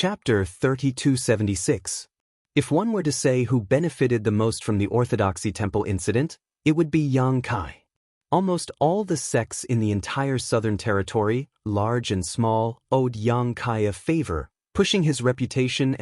Chapter 3276. If one were to say who benefited the most from the Orthodoxy Temple incident, it would be Yang Kai. Almost all the sects in the entire Southern Territory, large and small, owed Yang Kai a favor, pushing his reputation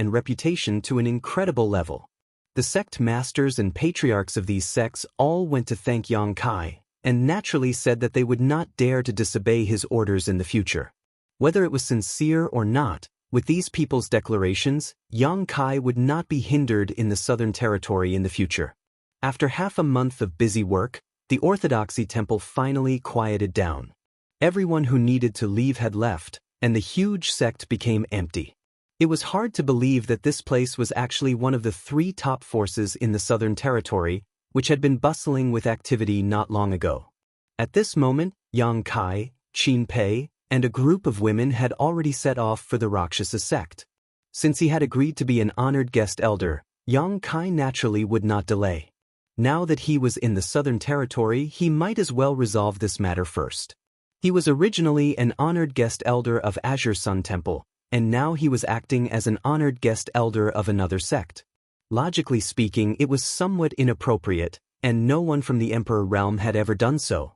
to an incredible level. The sect masters and patriarchs of these sects all went to thank Yang Kai, and naturally said that they would not dare to disobey his orders in the future. Whether it was sincere or not, with these people's declarations, Yang Kai would not be hindered in the Southern Territory in the future. After half a month of busy work, the Orthodoxy Temple finally quieted down. Everyone who needed to leave had left, and the huge sect became empty. It was hard to believe that this place was actually one of the three top forces in the Southern Territory, which had been bustling with activity not long ago. At this moment, Yang Kai, Qin Pei, and a group of women had already set off for the Rakshasa sect. Since he had agreed to be an honored guest elder, Yang Kai naturally would not delay. Now that he was in the Southern Territory, he might as well resolve this matter first. He was originally an honored guest elder of Azure Sun Temple, and now he was acting as an honored guest elder of another sect. Logically speaking, it was somewhat inappropriate, and no one from the Emperor realm had ever done so.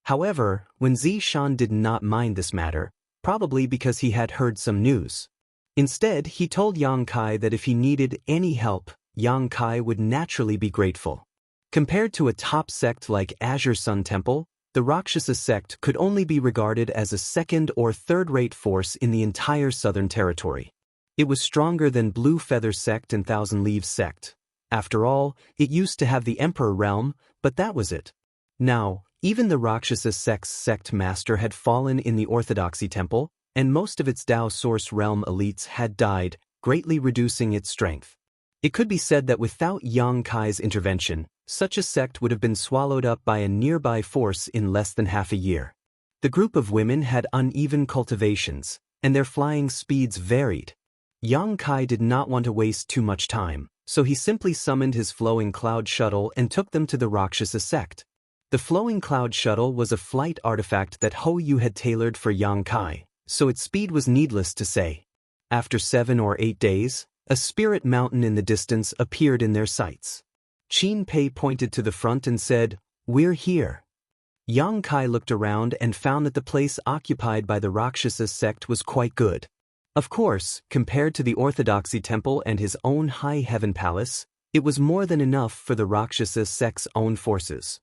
However, Wen Zishan did not mind this matter, probably because he had heard some news. Instead, he told Yang Kai that if he needed any help, Yang Kai would naturally be grateful. Compared to a top sect like Azure Sun Temple, the Rakshasa sect could only be regarded as a second or third-rate force in the entire Southern Territory. It was stronger than Blue Feather sect and Thousand Leaves sect. After all, it used to have the Emperor realm, but that was it. Now, even the Rakshasa sect's sect master had fallen in the Orthodoxy Temple, and most of its Tao Source realm elites had died, greatly reducing its strength. It could be said that without Yang Kai's intervention, such a sect would have been swallowed up by a nearby force in less than half a year. The group of women had uneven cultivations, and their flying speeds varied. Yang Kai did not want to waste too much time, so he simply summoned his flowing cloud shuttle and took them to the Rakshasa sect. The flowing cloud shuttle was a flight artifact that Hou Yu had tailored for Yang Kai, so its speed was needless to say. After 7 or 8 days, a spirit mountain in the distance appeared in their sights. Qin Pei pointed to the front and said, "We're here." Yang Kai looked around and found that the place occupied by the Rakshasa sect was quite good. Of course, compared to the Orthodoxy Temple and his own High Heaven Palace, it was more than enough for the Rakshasa sect's own forces.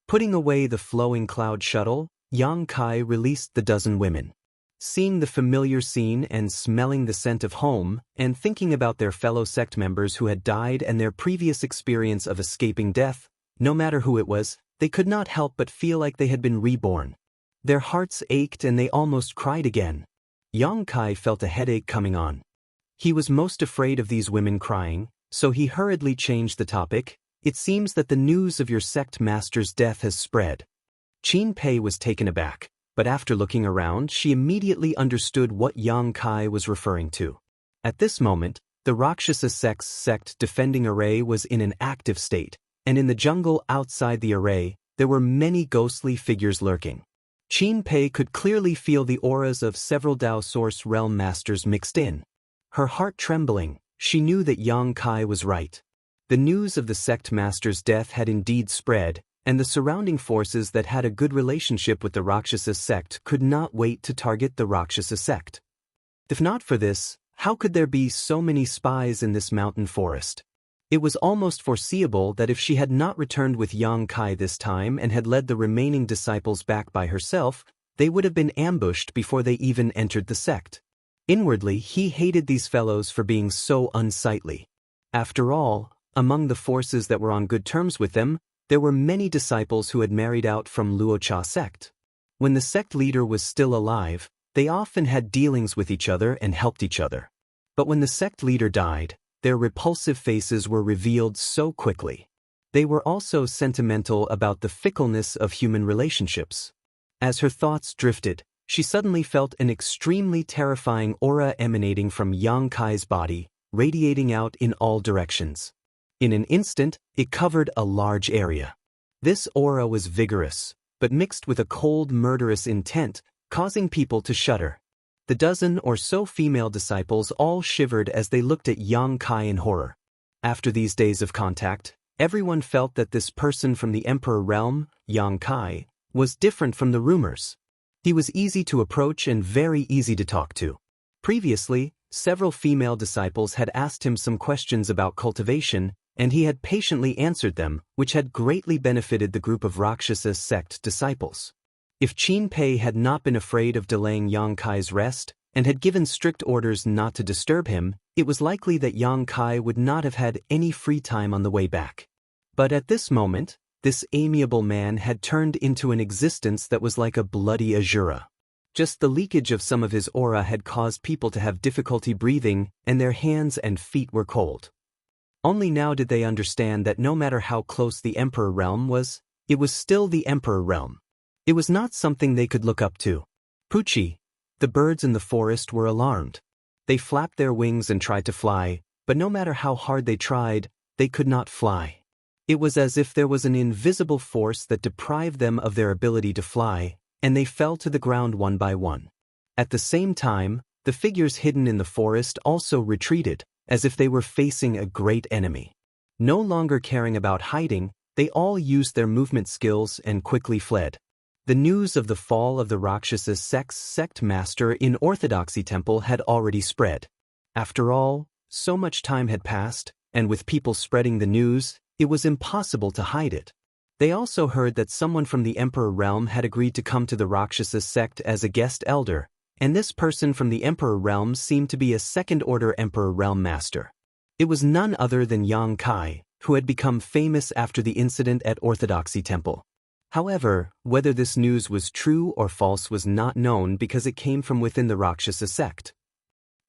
Putting away the flowing cloud shuttle, Yang Kai released the dozen women. Seeing the familiar scene and smelling the scent of home, and thinking about their fellow sect members who had died and their previous experience of escaping death, no matter who it was, they could not help but feel like they had been reborn. Their hearts ached and they almost cried again. Yang Kai felt a headache coming on. He was most afraid of these women crying, so he hurriedly changed the topic. "It seems that the news of your sect master's death has spread." Qin Pei was taken aback, but after looking around, she immediately understood what Yang Kai was referring to. At this moment, the Rakshasa sect's sect defending array was in an active state, and in the jungle outside the array, there were many ghostly figures lurking. Qin Pei could clearly feel the auras of several Tao Source realm masters mixed in. Her heart trembling, she knew that Yang Kai was right. The news of the sect master's death had indeed spread, and the surrounding forces that had a good relationship with the Rakshasa sect could not wait to target the Rakshasa sect. If not for this, how could there be so many spies in this mountain forest? It was almost foreseeable that if she had not returned with Yang Kai this time and had led the remaining disciples back by herself, they would have been ambushed before they even entered the sect. Inwardly, he hated these fellows for being so unsightly. After all, among the forces that were on good terms with them, there were many disciples who had married out from Luocha sect. When the sect leader was still alive, they often had dealings with each other and helped each other. But when the sect leader died, their repulsive faces were revealed so quickly. They were also sentimental about the fickleness of human relationships. As her thoughts drifted, she suddenly felt an extremely terrifying aura emanating from Yang Kai's body, radiating out in all directions. In an instant, it covered a large area. This aura was vigorous, but mixed with a cold, murderous intent, causing people to shudder. The dozen or so female disciples all shivered as they looked at Yang Kai in horror. After these days of contact, everyone felt that this person from the Emperor realm, Yang Kai, was different from the rumors. He was easy to approach and very easy to talk to. Previously, several female disciples had asked him some questions about cultivation, and he had patiently answered them, which had greatly benefited the group of Rakshasa sect disciples. If Qin Pei had not been afraid of delaying Yang Kai's rest, and had given strict orders not to disturb him, it was likely that Yang Kai would not have had any free time on the way back. But at this moment, this amiable man had turned into an existence that was like a bloody Azura. Just the leakage of some of his aura had caused people to have difficulty breathing, and their hands and feet were cold. Only now did they understand that no matter how close the Emperor realm was, it was still the Emperor realm. It was not something they could look up to. Pucci, the birds in the forest were alarmed. They flapped their wings and tried to fly, but no matter how hard they tried, they could not fly. It was as if there was an invisible force that deprived them of their ability to fly, and they fell to the ground one by one. At the same time, the figures hidden in the forest also retreated, as if they were facing a great enemy. No longer caring about hiding, they all used their movement skills and quickly fled. The news of the fall of the Rakshasa sect master in Orthodoxy Temple had already spread. After all, so much time had passed, and with people spreading the news, it was impossible to hide it. They also heard that someone from the Emperor realm had agreed to come to the Rakshasa sect as a guest elder, and this person from the Emperor realm seemed to be a second-order Emperor realm master. It was none other than Yang Kai, who had become famous after the incident at Orthodoxy Temple. However, whether this news was true or false was not known because it came from within the Rakshasa sect.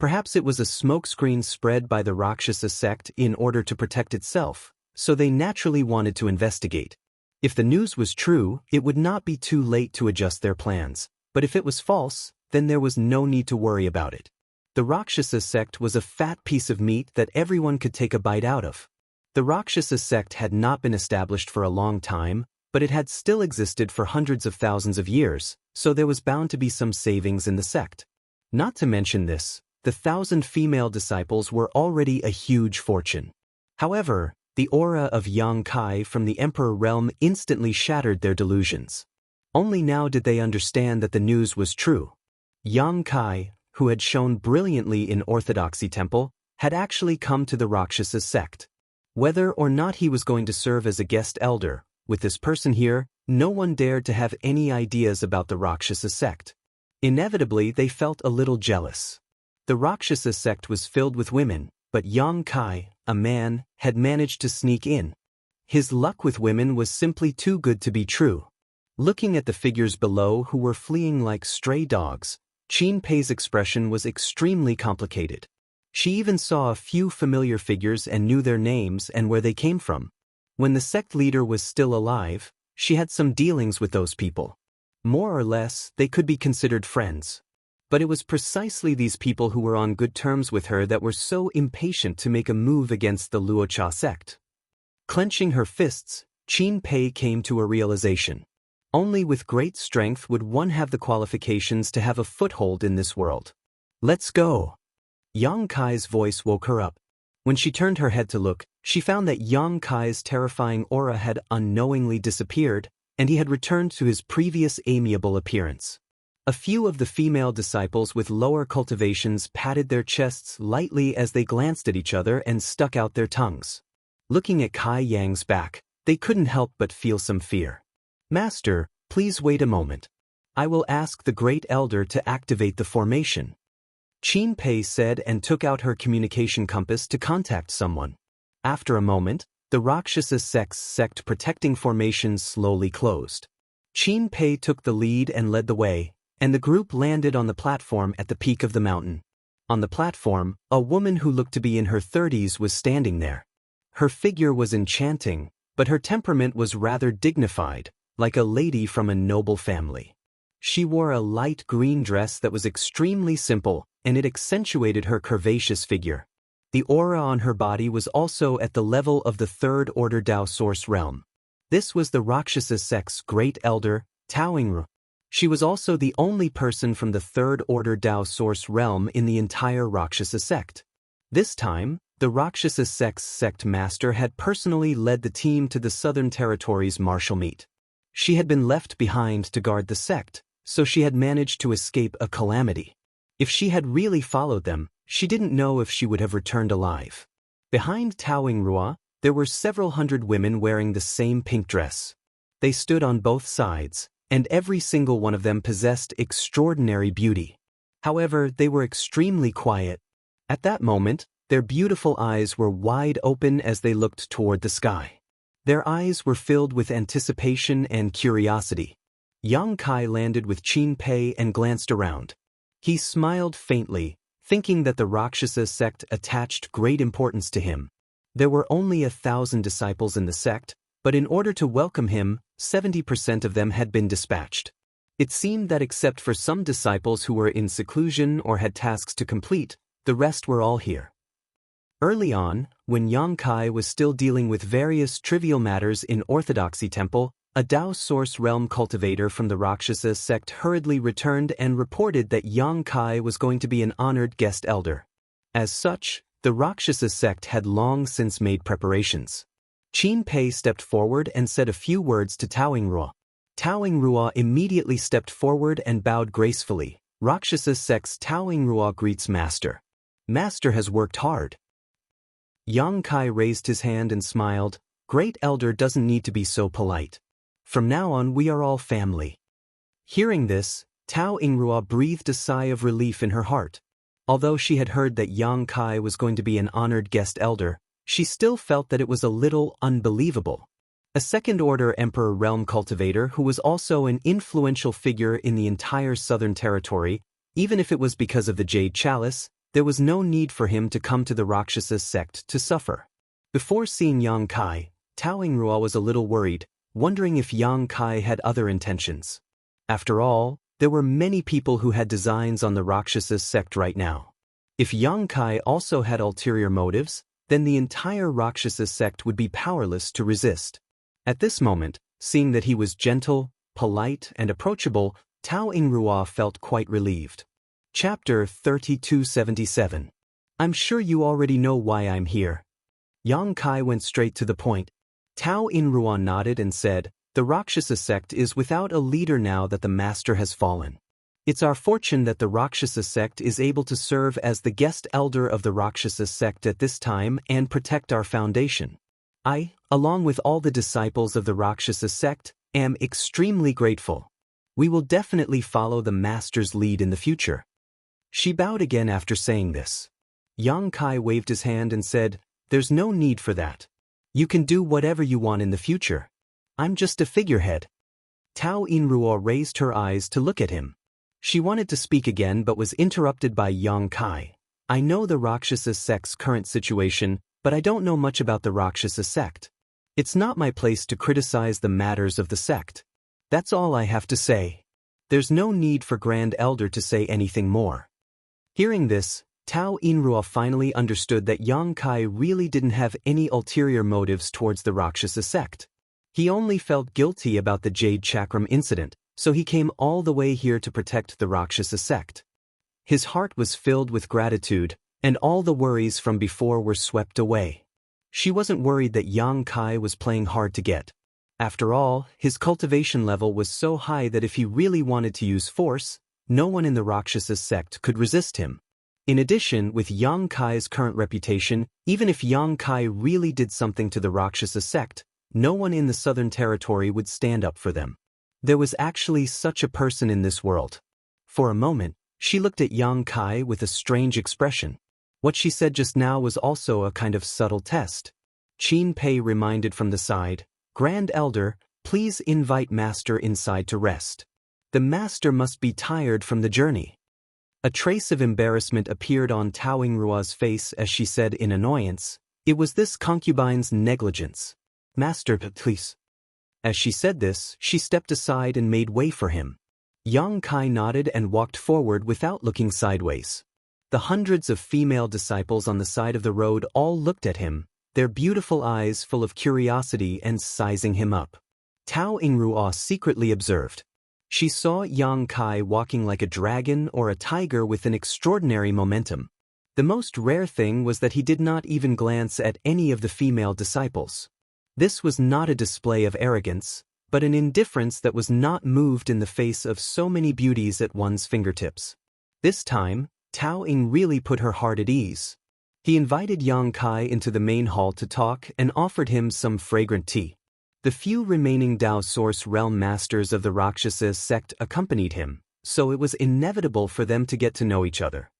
Perhaps it was a smokescreen spread by the Rakshasa sect in order to protect itself, so they naturally wanted to investigate. If the news was true, it would not be too late to adjust their plans, but if it was false, then there was no need to worry about it. The Rakshasa sect was a fat piece of meat that everyone could take a bite out of. The Rakshasa sect had not been established for a long time, but it had still existed for hundreds of thousands of years, so there was bound to be some savings in the sect. Not to mention this, the 1,000 female disciples were already a huge fortune. However, the aura of Yang Kai from the Emperor realm instantly shattered their delusions. Only now did they understand that the news was true. Yang Kai, who had shone brilliantly in Orthodoxy Temple, had actually come to the Rakshasa sect. Whether or not he was going to serve as a guest elder, with this person here, no one dared to have any ideas about the Rakshasa sect. Inevitably, they felt a little jealous. The Rakshasa sect was filled with women, but Yang Kai, a man, had managed to sneak in. His luck with women was simply too good to be true. Looking at the figures below who were fleeing like stray dogs, Qin Pei's expression was extremely complicated. She even saw a few familiar figures and knew their names and where they came from. When the sect leader was still alive, she had some dealings with those people. More or less, they could be considered friends. But it was precisely these people who were on good terms with her that were so impatient to make a move against the Luocha sect. Clenching her fists, Qin Pei came to a realization. Only with great strength would one have the qualifications to have a foothold in this world. Let's go. Yang Kai's voice woke her up. When she turned her head to look, she found that Yang Kai's terrifying aura had unknowingly disappeared, and he had returned to his previous amiable appearance. A few of the female disciples with lower cultivations patted their chests lightly as they glanced at each other and stuck out their tongues. Looking at Kai Yang's back, they couldn't help but feel some fear. Master, please wait a moment. I will ask the Great Elder to activate the formation. Qin Pei said and took out her communication compass to contact someone. After a moment, the Rakshasa sect protecting formation slowly closed. Qin Pei took the lead and led the way, and the group landed on the platform at the peak of the mountain. On the platform, a woman who looked to be in her 30s was standing there. Her figure was enchanting, but her temperament was rather dignified, like a lady from a noble family. She wore a light green dress that was extremely simple, and it accentuated her curvaceous figure. The aura on her body was also at the level of the third-order Dao source realm. This was the Rakshasa sect's great elder, Taoingru. She was also the only person from the Third Order Tao Source realm in the entire Rakshasa sect. This time, the Rakshasa sect's sect master had personally led the team to the Southern Territory's martial meet. She had been left behind to guard the sect, so she had managed to escape a calamity. If she had really followed them, she didn't know if she would have returned alive. Behind Tao Yingrua, there were several hundred women wearing the same pink dress. They stood on both sides, and every single one of them possessed extraordinary beauty. However, they were extremely quiet. At that moment, their beautiful eyes were wide open as they looked toward the sky. Their eyes were filled with anticipation and curiosity. Yang Kai landed with Qin Pei and glanced around. He smiled faintly, thinking that the Rakshasa sect attached great importance to him. There were only 1,000 disciples in the sect, but in order to welcome him, 70% of them had been dispatched. It seemed that except for some disciples who were in seclusion or had tasks to complete, the rest were all here. Early on, when Yang Kai was still dealing with various trivial matters in Orthodoxy Temple, a Tao Source realm cultivator from the Rakshasa sect hurriedly returned and reported that Yang Kai was going to be an honored guest elder. As such, the Rakshasa sect had long since made preparations. Qin Pei stepped forward and said a few words to Tao Yingrua. Tao Yingrua immediately stepped forward and bowed gracefully. Rakshasa sect's Tao Yingrua greets Master. Master has worked hard. Yang Kai raised his hand and smiled. Great elder doesn't need to be so polite. From now on we are all family. Hearing this, Tao Yingrua breathed a sigh of relief in her heart. Although she had heard that Yang Kai was going to be an honored guest elder, she still felt that it was a little unbelievable. A second-order Emperor realm cultivator who was also an influential figure in the entire Southern Territory, even if it was because of the Jade Chalice, there was no need for him to come to the Rakshasa sect to suffer. Before seeing Yang Kai, Tao Yingrua was a little worried, wondering if Yang Kai had other intentions. After all, there were many people who had designs on the Rakshasa sect right now. If Yang Kai also had ulterior motives, then the entire Rakshasa sect would be powerless to resist. At this moment, seeing that he was gentle, polite, and approachable, Tao Yingrua felt quite relieved. Chapter 3277. I'm sure you already know why I'm here. Yang Kai went straight to the point. Tao Yingrua nodded and said, the Rakshasa sect is without a leader now that the master has fallen. It's our fortune that the Rakshasa sect is able to serve as the guest elder of the Rakshasa sect at this time and protect our foundation. I, along with all the disciples of the Rakshasa sect, am extremely grateful. We will definitely follow the master's lead in the future. She bowed again after saying this. Yang Kai waved his hand and said, there's no need for that. You can do whatever you want in the future. I'm just a figurehead. Tao Yingrua raised her eyes to look at him. She wanted to speak again but was interrupted by Yang Kai. I know the Rakshasa sect's current situation, but I don't know much about the Rakshasa sect. It's not my place to criticize the matters of the sect. That's all I have to say. There's no need for Grand Elder to say anything more. Hearing this, Tao Yingrua finally understood that Yang Kai really didn't have any ulterior motives towards the Rakshasa sect. He only felt guilty about the Jade Chakram incident, so he came all the way here to protect the Rakshasa sect. His heart was filled with gratitude, and all the worries from before were swept away. She wasn't worried that Yang Kai was playing hard to get. After all, his cultivation level was so high that if he really wanted to use force, no one in the Rakshasa sect could resist him. In addition, with Yang Kai's current reputation, even if Yang Kai really did something to the Rakshasa sect, no one in the Southern Territory would stand up for them. There was actually such a person in this world. For a moment, she looked at Yang Kai with a strange expression. What she said just now was also a kind of subtle test. Qin Pei reminded from the side, Grand Elder, please invite Master inside to rest. The Master must be tired from the journey. A trace of embarrassment appeared on Tao Yingrua's face as she said in annoyance, it was this concubine's negligence. Master, please. As she said this, she stepped aside and made way for him. Yang Kai nodded and walked forward without looking sideways. The hundreds of female disciples on the side of the road all looked at him, their beautiful eyes full of curiosity and sizing him up. Tao Yingrua secretly observed. She saw Yang Kai walking like a dragon or a tiger with an extraordinary momentum. The most rare thing was that he did not even glance at any of the female disciples. This was not a display of arrogance, but an indifference that was not moved in the face of so many beauties at one's fingertips. This time, Tao Ying really put her heart at ease. He invited Yang Kai into the main hall to talk and offered him some fragrant tea. The few remaining Dao Source Realm Masters of the Rakshasa sect accompanied him, so it was inevitable for them to get to know each other.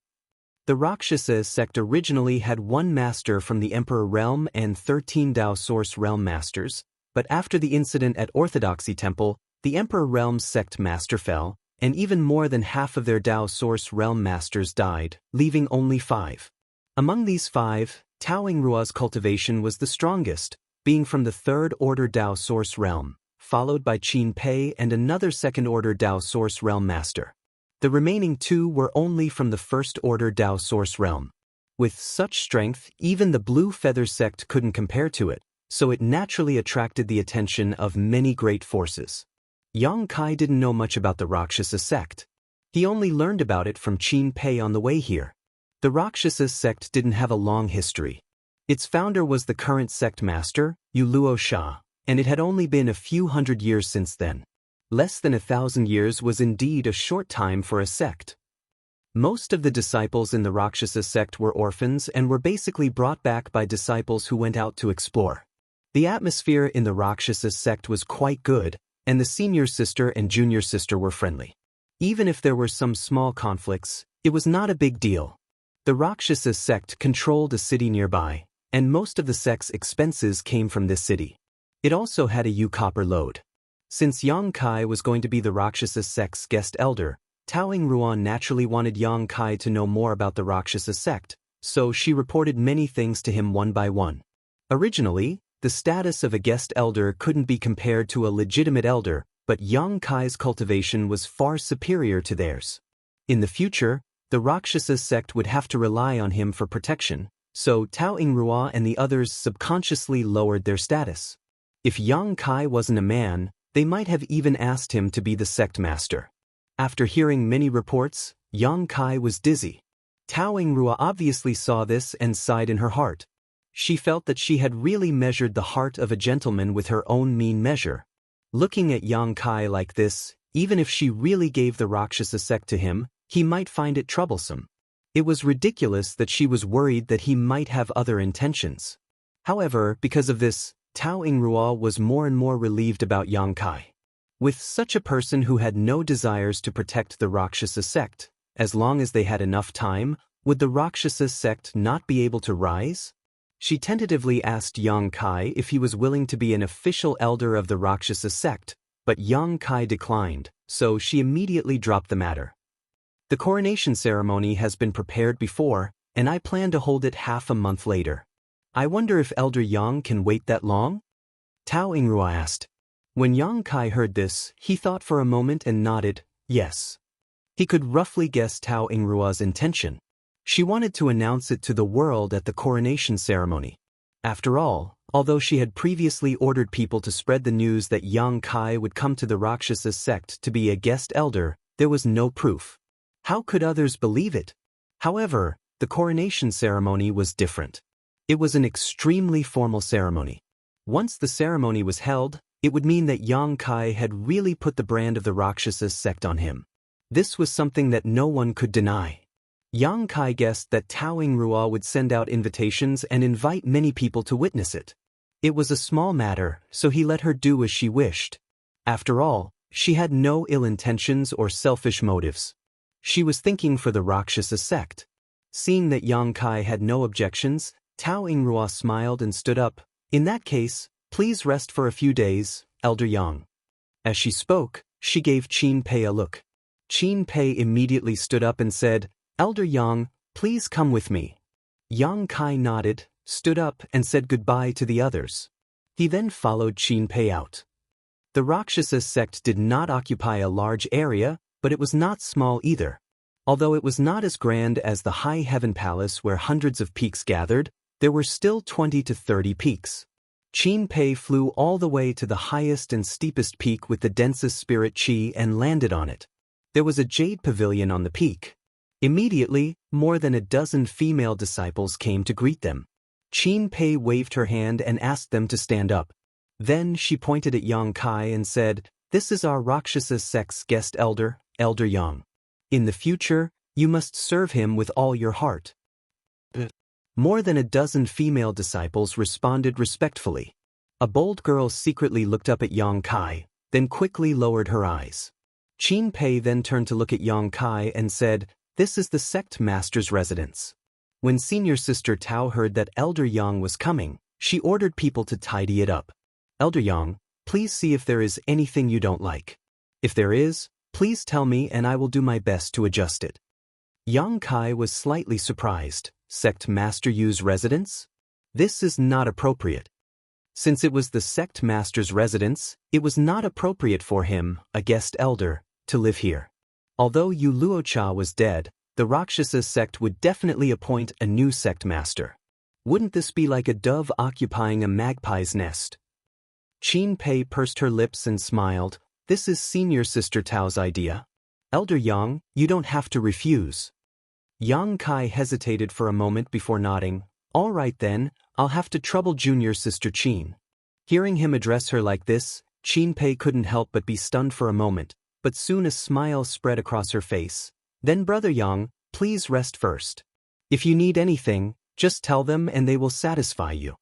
The Rakshasa sect originally had one master from the Emperor Realm and 13 Dao Source Realm Masters, but after the incident at Orthodoxy Temple, the Emperor Realm sect master fell, and even more than half of their Dao Source Realm Masters died, leaving only 5. Among these 5, Tao Yingrua's cultivation was the strongest, being from the 3rd Order Dao Source Realm, followed by Qin Pei and another 2nd Order Dao Source Realm Master. The remaining 2 were only from the 1st Order Dao Source Realm. With such strength, even the Blue Feather sect couldn't compare to it, so it naturally attracted the attention of many great forces. Yang Kai didn't know much about the Rakshasa sect. He only learned about it from Qin Pei on the way here. The Rakshasa sect didn't have a long history. Its founder was the current sect master, Yuluo Sha, and it had only been a few hundred years since then. Less than 1,000 years was indeed a short time for a sect. Most of the disciples in the Rakshasa sect were orphans and were basically brought back by disciples who went out to explore. The atmosphere in the Rakshasa sect was quite good, and the senior sister and junior sister were friendly. Even if there were some small conflicts, it was not a big deal. The Rakshasa sect controlled a city nearby, and most of the sect's expenses came from this city. It also had a copper lode. Since Yang Kai was going to be the Rakshasa sect's guest elder, Tao Yingruan naturally wanted Yang Kai to know more about the Rakshasa sect, so she reported many things to him one by one. Originally, the status of a guest elder couldn't be compared to a legitimate elder, but Yang Kai's cultivation was far superior to theirs. In the future, the Rakshasa sect would have to rely on him for protection, so Tao Yingrua and the others subconsciously lowered their status. If Yang Kai wasn't a man, they might have even asked him to be the sect master. After hearing many reports, Yang Kai was dizzy. Tao Yingrua obviously saw this and sighed in her heart. She felt that she had really measured the heart of a gentleman with her own mean measure. Looking at Yang Kai like this, even if she really gave the Rakshasa sect to him, he might find it troublesome. It was ridiculous that she was worried that he might have other intentions. However, because of this, Tao Yingrua was more and more relieved about Yang Kai. With such a person who had no desires to protect the Rakshasa sect, as long as they had enough time, would the Rakshasa sect not be able to rise? She tentatively asked Yang Kai if he was willing to be an official elder of the Rakshasa sect, but Yang Kai declined, so she immediately dropped the matter. The coronation ceremony has been prepared before, and I plan to hold it half a month later. I wonder if Elder Yang can wait that long? Tao Yingrua asked. When Yang Kai heard this, he thought for a moment and nodded, yes. He could roughly guess Tao Yingrua's intention. She wanted to announce it to the world at the coronation ceremony. After all, although she had previously ordered people to spread the news that Yang Kai would come to the Rakshasa sect to be a guest elder, there was no proof. How could others believe it? However, the coronation ceremony was different. It was an extremely formal ceremony. Once the ceremony was held, it would mean that Yang Kai had really put the brand of the Rakshasa sect on him. This was something that no one could deny. Yang Kai guessed that Tao Yingrua would send out invitations and invite many people to witness it. It was a small matter, so he let her do as she wished. After all, she had no ill intentions or selfish motives. She was thinking for the Rakshasa sect. Seeing that Yang Kai had no objections, Tao Yingrua smiled and stood up. In that case, please rest for a few days, Elder Yang. As she spoke, she gave Qin Pei a look. Qin Pei immediately stood up and said, Elder Yang, please come with me. Yang Kai nodded, stood up and said goodbye to the others. He then followed Qin Pei out. The Rakshasa sect did not occupy a large area, but it was not small either. Although it was not as grand as the High Heaven Palace where hundreds of peaks gathered, there were still 20 to 30 peaks. Qin Pei flew all the way to the highest and steepest peak with the densest spirit qi and landed on it. There was a jade pavilion on the peak. Immediately, more than a dozen female disciples came to greet them. Qin Pei waved her hand and asked them to stand up. Then she pointed at Yang Kai and said, "This is our Rakshasa sect's guest elder, Elder Yang. In the future, you must serve him with all your heart." More than a dozen female disciples responded respectfully. A bold girl secretly looked up at Yang Kai, then quickly lowered her eyes. Qin Pei then turned to look at Yang Kai and said, "This is the sect master's residence." When senior sister Tao heard that Elder Yang was coming, she ordered people to tidy it up. "Elder Yang, please see if there is anything you don't like. If there is, please tell me and I will do my best to adjust it." Yang Kai was slightly surprised. Sect Master Yu's residence? This is not appropriate. Since it was the sect master's residence, it was not appropriate for him, a guest elder, to live here. Although Yu Luocha was dead, the Rakshasa sect would definitely appoint a new sect master. Wouldn't this be like a dove occupying a magpie's nest? Qin Pei pursed her lips and smiled. "This is senior sister Tao's idea. Elder Yang, you don't have to refuse." Yang Kai hesitated for a moment before nodding. "All right then, I'll have to trouble junior sister Qin." Hearing him address her like this, Qin Pei couldn't help but be stunned for a moment, but soon a smile spread across her face. "Then Brother Yang, please rest first. If you need anything, just tell them and they will satisfy you."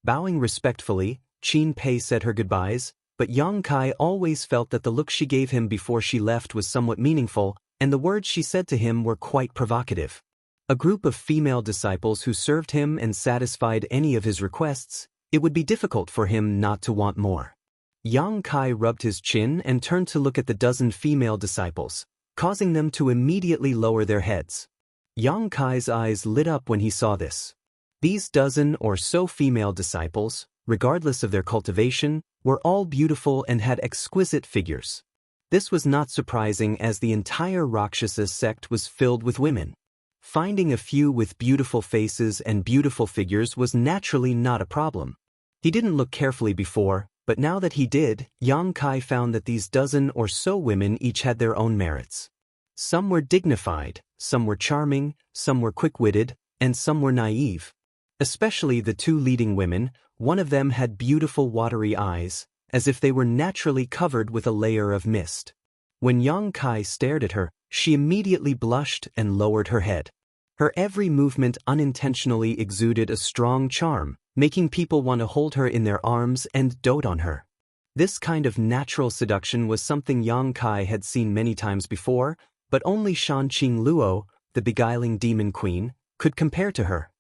Bowing respectfully, Qin Pei said her goodbyes, but Yang Kai always felt that the look she gave him before she left was somewhat meaningful, and the words she said to him were quite provocative. A group of female disciples who served him and satisfied any of his requests, it would be difficult for him not to want more. Yang Kai rubbed his chin and turned to look at the dozen female disciples, causing them to immediately lower their heads. Yang Kai's eyes lit up when he saw this. These dozen or so female disciples, regardless of their cultivation, were all beautiful and had exquisite figures. This was not surprising as the entire Rakshasa sect was filled with women. Finding a few with beautiful faces and beautiful figures was naturally not a problem. He didn't look carefully before, but now that he did, Yang Kai found that these dozen or so women each had their own merits. Some were dignified, some were charming, some were quick-witted, and some were naive. Especially the two leading women, one of them had beautiful watery eyes, as if they were naturally covered with a layer of mist. When Yang Kai stared at her, she immediately blushed and lowered her head. Her every movement unintentionally exuded a strong charm, making people want to hold her in their arms and dote on her. This kind of natural seduction was something Yang Kai had seen many times before, but only Shan Qing Luo, the beguiling demon queen, could compare to her.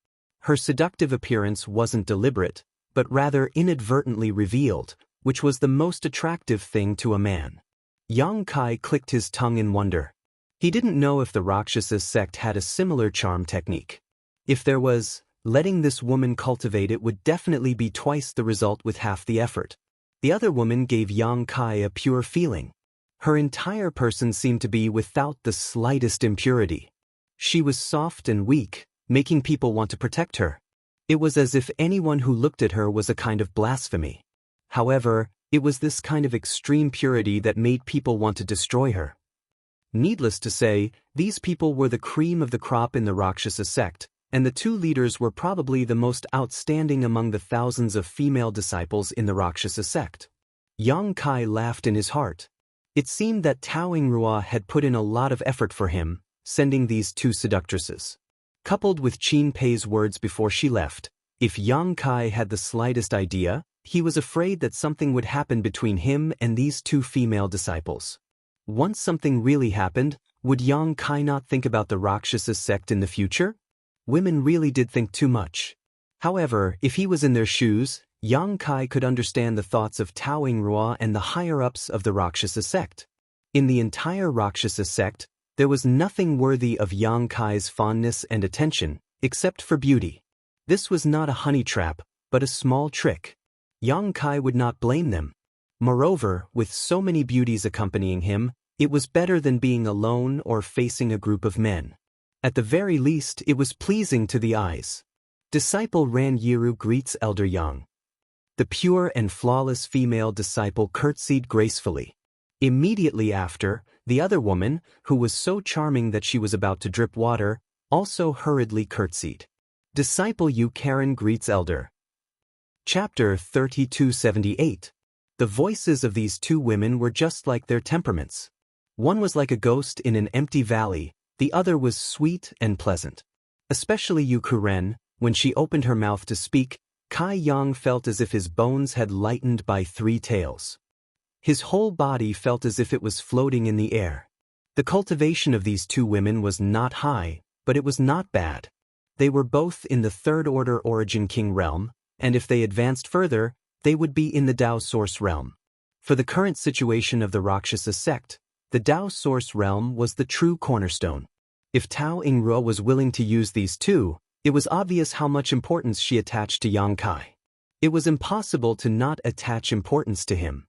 Her seductive appearance wasn't deliberate, but rather inadvertently revealed, which was the most attractive thing to a man. Yang Kai clicked his tongue in wonder. He didn't know if the Rakshasa sect had a similar charm technique. If there was, letting this woman cultivate it would definitely be twice the result with half the effort. The other woman gave Yang Kai a pure feeling. Her entire person seemed to be without the slightest impurity. She was soft and weak, making people want to protect her. It was as if anyone who looked at her was a kind of blasphemy. However, it was this kind of extreme purity that made people want to destroy her. Needless to say, these people were the cream of the crop in the Rakshasa sect, and the two leaders were probably the most outstanding among the thousands of female disciples in the Rakshasa sect. Yang Kai laughed in his heart. It seemed that Tao Yingrua had put in a lot of effort for him, sending these two seductresses. Coupled with Qin Pei's words before she left, if Yang Kai had the slightest idea, he was afraid that something would happen between him and these two female disciples. Once something really happened, would Yang Kai not think about the Rakshasa sect in the future? Women really did think too much. However, if he was in their shoes, Yang Kai could understand the thoughts of Tao Yingrua and the higher-ups of the Rakshasa sect. In the entire Rakshasa sect, there was nothing worthy of Yang Kai's fondness and attention, except for beauty. This was not a honey trap, but a small trick. Yang Kai would not blame them. Moreover, with so many beauties accompanying him, it was better than being alone or facing a group of men. At the very least, it was pleasing to the eyes. Disciple Ran Yiru greets Elder Yang. The pure and flawless female disciple curtsied gracefully. Immediately after, the other woman, who was so charming that she was about to drip water, also hurriedly curtsied. Disciple Yu Karen greets elder. Chapter 3278. The voices of these two women were just like their temperaments. One was like a ghost in an empty valley, the other was sweet and pleasant. Especially Yu Kuren, when she opened her mouth to speak, Kai Yang felt as if his bones had lightened by 3 tails. His whole body felt as if it was floating in the air. The cultivation of these two women was not high, but it was not bad. They were both in the third-order Origin King realm, and if they advanced further, they would be in the Tao Source realm. For the current situation of the Rakshasa sect, the Tao Source realm was the true cornerstone. If Tao Yingrua was willing to use these two, it was obvious how much importance she attached to Yang Kai. It was impossible to not attach importance to him.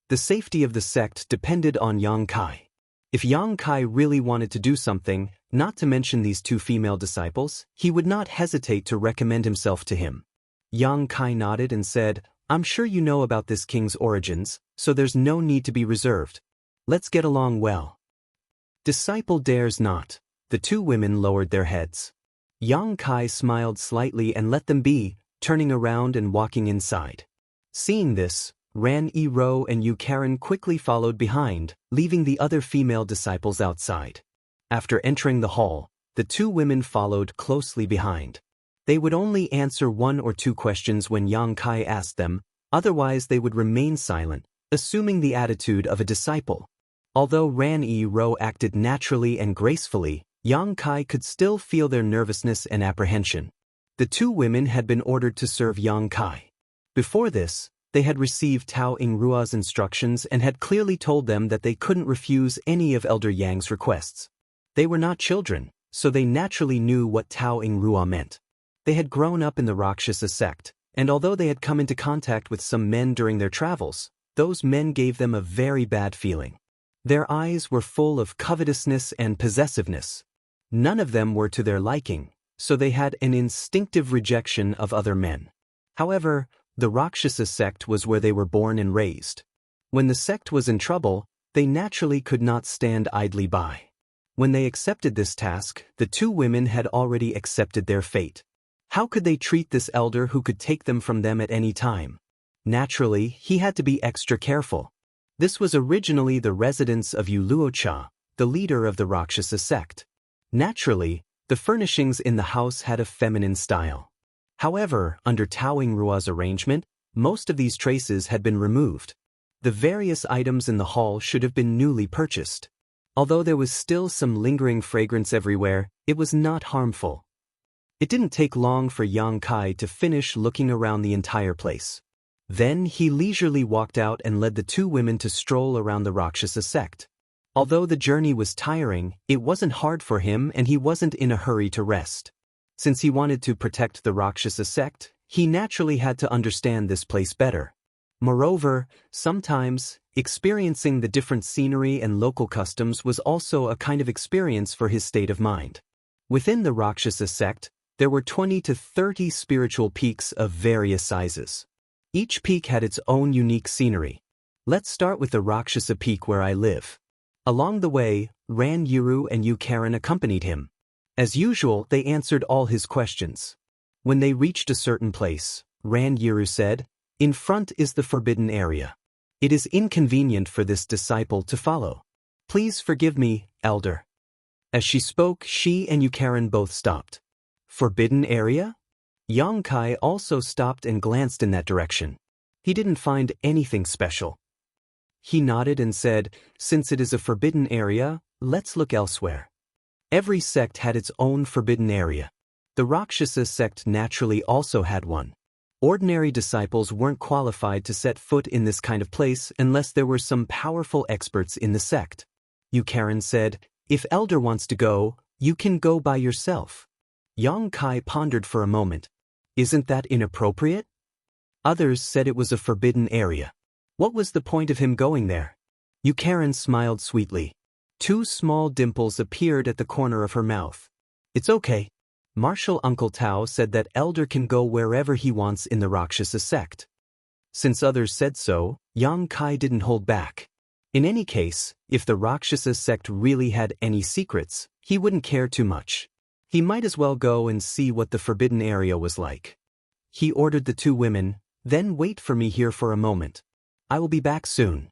The safety of the sect depended on Yang Kai. If Yang Kai really wanted to do something, not to mention these two female disciples, he would not hesitate to recommend himself to him. Yang Kai nodded and said, "I'm sure you know about this king's origins, so there's no need to be reserved. Let's get along well." Disciple dares not. The two women lowered their heads. Yang Kai smiled slightly and let them be, turning around and walking inside. Seeing this, Ran Yi Ro and Yu Karen quickly followed behind, leaving the other female disciples outside. After entering the hall, the two women followed closely behind. They would only answer 1 or 2 questions when Yang Kai asked them, otherwise they would remain silent, assuming the attitude of a disciple. Although Ran Yi Ro acted naturally and gracefully, Yang Kai could still feel their nervousness and apprehension. The two women had been ordered to serve Yang Kai. Before this, they had received Tao Yingrua's instructions and had clearly told them that they couldn't refuse any of Elder Yang's requests. They were not children, so they naturally knew what Tao Yingrua meant. They had grown up in the Rakshasa sect, and although they had come into contact with some men during their travels, those men gave them a very bad feeling. Their eyes were full of covetousness and possessiveness. None of them were to their liking, so they had an instinctive rejection of other men. However, the Rakshasa sect was where they were born and raised. When the sect was in trouble, they naturally could not stand idly by. When they accepted this task, the two women had already accepted their fate. How could they treat this elder who could take them from them at any time? Naturally, he had to be extra careful. This was originally the residence of Yu Luocha, the leader of the Rakshasa sect. Naturally, the furnishings in the house had a feminine style. However, under Tao Yingrua's arrangement, most of these traces had been removed. The various items in the hall should have been newly purchased. Although there was still some lingering fragrance everywhere, it was not harmful. It didn't take long for Yang Kai to finish looking around the entire place. Then he leisurely walked out and led the two women to stroll around the Rakshasa sect. Although the journey was tiring, it wasn't hard for him and he wasn't in a hurry to rest. Since he wanted to protect the Rakshasa sect, he naturally had to understand this place better. Moreover, sometimes, experiencing the different scenery and local customs was also a kind of experience for his state of mind. Within the Rakshasa sect, there were 20 to 30 spiritual peaks of various sizes. Each peak had its own unique scenery. Let's start with the Rakshasa peak where I live. Along the way, Ran Yiru and Yu Karen accompanied him. As usual, they answered all his questions. When they reached a certain place, Ran Yiru said, "In front is the forbidden area. It is inconvenient for this disciple to follow. Please forgive me, elder." As she spoke, she and Yu Karen both stopped. Forbidden area? Yang Kai also stopped and glanced in that direction. He didn't find anything special. He nodded and said, "Since it is a forbidden area, let's look elsewhere." Every sect had its own forbidden area. The Rakshasa sect naturally also had one. Ordinary disciples weren't qualified to set foot in this kind of place unless there were some powerful experts in the sect. Yu Karen said, "If elder wants to go, you can go by yourself." Yang Kai pondered for a moment. Isn't that inappropriate? Others said it was a forbidden area. What was the point of him going there? Yu Karen smiled sweetly. 2 small dimples appeared at the corner of her mouth. "It's okay. Martial Uncle Tao said that elder can go wherever he wants in the Rakshasa sect." Since others said so, Yang Kai didn't hold back. In any case, if the Rakshasa sect really had any secrets, he wouldn't care too much. He might as well go and see what the forbidden area was like. He ordered the two women, "Then wait for me here for a moment. I will be back soon."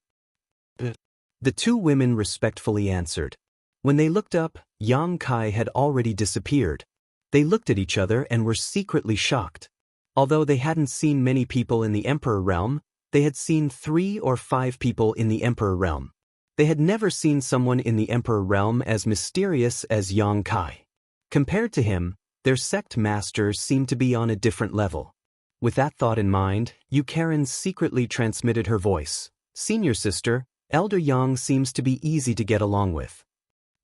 The two women respectfully answered. When they looked up, Yang Kai had already disappeared. They looked at each other and were secretly shocked. Although they hadn't seen many people in the Emperor realm, they had seen 3 or 5 people in the Emperor realm. They had never seen someone in the Emperor realm as mysterious as Yang Kai. Compared to him, their sect master seemed to be on a different level. With that thought in mind, Karen secretly transmitted her voice. "Senior sister, Elder Yang seems to be easy to get along with."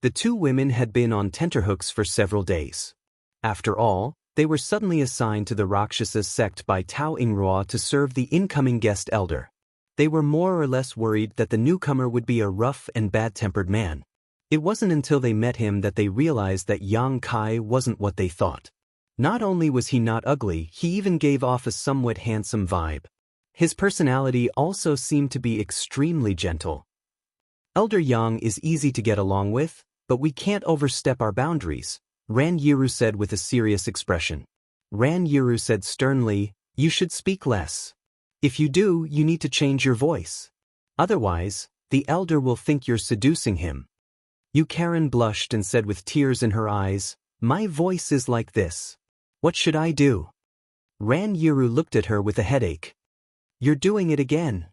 The two women had been on tenterhooks for several days. After all, they were suddenly assigned to the Rakshasa sect by Tao Yingrua to serve the incoming guest elder. They were more or less worried that the newcomer would be a rough and bad-tempered man. It wasn't until they met him that they realized that Yang Kai wasn't what they thought. Not only was he not ugly, he even gave off a somewhat handsome vibe. His personality also seemed to be extremely gentle. "Elder Yang is easy to get along with, but we can't overstep our boundaries," Ran Yiru said with a serious expression. Ran Yiru said sternly, "You should speak less. If you do, you need to change your voice. Otherwise, the elder will think you're seducing him." Karen blushed and said with tears in her eyes, "My voice is like this. What should I do?" Ran Yiru looked at her with a headache. "You're doing it again."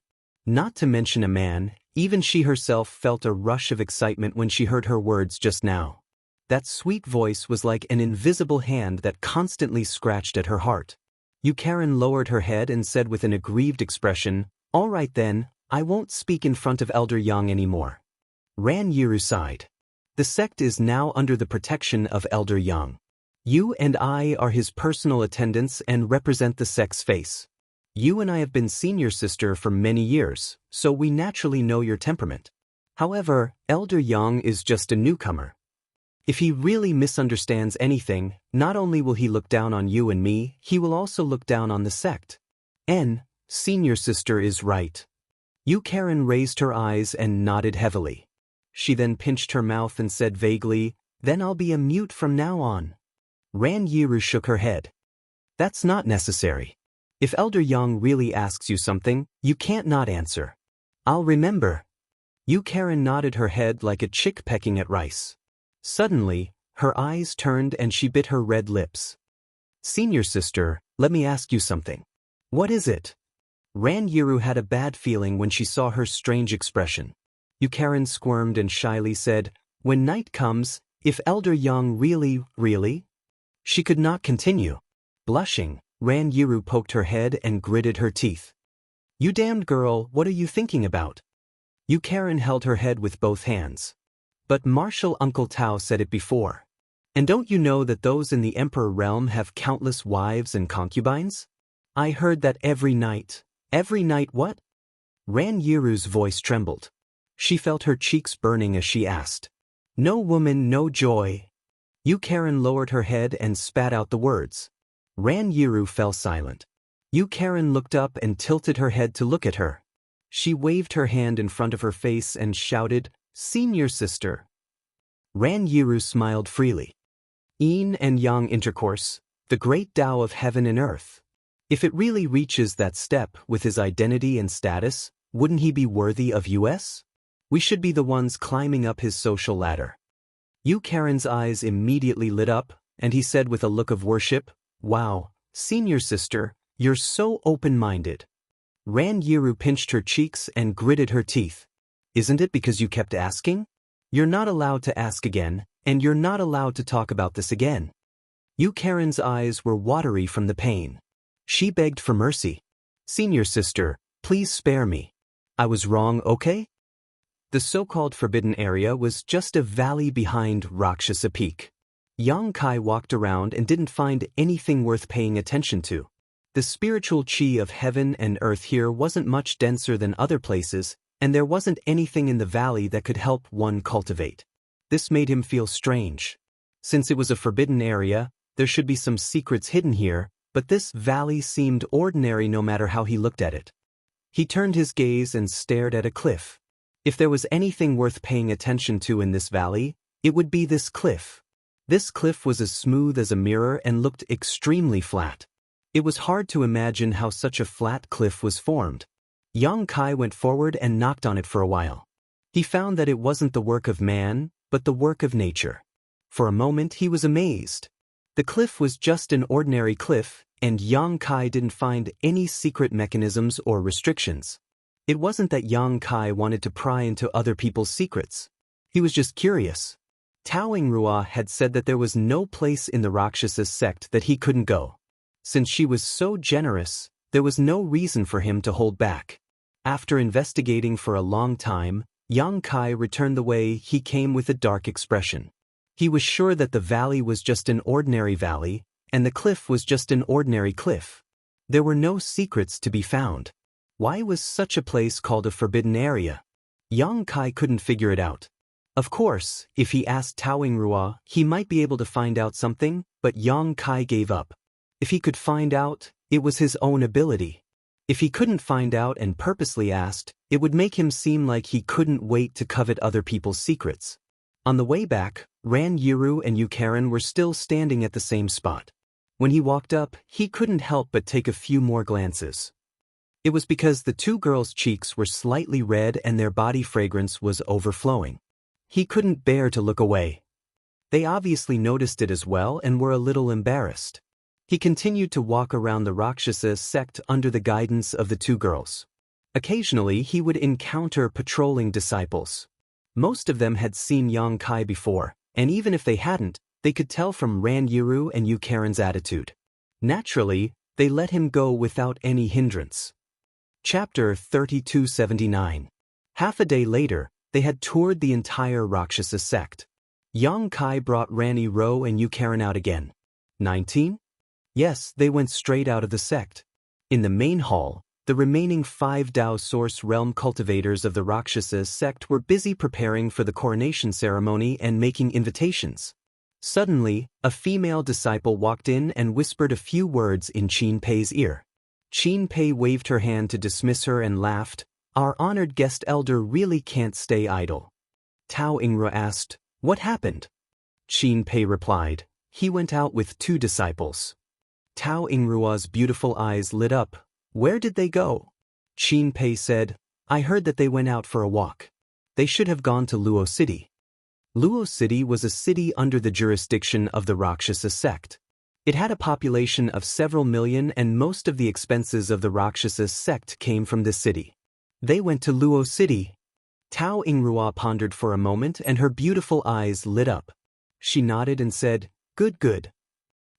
Not to mention a man, even she herself felt a rush of excitement when she heard her words just now. That sweet voice was like an invisible hand that constantly scratched at her heart. Karen lowered her head and said with an aggrieved expression, "All right then, I won't speak in front of Elder Yang anymore." Ran Yiru sighed. "The sect is now under the protection of Elder Yang. You and I are his personal attendants and represent the sect's face. You and I have been senior sister for many years, so we naturally know your temperament. However, Elder Yang is just a newcomer. If he really misunderstands anything, not only will he look down on you and me, he will also look down on the sect. Senior sister is right." Karen raised her eyes and nodded heavily. She then pinched her mouth and said vaguely, "Then I'll be a mute from now on." Ran Yiru shook her head. "That's not necessary. If Elder Yang really asks you something, you can't not answer." "I'll remember." Karen nodded her head like a chick pecking at rice. Suddenly, her eyes turned and she bit her red lips. "Senior sister, let me ask you something." "What is it?" Ran Yiru had a bad feeling when she saw her strange expression. Karen squirmed and shyly said, "When night comes, if Elder Yang really? She could not continue. Blushing, Ran Yiru poked her head and gritted her teeth. "You damned girl, what are you thinking about?" Karen held her head with both hands. "But Marshal Uncle Tao said it before. And don't you know that those in the Emperor realm have countless wives and concubines? I heard that every night. Every night what?" Ran Yiru's voice trembled. She felt her cheeks burning as she asked, "No woman, no joy." Karen lowered her head and spat out the words. Ran Yiru fell silent. Karen looked up and tilted her head to look at her. She waved her hand in front of her face and shouted, "Senior sister." Ran Yiru smiled freely. Yin and Yang intercourse, the great Tao of heaven and earth. If it really reaches that step with his identity and status, wouldn't he be worthy of us? We should be the ones climbing up his social ladder. Karen's eyes immediately lit up, and he said with a look of worship, "Wow, senior sister, you're so open-minded." Ran Yiru pinched her cheeks and gritted her teeth. "Isn't it because you kept asking? You're not allowed to ask again, and you're not allowed to talk about this again." Karen's eyes were watery from the pain. She begged for mercy. "Senior sister, please spare me. I was wrong, okay?" The so-called forbidden area was just a valley behind Rakshasa Peak. Yang Kai walked around and didn't find anything worth paying attention to. The spiritual chi of heaven and earth here wasn't much denser than other places, and there wasn't anything in the valley that could help one cultivate. This made him feel strange. Since it was a forbidden area, there should be some secrets hidden here, but this valley seemed ordinary no matter how he looked at it. He turned his gaze and stared at a cliff. If there was anything worth paying attention to in this valley, it would be this cliff. This cliff was as smooth as a mirror and looked extremely flat. It was hard to imagine how such a flat cliff was formed. Yang Kai went forward and knocked on it for a while. He found that it wasn't the work of man, but the work of nature. For a moment he was amazed. The cliff was just an ordinary cliff, and Yang Kai didn't find any secret mechanisms or restrictions. It wasn't that Yang Kai wanted to pry into other people's secrets. He was just curious. Tao Yingrua had said that there was no place in the Rakshasa sect that he couldn't go. Since she was so generous, there was no reason for him to hold back. After investigating for a long time, Yang Kai returned the way he came with a dark expression. He was sure that the valley was just an ordinary valley, and the cliff was just an ordinary cliff. There were no secrets to be found. Why was such a place called a forbidden area? Yang Kai couldn't figure it out. Of course, if he asked Tao Yingrua, he might be able to find out something, but Yang Kai gave up. If he could find out, it was his own ability. If he couldn't find out and purposely asked, it would make him seem like he couldn't wait to covet other people's secrets. On the way back, Ran Yiru and Yukarin were still standing at the same spot. When he walked up, he couldn't help but take a few more glances. It was because the two girls' cheeks were slightly red and their body fragrance was overflowing. He couldn't bear to look away. They obviously noticed it as well and were a little embarrassed. He continued to walk around the Rakshasa sect under the guidance of the two girls. Occasionally he would encounter patrolling disciples. Most of them had seen Yang Kai before, and even if they hadn't, they could tell from Ran Yiru and Yukarin's attitude. Naturally, they let him go without any hindrance. Chapter 3279. Half a day later, they had toured the entire Rakshasa sect. Yang Kai brought Rani Ro and Yukarin out again. 19? Yes, they went straight out of the sect. In the main hall, the remaining 5 Dao Source Realm cultivators of the Rakshasa sect were busy preparing for the coronation ceremony and making invitations. Suddenly, a female disciple walked in and whispered a few words in Qin Pei's ear. Qin Pei waved her hand to dismiss her and laughed. Our honored guest elder really can't stay idle. Tao Yingrua asked, what happened? Qin Pei replied, he went out with 2 disciples. Tao Yingrua's beautiful eyes lit up. Where did they go? Qin Pei said, I heard that they went out for a walk. They should have gone to Luo City. Luo City was a city under the jurisdiction of the Rakshasa sect. It had a population of several million and most of the expenses of the Rakshasa sect came from this city. They went to Luo City. Tao Yingrua pondered for a moment and her beautiful eyes lit up. She nodded and said, good, good.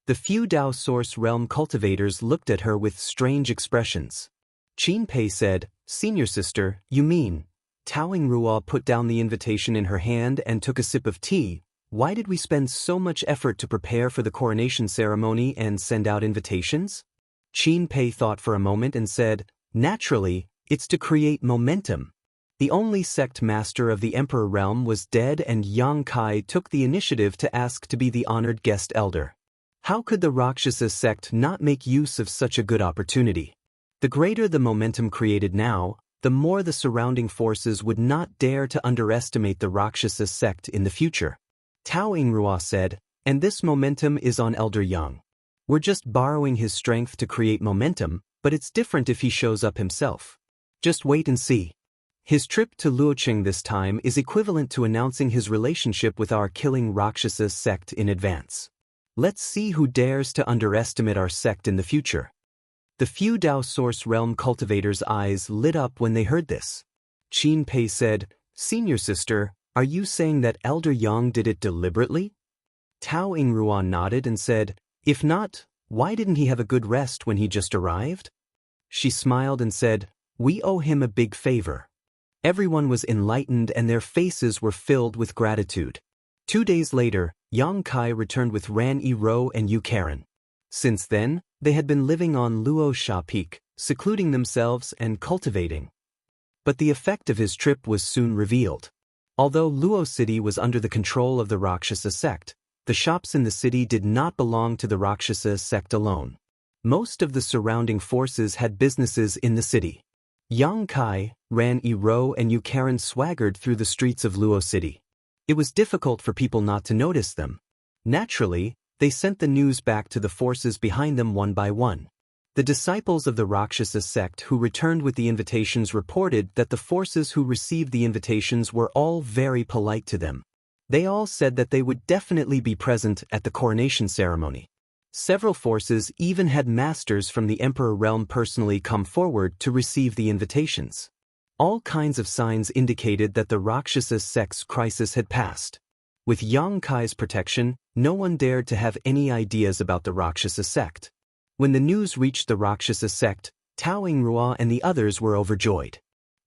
The few Dao Source Realm cultivators looked at her with strange expressions. Qin Pei said, Senior sister, you mean? Tao Yingrua put down the invitation in her hand and took a sip of tea. Why did we spend so much effort to prepare for the coronation ceremony and send out invitations? Qin Pei thought for a moment and said, naturally, it's to create momentum. The only sect master of the Emperor realm was dead and Yang Kai took the initiative to ask to be the honored guest elder. How could the Rakshasa sect not make use of such a good opportunity? The greater the momentum created now, the more the surrounding forces would not dare to underestimate the Rakshasa sect in the future. Tao Yingrua said, and this momentum is on Elder Yang. We're just borrowing his strength to create momentum, but it's different if he shows up himself. Just wait and see. His trip to Luoqing this time is equivalent to announcing his relationship with our killing Rakshasa sect in advance. Let's see who dares to underestimate our sect in the future. The few Dao Source Realm cultivators' eyes lit up when they heard this. Qin Pei said, Senior sister, are you saying that Elder Yang did it deliberately? Tao Yingrua nodded and said, if not, why didn't he have a good rest when he just arrived? She smiled and said, we owe him a big favor. Everyone was enlightened and their faces were filled with gratitude. 2 days later, Yang Kai returned with Ran Ro and Yukarin. Since then, they had been living on Luo Sha Peak, secluding themselves and cultivating. But the effect of his trip was soon revealed. Although Luo City was under the control of the Rakshasa sect, the shops in the city did not belong to the Rakshasa sect alone. Most of the surrounding forces had businesses in the city. Yang Kai, Ran Yi-ro and Yu Karen swaggered through the streets of Luo City. It was difficult for people not to notice them. Naturally, they sent the news back to the forces behind them one by one. The disciples of the Rakshasa sect who returned with the invitations reported that the forces who received the invitations were all very polite to them. They all said that they would definitely be present at the coronation ceremony. Several forces even had masters from the Emperor realm personally come forward to receive the invitations. All kinds of signs indicated that the Rakshasa sect's crisis had passed. With Yang Kai's protection, no one dared to have any ideas about the Rakshasa sect. When the news reached the Rakshasa sect, Tao Yingrua and the others were overjoyed.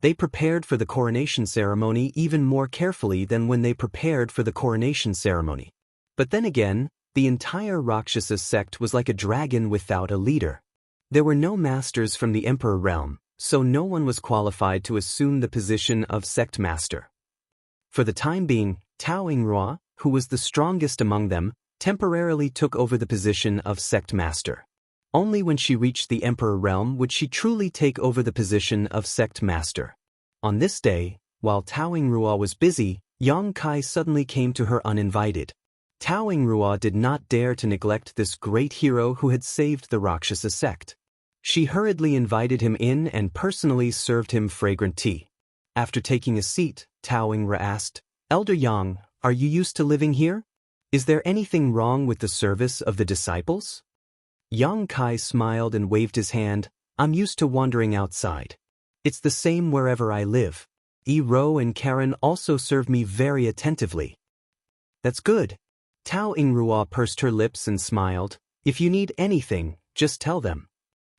They prepared for the coronation ceremony even more carefully than when they prepared for the coronation ceremony. But then again, the entire Rakshasa sect was like a dragon without a leader. There were no masters from the Emperor realm, so no one was qualified to assume the position of sect master. For the time being, Tao Yingrua, who was the strongest among them, temporarily took over the position of sect master. Only when she reached the Emperor realm would she truly take over the position of sect master. On this day, while Tao Yingrua was busy, Yang Kai suddenly came to her uninvited. Tao Yingrua did not dare to neglect this great hero who had saved the Rakshasa sect. She hurriedly invited him in and personally served him fragrant tea. After taking a seat, Tao Yingrua asked, "Elder Yang, are you used to living here? Is there anything wrong with the service of the disciples?" Yang Kai smiled and waved his hand. "I'm used to wandering outside. It's the same wherever I live. Yi-ro and Karen also serve me very attentively." "That's good." Tao Yingrua pursed her lips and smiled. "If you need anything, just tell them."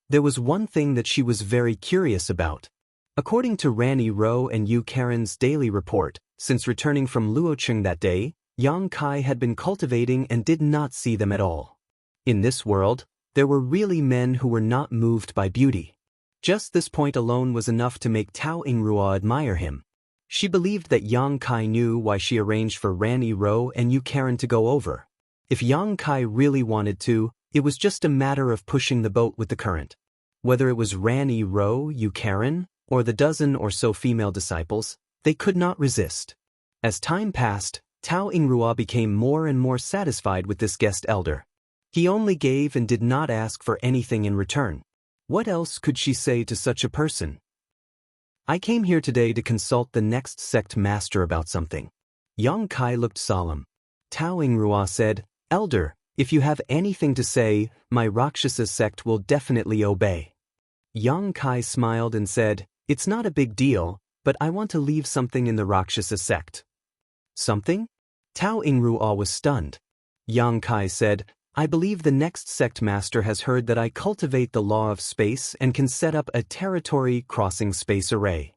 There was one thing that she was very curious about. According to Ran Yi-ro and Yu Karen's daily report, since returning from Luocheng that day, Yang Kai had been cultivating and did not see them at all. In this world, there were really men who were not moved by beauty. Just this point alone was enough to make Tao Yingrua admire him. She believed that Yang Kai knew why she arranged for Ran Yi-ro and Yu Karen to go over. If Yang Kai really wanted to, it was just a matter of pushing the boat with the current. Whether it was Ran Yi-ro, Yu Karen, or the dozen or so female disciples, they could not resist. As time passed, Tao Yingrua became more and more satisfied with this guest elder. He only gave and did not ask for anything in return. What else could she say to such a person? "I came here today to consult the next sect master about something." Yang Kai looked solemn. Tao Yingrua said, "Elder, if you have anything to say, my Rakshasa sect will definitely obey." Yang Kai smiled and said, "It's not a big deal, but I want to leave something in the Rakshasa sect." "Something?" Tao Yingrua was stunned. Yang Kai said, "I believe the next sect master has heard that I cultivate the law of space and can set up a territory-crossing space array."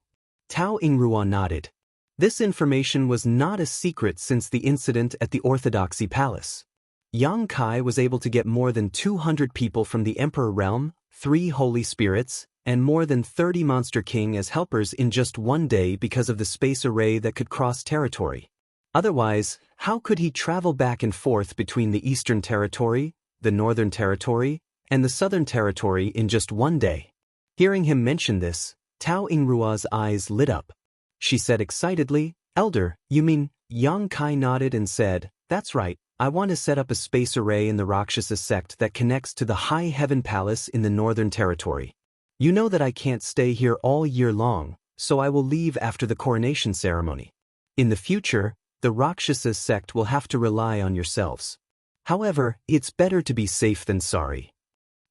Tao Yingrua nodded. This information was not a secret since the incident at the Orthodoxy Palace. Yang Kai was able to get more than 200 people from the Emperor realm, 3 holy spirits, and more than 30 Monster King as helpers in just one day because of the space array that could cross territory. Otherwise, how could he travel back and forth between the Eastern Territory, the Northern Territory, and the Southern Territory in just one day? Hearing him mention this, Tao Yingrua's eyes lit up. She said excitedly, "Elder, you mean?" Yang Kai nodded and said, "That's right, I want to set up a space array in the Rakshasa sect that connects to the High Heaven Palace in the Northern Territory. You know that I can't stay here all year long, so I will leave after the coronation ceremony. In the future, the Rakshasa sect will have to rely on yourselves. However, it's better to be safe than sorry.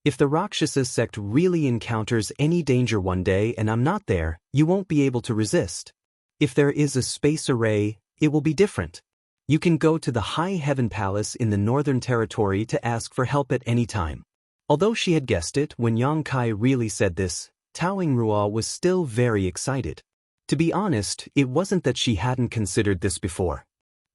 If the Rakshasa sect really encounters any danger one day and I'm not there, you won't be able to resist. If there is a space array, it will be different. You can go to the High Heaven Palace in the Northern Territory to ask for help at any time." Although she had guessed it when Yang Kai really said this, Tao Yingrua was still very excited. To be honest, it wasn't that she hadn't considered this before.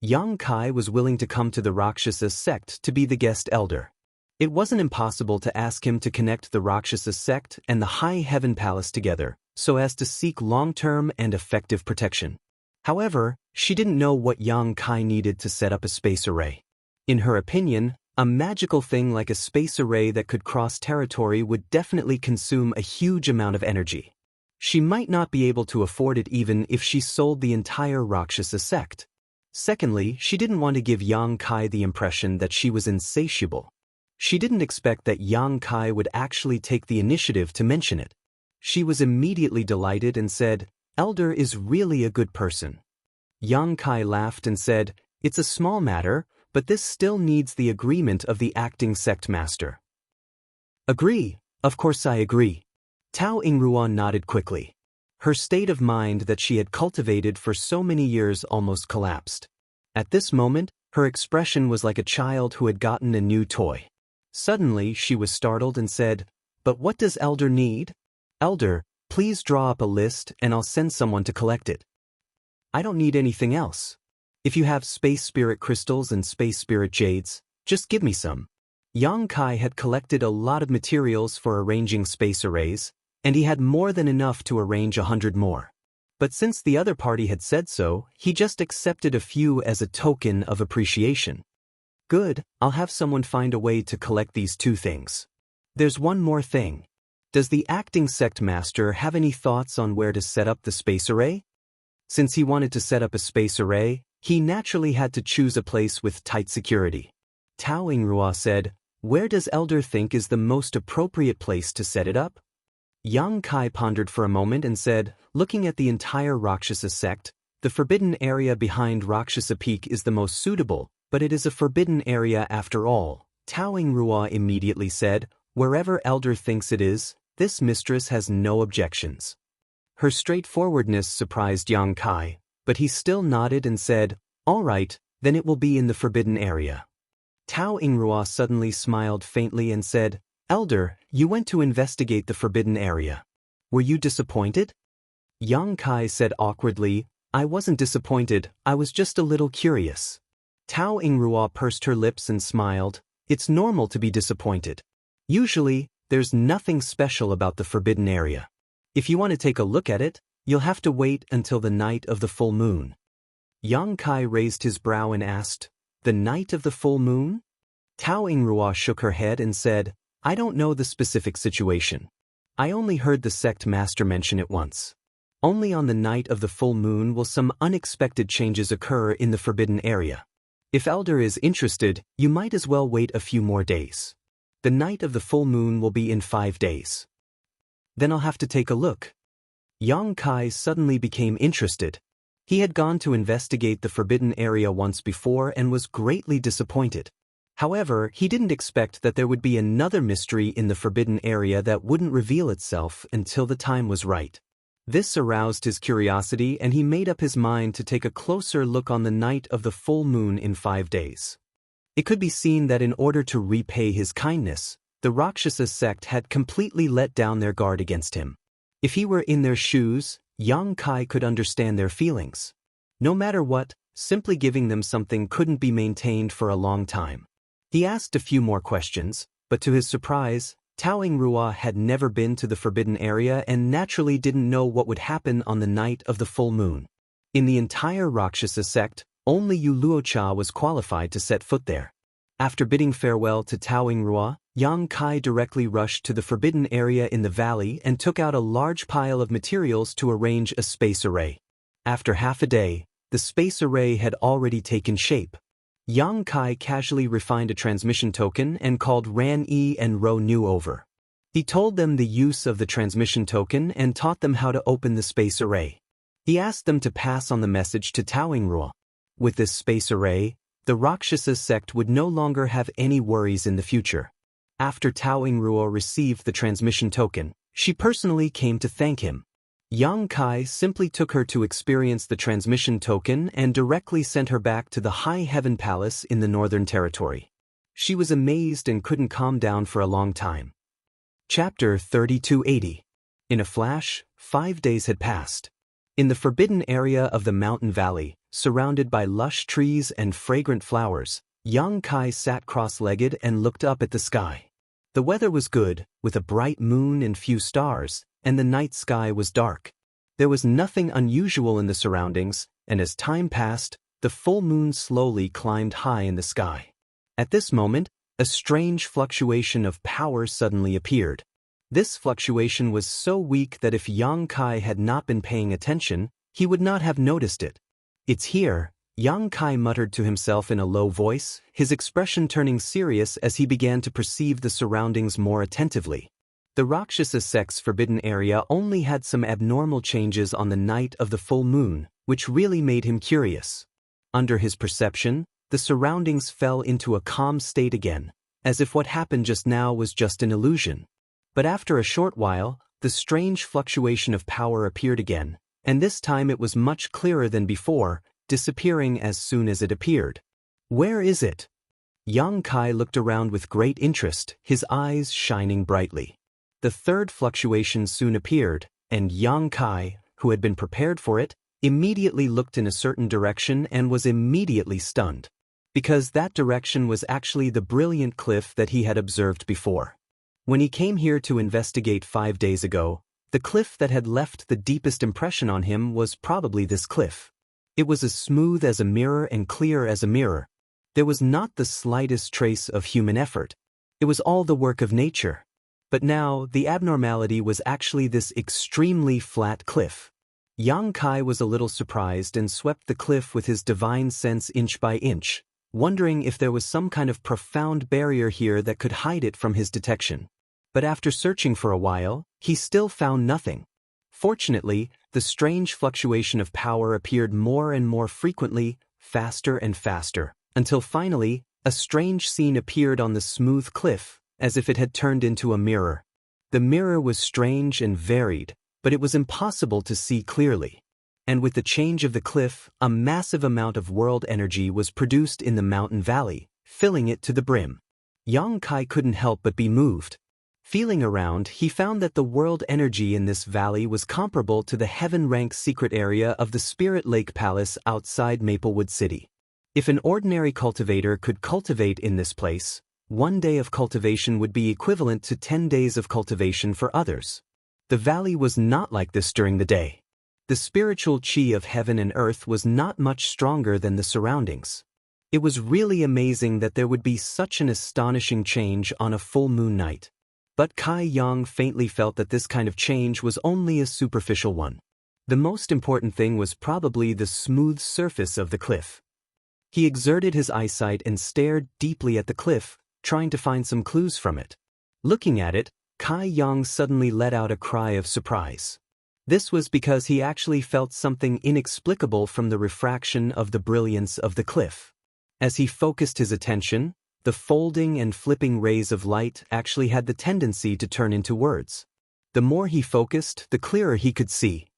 Yang Kai was willing to come to the Rakshasa sect to be the guest elder. It wasn't impossible to ask him to connect the Rakshasa sect and the High Heaven Palace together, so as to seek long-term and effective protection. However, she didn't know what Yang Kai needed to set up a space array. In her opinion, a magical thing like a space array that could cross territory would definitely consume a huge amount of energy. She might not be able to afford it even if she sold the entire Rakshasa sect. Secondly, she didn't want to give Yang Kai the impression that she was insatiable. She didn't expect that Yang Kai would actually take the initiative to mention it. She was immediately delighted and said, "Elder is really a good person." Yang Kai laughed and said, "It's a small matter, but this still needs the agreement of the acting sect master." "Agree, of course I agree." Tao Yingruo nodded quickly. Her state of mind that she had cultivated for so many years almost collapsed. At this moment, her expression was like a child who had gotten a new toy. Suddenly, she was startled and said, "But what does Elder need?" "Elder, please draw up a list and I'll send someone to collect it." "I don't need anything else. If you have space spirit crystals and space spirit jades, just give me some." Yang Kai had collected a lot of materials for arranging space arrays, and he had more than enough to arrange 100 more. But since the other party had said so, he just accepted a few as a token of appreciation. "Good, I'll have someone find a way to collect these two things. There's one more thing. Does the acting sect master have any thoughts on where to set up the space array?" Since he wanted to set up a space array, he naturally had to choose a place with tight security. Tao Yingruo said, "Where does Elder think is the most appropriate place to set it up?" Yang Kai pondered for a moment and said, "Looking at the entire Rakshasa sect, the forbidden area behind Rakshasa Peak is the most suitable, but it is a forbidden area after all." Tao Yingruo immediately said, "Wherever Elder thinks it is, this mistress has no objections." Her straightforwardness surprised Yang Kai, but he still nodded and said, "All right, then it will be in the forbidden area." Tao Yingruo suddenly smiled faintly and said, "Elder, you went to investigate the forbidden area. Were you disappointed?" Yang Kai said awkwardly, "I wasn't disappointed, I was just a little curious." Tao Yingruo pursed her lips and smiled. "It's normal to be disappointed. Usually, there's nothing special about the forbidden area. If you want to take a look at it, you'll have to wait until the night of the full moon." Yang Kai raised his brow and asked, "The night of the full moon?" Tao Yingruo shook her head and said, "I don't know the specific situation. I only heard the sect master mention it once. Only on the night of the full moon will some unexpected changes occur in the forbidden area. If Elder is interested, you might as well wait a few more days. The night of the full moon will be in 5 days. Then I'll have to take a look." Yang Kai suddenly became interested. He had gone to investigate the forbidden area once before and was greatly disappointed. However, he didn't expect that there would be another mystery in the forbidden area that wouldn't reveal itself until the time was right. This aroused his curiosity and he made up his mind to take a closer look on the night of the full moon in 5 days. It could be seen that in order to repay his kindness, the Rakshasa sect had completely let down their guard against him. If he were in their shoes, Yang Kai could understand their feelings. No matter what, simply giving them something couldn't be maintained for a long time. He asked a few more questions, but to his surprise, Tao Yingruo had never been to the forbidden area and naturally didn't know what would happen on the night of the full moon. In the entire Rakshasa sect, only Yu Luocha was qualified to set foot there. After bidding farewell to Tao Yingruo, Yang Kai directly rushed to the forbidden area in the valley and took out a large pile of materials to arrange a space array. After half a day, the space array had already taken shape. Yang Kai casually refined a transmission token and called Ran Yi and Ro Nu over. He told them the use of the transmission token and taught them how to open the space array. He asked them to pass on the message to Tao Yingruo. With this space array, the Rakshasa sect would no longer have any worries in the future. After Tao Yingruo received the transmission token, she personally came to thank him. Yang Kai simply took her to experience the transmission token and directly sent her back to the High Heaven Palace in the Northern Territory. She was amazed and couldn't calm down for a long time. Chapter 3280. In a flash, 5 days had passed. In the forbidden area of the mountain valley, surrounded by lush trees and fragrant flowers, Yang Kai sat cross-legged and looked up at the sky. The weather was good, with a bright moon and few stars, and the night sky was dark. There was nothing unusual in the surroundings, and as time passed, the full moon slowly climbed high in the sky. At this moment, a strange fluctuation of power suddenly appeared. This fluctuation was so weak that if Yang Kai had not been paying attention, he would not have noticed it. "It's here," Yang Kai muttered to himself in a low voice, his expression turning serious as he began to perceive the surroundings more attentively. The Rakshasa sect's forbidden area only had some abnormal changes on the night of the full moon, which really made him curious. Under his perception, the surroundings fell into a calm state again, as if what happened just now was just an illusion. But after a short while, the strange fluctuation of power appeared again, and this time it was much clearer than before, disappearing as soon as it appeared. "Where is it?" Yang Kai looked around with great interest, his eyes shining brightly. The third fluctuation soon appeared, and Yang Kai, who had been prepared for it, immediately looked in a certain direction and was immediately stunned. Because that direction was actually the brilliant cliff that he had observed before. When he came here to investigate 5 days ago, the cliff that had left the deepest impression on him was probably this cliff. It was as smooth as a mirror and clear as a mirror. There was not the slightest trace of human effort. It was all the work of nature. But now, the abnormality was actually this extremely flat cliff. Yang Kai was a little surprised and swept the cliff with his divine sense inch by inch, wondering if there was some kind of profound barrier here that could hide it from his detection. But after searching for a while, he still found nothing. Fortunately, the strange fluctuation of power appeared more and more frequently, faster and faster, until finally, a strange scene appeared on the smooth cliff, as if it had turned into a mirror. The mirror was strange and varied, but it was impossible to see clearly. And with the change of the cliff, a massive amount of world energy was produced in the mountain valley, filling it to the brim. Yang Kai couldn't help but be moved. Feeling around, he found that the world energy in this valley was comparable to the heaven-rank secret area of the Spirit Lake Palace outside Maplewood City. If an ordinary cultivator could cultivate in this place, 1 day of cultivation would be equivalent to 10 days of cultivation for others. The valley was not like this during the day. The spiritual chi of heaven and earth was not much stronger than the surroundings. It was really amazing that there would be such an astonishing change on a full moon night. But Kai Yang faintly felt that this kind of change was only a superficial one. The most important thing was probably the smooth surface of the cliff. He exerted his eyesight and stared deeply at the cliff, trying to find some clues from it. Looking at it, Kai Yang suddenly let out a cry of surprise. This was because he actually felt something inexplicable from the refraction of the brilliance of the cliff. As he focused his attention, the folding and flipping rays of light actually had the tendency to turn into words. The more he focused, the clearer he could see.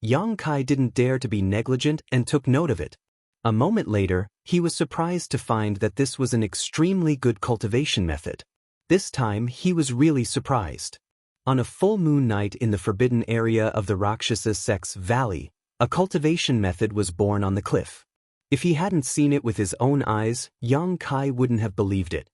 Yang Kai didn't dare to be negligent and took note of it. A moment later, he was surprised to find that this was an extremely good cultivation method. This time, he was really surprised. On a full moon night in the forbidden area of the Rakshasa sect's valley, a cultivation method was born on the cliff. If he hadn't seen it with his own eyes, Yang Kai wouldn't have believed it.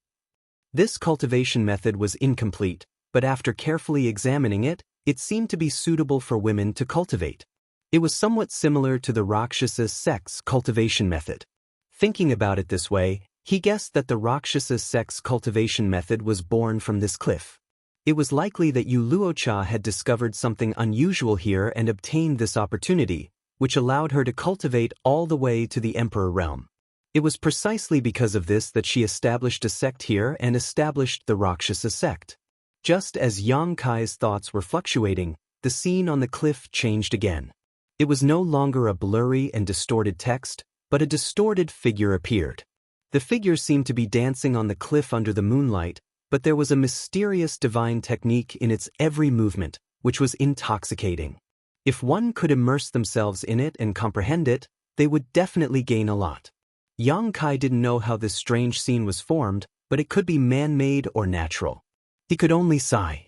This cultivation method was incomplete, but after carefully examining it, it seemed to be suitable for women to cultivate. It was somewhat similar to the Rakshasa sect's cultivation method. Thinking about it this way, he guessed that the Rakshasa sect's cultivation method was born from this cliff. It was likely that Yu Luocha had discovered something unusual here and obtained this opportunity, which allowed her to cultivate all the way to the Emperor realm. It was precisely because of this that she established a sect here and established the Rakshasa sect. Just as Yang Kai's thoughts were fluctuating, the scene on the cliff changed again. It was no longer a blurry and distorted text, but a distorted figure appeared. The figure seemed to be dancing on the cliff under the moonlight, but there was a mysterious divine technique in its every movement, which was intoxicating. If one could immerse themselves in it and comprehend it, they would definitely gain a lot. Yang Kai didn't know how this strange scene was formed, but it could be man-made or natural. He could only sigh.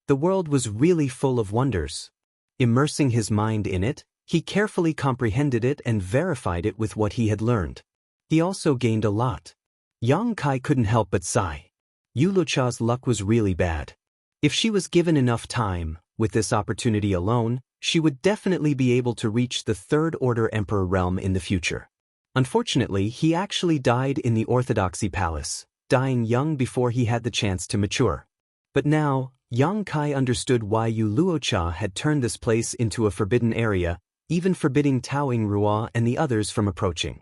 The world was really full of wonders. Immersing his mind in it, he carefully comprehended it and verified it with what he had learned. He also gained a lot. Yang Kai couldn't help but sigh. Yu Luocha's luck was really bad. If she was given enough time, with this opportunity alone, she would definitely be able to reach the Third Order Emperor realm in the future. Unfortunately, he actually died in the Orthodoxy Palace, dying young before he had the chance to mature. But now, Yang Kai understood why Yu Luocha had turned this place into a forbidden area, even forbidding Tao Yingrua and the others from approaching.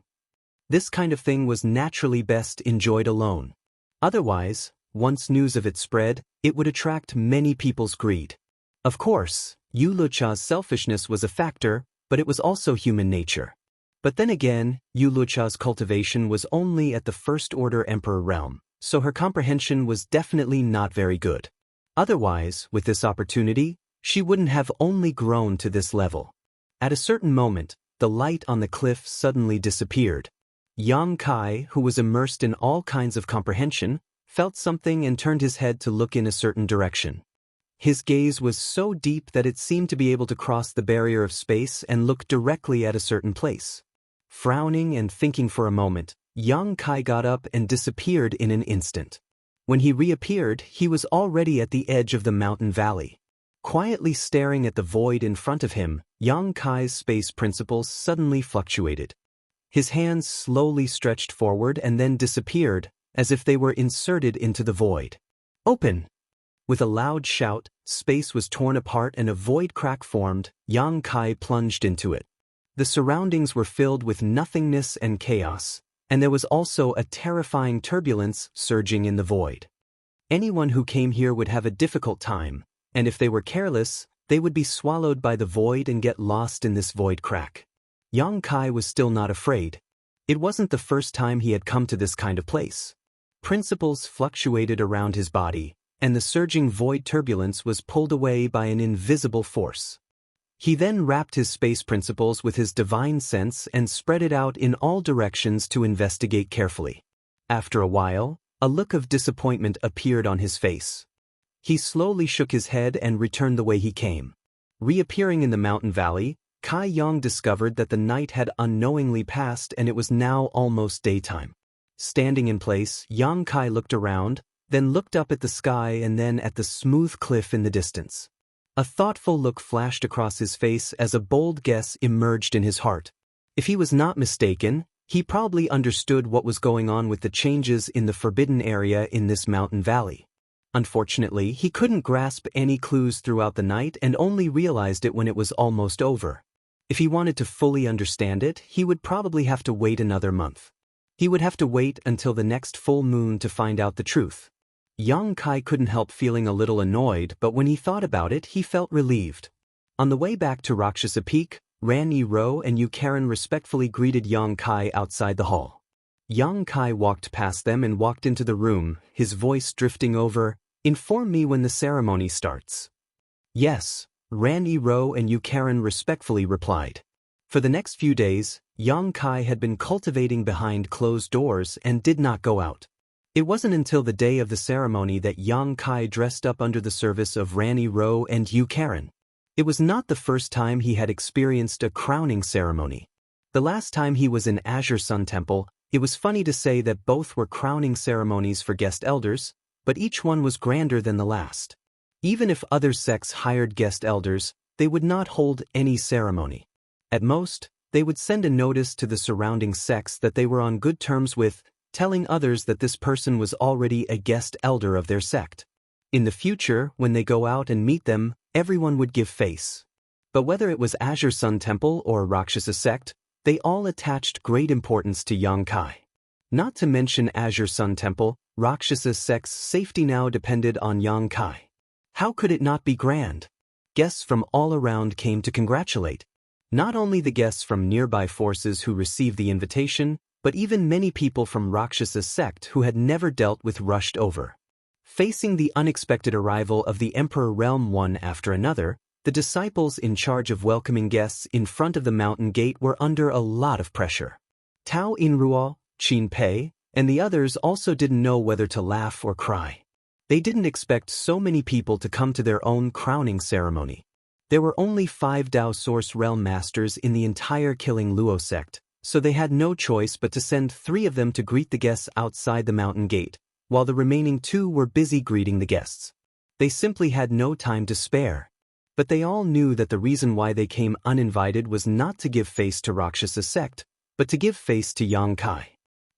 This kind of thing was naturally best enjoyed alone. Otherwise, once news of it spread, it would attract many people's greed. Of course, Yu Luocha's selfishness was a factor, but it was also human nature. But then again, Yu Luocha's cultivation was only at the First Order Emperor realm, so her comprehension was definitely not very good. Otherwise, with this opportunity, she wouldn't have only grown to this level. At a certain moment, the light on the cliff suddenly disappeared. Yang Kai, who was immersed in all kinds of comprehension, felt something and turned his head to look in a certain direction. His gaze was so deep that it seemed to be able to cross the barrier of space and look directly at a certain place. Frowning and thinking for a moment, Yang Kai got up and disappeared in an instant. When he reappeared, he was already at the edge of the mountain valley. Quietly staring at the void in front of him, Yang Kai's space principles suddenly fluctuated. His hands slowly stretched forward and then disappeared, as if they were inserted into the void. Open! With a loud shout, space was torn apart and a void crack formed. Yang Kai plunged into it. The surroundings were filled with nothingness and chaos, and there was also a terrifying turbulence surging in the void. Anyone who came here would have a difficult time, and if they were careless, they would be swallowed by the void and get lost in this void crack. Yang Kai was still not afraid. It wasn't the first time he had come to this kind of place. Principles fluctuated around his body, and the surging void turbulence was pulled away by an invisible force. He then wrapped his space principles with his divine sense and spread it out in all directions to investigate carefully. After a while, a look of disappointment appeared on his face. He slowly shook his head and returned the way he came. Reappearing in the mountain valley, Kai Yang discovered that the night had unknowingly passed and it was now almost daytime. Standing in place, Yang Kai looked around, then looked up at the sky and then at the smooth cliff in the distance. A thoughtful look flashed across his face as a bold guess emerged in his heart. If he was not mistaken, he probably understood what was going on with the changes in the forbidden area in this mountain valley. Unfortunately, he couldn't grasp any clues throughout the night and only realized it when it was almost over. If he wanted to fully understand it, he would probably have to wait another month. He would have to wait until the next full moon to find out the truth. Yang Kai couldn't help feeling a little annoyed, but when he thought about it, he felt relieved. On the way back to Rakshasa Peak, Ran Yi-ro and Yu Karen respectfully greeted Yang Kai outside the hall. Yang Kai walked past them and walked into the room, his voice drifting over, "Inform me when the ceremony starts." "Yes," Ran Yi-ro and Yu Karen respectfully replied. For the next few days, Yang Kai had been cultivating behind closed doors and did not go out. It wasn't until the day of the ceremony that Yang Kai dressed up under the service of Ran Yi-ro and Yu Karen. It was not the first time he had experienced a crowning ceremony. The last time he was in Azure Sun Temple, it was funny to say that both were crowning ceremonies for guest elders, but each one was grander than the last. Even if other sects hired guest elders, they would not hold any ceremony. At most, they would send a notice to the surrounding sects that they were on good terms with, telling others that this person was already a guest elder of their sect. In the future, when they go out and meet them, everyone would give face. But whether it was Azure Sun Temple or Rakshasa sect, they all attached great importance to Yang Kai. Not to mention Azure Sun Temple, Rakshasa sect's safety now depended on Yang Kai. How could it not be grand? Guests from all around came to congratulate. Not only the guests from nearby forces who received the invitation, but even many people from Rakshasa sect who had never dealt with rushed over. Facing the unexpected arrival of the Emperor realm one after another, the disciples in charge of welcoming guests in front of the mountain gate were under a lot of pressure. Tao Yingrua, Qin Pei, and the others also didn't know whether to laugh or cry. They didn't expect so many people to come to their own crowning ceremony. There were only 5 Dao Source Realm Masters in the entire Killing Luo sect, so they had no choice but to send 3 of them to greet the guests outside the mountain gate, while the remaining 2 were busy greeting the guests. They simply had no time to spare. But they all knew that the reason why they came uninvited was not to give face to Rakshasa sect, but to give face to Yang Kai.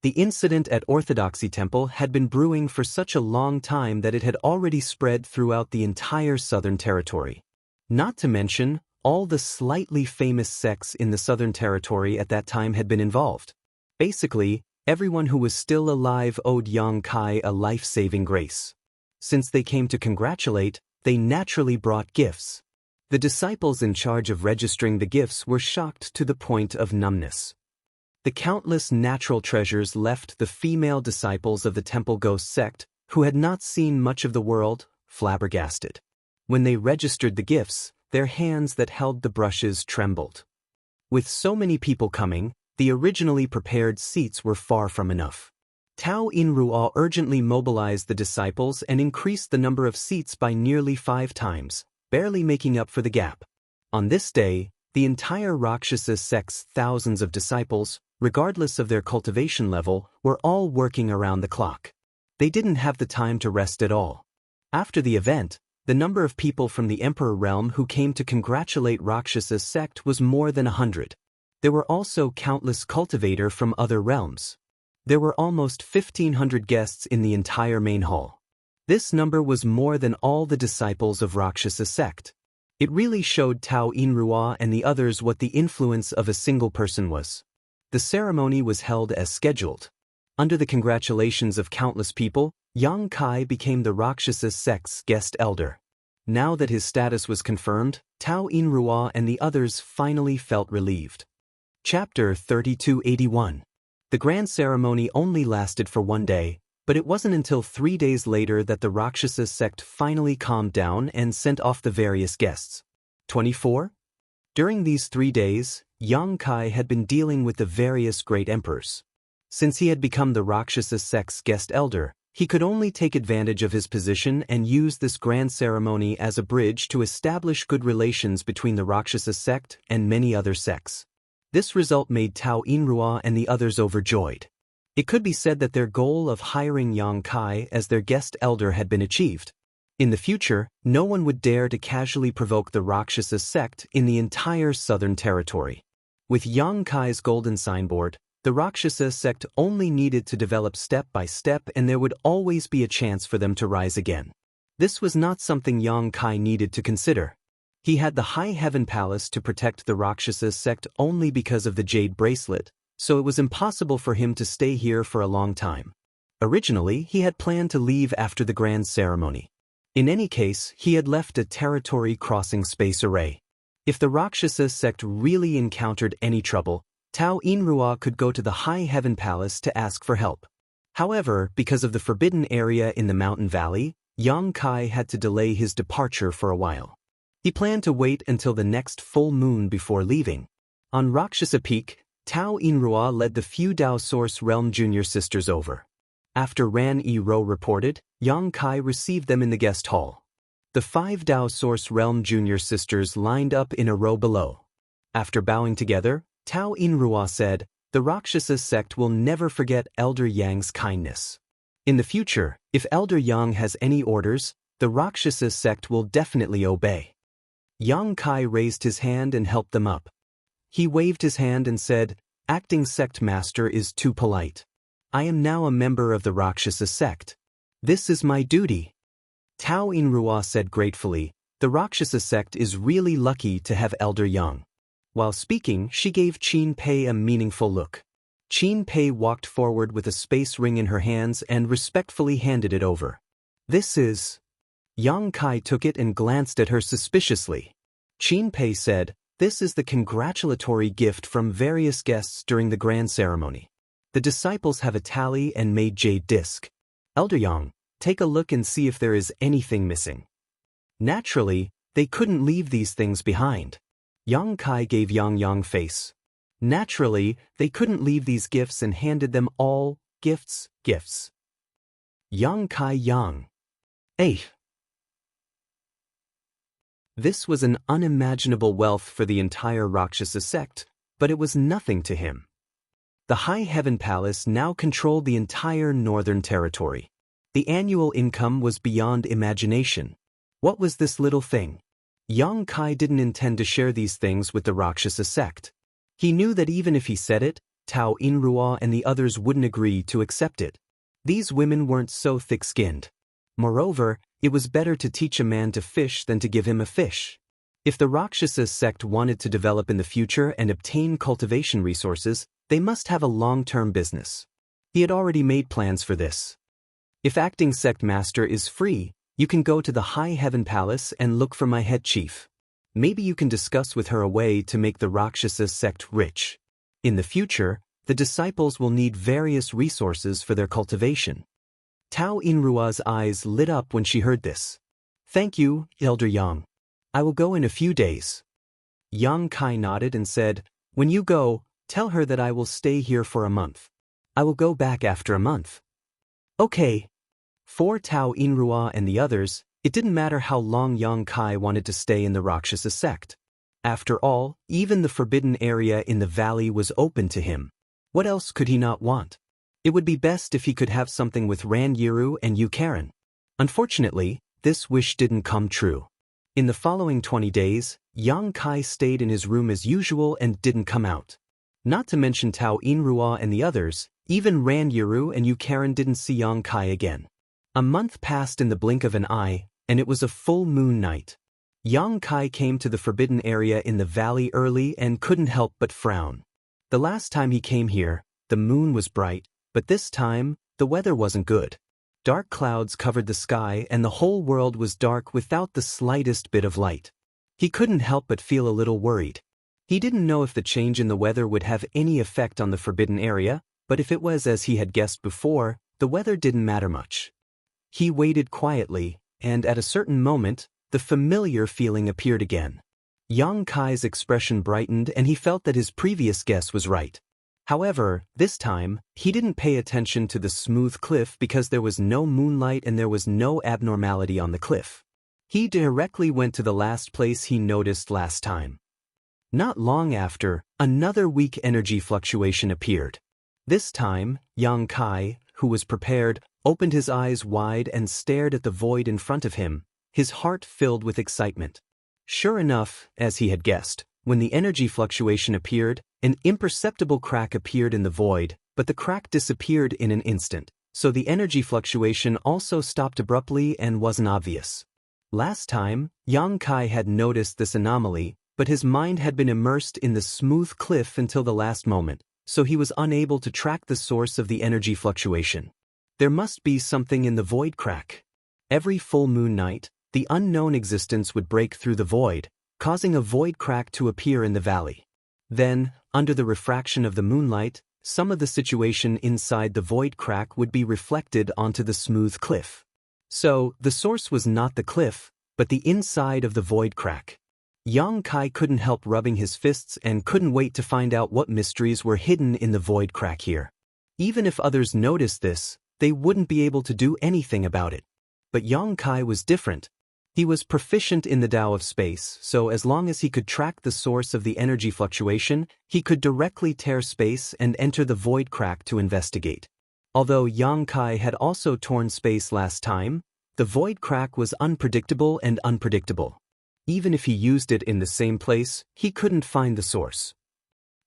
The incident at Orthodoxy Temple had been brewing for such a long time that it had already spread throughout the entire Southern Territory. Not to mention, all the slightly famous sects in the Southern Territory at that time had been involved. Basically, everyone who was still alive owed Yang Kai a life-saving grace. Since they came to congratulate, they naturally brought gifts. The disciples in charge of registering the gifts were shocked to the point of numbness. The countless natural treasures left the female disciples of the Temple Ghost sect, who had not seen much of the world, flabbergasted. When they registered the gifts, their hands that held the brushes trembled. With so many people coming, the originally prepared seats were far from enough. Tao Inruo urgently mobilized the disciples and increased the number of seats by nearly 5 times, barely making up for the gap. On this day, the entire Rakshasa sect's thousands of disciples, regardless of their cultivation level, were all working around the clock. They didn't have the time to rest at all. After the event, the number of people from the Emperor realm who came to congratulate Rakshasa sect was more than 100. There were also countless cultivator from other realms. There were almost 1,500 guests in the entire main hall. This number was more than all the disciples of Rakshasa sect. It really showed Tao Inruo and the others what the influence of a single person was. The ceremony was held as scheduled. Under the congratulations of countless people, Yang Kai became the Rakshasa sect's guest elder. Now that his status was confirmed, Tao Inruo and the others finally felt relieved. Chapter 3281. The grand ceremony only lasted for 1 day, but it wasn't until 3 days later that the Rakshasa sect finally calmed down and sent off the various guests. 24. During these 3 days, Yang Kai had been dealing with the various great emperors. Since he had become the Rakshasa sect's guest elder, he could only take advantage of his position and use this grand ceremony as a bridge to establish good relations between the Rakshasa sect and many other sects. This result made Tao Inruo and the others overjoyed. It could be said that their goal of hiring Yang Kai as their guest elder had been achieved. In the future, no one would dare to casually provoke the Rakshasa sect in the entire Southern Territory. With Yang Kai's golden signboard, the Rakshasa sect only needed to develop step by step and there would always be a chance for them to rise again. This was not something Yang Kai needed to consider. He had the High Heaven Palace to protect the Rakshasa sect only because of the jade bracelet, so it was impossible for him to stay here for a long time. Originally, he had planned to leave after the grand ceremony. In any case, he had left a territory crossing space array. If the Rakshasa sect really encountered any trouble, Tao Inruo could go to the High Heaven Palace to ask for help. However, because of the forbidden area in the mountain valley, Yang Kai had to delay his departure for a while. He planned to wait until the next full moon before leaving. On Rakshasa Peak, Tao Inruo led the few Dao Source Realm Junior Sisters over. After Ran Yi Ro reported, Yang Kai received them in the guest hall. The 5 Dao Source Realm Junior Sisters lined up in a row below. After bowing together, Tao Inruo said, "The Rakshasa sect will never forget Elder Yang's kindness. In the future, if Elder Yang has any orders, the Rakshasa sect will definitely obey." Yang Kai raised his hand and helped them up. He waved his hand and said, "Acting sect master is too polite. I am now a member of the Rakshasa sect. This is my duty." Tao Inruo said gratefully, "The Rakshasa sect is really lucky to have Elder Yang." While speaking, she gave Qin Pei a meaningful look. Qin Pei walked forward with a space ring in her hands and respectfully handed it over. "This is..." Yang Kai took it and glanced at her suspiciously. Qin Pei said, "This is the congratulatory gift from various guests during the grand ceremony. The disciples have a tally and made jade disc. Elder Yang, take a look and see if there is anything missing." Naturally, they couldn't leave these things behind. Yang Kai gave Yang face. Naturally, they couldn't leave these gifts and handed them all, gifts. Yang Kai Yang. 8. This was an unimaginable wealth for the entire Rakshasa sect, but it was nothing to him. The High Heaven Palace now controlled the entire Northern Territory. The annual income was beyond imagination. What was this little thing? Yang Kai didn't intend to share these things with the Rakshasa sect. He knew that even if he said it, Tao Inrua and the others wouldn't agree to accept it. These women weren't so thick-skinned. Moreover, it was better to teach a man to fish than to give him a fish. If the Rakshasa sect wanted to develop in the future and obtain cultivation resources, they must have a long-term business. He had already made plans for this. If acting sect master is free, you can go to the High Heaven Palace and look for my head chief. Maybe you can discuss with her a way to make the Rakshasa sect rich. In the future, the disciples will need various resources for their cultivation. Tao Inrua's eyes lit up when she heard this. Thank you, Elder Yang. I will go in a few days. Yang Kai nodded and said, When you go, tell her that I will stay here for a month. I will go back after a month. Okay. For Tao Inrua and the others, it didn't matter how long Yang Kai wanted to stay in the Rakshasa sect. After all, even the forbidden area in the valley was open to him. What else could he not want? It would be best if he could have something with Ran Yiru and Yu Karen. Unfortunately, this wish didn't come true. In the following 20 days, Yang Kai stayed in his room as usual and didn't come out. Not to mention Tao Inrua and the others, even Ran Yiru and Yu Karen didn't see Yang Kai again. A month passed in the blink of an eye, and it was a full moon night. Yang Kai came to the forbidden area in the valley early and couldn't help but frown. The last time he came here, the moon was bright, but this time, the weather wasn't good. Dark clouds covered the sky and the whole world was dark without the slightest bit of light. He couldn't help but feel a little worried. He didn't know if the change in the weather would have any effect on the forbidden area, but if it was as he had guessed before, the weather didn't matter much. He waited quietly, and at a certain moment, the familiar feeling appeared again. Yang Kai's expression brightened and he felt that his previous guess was right. However, this time, he didn't pay attention to the smooth cliff because there was no moonlight and there was no abnormality on the cliff. He directly went to the last place he noticed last time. Not long after, another weak energy fluctuation appeared. This time, Yang Kai, who was prepared, opened his eyes wide and stared at the void in front of him, his heart filled with excitement. Sure enough, as he had guessed, when the energy fluctuation appeared, an imperceptible crack appeared in the void, but the crack disappeared in an instant, so the energy fluctuation also stopped abruptly and wasn't obvious. Last time, Yang Kai had noticed this anomaly, but his mind had been immersed in the smooth cliff until the last moment, so he was unable to track the source of the energy fluctuation. There must be something in the void crack. Every full moon night, the unknown existence would break through the void, causing a void crack to appear in the valley. Then, under the refraction of the moonlight, some of the situation inside the void crack would be reflected onto the smooth cliff. So, the source was not the cliff, but the inside of the void crack. Yang Kai couldn't help rubbing his fists and couldn't wait to find out what mysteries were hidden in the void crack here. Even if others noticed this, they wouldn't be able to do anything about it. But Yang Kai was different. He was proficient in the Tao of space, so as long as he could track the source of the energy fluctuation, he could directly tear space and enter the void crack to investigate. Although Yang Kai had also torn space last time, the void crack was unpredictable and unpredictable. Even if he used it in the same place, he couldn't find the source.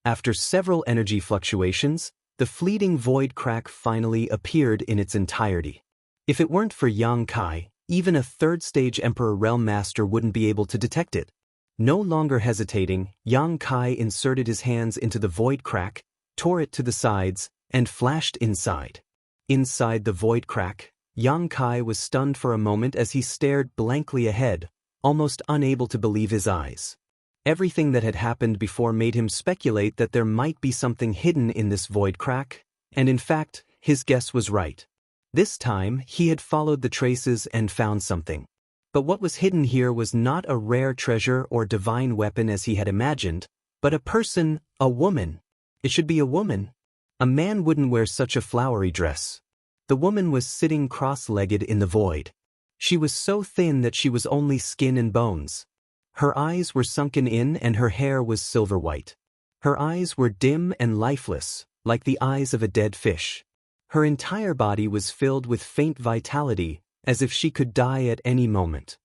After several energy fluctuations, the fleeting void crack finally appeared in its entirety. If it weren't for Yang Kai, even a third-stage Emperor Realm Master wouldn't be able to detect it. No longer hesitating, Yang Kai inserted his hands into the void crack, tore it to the sides, and flashed inside. Inside the void crack, Yang Kai was stunned for a moment as he stared blankly ahead, almost unable to believe his eyes. Everything that had happened before made him speculate that there might be something hidden in this void crack, and in fact, his guess was right. This time, he had followed the traces and found something. But what was hidden here was not a rare treasure or divine weapon as he had imagined, but a person, a woman. It should be a woman. A man wouldn't wear such a flowery dress. The woman was sitting cross-legged in the void. She was so thin that she was only skin and bones. Her eyes were sunken in and her hair was silver white. Her eyes were dim and lifeless, like the eyes of a dead fish. Her entire body was filled with faint vitality, as if she could die at any moment.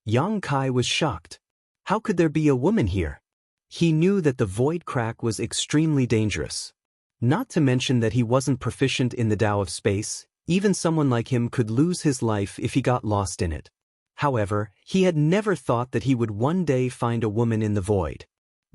Yang Kai was shocked. How could there be a woman here? He knew that the void crack was extremely dangerous. Not to mention that he wasn't proficient in the Tao of space, even someone like him could lose his life if he got lost in it. However, he had never thought that he would one day find a woman in the void.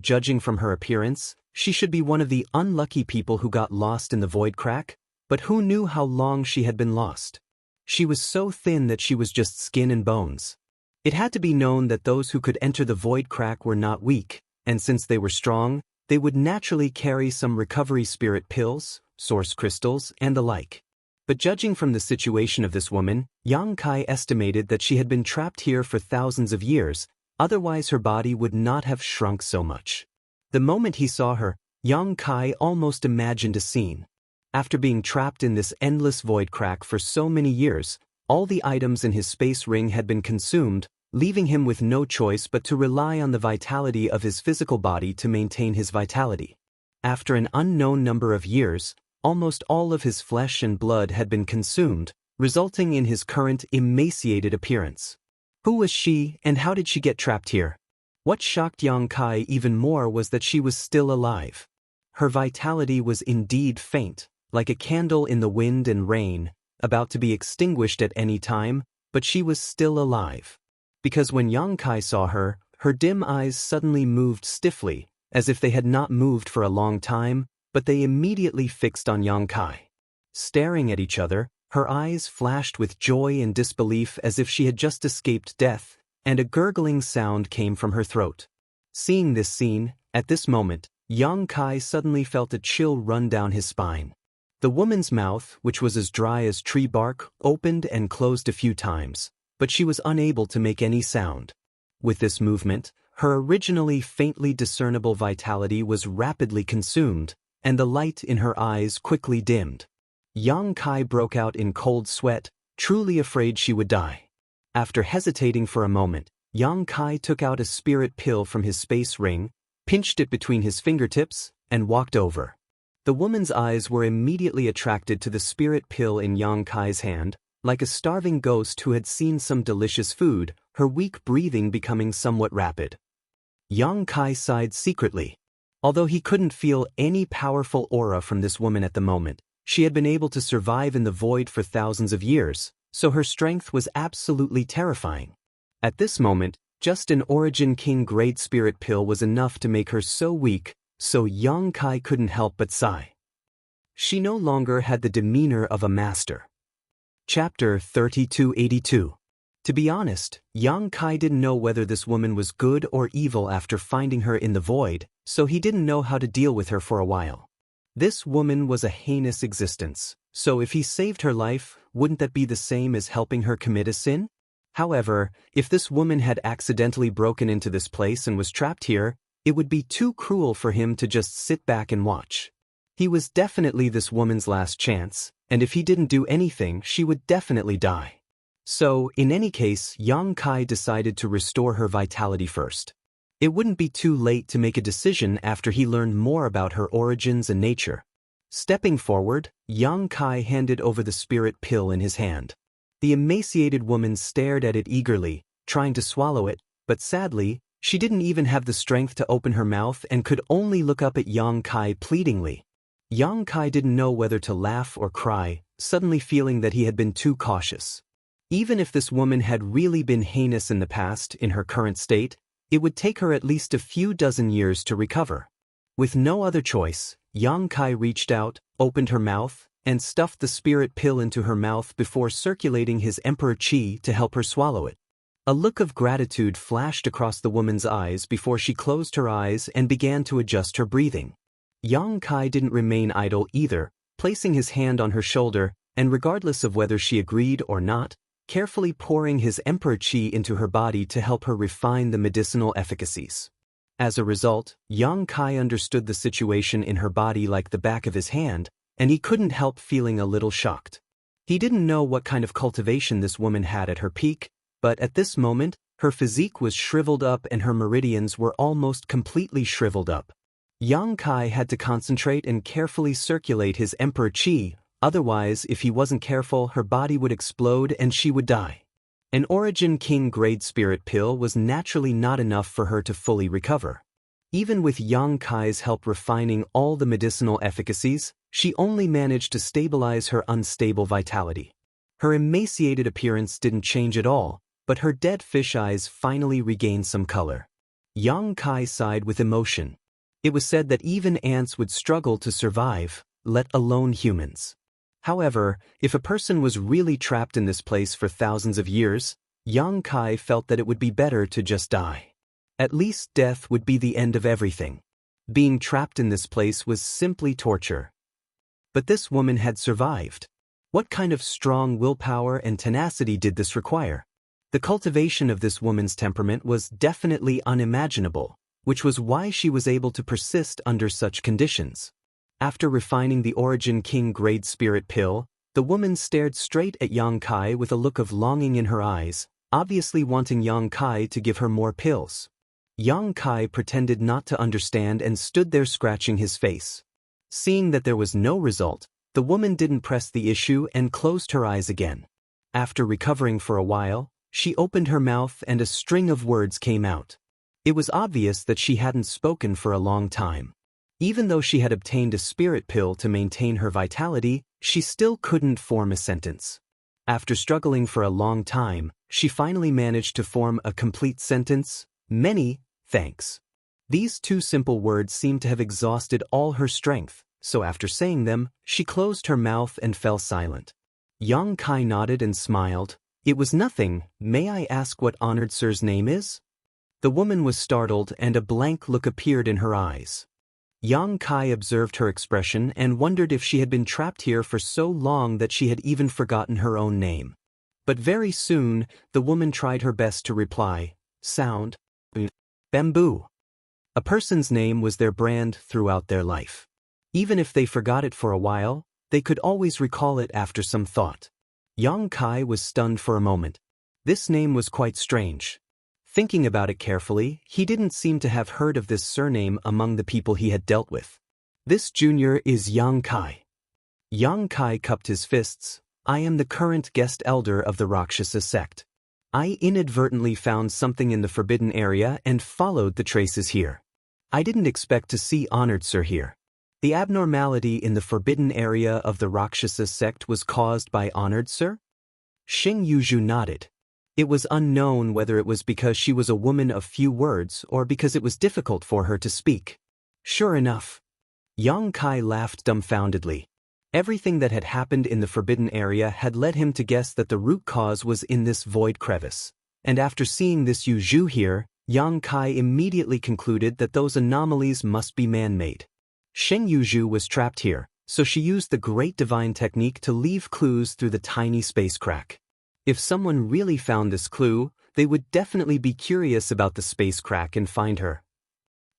Judging from her appearance, she should be one of the unlucky people who got lost in the void crack, but who knew how long she had been lost? She was so thin that she was just skin and bones. It had to be known that those who could enter the void crack were not weak, and since they were strong, they would naturally carry some recovery spirit pills, source crystals, and the like. But judging from the situation of this woman, Yang Kai estimated that she had been trapped here for thousands of years, otherwise her body would not have shrunk so much. The moment he saw her, Yang Kai almost imagined a scene. After being trapped in this endless void crack for so many years, all the items in his space ring had been consumed, leaving him with no choice but to rely on the vitality of his physical body to maintain his vitality. After an unknown number of years, almost all of his flesh and blood had been consumed, resulting in his current emaciated appearance. Who was she, and how did she get trapped here? What shocked Yang Kai even more was that she was still alive. Her vitality was indeed faint, like a candle in the wind and rain, about to be extinguished at any time, but she was still alive. Because when Yang Kai saw her, her dim eyes suddenly moved stiffly, as if they had not moved for a long time, but they immediately fixed on Yang Kai. Staring at each other, her eyes flashed with joy and disbelief as if she had just escaped death, and a gurgling sound came from her throat. Seeing this scene, at this moment, Yang Kai suddenly felt a chill run down his spine. The woman's mouth, which was as dry as tree bark, opened and closed a few times, but she was unable to make any sound. With this movement, her originally faintly discernible vitality was rapidly consumed, and the light in her eyes quickly dimmed. Yang Kai broke out in cold sweat, truly afraid she would die. After hesitating for a moment, Yang Kai took out a spirit pill from his space ring, pinched it between his fingertips, and walked over. The woman's eyes were immediately attracted to the spirit pill in Yang Kai's hand, like a starving ghost who had seen some delicious food, her weak breathing becoming somewhat rapid. Yang Kai sighed secretly. Although he couldn't feel any powerful aura from this woman at the moment, she had been able to survive in the void for thousands of years, so her strength was absolutely terrifying. At this moment, just an Origin King grade spirit pill was enough to make her so weak, so Yang Kai couldn't help but sigh. She no longer had the demeanor of a master. Chapter 3282. To be honest, Yang Kai didn't know whether this woman was good or evil after finding her in the void, so he didn't know how to deal with her for a while. This woman was a heinous existence, so if he saved her life, wouldn't that be the same as helping her commit a sin? However, if this woman had accidentally broken into this place and was trapped here, it would be too cruel for him to just sit back and watch. He was definitely this woman's last chance, and if he didn't do anything, she would definitely die. So, in any case, Yang Kai decided to restore her vitality first. It wouldn't be too late to make a decision after he learned more about her origins and nature. Stepping forward, Yang Kai handed over the spirit pill in his hand. The emaciated woman stared at it eagerly, trying to swallow it, but sadly, she didn't even have the strength to open her mouth and could only look up at Yang Kai pleadingly. Yang Kai didn't know whether to laugh or cry, suddenly feeling that he had been too cautious. Even if this woman had really been heinous in the past, in her current state, it would take her at least a few dozen years to recover. With no other choice, Yang Kai reached out, opened her mouth, and stuffed the spirit pill into her mouth before circulating his Emperor Qi to help her swallow it. A look of gratitude flashed across the woman's eyes before she closed her eyes and began to adjust her breathing. Yang Kai didn't remain idle either, placing his hand on her shoulder, and regardless of whether she agreed or not, carefully pouring his Emperor Qi into her body to help her refine the medicinal efficacies. As a result, Yang Kai understood the situation in her body like the back of his hand, and he couldn't help feeling a little shocked. He didn't know what kind of cultivation this woman had at her peak, but at this moment, her physique was shriveled up and her meridians were almost completely shriveled up. Yang Kai had to concentrate and carefully circulate his Emperor Qi, otherwise if he wasn't careful her body would explode and she would die. An Origin King grade spirit pill was naturally not enough for her to fully recover. Even with Yang Kai's help refining all the medicinal efficacies, she only managed to stabilize her unstable vitality. Her emaciated appearance didn't change at all, but her dead fish eyes finally regained some color. Yang Kai sighed with emotion. It was said that even ants would struggle to survive, let alone humans. However, if a person was really trapped in this place for thousands of years, Yang Kai felt that it would be better to just die. At least death would be the end of everything. Being trapped in this place was simply torture. But this woman had survived. What kind of strong willpower and tenacity did this require? The cultivation of this woman's temperament was definitely unimaginable, which was why she was able to persist under such conditions. After refining the Origin King Grade Spirit Pill, the woman stared straight at Yang Kai with a look of longing in her eyes, obviously wanting Yang Kai to give her more pills. Yang Kai pretended not to understand and stood there scratching his face. Seeing that there was no result, the woman didn't press the issue and closed her eyes again. After recovering for a while, she opened her mouth and a string of words came out. It was obvious that she hadn't spoken for a long time. Even though she had obtained a spirit pill to maintain her vitality, she still couldn't form a sentence. After struggling for a long time, she finally managed to form a complete sentence: "Many thanks." These two simple words seemed to have exhausted all her strength, so after saying them, she closed her mouth and fell silent. Yang Kai nodded and smiled. "It was nothing. May I ask what honored sir's name is?" The woman was startled and a blank look appeared in her eyes. Yang Kai observed her expression and wondered if she had been trapped here for so long that she had even forgotten her own name. But very soon, the woman tried her best to reply. "Sound. Bamboo." A person's name was their brand throughout their life. Even if they forgot it for a while, they could always recall it after some thought. Yang Kai was stunned for a moment. This name was quite strange. Thinking about it carefully, he didn't seem to have heard of this surname among the people he had dealt with. "This junior is Yang Kai." Yang Kai cupped his fists. "I am the current guest elder of the Rakshasa sect. I inadvertently found something in the forbidden area and followed the traces here. I didn't expect to see honored sir here. The abnormality in the forbidden area of the Rakshasa sect was caused by honored sir?" Xing Yuzhu nodded. It was unknown whether it was because she was a woman of few words or because it was difficult for her to speak. Sure enough. Yang Kai laughed dumbfoundedly. Everything that had happened in the forbidden area had led him to guess that the root cause was in this void crevice. And after seeing this Yuzhu here, Yang Kai immediately concluded that those anomalies must be man-made. Sheng Yuzhu was trapped here, so she used the great divine technique to leave clues through the tiny space crack. If someone really found this clue, they would definitely be curious about the space crack and find her.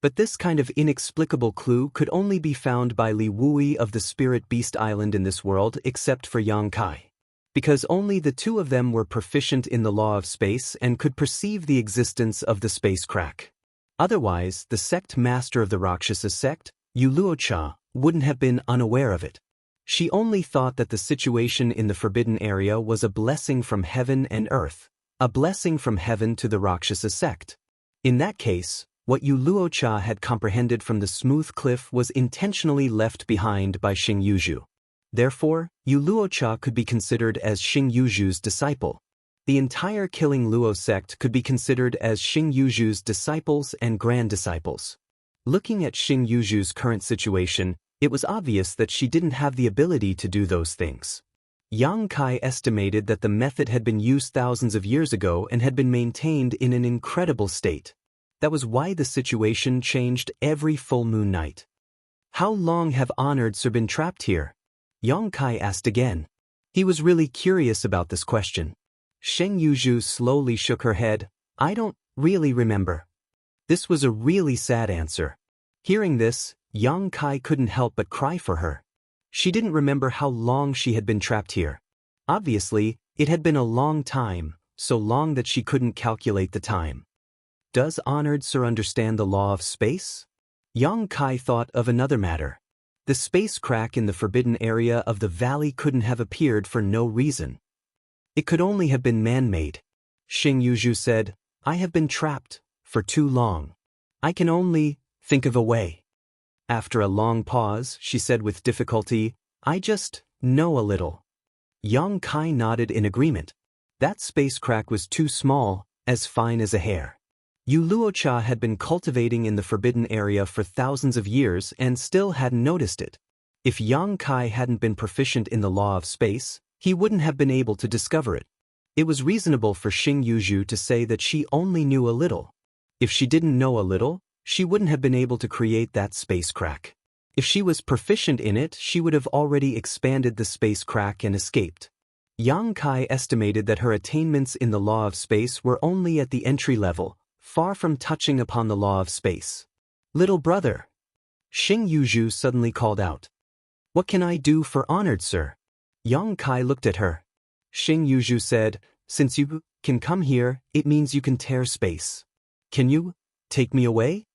But this kind of inexplicable clue could only be found by Li Wui of the Spirit Beast Island in this world except for Yang Kai. Because only the two of them were proficient in the law of space and could perceive the existence of the space crack. Otherwise, the sect master of the Rakshasa sect, Yu Luocha, wouldn't have been unaware of it. She only thought that the situation in the forbidden area was a blessing from heaven and earth, a blessing from heaven to the Rakshasa sect. In that case, what Yu Luocha had comprehended from the smooth cliff was intentionally left behind by Xing Yuzhu. Therefore, Yu Luocha could be considered as Xing Yuzhu's disciple. The entire Killing Luo sect could be considered as Xing Yuzhu's disciples and grand disciples. Looking at Xing Yuzhu's current situation, it was obvious that she didn't have the ability to do those things. Yang Kai estimated that the method had been used thousands of years ago and had been maintained in an incredible state. That was why the situation changed every full moon night. How long have honored sir been trapped here? Yang Kai asked again. He was really curious about this question. Sheng Yuzhu slowly shook her head. I don't really remember. This was a really sad answer. Hearing this, Yang Kai couldn't help but cry for her. She didn't remember how long she had been trapped here. Obviously, it had been a long time, so long that she couldn't calculate the time. Does honored sir understand the law of space? Yang Kai thought of another matter. The space crack in the forbidden area of the valley couldn't have appeared for no reason. It could only have been man-made. Xing Yuzhu said, I have been trapped for too long. I can only Think of a way. After a long pause, she said with difficulty, I just know a little. Yang Kai nodded in agreement. That space crack was too small, as fine as a hair. Yu Luocha had been cultivating in the forbidden area for thousands of years and still hadn't noticed it. If Yang Kai hadn't been proficient in the law of space, he wouldn't have been able to discover it. It was reasonable for Xing Yuzhu to say that she only knew a little. If she didn't know a little, she wouldn't have been able to create that space crack. If she was proficient in it, she would have already expanded the space crack and escaped. Yang Kai estimated that her attainments in the law of space were only at the entry level, far from touching upon the law of space. Little brother! Xing Yuzhu suddenly called out. What can I do for honored sir? Yang Kai looked at her. Xing Yuzhu said, since you can come here, it means you can tear space. Can you take me away?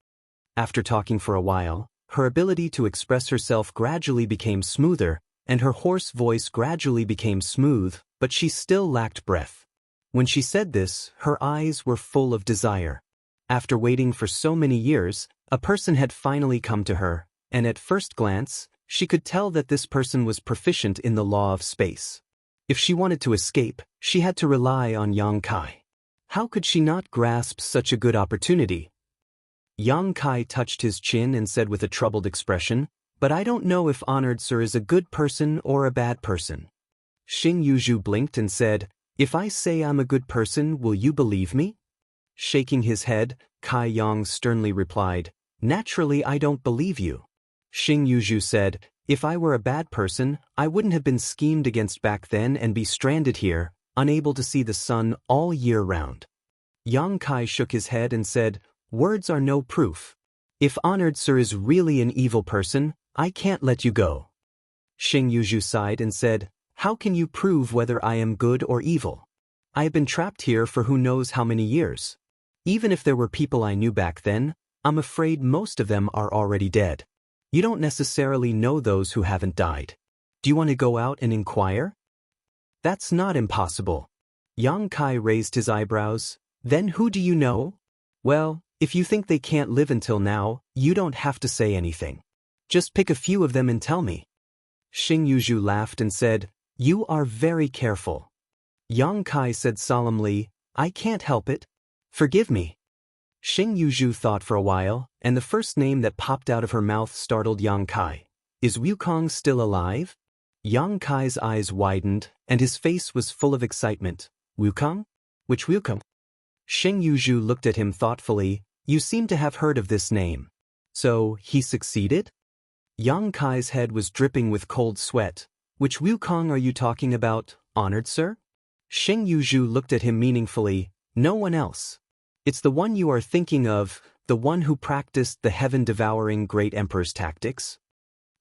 After talking for a while, her ability to express herself gradually became smoother, and her hoarse voice gradually became smooth, but she still lacked breath. When she said this, her eyes were full of desire. After waiting for so many years, a person had finally come to her, and at first glance, she could tell that this person was proficient in the law of space. If she wanted to escape, she had to rely on Yang Kai. How could she not grasp such a good opportunity? Yang Kai touched his chin and said with a troubled expression, but I don't know if honored sir is a good person or a bad person. Xing Yuzhu blinked and said, if I say I'm a good person, will you believe me? Shaking his head, Kai Yang sternly replied, naturally I don't believe you. Xing Yuzhu said, if I were a bad person, I wouldn't have been schemed against back then and be stranded here, unable to see the sun all year round. Yang Kai shook his head and said, words are no proof. If honored sir is really an evil person, I can't let you go. Xing Yuzhu sighed and said, how can you prove whether I am good or evil? I have been trapped here for who knows how many years. Even if there were people I knew back then, I'm afraid most of them are already dead. You don't necessarily know those who haven't died. Do you want to go out and inquire? That's not impossible. Yang Kai raised his eyebrows. Then who do you know? Well, if you think they can't live until now, you don't have to say anything. Just pick a few of them and tell me. Xing Yuzhu laughed and said, you are very careful. Yang Kai said solemnly, I can't help it. Forgive me. Xing Yuzhu thought for a while, and the first name that popped out of her mouth startled Yang Kai. Is Wukong still alive? Yang Kai's eyes widened, and his face was full of excitement. Wukong? Which Wukong? Xing Yuzhu looked at him thoughtfully. You seem to have heard of this name. So, he succeeded? Yang Kai's head was dripping with cold sweat. Which Wukong are you talking about, honored sir? Xing Yuzhu looked at him meaningfully. No one else. It's the one you are thinking of, the one who practiced the heaven-devouring great emperor's tactics?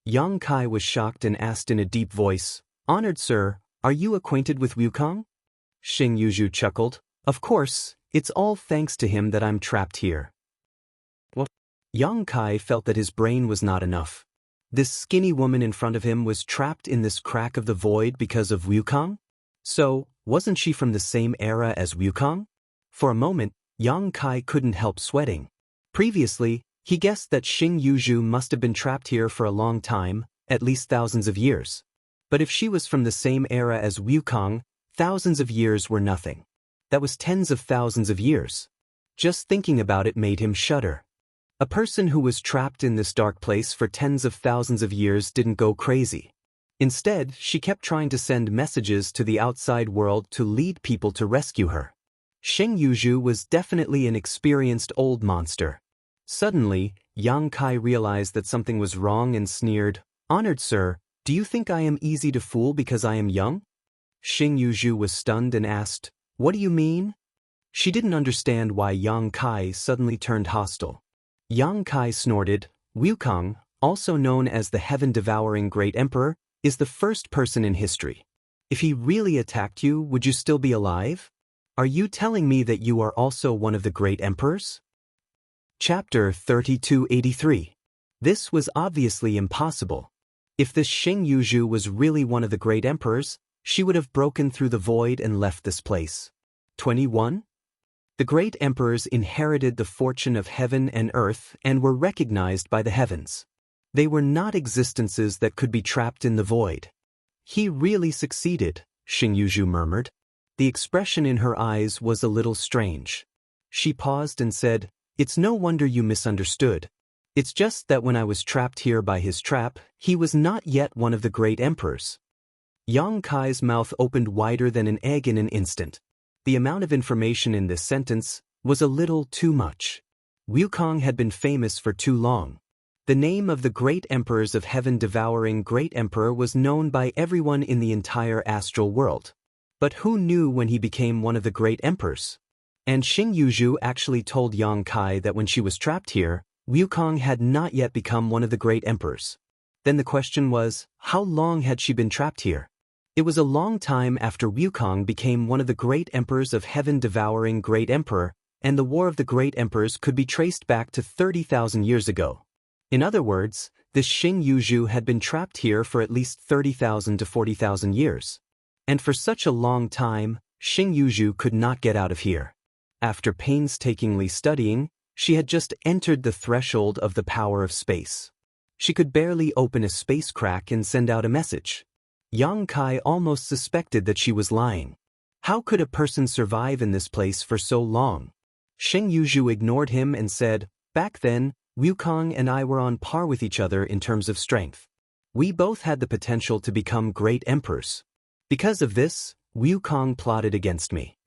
Yang Kai was shocked and asked in a deep voice, honored sir, are you acquainted with Wukong? Xing Yuzhu chuckled. Of course, it's all thanks to him that I'm trapped here. What? Yang Kai felt that his brain was not enough. This skinny woman in front of him was trapped in this crack of the void because of Wukong? So, wasn't she from the same era as Wukong? For a moment, Yang Kai couldn't help sweating. Previously, he guessed that Xing Yuzhu must have been trapped here for a long time, at least thousands of years. But if she was from the same era as Wukong, thousands of years were nothing. That was tens of thousands of years. Just thinking about it made him shudder. A person who was trapped in this dark place for tens of thousands of years didn't go crazy. Instead, she kept trying to send messages to the outside world to lead people to rescue her. Xing Yuzhu was definitely an experienced old monster. Suddenly, Yang Kai realized that something was wrong and sneered, honored sir, do you think I am easy to fool because I am young? Xing Yuzhu was stunned and asked, what do you mean? She didn't understand why Yang Kai suddenly turned hostile. Yang Kai snorted, Wukong, also known as the heaven-devouring great emperor, is the first person in history. If he really attacked you, would you still be alive? Are you telling me that you are also one of the great emperors? Chapter 3283. This was obviously impossible. If this Xing Yuzhu was really one of the great emperors, she would have broken through the void and left this place. 21? The great emperors inherited the fortune of heaven and earth and were recognized by the heavens. They were not existences that could be trapped in the void. He really succeeded, Xingyuzhu murmured. The expression in her eyes was a little strange. She paused and said, "It's no wonder you misunderstood. It's just that when I was trapped here by his trap, he was not yet one of the great emperors." Yang Kai's mouth opened wider than an egg in an instant. The amount of information in this sentence was a little too much. Wukong had been famous for too long. The name of the great emperors of heaven-devouring great emperor was known by everyone in the entire astral world. But who knew when he became one of the great emperors? And Xingyuzhu actually told Yang Kai that when she was trapped here, Wukong had not yet become one of the great emperors. Then the question was, how long had she been trapped here? It was a long time after Wukong became one of the great emperors of heaven-devouring great emperor, and the War of the Great Emperors could be traced back to 30,000 years ago. In other words, this Xingyuzhu had been trapped here for at least 30,000 to 40,000 years. And for such a long time, Xingyuzhu could not get out of here. After painstakingly studying, she had just entered the threshold of the power of space. She could barely open a space crack and send out a message. Yang Kai almost suspected that she was lying. How could a person survive in this place for so long? Xingyuzhu ignored him and said, "Back then, Wukong and I were on par with each other in terms of strength. We both had the potential to become great emperors. Because of this, Wukong plotted against me."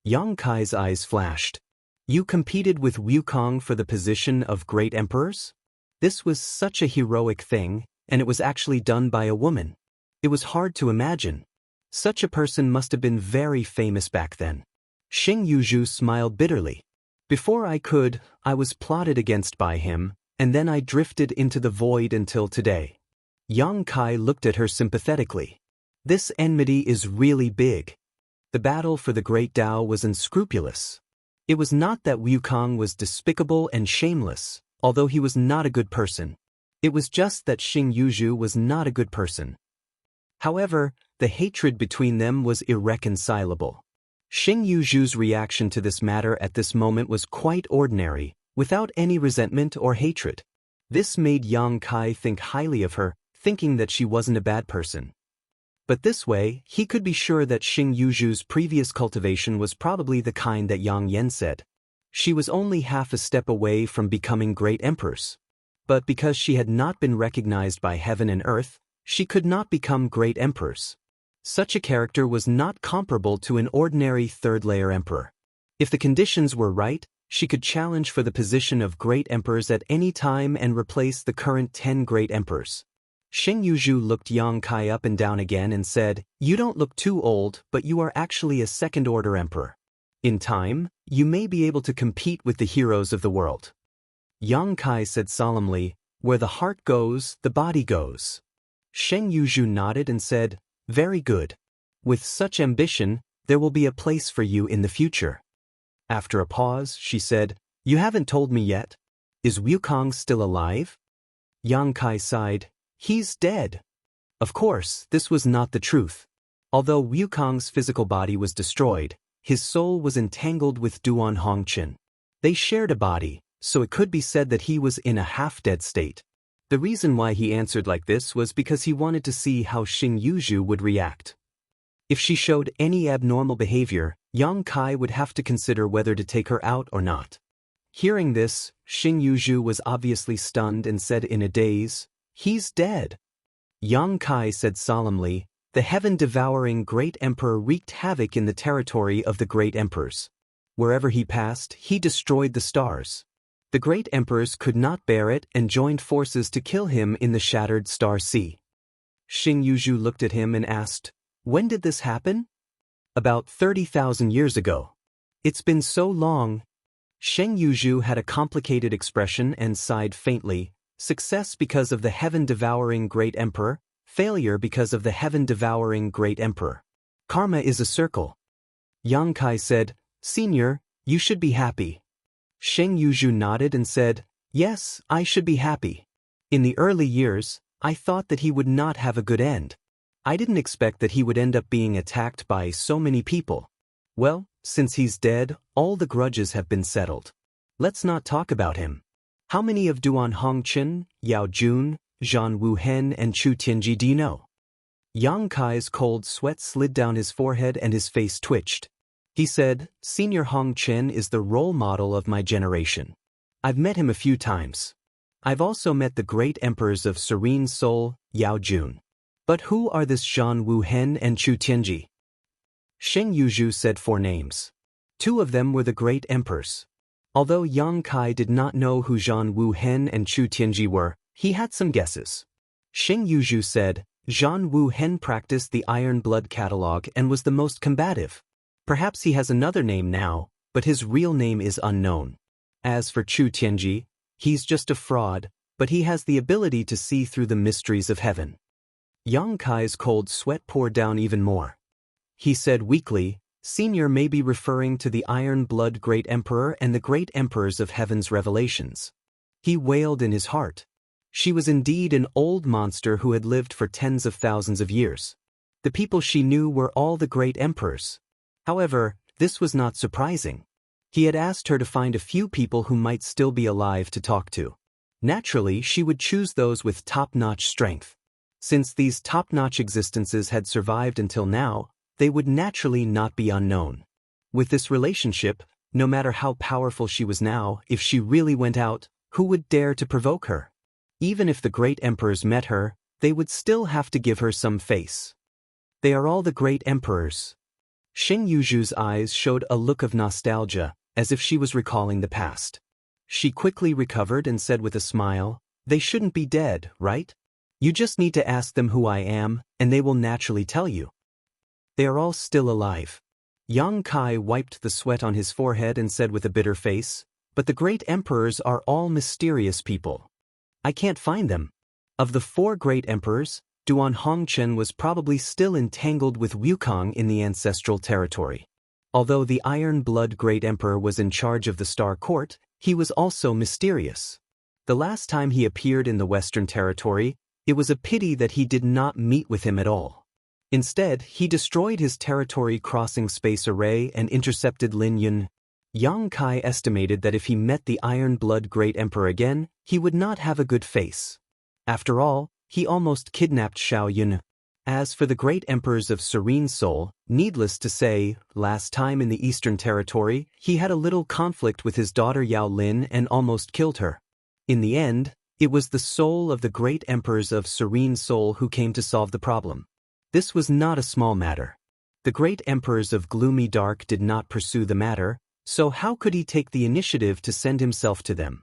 Yang Kai's eyes flashed. "You competed with Wukong for the position of great emperors?" This was such a heroic thing, and it was actually done by a woman. It was hard to imagine. Such a person must have been very famous back then. Xingyuzhu smiled bitterly. "Before I was plotted against by him, and then I drifted into the void until today." Yang Kai looked at her sympathetically. "This enmity is really big. The battle for the great Tao was unscrupulous. It was not that Wukong was despicable and shameless, although he was not a good person. It was just that Xingyuzhu was not a good person. However, the hatred between them was irreconcilable." Xingyuzhu's reaction to this matter at this moment was quite ordinary, without any resentment or hatred. This made Yang Kai think highly of her, thinking that she wasn't a bad person. But this way, he could be sure that Xingyuzhu's previous cultivation was probably the kind that Yang Yan said. She was only half a step away from becoming great empress. But because she had not been recognized by heaven and earth, she could not become great emperors. Such a character was not comparable to an ordinary third-layer emperor. If the conditions were right, she could challenge for the position of great emperors at any time and replace the current 10 great emperors. Xingyuzhu looked Yang Kai up and down again and said, "You don't look too old, but you are actually a second-order emperor. In time, you may be able to compete with the heroes of the world." Yang Kai said solemnly, "Where the heart goes, the body goes." Xingyuzhu nodded and said, "Very good. With such ambition, there will be a place for you in the future." After a pause, she said, "You haven't told me yet. Is Wukong still alive?" Yang Kai sighed, "He's dead." Of course, this was not the truth. Although Wukong's physical body was destroyed, his soul was entangled with Duan Hongqin. They shared a body, so it could be said that he was in a half-dead state. The reason why he answered like this was because he wanted to see how Xingyuzhu would react. If she showed any abnormal behavior, Yang Kai would have to consider whether to take her out or not. Hearing this, Xingyuzhu was obviously stunned and said in a daze, "He's dead." Yang Kai said solemnly, "The heaven-devouring great emperor wreaked havoc in the territory of the great emperors. Wherever he passed, he destroyed the stars. The great emperors could not bear it and joined forces to kill him in the shattered star sea." Xingyuzhu looked at him and asked, "When did this happen?" "About 30,000 years ago." "It's been so long." Xingyuzhu had a complicated expression and sighed faintly, success because of the heaven-devouring great emperor, failure because of the heaven-devouring great emperor. Karma is a circle. Yang Kai said, "Senior, you should be happy." Xingyuzhu nodded and said, "Yes, I should be happy. In the early years, I thought that he would not have a good end. I didn't expect that he would end up being attacked by so many people. Well, Since he's dead, all the grudges have been settled. Let's not talk about him. How many of Duan Hongqin, Yao Jun, Zhan Wuhen and Chu Tianji do you know? Yang Kai's cold sweat slid down his forehead and his face twitched. He said, Senior Hongqin is the role model of my generation. I've met him a few times. I've also met the great emperors of Serene Soul, Yao Jun. But who are this Zhan Wuhen and Chu Tianji? Sheng Yuzhu said 4 names. 2 of them were the great emperors. Although Yang Kai did not know who Zhan Wuhen and Chu Tianji were, he had some guesses. Sheng Yuzhu said, Zhan Wuhen practiced the Iron Blood Catalog and was the most combative. Perhaps he has another name now, but his real name is unknown. As for Chu Tianji, he's just a fraud, but he has the ability to see through the mysteries of heaven. Yang Kai's cold sweat poured down even more. He said weakly, Senior may be referring to the Iron Blood Great Emperor and the great emperors of heaven's revelations. He wailed in his heart. She was indeed an old monster who had lived for tens of thousands of years. The people she knew were all the great emperors. However, this was not surprising. He had asked her to find a few people who might still be alive to talk to. Naturally, she would choose those with top-notch strength. Since these top-notch existences had survived until now, they would naturally not be unknown. With this relationship, no matter how powerful she was now, if she really went out, who would dare to provoke her? Even if the great emperors met her, they would still have to give her some face. They are all the great emperors. Sheng Yuzhu's eyes showed a look of nostalgia, as if she was recalling the past. She quickly recovered and said with a smile, They shouldn't be dead, right? You just need to ask them who I am, and they will naturally tell you. They are all still alive. Yang Kai wiped the sweat on his forehead and said with a bitter face, But the great emperors are all mysterious people. I can't find them. Of the 4 great emperors, Duan Hongqin was probably still entangled with Wukong in the ancestral territory. Although the Iron Blood Great Emperor was in charge of the Star Court, he was also mysterious. The last time he appeared in the Western Territory, it was a pity that he did not meet with him at all. Instead, he destroyed his territory-crossing space array and intercepted Lin Yun. Yang Kai estimated that if he met the Iron Blood Great Emperor again, he would not have a good face. After all, he almost kidnapped Xiao Yun. As for the great emperors of Serene Soul, needless to say, last time in the Eastern Territory, he had a little conflict with his daughter Yao Lin and almost killed her. In the end, it was the soul of the great emperors of Serene Soul who came to solve the problem. This was not a small matter. The great emperors of Gloomy Dark did not pursue the matter, so how could he take the initiative to send himself to them?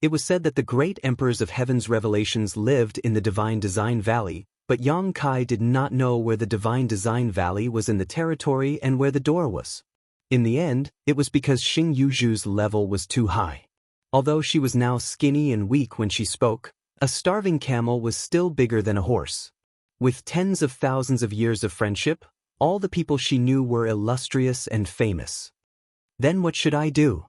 It was said that the great emperors of Heaven's Revelations lived in the Divine Design Valley, but Yang Kai did not know where the Divine Design Valley was in the territory and where the door was. In the end, it was because Sheng Yuzhu's level was too high. Although she was now skinny and weak when she spoke, a starving camel was still bigger than a horse. With tens of thousands of years of friendship, all the people she knew were illustrious and famous. Then what should I do?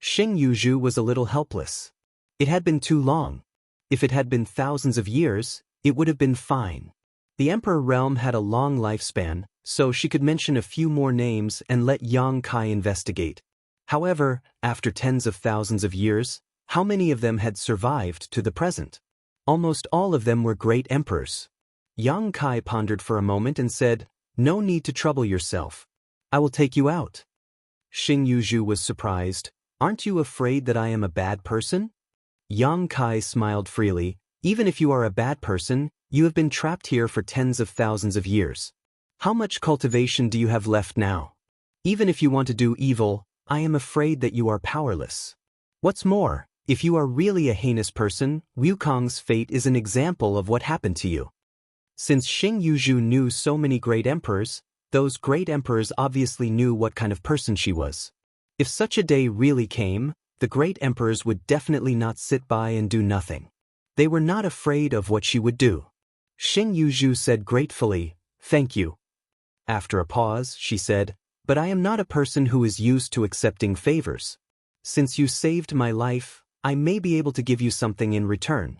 Sheng Yuzhu was a little helpless. It had been too long. If it had been thousands of years, it would have been fine. The Emperor realm had a long lifespan, so she could mention a few more names and let Yang Kai investigate. However, after tens of thousands of years, how many of them had survived to the present? Almost all of them were great emperors. Yang Kai pondered for a moment and said, No need to trouble yourself. I will take you out. Sheng Yuzhu was surprised. Aren't you afraid that I am a bad person? Yang Kai smiled freely. Even if you are a bad person, you have been trapped here for tens of thousands of years. How much cultivation do you have left now? Even if you want to do evil, I am afraid that you are powerless. What's more, if you are really a heinous person, Wukong's fate is an example of what happened to you. Since Sheng Yuzhu knew so many great emperors, those great emperors obviously knew what kind of person she was. If such a day really came, the great emperors would definitely not sit by and do nothing. They were not afraid of what she would do. Sheng Yuzhu said gratefully, Thank you. After a pause, she said, But I am not a person who is used to accepting favors. Since you saved my life, I may be able to give you something in return.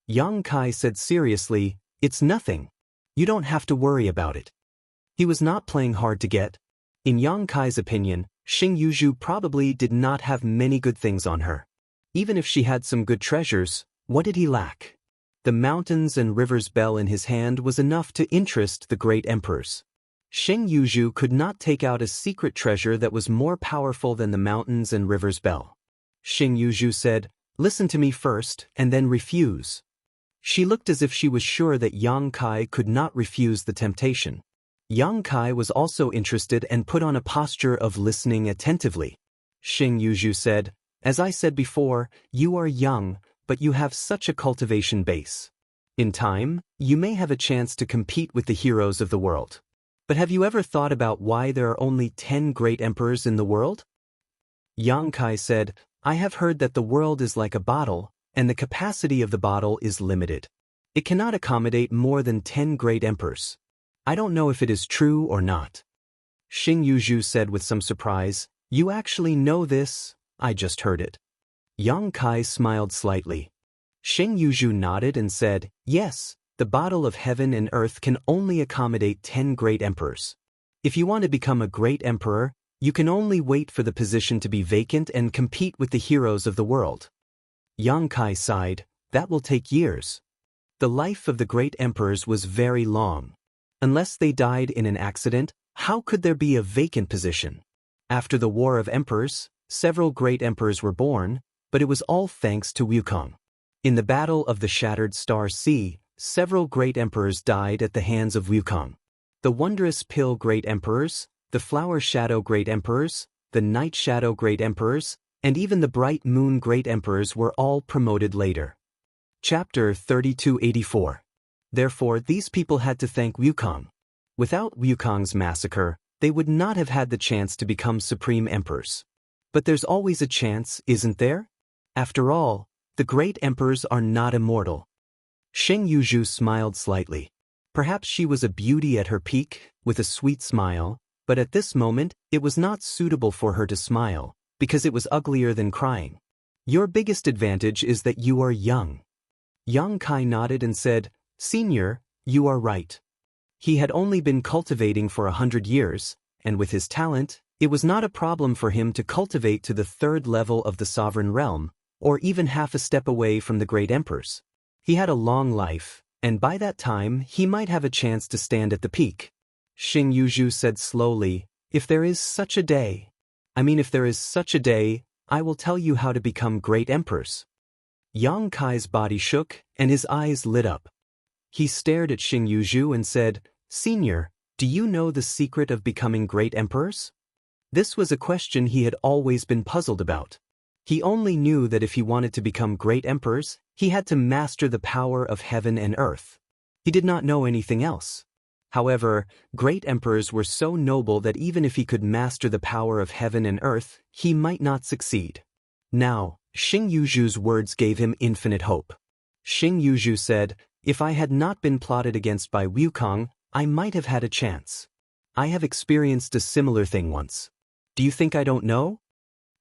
Yang Kai said seriously, It's nothing. You don't have to worry about it. He was not playing hard to get. In Yang Kai's opinion, Xing Yuzhu probably did not have many good things on her. Even if she had some good treasures, what did he lack? The mountains and rivers bell in his hand was enough to interest the great emperors. Xing Yuzhu could not take out a secret treasure that was more powerful than the mountains and rivers bell. Xing Yuzhu said, "Listen to me first, and then refuse." She looked as if she was sure that Yang Kai could not refuse the temptation. Yang Kai was also interested and put on a posture of listening attentively. Xing Yuzhu said, "As I said before, you are young, but you have such a cultivation base. In time, you may have a chance to compete with the heroes of the world. But have you ever thought about why there are only 10 great emperors in the world?" Yang Kai said, "I have heard that the world is like a bottle, and the capacity of the bottle is limited. It cannot accommodate more than 10 great emperors. I don't know if it is true or not." Xing Yuzhu said with some surprise, "You actually know this? I just heard it." Yang Kai smiled slightly. Xing Yuzhu nodded and said, "Yes, the bottle of heaven and earth can only accommodate 10 great emperors. If you want to become a great emperor, you can only wait for the position to be vacant and compete with the heroes of the world." Yang Kai sighed, "That will take years." The life of the great emperors was very long. Unless they died in an accident, how could there be a vacant position? After the War of Emperors, several great emperors were born, but it was all thanks to Wukong. In the Battle of the Shattered Star Sea, several great emperors died at the hands of Wukong. The Wondrous Pill Great Emperors, the Flower Shadow Great Emperors, the Night Shadow Great Emperors, and even the Bright Moon Great Emperors were all promoted later. Chapter 3284. Therefore, these people had to thank Wukong. Without Wukong's massacre, they would not have had the chance to become supreme emperors. But there's always a chance, isn't there? After all, the great emperors are not immortal. Xing Yuzhu smiled slightly. Perhaps she was a beauty at her peak, with a sweet smile, but at this moment, it was not suitable for her to smile, because it was uglier than crying. "Your biggest advantage is that you are young." Yang Kai nodded and said, "Senior, you are right." He had only been cultivating for 100 years, and with his talent, it was not a problem for him to cultivate to the 3rd level of the sovereign realm, or even half a step away from the great emperors. He had a long life, and by that time he might have a chance to stand at the peak. Xing Yuzhu said slowly, if there is such a day, I will tell you how to become great emperors." Yang Kai's body shook, and his eyes lit up. He stared at Xing Yuzhu and said, "Senior, do you know the secret of becoming great emperors?" This was a question he had always been puzzled about. He only knew that if he wanted to become great emperors, he had to master the power of heaven and earth. He did not know anything else. However, great emperors were so noble that even if he could master the power of heaven and earth, he might not succeed. Now, Xing Yuzhu's words gave him infinite hope. Xing Yuzhu said, "If I had not been plotted against by Wukong, I might have had a chance. I have experienced a similar thing once. Do you think I don't know?"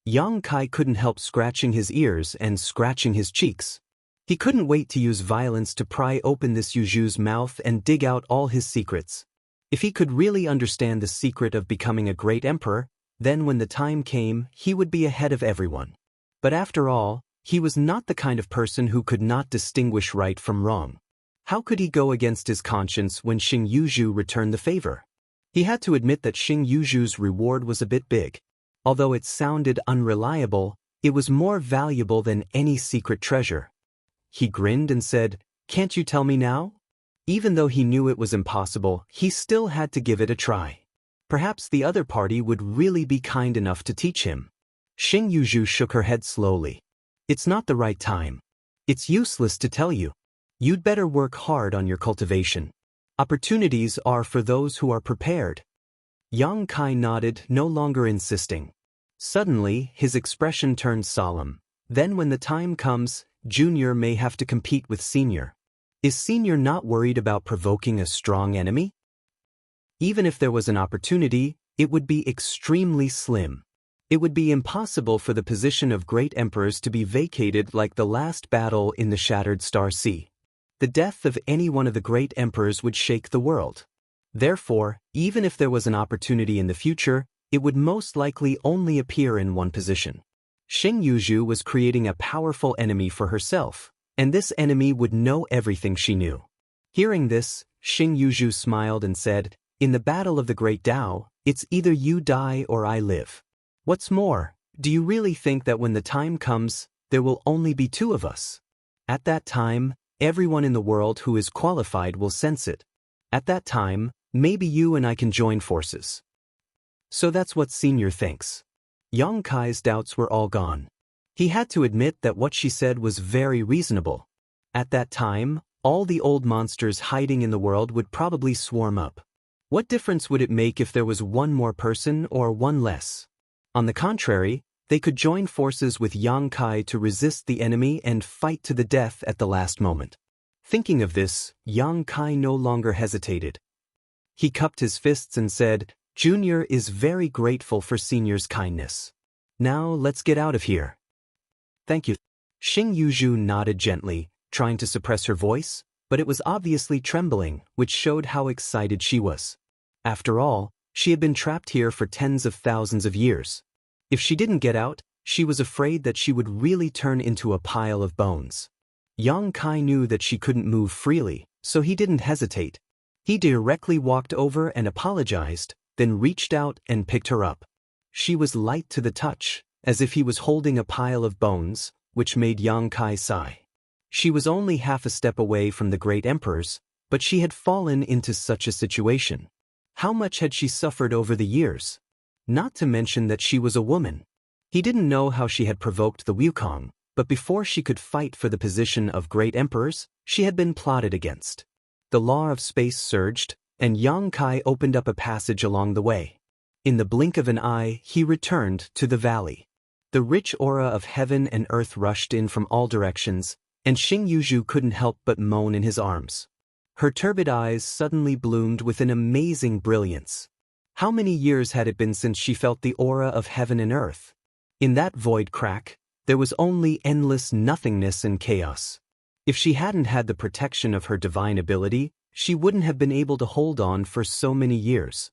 Yang Kai couldn't help scratching his ears and scratching his cheeks. He couldn't wait to use violence to pry open this Yuzhu's mouth and dig out all his secrets. If he could really understand the secret of becoming a great emperor, then when the time came, he would be ahead of everyone. But after all, he was not the kind of person who could not distinguish right from wrong. How could he go against his conscience when Xing Yuzhu returned the favor? He had to admit that Xing Yuzhu's reward was a bit big. Although it sounded unreliable, it was more valuable than any secret treasure. He grinned and said, "Can't you tell me now?" Even though he knew it was impossible, he still had to give it a try. Perhaps the other party would really be kind enough to teach him. Xing Yuzhu shook her head slowly. "It's not the right time. It's useless to tell you. You'd better work hard on your cultivation. Opportunities are for those who are prepared." Yang Kai nodded, no longer insisting. Suddenly, his expression turned solemn. "Then when the time comes, Junior may have to compete with Senior. Is Senior not worried about provoking a strong enemy? Even if there was an opportunity, it would be extremely slim. It would be impossible for the position of great emperors to be vacated like the last battle in the Shattered Star Sea. The death of any one of the great emperors would shake the world. Therefore, even if there was an opportunity in the future, it would most likely only appear in one position. Xing Yuzhu was creating a powerful enemy for herself, and this enemy would know everything she knew. Hearing this, Xing Yuzhu smiled and said, "In the battle of the Great Tao, it's either you die or I live. What's more, do you really think that when the time comes, there will only be two of us? At that time, everyone in the world who is qualified will sense it. At that time, maybe you and I can join forces." So that's what Senior thinks. Yang Kai's doubts were all gone. He had to admit that what she said was very reasonable. At that time, all the old monsters hiding in the world would probably swarm up. What difference would it make if there was one more person or one less? On the contrary, they could join forces with Yang Kai to resist the enemy and fight to the death at the last moment. Thinking of this, Yang Kai no longer hesitated. He cupped his fists and said, "Junior is very grateful for Senior's kindness. Now let's get out of here." "Thank you." Xing Yuzhu nodded gently, trying to suppress her voice, but it was obviously trembling, which showed how excited she was. After all, she had been trapped here for tens of thousands of years. If she didn't get out, she was afraid that she would really turn into a pile of bones. Yang Kai knew that she couldn't move freely, so he didn't hesitate. He directly walked over and apologized, then reached out and picked her up. She was light to the touch, as if he was holding a pile of bones, which made Yang Kai sigh. She was only half a step away from the great emperors, but she had fallen into such a situation. How much had she suffered over the years? Not to mention that she was a woman. He didn't know how she had provoked the Wukong, but before she could fight for the position of great emperors, she had been plotted against. The law of space surged, and Yang Kai opened up a passage along the way. In the blink of an eye, he returned to the valley. The rich aura of heaven and earth rushed in from all directions, and Xing Yuzhu couldn't help but moan in his arms. Her turbid eyes suddenly bloomed with an amazing brilliance. How many years had it been since she felt the aura of heaven and earth? In that void crack, there was only endless nothingness and chaos. If she hadn't had the protection of her divine ability, she wouldn't have been able to hold on for so many years.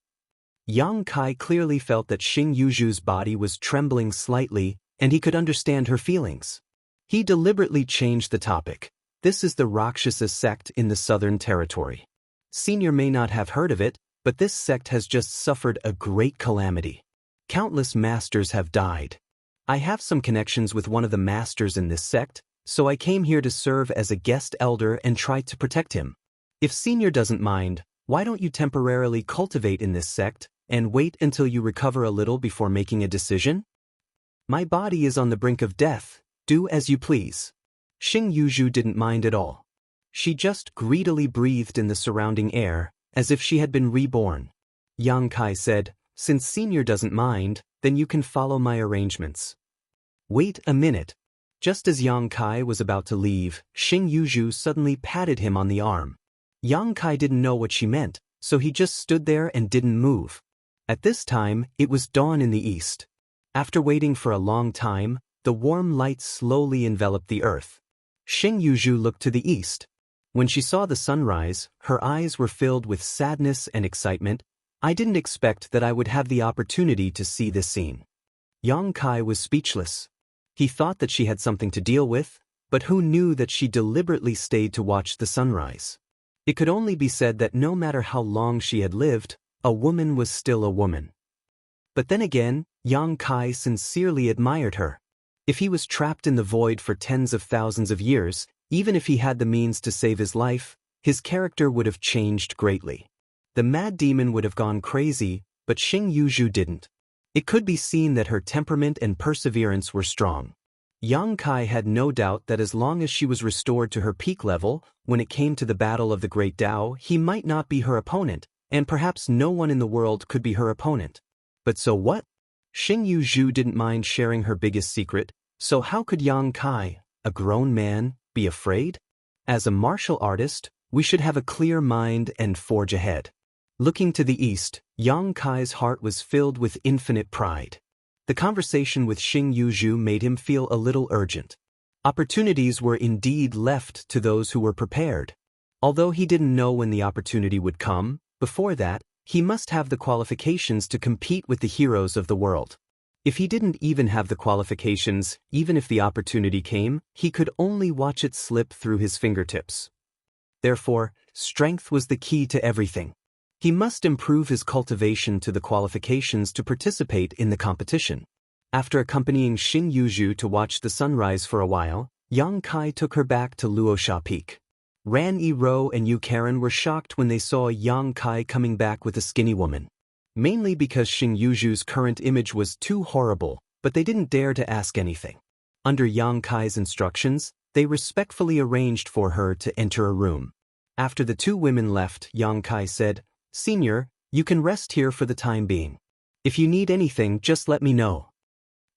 Yang Kai clearly felt that Xing Yuzhu's body was trembling slightly, and he could understand her feelings. He deliberately changed the topic. "This is the Rakshasa sect in the Southern Territory. Senior may not have heard of it, but this sect has just suffered a great calamity. Countless masters have died. I have some connections with one of the masters in this sect, so I came here to serve as a guest elder and try to protect him. If Senior doesn't mind, why don't you temporarily cultivate in this sect and wait until you recover a little before making a decision? My body is on the brink of death, do as you please." Xing Yuzhu didn't mind at all. She just greedily breathed in the surrounding air, as if she had been reborn. Yang Kai said, "Since Senior doesn't mind, then you can follow my arrangements." "Wait a minute." Just as Yang Kai was about to leave, Xing Yuzhu suddenly patted him on the arm. Yang Kai didn't know what she meant, so he just stood there and didn't move. At this time, it was dawn in the east. After waiting for a long time, the warm light slowly enveloped the earth. Xing Yuzhu looked to the east. When she saw the sunrise, her eyes were filled with sadness and excitement. "I didn't expect that I would have the opportunity to see this scene." Yang Kai was speechless. He thought that she had something to deal with, but who knew that she deliberately stayed to watch the sunrise? It could only be said that no matter how long she had lived, a woman was still a woman. But then again, Yang Kai sincerely admired her. If he was trapped in the void for tens of thousands of years, even if he had the means to save his life, his character would have changed greatly. The mad demon would have gone crazy, but Xing Yuzhu didn't. It could be seen that her temperament and perseverance were strong. Yang Kai had no doubt that as long as she was restored to her peak level, when it came to the battle of the Great Tao, he might not be her opponent, and perhaps no one in the world could be her opponent. But so what? Xing Yuzhu didn't mind sharing her biggest secret, so how could Yang Kai, a grown man, be afraid? As a martial artist, we should have a clear mind and forge ahead. Looking to the east, Yang Kai's heart was filled with infinite pride. The conversation with Xing Yuzhu made him feel a little urgent. Opportunities were indeed left to those who were prepared. Although he didn't know when the opportunity would come, before that, He must have the qualifications to compete with the heroes of the world. If he didn't even have the qualifications, even if the opportunity came, he could only watch it slip through his fingertips. Therefore, strength was the key to everything. He must improve his cultivation to the qualifications to participate in the competition. After accompanying Xing Yuzhu to watch the sunrise for a while, Yang Kai took her back to Luosha Peak. Ran Yi-Ro and Yu Karen were shocked when they saw Yang Kai coming back with a skinny woman. Mainly because Xing Yuzhu's current image was too horrible, but they didn't dare to ask anything. Under Yang Kai's instructions, they respectfully arranged for her to enter a room. After the two women left, Yang Kai said, "Senior, you can rest here for the time being. If you need anything, just let me know."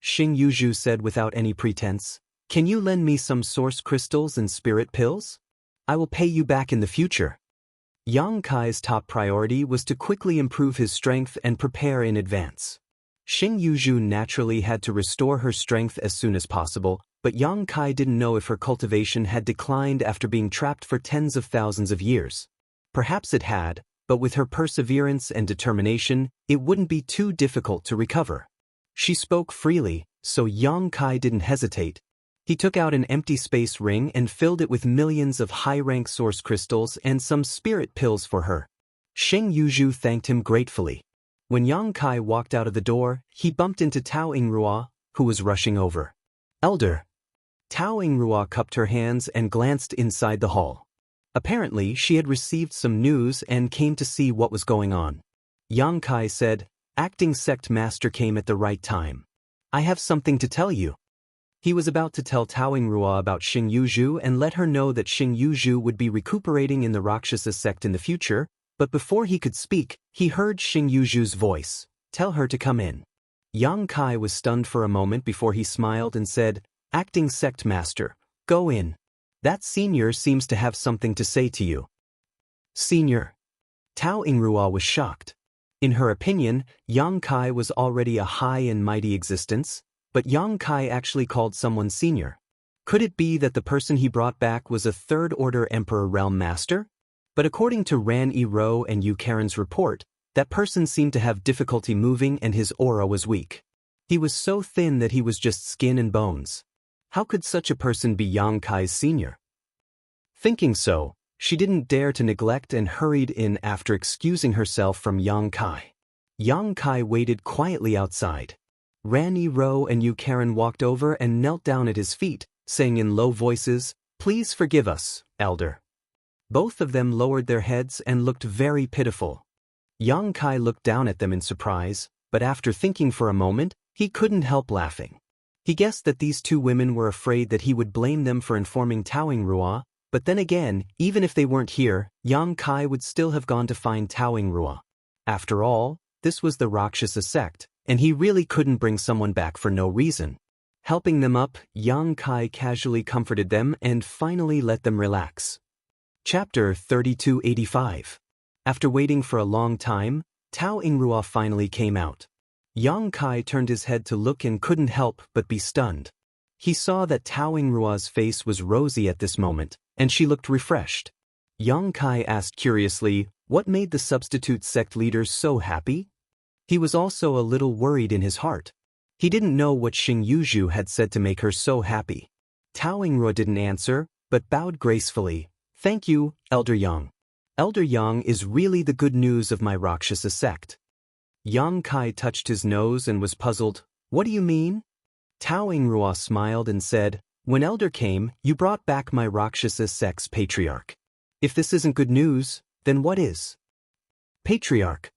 Xing Yuzhu said without any pretense, "Can you lend me some source crystals and spirit pills? I will pay you back in the future." Yang Kai's top priority was to quickly improve his strength and prepare in advance. Xing Yuzhu naturally had to restore her strength as soon as possible, but Yang Kai didn't know if her cultivation had declined after being trapped for tens of thousands of years. Perhaps it had, but with her perseverance and determination, it wouldn't be too difficult to recover. She spoke freely, so Yang Kai didn't hesitate. He took out an empty space ring and filled it with millions of high-rank source crystals and some spirit pills for her. Xing Yuzhu thanked him gratefully. When Yang Kai walked out of the door, he bumped into Tao Yingrua, who was rushing over. "Elder." Tao Yingrua cupped her hands and glanced inside the hall. Apparently, she had received some news and came to see what was going on. Yang Kai said, "Acting sect master came at the right time. I have something to tell you." He was about to tell Tao Yingrua about Xing Yuzhu and let her know that Xing Yuzhu would be recuperating in the Rakshasa sect in the future, but before he could speak, he heard Xing Yuzhu's voice, "Tell her to come in." Yang Kai was stunned for a moment before he smiled and said, "Acting sect master, go in. That senior seems to have something to say to you." "Senior?" Tao Yingrua was shocked. In her opinion, Yang Kai was already a high and mighty existence, but Yang Kai actually called someone senior. Could it be that the person he brought back was a third-order Emperor Realm Master? But according to Ran Yi-Ro and Yu Karen's report, that person seemed to have difficulty moving and his aura was weak. He was so thin that he was just skin and bones. How could such a person be Yang Kai's senior? Thinking so, she didn't dare to neglect and hurried in after excusing herself from Yang Kai. Yang Kai waited quietly outside. Ran Yi-Ro and Yu Karen walked over and knelt down at his feet, saying in low voices, "Please forgive us, elder." Both of them lowered their heads and looked very pitiful. Yang Kai looked down at them in surprise, but after thinking for a moment, he couldn't help laughing. He guessed that these two women were afraid that he would blame them for informing Tao Yingrua, but then again, even if they weren't here, Yang Kai would still have gone to find Tao Yingrua. After all, this was the Rakshasa sect, and he really couldn't bring someone back for no reason. Helping them up, Yang Kai casually comforted them and finally let them relax. Chapter 3285. After waiting for a long time, Tao Yingrua finally came out. Yang Kai turned his head to look and couldn't help but be stunned. He saw that Tao Yingrua's face was rosy at this moment, and she looked refreshed. Yang Kai asked curiously, what made the substitute sect leaders so happy? He was also a little worried in his heart. He didn't know what Xing Yuzhu had said to make her so happy. Tao Yingrua didn't answer, but bowed gracefully. "Thank you, Elder Yang. Elder Yang is really the good news of my Rakshasa sect." Yang Kai touched his nose and was puzzled. "What do you mean?" Tao Yingrua smiled and said, "When Elder came, you brought back my Rakshasa sect's patriarch. If this isn't good news, then what is?" "Patriarch?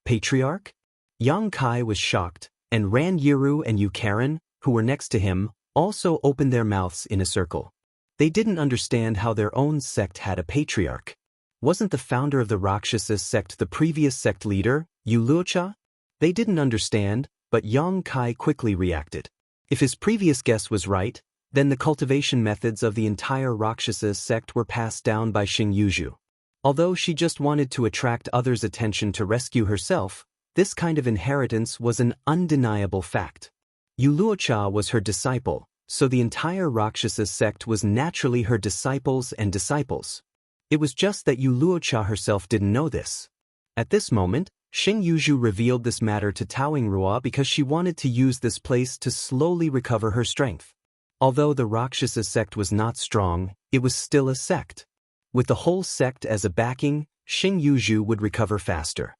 Patriarch?" Yang Kai was shocked, and Ran Yiru and Yu Karen, who were next to him, also opened their mouths in a circle. They didn't understand how their own sect had a patriarch. Wasn't the founder of the Rakshasa sect the previous sect leader, Yu Luocha? They didn't understand, but Yang Kai quickly reacted. If his previous guess was right, then the cultivation methods of the entire Rakshasa sect were passed down by Xing Yuzhu. Although she just wanted to attract others' attention to rescue herself, this kind of inheritance was an undeniable fact. Yu Luocha was her disciple, so the entire Rakshasa sect was naturally her disciples and disciples. It was just that Yu Luocha herself didn't know this. At this moment, Xing Yuzhu revealed this matter to Tao Yingrua because she wanted to use this place to slowly recover her strength. Although the Rakshasa sect was not strong, it was still a sect. With the whole sect as a backing, Xing Yuzhu would recover faster.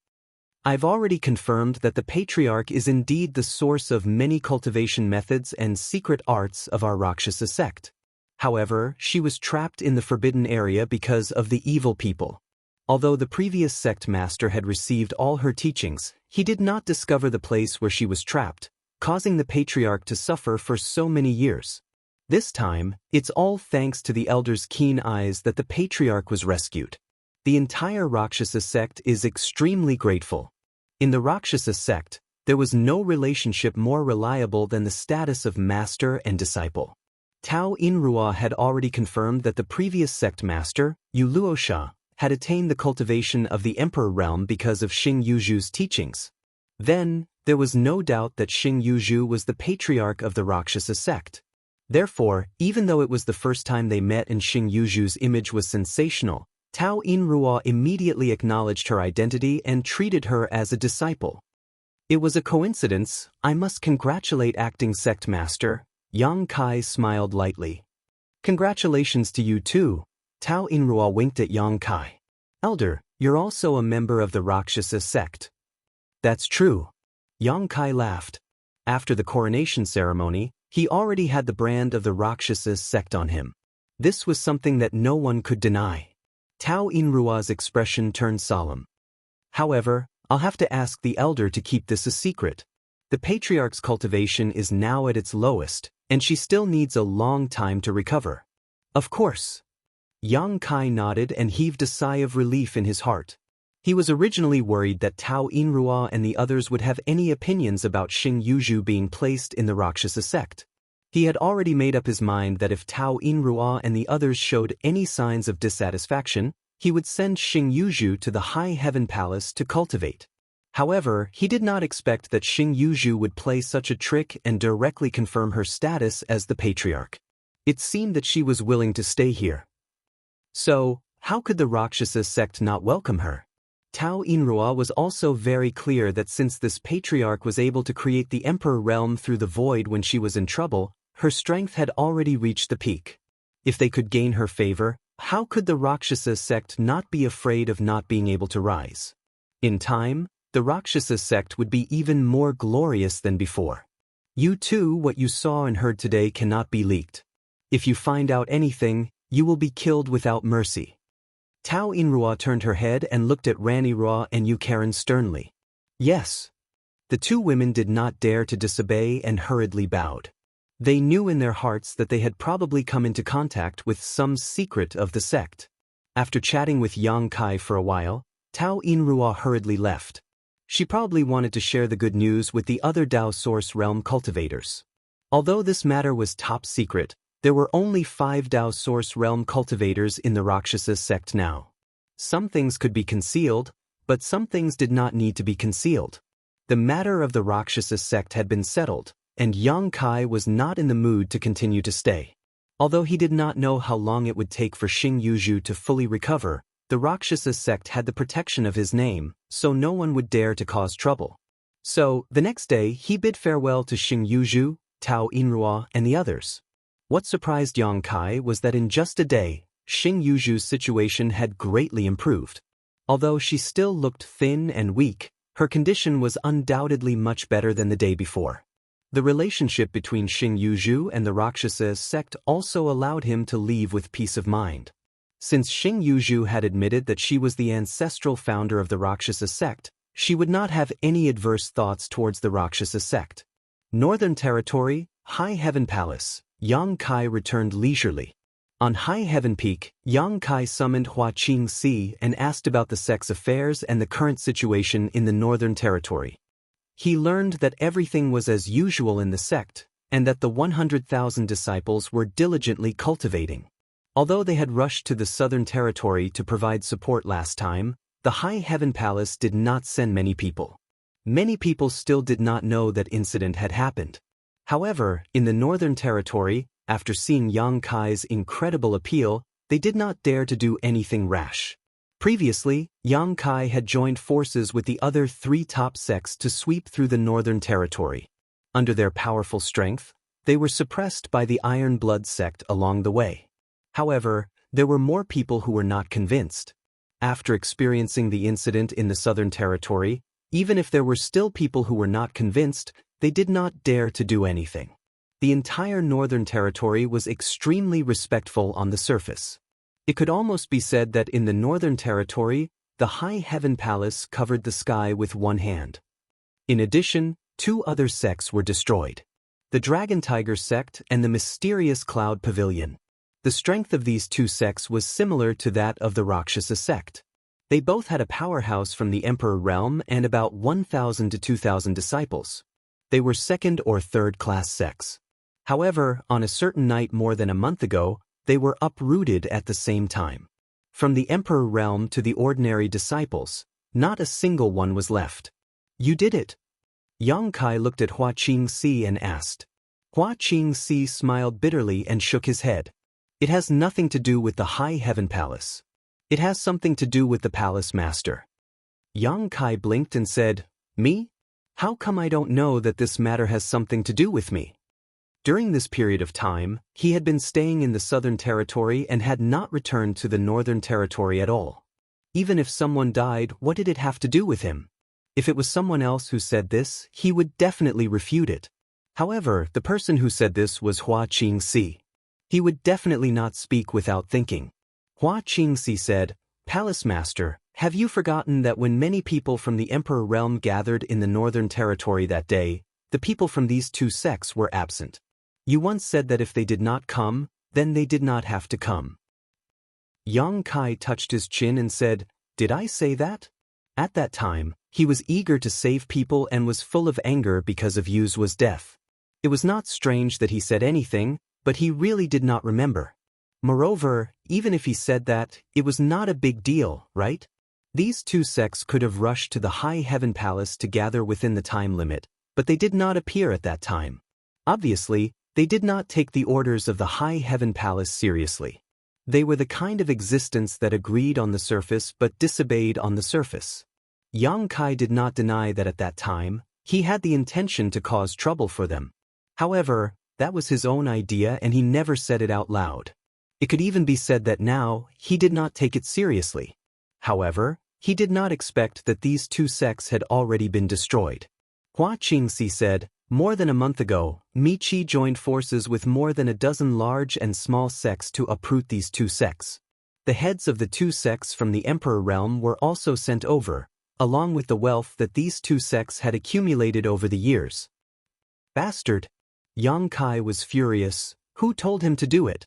I've already confirmed that the Patriarch is indeed the source of many cultivation methods and secret arts of our Rakshasa sect. However, she was trapped in the forbidden area because of the evil people. Although the previous sect master had received all her teachings, he did not discover the place where she was trapped, causing the Patriarch to suffer for so many years. This time, it's all thanks to the elder's keen eyes that the Patriarch was rescued. The entire Rakshasa sect is extremely grateful. In the Rakshasa sect, there was no relationship more reliable than the status of master and disciple. Tao Yingrua had already confirmed that the previous sect master, Yu Luosha, had attained the cultivation of the Emperor realm because of Xing Yuzhu's teachings. Then, there was no doubt that Xing Yuzhu was the Patriarch of the Rakshasa sect. Therefore, even though it was the first time they met and Xing Yuzhu's image was sensational, Tao Yingrua immediately acknowledged her identity and treated her as a disciple. It was a coincidence. I must congratulate acting sect master. Yang Kai smiled lightly. Congratulations to you too. Tao Yingrua winked at Yang Kai. Elder, you're also a member of the Rakshasa sect. That's true. Yang Kai laughed. After the coronation ceremony, he already had the brand of the Rakshasa sect on him. This was something that no one could deny. Tao Yinrua's expression turned solemn. However, I'll have to ask the elder to keep this a secret. The Patriarch's cultivation is now at its lowest, and she still needs a long time to recover. Of course. Yang Kai nodded and heaved a sigh of relief in his heart. He was originally worried that Tao Yinrua and the others would have any opinions about Xing Yuzhu being placed in the Rakshasa sect. He had already made up his mind that if Tao Yinrua and the others showed any signs of dissatisfaction, he would send Xing Yuzhu to the High Heaven Palace to cultivate. However, he did not expect that Xing Yuzhu would play such a trick and directly confirm her status as the Patriarch. It seemed that she was willing to stay here. So, how could the Rakshasa sect not welcome her? Tao Yinrua was also very clear that since this Patriarch was able to create the Emperor realm through the void when she was in trouble, her strength had already reached the peak. If they could gain her favor, how could the Rakshasa sect not be afraid of not being able to rise? In time, the Rakshasa sect would be even more glorious than before. You too, what you saw and heard today cannot be leaked. If you find out anything, you will be killed without mercy. Tao Yinrua turned her head and looked at Rani Rua and Yu Karen sternly. Yes. The two women did not dare to disobey and hurriedly bowed. They knew in their hearts that they had probably come into contact with some secret of the sect. After chatting with Yang Kai for a while, Tao Yinrua hurriedly left. She probably wanted to share the good news with the other Dao Source Realm cultivators. Although this matter was top secret, there were only 5 Dao Source Realm cultivators in the Rakshasa sect now. Some things could be concealed, but some things did not need to be concealed. The matter of the Rakshasa sect had been settled, and Yang Kai was not in the mood to continue to stay. Although he did not know how long it would take for Xing Yuzhu to fully recover, the Rakshasa sect had the protection of his name, so no one would dare to cause trouble. So, the next day he bid farewell to Xing Yuzhu, Tao Yinrua, and the others. What surprised Yang Kai was that in just a day, Xing Yuzhu's situation had greatly improved. Although she still looked thin and weak, her condition was undoubtedly much better than the day before. The relationship between Xing Yuzhu and the Rakshasa sect also allowed him to leave with peace of mind. Since Xing Yuzhu had admitted that she was the ancestral founder of the Rakshasa sect, she would not have any adverse thoughts towards the Rakshasa sect. Northern Territory, High Heaven Palace. Yang Kai returned leisurely. On High Heaven Peak, Yang Kai summoned Hua Qingxi and asked about the sect's affairs and the current situation in the Northern Territory. He learned that everything was as usual in the sect, and that the 100,000 disciples were diligently cultivating. Although they had rushed to the Southern Territory to provide support last time, the High Heaven Palace did not send many people. Many people still did not know that incident had happened. However, in the Northern Territory, after seeing Yang Kai's incredible appeal, they did not dare to do anything rash. Previously, Yang Kai had joined forces with the other 3 top sects to sweep through the Northern Territory. Under their powerful strength, they were suppressed by the Iron Blood sect along the way. However, there were more people who were not convinced. After experiencing the incident in the Southern Territory, even if there were still people who were not convinced, they did not dare to do anything. The entire Northern Territory was extremely respectful on the surface. It could almost be said that in the Northern Territory, the High Heaven Palace covered the sky with one hand. In addition, 2 other sects were destroyed: the Dragon Tiger sect and the mysterious Cloud Pavilion. The strength of these 2 sects was similar to that of the Rakshasa sect. They both had a powerhouse from the Emperor realm and about 1,000 to 2,000 disciples. They were second or third class sects. However, on a certain night more than a month ago, they were uprooted at the same time. From the Emperor realm to the ordinary disciples, not a single one was left. You did it. Yang Kai looked at Hua Qingxi and asked. Hua Qingxi smiled bitterly and shook his head. It has nothing to do with the High Heaven Palace. It has something to do with the Palace Master. Yang Kai blinked and said, Me? How come I don't know that this matter has something to do with me? During this period of time, he had been staying in the Southern Territory and had not returned to the Northern Territory at all. Even if someone died, what did it have to do with him? If it was someone else who said this, he would definitely refute it. However, the person who said this was Hua Qingxi. He would definitely not speak without thinking. Hua Qingxi said, Palace Master, have you forgotten that when many people from the Emperor realm gathered in the Northern Territory that day, the people from these 2 sects were absent? You once said that if they did not come, then they did not have to come. Yang Kai touched his chin and said, Did I say that? At that time, he was eager to save people and was full of anger because of Yu's death. It was not strange that he said anything, but he really did not remember. Moreover, even if he said that, it was not a big deal, right? These 2 sects could have rushed to the High Heaven Palace to gather within the time limit, but they did not appear at that time. Obviously, they did not take the orders of the High Heaven Palace seriously. They were the kind of existence that agreed on the surface but disobeyed on the surface. Yang Kai did not deny that at that time, he had the intention to cause trouble for them. However, that was his own idea and he never said it out loud. It could even be said that now, he did not take it seriously. However, he did not expect that these 2 sects had already been destroyed. Hua Qingxi said, More than a month ago, Miqi joined forces with more than a dozen large and small sects to uproot these 2 sects. The heads of the 2 sects from the Emperor realm were also sent over, along with the wealth that these 2 sects had accumulated over the years. Bastard! Yang Kai was furious. Who told him to do it?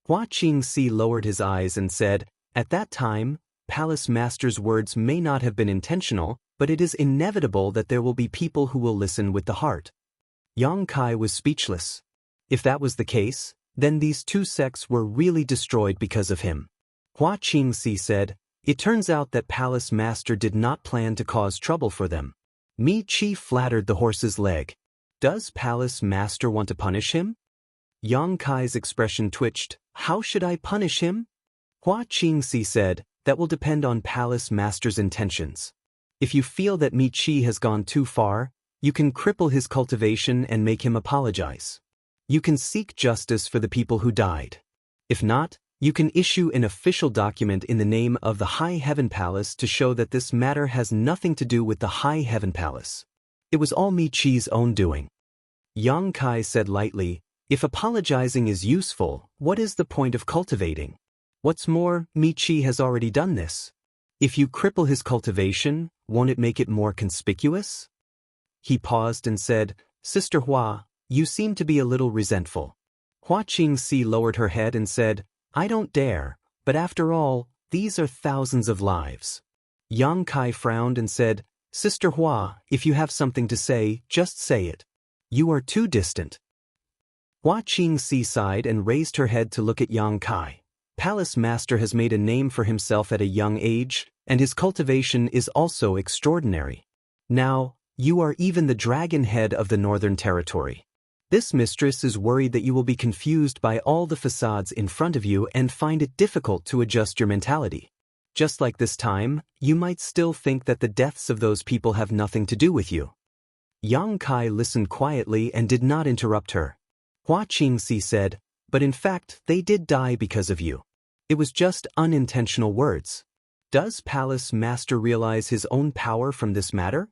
Hua Qingxi lowered his eyes and said, At that time, Palace Master's words may not have been intentional, but it is inevitable that there will be people who will listen with the heart. Yang Kai was speechless. If that was the case, then these 2 sects were really destroyed because of him. Hua Qingxi said, It turns out that Palace Master did not plan to cause trouble for them. Miqi flattered the horse's leg. Does Palace Master want to punish him? Yang Kai's expression twitched. How should I punish him? Hua Qingxi said, That will depend on Palace Master's intentions. If you feel that Miqi has gone too far, you can cripple his cultivation and make him apologize. You can seek justice for the people who died. If not, you can issue an official document in the name of the High Heaven Palace to show that this matter has nothing to do with the High Heaven Palace. It was all Miqi's own doing. Yang Kai said lightly, If apologizing is useful, what is the point of cultivating? What's more, Miqi has already done this. If you cripple his cultivation, won't it make it more conspicuous? He paused and said, Sister Hua, you seem to be a little resentful. Hua Qingxi lowered her head and said, I don't dare, but after all, these are thousands of lives. Yang Kai frowned and said, Sister Hua, if you have something to say, just say it. You are too distant. Hua Qingxi sighed and raised her head to look at Yang Kai. Palace Master has made a name for himself at a young age, and his cultivation is also extraordinary. Now, you are even the dragon head of the Northern Territory. This mistress is worried that you will be confused by all the facades in front of you and find it difficult to adjust your mentality. Just like this time, you might still think that the deaths of those people have nothing to do with you. Yang Kai listened quietly and did not interrupt her. Hua Qingxi said, but in fact they did die because of you. It was just unintentional words. Does Palace Master realize his own power from this matter?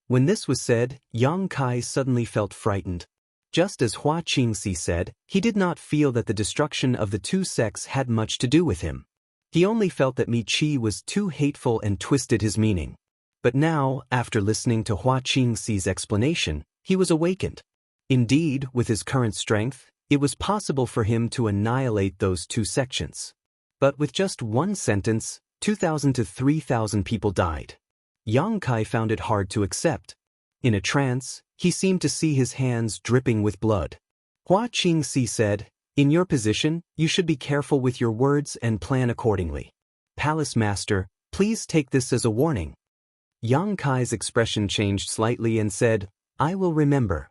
When this was said, Yang Kai suddenly felt frightened. Just as Hua Qingxi said, he did not feel that the destruction of the two sects had much to do with him. He only felt that Mi Qi was too hateful and twisted his meaning. But now, after listening to Hua Qingxi's explanation, he was awakened. Indeed, with his current strength, it was possible for him to annihilate those two sections. But with just one sentence, 2,000 to 3,000 people died. Yang Kai found it hard to accept. In a trance, he seemed to see his hands dripping with blood. Hua Qingxi said, in your position, you should be careful with your words and plan accordingly. Palace Master, please take this as a warning. Yang Kai's expression changed slightly and said, I will remember.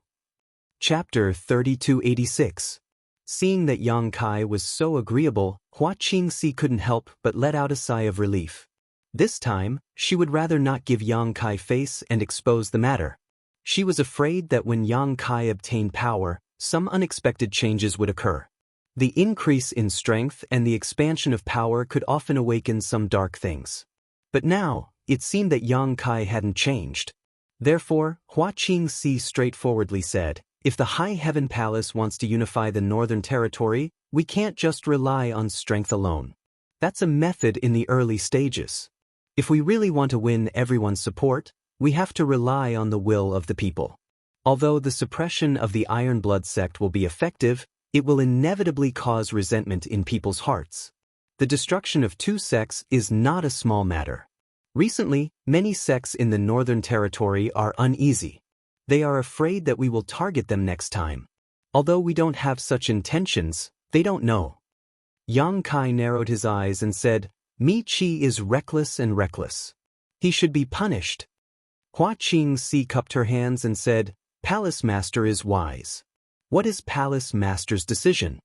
Chapter 3286. Seeing that Yang Kai was so agreeable, Hua Qingxi couldn't help but let out a sigh of relief. This time, she would rather not give Yang Kai face and expose the matter. She was afraid that when Yang Kai obtained power, some unexpected changes would occur. The increase in strength and the expansion of power could often awaken some dark things. But now, it seemed that Yang Kai hadn't changed. Therefore, Hua Qingxi straightforwardly said, if the High Heaven Palace wants to unify the Northern Territory, we can't just rely on strength alone. That's a method in the early stages. If we really want to win everyone's support, we have to rely on the will of the people. Although the suppression of the Iron Blood sect will be effective, it will inevitably cause resentment in people's hearts. The destruction of two sects is not a small matter. Recently, many sects in the Northern Territory are uneasy. They are afraid that we will target them next time. Although we don't have such intentions, they don't know. Yang Kai narrowed his eyes and said, Mi Qi is reckless and reckless. He should be punished. Hua Qingxi cupped her hands and said, Palace Master is wise. What is Palace Master's decision?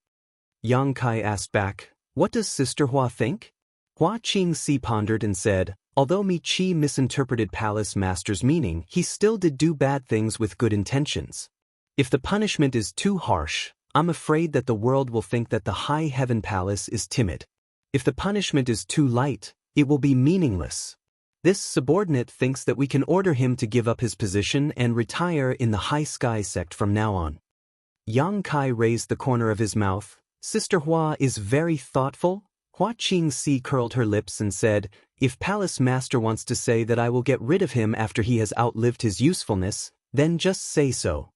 Yang Kai asked back, what does Sister Hua think? Hua Qingxi pondered and said, although Mi Qi misinterpreted Palace Master's meaning, he still did do bad things with good intentions. If the punishment is too harsh, I'm afraid that the world will think that the High Heaven Palace is timid. If the punishment is too light, it will be meaningless. This subordinate thinks that we can order him to give up his position and retire in the High Sky sect from now on. Yang Kai raised the corner of his mouth. Sister Hua is very thoughtful. Hua Qingxi curled her lips and said, if Palace Master wants to say that I will get rid of him after he has outlived his usefulness, then just say so.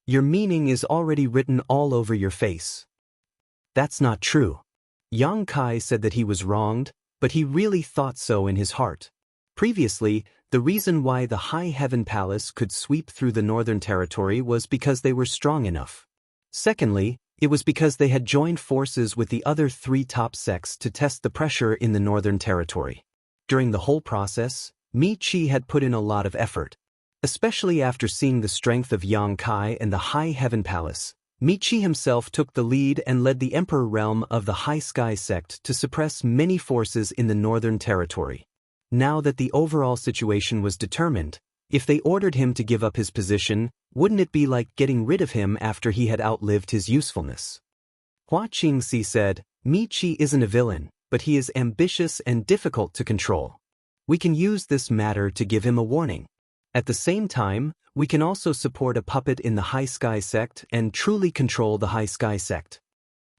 Your meaning is already written all over your face. That's not true. Yang Kai said that he was wronged, but he really thought so in his heart. Previously, the reason why the High Heaven Palace could sweep through the Northern Territory was because they were strong enough. Secondly, it was because they had joined forces with the other three top sects to test the pressure in the Northern Territory. During the whole process, Mi Qi had put in a lot of effort. Especially after seeing the strength of Yang Kai and the High Heaven Palace, Mi Qi himself took the lead and led the Emperor realm of the High Sky sect to suppress many forces in the Northern Territory. Now that the overall situation was determined, if they ordered him to give up his position, wouldn't it be like getting rid of him after he had outlived his usefulness? Hua Qingxi said, Mi Qi isn't a villain, but he is ambitious and difficult to control. We can use this matter to give him a warning. At the same time, we can also support a puppet in the High Sky sect and truly control the High Sky sect.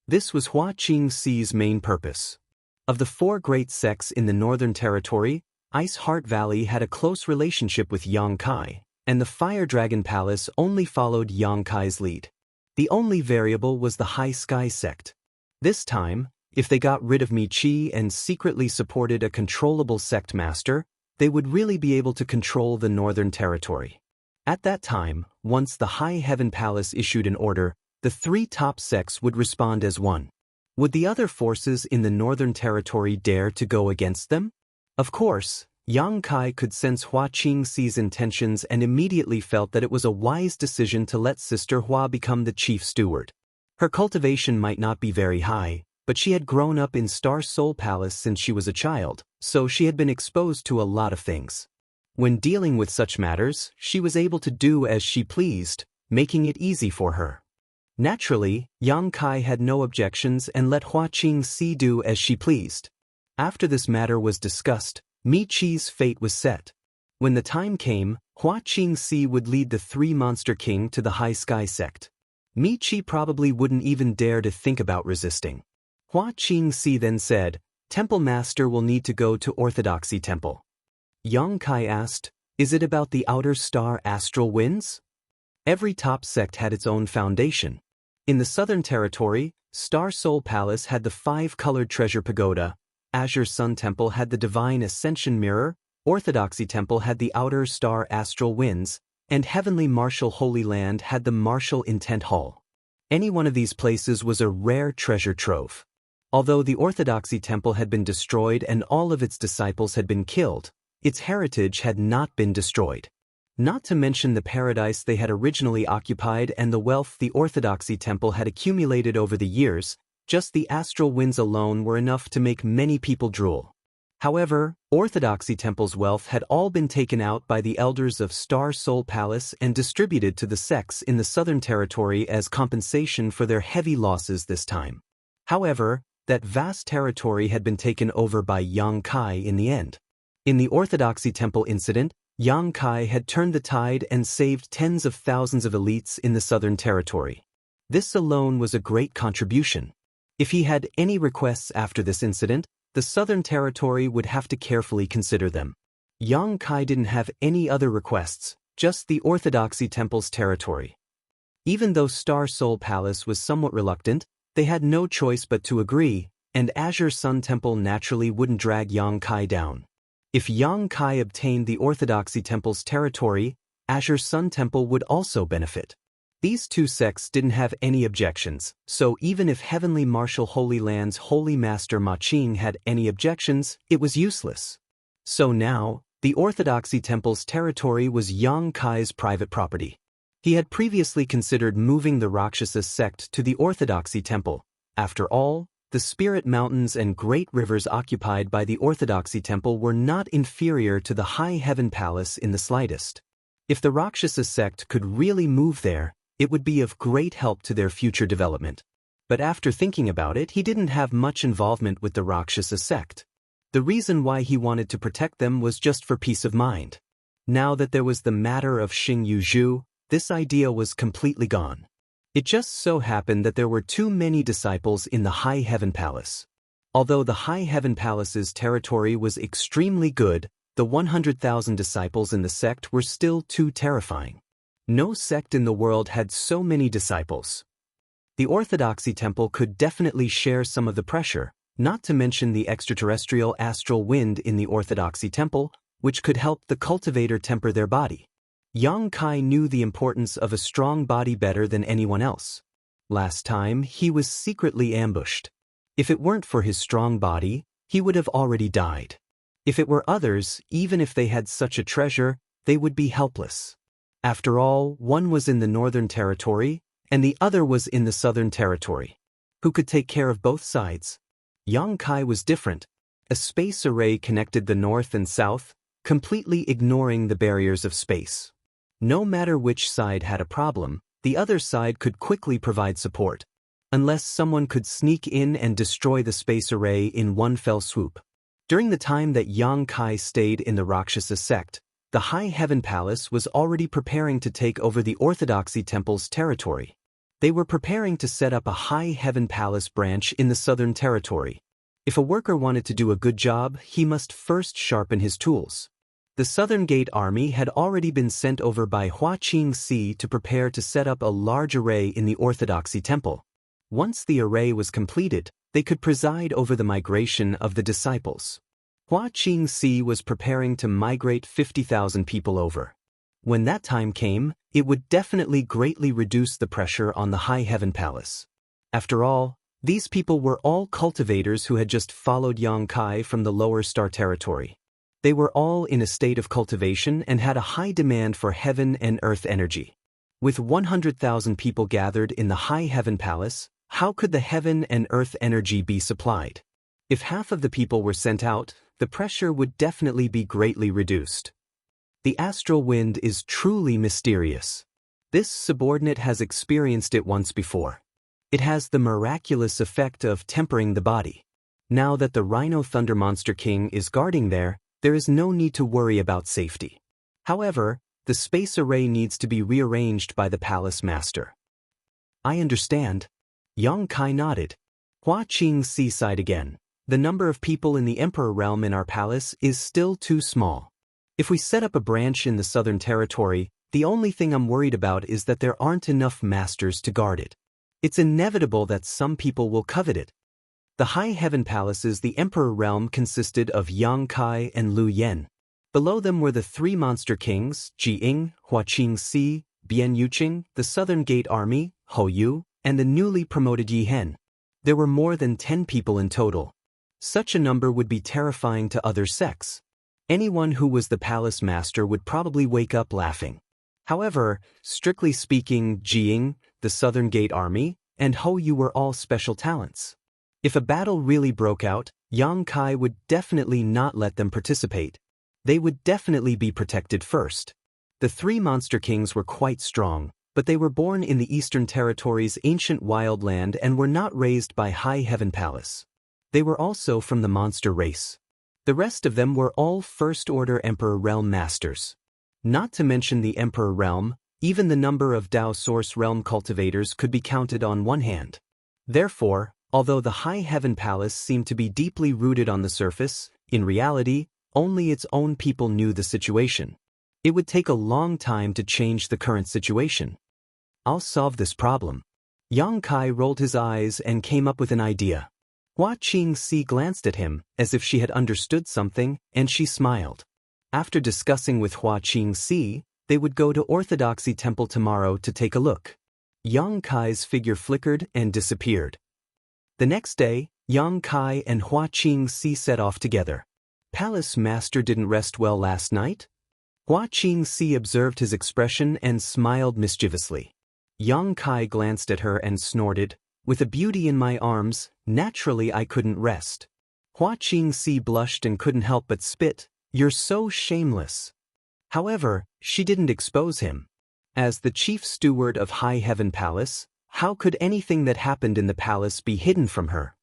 This was Hua Qingxi's main purpose. Of the four great sects in the Northern Territory, Ice Heart Valley had a close relationship with Yang Kai, and the Fire Dragon Palace only followed Yang Kai's lead. The only variable was the High Sky sect. This time, if they got rid of Mi Qi and secretly supported a controllable sect master, they would really be able to control the Northern Territory. At that time, once the High Heaven Palace issued an order, the three top sects would respond as one. Would the other forces in the Northern Territory dare to go against them? Of course, Yang Kai could sense Hua Qingxi's intentions and immediately felt that it was a wise decision to let Sister Hua become the chief steward. Her cultivation might not be very high, but she had grown up in Star Soul Palace since she was a child, so she had been exposed to a lot of things. When dealing with such matters, she was able to do as she pleased, making it easy for her. Naturally, Yang Kai had no objections and let Hua Qingxi do as she pleased. After this matter was discussed, Mi Chi's fate was set. When the time came, Hua Qingxi would lead the Three Monster King to the High Sky sect. Mi Chi probably wouldn't even dare to think about resisting. Hua Qingxi then said, "Temple Master will need to go to Orthodoxy Temple." Yang Kai asked, "Is it about the outer star astral winds?" Every top sect had its own foundation. In the Southern Territory, Star Soul Palace had the 5-colored treasure pagoda, Azure Sun Temple had the Divine Ascension Mirror, Orthodoxy Temple had the outer star astral winds, and Heavenly Martial Holy Land had the Martial Intent Hall. Any one of these places was a rare treasure trove. Although the Orthodoxy Temple had been destroyed and all of its disciples had been killed, its heritage had not been destroyed. Not to mention the paradise they had originally occupied and the wealth the Orthodoxy Temple had accumulated over the years, just the astral winds alone were enough to make many people drool. However, Orthodoxy Temple's wealth had all been taken out by the elders of Star Soul Palace and distributed to the sects in the Southern Territory as compensation for their heavy losses this time. However, that vast territory had been taken over by Yang Kai in the end. In the Orthodoxy Temple incident, Yang Kai had turned the tide and saved tens of thousands of elites in the Southern Territory. This alone was a great contribution. If he had any requests after this incident, the Southern Territory would have to carefully consider them. Yang Kai didn't have any other requests, just the Orthodoxy Temple's territory. Even though Star Soul Palace was somewhat reluctant, they had no choice but to agree, and Azure Sun Temple naturally wouldn't drag Yang Kai down. If Yang Kai obtained the Orthodoxy Temple's territory, Azure Sun Temple would also benefit. These two sects didn't have any objections, so even if Heavenly Martial Holy Land's Holy Master Ma Qing had any objections, it was useless. So now, the Orthodoxy Temple's territory was Yang Kai's private property. He had previously considered moving the Rakshasa sect to the Orthodoxy Temple. After all, the Spirit Mountains and great rivers occupied by the Orthodoxy Temple were not inferior to the High Heaven Palace in the slightest. If the Rakshasa sect could really move there, it would be of great help to their future development. But after thinking about it, he didn't have much involvement with the Rakshasa sect. The reason why he wanted to protect them was just for peace of mind. Now that there was the matter of Xing Yuzhu, this idea was completely gone. It just so happened that there were too many disciples in the High Heaven Palace. Although the High Heaven Palace's territory was extremely good, the 100,000 disciples in the sect were still too terrifying. No sect in the world had so many disciples. The Orthodoxy Temple could definitely share some of the pressure, not to mention the extraterrestrial astral wind in the Orthodoxy Temple, which could help the cultivator temper their body. Yang Kai knew the importance of a strong body better than anyone else. Last time, he was secretly ambushed. If it weren't for his strong body, he would have already died. If it were others, even if they had such a treasure, they would be helpless. After all, one was in the Northern Territory, and the other was in the Southern Territory. Who could take care of both sides? Yang Kai was different. A space array connected the North and South, completely ignoring the barriers of space. No matter which side had a problem, the other side could quickly provide support. Unless someone could sneak in and destroy the space array in one fell swoop. During the time that Yang Kai stayed in the Rakshasa sect, the High Heaven Palace was already preparing to take over the Orthodoxy Temple's territory. They were preparing to set up a High Heaven Palace branch in the Southern Territory. If a worker wanted to do a good job, he must first sharpen his tools. The Southern Gate Army had already been sent over by Hua Qingxi to prepare to set up a large array in the Orthodoxy Temple. Once the array was completed, they could preside over the migration of the disciples. Hua Qingxi was preparing to migrate 50,000 people over. When that time came, it would definitely greatly reduce the pressure on the High Heaven Palace. After all, these people were all cultivators who had just followed Yang Kai from the Lower Star Territory. They were all in a state of cultivation and had a high demand for heaven and earth energy. With 100,000 people gathered in the High Heaven Palace, How could the heaven and earth energy be supplied? If half of the people were sent out, the pressure would definitely be greatly reduced. The astral wind is truly mysterious. This subordinate has experienced it once before. It has the miraculous effect of tempering the body. Now that the Rhino Thunder Monster King is guarding there is no need to worry about safety. However, the space array needs to be rearranged by the palace master. I understand. Yang Kai nodded. Hua Qingxi sighed again. The number of people in the Emperor realm in our palace is still too small. If we set up a branch in the Southern Territory, the only thing I'm worried about is that there aren't enough masters to guard it. It's inevitable that some people will covet it. The High Heaven Palaces, the Emperor realm, consisted of Yang Kai and Lu Yen. Below them were the three monster kings, Ji Ying, Hua Qingxi, Bian Yuqing, the Southern Gate Army, Hou Yu, and the newly promoted Yi Hen. There were more than 10 people in total. Such a number would be terrifying to other sects. Anyone who was the palace master would probably wake up laughing. However, strictly speaking, Ji Ying, the Southern Gate Army, and Hou Yu were all special talents. If a battle really broke out, Yang Kai would definitely not let them participate. They would definitely be protected first. The three monster kings were quite strong, but they were born in the Eastern Territory's ancient wildland and were not raised by High Heaven Palace. They were also from the monster race. The rest of them were all First-Order Emperor Realm Masters. Not to mention the Emperor Realm, even the number of Dao Source Realm cultivators could be counted on one hand. Therefore, although the High Heaven Palace seemed to be deeply rooted on the surface, in reality, only its own people knew the situation. It would take a long time to change the current situation. I'll solve this problem. Yang Kai rolled his eyes and came up with an idea. Hua Qingxi glanced at him, as if she had understood something, and she smiled. After discussing with Hua Qingxi, they would go to Orthodoxy Temple tomorrow to take a look. Yang Kai's figure flickered and disappeared. The next day, Yang Kai and Hua Qingxi set off together. Palace Master didn't rest well last night? Hua Qingxi observed his expression and smiled mischievously. Yang Kai glanced at her and snorted, "With a beauty in my arms, naturally I couldn't rest." Hua Qingxi blushed and couldn't help but spit, "You're so shameless." However, she didn't expose him. As the chief steward of High Heaven Palace, how could anything that happened in the palace be hidden from her?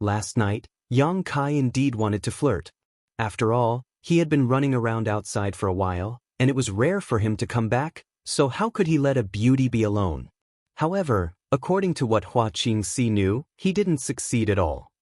Last night, Yang Kai indeed wanted to flirt. After all, he had been running around outside for a while, and it was rare for him to come back, so how could he let a beauty be alone? However, according to what Hua Qingxi knew, he didn't succeed at all.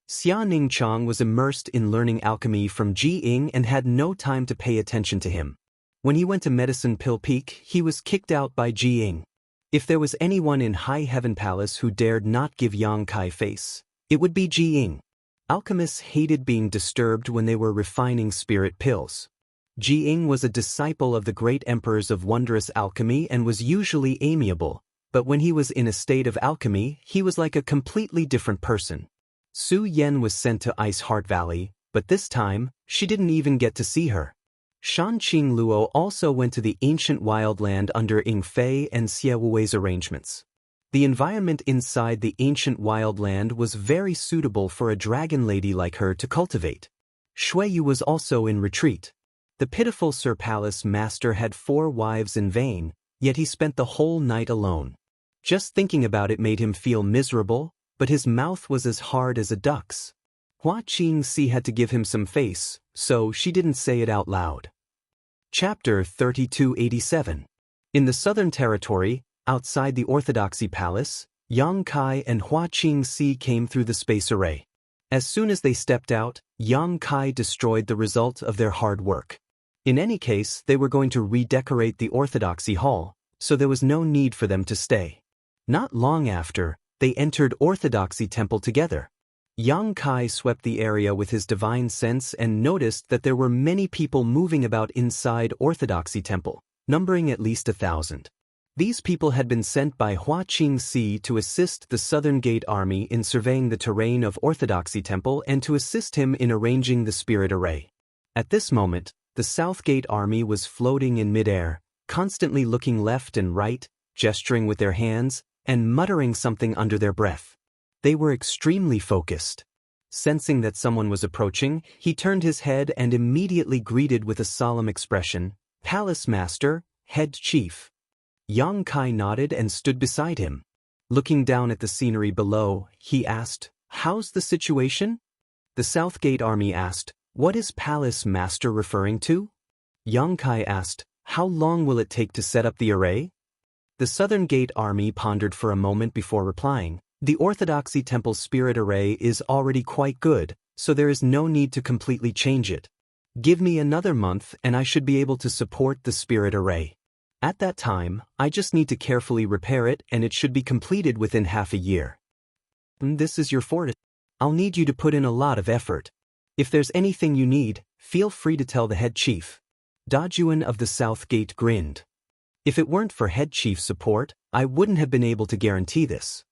Xia Ningchang was immersed in learning alchemy from Ji Ying and had no time to pay attention to him. When he went to Medicine Pill Peak, he was kicked out by Ji Ying. If there was anyone in High Heaven Palace who dared not give Yang Kai face, it would be Ji Ying. Alchemists hated being disturbed when they were refining spirit pills. Ji Ying was a disciple of the great emperors of wondrous alchemy and was usually amiable, but when he was in a state of alchemy, he was like a completely different person. Su Yen was sent to Ice Heart Valley, but this time, she didn't even get to see her. Shan Qing Luo also went to the ancient wildland under Ying Fei and Xie Wuwei's arrangements. The environment inside the ancient wildland was very suitable for a dragon lady like her to cultivate. Shui Yu was also in retreat. The pitiful Sir Palace Master had 4 wives in vain, yet he spent the whole night alone. Just thinking about it made him feel miserable, but his mouth was as hard as a duck's. Hua Qingxi had to give him some face, so she didn't say it out loud. Chapter 3287. In the Southern Territory, outside the Orthodoxy Palace, Yang Kai and Hua Qingxi came through the space array. As soon as they stepped out, Yang Kai destroyed the result of their hard work. In any case, they were going to redecorate the Orthodoxy Hall, so there was no need for them to stay. Not long after, they entered Orthodoxy Temple together. Yang Kai swept the area with his divine sense and noticed that there were many people moving about inside Orthodoxy Temple, numbering at least 1,000. These people had been sent by Hua Qingxi to assist the Southern Gate Army in surveying the terrain of Orthodoxy Temple and to assist him in arranging the spirit array. At this moment, the South Gate Army was floating in midair, constantly looking left and right, gesturing with their hands, and muttering something under their breath. They were extremely focused. Sensing that someone was approaching, he turned his head and immediately greeted with a solemn expression, "Palace Master, Head Chief." Yang Kai nodded and stood beside him. Looking down at the scenery below, he asked, "How's the situation?" The South Gate Army asked, "What is Palace Master referring to?" Yang Kai asked, "How long will it take to set up the array?" The Southern Gate Army pondered for a moment before replying, "The Orthodoxy Temple Spirit Array is already quite good, so there is no need to completely change it. Give me another month and I should be able to support the Spirit Array. At that time, I just need to carefully repair it and it should be completed within half a year. This is your forte. I'll need you to put in a lot of effort. If there's anything you need, feel free to tell the head chief." Dajuan of the South Gate grinned. "If it weren't for head chief support, I wouldn't have been able to guarantee this."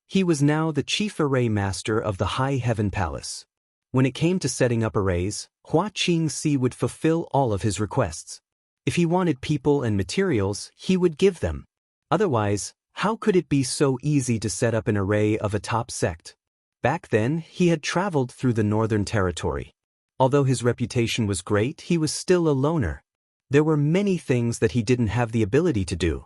He was now the chief array master of the High Heaven Palace. When it came to setting up arrays, Hua Qingxi would fulfill all of his requests. If he wanted people and materials, he would give them. Otherwise, how could it be so easy to set up an array of a top sect? Back then, he had traveled through the Northern Territory. Although his reputation was great, he was still a loner. There were many things that he didn't have the ability to do.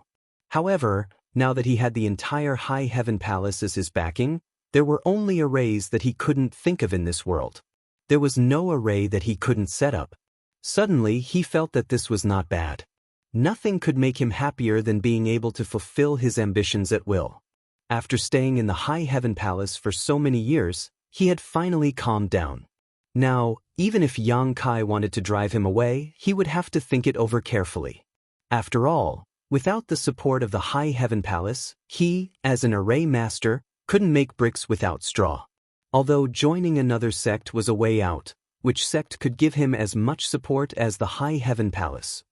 However, now that he had the entire High Heaven Palace as his backing, there were only arrays that he couldn't think of in this world. There was no array that he couldn't set up. Suddenly, he felt that this was not bad. Nothing could make him happier than being able to fulfill his ambitions at will. After staying in the High Heaven Palace for so many years, he had finally calmed down. Now, even if Yang Kai wanted to drive him away, he would have to think it over carefully. After all, without the support of the High Heaven Palace, he, as an array master, couldn't make bricks without straw. Although joining another sect was a way out, which sect could give him as much support as the High Heaven Palace?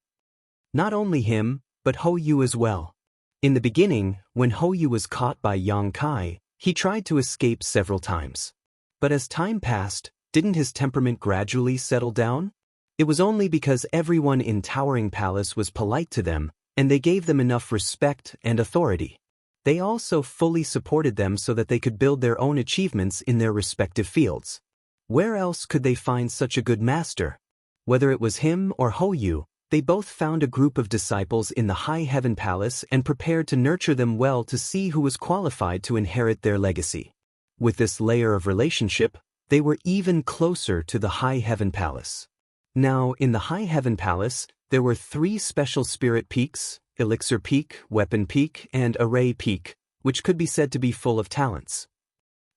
Not only him, but Hou Yu as well. In the beginning, when Hou Yu was caught by Yang Kai, he tried to escape several times. But as time passed, didn't his temperament gradually settle down? It was only because everyone in Towering Palace was polite to them, and they gave them enough respect and authority. They also fully supported them so that they could build their own achievements in their respective fields. Where else could they find such a good master? Whether it was him or Hou Yu, they both found a group of disciples in the High Heaven Palace and prepared to nurture them well to see who was qualified to inherit their legacy. With this layer of relationship, they were even closer to the High Heaven Palace. Now, in the High Heaven Palace, there were 3 special spirit peaks, Elixir Peak, Weapon Peak, and Array Peak, which could be said to be full of talents.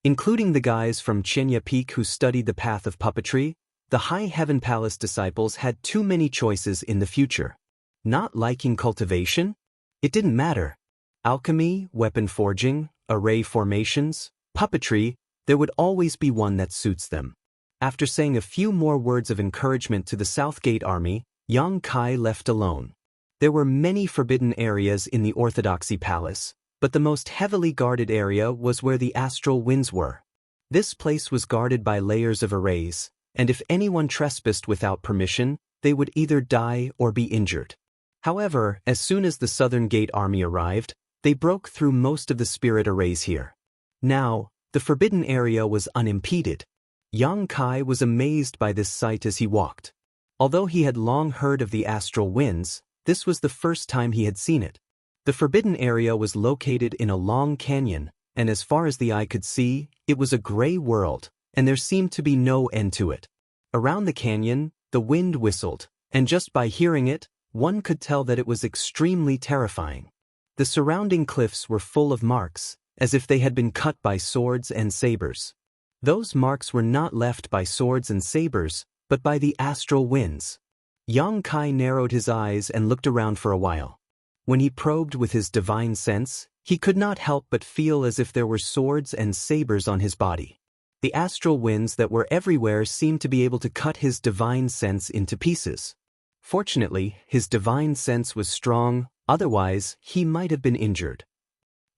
Including the guys from Chenya Peak who studied the path of puppetry, the High Heaven Palace disciples had too many choices in the future. Not liking cultivation? It didn't matter. Alchemy, weapon forging, array formations, puppetry, there would always be one that suits them. After saying a few more words of encouragement to the South Gate Army, Yang Kai left alone. There were many forbidden areas in the Orthodoxy Palace, but the most heavily guarded area was where the astral winds were. This place was guarded by layers of arrays, and if anyone trespassed without permission, they would either die or be injured. However, as soon as the Southern Gate Army arrived, they broke through most of the spirit arrays here. Now, the forbidden area was unimpeded. Yang Kai was amazed by this sight as he walked. Although he had long heard of the astral winds, this was the first time he had seen it. The forbidden area was located in a long canyon, and as far as the eye could see, it was a gray world, and there seemed to be no end to it. Around the canyon, the wind whistled, and just by hearing it, one could tell that it was extremely terrifying. The surrounding cliffs were full of marks, as if they had been cut by swords and sabers. Those marks were not left by swords and sabers, but by the astral winds. Yang Kai narrowed his eyes and looked around for a while. When he probed with his divine sense, he could not help but feel as if there were swords and sabers on his body. The astral winds that were everywhere seemed to be able to cut his divine sense into pieces. Fortunately, his divine sense was strong, otherwise, he might have been injured.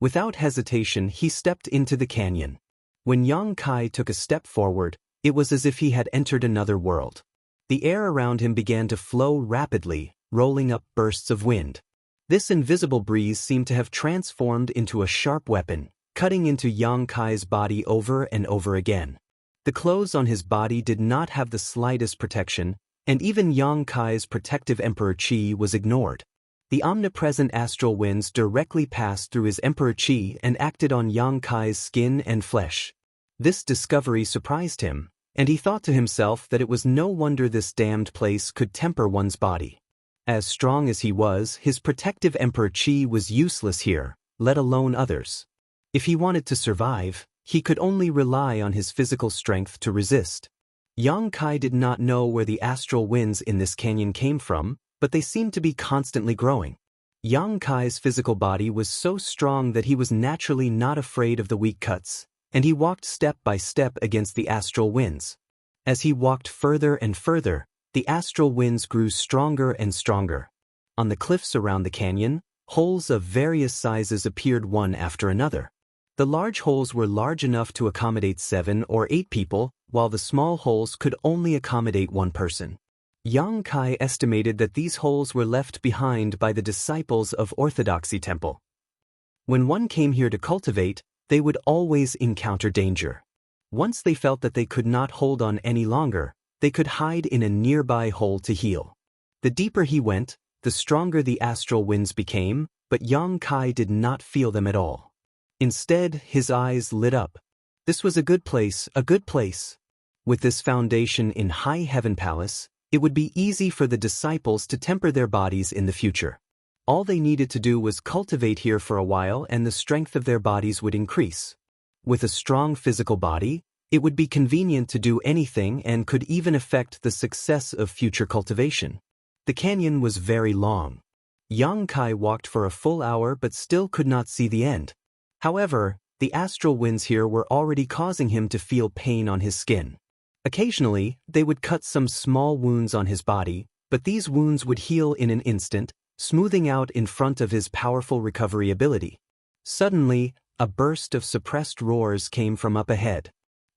Without hesitation, he stepped into the canyon. When Yang Kai took a step forward, it was as if he had entered another world. The air around him began to flow rapidly, rolling up bursts of wind. This invisible breeze seemed to have transformed into a sharp weapon, cutting into Yang Kai's body over and over again. The clothes on his body did not have the slightest protection, and even Yang Kai's protective Emperor Qi was ignored. The omnipresent astral winds directly passed through his Emperor Qi and acted on Yang Kai's skin and flesh. This discovery surprised him, and he thought to himself that it was no wonder this damned place could temper one's body. As strong as he was, his protective Emperor Qi was useless here, let alone others. If he wanted to survive, he could only rely on his physical strength to resist. Yang Kai did not know where the astral winds in this canyon came from, but they seemed to be constantly growing. Yang Kai's physical body was so strong that he was naturally not afraid of the weak cuts, and he walked step by step against the astral winds. As he walked further and further, the astral winds grew stronger and stronger. On the cliffs around the canyon, holes of various sizes appeared one after another. The large holes were large enough to accommodate 7 or 8 people, while the small holes could only accommodate 1 person. Yang Kai estimated that these holes were left behind by the disciples of Orthodoxy Temple. When one came here to cultivate, they would always encounter danger. Once they felt that they could not hold on any longer, they could hide in a nearby hole to heal. The deeper he went, the stronger the astral winds became, but Yang Kai did not feel them at all. Instead, his eyes lit up. This was a good place, a good place. With this foundation in High Heaven Palace, it would be easy for the disciples to temper their bodies in the future. All they needed to do was cultivate here for a while and the strength of their bodies would increase. With a strong physical body, it would be convenient to do anything and could even affect the success of future cultivation. The canyon was very long. Yang Kai walked for a full hour but still could not see the end. However, the astral winds here were already causing him to feel pain on his skin. Occasionally, they would cut some small wounds on his body, but these wounds would heal in an instant, smoothing out in front of his powerful recovery ability. Suddenly, a burst of suppressed roars came from up ahead.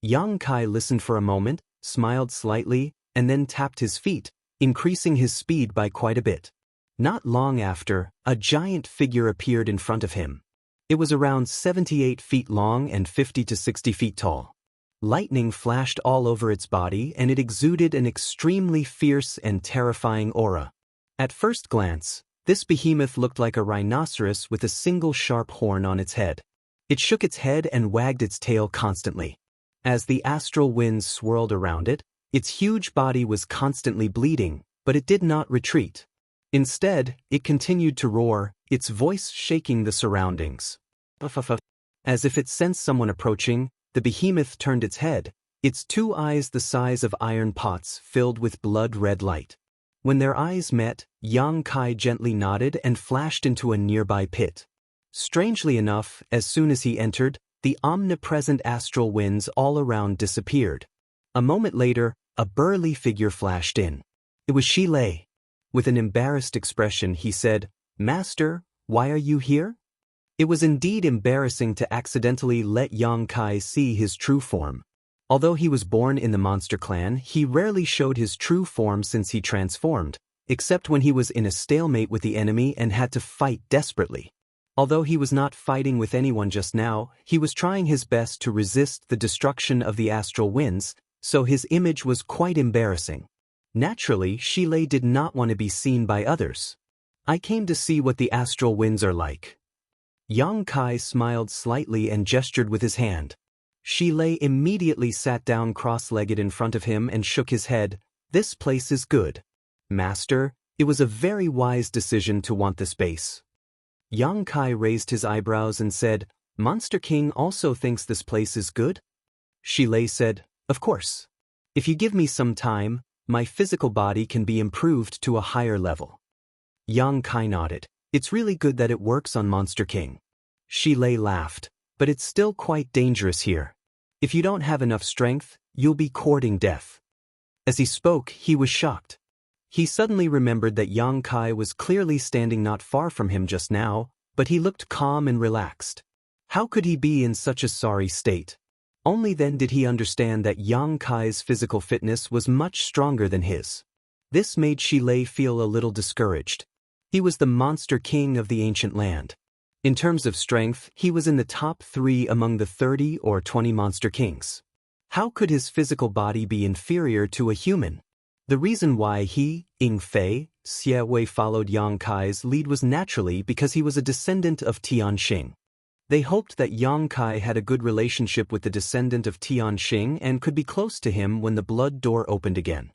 Yang Kai listened for a moment, smiled slightly, and then tapped his feet, increasing his speed by quite a bit. Not long after, a giant figure appeared in front of him. It was around 78 feet long and 50 to 60 feet tall. Lightning flashed all over its body and it exuded an extremely fierce and terrifying aura. At first glance, this behemoth looked like a rhinoceros with a single sharp horn on its head. It shook its head and wagged its tail constantly. As the astral winds swirled around it, its huge body was constantly bleeding, but it did not retreat. Instead, it continued to roar, its voice shaking the surroundings. As if it sensed someone approaching, the behemoth turned its head, its 2 eyes the size of iron pots filled with blood-red light. When their eyes met, Yang Kai gently nodded and flashed into a nearby pit. Strangely enough, as soon as he entered, the omnipresent astral winds all around disappeared. A moment later, a burly figure flashed in. It was Shi Lei. With an embarrassed expression, he said, "Master, why are you here?" It was indeed embarrassing to accidentally let Yang Kai see his true form. Although he was born in the monster clan, he rarely showed his true form since he transformed, except when he was in a stalemate with the enemy and had to fight desperately. Although he was not fighting with anyone just now, he was trying his best to resist the destruction of the astral winds, so his image was quite embarrassing. Naturally, Shi Lei did not want to be seen by others. "I came to see what the astral winds are like." Yang Kai smiled slightly and gestured with his hand. Shi Lei immediately sat down cross-legged in front of him and shook his head. "This place is good. Master, it was a very wise decision to want this base." Yang Kai raised his eyebrows and said, "Monster King also thinks this place is good?" Shi Lei said, "Of course. If you give me some time, my physical body can be improved to a higher level." Yang Kai nodded. "It's really good that it works on Monster King." Shi Lei laughed, "But it's still quite dangerous here. If you don't have enough strength, you'll be courting death." As he spoke, he was shocked. He suddenly remembered that Yang Kai was clearly standing not far from him just now, but he looked calm and relaxed. How could he be in such a sorry state? Only then did he understand that Yang Kai's physical fitness was much stronger than his. This made Shi Lei feel a little discouraged. He was the monster king of the ancient land. In terms of strength, he was in the top 3 among the 30 or 20 monster kings. How could his physical body be inferior to a human? The reason why he, Ying Fei, Xie Wei followed Yang Kai's lead was naturally because he was a descendant of Tianxing. They hoped that Yang Kai had a good relationship with the descendant of Tianxing and could be close to him when the blood door opened again.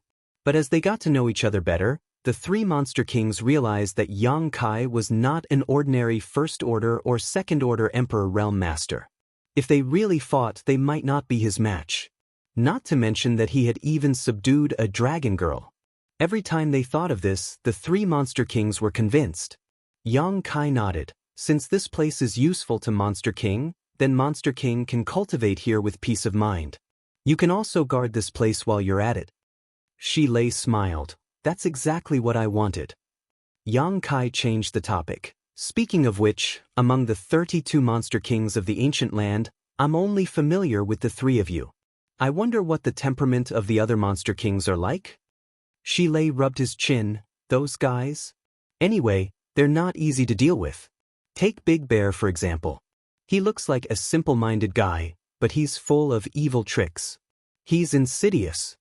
But as they got to know each other better, the 3 monster kings realized that Yang Kai was not an ordinary first-order or second-order emperor realm master. If they really fought, they might not be his match. Not to mention that he had even subdued a dragon girl. Every time they thought of this, the 3 monster kings were convinced. Yang Kai nodded. Since this place is useful to Monster King, then Monster King can cultivate here with peace of mind. You can also guard this place while you're at it. Shi Lei smiled. That's exactly what I wanted. Yang Kai changed the topic. Speaking of which, among the 32 monster kings of the ancient land, I'm only familiar with the 3 of you. I wonder what the temperament of the other monster kings are like? Shi Lei rubbed his chin. Those guys? Anyway, they're not easy to deal with. Take Big Bear for example. He looks like a simple-minded guy, but he's full of evil tricks. He's insidious.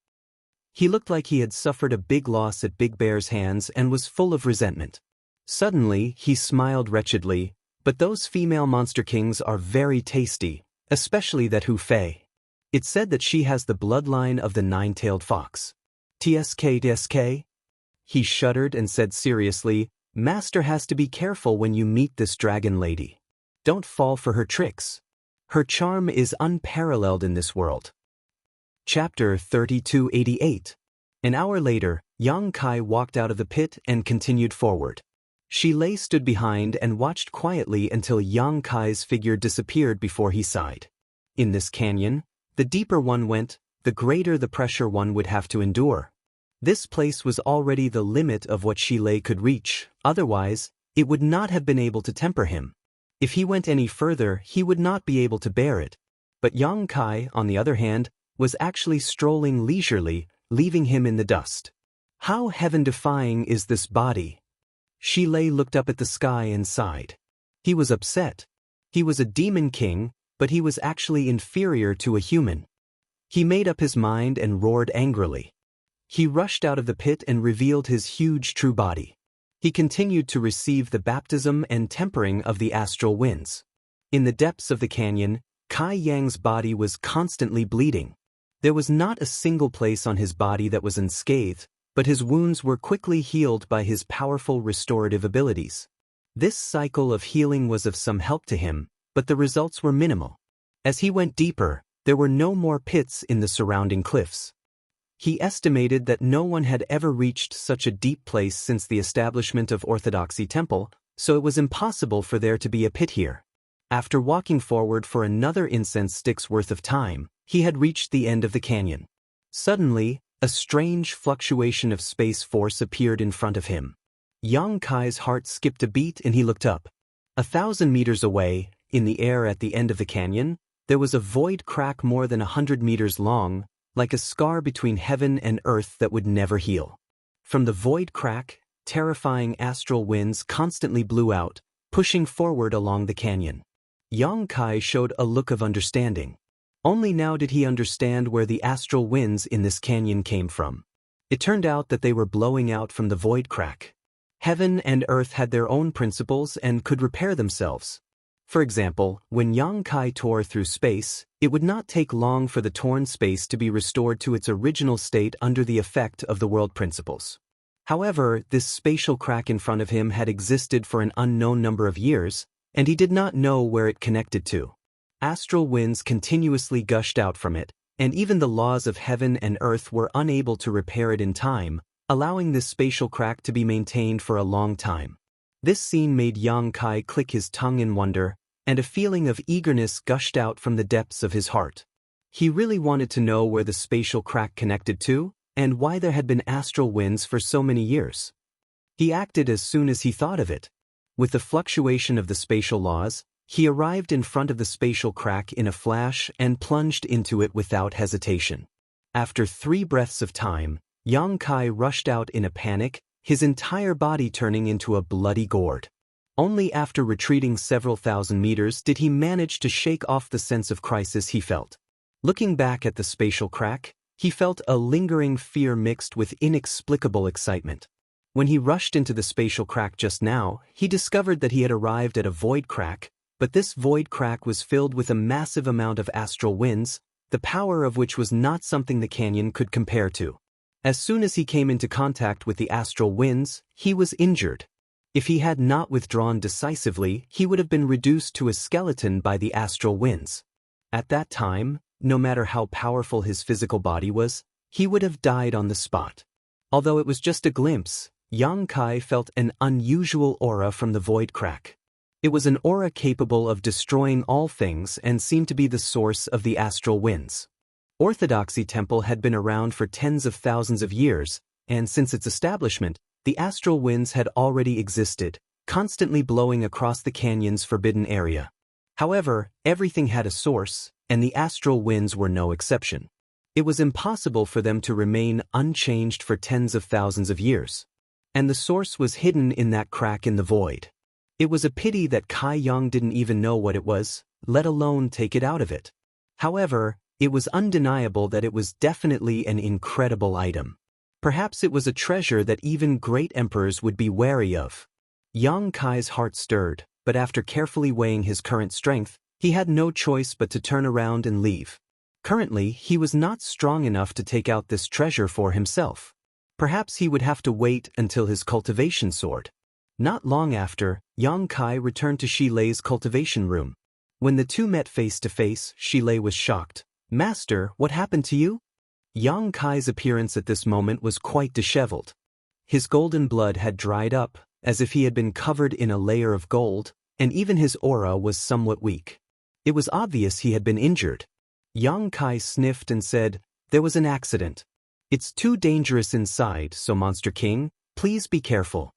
He looked like he had suffered a big loss at Big Bear's hands and was full of resentment. Suddenly, he smiled wretchedly, but those female monster kings are very tasty, especially that Hu Fei. It's said that she has the bloodline of the 9-tailed fox. TSK. He shuddered and said seriously, Master has to be careful when you meet this dragon lady. Don't fall for her tricks. Her charm is unparalleled in this world. Chapter 3288. An hour later, Yang Kai walked out of the pit and continued forward. Shi Lei stood behind and watched quietly until Yang Kai's figure disappeared before he sighed. In this canyon, the deeper one went, the greater the pressure one would have to endure. This place was already the limit of what Shi Lei could reach, otherwise, it would not have been able to temper him. If he went any further, he would not be able to bear it. But Yang Kai, on the other hand, was actually strolling leisurely, leaving him in the dust. How heaven-defying is this body? Shi Lei looked up at the sky and sighed. He was upset. He was a demon king, but he was actually inferior to a human. He made up his mind and roared angrily. He rushed out of the pit and revealed his huge true body. He continued to receive the baptism and tempering of the astral winds. In the depths of the canyon, Kai Yang's body was constantly bleeding. There was not a single place on his body that was unscathed, but his wounds were quickly healed by his powerful restorative abilities. This cycle of healing was of some help to him, but the results were minimal. As he went deeper, there were no more pits in the surrounding cliffs. He estimated that no one had ever reached such a deep place since the establishment of Orthodoxy Temple, so it was impossible for there to be a pit here. After walking forward for another incense stick's worth of time, he had reached the end of the canyon. Suddenly, a strange fluctuation of space force appeared in front of him. Yang Kai's heart skipped a beat and he looked up. 1,000 meters away, in the air at the end of the canyon, there was a void crack more than 100 meters long, like a scar between heaven and earth that would never heal. From the void crack, terrifying astral winds constantly blew out, pushing forward along the canyon. Yang Kai showed a look of understanding. Only now did he understand where the astral winds in this canyon came from. It turned out that they were blowing out from the void crack. Heaven and earth had their own principles and could repair themselves. For example, when Yang Kai tore through space, it would not take long for the torn space to be restored to its original state under the effect of the world principles. However, this spatial crack in front of him had existed for an unknown number of years, and he did not know where it connected to. Astral winds continuously gushed out from it, and even the laws of heaven and earth were unable to repair it in time, allowing this spatial crack to be maintained for a long time. This scene made Yang Kai click his tongue in wonder, and a feeling of eagerness gushed out from the depths of his heart. He really wanted to know where the spatial crack connected to, and why there had been astral winds for so many years. He acted as soon as he thought of it. With the fluctuation of the spatial laws, he arrived in front of the spatial crack in a flash and plunged into it without hesitation. After 3 breaths of time, Yang Kai rushed out in a panic, his entire body turning into a bloody gourd. Only after retreating several thousand meters did he manage to shake off the sense of crisis he felt. Looking back at the spatial crack, he felt a lingering fear mixed with inexplicable excitement. When he rushed into the spatial crack just now, he discovered that he had arrived at a void crack, but this void crack was filled with a massive amount of astral winds, the power of which was not something the canyon could compare to. As soon as he came into contact with the astral winds, he was injured. If he had not withdrawn decisively, he would have been reduced to a skeleton by the astral winds. At that time, no matter how powerful his physical body was, he would have died on the spot. Although it was just a glimpse, Yang Kai felt an unusual aura from the void crack. It was an aura capable of destroying all things and seemed to be the source of the astral winds. Orthodoxy Temple had been around for tens of thousands of years, and since its establishment, the astral winds had already existed, constantly blowing across the canyon's forbidden area. However, everything had a source, and the astral winds were no exception. It was impossible for them to remain unchanged for tens of thousands of years. And the source was hidden in that crack in the void. It was a pity that Kai Yang didn't even know what it was, let alone take it out of it. However, it was undeniable that it was definitely an incredible item. Perhaps it was a treasure that even great emperors would be wary of. Yang Kai's heart stirred, but after carefully weighing his current strength, he had no choice but to turn around and leave. Currently, he was not strong enough to take out this treasure for himself. Perhaps he would have to wait until his cultivation soared. Not long after, Yang Kai returned to Shi Lei's cultivation room. When the two met face to face, Shi Lei was shocked. "Master, what happened to you?" Yang Kai's appearance at this moment was quite disheveled. His golden blood had dried up, as if he had been covered in a layer of gold, and even his aura was somewhat weak. It was obvious he had been injured. Yang Kai sniffed and said, "There was an accident. It's too dangerous inside, so Monster King, please be careful."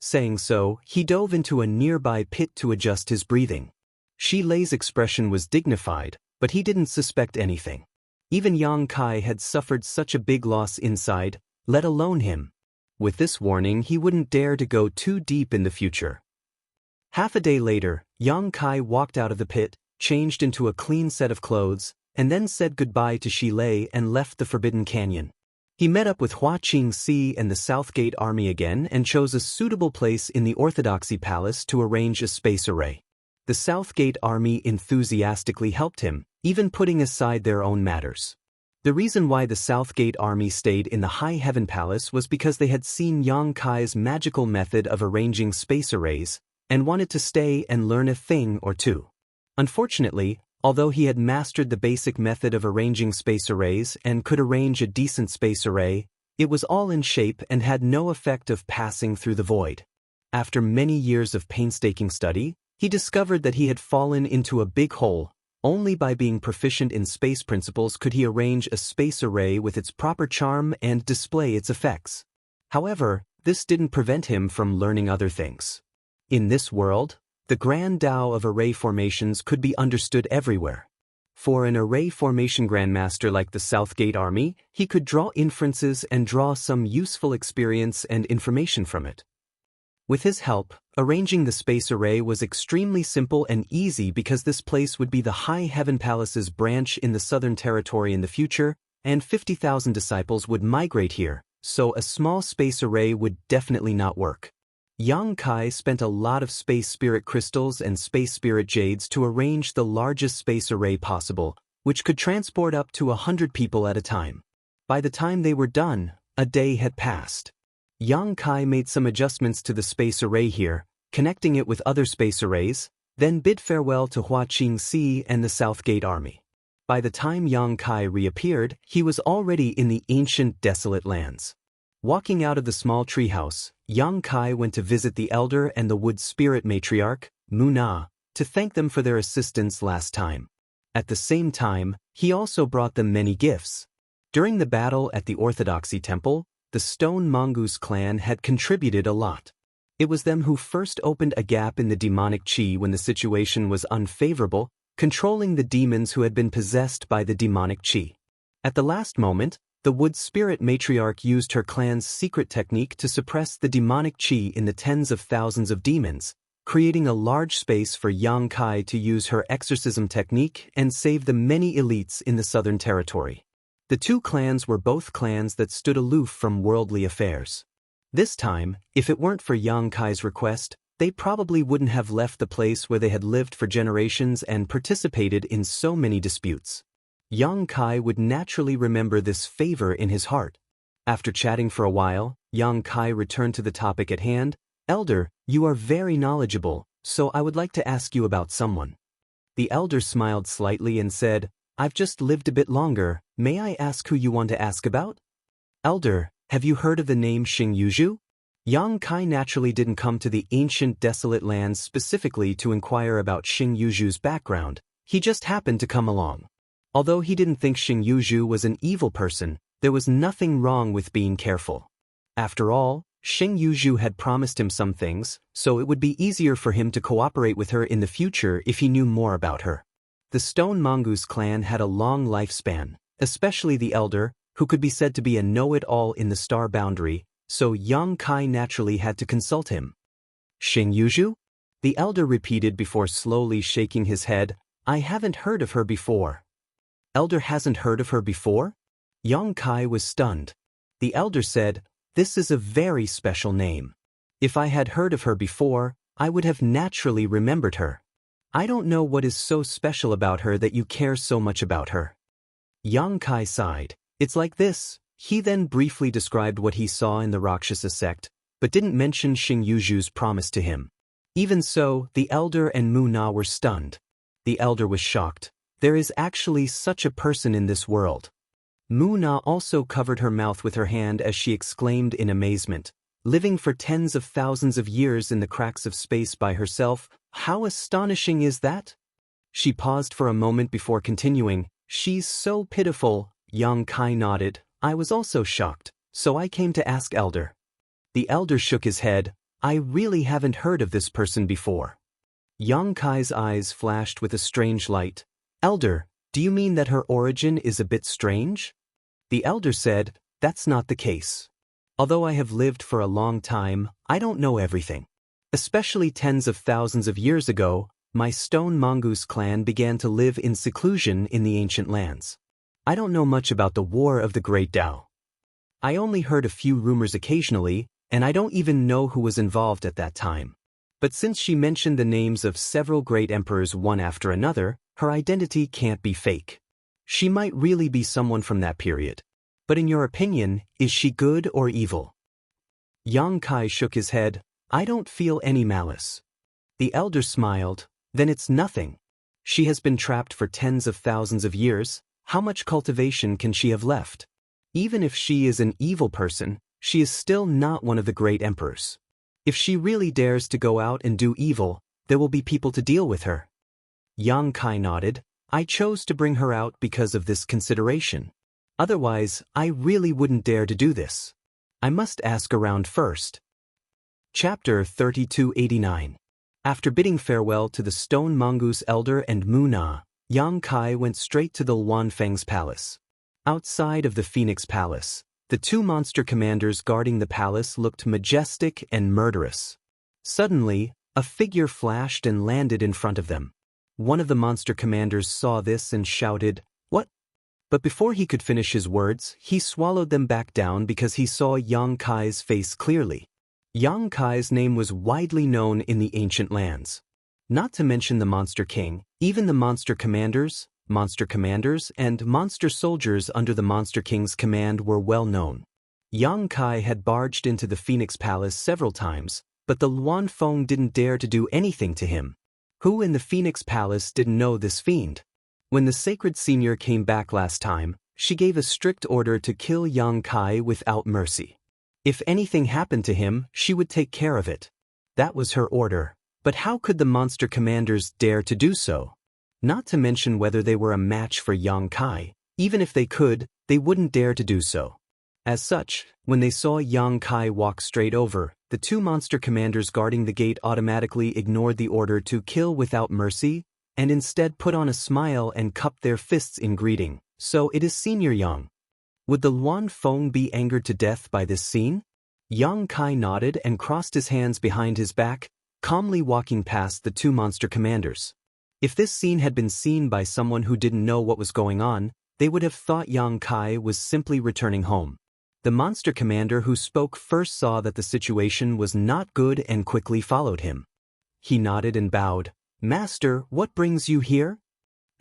Saying so, he dove into a nearby pit to adjust his breathing. Shi Lei's expression was dignified, but he didn't suspect anything. Even Yang Kai had suffered such a big loss inside, let alone him. With this warning, he wouldn't dare to go too deep in the future. Half a day later, Yang Kai walked out of the pit, changed into a clean set of clothes, and then said goodbye to Shi Lei and left the Forbidden Canyon. He met up with Hua Qingxi and the Southgate Army again and chose a suitable place in the Orthodoxy Palace to arrange a space array. The Southgate Army enthusiastically helped him, even putting aside their own matters. The reason why the Southgate Army stayed in the High Heaven Palace was because they had seen Yang Kai's magical method of arranging space arrays, and wanted to stay and learn a thing or two. Unfortunately, although he had mastered the basic method of arranging space arrays and could arrange a decent space array, it was all in shape and had no effect of passing through the void. After many years of painstaking study, he discovered that he had fallen into a big hole. Only by being proficient in space principles could he arrange a space array with its proper charm and display its effects. However, this didn't prevent him from learning other things. In this world, the grand Tao of array formations could be understood everywhere. For an array formation grandmaster like the Southgate Army, he could draw inferences and draw some useful experience and information from it. With his help, arranging the space array was extremely simple and easy because this place would be the High Heaven Palace's branch in the Southern Territory in the future, and 50,000 disciples would migrate here, so a small space array would definitely not work. Yang Kai spent a lot of space spirit crystals and space spirit jades to arrange the largest space array possible, which could transport up to 100 people at a time. By the time they were done, a day had passed. Yang Kai made some adjustments to the space array here, connecting it with other space arrays, then bid farewell to Hua Qingxi and the Southgate Army. By the time Yang Kai reappeared, he was already in the ancient desolate lands. Walking out of the small treehouse, Yang Kai went to visit the elder and the wood spirit matriarch, Muna, to thank them for their assistance last time. At the same time, he also brought them many gifts. During the battle at the Orthodoxy Temple, the Stone Mongoose clan had contributed a lot. It was them who first opened a gap in the demonic chi when the situation was unfavorable, controlling the demons who had been possessed by the demonic chi. At the last moment, The wood spirit matriarch used her clan's secret technique to suppress the demonic qi in the tens of thousands of demons, creating a large space for Yang Kai to use her exorcism technique and save the many elites in the Southern Territory. The two clans were both clans that stood aloof from worldly affairs. This time, if it weren't for Yang Kai's request, they probably wouldn't have left the place where they had lived for generations and participated in so many disputes. Yang Kai would naturally remember this favor in his heart. After chatting for a while, Yang Kai returned to the topic at hand. Elder, you are very knowledgeable, so I would like to ask you about someone. The elder smiled slightly and said, I've just lived a bit longer, may I ask who you want to ask about? Elder, have you heard of the name Xing Yuzhu? Yang Kai naturally didn't come to the ancient desolate lands specifically to inquire about Xing Yuzhu's background, he just happened to come along. Although he didn't think Xing Yuzhu was an evil person, there was nothing wrong with being careful. After all, Xing Yuzhu had promised him some things, so it would be easier for him to cooperate with her in the future if he knew more about her. The Stone Mongoose clan had a long lifespan, especially the elder, who could be said to be a know-it-all in the star boundary, so Yang Kai naturally had to consult him. Xing Yuzhu? The elder repeated before slowly shaking his head, I haven't heard of her before. Elder hasn't heard of her before? Yang Kai was stunned. The elder said, this is a very special name. If I had heard of her before, I would have naturally remembered her. I don't know what is so special about her that you care so much about her. Yang Kai sighed. It's like this. He then briefly described what he saw in the Rakshasa sect, but didn't mention Xing Yuzhu's promise to him. Even so, the elder and Mu Na were stunned. The elder was shocked. There is actually such a person in this world. Mu Na also covered her mouth with her hand as she exclaimed in amazement, living for tens of thousands of years in the cracks of space by herself, how astonishing is that? She paused for a moment before continuing, she's so pitiful. Yang Kai nodded, I was also shocked, so I came to ask Elder. The elder shook his head, I really haven't heard of this person before. Yang Kai's eyes flashed with a strange light. Elder, do you mean that her origin is a bit strange? The elder said, that's not the case. Although I have lived for a long time, I don't know everything. Especially tens of thousands of years ago, my Stone Mongoose clan began to live in seclusion in the ancient lands. I don't know much about the War of the Great Tao. I only heard a few rumors occasionally, and I don't even know who was involved at that time. But since she mentioned the names of several great emperors one after another, her identity can't be fake. She might really be someone from that period. But in your opinion, is she good or evil? Yang Kai shook his head, I don't feel any malice. The elder smiled, then it's nothing. She has been trapped for tens of thousands of years, how much cultivation can she have left? Even if she is an evil person, she is still not one of the great emperors. If she really dares to go out and do evil, there will be people to deal with her. Yang Kai nodded, I chose to bring her out because of this consideration. Otherwise, I really wouldn't dare to do this. I must ask around first. Chapter 3289. After bidding farewell to the Stone Mongoose elder and Mu Na, Yang Kai went straight to the Luanfeng's palace. Outside of the Phoenix Palace, the two monster commanders guarding the palace looked majestic and murderous. Suddenly, a figure flashed and landed in front of them. One of the monster commanders saw this and shouted, What? But before he could finish his words, he swallowed them back down because he saw Yang Kai's face clearly. Yang Kai's name was widely known in the ancient lands. Not to mention the Monster King, even the monster commanders, and monster soldiers under the Monster King's command were well known. Yang Kai had barged into the Phoenix Palace several times, but the Luanfeng didn't dare to do anything to him. Who in the Phoenix Palace didn't know this fiend? When the Sacred Senior came back last time, she gave a strict order to kill Yang Kai without mercy. If anything happened to him, she would take care of it. That was her order. But how could the monster commanders dare to do so? Not to mention whether they were a match for Yang Kai. Even if they could, they wouldn't dare to do so. As such, when they saw Yang Kai walk straight over, the two monster commanders guarding the gate automatically ignored the order to kill without mercy, and instead put on a smile and cupped their fists in greeting. So it is Senior Yang. Would the Luan Feng be angered to death by this scene? Yang Kai nodded and crossed his hands behind his back, calmly walking past the two monster commanders. If this scene had been seen by someone who didn't know what was going on, they would have thought Yang Kai was simply returning home. The monster commander who spoke first saw that the situation was not good and quickly followed him. He nodded and bowed. "Master, what brings you here?"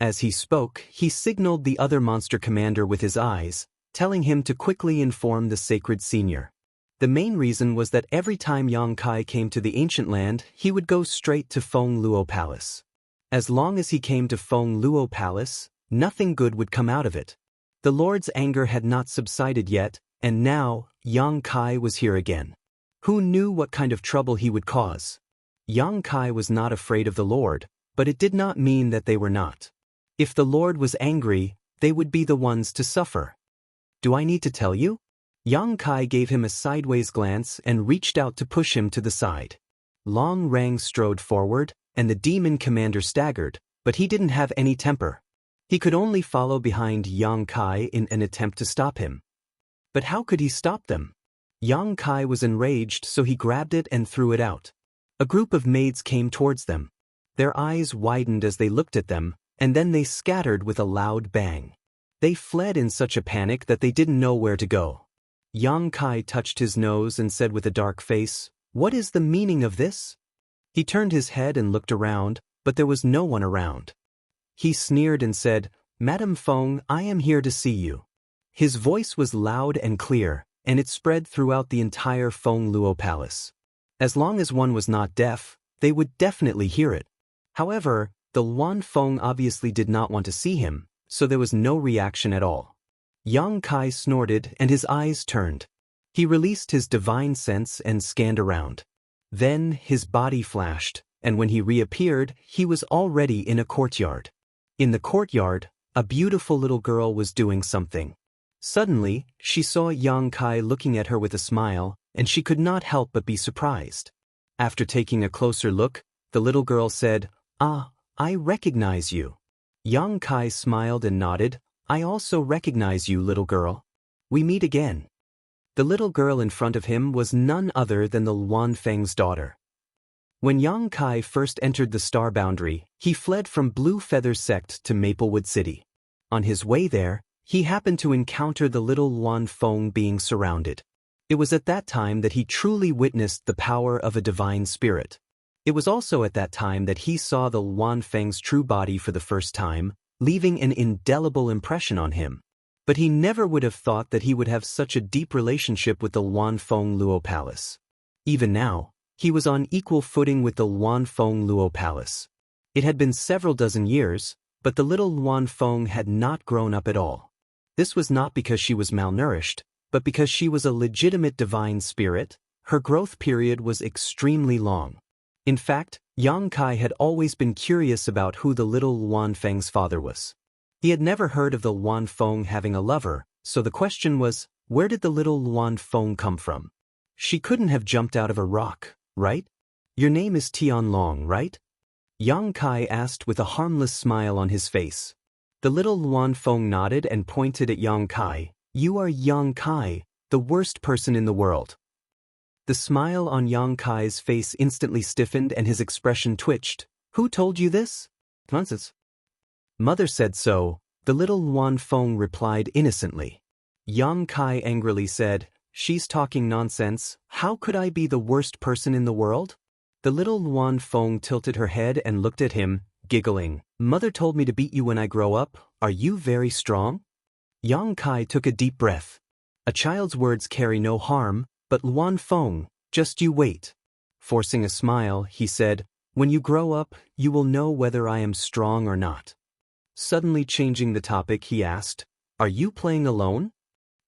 As he spoke, he signaled the other monster commander with his eyes, telling him to quickly inform the sacred senior. The main reason was that every time Yang Kai came to the ancient land, he would go straight to Feng Luo Palace. As long as he came to Feng Luo Palace, nothing good would come out of it. The Lord's anger had not subsided yet, and now, Yang Kai was here again. Who knew what kind of trouble he would cause? Yang Kai was not afraid of the Lord, but it did not mean that they were not. If the Lord was angry, they would be the ones to suffer. "Do I need to tell you?" Yang Kai gave him a sideways glance and reached out to push him to the side. Long Rang strode forward, and the demon commander staggered, but he didn't have any temper. He could only follow behind Yang Kai in an attempt to stop him. But how could he stop them? Yang Kai was enraged, so he grabbed it and threw it out. A group of maids came towards them. Their eyes widened as they looked at them, and then they scattered with a loud bang. They fled in such a panic that they didn't know where to go. Yang Kai touched his nose and said with a dark face, "What is the meaning of this?" He turned his head and looked around, but there was no one around. He sneered and said, "Madam Feng, I am here to see you." His voice was loud and clear, and it spread throughout the entire Feng Luo Palace. As long as one was not deaf, they would definitely hear it. However, the Luan Feng obviously did not want to see him, so there was no reaction at all. Yang Kai snorted and his eyes turned. He released his divine sense and scanned around. Then his body flashed, and when he reappeared, he was already in a courtyard. In the courtyard, a beautiful little girl was doing something. Suddenly, she saw Yang Kai looking at her with a smile, and she could not help but be surprised. After taking a closer look, the little girl said, "Ah, I recognize you." Yang Kai smiled and nodded. "I also recognize you, little girl. We meet again." The little girl in front of him was none other than the Luan Feng's daughter. When Yang Kai first entered the Star Boundary, he fled from Blue Feather Sect to Maplewood City. On his way there, he happened to encounter the little Luan Feng being surrounded. It was at that time that he truly witnessed the power of a divine spirit. It was also at that time that he saw the Luan Feng's true body for the first time, leaving an indelible impression on him. But he never would have thought that he would have such a deep relationship with the Luan Feng Luo Palace. Even now, he was on equal footing with the Luan Feng Luo Palace. It had been several dozen years, but the little Luan Feng had not grown up at all. This was not because she was malnourished, but because she was a legitimate divine spirit. Her growth period was extremely long. In fact, Yang Kai had always been curious about who the little Luan Feng's father was. He had never heard of the Luan Feng having a lover, so the question was, where did the little Luan Feng come from? She couldn't have jumped out of a rock, right? "Your name is Tianlong, right?" Yang Kai asked with a harmless smile on his face. The little Luan Feng nodded and pointed at Yang Kai. "You are Yang Kai, the worst person in the world." The smile on Yang Kai's face instantly stiffened and his expression twitched. "Who told you this?" "Nonsense." "Mother said so," the little Luan Feng replied innocently. Yang Kai angrily said, "She's talking nonsense. How could I be the worst person in the world?" The little Luan Feng tilted her head and looked at him, giggling. "Mother told me to beat you when I grow up. Are you very strong?" Yang Kai took a deep breath. A child's words carry no harm, but Luan Feng, just you wait. Forcing a smile, he said, "When you grow up, you will know whether I am strong or not." Suddenly changing the topic, he asked, "Are you playing alone?"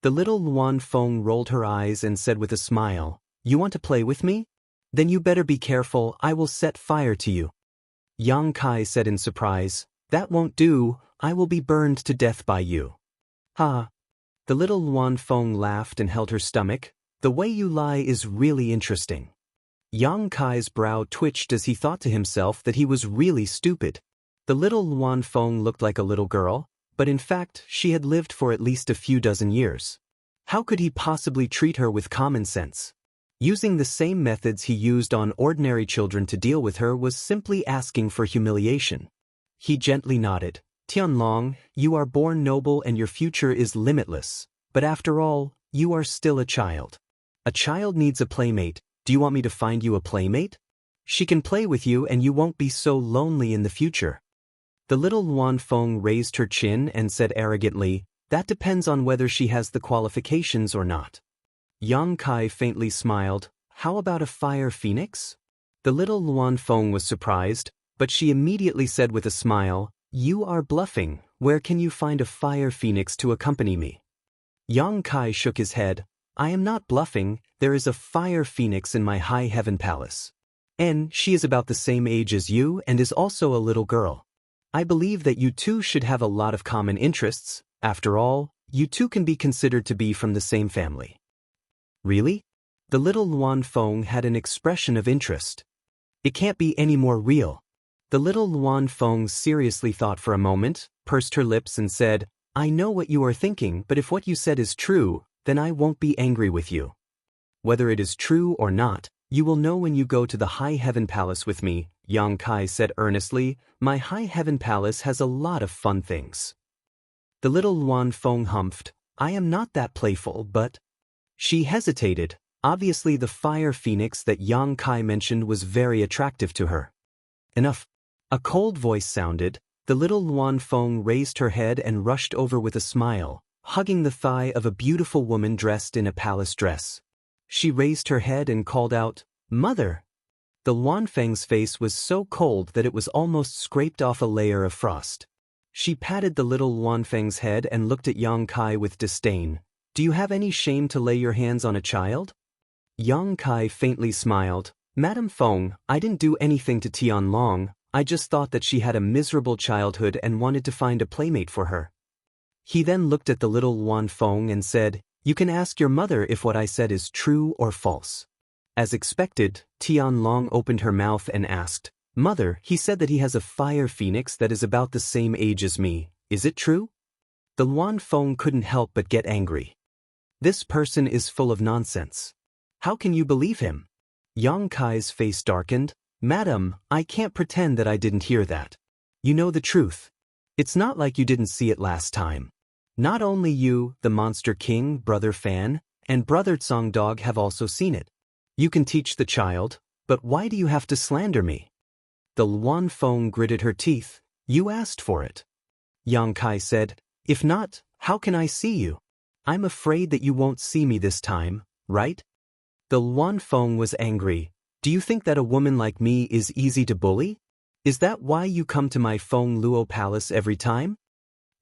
The little Luan Feng rolled her eyes and said with a smile, "You want to play with me? Then you better be careful, I will set fire to you." Yang Kai said in surprise, "That won't do, I will be burned to death by you." "Ha!" The little Luan Feng laughed and held her stomach. "The way you lie is really interesting." Yang Kai's brow twitched as he thought to himself that he was really stupid. The little Luan Feng looked like a little girl, but in fact she had lived for at least a few dozen years. How could he possibly treat her with common sense? Using the same methods he used on ordinary children to deal with her was simply asking for humiliation. He gently nodded. Tianlong, you are born noble and your future is limitless, but after all, you are still a child. A child needs a playmate. Do you want me to find you a playmate? She can play with you and you won't be so lonely in the future. The little Luan Feng raised her chin and said arrogantly, that depends on whether she has the qualifications or not. Yang Kai faintly smiled, how about a fire phoenix? The little Luan Feng was surprised, but she immediately said with a smile, you are bluffing, where can you find a fire phoenix to accompany me? Yang Kai shook his head, I am not bluffing, there is a fire phoenix in my high heaven palace. And she is about the same age as you and is also a little girl. I believe that you two should have a lot of common interests. After all, you two can be considered to be from the same family. Really? The little Luan Feng had an expression of interest. It can't be any more real. The little Luan Feng seriously thought for a moment, pursed her lips and said, I know what you are thinking, but if what you said is true, then I won't be angry with you. Whether it is true or not, you will know when you go to the high heaven palace with me, Yang Kai said earnestly. My high heaven palace has a lot of fun things. The little Luan Feng humphed, I am not that playful, but... She hesitated. Obviously the fire phoenix that Yang Kai mentioned was very attractive to her. Enough. A cold voice sounded. The little Luan Feng raised her head and rushed over with a smile, hugging the thigh of a beautiful woman dressed in a palace dress. She raised her head and called out, Mother! The Luan Feng's face was so cold that it was almost scraped off a layer of frost. She patted the little Luan Feng's head and looked at Yang Kai with disdain. Do you have any shame to lay your hands on a child? Yang Kai faintly smiled. Madam Feng, I didn't do anything to Tianlong, I just thought that she had a miserable childhood and wanted to find a playmate for her. He then looked at the little Luan Feng and said, You can ask your mother if what I said is true or false. As expected, Tianlong opened her mouth and asked, Mother, he said that he has a fire phoenix that is about the same age as me. Is it true? The Luan Feng couldn't help but get angry. This person is full of nonsense. How can you believe him? Yang Kai's face darkened. Madam, I can't pretend that I didn't hear that. You know the truth. It's not like you didn't see it last time. Not only you, the Monster King, Brother Fan, and Brother Tsong Dog have also seen it. You can teach the child, but why do you have to slander me? The Luan Feng gritted her teeth. You asked for it. Yang Kai said, If not, how can I see you? I'm afraid that you won't see me this time, right? The Luan Feng was angry. Do you think that a woman like me is easy to bully? Is that why you come to my Feng Luo palace every time?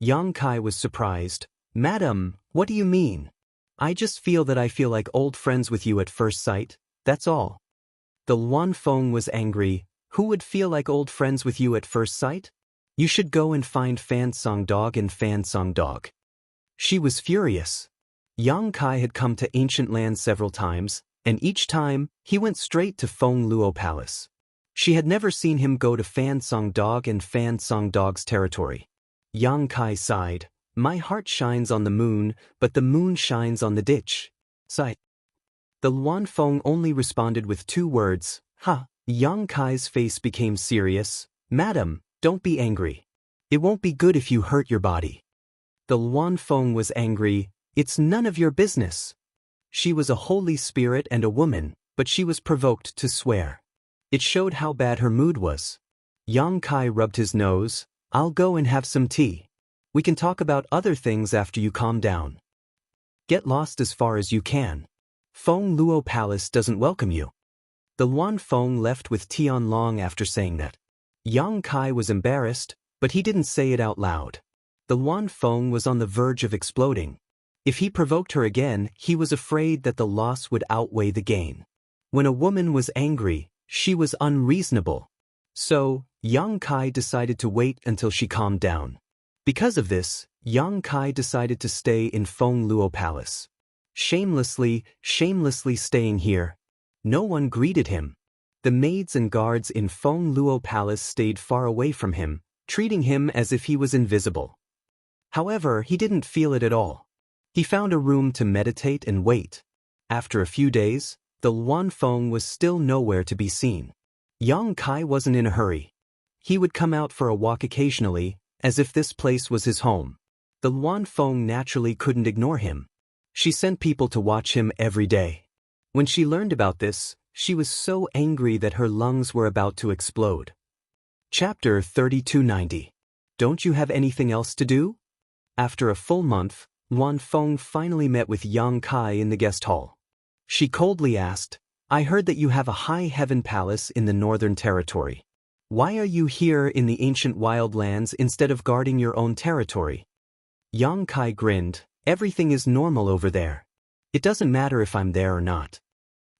Yang Kai was surprised. Madam, what do you mean? I just feel that I feel like old friends with you at first sight, that's all. The Luan Feng was angry. Who would feel like old friends with you at first sight? You should go and find Fan Song Dog and Fan Song Dog. She was furious. Yang Kai had come to ancient land several times, and each time, he went straight to Feng Luo Palace. She had never seen him go to Fan Song Dog and Fan Song Dog's territory. Yang Kai sighed. My heart shines on the moon, but the moon shines on the ditch. Sigh. The Luan Feng only responded with 2 words, Ha. Yang Kai's face became serious. Madam, don't be angry. It won't be good if you hurt your body. The Luan Feng was angry. It's none of your business. She was a holy spirit and a woman, but she was provoked to swear. It showed how bad her mood was. Yang Kai rubbed his nose. I'll go and have some tea. We can talk about other things after you calm down. Get lost as far as you can. Feng Luo Palace doesn't welcome you. The Luan Feng left with Tianlong after saying that. Yang Kai was embarrassed, but he didn't say it out loud. The Luan Feng was on the verge of exploding. If he provoked her again, he was afraid that the loss would outweigh the gain. When a woman was angry, she was unreasonable. So, Yang Kai decided to wait until she calmed down. Because of this, Yang Kai decided to stay in Feng Luo Palace. Shamelessly staying here. No one greeted him. The maids and guards in Feng Luo Palace stayed far away from him, treating him as if he was invisible. However, he didn't feel it at all. He found a room to meditate and wait. After a few days, the Luanfeng was still nowhere to be seen. Yang Kai wasn't in a hurry. He would come out for a walk occasionally, as if this place was his home. The Luanfeng naturally couldn't ignore him. She sent people to watch him every day. When she learned about this, she was so angry that her lungs were about to explode. Chapter 3290. Don't you have anything else to do? After a full month, Luanfeng finally met with Yang Kai in the guest hall. She coldly asked, I heard that you have a high heaven palace in the Northern Territory. Why are you here in the ancient wildlands instead of guarding your own territory? Yang Kai grinned, everything is normal over there. It doesn't matter if I'm there or not.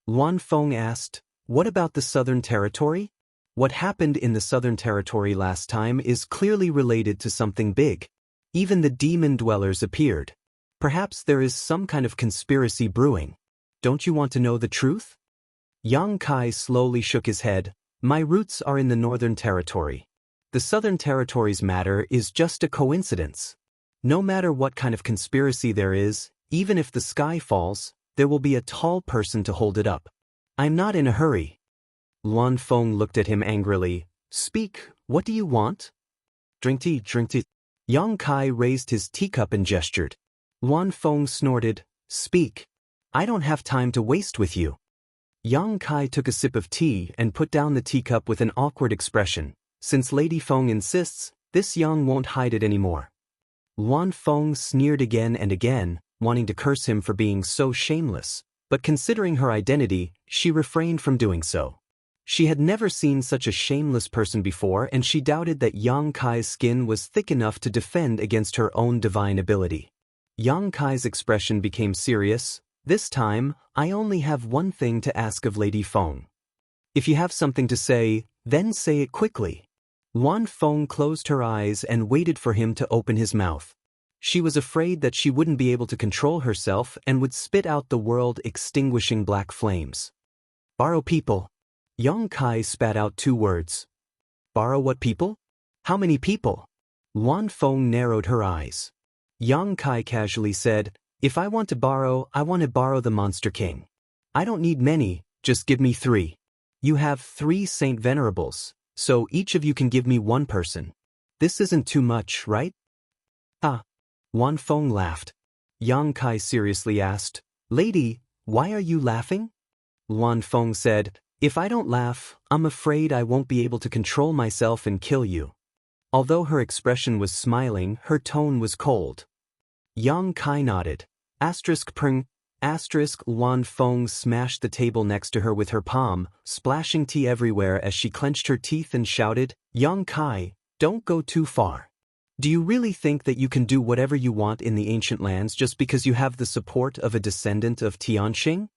Luanfeng asked, what about the Southern Territory? What happened in the Southern Territory last time is clearly related to something big. Even the demon dwellers appeared. Perhaps there is some kind of conspiracy brewing. Don't you want to know the truth? Yang Kai slowly shook his head. My roots are in the Northern Territory. The Southern Territory's matter is just a coincidence. No matter what kind of conspiracy there is, even if the sky falls, there will be a tall person to hold it up. I'm not in a hurry. Luanfeng looked at him angrily. Speak, what do you want? Drink tea, drink tea. Yang Kai raised his teacup and gestured. Luanfeng snorted, speak. I don't have time to waste with you. Yang Kai took a sip of tea and put down the teacup with an awkward expression. Since Lady Feng insists, this Yang won't hide it anymore. Luanfeng sneered again and again, wanting to curse him for being so shameless, but considering her identity, she refrained from doing so. She had never seen such a shameless person before, and she doubted that Yang Kai's skin was thick enough to defend against her own divine ability. Yang Kai's expression became serious. This time, I only have one thing to ask of Lady Feng. If you have something to say, then say it quickly. Luanfeng closed her eyes and waited for him to open his mouth. She was afraid that she wouldn't be able to control herself and would spit out the world-extinguishing black flames. Borrow people. Yang Kai spat out 2 words. Borrow what people? How many people? Luanfeng narrowed her eyes. Yang Kai casually said, if I want to borrow, I want to borrow the Monster King. I don't need many, just give me 3. You have 3 Saint Venerables, so each of you can give me 1 person. This isn't too much, right? Ah. Luanfeng laughed. Yang Kai seriously asked, Lady, why are you laughing? Luanfeng said, if I don't laugh, I'm afraid I won't be able to control myself and kill you. Although her expression was smiling, her tone was cold. Yang Kai nodded. *prng*. Luanfeng smashed the table next to her with her palm, splashing tea everywhere as she clenched her teeth and shouted, Yang Kai, don't go too far. Do you really think that you can do whatever you want in the ancient lands just because you have the support of a descendant of Tianxing?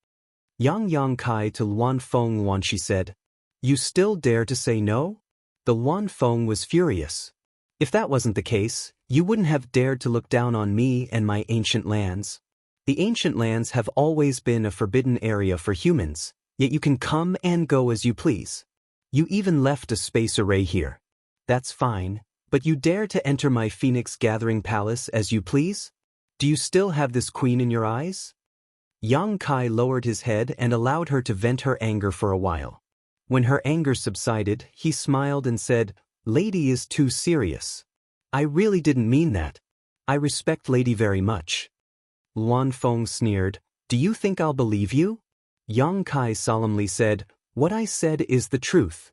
Yang Kai to Luanfeng Luanxi said, you still dare to say no? The Luanfeng was furious. If that wasn't the case, you wouldn't have dared to look down on me and my ancient lands. The ancient lands have always been a forbidden area for humans, yet you can come and go as you please. You even left a space array here. That's fine, but you dare to enter my Phoenix Gathering Palace as you please? Do you still have this queen in your eyes? Yang Kai lowered his head and allowed her to vent her anger for a while. When her anger subsided, he smiled and said, Lady is too serious. I really didn't mean that. I respect Lady very much. Luanfeng sneered, do you think I'll believe you? Yang Kai solemnly said, what I said is the truth.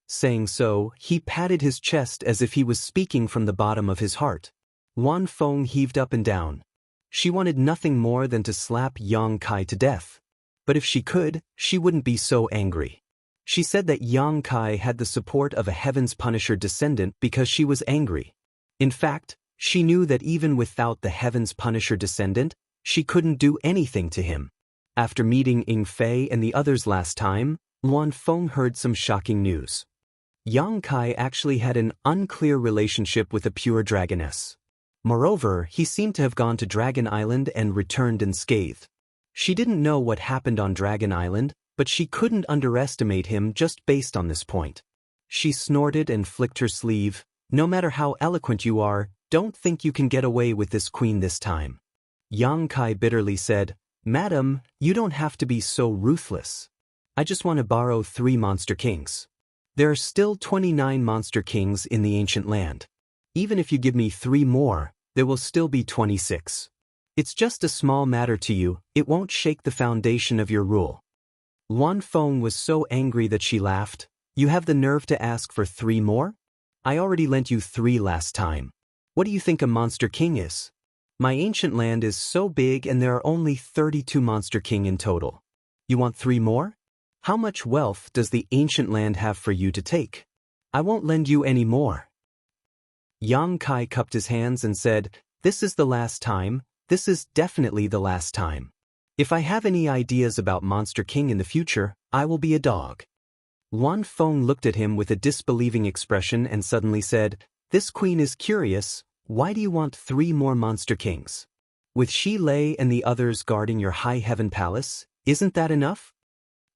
Saying so, he patted his chest as if he was speaking from the bottom of his heart. Luanfeng heaved up and down. She wanted nothing more than to slap Yang Kai to death. But if she could, she wouldn't be so angry. She said that Yang Kai had the support of a Heaven's Punisher descendant because she was angry. In fact, she knew that even without the Heaven's Punisher descendant, she couldn't do anything to him. After meeting Ying Fei and the others last time, Luanfeng heard some shocking news. Yang Kai actually had an unclear relationship with a pure dragoness. Moreover, he seemed to have gone to Dragon Island and returned unscathed. She didn't know what happened on Dragon Island, but she couldn't underestimate him just based on this point. She snorted and flicked her sleeve. No matter how eloquent you are, Don't think you can get away with this queen this time. Yang Kai bitterly said, Madam, you don't have to be so ruthless. I just want to borrow 3 monster kings. There are still 29 monster kings in the ancient land. Even if you give me 3 more, there will still be 26. It's just a small matter to you, it won't shake the foundation of your rule. Luan Feng was so angry that she laughed. You have the nerve to ask for 3 more? I already lent you 3 last time. What do you think a monster king is? My ancient land is so big and there are only 32 monster king in total. You want 3 more? How much wealth does the ancient land have for you to take? I won't lend you any more. Yang Kai cupped his hands and said, This is the last time, this is definitely the last time. If I have any ideas about Monster King in the future, I will be a dog. Luan Feng looked at him with a disbelieving expression and suddenly said, This queen is curious, why do you want 3 more Monster Kings? With Shi Lei and the others guarding your High Heaven Palace, isn't that enough?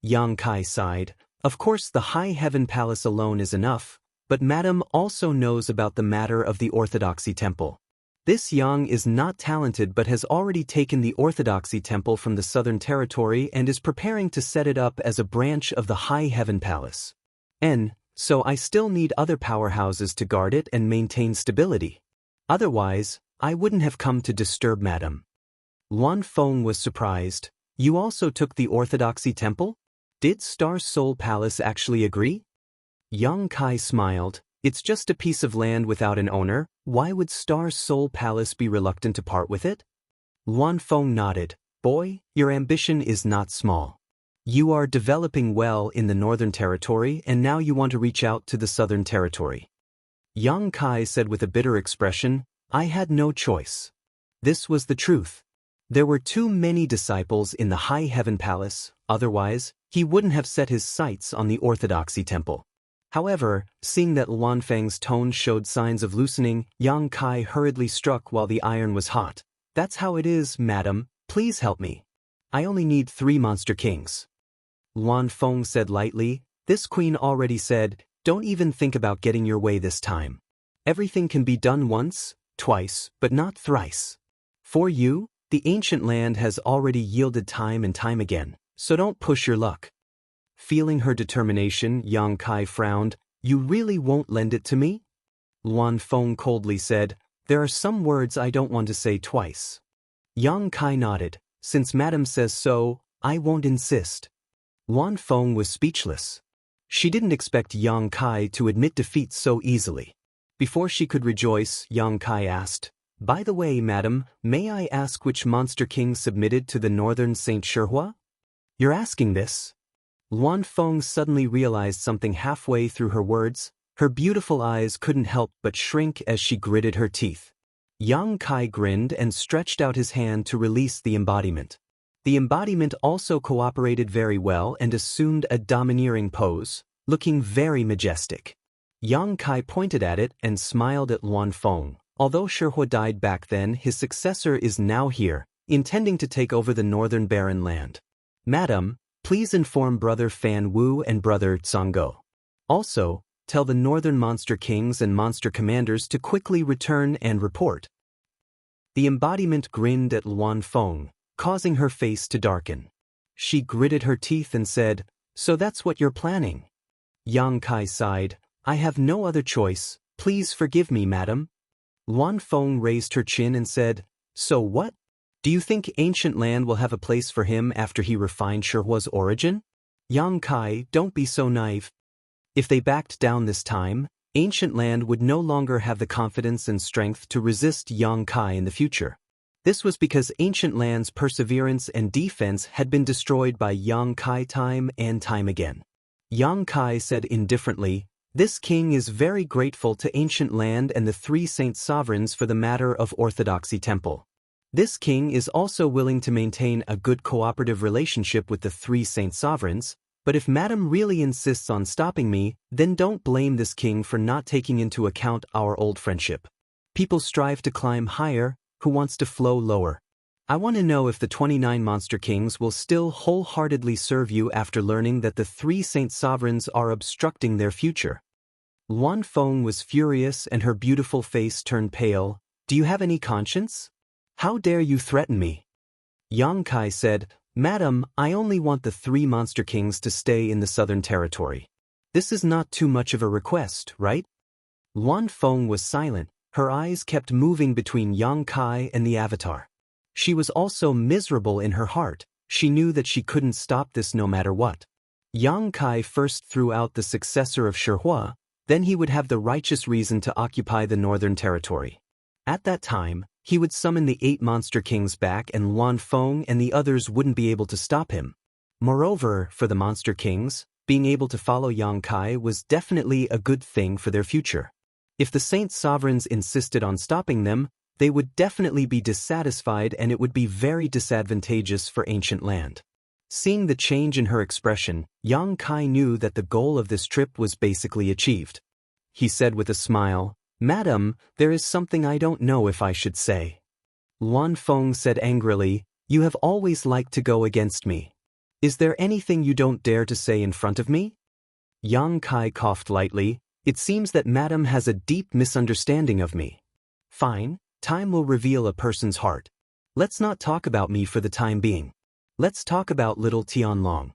Yang Kai sighed, Of course the High Heaven Palace alone is enough, but Madam also knows about the matter of the Orthodoxy Temple. This Yang is not talented but has already taken the Orthodoxy Temple from the Southern Territory and is preparing to set it up as a branch of the High Heaven Palace. So I still need other powerhouses to guard it and maintain stability. Otherwise, I wouldn't have come to disturb Madam. Luan Feng was surprised. You also took the Orthodoxy Temple? Did Star Soul Palace actually agree? Yang Kai smiled. It's just a piece of land without an owner, why would Star Soul Palace be reluctant to part with it? Luan Feng nodded. Boy, your ambition is not small. You are developing well in the Northern Territory and now you want to reach out to the Southern Territory. Yang Kai said with a bitter expression, I had no choice. This was the truth. There were too many disciples in the High Heaven Palace, otherwise, he wouldn't have set his sights on the Orthodoxy Temple. However, seeing that Luan Feng's tone showed signs of loosening, Yang Kai hurriedly struck while the iron was hot. That's how it is, Madam, please help me. I only need 3 monster kings. Luan Feng said lightly, This queen already said, don't even think about getting your way this time. Everything can be done once, twice, but not thrice. For you, the ancient land has already yielded time and time again, so don't push your luck. Feeling her determination, Yang Kai frowned. You really won't lend it to me? Luan Feng coldly said, There are some words I don't want to say twice. Yang Kai nodded. Since Madam says so, I won't insist. Luan Feng was speechless. She didn't expect Yang Kai to admit defeat so easily. Before she could rejoice, Yang Kai asked, By the way, Madam, may I ask which Monster King submitted to the Northern Saint Shihua? You're asking this? Luan Feng suddenly realized something halfway through her words. Her beautiful eyes couldn't help but shrink as she gritted her teeth. Yang Kai grinned and stretched out his hand to release the embodiment. The embodiment also cooperated very well and assumed a domineering pose, looking very majestic. Yang Kai pointed at it and smiled at Luan Feng. Although Shihua died back then, his successor is now here, intending to take over the northern barren land. Madam, please inform Brother Fan Wu and Brother Zhangguo. Also, tell the Northern Monster Kings and Monster Commanders to quickly return and report. The embodiment grinned at Luan Feng, causing her face to darken. She gritted her teeth and said, So that's what you're planning? Yang Kai sighed. I have no other choice, please forgive me, Madam. Luan Feng raised her chin and said, So what? Do you think ancient land will have a place for him after he refined Shihua's origin? Yang Kai, don't be so naive. If they backed down this time, ancient land would no longer have the confidence and strength to resist Yang Kai in the future. This was because ancient land's perseverance and defense had been destroyed by Yang Kai time and time again. Yang Kai said indifferently, This king is very grateful to ancient land and the 3 saint sovereigns for the matter of Orthodoxy Temple. This king is also willing to maintain a good cooperative relationship with the 3 saint sovereigns, but if Madam really insists on stopping me, then don't blame this king for not taking into account our old friendship. People strive to climb higher, who wants to flow lower? I want to know if the 29 monster kings will still wholeheartedly serve you after learning that the 3 saint sovereigns are obstructing their future. Luan Feng was furious and her beautiful face turned pale. Do you have any conscience? How dare you threaten me? Yang Kai said, Madam, I only want the 3 monster kings to stay in the southern territory. This is not too much of a request, right? Luan Feng was silent, her eyes kept moving between Yang Kai and the avatar. She was also miserable in her heart, she knew that she couldn't stop this no matter what. Yang Kai first threw out the successor of Shihua, then he would have the righteous reason to occupy the northern territory. At that time, he would summon the 8 monster kings back and Luan Feng and the others wouldn't be able to stop him. Moreover, for the monster kings, being able to follow Yang Kai was definitely a good thing for their future. If the saint sovereigns insisted on stopping them, they would definitely be dissatisfied and it would be very disadvantageous for ancient land. Seeing the change in her expression, Yang Kai knew that the goal of this trip was basically achieved. He said with a smile, Madam, there is something I don't know if I should say. Luan Feng said angrily, You have always liked to go against me. Is there anything you don't dare to say in front of me? Yang Kai coughed lightly, It seems that Madam has a deep misunderstanding of me. Fine, time will reveal a person's heart. Let's not talk about me for the time being. Let's talk about little Tianlong.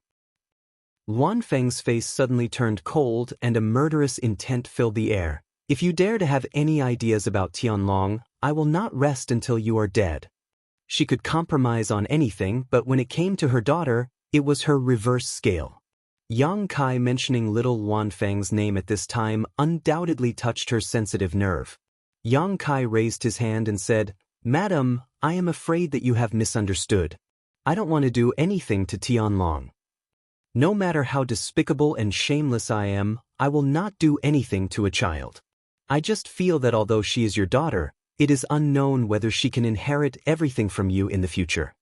Luan Feng's face suddenly turned cold and a murderous intent filled the air. If you dare to have any ideas about Tianlong, I will not rest until you are dead. She could compromise on anything, but when it came to her daughter, it was her reverse scale. Yang Kai mentioning little Luan Feng's name at this time undoubtedly touched her sensitive nerve. Yang Kai raised his hand and said, Madam, I am afraid that you have misunderstood. I don't want to do anything to Tianlong. No matter how despicable and shameless I am, I will not do anything to a child. I just feel that although she is your daughter, it is unknown whether she can inherit everything from you in the future.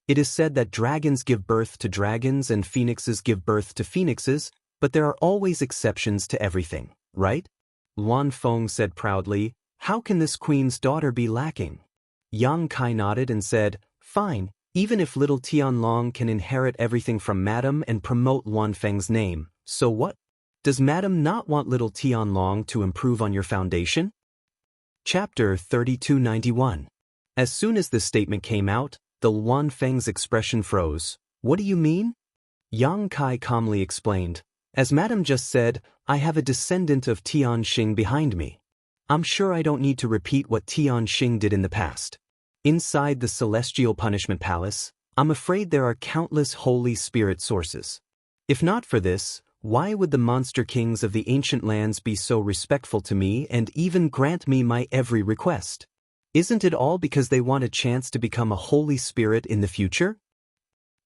It is said that dragons give birth to dragons and phoenixes give birth to phoenixes, but there are always exceptions to everything, right? Luan Feng said proudly, How can this queen's daughter be lacking? Yang Kai nodded and said, Fine, even if little Tianlong can inherit everything from Madam and promote Luan Feng's name, so what? Does Madam not want little Tianlong to improve on your foundation? Chapter 3291. As soon as this statement came out, the Luan Feng's expression froze. What do you mean? Yang Kai calmly explained. As Madam just said, I have a descendant of Tian Xing behind me. I'm sure I don't need to repeat what Tian Xing did in the past. Inside the Celestial Punishment Palace, I'm afraid there are countless Holy Spirit sources. If not for this, why would the monster kings of the ancient lands be so respectful to me and even grant me my every request? Isn't it all because they want a chance to become a Holy Spirit in the future?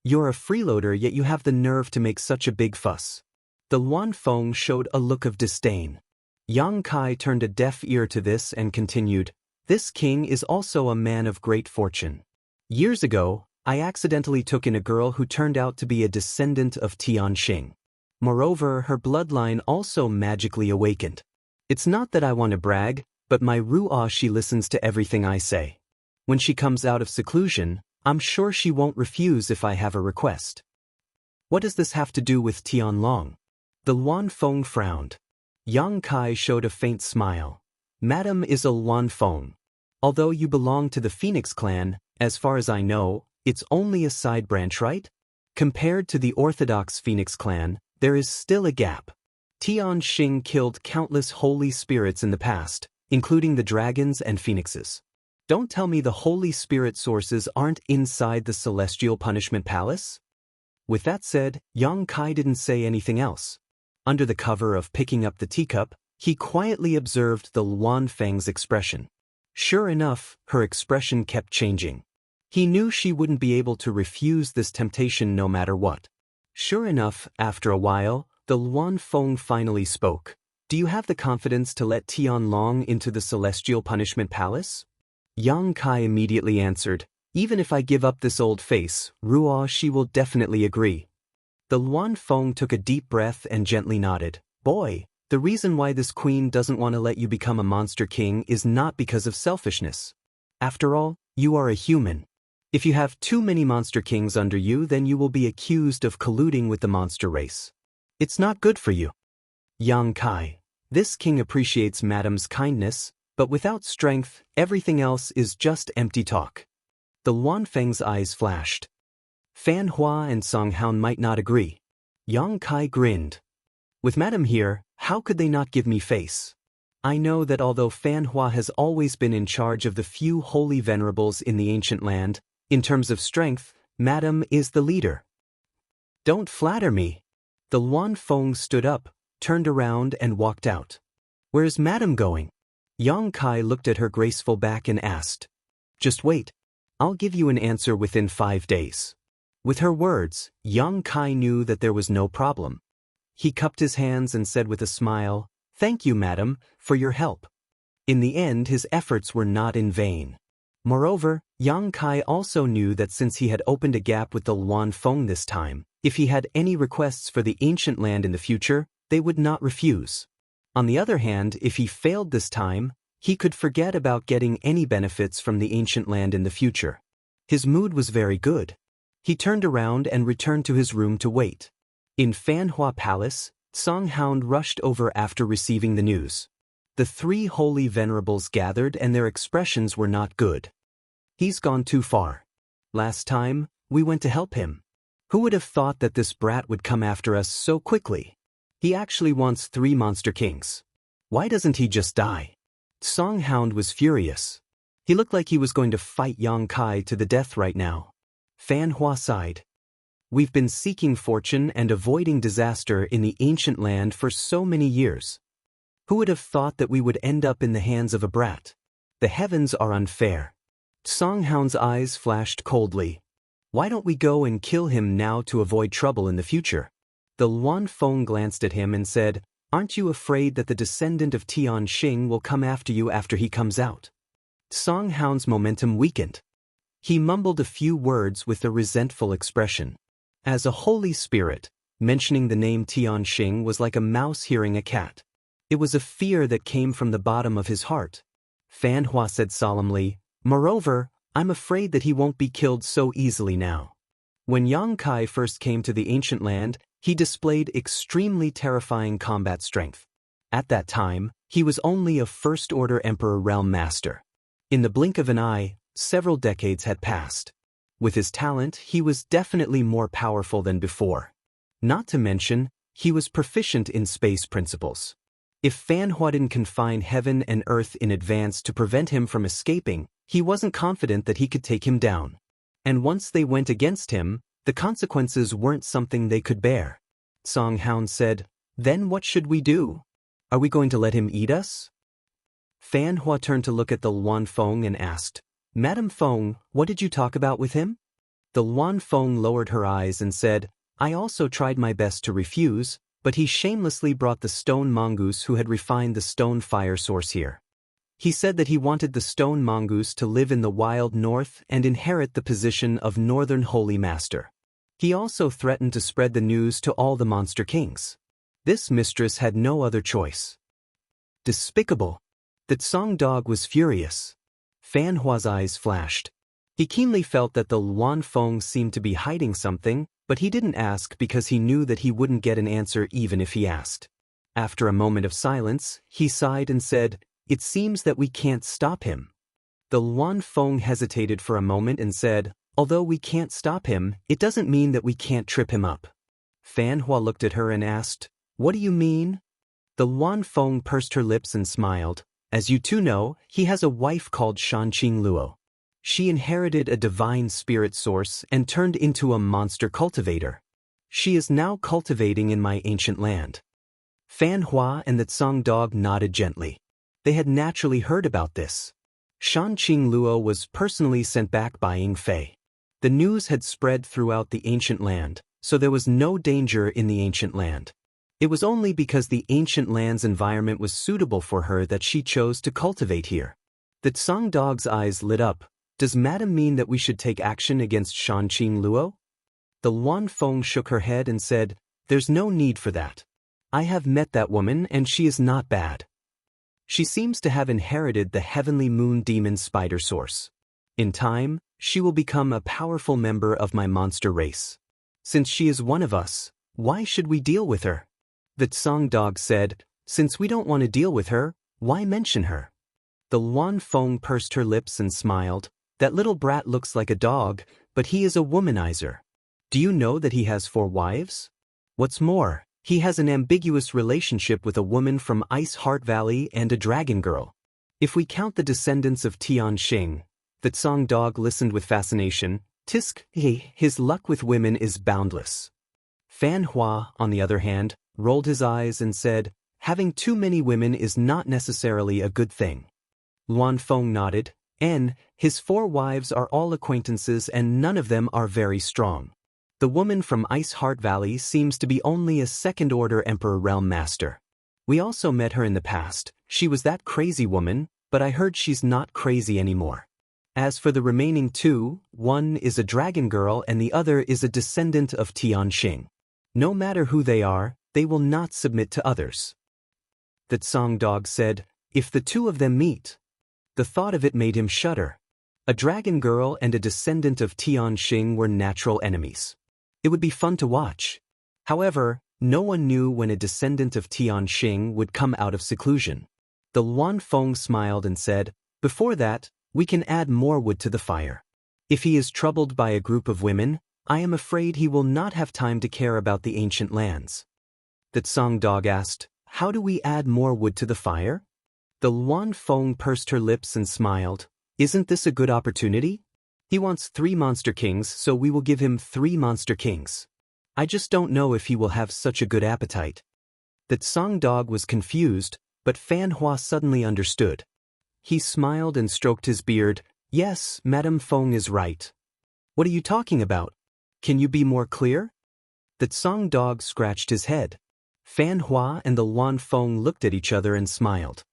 You're a freeloader, yet you have the nerve to make such a big fuss. The Luan Feng showed a look of disdain. Yang Kai turned a deaf ear to this and continued, This king is also a man of great fortune. Years ago, I accidentally took in a girl who turned out to be a descendant of Tian Xing. Moreover, her bloodline also magically awakened. It's not that I want to brag, but my Ru'ah she listens to everything I say. When she comes out of seclusion, I'm sure she won't refuse if I have a request. What does this have to do with Tianlong? The Luan Feng frowned. Yang Kai showed a faint smile. Madam is a Luan Feng. Although you belong to the Phoenix clan, as far as I know, it's only a side branch, right? Compared to the orthodox Phoenix clan, there is still a gap. Tian Xing killed countless holy spirits in the past, including the dragons and phoenixes. Don't tell me the Holy Spirit sources aren't inside the Celestial Punishment Palace? With that said, Yang Kai didn't say anything else. Under the cover of picking up the teacup, he quietly observed the Luan Feng's expression. Sure enough, her expression kept changing. He knew she wouldn't be able to refuse this temptation no matter what. Sure enough, after a while, the Luan Feng finally spoke. Do you have the confidence to let Tianlong into the Celestial Punishment Palace? Yang Kai immediately answered, Even if I give up this old face, Ru'ah she will definitely agree. The Luan Feng took a deep breath and gently nodded. Boy, the reason why this queen doesn't want to let you become a monster king is not because of selfishness. After all, you are a human. If you have too many monster kings under you, then you will be accused of colluding with the monster race. It's not good for you. Yang Kai, This king appreciates Madam's kindness, but without strength, everything else is just empty talk. The Luanfeng's eyes flashed. Fan Hua and Song Haun might not agree. Yang Kai grinned. With Madam here, how could they not give me face? I know that although Fan Hua has always been in charge of the few holy venerables in the ancient land, in terms of strength, Madam is the leader. Don't flatter me. The Luanfeng stood up, turned around and walked out. Where's Madam going? Yang Kai looked at her graceful back and asked. Just wait. I'll give you an answer within 5 days. With her words, Yang Kai knew that there was no problem. He cupped his hands and said with a smile, "Thank you, Madam, for your help." In the end, his efforts were not in vain. Moreover, Yang Kai also knew that since he had opened a gap with the Luanfeng this time, if he had any requests for the ancient land in the future, they would not refuse. On the other hand, if he failed this time, he could forget about getting any benefits from the ancient land in the future. His mood was very good. He turned around and returned to his room to wait. In Fanhua Palace, Song Haun rushed over after receiving the news. The 3 holy venerables gathered and their expressions were not good. He's gone too far. Last time, we went to help him. Who would have thought that this brat would come after us so quickly? He actually wants 3 monster kings. Why doesn't he just die? Song Haun was furious. He looked like he was going to fight Yang Kai to the death right now. Fan Hua sighed. We've been seeking fortune and avoiding disaster in the ancient land for so many years. Who would have thought that we would end up in the hands of a brat? The heavens are unfair. Song Haun's eyes flashed coldly. Why don't we go and kill him now to avoid trouble in the future? The Luanfeng glanced at him and said, "Aren't you afraid that the descendant of Tian Xing will come after you after he comes out?" Song Haun's momentum weakened. He mumbled a few words with a resentful expression. As a holy spirit, mentioning the name Tian Xing was like a mouse hearing a cat. It was a fear that came from the bottom of his heart. Fan Hua said solemnly, "Moreover, I'm afraid that he won't be killed so easily now." When Yang Kai first came to the ancient land, he displayed extremely terrifying combat strength. At that time, he was only a first-order Emperor Realm Master. In the blink of an eye, several decades had passed. With his talent, he was definitely more powerful than before. Not to mention, he was proficient in space principles. If Fan Hua didn't confine heaven and earth in advance to prevent him from escaping, he wasn't confident that he could take him down. And once they went against him, the consequences weren't something they could bear. Song Haun said, "Then what should we do? Are we going to let him eat us?" Fan Hua turned to look at the Luanfeng and asked, "Madam Feng, what did you talk about with him?" The Luanfeng lowered her eyes and said, "I also tried my best to refuse, but he shamelessly brought the stone mongoose who had refined the stone fire source here. He said that he wanted the stone mongoose to live in the wild north and inherit the position of Northern Holy Master. He also threatened to spread the news to all the monster kings. This mistress had no other choice." Despicable. The Tsang dog was furious. Fan Hua's eyes flashed. He keenly felt that the Luanfeng seemed to be hiding something, but he didn't ask because he knew that he wouldn't get an answer even if he asked. After a moment of silence, he sighed and said, "It seems that we can't stop him." The Luanfeng hesitated for a moment and said, "Although we can't stop him, it doesn't mean that we can't trip him up." Fan Hua looked at her and asked, "What do you mean?" The Luanfeng pursed her lips and smiled. "As you two know, he has a wife called Shanqing Luo. She inherited a divine spirit source and turned into a monster cultivator. She is now cultivating in my ancient land." Fan Hua and the Tsang dog nodded gently. They had naturally heard about this. Shanqing Luo was personally sent back by Ying Fei. The news had spread throughout the ancient land, so there was no danger in the ancient land. It was only because the ancient land's environment was suitable for her that she chose to cultivate here. The Tsang dog's eyes lit up. "Does Madam mean that we should take action against Shanqing Luo?" The Luanfeng shook her head and said, "There's no need for that. I have met that woman and she is not bad. She seems to have inherited the heavenly moon demon spider source. In time, she will become a powerful member of my monster race. Since she is one of us, why should we deal with her?" The Tsang dog said, Since we don't want to deal with her, why mention her? The Luan Feng pursed her lips and smiled. That little brat looks like a dog, but he is a womanizer. Do you know that he has 4 wives? What's more, he has an ambiguous relationship with a woman from Ice Heart Valley and a dragon girl. If we count the descendants of Tianxing, the Tsang dog listened with fascination. Tisk, his luck with women is boundless. Fan Hua, on the other hand, rolled his eyes and said, having too many women is not necessarily a good thing. Luan Feng nodded. His 4 wives are all acquaintances and none of them are very strong. The woman from Ice Heart Valley seems to be only a second-order Emperor Realm Master. We also met her in the past. She was that crazy woman, but I heard she's not crazy anymore. As for the remaining 2, one is a dragon girl and the other is a descendant of Tianxing. No matter who they are, they will not submit to others. The Tsang dog said, if the 2 of them meet. The thought of it made him shudder. A dragon girl and a descendant of Tianxing were natural enemies. It would be fun to watch. However, no one knew when a descendant of Tianxing would come out of seclusion. The Luan Feng smiled and said, before that, we can add more wood to the fire. If he is troubled by a group of women, I am afraid he will not have time to care about the ancient lands. The Tsang dog asked, how do we add more wood to the fire? The Luan Feng pursed her lips and smiled. Isn't this a good opportunity? He wants 3 monster kings, so we will give him 3 monster kings. I just don't know if he will have such a good appetite. The Tsang dog was confused, but Fan Hua suddenly understood. He smiled and stroked his beard. Yes, Madame Feng is right. What are you talking about? Can you be more clear? The Tsang dog scratched his head. Fan Hua and the Luan Feng looked at each other and smiled.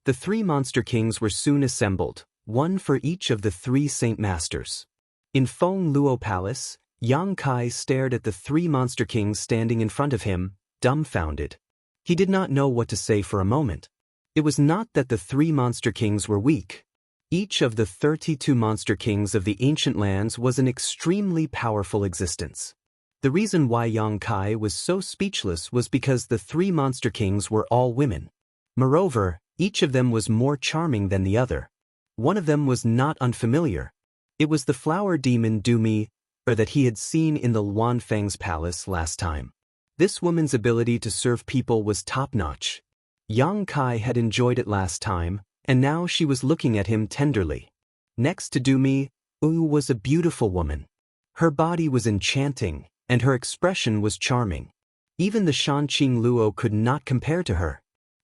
The 3 monster kings were soon assembled, 1 for each of the 3 saint masters. In Feng Luo Palace, Yang Kai stared at the 3 monster kings standing in front of him, dumbfounded. He did not know what to say for a moment. It was not that the 3 monster kings were weak. Each of the 32 monster kings of the ancient lands was an extremely powerful existence. The reason why Yang Kai was so speechless was because the 3 monster kings were all women. Moreover, each of them was more charming than the other. One of them was not unfamiliar. It was the flower demon Dumi, that he had seen in the Luan Feng's palace last time. This woman's ability to serve people was top-notch. Yang Kai had enjoyed it last time, and now she was looking at him tenderly. Next to Dumi, was a beautiful woman. Her body was enchanting, and her expression was charming. Even the Shanqing Luo could not compare to her.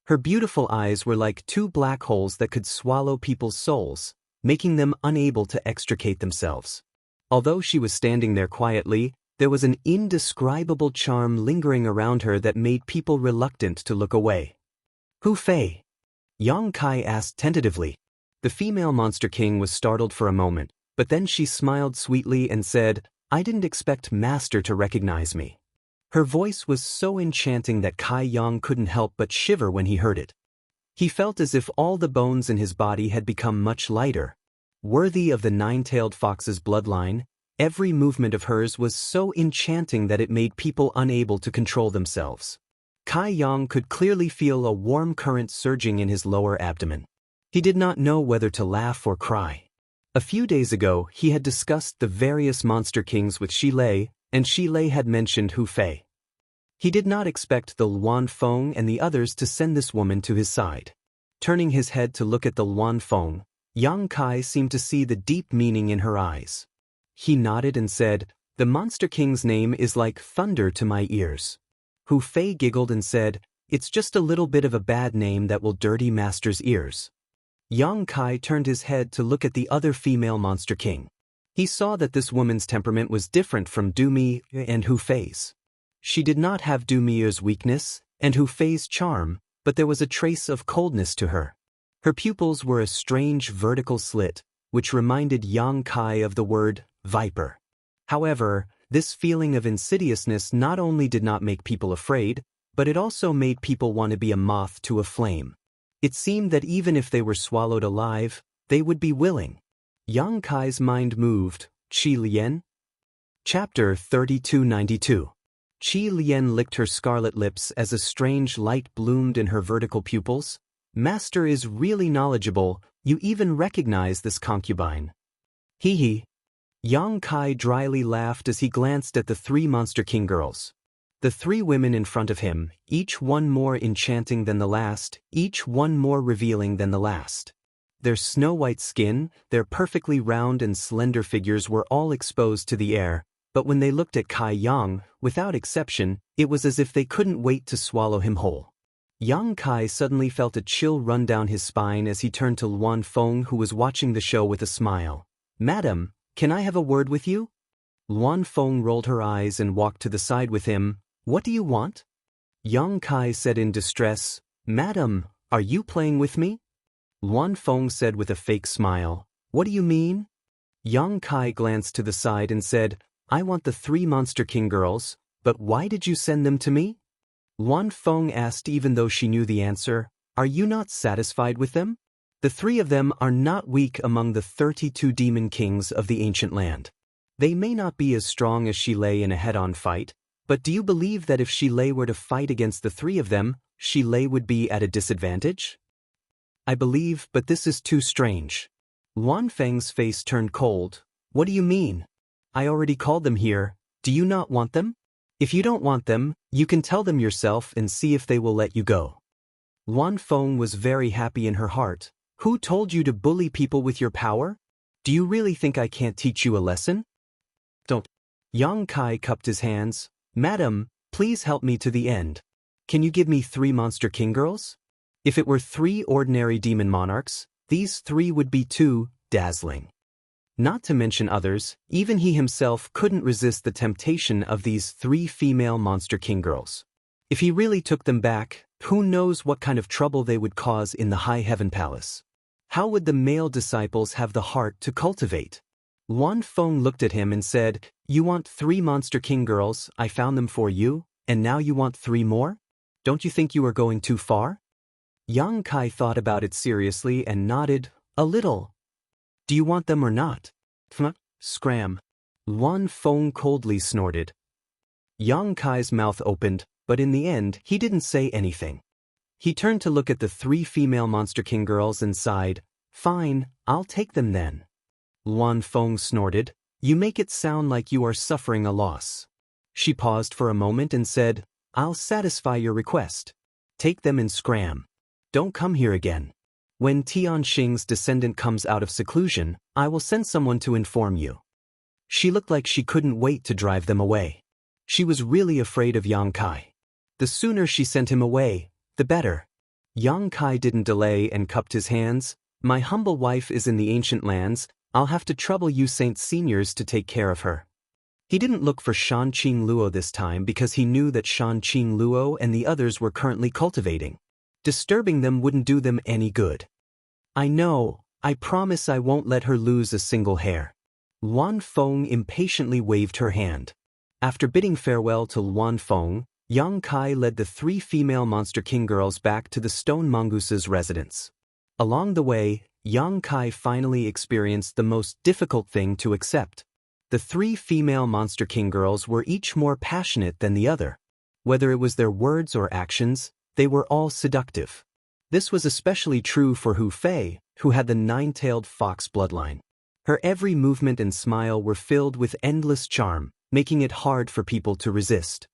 Her beautiful eyes were like 2 black holes that could swallow people's souls, making them unable to extricate themselves. Although she was standing there quietly, there was an indescribable charm lingering around her that made people reluctant to look away. Hu Fei? Yang Kai asked tentatively. The female monster king was startled for a moment, but then she smiled sweetly and said, I didn't expect Master to recognize me. Her voice was so enchanting that Kai Yang couldn't help but shiver when he heard it. He felt as if all the bones in his body had become much lighter. Worthy of the 9-tailed fox's bloodline, every movement of hers was so enchanting that it made people unable to control themselves. Kai Yang could clearly feel a warm current surging in his lower abdomen. He did not know whether to laugh or cry. A few days ago, he had discussed the various monster kings with Shi Lei, and Shi Lei had mentioned Hu Fei. He did not expect the Luan Feng and the others to send this woman to his side. Turning his head to look at the Luan Feng, Yang Kai seemed to see the deep meaning in her eyes. He nodded and said, the monster king's name is like thunder to my ears. Hu Fei giggled and said, it's just a little bit of a bad name that will dirty Master's ears. Yang Kai turned his head to look at the other female monster king. He saw that this woman's temperament was different from Dumi and Hu Fei's. She did not have Dumi's weakness and Hu Fei's charm, but there was a trace of coldness to her. Her pupils were a strange vertical slit, which reminded Yang Kai of the word viper. However, this feeling of insidiousness not only did not make people afraid, but it also made people want to be a moth to a flame. It seemed that even if they were swallowed alive, they would be willing. Yang Kai's mind moved. Qi Lian? Chapter 3292. Qi Lian licked her scarlet lips as a strange light bloomed in her vertical pupils. Master is really knowledgeable, you even recognize this concubine. Hee hee. Yang Kai dryly laughed as he glanced at the three Monster King girls. The three women in front of him, each one more enchanting than the last, each one more revealing than the last. Their snow-white skin, their perfectly round and slender figures were all exposed to the air, but when they looked at Kai Yang, without exception, it was as if they couldn't wait to swallow him whole. Yang Kai suddenly felt a chill run down his spine as he turned to Luan Feng, who was watching the show with a smile. "Madam, can I have a word with you?" Luan Feng rolled her eyes and walked to the side with him. "What do you want?" Yang Kai said in distress, "Madam, are you playing with me?" Luan Feng said with a fake smile, "What do you mean?" Yang Kai glanced to the side and said, "I want the three Monster King girls, but why did you send them to me?" Luan Feng asked, even though she knew the answer, "Are you not satisfied with them? The three of them are not weak among the 32 demon kings of the ancient land. They may not be as strong as Shilei in a head-on fight, but do you believe that if Shilei were to fight against the three of them, Shilei would be at a disadvantage?" "I believe, but this is too strange." Luan Feng's face turned cold. "What do you mean? I already called them here. Do you not want them? If you don't want them, you can tell them yourself and see if they will let you go." Luan Feng was very happy in her heart. "Who told you to bully people with your power? Do you really think I can't teach you a lesson?" "Don't." Yang Kai cupped his hands. "Madam, please help me to the end. Can you give me three Monster King girls? If it were three ordinary demon monarchs, these three would be too dazzling. Not to mention others, even he himself couldn't resist the temptation of these three female Monster King girls. If he really took them back, who knows what kind of trouble they would cause in the High Heaven Palace. How would the male disciples have the heart to cultivate?" Luan Feng looked at him and said, "You want three Monster King girls, I found them for you, and now you want three more? Don't you think you are going too far?" Yang Kai thought about it seriously and nodded, "A little. Do you want them or not?" Scram. Luan Feng coldly snorted. Yang Kai's mouth opened, but in the end, he didn't say anything. He turned to look at the three female Monster King girls and sighed, "Fine, I'll take them then." Luan Feng snorted, "You make it sound like you are suffering a loss." She paused for a moment and said, "I'll satisfy your request. Take them and scram. Don't come here again. When Tianxing's descendant comes out of seclusion, I will send someone to inform you." She looked like she couldn't wait to drive them away. She was really afraid of Yang Kai. The sooner she sent him away, the better. Yang Kai didn't delay and cupped his hands. "My humble wife is in the ancient lands. I'll have to trouble you Saint Seniors to take care of her." He didn't look for Shan Qing Luo this time because he knew that Shan Qing Luo and the others were currently cultivating. Disturbing them wouldn't do them any good. "I know, I promise I won't let her lose a single hair." Luan Feng impatiently waved her hand. After bidding farewell to Luan Feng, Yang Kai led the three female Monster King girls back to the stone mongoose's residence. Along the way, Yang Kai finally experienced the most difficult thing to accept. The three female Monster King girls were each more passionate than the other. Whether it was their words or actions, they were all seductive. This was especially true for Hu Fei, who had the nine-tailed fox bloodline. Her every movement and smile were filled with endless charm, making it hard for people to resist.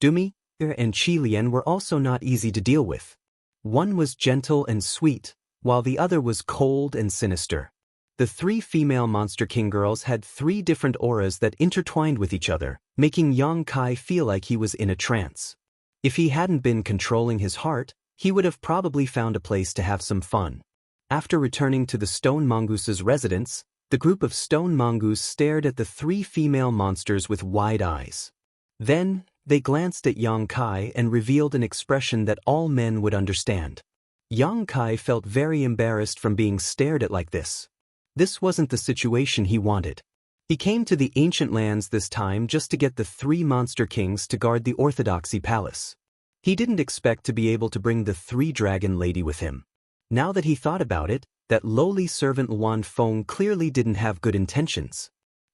Dumi and Qi Lian were also not easy to deal with. One was gentle and sweet, while the other was cold and sinister. The three female Monster King girls had three different auras that intertwined with each other, making Yang Kai feel like he was in a trance. If he hadn't been controlling his heart, he would have probably found a place to have some fun. After returning to the stone mongoose's residence, the group of stone mongoose stared at the three female monsters with wide eyes. Then, they glanced at Yang Kai and revealed an expression that all men would understand. Yang Kai felt very embarrassed from being stared at like this. This wasn't the situation he wanted. He came to the ancient lands this time just to get the three monster kings to guard the Orthodoxy Palace. He didn't expect to be able to bring the three-dragon lady with him. Now that he thought about it, that lowly servant Luan Feng clearly didn't have good intentions.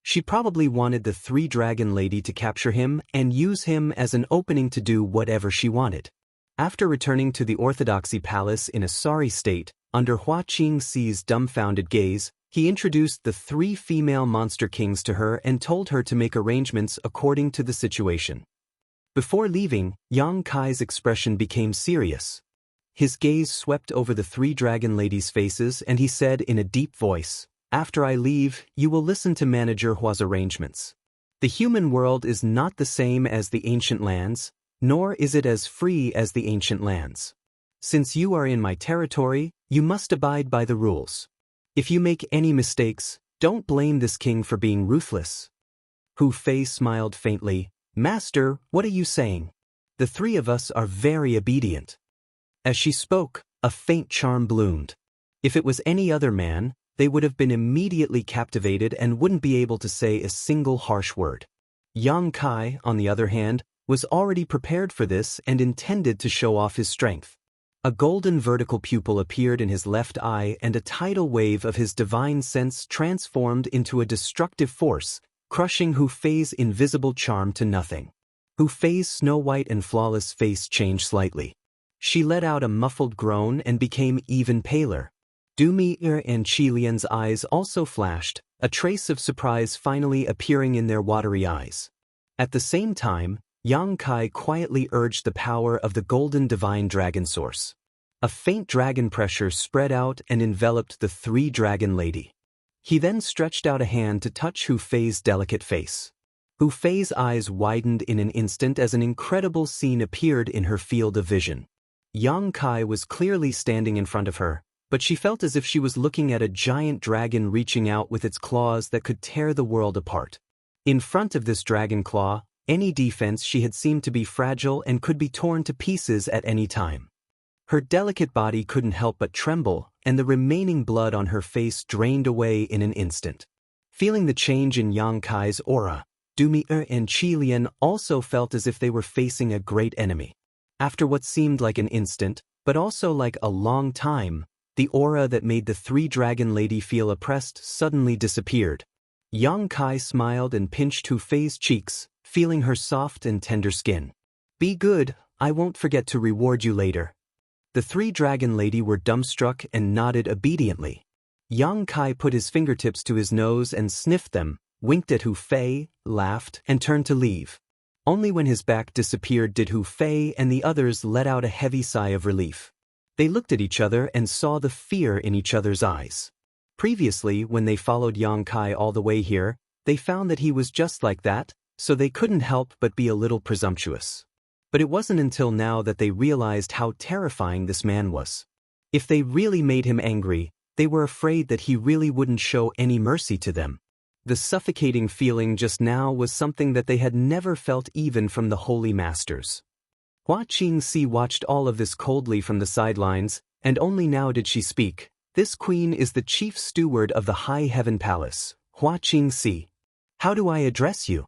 She probably wanted the three-dragon lady to capture him and use him as an opening to do whatever she wanted. After returning to the Orthodoxy Palace in a sorry state, under Hua Qingxi's dumbfounded gaze, he introduced the three female monster kings to her and told her to make arrangements according to the situation. Before leaving, Yang Kai's expression became serious. His gaze swept over the three dragon ladies' faces and he said in a deep voice, "After I leave, you will listen to Manager Hua's arrangements. The human world is not the same as the ancient lands, nor is it as free as the ancient lands. Since you are in my territory, you must abide by the rules. If you make any mistakes, don't blame this king for being ruthless." Hu Fei smiled faintly. "Master, what are you saying? The three of us are very obedient." As she spoke, a faint charm bloomed. If it was any other man, they would have been immediately captivated and wouldn't be able to say a single harsh word. Yang Kai, on the other hand, was already prepared for this and intended to show off his strength. A golden vertical pupil appeared in his left eye and a tidal wave of his divine sense transformed into a destructive force, crushing Hu Fei's invisible charm to nothing. Hu Fei's snow-white and flawless face changed slightly. She let out a muffled groan and became even paler. Du Mi-er and Qi Lian's eyes also flashed, a trace of surprise finally appearing in their watery eyes. At the same time, Yang Kai quietly urged the power of the golden divine dragon source. A faint dragon pressure spread out and enveloped the three-dragon lady. He then stretched out a hand to touch Hu Fei's delicate face. Hu Fei's eyes widened in an instant as an incredible scene appeared in her field of vision. Yang Kai was clearly standing in front of her, but she felt as if she was looking at a giant dragon reaching out with its claws that could tear the world apart. In front of this dragon claw, any defense she had seemed to be fragile and could be torn to pieces at any time. Her delicate body couldn't help but tremble, and the remaining blood on her face drained away in an instant. Feeling the change in Yang Kai's aura, Du Mi-er and Qi Lian also felt as if they were facing a great enemy. After what seemed like an instant, but also like a long time, the aura that made the three-dragon lady feel oppressed suddenly disappeared. Yang Kai smiled and pinched Hu Fei's cheeks, feeling her soft and tender skin. "Be good, I won't forget to reward you later." The three-dragon lady were dumbstruck and nodded obediently. Yang Kai put his fingertips to his nose and sniffed them, winked at Hu Fei, laughed, and turned to leave. Only when his back disappeared did Hu Fei and the others let out a heavy sigh of relief. They looked at each other and saw the fear in each other's eyes. Previously, when they followed Yang Kai all the way here, they found that he was just like that, so they couldn't help but be a little presumptuous. But it wasn't until now that they realized how terrifying this man was. If they really made him angry, they were afraid that he really wouldn't show any mercy to them. The suffocating feeling just now was something that they had never felt even from the holy masters. Hua Qingxi watched all of this coldly from the sidelines, and only now did she speak. "This queen is the chief steward of the High Heaven Palace, Hua Qingxi. How do I address you?"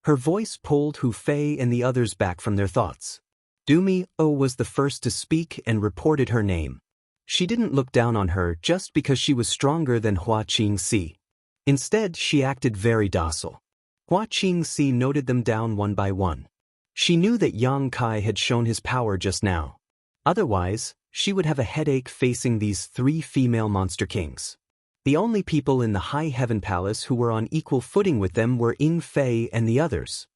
Her voice pulled Hu Fei and the others back from their thoughts. Du Mi-er was the first to speak and reported her name. She didn't look down on her just because she was stronger than Hua Qingxi. Instead, she acted very docile. Hua Qingxi noted them down one by one. She knew that Yang Kai had shown his power just now. Otherwise, she would have a headache facing these three female monster kings. The only people in the High Heaven Palace who were on equal footing with them were Ying Fei and the others.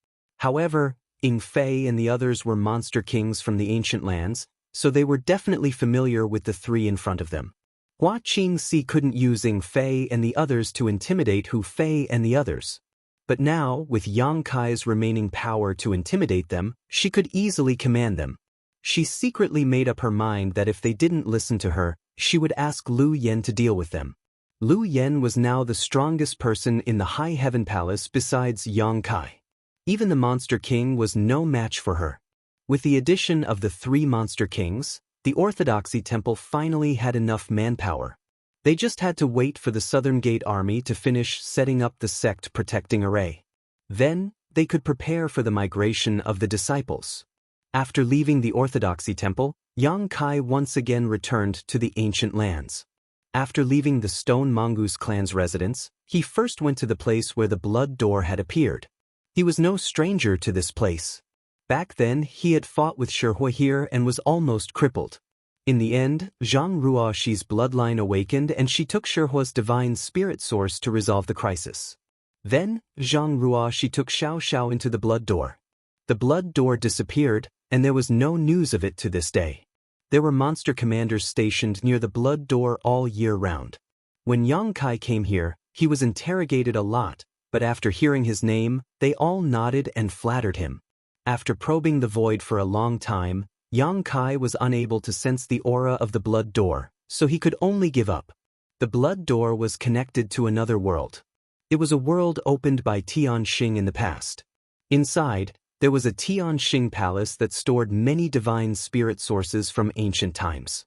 However, Ying Fei and the others were monster kings from the ancient lands, so they were definitely familiar with the three in front of them. Hua Qingxi couldn't use Ying Fei and the others to intimidate Hu Fei and the others. But now, with Yang Kai's remaining power to intimidate them, she could easily command them. She secretly made up her mind that if they didn't listen to her, she would ask Lu Yen to deal with them. Lu Yen was now the strongest person in the High Heaven Palace besides Yang Kai. Even the Monster King was no match for her. With the addition of the three Monster Kings, the Orthodoxy Temple finally had enough manpower. They just had to wait for the Southern Gate Army to finish setting up the sect protecting array. Then, they could prepare for the migration of the disciples. After leaving the Orthodoxy Temple, Yang Kai once again returned to the ancient lands. After leaving the Stone Mongoose clan's residence, he first went to the place where the blood door had appeared. He was no stranger to this place. Back then, he had fought with Shihui here and was almost crippled. In the end, Zhang Ruoxi's bloodline awakened and she took Shihui's divine spirit source to resolve the crisis. Then, Zhang Ruoxi took Xiao Xiao into the blood door. The blood door disappeared, and there was no news of it to this day. There were monster commanders stationed near the blood door all year round. When Yang Kai came here, he was interrogated a lot, but after hearing his name, they all nodded and flattered him. After probing the void for a long time, Yang Kai was unable to sense the aura of the blood door, so he could only give up. The blood door was connected to another world. It was a world opened by Tianxing in the past. Inside, there was a Tianxing palace that stored many divine spirit sources from ancient times.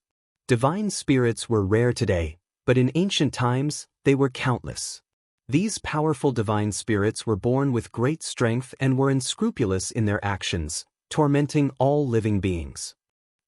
Divine spirits were rare today, but in ancient times, they were countless. These powerful divine spirits were born with great strength and were unscrupulous in their actions, tormenting all living beings.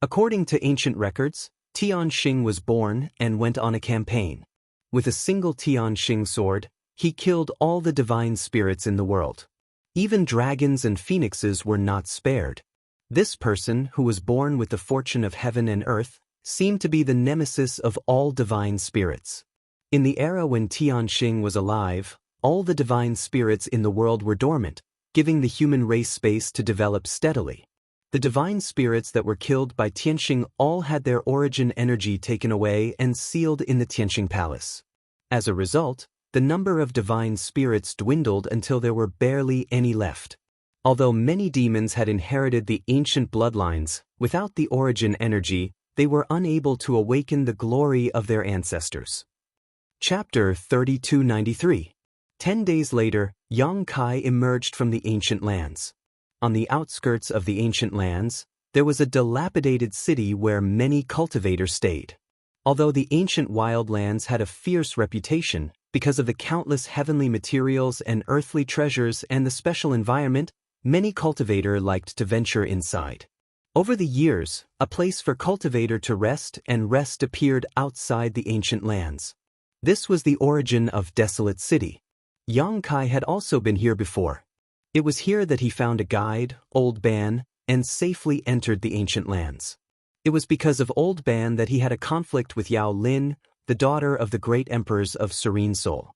According to ancient records, Tianxing was born and went on a campaign. With a single Tianxing sword, he killed all the divine spirits in the world. Even dragons and phoenixes were not spared. This person, who was born with the fortune of heaven and earth, seemed to be the nemesis of all divine spirits. In the era when Tianxing was alive, all the divine spirits in the world were dormant, giving the human race space to develop steadily. The divine spirits that were killed by Tianxing all had their origin energy taken away and sealed in the Tianxing palace. As a result, the number of divine spirits dwindled until there were barely any left. Although many demons had inherited the ancient bloodlines, without the origin energy, they were unable to awaken the glory of their ancestors. Chapter 3293. 10 days later, Yang Kai emerged from the ancient lands. On the outskirts of the ancient lands, there was a dilapidated city where many cultivators stayed. Although the ancient wildlands had a fierce reputation, because of the countless heavenly materials and earthly treasures and the special environment, many cultivators liked to venture inside. Over the years, a place for cultivator to rest appeared outside the ancient lands. This was the origin of Desolate City. Yang Kai had also been here before. It was here that he found a guide, Old Ban, and safely entered the ancient lands. It was because of Old Ban that he had a conflict with Yao Lin, the daughter of the great emperors of Serene Soul.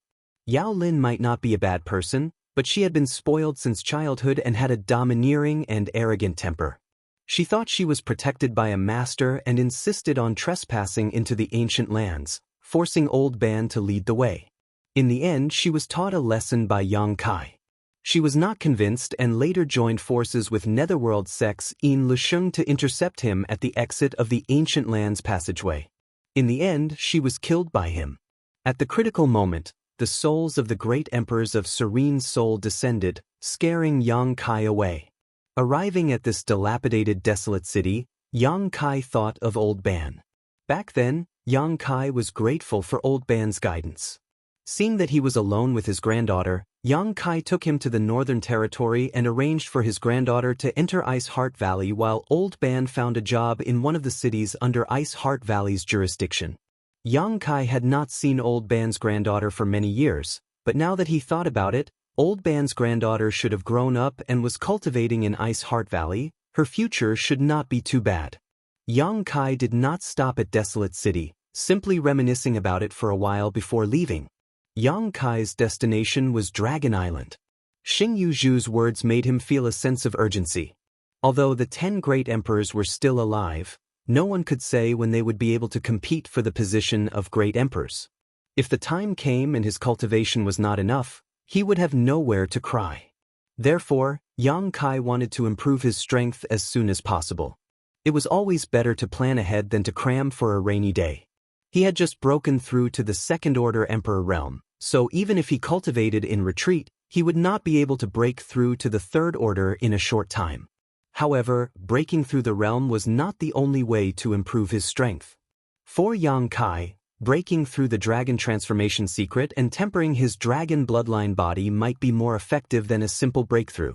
Yao Lin might not be a bad person, but she had been spoiled since childhood and had a domineering and arrogant temper. She thought she was protected by a master and insisted on trespassing into the ancient lands, forcing Old Ban to lead the way. In the end, she was taught a lesson by Yang Kai. She was not convinced and later joined forces with Netherworld sects in Lusheng to intercept him at the exit of the ancient lands passageway. In the end, she was killed by him. At the critical moment, the souls of the great emperors of Serene Soul descended, scaring Yang Kai away. Arriving at this dilapidated desolate city, Yang Kai thought of Old Ban. Back then, Yang Kai was grateful for Old Ban's guidance. Seeing that he was alone with his granddaughter, Yang Kai took him to the Northern Territory and arranged for his granddaughter to enter Ice Heart Valley while Old Ban found a job in one of the cities under Ice Heart Valley's jurisdiction. Yang Kai had not seen Old Ban's granddaughter for many years, but now that he thought about it, Old Ban's granddaughter should have grown up and was cultivating in Ice Heart Valley. Her future should not be too bad. Yang Kai did not stop at Desolate City, simply reminiscing about it for a while before leaving. Yang Kai's destination was Dragon Island. Xing Yuzhu's words made him feel a sense of urgency. Although the 10 great emperors were still alive, no one could say when they would be able to compete for the position of great emperors. If the time came and his cultivation was not enough, he would have nowhere to cry. Therefore, Yang Kai wanted to improve his strength as soon as possible. It was always better to plan ahead than to cram for a rainy day. He had just broken through to the second-order emperor realm, so even if he cultivated in retreat, he would not be able to break through to the third order in a short time. However, breaking through the realm was not the only way to improve his strength. For Yang Kai, breaking through the dragon transformation secret and tempering his dragon bloodline body might be more effective than a simple breakthrough.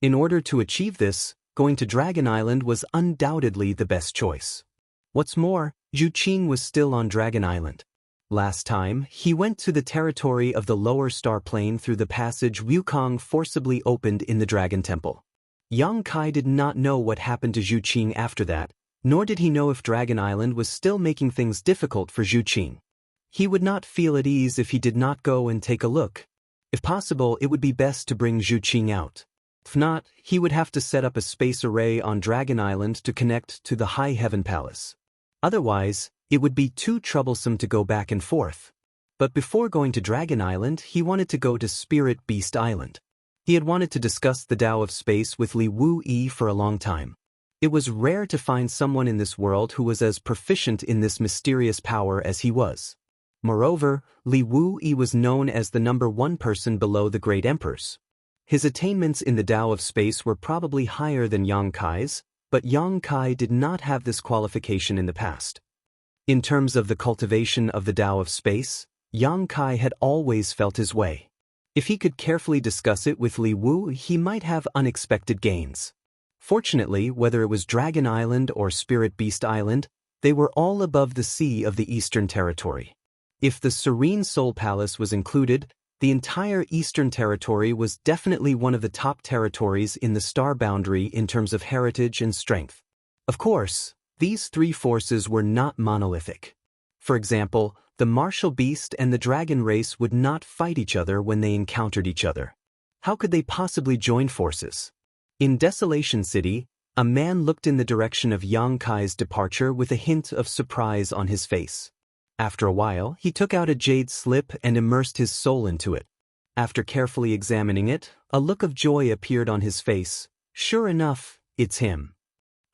In order to achieve this, going to Dragon Island was undoubtedly the best choice. What's more, Zhu Qing was still on Dragon Island. Last time, he went to the territory of the lower star plane through the passage Wukong forcibly opened in the Dragon Temple. Yang Kai did not know what happened to Zhu Qing after that, nor did he know if Dragon Island was still making things difficult for Zhu Qing. He would not feel at ease if he did not go and take a look. If possible, it would be best to bring Zhu Qing out. If not, he would have to set up a space array on Dragon Island to connect to the High Heaven Palace. Otherwise, it would be too troublesome to go back and forth. But before going to Dragon Island, he wanted to go to Spirit Beast Island. He had wanted to discuss the Tao of Space with Li Wu-yi for a long time. It was rare to find someone in this world who was as proficient in this mysterious power as he was. Moreover, Li Wu-yi was known as the #1 person below the great emperors. His attainments in the Tao of Space were probably higher than Yang Kai's, but Yang Kai did not have this qualification in the past. In terms of the cultivation of the Tao of Space, Yang Kai had always felt his way. If he could carefully discuss it with Li Wu, he might have unexpected gains. Fortunately, whether it was Dragon Island or Spirit Beast Island, they were all above the sea of the Eastern Territory. If the Serene Soul Palace was included, the entire Eastern Territory was definitely one of the top territories in the star boundary in terms of heritage and strength. Of course, these three forces were not monolithic. For example, the martial beast and the dragon race would not fight each other when they encountered each other. How could they possibly join forces? In Desolation City, a man looked in the direction of Yang Kai's departure with a hint of surprise on his face. After a while, he took out a jade slip and immersed his soul into it. After carefully examining it, a look of joy appeared on his face. Sure enough, it's him.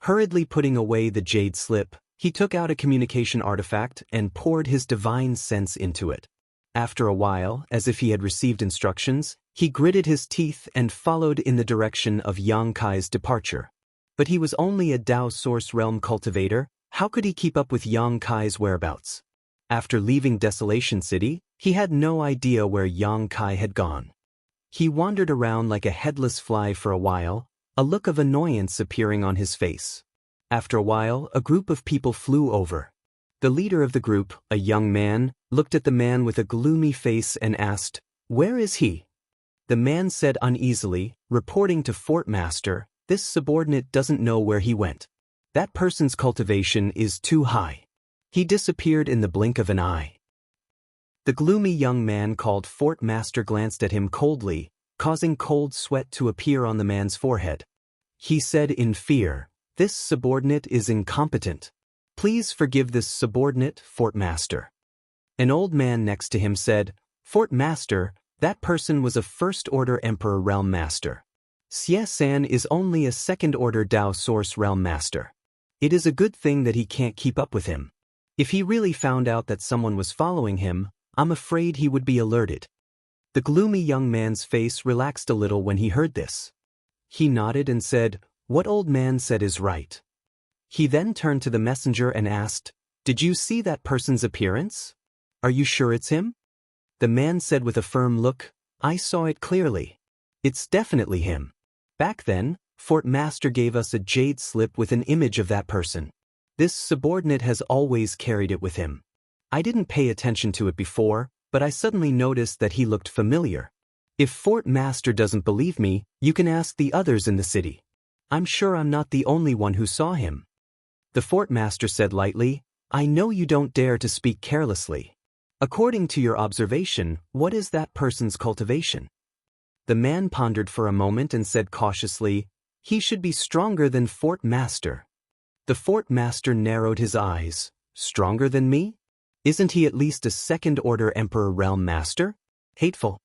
Hurriedly putting away the jade slip, he took out a communication artifact and poured his divine sense into it. After a while, as if he had received instructions, he gritted his teeth and followed in the direction of Yang Kai's departure. But he was only a Tao Source Realm cultivator. How could he keep up with Yang Kai's whereabouts? After leaving Desolation City, he had no idea where Yang Kai had gone. He wandered around like a headless fly for a while, a look of annoyance appearing on his face. After a while, a group of people flew over. The leader of the group, a young man, looked at the man with a gloomy face and asked, "Where is he?" The man said uneasily, reporting to Fort Master, "This subordinate doesn't know where he went. That person's cultivation is too high. He disappeared in the blink of an eye." The gloomy young man called Fort Master glanced at him coldly, causing cold sweat to appear on the man's forehead. He said in fear, "This subordinate is incompetent. Please forgive this subordinate, Fort Master." An old man next to him said, "Fort Master, that person was a first-order Emperor Realm Master. Xie San is only a second-order Tao Source Realm Master. It is a good thing that he can't keep up with him. If he really found out that someone was following him, I'm afraid he would be alerted." The gloomy young man's face relaxed a little when he heard this. He nodded and said, "What old man said is right." He then turned to the messenger and asked, "Did you see that person's appearance? Are you sure it's him?" The man said with a firm look, "I saw it clearly. It's definitely him. Back then, Fort Master gave us a jade slip with an image of that person. This subordinate has always carried it with him. I didn't pay attention to it before, but I suddenly noticed that he looked familiar. If Fort Master doesn't believe me, you can ask the others in the city. I'm sure I'm not the only one who saw him." The Fort Master said lightly, "I know you don't dare to speak carelessly. According to your observation, what is that person's cultivation?" The man pondered for a moment and said cautiously, "He should be stronger than Fort Master." The Fort Master narrowed his eyes. "Stronger than me? Isn't he at least a second-order Emperor Realm Master? Hateful."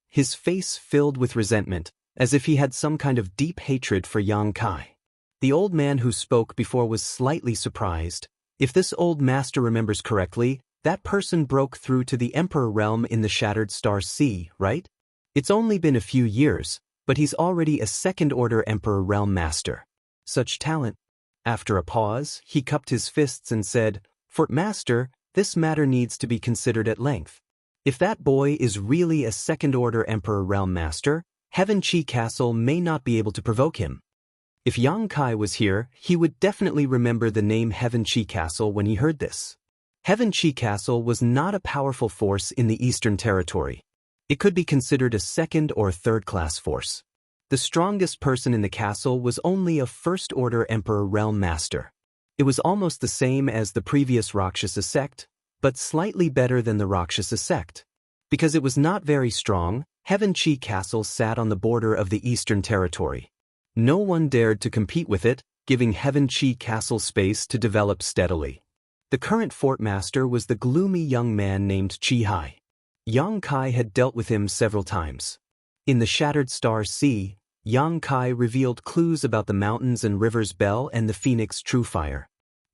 His face filled with resentment, as if he had some kind of deep hatred for Yang Kai. The old man who spoke before was slightly surprised. If this old master remembers correctly, that person broke through to the Emperor Realm in the Shattered Star Sea, right? It's only been a few years, but he's already a second-order Emperor Realm Master. Such talent. After a pause, he cupped his fists and said, "Fort Master, this matter needs to be considered at length. If that boy is really a second-order Emperor Realm Master, Heaven Chi Castle may not be able to provoke him." If Yang Kai was here, he would definitely remember the name Heaven Chi Castle when he heard this. Heaven Chi Castle was not a powerful force in the Eastern Territory. It could be considered a second or third-class force. The strongest person in the castle was only a First-Order Emperor Realm Master. It was almost the same as the previous Rakshasa sect, but slightly better than the Rakshasa sect. Because it was not very strong, Heaven Chi Castle sat on the border of the Eastern Territory. No one dared to compete with it, giving Heaven Chi Castle space to develop steadily. The current fort master was the gloomy young man named Chi Hai. Yang Kai had dealt with him several times. In the Shattered Star Sea, Yang Kai revealed clues about the mountains and rivers Bell and the Phoenix Truefire.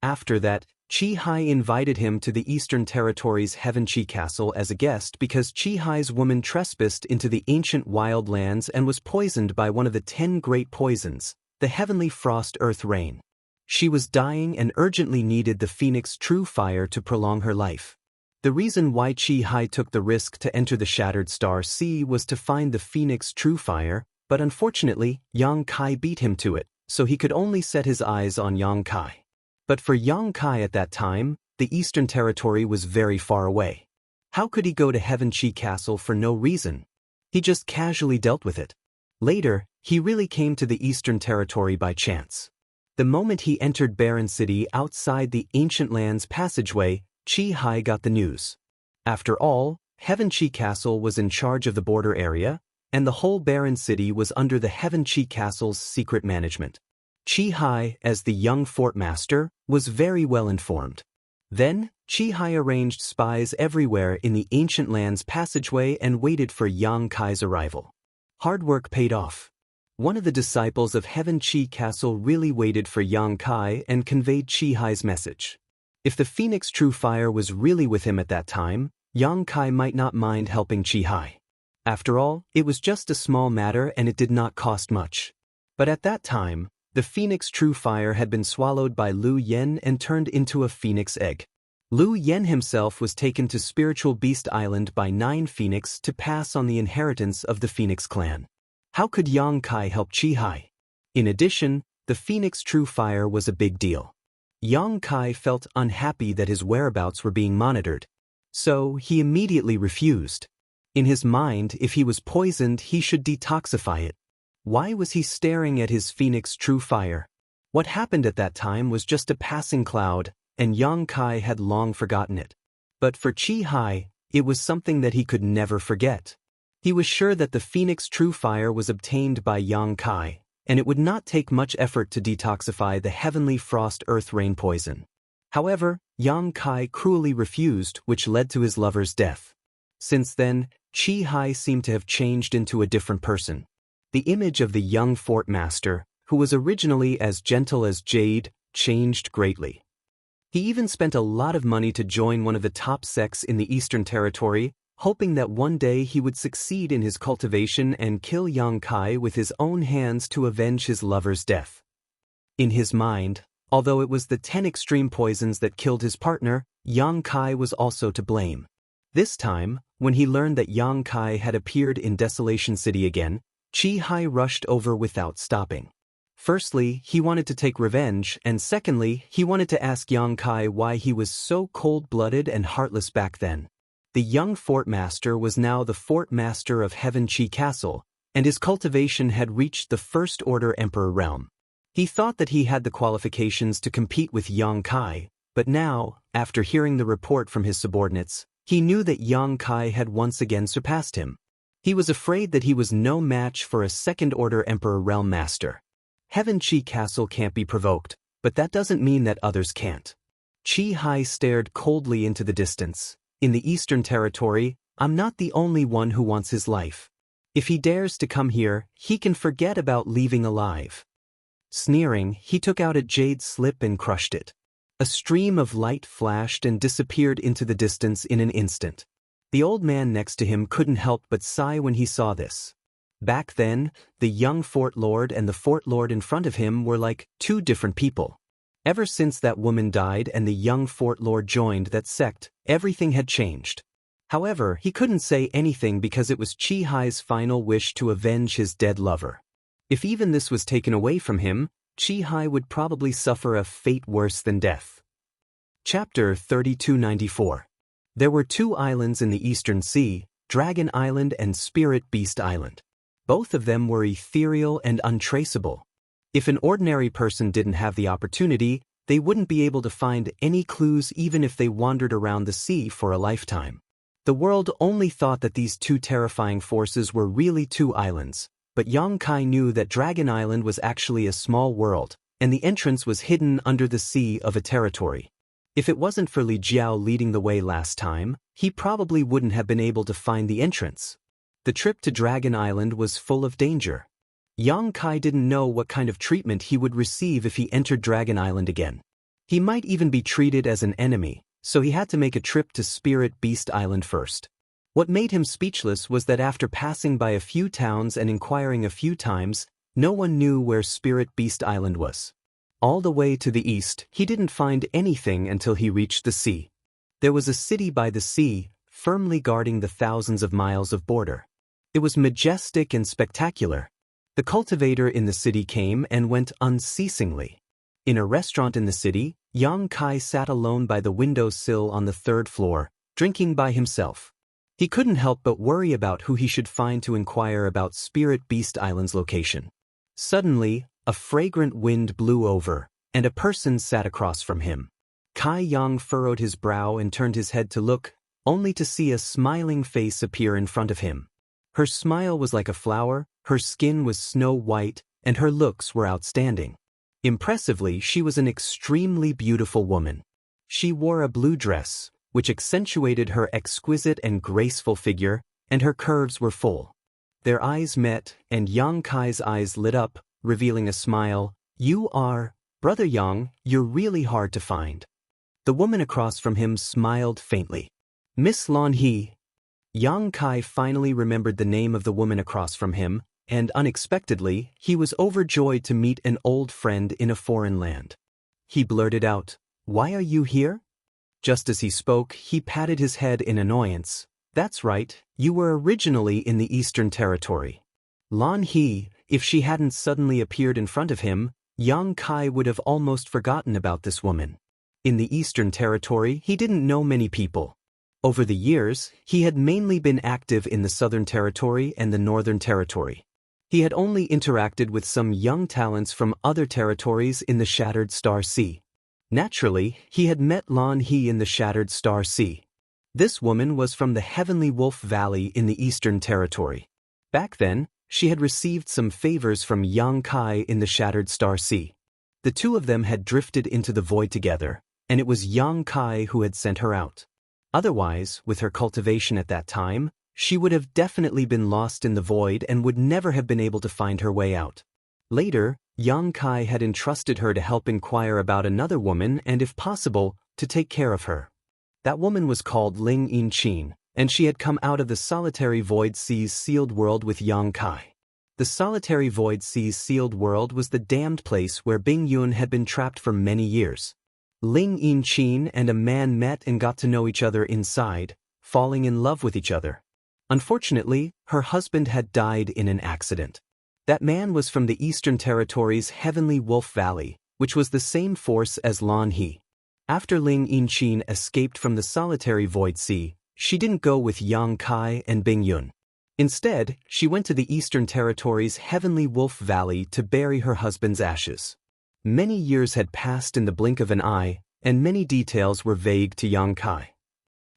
After that, Chi Hai invited him to the Eastern Territory's Heaven Chi Castle as a guest because Chi Hai's woman trespassed into the ancient wildlands and was poisoned by one of the 10 great poisons, the heavenly frost earth rain. She was dying and urgently needed the Phoenix Truefire to prolong her life. The reason why Chi Hai took the risk to enter the Shattered Star Sea was to find the Phoenix Truefire, but unfortunately, Yang Kai beat him to it, so he could only set his eyes on Yang Kai. But for Yang Kai at that time, the Eastern Territory was very far away. How could he go to Heaven Chi Castle for no reason? He just casually dealt with it. Later, he really came to the Eastern Territory by chance. The moment he entered Barren City outside the Ancient Lands passageway, Chi Hai got the news. After all, Heaven Chi Castle was in charge of the border area, and the whole Barren City was under the Heaven Chi Castle's secret management. Chi Hai, as the young fort master, was very well informed. Then, Chi Hai arranged spies everywhere in the Ancient Lands passageway and waited for Yang Kai's arrival. Hard work paid off. One of the disciples of Heaven Chi Castle really waited for Yang Kai and conveyed Chi Hai's message. If the Phoenix Truefire was really with him at that time, Yang Kai might not mind helping Chi Hai. After all, it was just a small matter and it did not cost much. But at that time, the Phoenix Truefire had been swallowed by Lu Yen and turned into a phoenix egg. Lu Yen himself was taken to Spiritual Beast Island by 9 Phoenix to pass on the inheritance of the Phoenix clan. How could Yang Kai help Chi Hai? In addition, the Phoenix Truefire was a big deal. Yang Kai felt unhappy that his whereabouts were being monitored. So he immediately refused. In his mind, if he was poisoned, he should detoxify it. Why was he staring at his Phoenix Truefire? What happened at that time was just a passing cloud, and Yang Kai had long forgotten it. But for Chi Hai, it was something that he could never forget. He was sure that the Phoenix Truefire was obtained by Yang Kai, and it would not take much effort to detoxify the heavenly frost earth rain poison. However, Yang Kai cruelly refused, which led to his lover's death. Since then, Chi Hai seemed to have changed into a different person. The image of the young fort master, who was originally as gentle as jade, changed greatly. He even spent a lot of money to join one of the top sects in the Eastern Territory, hoping that one day he would succeed in his cultivation and kill Yang Kai with his own hands to avenge his lover's death. In his mind, although it was the 10 extreme poisons that killed his partner, Yang Kai was also to blame. This time, when he learned that Yang Kai had appeared in Desolation City again, Chi Hai rushed over without stopping. Firstly, he wanted to take revenge, and secondly, he wanted to ask Yang Kai why he was so cold-blooded and heartless back then. The young fort master was now the fort master of Heaven Chi Castle, and his cultivation had reached the First Order Emperor realm. He thought that he had the qualifications to compete with Yang Kai, but now, after hearing the report from his subordinates, he knew that Yang Kai had once again surpassed him. He was afraid that he was no match for a Second-Order Emperor Realm Master. Heaven Chi Castle can't be provoked, but that doesn't mean that others can't. Chi Hai stared coldly into the distance. In the Eastern Territory, I'm not the only one who wants his life. If he dares to come here, he can forget about leaving alive. Sneering, he took out a jade slip and crushed it. A stream of light flashed and disappeared into the distance in an instant. The old man next to him couldn't help but sigh when he saw this. Back then, the young fort lord and the fort lord in front of him were like 2 different people. Ever since that woman died and the young fort lord joined that sect, everything had changed. However, he couldn't say anything because it was Chi Hai's final wish to avenge his dead lover. If even this was taken away from him, Chi Hai would probably suffer a fate worse than death. Chapter 3294. There were two islands in the Eastern Sea, Dragon Island and Spirit Beast Island. Both of them were ethereal and untraceable. If an ordinary person didn't have the opportunity, they wouldn't be able to find any clues even if they wandered around the sea for a lifetime. The world only thought that these two terrifying forces were really two islands, but Yang Kai knew that Dragon Island was actually a small world, and the entrance was hidden under the sea of a territory. If it wasn't for Li Jiao leading the way last time, he probably wouldn't have been able to find the entrance. The trip to Dragon Island was full of danger. Yang Kai didn't know what kind of treatment he would receive if he entered Dragon Island again. He might even be treated as an enemy, so he had to make a trip to Spirit Beast Island first. What made him speechless was that after passing by a few towns and inquiring a few times, no one knew where Spirit Beast Island was. All the way to the east, he didn't find anything until he reached the sea. There was a city by the sea, firmly guarding the thousands of miles of border. It was majestic and spectacular. The cultivator in the city came and went unceasingly. In a restaurant in the city, Yang Kai sat alone by the windowsill on the third floor, drinking by himself. He couldn't help but worry about who he should find to inquire about Spirit Beast Island's location. Suddenly, a fragrant wind blew over, and a person sat across from him. Kai Yang furrowed his brow and turned his head to look, only to see a smiling face appear in front of him. Her smile was like a flower, her skin was snow white, and her looks were outstanding. Impressively, she was an extremely beautiful woman. She wore a blue dress, which accentuated her exquisite and graceful figure, and her curves were full. Their eyes met, and Yang Kai's eyes lit up, revealing a smile. "You are, Brother Yang, you're really hard to find." The woman across from him smiled faintly. "Miss Lan He." Yang Kai finally remembered the name of the woman across from him, and unexpectedly, he was overjoyed to meet an old friend in a foreign land. He blurted out, "Why are you here?" Just as he spoke, he patted his head in annoyance. "That's right, you were originally in the Eastern Territory." Lan He, if she hadn't suddenly appeared in front of him, Yang Kai would have almost forgotten about this woman. In the Eastern Territory, he didn't know many people. Over the years, he had mainly been active in the Southern Territory and the Northern Territory. He had only interacted with some young talents from other territories in the Shattered Star Sea. Naturally, he had met Lan He in the Shattered Star Sea. This woman was from the Heavenly Wolf Valley in the Eastern Territory. Back then, she had received some favors from Yang Kai in the Shattered Star Sea. The two of them had drifted into the void together, and it was Yang Kai who had sent her out. Otherwise, with her cultivation at that time, she would have definitely been lost in the void and would never have been able to find her way out. Later, Yang Kai had entrusted her to help inquire about another woman and, if possible, to take care of her. That woman was called Ling Yinchin, and she had come out of the Solitary Void Sea's sealed world with Yang Kai. The Solitary Void Sea's sealed world was the damned place where Bing Yun had been trapped for many years. Ling Yinchin and a man met and got to know each other inside, falling in love with each other. Unfortunately, her husband had died in an accident. That man was from the Eastern Territory's Heavenly Wolf Valley, which was the same force as Lan He. After Ling Yinchin escaped from the Solitary Void Sea, she didn't go with Yang Kai and Bing Yun. Instead, she went to the Eastern Territory's Heavenly Wolf Valley to bury her husband's ashes. Many years had passed in the blink of an eye, and many details were vague to Yang Kai.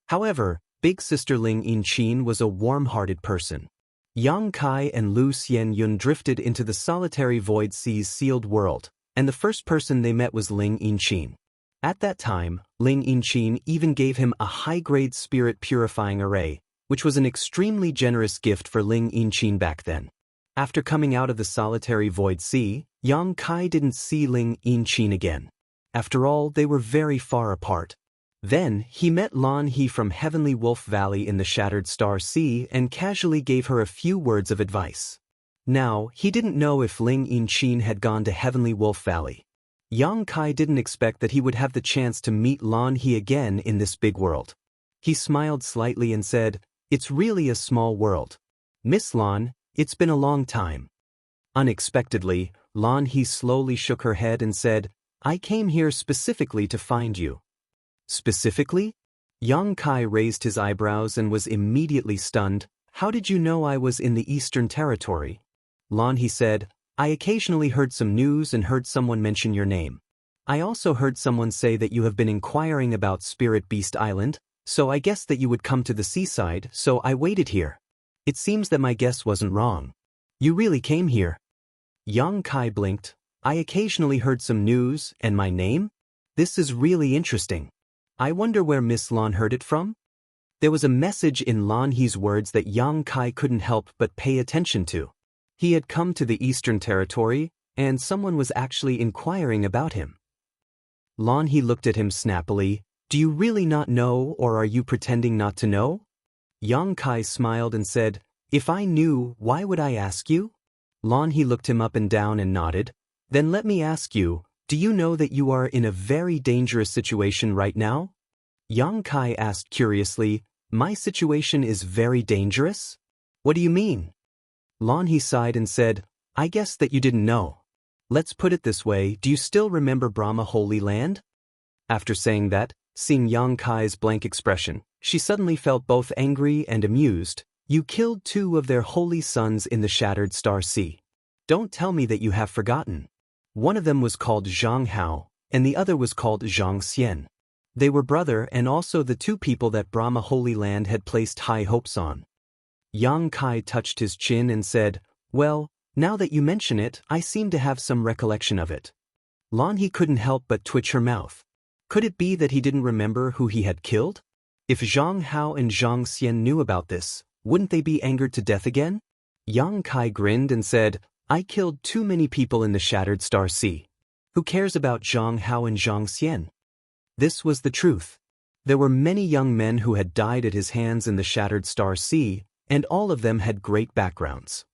However, big sister Ling Yinchin was a warm-hearted person. Yang Kai and Lu Xianyun drifted into the Solitary Void Sea's sealed world, and the first person they met was Ling Yinchin. At that time, Ling Yinchin even gave him a high-grade spirit purifying array, which was an extremely generous gift for Ling Yinchin back then. After coming out of the Solitary Void Sea, Yang Kai didn't see Ling Yinchin again. After all, they were very far apart. Then, he met Lan He from Heavenly Wolf Valley in the Shattered Star Sea and casually gave her a few words of advice. Now, he didn't know if Ling Yinchin had gone to Heavenly Wolf Valley. Yang Kai didn't expect that he would have the chance to meet Lan He again in this big world. He smiled slightly and said, "It's really a small world. Miss Lan, it's been a long time." Unexpectedly, Lan He slowly shook her head and said, "I came here specifically to find you." Specifically? Yang Kai raised his eyebrows and was immediately stunned. How did you know I was in the Eastern Territory? Lan, he said, I occasionally heard some news and heard someone mention your name. I also heard someone say that you have been inquiring about Spirit Beast Island, so I guessed that you would come to the seaside, so I waited here. It seems that my guess wasn't wrong. You really came here. Yang Kai blinked. I occasionally heard some news, and my name? This is really interesting. I wonder where Miss Lan heard it from? There was a message in Lan He's words that Yang Kai couldn't help but pay attention to. He had come to the Eastern Territory, and someone was actually inquiring about him. Lan He looked at him snappily. Do you really not know, or are you pretending not to know? Yang Kai smiled and said, If I knew, why would I ask you? Lan He looked him up and down and nodded. Then let me ask you, do you know that you are in a very dangerous situation right now? Yang Kai asked curiously, My situation is very dangerous? What do you mean? Lan He sighed and said, I guess that you didn't know. Let's put it this way, do you still remember Brahma Holy Land? After saying that, seeing Yang Kai's blank expression, she suddenly felt both angry and amused. You killed 2 of their holy sons in the Shattered Star Sea. Don't tell me that you have forgotten. One of them was called Jianghu, and the other was called Xian. They were brother and also the 2 people that Brahma Holy Land had placed high hopes on. Yang Kai touched his chin and said, Well, now that you mention it, I seem to have some recollection of it. Lan He couldn't help but twitch her mouth. Could it be that he didn't remember who he had killed? If Jianghu and Xian knew about this, wouldn't they be angered to death again? Yang Kai grinned and said, I killed too many people in the Shattered Star Sea. Who cares about Jianghu and Xian? This was the truth. There were many young men who had died at his hands in the Shattered Star Sea, and all of them had great backgrounds.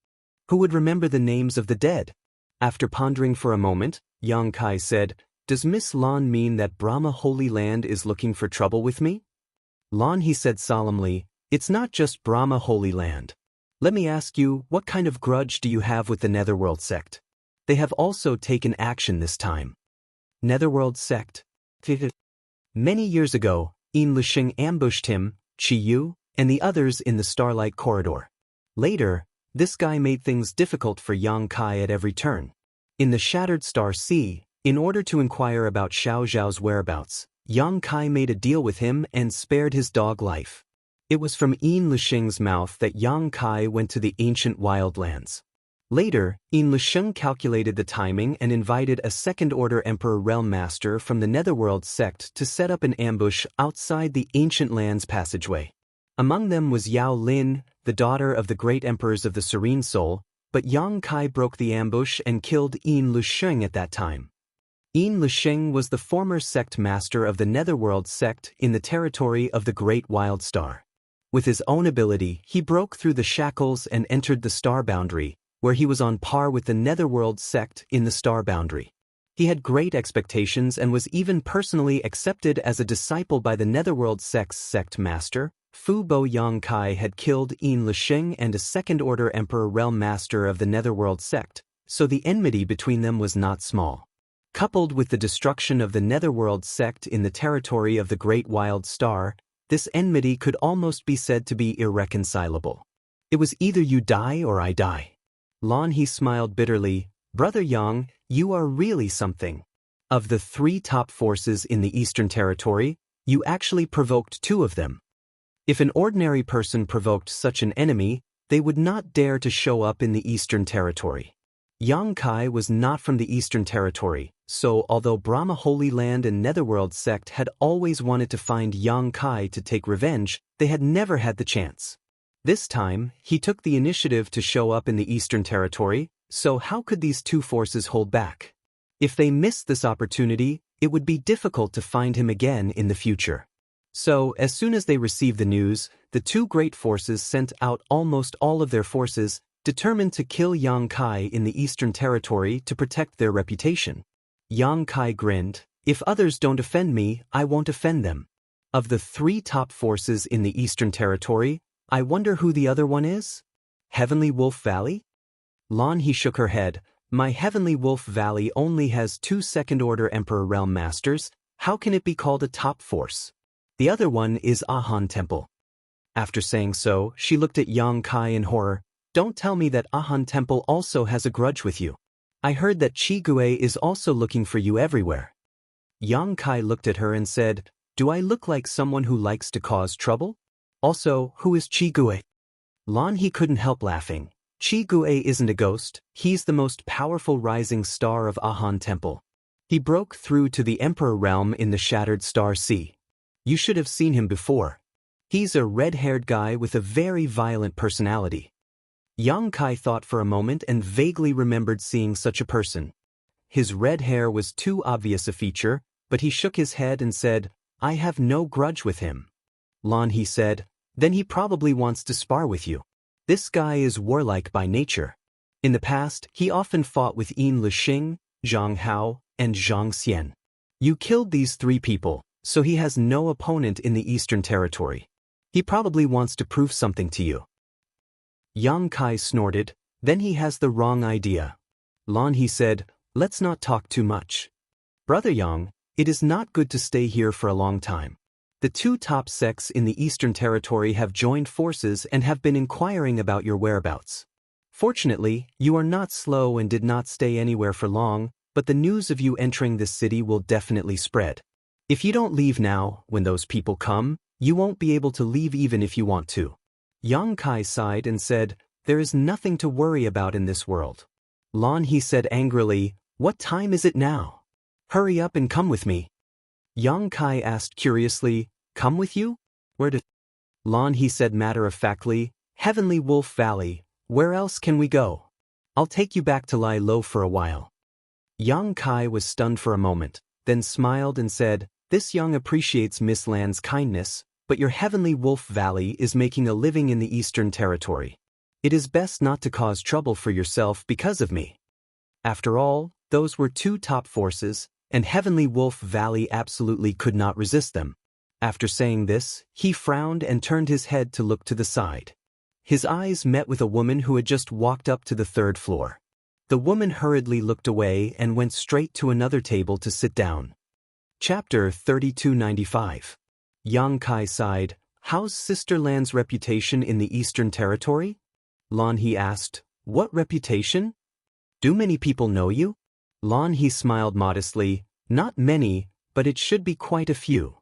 Who would remember the names of the dead? After pondering for a moment, Yang Kai said, Does Miss Lan mean that Brahma Holy Land is looking for trouble with me? Lan, he said solemnly, It's not just Brahma Holy Land. Let me ask you, what kind of grudge do you have with the Netherworld sect? They have also taken action this time. Netherworld sect. Many years ago, Yin Lisheng ambushed him, Qi Yu, and the others in the Starlight Corridor. Later, this guy made things difficult for Yang Kai at every turn. In the Shattered Star Sea, in order to inquire about Xiao Zhao's whereabouts, Yang Kai made a deal with him and spared his dog life. It was from Yin Lisheng's mouth that Yang Kai went to the ancient wildlands. Later, Yin Lisheng calculated the timing and invited a second-order Emperor Realm Master from the Netherworld sect to set up an ambush outside the ancient lands passageway. Among them was Yao Lin, the daughter of the great emperors of the Serene Soul, but Yang Kai broke the ambush and killed Yin Lisheng at that time. Yin Lisheng was the former sect master of the Netherworld sect in the territory of the Great Wild Star. With his own ability, he broke through the shackles and entered the Star Boundary, where he was on par with the Netherworld sect in the Star Boundary. He had great expectations and was even personally accepted as a disciple by the Netherworld sect's sect master. Fu Bo. Yang Kai had killed Yin Lisheng and a second-order Emperor Realm Master of the Netherworld sect, so the enmity between them was not small. Coupled with the destruction of the Netherworld sect in the territory of the Great Wild Star, this enmity could almost be said to be irreconcilable. It was either you die or I die. Lan, he smiled bitterly, Brother Yang, you are really something. Of the 3 top forces in the Eastern Territory, you actually provoked 2 of them. If an ordinary person provoked such an enemy, they would not dare to show up in the Eastern Territory. Yang Kai was not from the Eastern Territory, so although Brahma Holy Land and Netherworld sect had always wanted to find Yang Kai to take revenge, they had never had the chance. This time, he took the initiative to show up in the Eastern Territory, so how could these 2 forces hold back? If they missed this opportunity, it would be difficult to find him again in the future. So, as soon as they received the news, the 2 great forces sent out almost all of their forces, determined to kill Yang Kai in the Eastern Territory to protect their reputation. Yang Kai grinned, If others don't offend me, I won't offend them. Of the 3 top forces in the Eastern Territory, I wonder who the other one is? Heavenly Wolf Valley? Lan, he shook her head, My Heavenly Wolf Valley only has 2 second-order Emperor Realm Masters. how can it be called a top force? The other one is Ahan Temple. After saying so, she looked at Yang Kai in horror. Don't tell me that Ahan Temple also has a grudge with you. I heard that Qi Gui is also looking for you everywhere. Yang Kai looked at her and said, do I look like someone who likes to cause trouble? Also, who is Qi Gui? Lan He couldn't help laughing. Qi Gui isn't a ghost, he's the most powerful rising star of Ahan Temple. He broke through to the Emperor realm in the Shattered Star Sea. You should have seen him before. He's a red-haired guy with a very violent personality. Yang Kai thought for a moment and vaguely remembered seeing such a person. His red hair was too obvious a feature, but he shook his head and said, I have no grudge with him. Lan He said, then he probably wants to spar with you. This guy is warlike by nature. In the past, he often fought with Yin Lixing, Zhang Hao, and Zhang Xian. You killed these 3 people, so he has no opponent in the Eastern Territory. He probably wants to prove something to you. Yang Kai snorted, then he has the wrong idea. Lan He said, let's not talk too much. Brother Yang, it is not good to stay here for a long time. The 2 top sects in the Eastern Territory have joined forces and have been inquiring about your whereabouts. Fortunately, you are not slow and did not stay anywhere for long, but the news of you entering this city will definitely spread. If you don't leave now, when those people come, you won't be able to leave even if you want to. Yang Kai sighed and said, there is nothing to worry about in this world. Lan He said angrily, what time is it now? Hurry up and come with me. Yang Kai asked curiously, come with you? Where to? Lan He said matter-of-factly, Heavenly Wolf Valley, where else can we go? I'll take you back to lie low for a while. Yang Kai was stunned for a moment, then smiled and said, this young appreciates Miss Lan's kindness, but your Heavenly Wolf Valley is making a living in the Eastern Territory. It is best not to cause trouble for yourself because of me. After all, those were 2 top forces, and Heavenly Wolf Valley absolutely could not resist them. After saying this, he frowned and turned his head to look to the side. His eyes met with a woman who had just walked up to the 3rd floor. The woman hurriedly looked away and went straight to another table to sit down. Chapter 3295. Yang Kai sighed, how's Sister Lan's reputation in the Eastern Territory? Lan He asked, what reputation? Do many people know you? Lan He smiled modestly, not many, but it should be quite a few.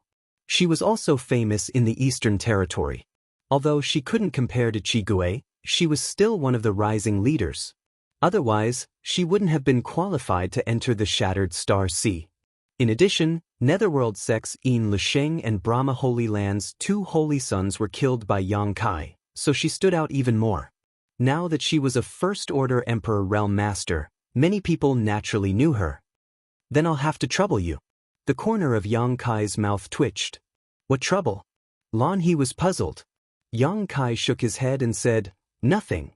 She was also famous in the Eastern Territory. Although she couldn't compare to Qi Gui, she was still one of the rising leaders. Otherwise, she wouldn't have been qualified to enter the Shattered Star Sea. In addition, Netherworld sects Yin Lixing and Brahma Holy Land's 2 holy sons were killed by Yang Kai, so she stood out even more. Now that she was a First-Order Emperor Realm Master, many people naturally knew her. Then I'll have to trouble you. The corner of Yang Kai's mouth twitched. What trouble? Lan He was puzzled. Yang Kai shook his head and said, nothing.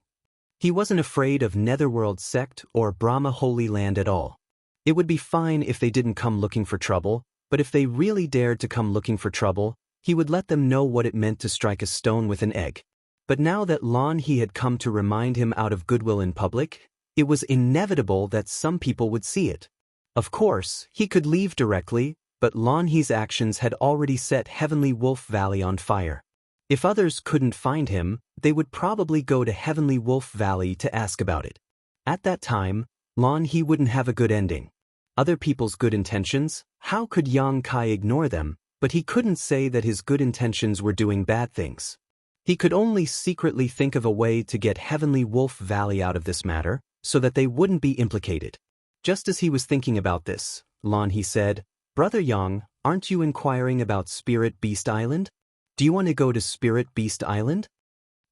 He wasn't afraid of Netherworld sect or Brahma Holy Land at all. It would be fine if they didn't come looking for trouble, but if they really dared to come looking for trouble, he would let them know what it meant to strike a stone with an egg. But now that Lan He had come to remind him out of goodwill in public, it was inevitable that some people would see it. Of course, he could leave directly, but Lan He's actions had already set Heavenly Wolf Valley on fire. If others couldn't find him, they would probably go to Heavenly Wolf Valley to ask about it. At that time, Lan He wouldn't have a good ending. Other people's good intentions, how could Yang Kai ignore them, but he couldn't say that his good intentions were doing bad things. He could only secretly think of a way to get Heavenly Wolf Valley out of this matter, so that they wouldn't be implicated. Just as he was thinking about this, Lan He said, Brother Yang, aren't you inquiring about Spirit Beast Island? Do you want to go to Spirit Beast Island?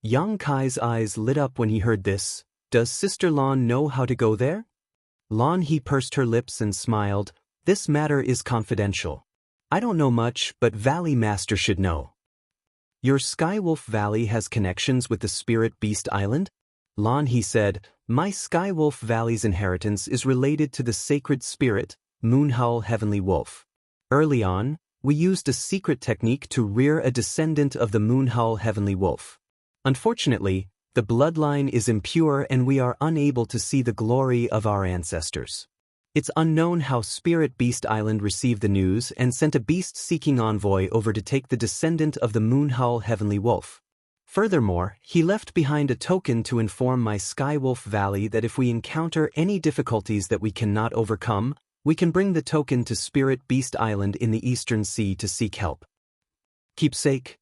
Yang Kai's eyes lit up when he heard this. Does Sister Lan know how to go there? Lan He pursed her lips and smiled. This matter is confidential. I don't know much, but Valley Master should know. Your Skywolf Valley has connections with the Spirit Beast Island? Lan He said, my Skywolf Valley's inheritance is related to the sacred spirit, Moonhowl Heavenly Wolf. Early on, we used a secret technique to rear a descendant of the Moonhowl Heavenly Wolf. Unfortunately, the bloodline is impure and we are unable to see the glory of our ancestors. It's unknown how Spirit Beast Island received the news and sent a beast-seeking envoy over to take the descendant of the Moonhull Heavenly Wolf. Furthermore, he left behind a token to inform my Skywolf Valley that if we encounter any difficulties that we cannot overcome, we can bring the token to Spirit Beast Island in the Eastern Sea to seek help. Keepsake?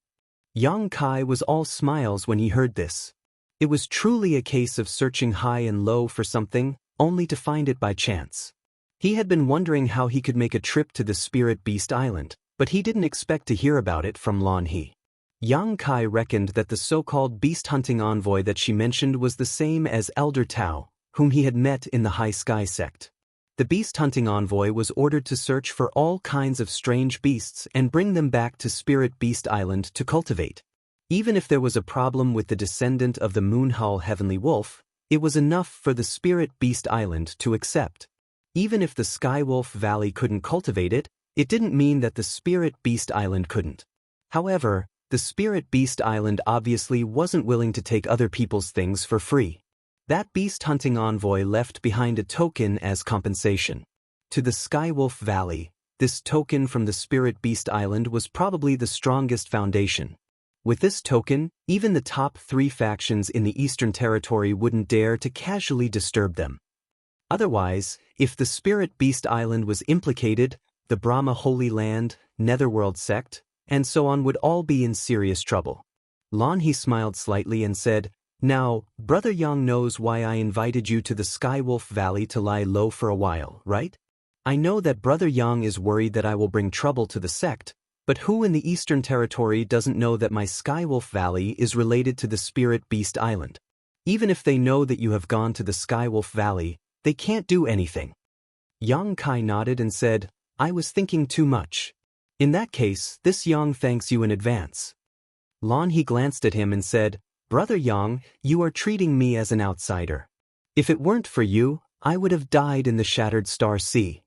Yang Kai was all smiles when he heard this. It was truly a case of searching high and low for something, only to find it by chance. He had been wondering how he could make a trip to the Spirit Beast Island, but he didn't expect to hear about it from Lan He. Yang Kai reckoned that the so-called beast-hunting envoy that she mentioned was the same as Elder Tao, whom he had met in the High Sky sect. The beast-hunting envoy was ordered to search for all kinds of strange beasts and bring them back to Spirit Beast Island to cultivate. Even if there was a problem with the descendant of the Moonhull Heavenly Wolf, it was enough for the Spirit Beast Island to accept. Even if the Skywolf Valley couldn't cultivate it, it didn't mean that the Spirit Beast Island couldn't. However, the Spirit Beast Island obviously wasn't willing to take other people's things for free. That beast-hunting envoy left behind a token as compensation. To the Skywolf Valley, this token from the Spirit Beast Island was probably the strongest foundation. With this token, even the top 3 factions in the Eastern Territory wouldn't dare to casually disturb them. Otherwise, if the Spirit Beast Island was implicated, the Brahma Holy Land, Netherworld sect, and so on would all be in serious trouble. Lan He smiled slightly and said, "Now, Brother Yang knows why I invited you to the Skywolf Valley to lie low for a while, right? I know that Brother Yang is worried that I will bring trouble to the sect, but who in the Eastern Territory doesn't know that my Skywolf Valley is related to the Spirit Beast Island? Even if they know that you have gone to the Skywolf Valley, they can't do anything." Yang Kai nodded and said, "I was thinking too much. In that case, this Yang thanks you in advance." Lan He glanced at him and said, "Brother Yang, you are treating me as an outsider. If it weren't for you, I would have died in the Shattered Star Sea.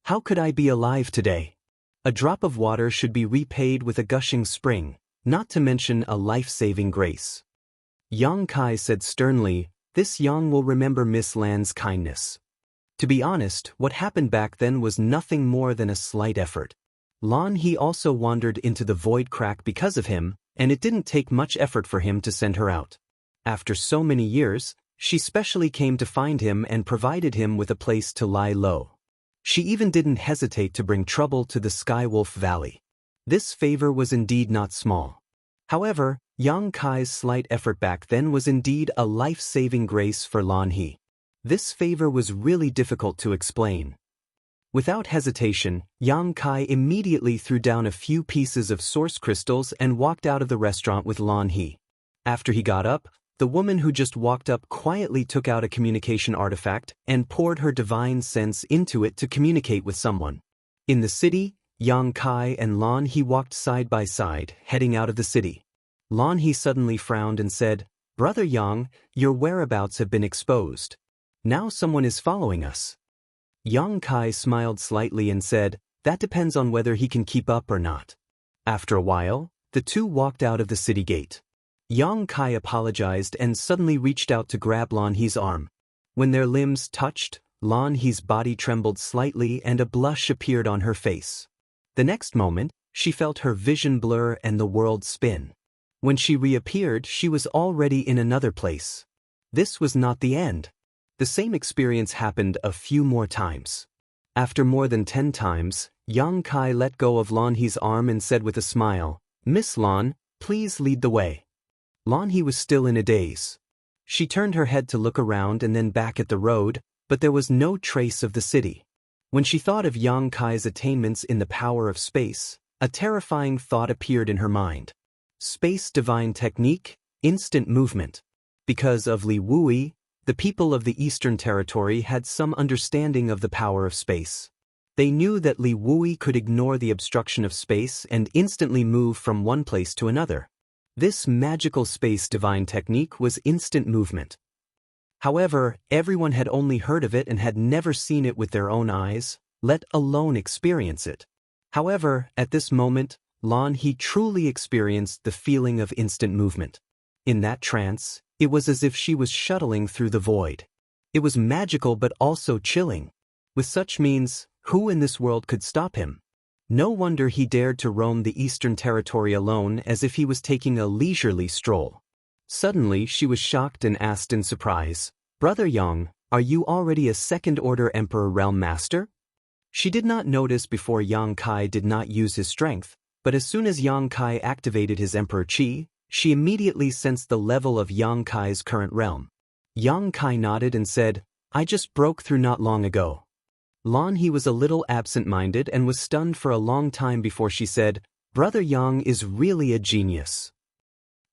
How could I be alive today? A drop of water should be repaid with a gushing spring, not to mention a life-saving grace." Yang Kai said sternly, "This Yang will remember Miss Lan's kindness." To be honest, what happened back then was nothing more than a slight effort. Lan He also wandered into the void crack because of him, and it didn't take much effort for him to send her out. After so many years, she specially came to find him and provided him with a place to lie low. She even didn't hesitate to bring trouble to the Skywolf Valley. This favor was indeed not small. However, Yang Kai's slight effort back then was indeed a life-saving grace for Lan He. This favor was really difficult to explain. Without hesitation, Yang Kai immediately threw down a few pieces of source crystals and walked out of the restaurant with Lan He. After he got up, the woman who just walked up quietly took out a communication artifact and poured her divine sense into it to communicate with someone. In the city, Yang Kai and Lan He walked side by side, heading out of the city. Lan He suddenly frowned and said, "Brother Yang, your whereabouts have been exposed. Now someone is following us." Yang Kai smiled slightly and said, "That depends on whether he can keep up or not." After a while, the two walked out of the city gate. Yang Kai apologized and suddenly reached out to grab Lan He's arm. When their limbs touched, Lan He's body trembled slightly and a blush appeared on her face. The next moment, she felt her vision blur and the world spin. When she reappeared, she was already in another place. This was not the end. The same experience happened a few more times. After more than 10 times, Yang Kai let go of Lan He's arm and said with a smile, "Miss Lan, please lead the way." Lan He was still in a daze. She turned her head to look around and then back at the road, but there was no trace of the city. When she thought of Yang Kai's attainments in the power of space, a terrifying thought appeared in her mind. Space divine technique, instant movement. Because of Li Wui, the people of the Eastern Territory had some understanding of the power of space. They knew that Li Wui could ignore the obstruction of space and instantly move from one place to another. This magical space divine technique was instant movement. However, everyone had only heard of it and had never seen it with their own eyes, let alone experience it. However, at this moment, Lan He truly experienced the feeling of instant movement. In that trance, it was as if she was shuttling through the void. It was magical but also chilling. With such means, who in this world could stop him? No wonder he dared to roam the Eastern Territory alone as if he was taking a leisurely stroll. Suddenly she was shocked and asked in surprise, "Brother Yang, are you already a second-order Emperor Realm Master?" She did not notice before Yang Kai did not use his strength, but as soon as Yang Kai activated his Emperor Qi, she immediately sensed the level of Yang Kai's current realm. Yang Kai nodded and said, "I just broke through not long ago." Lan He was a little absent-minded and was stunned for a long time before she said, "Brother Yang is really a genius."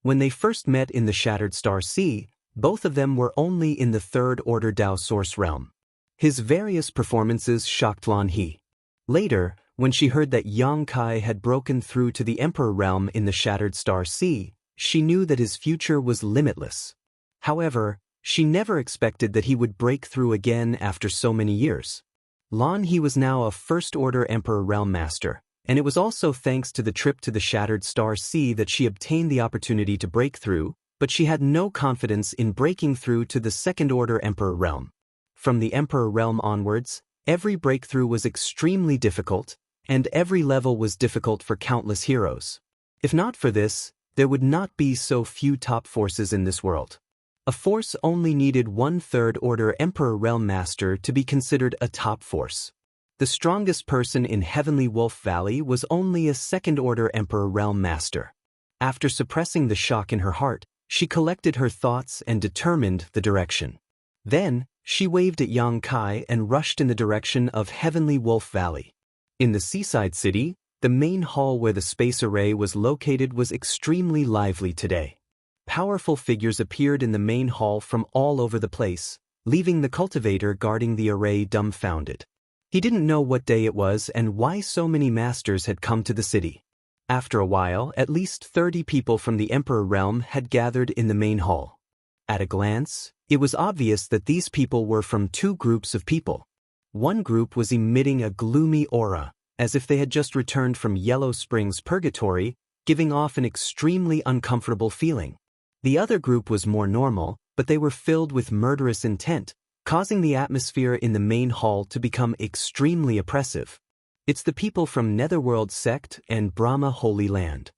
When they first met in the Shattered Star Sea, both of them were only in the third-order Dao Source realm. His various performances shocked Lan He. Later, when she heard that Yang Kai had broken through to the Emperor realm in the Shattered Star Sea, she knew that his future was limitless. However, she never expected that he would break through again after so many years. Lan He was now a first-order Emperor Realm Master, and it was also thanks to the trip to the Shattered Star Sea that she obtained the opportunity to break through, but she had no confidence in breaking through to the second-order Emperor Realm. From the Emperor Realm onwards, every breakthrough was extremely difficult, and every level was difficult for countless heroes. If not for this, there would not be so few top forces in this world. A force only needed one third-order Emperor Realm Master to be considered a top force. The strongest person in Heavenly Wolf Valley was only a second-order Emperor Realm Master. After suppressing the shock in her heart, she collected her thoughts and determined the direction. Then, she waved at Yang Kai and rushed in the direction of Heavenly Wolf Valley. In the seaside city, the main hall where the space array was located was extremely lively today. Powerful figures appeared in the main hall from all over the place, leaving the cultivator guarding the array dumbfounded. He didn't know what day it was and why so many masters had come to the city. After a while, at least 30 people from the Emperor Realm had gathered in the main hall. At a glance, it was obvious that these people were from two groups of people. One group was emitting a gloomy aura, as if they had just returned from Yellow Springs Purgatory, giving off an extremely uncomfortable feeling. The other group was more normal, but they were filled with murderous intent, causing the atmosphere in the main hall to become extremely oppressive. It's the people from Netherworld Sect and Brahma Holy Land.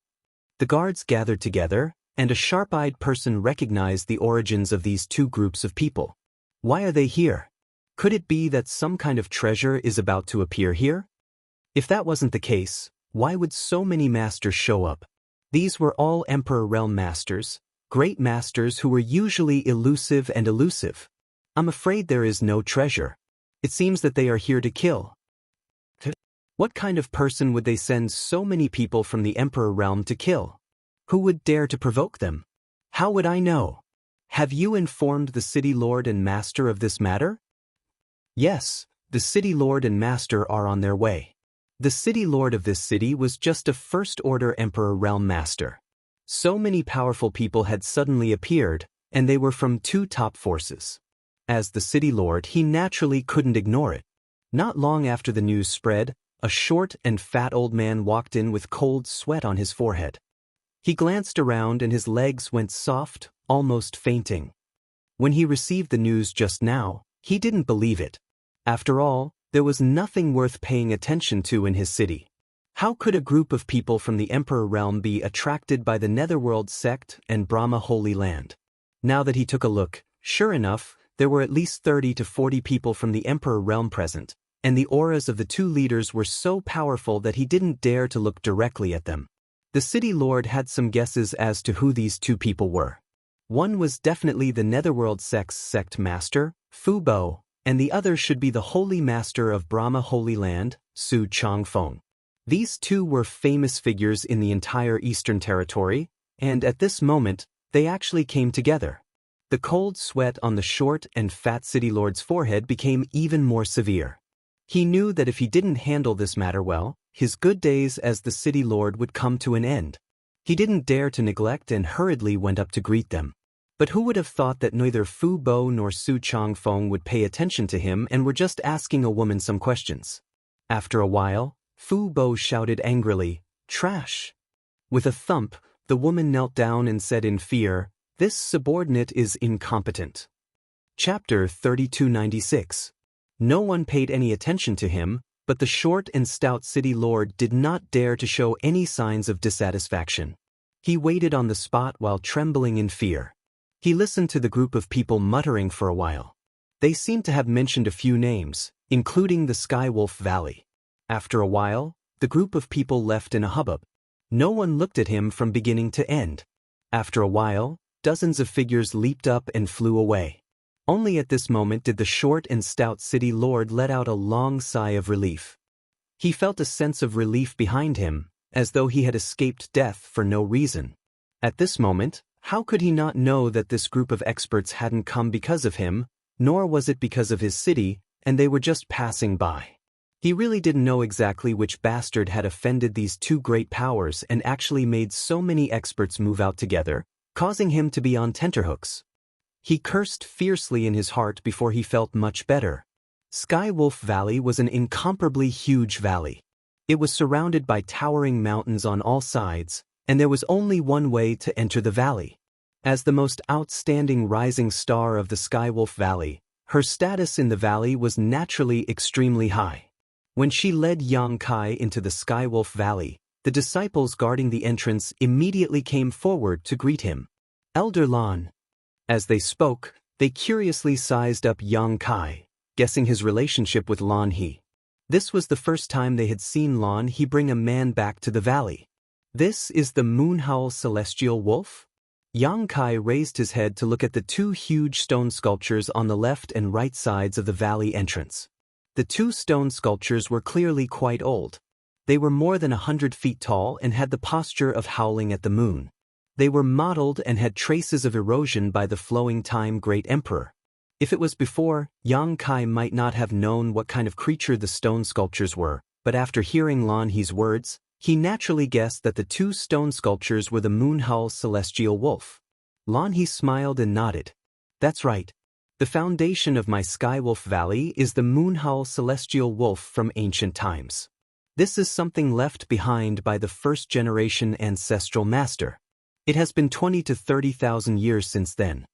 The guards gathered together, and a sharp-eyed person recognized the origins of these two groups of people. Why are they here? Could it be that some kind of treasure is about to appear here? If that wasn't the case, why would so many masters show up? These were all Emperor Realm Masters, great masters who were usually elusive and elusive. I'm afraid there is no treasure. It seems that they are here to kill. What kind of person would they send so many people from the Emperor Realm to kill? Who would dare to provoke them? How would I know? Have you informed the City Lord and Master of this matter? Yes, the City Lord and Master are on their way. The City Lord of this city was just a first-order Emperor Realm Master. So many powerful people had suddenly appeared, and they were from two top forces. As the City Lord, he naturally couldn't ignore it. Not long after the news spread, a short and fat old man walked in with cold sweat on his forehead. He glanced around and his legs went soft, almost fainting. When he received the news just now, he didn't believe it. After all, there was nothing worth paying attention to in his city. How could a group of people from the Emperor Realm be attracted by the Netherworld Sect and Brahma Holy Land? Now that he took a look, sure enough, there were at least 30 to 40 people from the Emperor Realm present, and the auras of the two leaders were so powerful that he didn't dare to look directly at them. The City Lord had some guesses as to who these two people were. One was definitely the Netherworld Sect's Sect Master, Fu Bo, and the other should be the Holy Master of Brahma Holy Land, Su Changfeng. These two were famous figures in the entire Eastern Territory, and at this moment, they actually came together. The cold sweat on the short and fat City Lord's forehead became even more severe. He knew that if he didn't handle this matter well, his good days as the City Lord would come to an end. He didn't dare to neglect and hurriedly went up to greet them. But who would have thought that neither Fu Bo nor Su Changfeng would pay attention to him and were just asking a woman some questions? After a while, Fu Bo shouted angrily, "Trash!" With a thump, the woman knelt down and said in fear, "This subordinate is incompetent." Chapter 3296. No one paid any attention to him, but the short and stout city lord did not dare to show any signs of dissatisfaction. He waited on the spot while trembling in fear. He listened to the group of people muttering for a while. They seemed to have mentioned a few names, including the Skywolf Valley. After a while, the group of people left in a hubbub. No one looked at him from beginning to end. After a while, dozens of figures leaped up and flew away. Only at this moment did the short and stout city lord let out a long sigh of relief. He felt a sense of relief behind him, as though he had escaped death for no reason. At this moment, how could he not know that this group of experts hadn't come because of him, nor was it because of his city, and they were just passing by? He really didn't know exactly which bastard had offended these two great powers and actually made so many experts move out together, causing him to be on tenterhooks. He cursed fiercely in his heart before he felt much better. Skywolf Valley was an incomparably huge valley. It was surrounded by towering mountains on all sides, and there was only one way to enter the valley. As the most outstanding rising star of the Skywolf Valley, her status in the valley was naturally extremely high. When she led Yang Kai into the Skywolf Valley, the disciples guarding the entrance immediately came forward to greet him. Elder Lan. As they spoke, they curiously sized up Yang Kai, guessing his relationship with Lan He. This was the first time they had seen Lan He bring a man back to the valley. This is the Moonhowl Celestial Wolf? Yang Kai raised his head to look at the two huge stone sculptures on the left and right sides of the valley entrance. The two stone sculptures were clearly quite old. They were more than 100 feet tall and had the posture of howling at the moon. They were mottled and had traces of erosion by the flowing time Great Emperor. If it was before, Yang Kai might not have known what kind of creature the stone sculptures were, but after hearing Lan He's words, he naturally guessed that the two stone sculptures were the Moonhowl Celestial Wolf. Lan He smiled and nodded. That's right. The foundation of my Skywolf Valley is the Moonhowl Celestial Wolf from ancient times. This is something left behind by the first-generation ancestral master. It has been 20 to 30,000 years since then.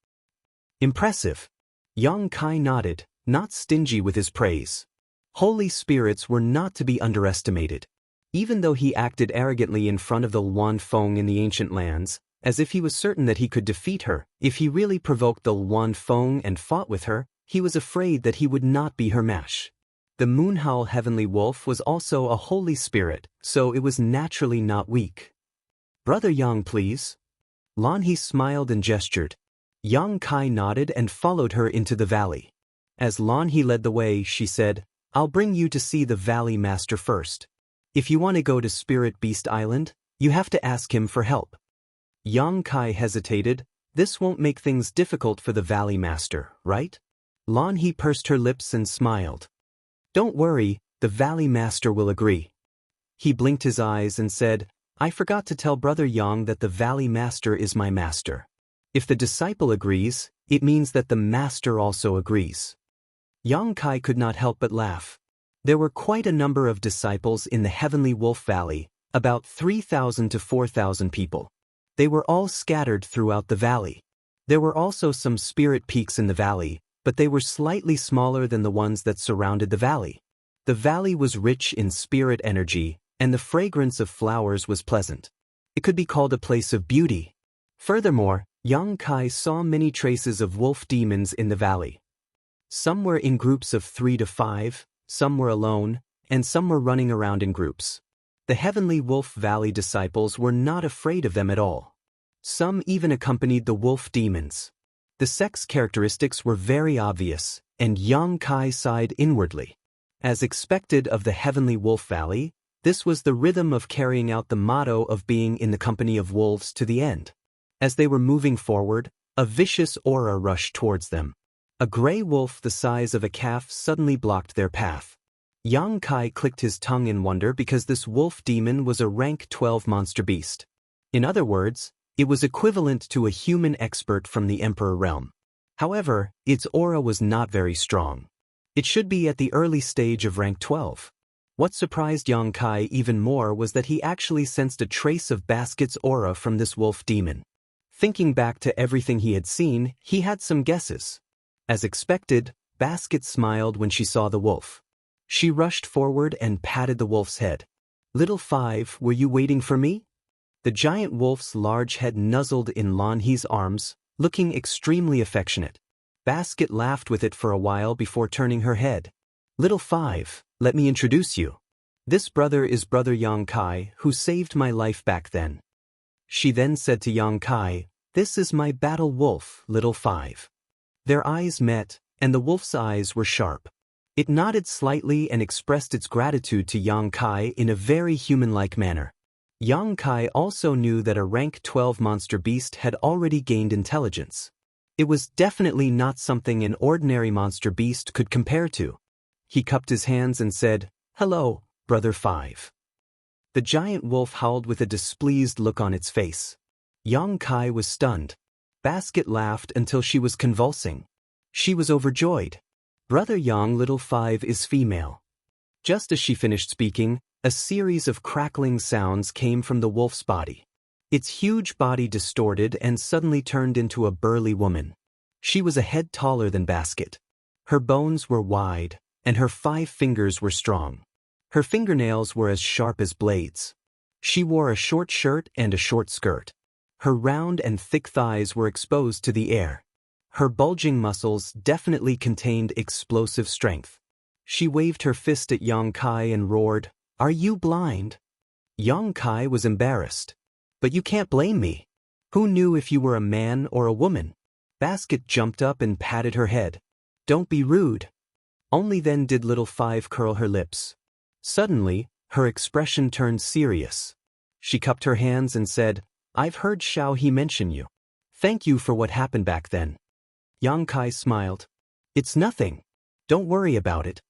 Impressive. Yang Kai nodded, not stingy with his praise. Holy spirits were not to be underestimated. Even though he acted arrogantly in front of the Luan Feng in the ancient lands, as if he was certain that he could defeat her, if he really provoked the Luan Feng and fought with her, he was afraid that he would not be her match. The Moonhowl Heavenly Wolf was also a holy spirit, so it was naturally not weak. Brother Yang, please. Lan He smiled and gestured. Yang Kai nodded and followed her into the valley. As Lan He led the way, she said, I'll bring you to see the Valley Master first. If you want to go to Spirit Beast Island, you have to ask him for help. Yang Kai hesitated. This won't make things difficult for the Valley Master, right? Lan He pursed her lips and smiled. Don't worry, the Valley Master will agree. He blinked his eyes and said, I forgot to tell Brother Yang that the Valley Master is my master. If the disciple agrees, it means that the master also agrees. Yang Kai could not help but laugh. There were quite a number of disciples in the Heavenly Wolf Valley, about 3,000 to 4,000 people. They were all scattered throughout the valley. There were also some spirit peaks in the valley, but they were slightly smaller than the ones that surrounded the valley. The valley was rich in spirit energy, and the fragrance of flowers was pleasant. It could be called a place of beauty. Furthermore, Yang Kai saw many traces of wolf demons in the valley. Some were in groups of 3 to 5, some were alone, and some were running around in groups. The Heavenly Wolf Valley disciples were not afraid of them at all. Some even accompanied the wolf demons. The sex characteristics were very obvious, and Yang Kai sighed inwardly. As expected of the Heavenly Wolf Valley, this was the rhythm of carrying out the motto of being in the company of wolves to the end. As they were moving forward, a vicious aura rushed towards them. A gray wolf the size of a calf suddenly blocked their path. Yang Kai clicked his tongue in wonder because this wolf demon was a rank 12 monster beast. In other words, it was equivalent to a human expert from the Emperor realm. However, its aura was not very strong. It should be at the early stage of rank 12. What surprised Yang Kai even more was that he actually sensed a trace of Basket's aura from this wolf demon. Thinking back to everything he had seen, he had some guesses. As expected, Basket smiled when she saw the wolf. She rushed forward and patted the wolf's head. Little Five, were you waiting for me? The giant wolf's large head nuzzled in Lanhe's arms, looking extremely affectionate. Basket laughed with it for a while before turning her head. Little Five, let me introduce you. This brother is Brother Yang Kai, who saved my life back then. She then said to Yang Kai, this is my battle wolf, Little Five. Their eyes met, and the wolf's eyes were sharp. It nodded slightly and expressed its gratitude to Yang Kai in a very human-like manner. Yang Kai also knew that a rank 12 monster beast had already gained intelligence. It was definitely not something an ordinary monster beast could compare to. He cupped his hands and said, hello, Brother Five. The giant wolf howled with a displeased look on its face. Yang Kai was stunned. Basket laughed until she was convulsing. She was overjoyed. Brother Yang Little Five is female. Just as she finished speaking, a series of crackling sounds came from the wolf's body. Its huge body distorted and suddenly turned into a burly woman. She was a head taller than Basket. Her bones were wide, and her 5 fingers were strong. Her fingernails were as sharp as blades. She wore a short shirt and a short skirt. Her round and thick thighs were exposed to the air. Her bulging muscles definitely contained explosive strength. She waved her fist at Yang Kai and roared, "Are you blind?" Yang Kai was embarrassed. "But you can't blame me. Who knew if you were a man or a woman?" Basket jumped up and patted her head. "Don't be rude." Only then did Little Five curl her lips. Suddenly, her expression turned serious. She cupped her hands and said, "I've heard Xiao He mention you. Thank you for what happened back then." Yang Kai smiled. "It's nothing. Don't worry about it."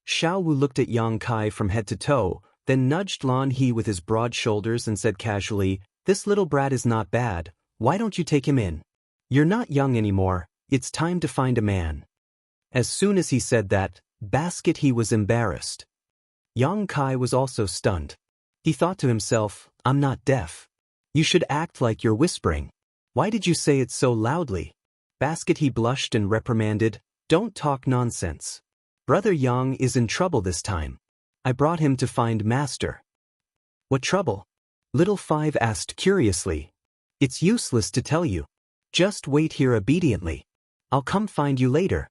Xiao Wu looked at Yang Kai from head to toe, then nudged Lan He with his broad shoulders and said casually, "This little brat is not bad. Why don't you take him in? You're not young anymore. It's time to find a man." As soon as he said that, Basket he was embarrassed. Yang Kai was also stunned. He thought to himself, "I'm not deaf. You should act like you're whispering. Why did you say it so loudly?" Basket he blushed and reprimanded, "Don't talk nonsense. Brother Yang is in trouble this time. I brought him to find Master." "What trouble?" Little Five asked curiously. "It's useless to tell you. Just wait here obediently. I'll come find you later."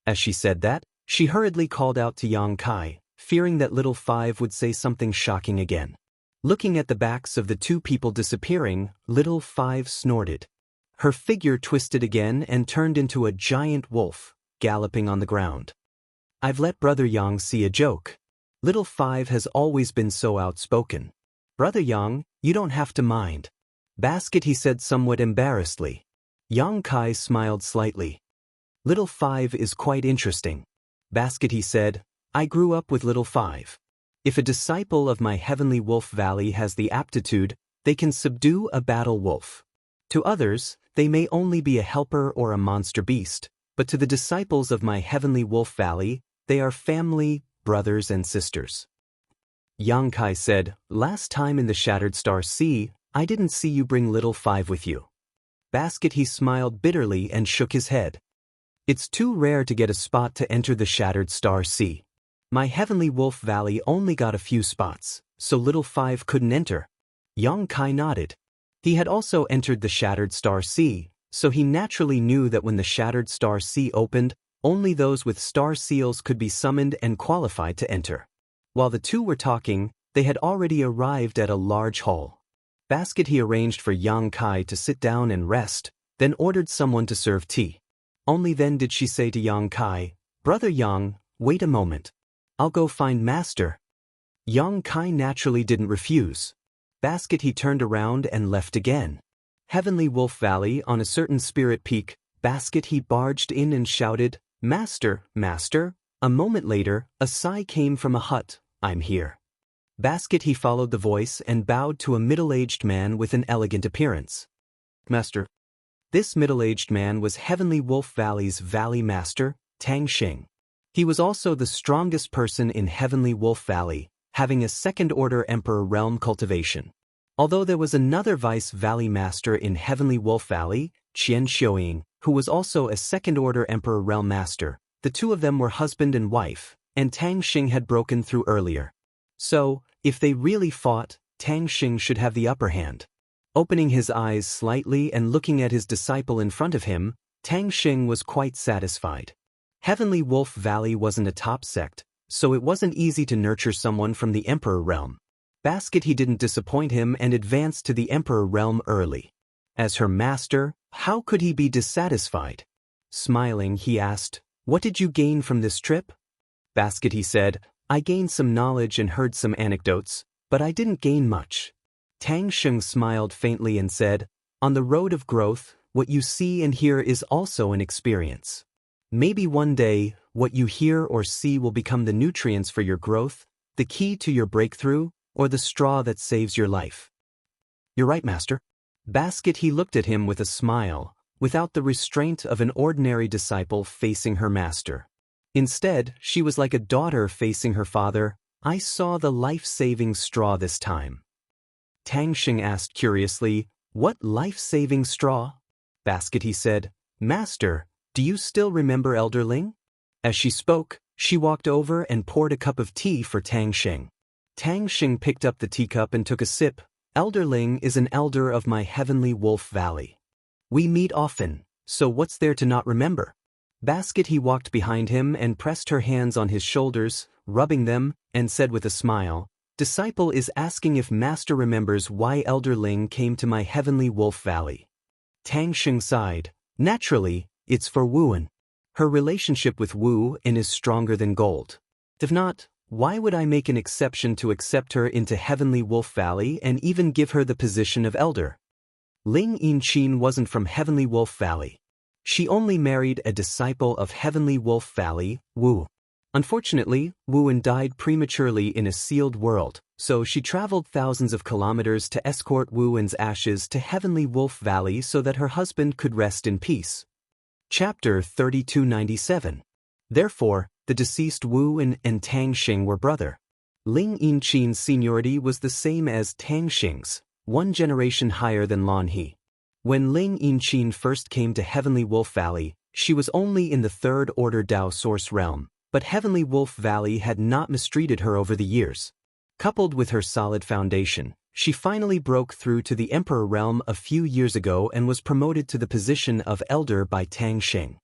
As she said that, she hurriedly called out to Yang Kai, fearing that Little Five would say something shocking again. Looking at the backs of the 2 people disappearing, Little Five snorted. Her figure twisted again and turned into a giant wolf, galloping on the ground. "I've let Brother Yang see a joke. Little Five has always been so outspoken. Brother Yang, you don't have to mind." Basket he said somewhat embarrassedly. Yang Kai smiled slightly. "Little Five is quite interesting." Basket he said, "I grew up with Little Five. If a disciple of my heavenly wolf valley has the aptitude, they can subdue a battle wolf. To others, they may only be a helper or a monster beast, but to the disciples of my heavenly wolf valley, they are family, brothers and sisters." Yang Kai said, "Last time in the Shattered Star Sea, I didn't see you bring Little Five with you." Basket he smiled bitterly and shook his head. "It's too rare to get a spot to enter the Shattered Star Sea. My heavenly wolf valley only got a few spots, so Little Five couldn't enter." Yang Kai nodded. He had also entered the Shattered Star Sea, so he naturally knew that when the Shattered Star Sea opened, only those with star seals could be summoned and qualified to enter. While the 2 were talking, they had already arrived at a large hall. Basket he arranged for Yang Kai to sit down and rest, then ordered someone to serve tea. Only then did she say to Yang Kai, "Brother Yang, wait a moment. I'll go find Master." Yang Kai naturally didn't refuse. Basket he turned around and left again. Heavenly Wolf Valley on a certain spirit peak, Basket he barged in and shouted, "Master, Master." A moment later, a sigh came from a hut, "I'm here." Basket he followed the voice and bowed to a middle-aged man with an elegant appearance. "Master." This middle-aged man was Heavenly Wolf Valley's Valley Master, Tang Xing. He was also the strongest person in Heavenly Wolf Valley, having a second-order Emperor Realm cultivation. Although there was another Vice Valley Master in Heavenly Wolf Valley, Qian Xiuying, who was also a second-order Emperor Realm Master, The two of them were husband and wife, and Tang Xing had broken through earlier. So, if they really fought, Tang Xing should have the upper hand. Opening his eyes slightly and looking at his disciple in front of him, Tang Xing was quite satisfied. Heavenly Wolf Valley wasn't a top sect, so it wasn't easy to nurture someone from the Emperor realm. Basket he didn't disappoint him and advanced to the Emperor realm early. As her master, how could he be dissatisfied? Smiling, he asked, "What did you gain from this trip?" Basket he said, "I gained some knowledge and heard some anecdotes, but I didn't gain much." Tang Xing smiled faintly and said, "On the road of growth, what you see and hear is also an experience. Maybe one day, what you hear or see will become the nutrients for your growth, the key to your breakthrough, or the straw that saves your life." "You're right, Master." Basket he looked at him with a smile, without the restraint of an ordinary disciple facing her master. Instead, she was like a daughter facing her father. "I saw the life-saving straw this time." Tang Xing asked curiously, "What life-saving straw?" Basket he said, "Master, do you still remember Elder Ling?" As she spoke, she walked over and poured a cup of tea for Tang Xing. Tang Xing picked up the teacup and took a sip. "Elder Ling is an elder of my Heavenly Wolf Valley. We meet often, so what's there to not remember?" Basket he walked behind him and pressed her hands on his shoulders, rubbing them, and said with a smile, "Disciple is asking if Master remembers why Elder Ling came to my Heavenly Wolf Valley." Tang Xing sighed. "Naturally, it's for Wuan. Her relationship with Wu and is stronger than gold. If not, why would I make an exception to accept her into Heavenly Wolf Valley and even give her the position of elder?" Ling Yinchin wasn't from Heavenly Wolf Valley. She only married a disciple of Heavenly Wolf Valley, Wu. Unfortunately, Wuan died prematurely in a sealed world, so she traveled thousands of kilometers to escort Wuan's ashes to Heavenly Wolf Valley so that her husband could rest in peace. Chapter 3297. Therefore, the deceased Wu and Tang Xing were brother. Ling Yinchin's seniority was the same as Tang Xing's, one generation higher than Lan He. When Ling Yinchin first came to Heavenly Wolf Valley, she was only in the Third Order Dao Source realm, but Heavenly Wolf Valley had not mistreated her over the years. Coupled with her solid foundation, she finally broke through to the Emperor realm a few years ago and was promoted to the position of elder by Tang Xing.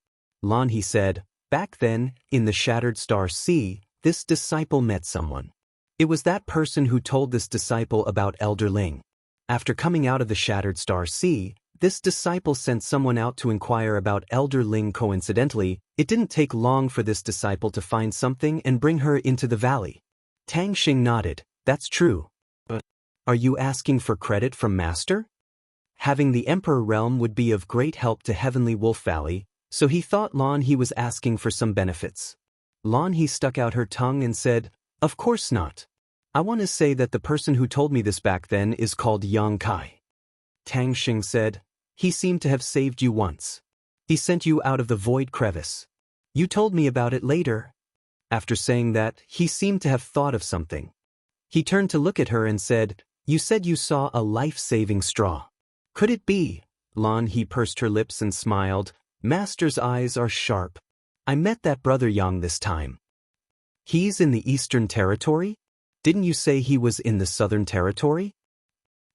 Lan He said, "Back then, in the Shattered Star Sea, this disciple met someone. It was that person who told this disciple about Elder Ling. After coming out of the Shattered Star Sea, this disciple sent someone out to inquire about Elder Ling. Coincidentally, it didn't take long for this disciple to find something and bring her into the valley." Tang Xing nodded. "That's true. But are you asking for credit from Master?" Having the Emperor realm would be of great help to Heavenly Wolf Valley, so he thought Lan He was asking for some benefits. Lan He stuck out her tongue and said, "Of course not. I want to say that the person who told me this back then is called Yang Kai." Tang Xing said, "He seemed to have saved you once. He sent you out of the void crevice. You told me about it later." After saying that, he seemed to have thought of something. He turned to look at her and said, "You said you saw a life-saving straw. Could it be?" Lan He pursed her lips and smiled. "Master's eyes are sharp. I met that brother Yang this time." "He's in the Eastern Territory? Didn't you say he was in the Southern Territory?"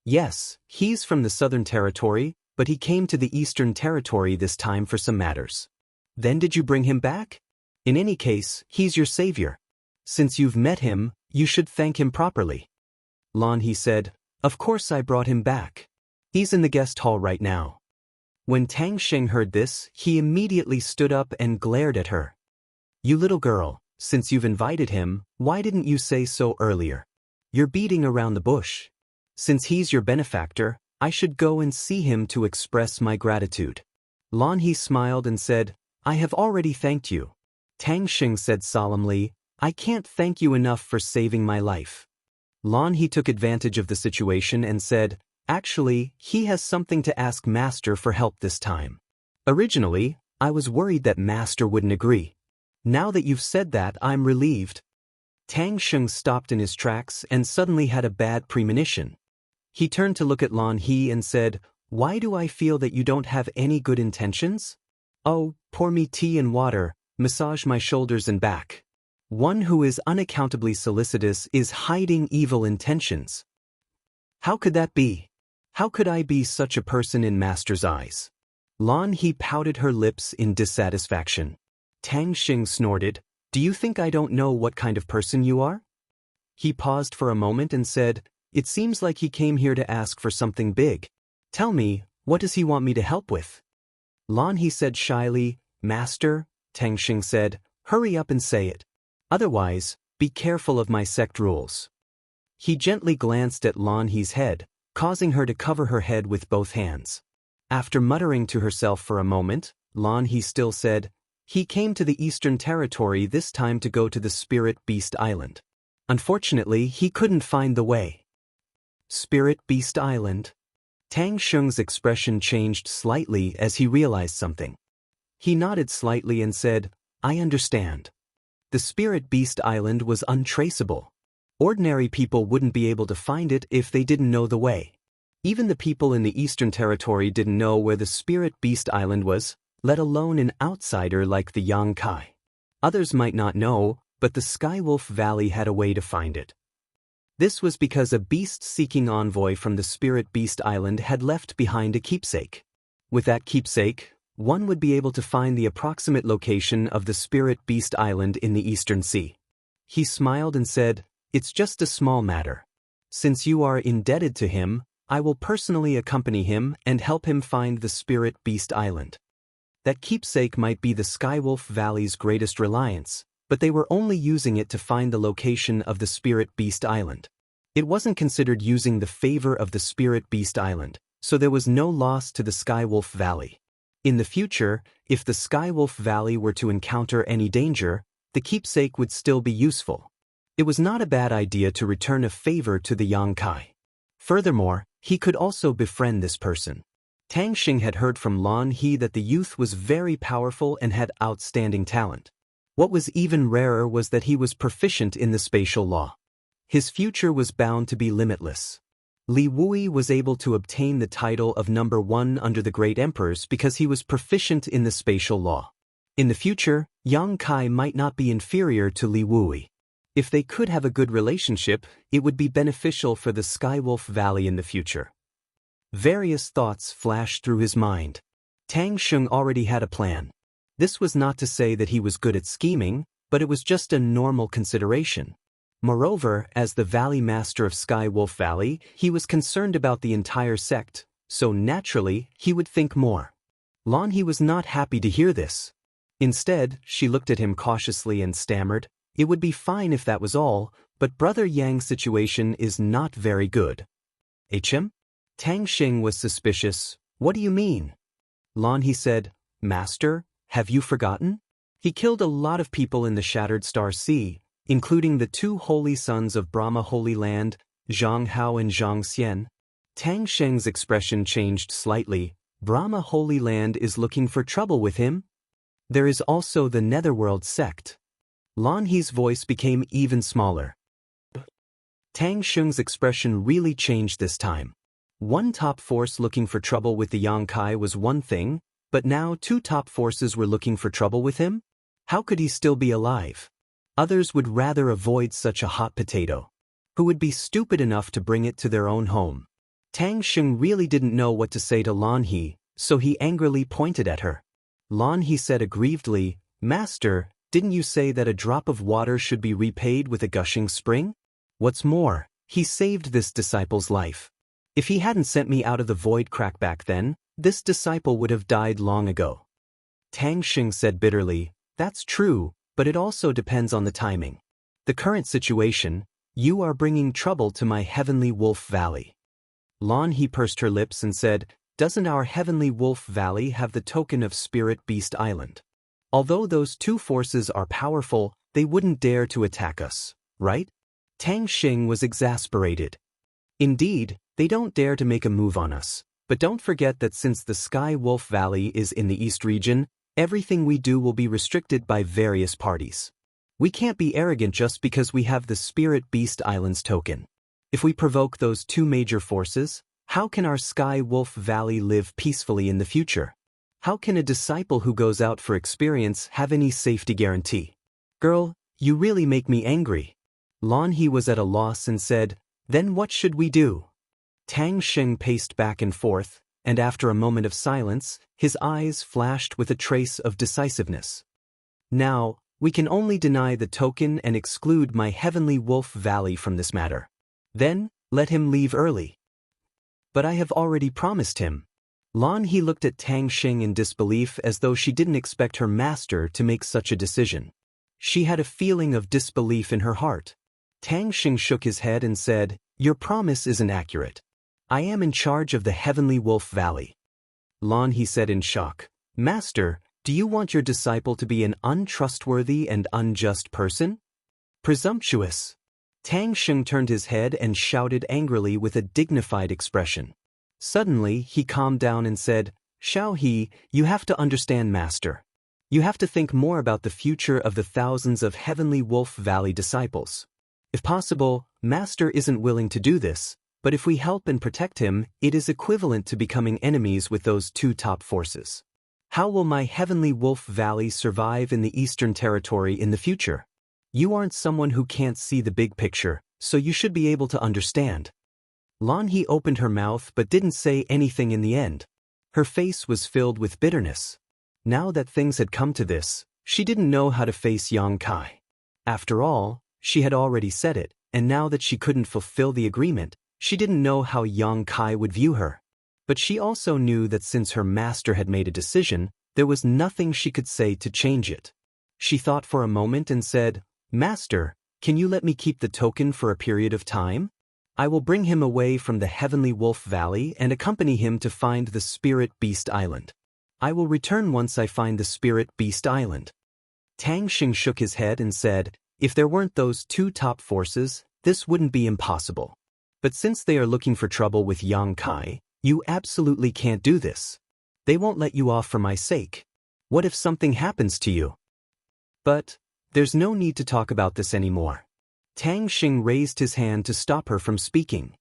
"Yes, he's from the Southern Territory, but he came to the Eastern Territory this time for some matters." "Then did you bring him back? In any case, he's your savior. Since you've met him, you should thank him properly." Lan He said, "Of course I brought him back. He's in the guest hall right now." When Tang Xing heard this, he immediately stood up and glared at her. "You little girl, since you've invited him, why didn't you say so earlier? You're beating around the bush. Since he's your benefactor, I should go and see him to express my gratitude." Lan He smiled and said, "I have already thanked you." Tang Xing said solemnly, "I can't thank you enough for saving my life." Lan He took advantage of the situation and said, "Actually, he has something to ask Master for help this time. Originally, I was worried that Master wouldn't agree. Now that you've said that, I'm relieved." Tang Xing stopped in his tracks and suddenly had a bad premonition. He turned to look at Lan He and said, "Why do I feel that you don't have any good intentions? Oh, pour me tea and water, massage my shoulders and back. One who is unaccountably solicitous is hiding evil intentions. How could that be? How could I be such a person in Master's eyes? Lan He pouted her lips in dissatisfaction. Tang Xing snorted, "Do you think I don't know what kind of person you are?" He paused for a moment and said, "It seems like he came here to ask for something big. Tell me, what does he want me to help with?" Lan He said shyly, "Master," Tang Xing said, "hurry up and say it. Otherwise, be careful of my sect rules." He gently glanced at Lan He's head, causing her to cover her head with both hands. After muttering to herself for a moment, Lan He still said, "He came to the Eastern Territory this time to go to the Spirit Beast Island. Unfortunately, he couldn't find the way." Spirit Beast Island? Tang Xing's expression changed slightly as he realized something. He nodded slightly and said, "I understand. The Spirit Beast Island was untraceable. Ordinary people wouldn't be able to find it if they didn't know the way. Even the people in the Eastern Territory didn't know where the Spirit Beast Island was, let alone an outsider like the Yang Kai. Others might not know, but the Skywolf Valley had a way to find it. This was because a beast-seeking envoy from the Spirit Beast Island had left behind a keepsake. With that keepsake, one would be able to find the approximate location of the Spirit Beast Island in the Eastern Sea." He smiled and said, "It's just a small matter. Since you are indebted to him, I will personally accompany him and help him find the Spirit Beast Island." That keepsake might be the Skywolf Valley's greatest reliance, but they were only using it to find the location of the Spirit Beast Island. It wasn't considered using the favor of the Spirit Beast Island, so there was no loss to the Skywolf Valley. In the future, if the Skywolf Valley were to encounter any danger, the keepsake would still be useful. It was not a bad idea to return a favor to the Yang Kai. Furthermore, he could also befriend this person. Tang Xing had heard from Lan He that the youth was very powerful and had outstanding talent. What was even rarer was that he was proficient in the spatial law. His future was bound to be limitless. Li Wui was able to obtain the title of number 1 under the great emperors because he was proficient in the spatial law. In the future, Yang Kai might not be inferior to Li Wui. If they could have a good relationship, it would be beneficial for the Skywolf Valley in the future. Various thoughts flashed through his mind. Tang Xing already had a plan. This was not to say that he was good at scheming, but it was just a normal consideration. Moreover, as the Valley Master of Skywolf Valley, he was concerned about the entire sect, so naturally, he would think more. Lan He was not happy to hear this. Instead, she looked at him cautiously and stammered, "It would be fine if that was all, but Brother Yang's situation is not very good." "HM?" Tang Xing was suspicious. "What do you mean?" Lan He said, "Master, have you forgotten? He killed a lot of people in the Shattered Star Sea, including the 2 holy sons of Brahma Holy Land, Zhang Hao and Zhang Xian." Tang Xing's expression changed slightly. "Brahma Holy Land is looking for trouble with him? There is also the Netherworld sect." Lan He's voice became even smaller. Tang Xing's expression really changed this time. One top force looking for trouble with the Yang Kai was one thing, but now 2 top forces were looking for trouble with him? How could he still be alive? Others would rather avoid such a hot potato. Who would be stupid enough to bring it to their own home? Tang Xing really didn't know what to say to Lan He, so he angrily pointed at her. Lan He said aggrievedly, "Master, didn't you say that a drop of water should be repaid with a gushing spring? What's more, he saved this disciple's life. If he hadn't sent me out of the void crack back then, this disciple would have died long ago." Tang Xing said bitterly, "That's true, but it also depends on the timing. The current situation, you are bringing trouble to my Heavenly Wolf Valley." Lan He pursed her lips and said, "Doesn't our Heavenly Wolf Valley have the token of Spirit Beast Island? Although those 2 forces are powerful, they wouldn't dare to attack us, right?" Tang Xing was exasperated. "Indeed, they don't dare to make a move on us, but don't forget that since the Sky Wolf Valley is in the East region, everything we do will be restricted by various parties. We can't be arrogant just because we have the Spirit Beast Islands token. If we provoke those 2 major forces, how can our Sky Wolf Valley live peacefully in the future?" How can a disciple who goes out for experience have any safety guarantee? Girl, you really make me angry. Lan He was at a loss and said, then what should we do? Tang Xing paced back and forth, and after a moment of silence, his eyes flashed with a trace of decisiveness. Now, we can only deny the token and exclude my heavenly wolf valley from this matter. Then, let him leave early. But I have already promised him. Lan He looked at Tang Xing in disbelief as though she didn't expect her master to make such a decision. She had a feeling of disbelief in her heart. Tang Xing shook his head and said, your promise isn't accurate. I am in charge of the Heavenly Wolf Valley. Lan He said in shock, Master, do you want your disciple to be an untrustworthy and unjust person? Presumptuous. Tang Xing turned his head and shouted angrily with a dignified expression. Suddenly, he calmed down and said, Xiao He, you have to understand, Master. You have to think more about the future of the thousands of Heavenly Wolf Valley disciples. If possible, Master isn't willing to do this, but if we help and protect him, it is equivalent to becoming enemies with those two top forces. How will my Heavenly Wolf Valley survive in the Eastern Territory in the future? You aren't someone who can't see the big picture, so you should be able to understand. Lan He opened her mouth but didn't say anything in the end. Her face was filled with bitterness. Now that things had come to this, she didn't know how to face Yang Kai. After all, she had already said it, and now that she couldn't fulfill the agreement, she didn't know how Yang Kai would view her. But she also knew that since her master had made a decision, there was nothing she could say to change it. She thought for a moment and said, Master, can you let me keep the token for a period of time? I will bring him away from the Heavenly Wolf Valley and accompany him to find the Spirit Beast Island. I will return once I find the Spirit Beast Island. Tang Xing shook his head and said, if there weren't those two top forces, this wouldn't be impossible. But since they are looking for trouble with Yang Kai, you absolutely can't do this. They won't let you off for my sake. What if something happens to you? But there's no need to talk about this anymore. Tang Xing raised his hand to stop her from speaking.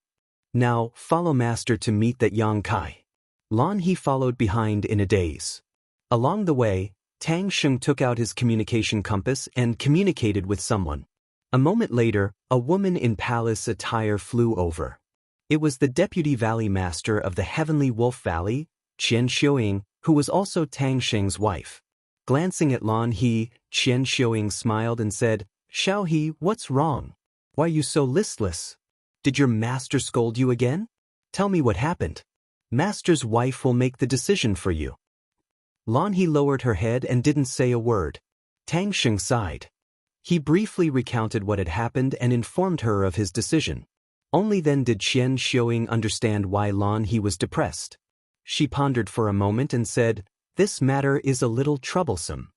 Now, follow Master to meet that Yang Kai. Lan He followed behind in a daze. Along the way, Tang Xing took out his communication compass and communicated with someone. A moment later, a woman in palace attire flew over. It was the Deputy Valley Master of the Heavenly Wolf Valley, Qian Xiuying, who was also Tang Xing's wife. Glancing at Lan He, Qian Xiuying smiled and said, Xiao He, what's wrong? Why are you so listless? Did your master scold you again? Tell me what happened. Master's wife will make the decision for you. Lan He lowered her head and didn't say a word. Tang Xing sighed. He briefly recounted what had happened and informed her of his decision. Only then did Qian Xiuying understand why Lan He was depressed. She pondered for a moment and said, this matter is a little troublesome.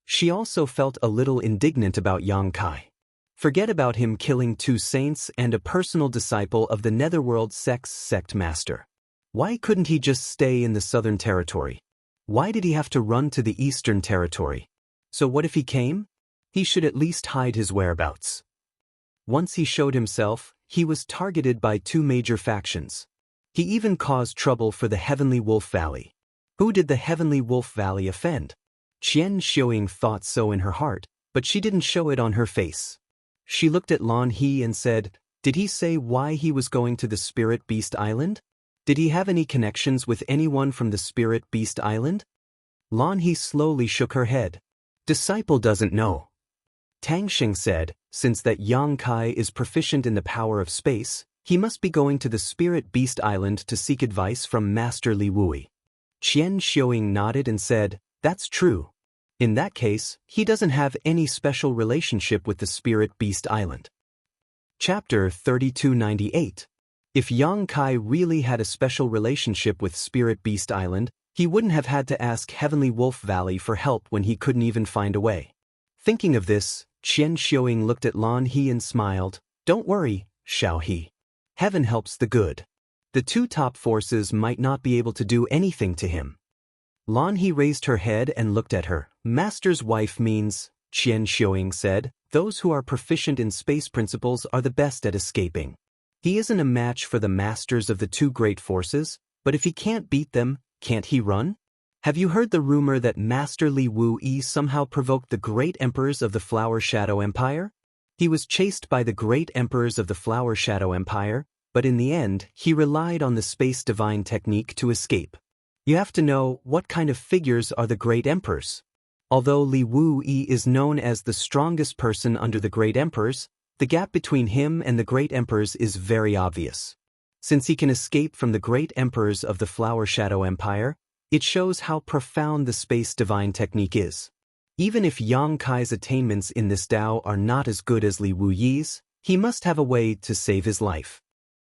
She also felt a little indignant about Yang Kai. Forget about him killing two saints and a personal disciple of the Netherworld sect master. Why couldn't he just stay in the Southern Territory? Why did he have to run to the Eastern Territory? So what if he came? He should at least hide his whereabouts. Once he showed himself, he was targeted by two major factions. He even caused trouble for the Heavenly Wolf Valley. Who did the Heavenly Wolf Valley offend? Qian Xiuying thought so in her heart, but she didn't show it on her face. She looked at Lan He and said, did he say why he was going to the Spirit Beast Island? Did he have any connections with anyone from the Spirit Beast Island? Lan He slowly shook her head. Disciple doesn't know. Tang Xing said, since that Yang Kai is proficient in the power of space, he must be going to the Spirit Beast Island to seek advice from Master Li Wui. Qian Xiuying nodded and said, that's true. In that case, he doesn't have any special relationship with the Spirit Beast Island. Chapter 3298. If Yang Kai really had a special relationship with Spirit Beast Island, he wouldn't have had to ask Heavenly Wolf Valley for help when he couldn't even find a way. Thinking of this, Qian Xiuying looked at Lan He and smiled, don't worry, Xiao He. Heaven helps the good. The two top forces might not be able to do anything to him. Lan He raised her head and looked at her. Master's wife means, Qian Xiuying said, those who are proficient in space principles are the best at escaping. He isn't a match for the masters of the two great forces, but if he can't beat them, can't he run? Have you heard the rumor that Master Li Wu-Yi somehow provoked the great emperors of the Flower Shadow Empire? He was chased by the great emperors of the Flower Shadow Empire, but in the end, he relied on the Space Divine technique to escape. You have to know what kind of figures are the great emperors. Although Li Wu-Yi is known as the strongest person under the great emperors, the gap between him and the great emperors is very obvious. Since he can escape from the great emperors of the Flower Shadow Empire, it shows how profound the Space Divine technique is. Even if Yang Kai's attainments in this Tao are not as good as Li Wu-Yi's, he must have a way to save his life.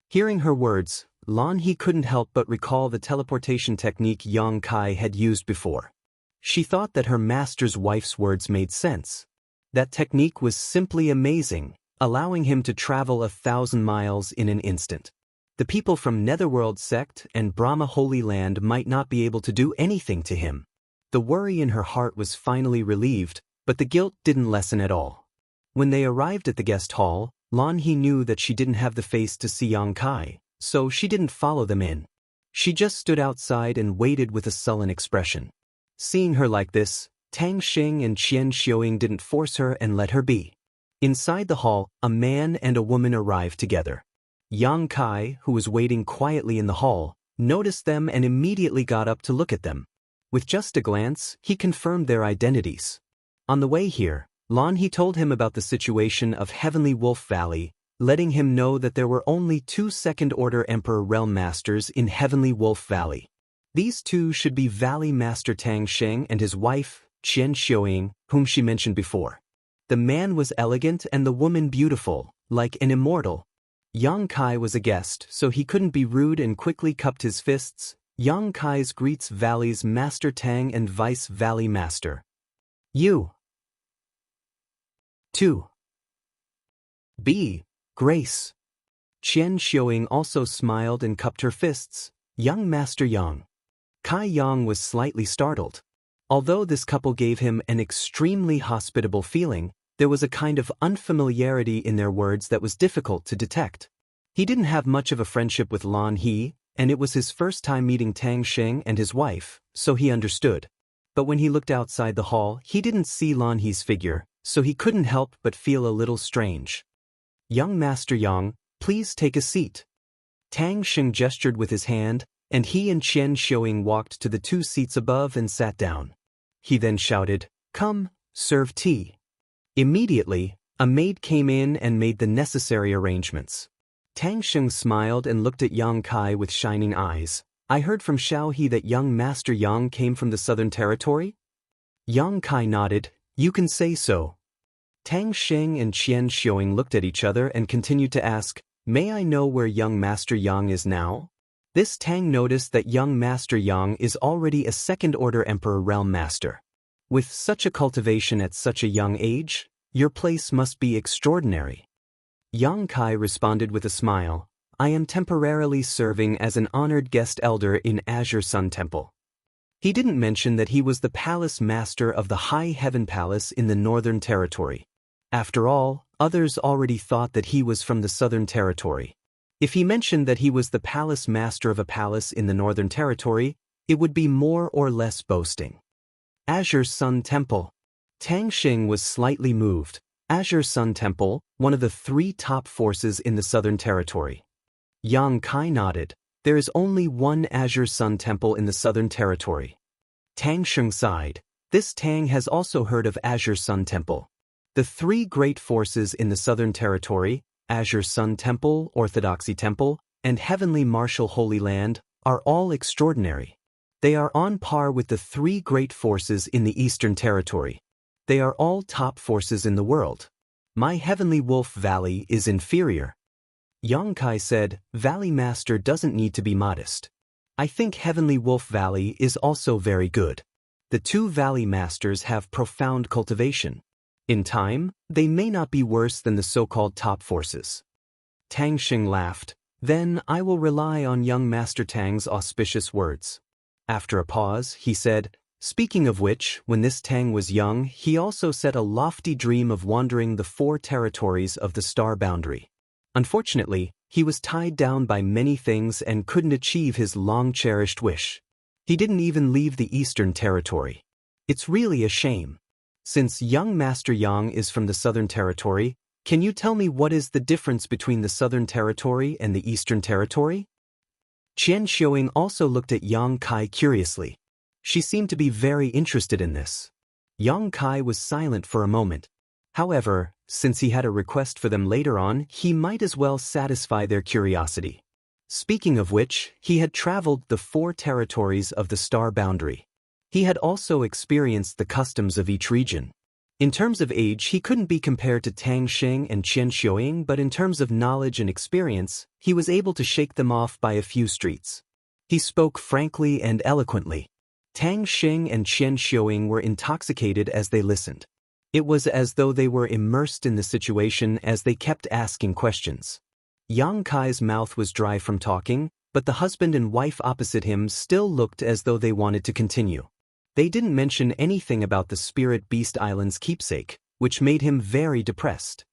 Hearing her words, Lan He couldn't help but recall the teleportation technique Yang Kai had used before. She thought that her master's wife's words made sense. That technique was simply amazing, allowing him to travel 1,000 miles in an instant. The people from Netherworld Sect and Brahma Holy Land might not be able to do anything to him. The worry in her heart was finally relieved, but the guilt didn't lessen at all. When they arrived at the guest hall, Lan He knew that she didn't have the face to see Yang Kai, so she didn't follow them in. She just stood outside and waited with a sullen expression. Seeing her like this, Tang Xing and Qian Xiuying didn't force her and let her be. Inside the hall, a man and a woman arrived together. Yang Kai, who was waiting quietly in the hall, noticed them and immediately got up to look at them. With just a glance, he confirmed their identities. On the way here, Lan He told him about the situation of Heavenly Wolf Valley, letting him know that there were only 2 second-order Emperor Realm Masters in Heavenly Wolf Valley. These two should be Valley Master Tang Xing and his wife, Qian Xiuying, whom she mentioned before. The man was elegant and the woman beautiful, like an immortal. Yang Kai was a guest, so he couldn't be rude and quickly cupped his fists. Yang Kai's greets Valley's Master Tang and Vice Valley Master. You. 2. B. Grace. Qian Xiuying also smiled and cupped her fists. Young Master Yang. Kai Yang was slightly startled. Although this couple gave him an extremely hospitable feeling, there was a kind of unfamiliarity in their words that was difficult to detect. He didn't have much of a friendship with Lan He, and it was his first time meeting Tang Xing and his wife, so he understood. But when he looked outside the hall, he didn't see Lan He's figure, so he couldn't help but feel a little strange. Young Master Yang, please take a seat. Tang Xing gestured with his hand, and he and Qian Xiuying walked to the 2 seats above and sat down. He then shouted, "Come, serve tea." Immediately, a maid came in and made the necessary arrangements. Tang Xing smiled and looked at Yang Kai with shining eyes. I heard from Xiao He that young Master Yang came from the Southern Territory? Yang Kai nodded, you can say so. Tang Xing and Qian Xiuying looked at each other and continued to ask, may I know where young Master Yang is now? This Tang noticed that young Master Yang is already a second-order Emperor Realm Master. With such a cultivation at such a young age, your place must be extraordinary. Yang Kai responded with a smile, I am temporarily serving as an honored guest elder in Azure Sun Temple. He didn't mention that he was the palace master of the High Heaven Palace in the Northern Territory. After all, others already thought that he was from the Southern Territory. If he mentioned that he was the palace master of a palace in the Northern Territory, it would be more or less boasting. Azure Sun Temple. Tang Xing was slightly moved. Azure Sun Temple, one of the 3 top forces in the Southern Territory. Yang Kai nodded. There is only one Azure Sun Temple in the Southern Territory. Tang Xing sighed. This Tang has also heard of Azure Sun Temple. The 3 great forces in the Southern Territory, Azure Sun Temple, Orthodoxy Temple, and Heavenly Martial Holy Land, are all extraordinary. They are on par with the 3 great forces in the Eastern Territory. They are all top forces in the world. My Heavenly Wolf Valley is inferior. Yang Kai said, Valley Master doesn't need to be modest. I think Heavenly Wolf Valley is also very good. The 2 Valley Masters have profound cultivation. In time, they may not be worse than the so-called top forces. Tang Xing laughed. Then I will rely on young Master Tang's auspicious words. After a pause, he said, speaking of which, when this Tang was young, he also set a lofty dream of wandering the 4 territories of the star boundary. Unfortunately, he was tied down by many things and couldn't achieve his long-cherished wish. He didn't even leave the Eastern Territory. It's really a shame. Since young Master Yang is from the Southern Territory, can you tell me what is the difference between the Southern Territory and the Eastern Territory? Qian Xiuing also looked at Yang Kai curiously. She seemed to be very interested in this. Yang Kai was silent for a moment. However, since he had a request for them later on, he might as well satisfy their curiosity. Speaking of which, he had traveled the 4 territories of the star boundary. He had also experienced the customs of each region. In terms of age, he couldn't be compared to Tang Xing and Qian Xiuing, but in terms of knowledge and experience, he was able to shake them off by a few streets. He spoke frankly and eloquently. Tang Xing and Qian Xiuing were intoxicated as they listened. It was as though they were immersed in the situation as they kept asking questions. Yang Kai's mouth was dry from talking, but the husband and wife opposite him still looked as though they wanted to continue. They didn't mention anything about the Spirit Beast Island's keepsake, which made him very depressed.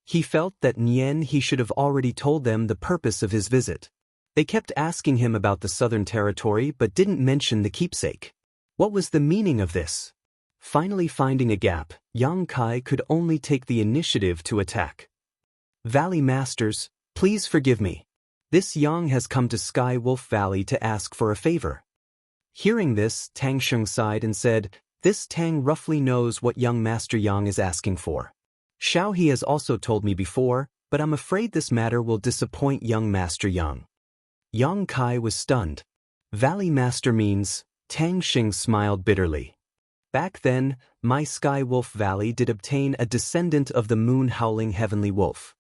He felt that he should have already told them the purpose of his visit. They kept asking him about the Southern Territory but didn't mention the keepsake. What was the meaning of this? Finally finding a gap, Yang Kai could only take the initiative to attack. Valley Masters, please forgive me. This Yang has come to Sky Wolf Valley to ask for a favor. Hearing this, Tang Sheng sighed and said, "This Tang roughly knows what young Master Yang is asking for. Xiao He has also told me before, but I'm afraid this matter will disappoint young Master Yang." Yang Kai was stunned. Valley Master means, Tang Sheng smiled bitterly. Back then, my Sky Wolf Valley did obtain a descendant of the moon-howling heavenly wolf.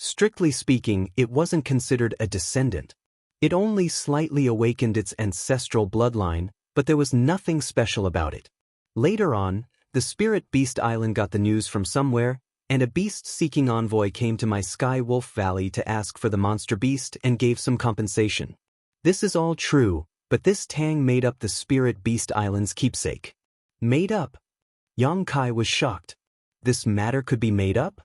Strictly speaking, it wasn't considered a descendant. It only slightly awakened its ancestral bloodline, but there was nothing special about it. Later on, the Spirit Beast Island got the news from somewhere, and a beast-seeking envoy came to my Sky Wolf Valley to ask for the monster beast and gave some compensation. This is all true, but this Tang made up the Spirit Beast Island's keepsake. Made up? Yang Kai was shocked. This matter could be made up?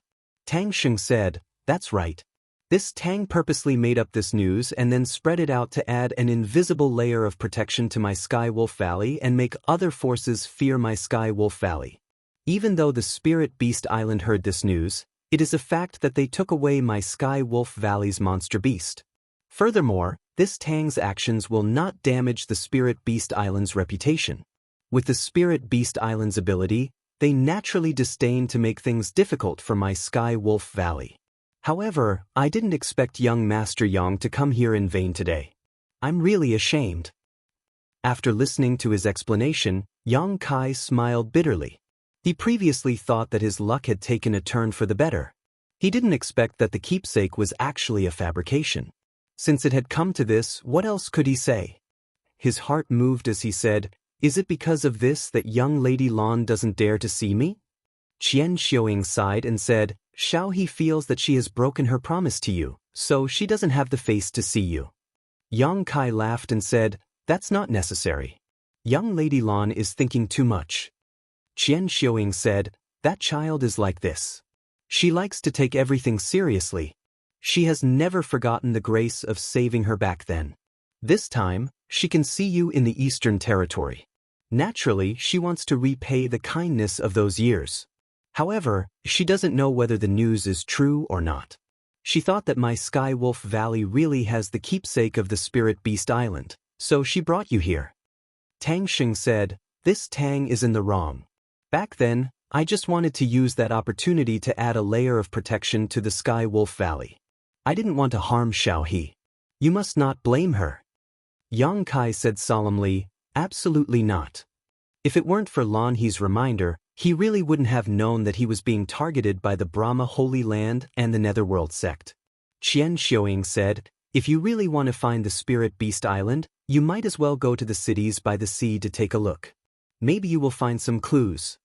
Tang Sheng said, "That's right. This Tang purposely made up this news and then spread it out to add an invisible layer of protection to my Sky Wolf Valley and make other forces fear my Sky Wolf Valley. Even though the Spirit Beast Island heard this news, it is a fact that they took away my Sky Wolf Valley's monster beast. Furthermore, this Tang's actions will not damage the Spirit Beast Island's reputation. With the Spirit Beast Island's ability, they naturally disdain to make things difficult for my Sky Wolf Valley. However, I didn't expect young Master Yang to come here in vain today. I'm really ashamed." After listening to his explanation, Yang Kai smiled bitterly. He previously thought that his luck had taken a turn for the better. He didn't expect that the keepsake was actually a fabrication. Since it had come to this, what else could he say? His heart moved as he said, "Is it because of this that young Lady Lan doesn't dare to see me?" Qian Xiuing sighed and said, "Xiao He feels that she has broken her promise to you, so she doesn't have the face to see you." Yang Kai laughed and said, "That's not necessary. Young Lady Lan is thinking too much." Qian Xiuing said, "That child is like this. She likes to take everything seriously. She has never forgotten the grace of saving her back then. This time, she can see you in the Eastern Territory. Naturally, she wants to repay the kindness of those years. However, she doesn't know whether the news is true or not. She thought that my Sky Wolf Valley really has the keepsake of the Spirit Beast Island, so she brought you here." Tang Sheng said, "This Tang is in the wrong. Back then, I just wanted to use that opportunity to add a layer of protection to the Sky Wolf Valley. I didn't want to harm Xiao He. You must not blame her." Yang Kai said solemnly, "Absolutely not. If it weren't for Lan He's reminder, he really wouldn't have known that he was being targeted by the Brahma Holy Land and the Netherworld sect." Qian Xiuing said, "If you really want to find the Spirit Beast Island, you might as well go to the cities by the sea to take a look. Maybe you will find some clues."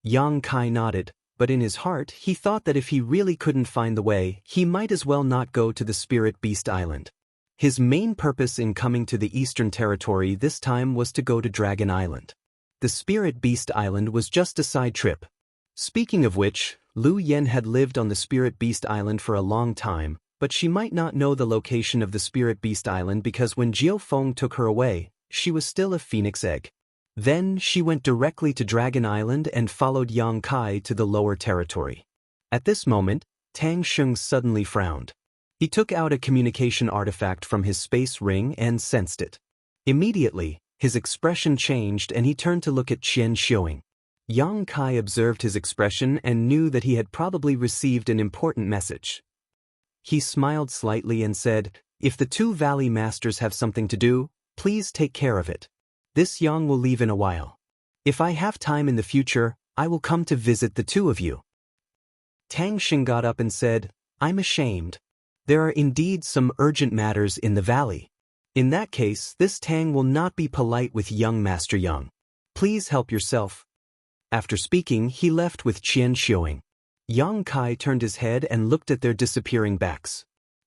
Yang Kai nodded, but in his heart he thought that if he really couldn't find the way, he might as well not go to the Spirit Beast Island. His main purpose in coming to the Eastern Territory this time was to go to Dragon Island. The Spirit Beast Island was just a side trip. Speaking of which, Lu Yen had lived on the Spirit Beast Island for a long time, but she might not know the location of the Spirit Beast Island because when Jiao Feng took her away, she was still a phoenix egg. Then she went directly to Dragon Island and followed Yang Kai to the lower territory. At this moment, Tang Sheng suddenly frowned. He took out a communication artifact from his space ring and sensed it. Immediately, his expression changed and he turned to look at Qian Xiuing. Yang Kai observed his expression and knew that he had probably received an important message. He smiled slightly and said, "If the two Valley Masters have something to do, please take care of it. This Yang will leave in a while. If I have time in the future, I will come to visit the two of you." Tang Xing got up and said, "I'm ashamed. There are indeed some urgent matters in the valley. In that case, this Tang will not be polite with young Master Yang. Please help yourself." After speaking, he left with Qian Xiuing. Yang Kai turned his head and looked at their disappearing backs.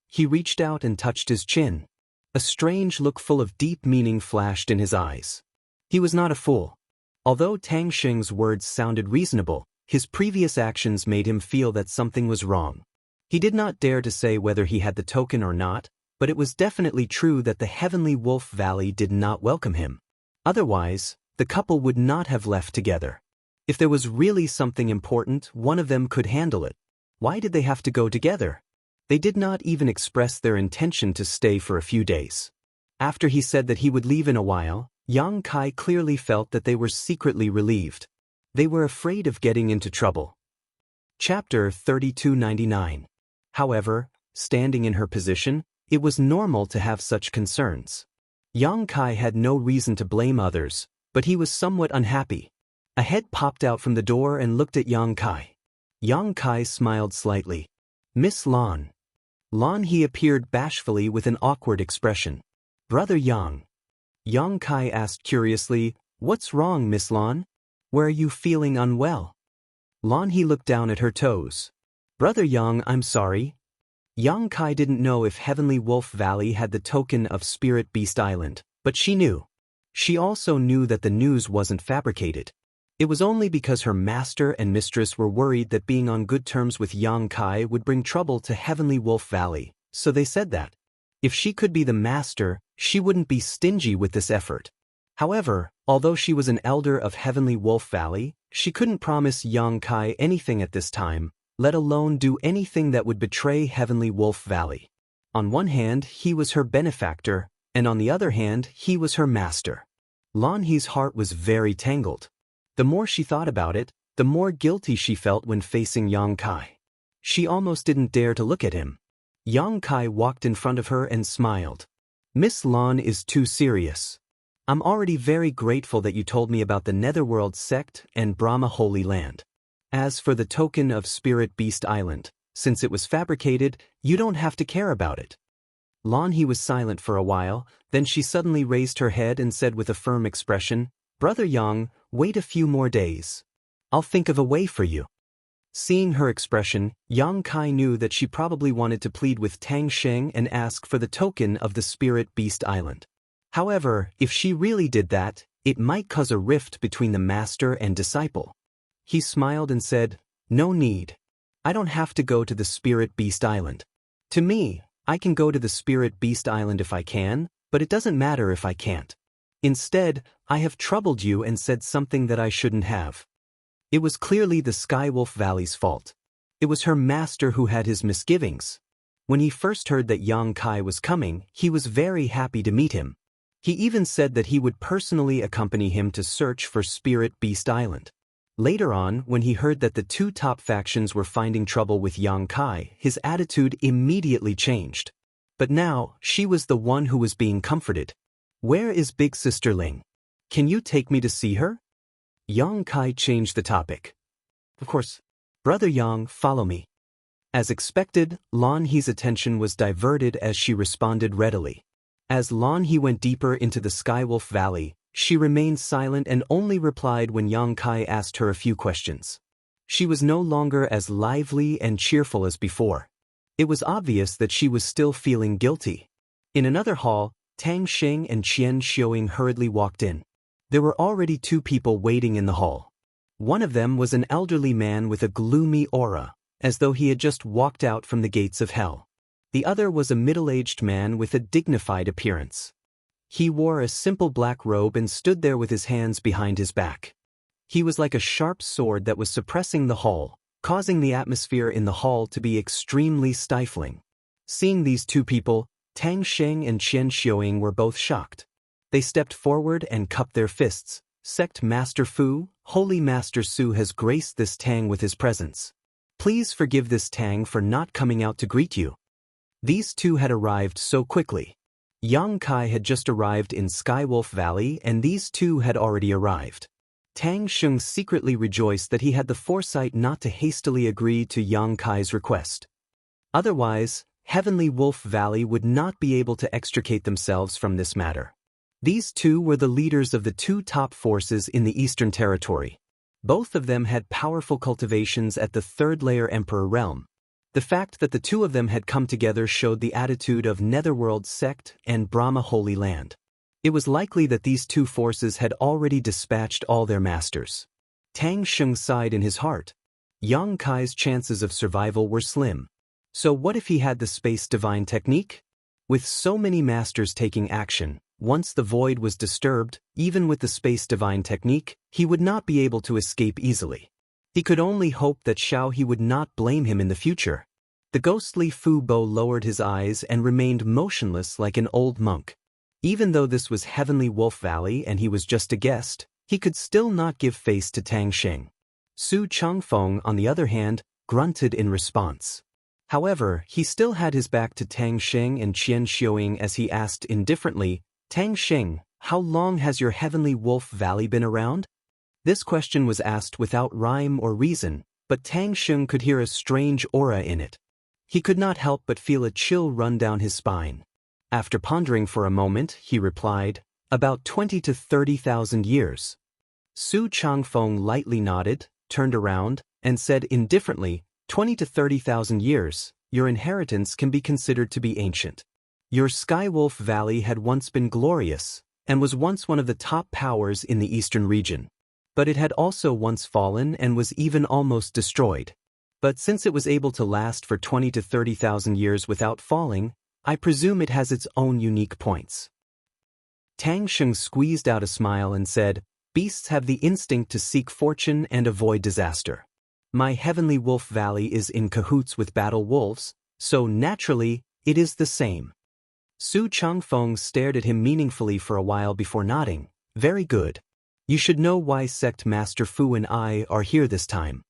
He reached out and touched his chin. A strange look full of deep meaning flashed in his eyes. He was not a fool. Although Tang Xing's words sounded reasonable, his previous actions made him feel that something was wrong. He did not dare to say whether he had the token or not, but it was definitely true that the Heavenly Wolf Valley did not welcome him. Otherwise, the couple would not have left together. If there was really something important, one of them could handle it. Why did they have to go together? They did not even express their intention to stay for a few days. After he said that he would leave in a while, Yang Kai clearly felt that they were secretly relieved. They were afraid of getting into trouble. Chapter 3299. However, standing in her position, it was normal to have such concerns. Yang Kai had no reason to blame others, but he was somewhat unhappy. A head popped out from the door and looked at Yang Kai. Yang Kai smiled slightly. "Miss Lan." Lan he appeared bashfully with an awkward expression. "Brother Yang." Yang Kai asked curiously, "What's wrong, Miss Lan? Where are you feeling unwell?" Lan he looked down at her toes. "Brother Yang, I'm sorry." Yang Kai didn't know if Heavenly Wolf Valley had the token of Spirit Beast Island, but she knew. She also knew that the news wasn't fabricated. It was only because her master and mistress were worried that being on good terms with Yang Kai would bring trouble to Heavenly Wolf Valley, so they said that. If she could be the master, she wouldn't be stingy with this effort. However, although she was an elder of Heavenly Wolf Valley, she couldn't promise Yang Kai anything at this time, let alone do anything that would betray Heavenly Wolf Valley. On one hand, he was her benefactor, and on the other hand, he was her master. Lan He's heart was very tangled. The more she thought about it, the more guilty she felt when facing Yang Kai. She almost didn't dare to look at him. Yang Kai walked in front of her and smiled. "Miss Lan is too serious. I'm already very grateful that you told me about the Netherworld sect and Brahma Holy Land. As for the token of Spirit Beast Island, since it was fabricated, you don't have to care about it." Lan He was silent for a while, then she suddenly raised her head and said with a firm expression, "Brother Yang, wait a few more days. I'll think of a way for you." Seeing her expression, Yang Kai knew that she probably wanted to plead with Tang Sheng and ask for the token of the Spirit Beast Island. However, if she really did that, it might cause a rift between the master and disciple. He smiled and said, "No need. I don't have to go to the Spirit Beast Island. To me, I can go to the Spirit Beast Island if I can, but it doesn't matter if I can't. Instead, I have troubled you and said something that I shouldn't have." It was clearly the Skywolf Valley's fault. It was her master who had his misgivings. When he first heard that Yang Kai was coming, he was very happy to meet him. He even said that he would personally accompany him to search for Spirit Beast Island. Later on, when he heard that the two top factions were finding trouble with Yang Kai, his attitude immediately changed. But now, she was the one who was being comforted. "Where is Big Sister Ling? Can you take me to see her?" Yang Kai changed the topic. "Of course. Brother Yang, follow me." As expected, Lan He's attention was diverted as she responded readily. As Lan He went deeper into the Skywolf Valley, she remained silent and only replied when Yang Kai asked her a few questions. She was no longer as lively and cheerful as before. It was obvious that she was still feeling guilty. In another hall, Tang Sheng and Qian Xiuing hurriedly walked in. There were already two people waiting in the hall. One of them was an elderly man with a gloomy aura, as though he had just walked out from the gates of hell. The other was a middle-aged man with a dignified appearance. He wore a simple black robe and stood there with his hands behind his back. He was like a sharp sword that was suppressing the hall, causing the atmosphere in the hall to be extremely stifling. Seeing these two people, Tang Sheng and Qian Xiuying were both shocked. They stepped forward and cupped their fists. Sect Master Fu, Holy Master Su has graced this Tang with his presence. Please forgive this Tang for not coming out to greet you. These two had arrived so quickly. Yang Kai had just arrived in Skywolf Valley and these two had already arrived. Tang Sheng secretly rejoiced that he had the foresight not to hastily agree to Yang Kai's request. Otherwise, Heavenly Wolf Valley would not be able to extricate themselves from this matter. These two were the leaders of the two top forces in the Eastern Territory. Both of them had powerful cultivations at the third-layer Emperor realm. The fact that the two of them had come together showed the attitude of Netherworld Sect and Brahma Holy Land. It was likely that these two forces had already dispatched all their masters. Tang Sheng sighed in his heart. Yang Kai's chances of survival were slim. So what if he had the Space Divine technique? With so many masters taking action, once the void was disturbed, even with the Space Divine technique, he would not be able to escape easily. He could only hope that Xiao He would not blame him in the future. The ghostly Fu Bo lowered his eyes and remained motionless like an old monk. Even though this was Heavenly Wolf Valley and he was just a guest, he could still not give face to Tang Sheng. Su Changfeng, on the other hand, grunted in response. However, he still had his back to Tang Sheng and Qian Xiuying as he asked indifferently, Tang Sheng, how long has your Heavenly Wolf Valley been around? This question was asked without rhyme or reason, but Tang Sheng could hear a strange aura in it. He could not help but feel a chill run down his spine. After pondering for a moment, he replied, about 20 to 30,000 years. Su Changfeng lightly nodded, turned around, and said indifferently, 20 to 30,000 years, your inheritance can be considered to be ancient. Your Skywolf Valley had once been glorious, and was once one of the top powers in the eastern region. But it had also once fallen and was even almost destroyed. But since it was able to last for 20 to 30,000 years without falling, I presume it has its own unique points. Tang Sheng squeezed out a smile and said, beasts have the instinct to seek fortune and avoid disaster. My Heavenly Wolf Valley is in cahoots with battle wolves, so naturally, it is the same. Su Changfeng stared at him meaningfully for a while before nodding. Very good. You should know why Sect Master Fu and I are here this time.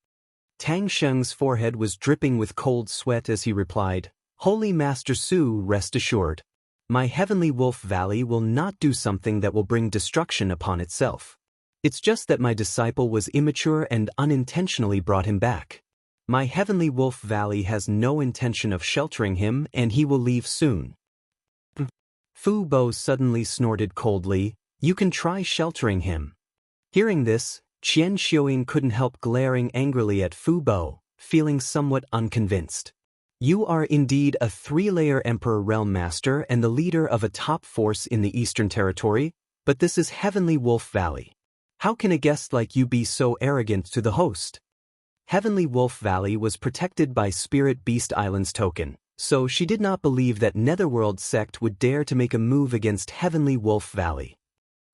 Tang Sheng's forehead was dripping with cold sweat as he replied, Holy Master Su, rest assured. My Heavenly Wolf Valley will not do something that will bring destruction upon itself. It's just that my disciple was immature and unintentionally brought him back. My Heavenly Wolf Valley has no intention of sheltering him and he will leave soon. Fu Bo suddenly snorted coldly, you can try sheltering him. Hearing this, Qian Xiuying couldn't help glaring angrily at Fu Bo, feeling somewhat unconvinced. You are indeed a three-layer Emperor Realm Master and the leader of a top force in the Eastern Territory, but this is Heavenly Wolf Valley. How can a guest like you be so arrogant to the host? Heavenly Wolf Valley was protected by Spirit Beast Island's token, so she did not believe that Netherworld Sect would dare to make a move against Heavenly Wolf Valley.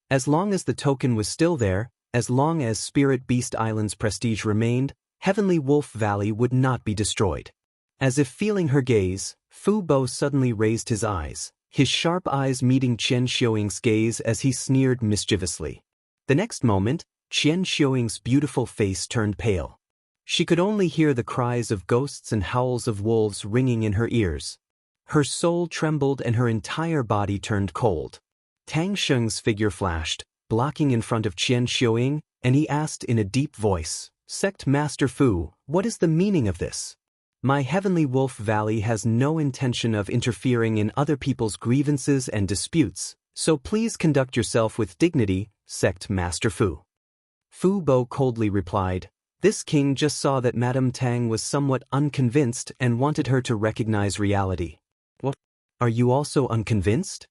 As long as the token was still there, as long as Spirit Beast Island's prestige remained, Heavenly Wolf Valley would not be destroyed. As if feeling her gaze, Fu Bo suddenly raised his eyes, his sharp eyes meeting Qian Xiuying's gaze as he sneered mischievously. The next moment, Qian Xiuying's beautiful face turned pale. She could only hear the cries of ghosts and howls of wolves ringing in her ears. Her soul trembled and her entire body turned cold. Tang Sheng's figure flashed, blocking in front of Qian Xiuying, and he asked in a deep voice, Sect Master Fu, what is the meaning of this? My Heavenly Wolf Valley has no intention of interfering in other people's grievances and disputes, so please conduct yourself with dignity, Sect Master Fu. Fu Bo coldly replied, this king just saw that Madame Tang was somewhat unconvinced and wanted her to recognize reality. What? Are you also unconvinced?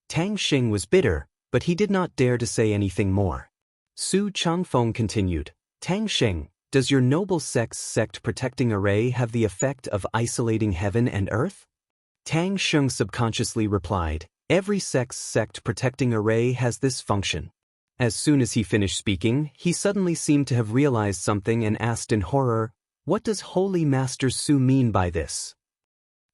Tang Sheng was bitter, but he did not dare to say anything more. Su Changfeng continued, Tang Sheng, does your noble sect's sect protecting array have the effect of isolating heaven and earth? Tang Sheng subconsciously replied, Every sect protecting array has this function. As soon as he finished speaking, he suddenly seemed to have realized something and asked in horror, "What does Holy Master Su mean by this?"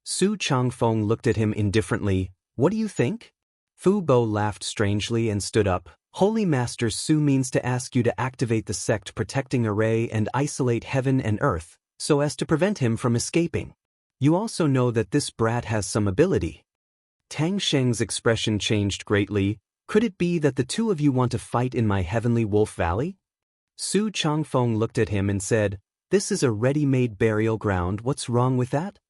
Su Changfeng looked at him indifferently. "What do you think?" Fu Bo laughed strangely and stood up. "Holy Master Su means to ask you to activate the sect protecting array and isolate heaven and earth, so as to prevent him from escaping. You also know that this brat has some ability." Tang Sheng's expression changed greatly. "Could it be that the two of you want to fight in my heavenly wolf valley?" Su Changfeng looked at him and said, "This is a ready-made burial ground, what's wrong with that?"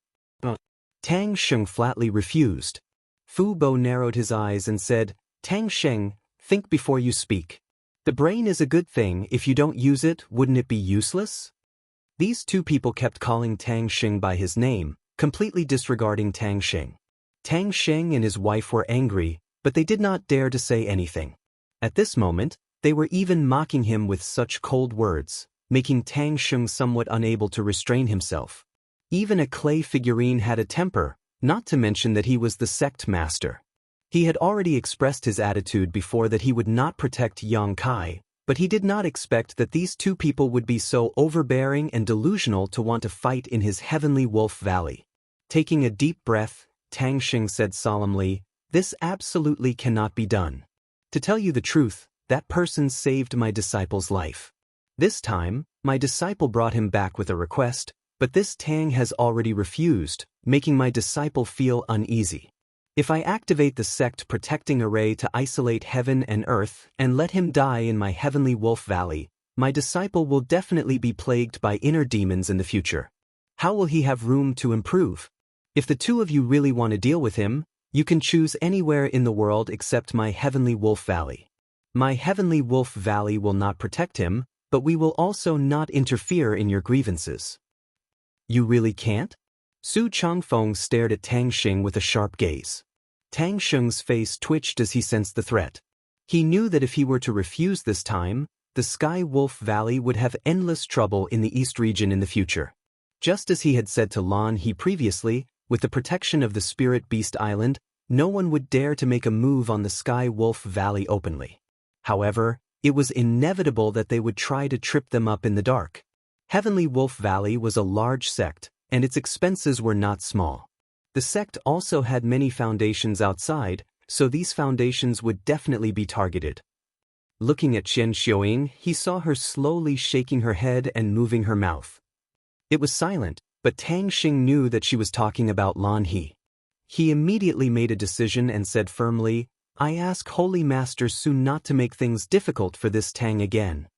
Tang Sheng flatly refused. Fu Bo narrowed his eyes and said, "Tang Sheng, think before you speak. The brain is a good thing, if you don't use it, wouldn't it be useless?" These two people kept calling Tang Sheng by his name, completely disregarding Tang Sheng. Tang Sheng and his wife were angry, but they did not dare to say anything. At this moment, they were even mocking him with such cold words, making Tang Sheng somewhat unable to restrain himself. Even a clay figurine had a temper, not to mention that he was the sect master. He had already expressed his attitude before that he would not protect Yang Kai, but he did not expect that these two people would be so overbearing and delusional to want to fight in his heavenly wolf valley. Taking a deep breath, Tang Sheng said solemnly, "This absolutely cannot be done. To tell you the truth, that person saved my disciple's life. This time, my disciple brought him back with a request, but this Tang has already refused, making my disciple feel uneasy. If I activate the sect protecting array to isolate heaven and earth and let him die in my heavenly wolf valley, my disciple will definitely be plagued by inner demons in the future. How will he have room to improve? If the two of you really want to deal with him, you can choose anywhere in the world except my heavenly wolf valley. My heavenly wolf valley will not protect him, but we will also not interfere in your grievances." "You really can't?" Su Changfeng stared at Tang Sheng with a sharp gaze. Tang Sheng's face twitched as he sensed the threat. He knew that if he were to refuse this time, the Sky Wolf Valley would have endless trouble in the East region in the future. Just as he had said to Lan He previously, with the protection of the Spirit Beast Island, no one would dare to make a move on the Sky Wolf Valley openly. However, it was inevitable that they would try to trip them up in the dark. Heavenly Wolf Valley was a large sect, and its expenses were not small. The sect also had many foundations outside, so these foundations would definitely be targeted. Looking at Qian Xiuying, he saw her slowly shaking her head and moving her mouth. It was silent, but Tang Xing knew that she was talking about Lan He. He immediately made a decision and said firmly, "I ask Holy Master Su not to make things difficult for this Tang again."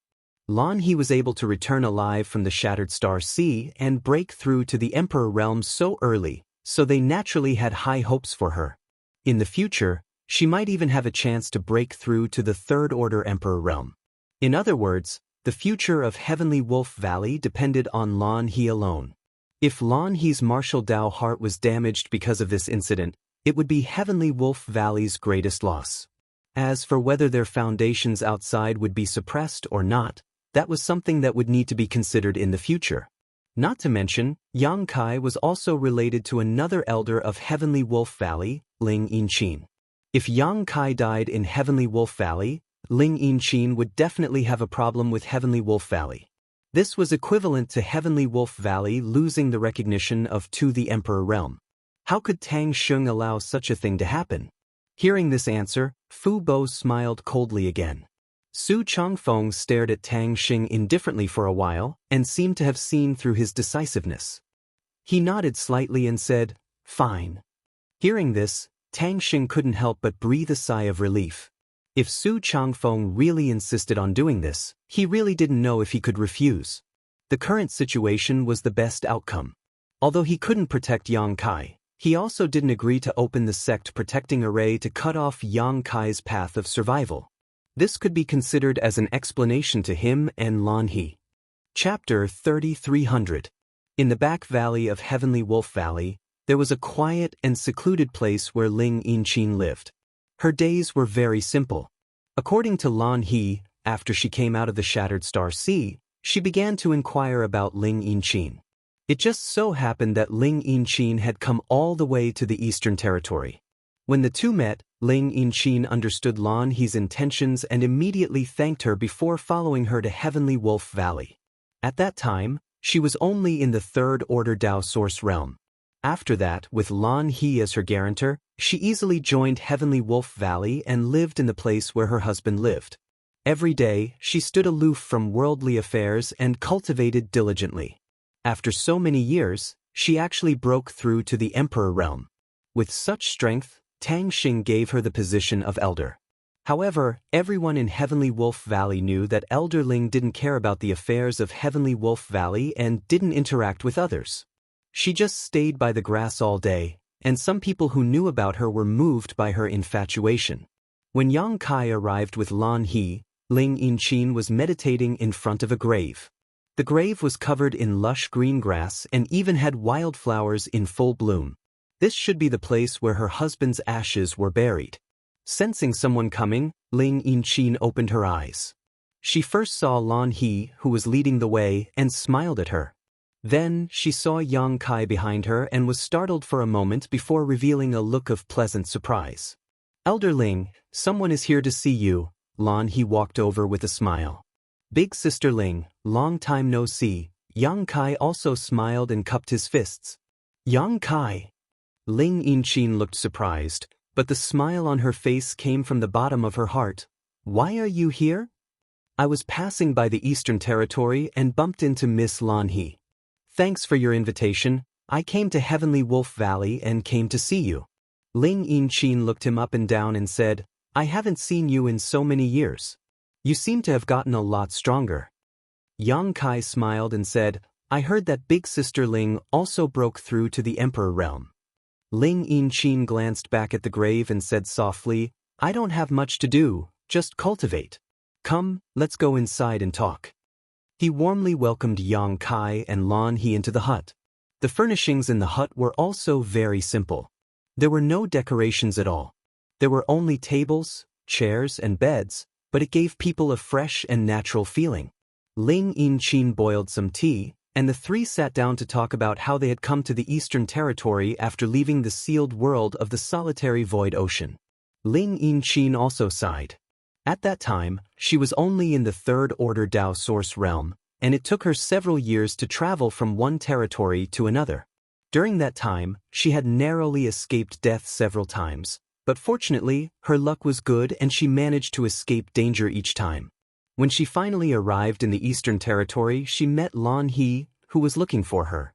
Lan He was able to return alive from the Shattered Star Sea and break through to the Emperor realm so early, so they naturally had high hopes for her. In the future, she might even have a chance to break through to the Third Order Emperor realm. In other words, the future of Heavenly Wolf Valley depended on Lan He alone. If Lan He's martial Dao heart was damaged because of this incident, it would be Heavenly Wolf Valley's greatest loss. As for whether their foundations outside would be suppressed or not, that was something that would need to be considered in the future. Not to mention, Yang Kai was also related to another elder of Heavenly Wolf Valley, Ling Yinqin. If Yang Kai died in Heavenly Wolf Valley, Ling Yinqin would definitely have a problem with Heavenly Wolf Valley. This was equivalent to Heavenly Wolf Valley losing the recognition of to the Emperor realm. How could Tang Sheng allow such a thing to happen? Hearing this answer, Fu Bo smiled coldly again. Su Changfeng stared at Tang Xing indifferently for a while and seemed to have seen through his decisiveness. He nodded slightly and said, "Fine." Hearing this, Tang Xing couldn't help but breathe a sigh of relief. If Su Changfeng really insisted on doing this, he really didn't know if he could refuse. The current situation was the best outcome. Although he couldn't protect Yang Kai, he also didn't agree to open the sect protecting array to cut off Yang Kai's path of survival. This could be considered as an explanation to him and Lan He. Chapter 3300. In the back valley of Heavenly Wolf Valley, there was a quiet and secluded place where Ling Yinqin lived. Her days were very simple. According to Lan He, after she came out of the Shattered Star Sea, she began to inquire about Ling Yinqin. It just so happened that Ling Yinqin had come all the way to the Eastern Territory. When the two met, Ling Yinchin understood Lan He's intentions and immediately thanked her before following her to Heavenly Wolf Valley. At that time, she was only in the Third Order Dao Source realm. After that, with Lan He as her guarantor, she easily joined Heavenly Wolf Valley and lived in the place where her husband lived. Every day, she stood aloof from worldly affairs and cultivated diligently. After so many years, she actually broke through to the Emperor realm. With such strength, Tang Xing gave her the position of elder. However, everyone in Heavenly Wolf Valley knew that Elder Ling didn't care about the affairs of Heavenly Wolf Valley and didn't interact with others. She just stayed by the grass all day, and some people who knew about her were moved by her infatuation. When Yang Kai arrived with Lan He, Ling Yinchin was meditating in front of a grave. The grave was covered in lush green grass and even had wildflowers in full bloom. This should be the place where her husband's ashes were buried. Sensing someone coming, Ling Yinchin opened her eyes. She first saw Lan He, who was leading the way, and smiled at her. Then, she saw Yang Kai behind her and was startled for a moment before revealing a look of pleasant surprise. Elder Ling, someone is here to see you. Lan He walked over with a smile. Big Sister Ling, long time no see. Yang Kai also smiled and cupped his fists. Yang Kai. Ling Yinchin looked surprised, but the smile on her face came from the bottom of her heart. Why are you here? I was passing by the Eastern Territory and bumped into Miss Lan He. Thanks for your invitation. I came to Heavenly Wolf Valley and came to see you. Ling Yinchin looked him up and down and said, I haven't seen you in so many years. You seem to have gotten a lot stronger. Yang Kai smiled and said, I heard that Big Sister Ling also broke through to the Emperor realm. Ling Yinchin glanced back at the grave and said softly, I don't have much to do, just cultivate. Come, let's go inside and talk. He warmly welcomed Yang Kai and Lan He into the hut. The furnishings in the hut were also very simple. There were no decorations at all. There were only tables, chairs, and beds, but it gave people a fresh and natural feeling. Ling Yinchin boiled some tea, and the three sat down to talk about how they had come to the Eastern Territory after leaving the sealed world of the solitary void ocean. Ling Yinchin also sighed. At that time, she was only in the Third Order Dao Source realm, and it took her several years to travel from one territory to another. During that time, she had narrowly escaped death several times, but fortunately, her luck was good and she managed to escape danger each time. When she finally arrived in the Eastern Territory, she met Lan He, who was looking for her.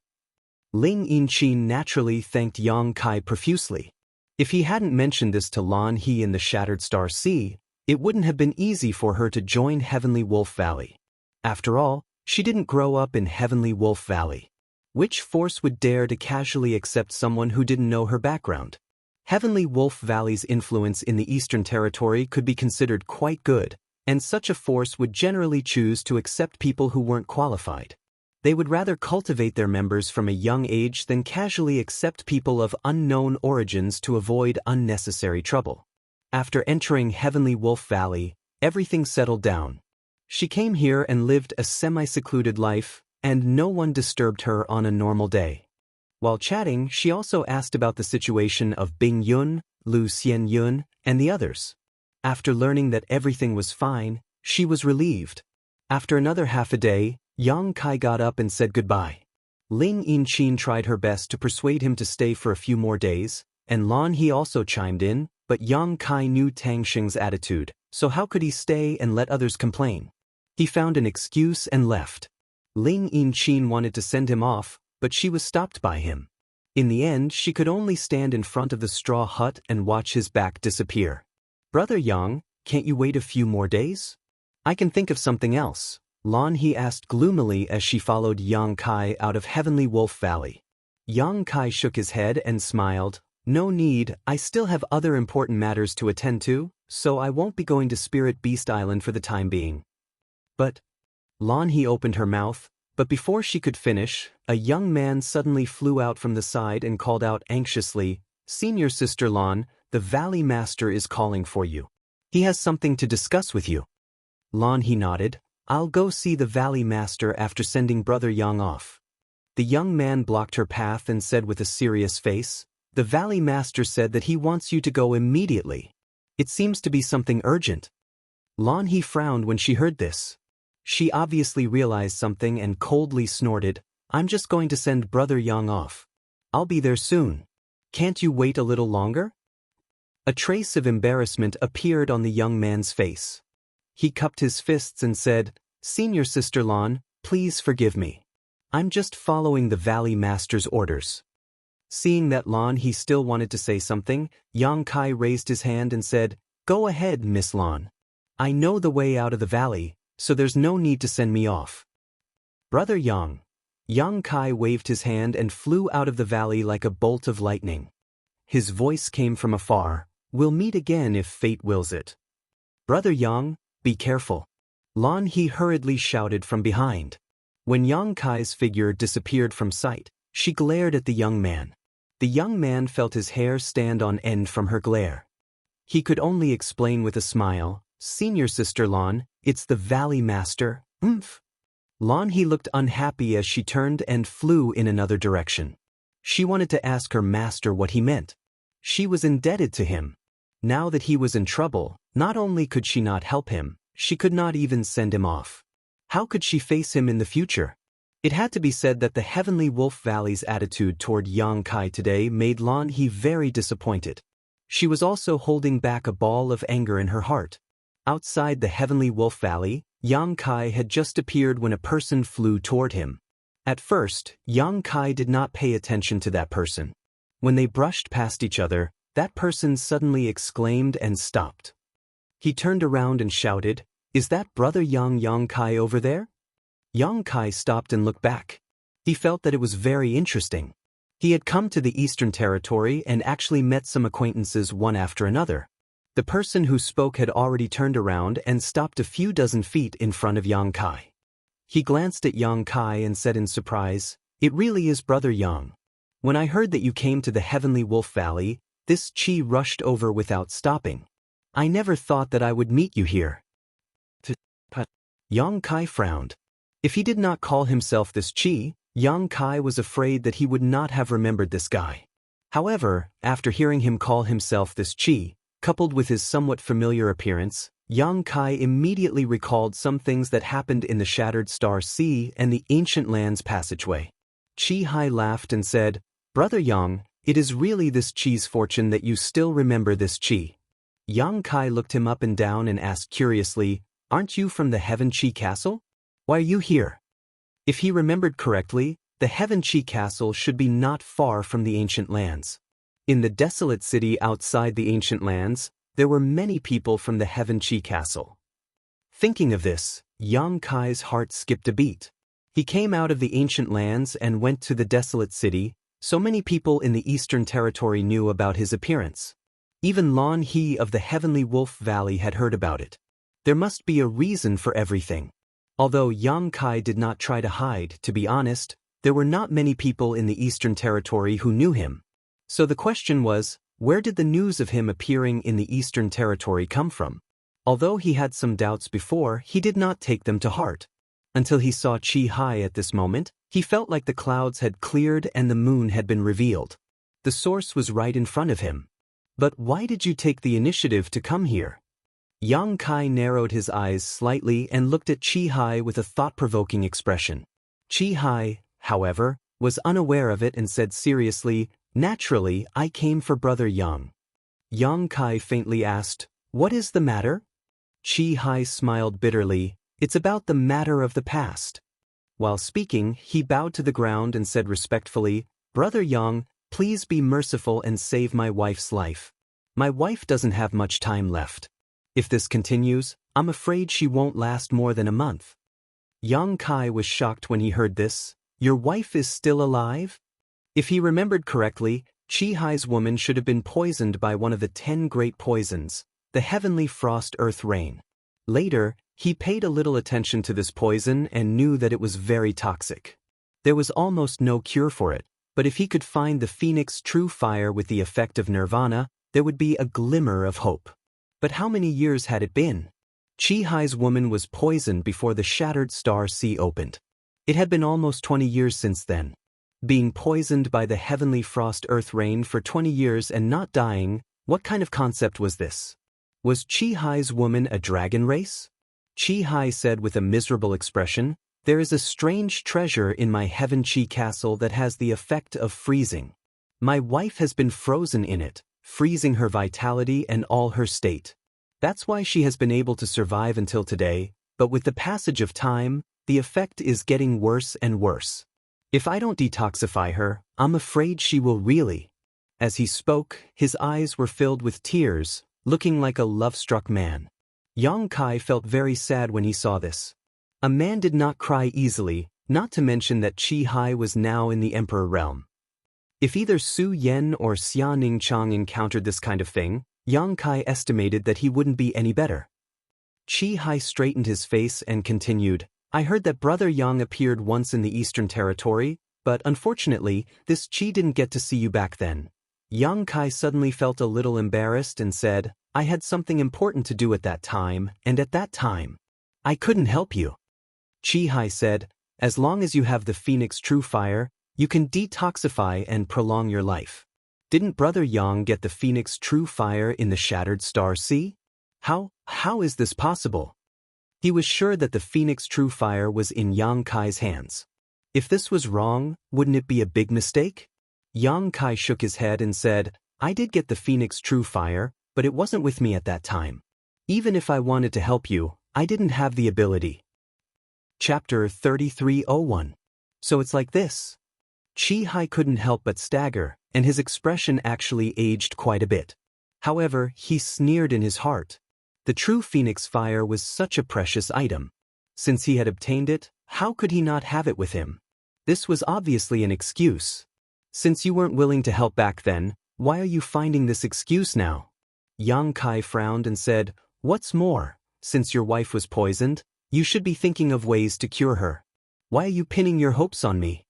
Ling Yinchin naturally thanked Yang Kai profusely. If he hadn't mentioned this to Lan He in the Shattered Star Sea, it wouldn't have been easy for her to join Heavenly Wolf Valley. After all, she didn't grow up in Heavenly Wolf Valley. Which force would dare to casually accept someone who didn't know her background? Heavenly Wolf Valley's influence in the Eastern Territory could be considered quite good, and such a force would generally choose to accept people who weren't qualified. They would rather cultivate their members from a young age than casually accept people of unknown origins to avoid unnecessary trouble. After entering Heavenly Wolf Valley, everything settled down. She came here and lived a semi-secluded life, and no one disturbed her on a normal day. While chatting, she also asked about the situation of Bing Yun, Lu Xian Yun, and the others. After learning that everything was fine, she was relieved. After another half a day, Yang Kai got up and said goodbye. Ling Yinchin tried her best to persuade him to stay for a few more days, and Lan He also chimed in, but Yang Kai knew Tang Xing's attitude, so how could he stay and let others complain? He found an excuse and left. Ling Yinchin wanted to send him off, but she was stopped by him. In the end, she could only stand in front of the straw hut and watch his back disappear. Brother Yang, can't you wait a few more days? I can think of something else, Lan He asked gloomily as she followed Yang Kai out of Heavenly Wolf Valley. Yang Kai shook his head and smiled. No need, I still have other important matters to attend to, so I won't be going to Spirit Beast Island for the time being. But, Lan He opened her mouth, but before she could finish, a young man suddenly flew out from the side and called out anxiously, Senior Sister Lan, the Valley Master is calling for you. He has something to discuss with you. Lan He nodded. I'll go see the Valley Master after sending Brother Yang off. The young man blocked her path and said with a serious face, The Valley Master said that he wants you to go immediately. It seems to be something urgent. Lan He frowned when she heard this. She obviously realized something and coldly snorted, I'm just going to send Brother Yang off. I'll be there soon. Can't you wait a little longer? A trace of embarrassment appeared on the young man's face. He cupped his fists and said, Senior Sister Lan, please forgive me. I'm just following the Valley Master's orders. Seeing that Lan He still wanted to say something, Yang Kai raised his hand and said, Go ahead, Miss Lan. I know the way out of the valley, so there's no need to send me off. Brother Yang. Yang Kai waved his hand and flew out of the valley like a bolt of lightning. His voice came from afar, We'll meet again if fate wills it. Brother Yang, be careful. Lan He hurriedly shouted from behind. When Yang Kai's figure disappeared from sight, she glared at the young man. The young man felt his hair stand on end from her glare. He could only explain with a smile, Senior Sister Lan, it's the Valley Master, Lan He looked unhappy as she turned and flew in another direction. She wanted to ask her master what he meant. She was indebted to him. Now that he was in trouble, not only could she not help him, she could not even send him off. How could she face him in the future? It had to be said that the Heavenly Wolf Valley's attitude toward Yang Kai today made Lan He very disappointed. She was also holding back a ball of anger in her heart. Outside the Heavenly Wolf Valley, Yang Kai had just appeared when a person flew toward him. At first, Yang Kai did not pay attention to that person. When they brushed past each other, that person suddenly exclaimed and stopped. He turned around and shouted, Is that Brother Yang Kai over there? Yang Kai stopped and looked back. He felt that it was very interesting. He had come to the Eastern Territory and actually met some acquaintances one after another. The person who spoke had already turned around and stopped a few dozen feet in front of Yang Kai. He glanced at Yang Kai and said in surprise, It really is Brother Yang. When I heard that you came to the Heavenly Wolf Valley, this chi rushed over without stopping. I never thought that I would meet you here. Yang Kai frowned. If he did not call himself this chi, Yang Kai was afraid that he would not have remembered this guy. However, after hearing him call himself this chi, coupled with his somewhat familiar appearance, Yang Kai immediately recalled some things that happened in the Shattered Star Sea and the Ancient Lands passageway. Chi Hai laughed and said, Brother Yang, it is really this chi's fortune that you still remember this chi. Yang Kai looked him up and down and asked curiously, Aren't you from the Heaven Chi Castle? Why are you here? If he remembered correctly, the Heaven Chi Castle should be not far from the Ancient Lands. In the desolate city outside the Ancient Lands, there were many people from the Heaven Chi Castle. Thinking of this, Yang Kai's heart skipped a beat. He came out of the Ancient Lands and went to the desolate city. So many people in the Eastern Territory knew about his appearance. Even Lan He of the Heavenly Wolf Valley had heard about it. There must be a reason for everything. Although Yang Kai did not try to hide, to be honest, there were not many people in the Eastern Territory who knew him. So the question was, where did the news of him appearing in the Eastern Territory come from? Although he had some doubts before, he did not take them to heart. Until he saw Chi Hai at this moment, he felt like the clouds had cleared and the moon had been revealed. The source was right in front of him. But why did you take the initiative to come here? Yang Kai narrowed his eyes slightly and looked at Chi Hai with a thought-provoking expression. Chi Hai, however, was unaware of it and said seriously, Naturally, I came for Brother Yang. Yang Kai faintly asked, What is the matter? Chi Hai smiled bitterly, It's about the matter of the past. While speaking, he bowed to the ground and said respectfully, Brother Yang, please be merciful and save my wife's life. My wife doesn't have much time left. If this continues, I'm afraid she won't last more than a month. Yang Kai was shocked when he heard this. Your wife is still alive? If he remembered correctly, Chi Hai's woman should have been poisoned by one of the 10 great poisons, the heavenly frost earth rain. Later, he paid a little attention to this poison and knew that it was very toxic. There was almost no cure for it, but if he could find the phoenix true fire with the effect of nirvana, there would be a glimmer of hope. But how many years had it been? Chi Hai's woman was poisoned before the Shattered Star Sea opened. It had been almost 20 years since then. Being poisoned by the heavenly frost earth rain for 20 years and not dying, what kind of concept was this? Was Chi-Hi's woman a dragon race? Chi-Hi said with a miserable expression, "There is a strange treasure in my Heaven Chi castle that has the effect of freezing. My wife has been frozen in it, freezing her vitality and all her state. That's why she has been able to survive until today, but with the passage of time, the effect is getting worse and worse. If I don't detoxify her, I'm afraid she will really." As he spoke, his eyes were filled with tears, looking like a love-struck man. Yang Kai felt very sad when he saw this. A man did not cry easily, not to mention that Chi-Hi was now in the Emperor realm. If either Su Yen or Xia Ningchang encountered this kind of thing, Yang Kai estimated that he wouldn't be any better. Chi-Hi straightened his face and continued, "I heard that Brother Yang appeared once in the Eastern Territory, but unfortunately, this Chi didn't get to see you back then." Yang Kai suddenly felt a little embarrassed and said, "I had something important to do at that time, and at that time, I couldn't help you." Chi-Hi said, "As long as you have the Phoenix True Fire, you can detoxify and prolong your life. Didn't Brother Yang get the Phoenix True Fire in the Shattered Star Sea? How is this possible?" He was sure that the Phoenix True Fire was in Yang Kai's hands. If this was wrong, wouldn't it be a big mistake? Yang Kai shook his head and said, "I did get the Phoenix True Fire, but it wasn't with me at that time. Even if I wanted to help you, I didn't have the ability." Chapter 3301. So it's like this. Chi-Hi couldn't help but stagger, and his expression actually aged quite a bit. However, he sneered in his heart. The true Phoenix Fire was such a precious item. Since he had obtained it, how could he not have it with him? This was obviously an excuse. Since you weren't willing to help back then, why are you finding this excuse now? Yang Kai frowned and said, "What's more, since your wife was poisoned, you should be thinking of ways to cure her. Why are you pinning your hopes on me?"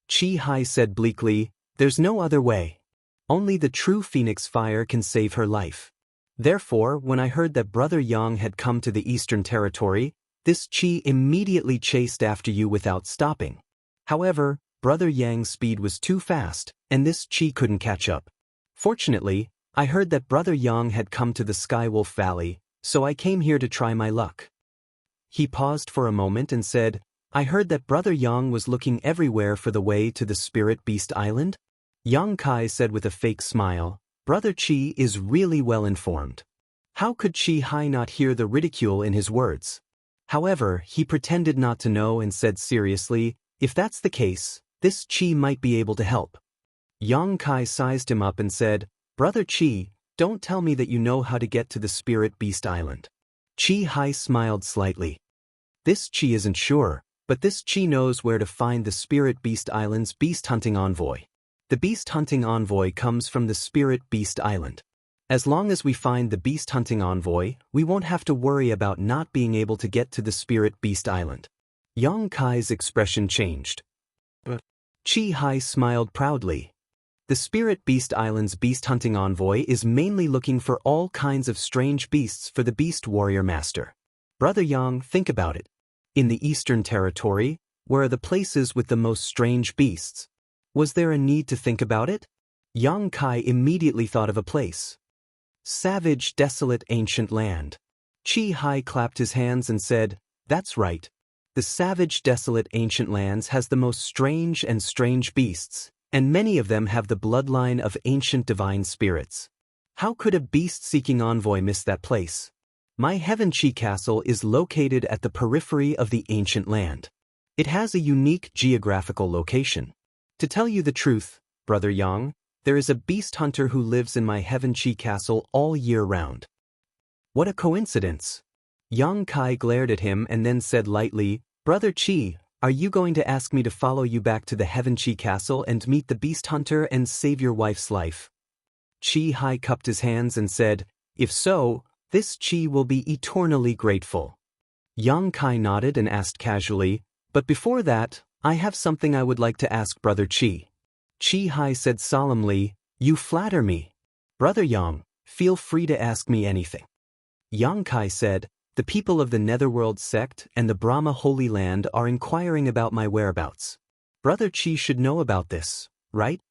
Chi-Hi said bleakly, "There's no other way. Only the true Phoenix Fire can save her life. Therefore, when I heard that Brother Yang had come to the Eastern Territory, this Chi immediately chased after you without stopping. However, Brother Yang's speed was too fast, and this Chi couldn't catch up. Fortunately, I heard that Brother Yang had come to the Skywolf Valley, so I came here to try my luck." He paused for a moment and said, "I heard that Brother Yang was looking everywhere for the way to the Spirit Beast Island?" Yang Kai said with a fake smile, "Brother Chi is really well informed." How could Chi-Hi not hear the ridicule in his words? However, he pretended not to know and said seriously, "If that's the case, this Chi might be able to help." Yang Kai sized him up and said, "Brother Chi, don't tell me that you know how to get to the Spirit Beast Island." Chi-Hi smiled slightly. "This Chi isn't sure, but this Chi knows where to find the Spirit Beast Island's beast hunting envoy. The beast hunting envoy comes from the Spirit Beast Island. As long as we find the beast hunting envoy, we won't have to worry about not being able to get to the Spirit Beast Island." Yang Kai's expression changed. But Chi-Hi smiled proudly. The Spirit Beast Island's beast hunting envoy is mainly looking for all kinds of strange beasts for the Beast Warrior Master. Brother Yang, think about it. In the Eastern Territory, where are the places with the most strange beasts? Was there a need to think about it? Yang Kai immediately thought of a place. Savage, desolate, ancient land. Chi-Hi clapped his hands and said, "That's right. The savage, desolate, ancient lands has the most strange beasts, and many of them have the bloodline of ancient divine spirits. How could a beast-seeking envoy miss that place? My Heaven Chi castle is located at the periphery of the ancient land. It has a unique geographical location. To tell you the truth, Brother Yang, there is a beast hunter who lives in my Heaven Chi castle all year round." What a coincidence! Yang Kai glared at him and then said lightly, "Brother Chi, are you going to ask me to follow you back to the Heaven Chi castle and meet the beast hunter and save your wife's life?" Chi-Hi cupped his hands and said, "If so, this Chi will be eternally grateful." Yang Kai nodded and asked casually, "But before that, I have something I would like to ask Brother Chi." Chi-Hi said solemnly, "You flatter me. Brother Yang, feel free to ask me anything." Yang Kai said, "The people of the Netherworld sect and the Brahma Holy Land are inquiring about my whereabouts. Brother Qi should know about this, right?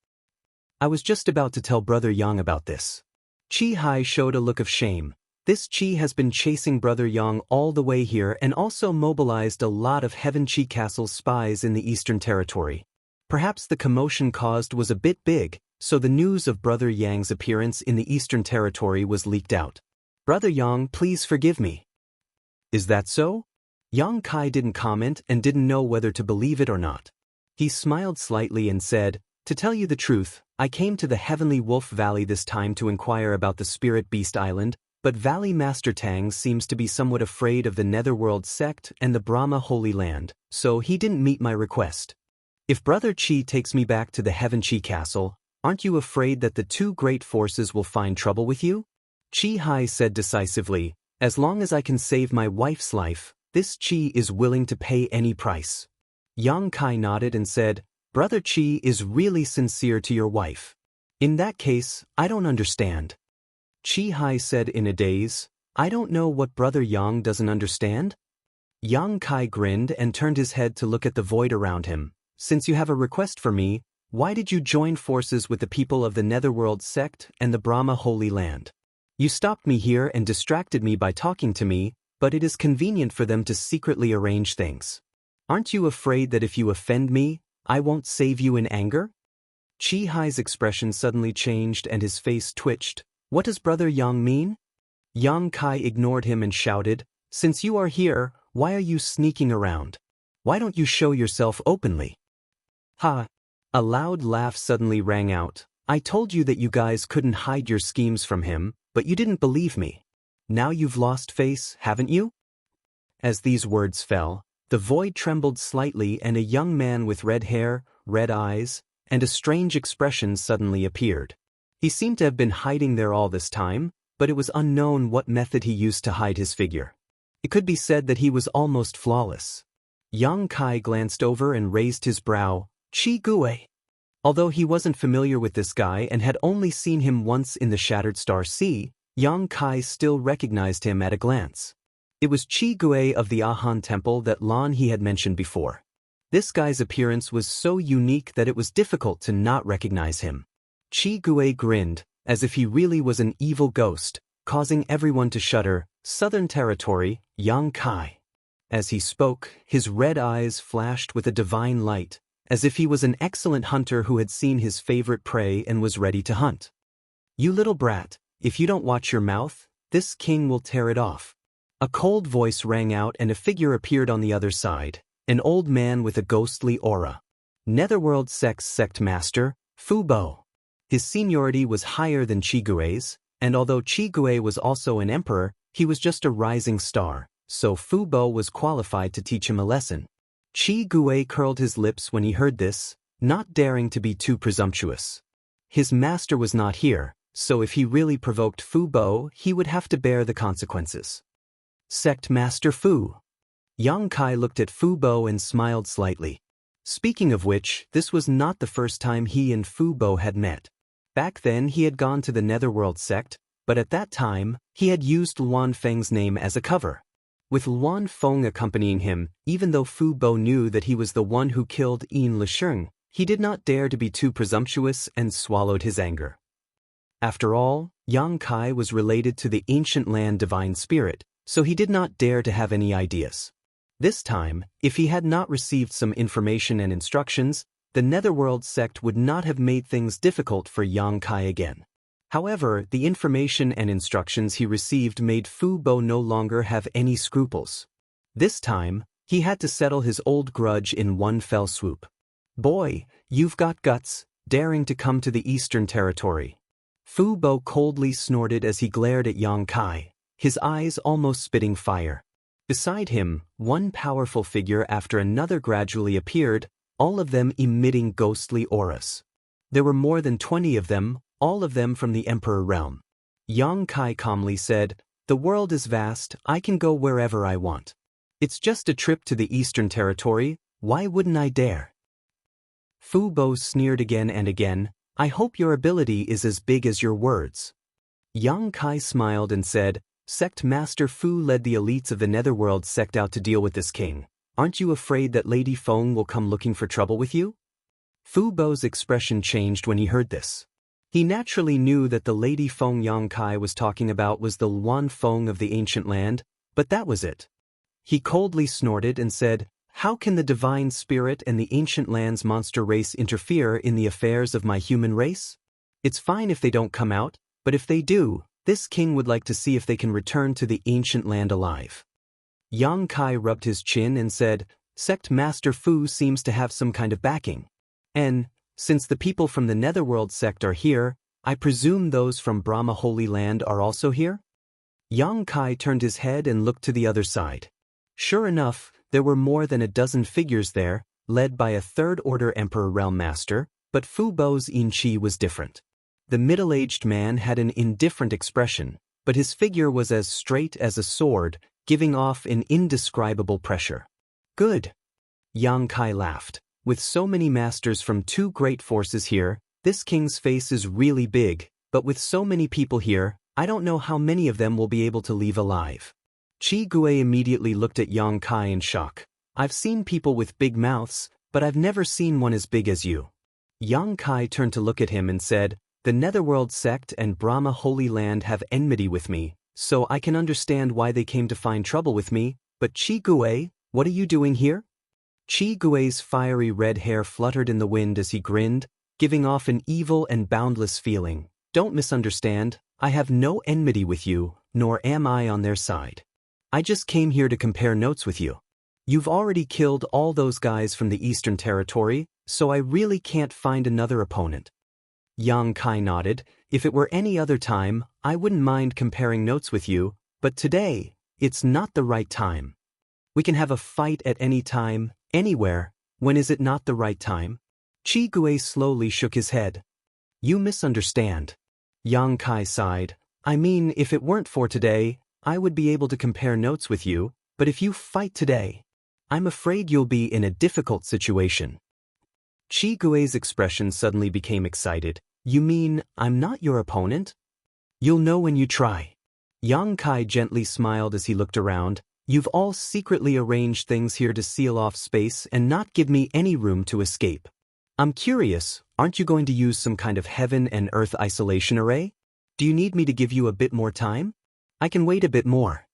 I was just about to tell Brother Yang about this. Qi Hai showed a look of shame. This Qi has been chasing Brother Yang all the way here and also mobilized a lot of Heaven Qi Castle's spies in the Eastern Territory. Perhaps the commotion caused was a bit big, so the news of Brother Yang's appearance in the Eastern Territory was leaked out. Brother Yang, please forgive me. Is that so? Yang Kai didn't comment and didn't know whether to believe it or not. He smiled slightly and said, "To tell you the truth, I came to the Heavenly Wolf Valley this time to inquire about the Spirit Beast Island, but Valley Master Tang seems to be somewhat afraid of the Netherworld sect and the Brahma Holy Land, so he didn't meet my request. If Brother Qi takes me back to the Heaven Qi Castle, aren't you afraid that the two great forces will find trouble with you?" Qi Hai said decisively, "As long as I can save my wife's life, this Qi is willing to pay any price." Yang Kai nodded and said, "Brother Qi is really sincere to your wife. In that case, I don't understand." Qi Hai said in a daze, "I don't know what Brother Yang doesn't understand?" Yang Kai grinned and turned his head to look at the void around him. "Since you have a request for me, why did you join forces with the people of the Netherworld sect and the Brahma Holy Land? You stopped me here and distracted me by talking to me, but it is convenient for them to secretly arrange things. Aren't you afraid that if you offend me, I won't save you in anger?" Qi Hai's expression suddenly changed and his face twitched. "What does Brother Yang mean?" Yang Kai ignored him and shouted, "Since you are here, why are you sneaking around? Why don't you show yourself openly?" "Ha!" A loud laugh suddenly rang out. "I told you that you guys couldn't hide your schemes from him, but you didn't believe me. Now you've lost face, haven't you?" As these words fell, the void trembled slightly and a young man with red hair, red eyes, and a strange expression suddenly appeared. He seemed to have been hiding there all this time, but it was unknown what method he used to hide his figure. It could be said that he was almost flawless. Yang Kai glanced over and raised his brow. "Qi Gui." Although he wasn't familiar with this guy and had only seen him once in the Shattered Star Sea, Yang Kai still recognized him at a glance. It was Qi Gui of the Ahan Temple that Lan He had mentioned before. This guy's appearance was so unique that it was difficult to not recognize him. Qi Gui grinned, as if he really was an evil ghost, causing everyone to shudder. "Southern Territory, Yang Kai." As he spoke, his red eyes flashed with a divine light, as if he was an excellent hunter who had seen his favorite prey and was ready to hunt. "You little brat, if you don't watch your mouth, this king will tear it off." A cold voice rang out and a figure appeared on the other side, an old man with a ghostly aura. Netherworld sect master, Fu Bo. His seniority was higher than Qi Gui's, and although Qi Gui was also an emperor, he was just a rising star, so Fu Bo was qualified to teach him a lesson. Qi Gui curled his lips when he heard this, not daring to be too presumptuous. His master was not here, so if he really provoked Fu Bo, he would have to bear the consequences. "Sect Master Fu." Yang Kai looked at Fu Bo and smiled slightly. Speaking of which, this was not the first time he and Fu Bo had met. Back then he had gone to the Netherworld sect, but at that time, he had used Luan Feng's name as a cover. With Luan Feng accompanying him, even though Fu Bo knew that he was the one who killed Yin Lisheng, he did not dare to be too presumptuous and swallowed his anger. After all, Yang Kai was related to the ancient land divine spirit, so he did not dare to have any ideas. This time, if he had not received some information and instructions, the Netherworld sect would not have made things difficult for Yang Kai again. However, the information and instructions he received made Fu Bo no longer have any scruples. This time, he had to settle his old grudge in one fell swoop. "Boy, you've got guts, daring to come to the Eastern Territory." Fu Bo coldly snorted as he glared at Yang Kai, his eyes almost spitting fire. Beside him, one powerful figure after another gradually appeared, all of them emitting ghostly auras. There were more than 20 of them, all of them from the Emperor realm. Yang Kai calmly said, "The world is vast, I can go wherever I want. It's just a trip to the Eastern Territory, why wouldn't I dare?" Fu Bo sneered again and again, "I hope your ability is as big as your words." Yang Kai smiled and said, "Sect Master Fu led the elites of the Netherworld sect out to deal with this king. Aren't you afraid that Lady Feng will come looking for trouble with you?" Fu Bo's expression changed when he heard this. He naturally knew that the lady Feng Yangkai was talking about was the Luan Feng of the ancient land, but that was it. He coldly snorted and said, "How can the divine spirit and the ancient land's monster race interfere in the affairs of my human race? It's fine if they don't come out, but if they do, this king would like to see if they can return to the ancient land alive." Yang Kai rubbed his chin and said, "Sect Master Fu seems to have some kind of backing. And, since the people from the Netherworld sect are here, I presume those from Brahma Holy Land are also here?" Yang Kai turned his head and looked to the other side. Sure enough, there were more than a dozen figures there, led by a third-order Emperor Realm Master, but Fu Bo's Yin Qi was different. The middle-aged man had an indifferent expression, but his figure was as straight as a sword, giving off an indescribable pressure. "Good." Yang Kai laughed. "With so many masters from two great forces here, this king's face is really big, but with so many people here, I don't know how many of them will be able to leave alive." Qi Gui immediately looked at Yang Kai in shock. "I've seen people with big mouths, but I've never seen one as big as you." Yang Kai turned to look at him and said, "The Netherworld sect and Brahma Holy Land have enmity with me, so I can understand why they came to find trouble with me, but Qi Gui, what are you doing here?" Qi Gui's fiery red hair fluttered in the wind as he grinned, giving off an evil and boundless feeling. "Don't misunderstand, I have no enmity with you, nor am I on their side. I just came here to compare notes with you. You've already killed all those guys from the Eastern Territory, so I really can't find another opponent." Yang Kai nodded. "If it were any other time, I wouldn't mind comparing notes with you, but today, it's not the right time. We can have a fight at any time, anywhere. When is it not the right time?" Qi Gui slowly shook his head. "You misunderstand." Yang Kai sighed. "I mean, if it weren't for today, I would be able to compare notes with you, but if you fight today, I'm afraid you'll be in a difficult situation." Qi Gui's expression suddenly became excited. "You mean, I'm not your opponent? You'll know when you try." Yang Kai gently smiled as he looked around. "You've all secretly arranged things here to seal off space and not give me any room to escape. I'm curious, aren't you going to use some kind of heaven and earth isolation array? Do you need me to give you a bit more time? I can wait a bit more."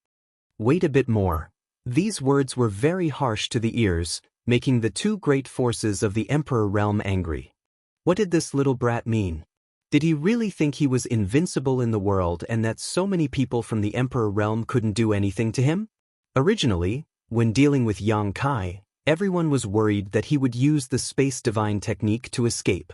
Wait a bit more. These words were very harsh to the ears, making the two great forces of the Emperor Realm angry. What did this little brat mean? Did he really think he was invincible in the world and that so many people from the Emperor Realm couldn't do anything to him? Originally, when dealing with Yang Kai, everyone was worried that he would use the space divine technique to escape.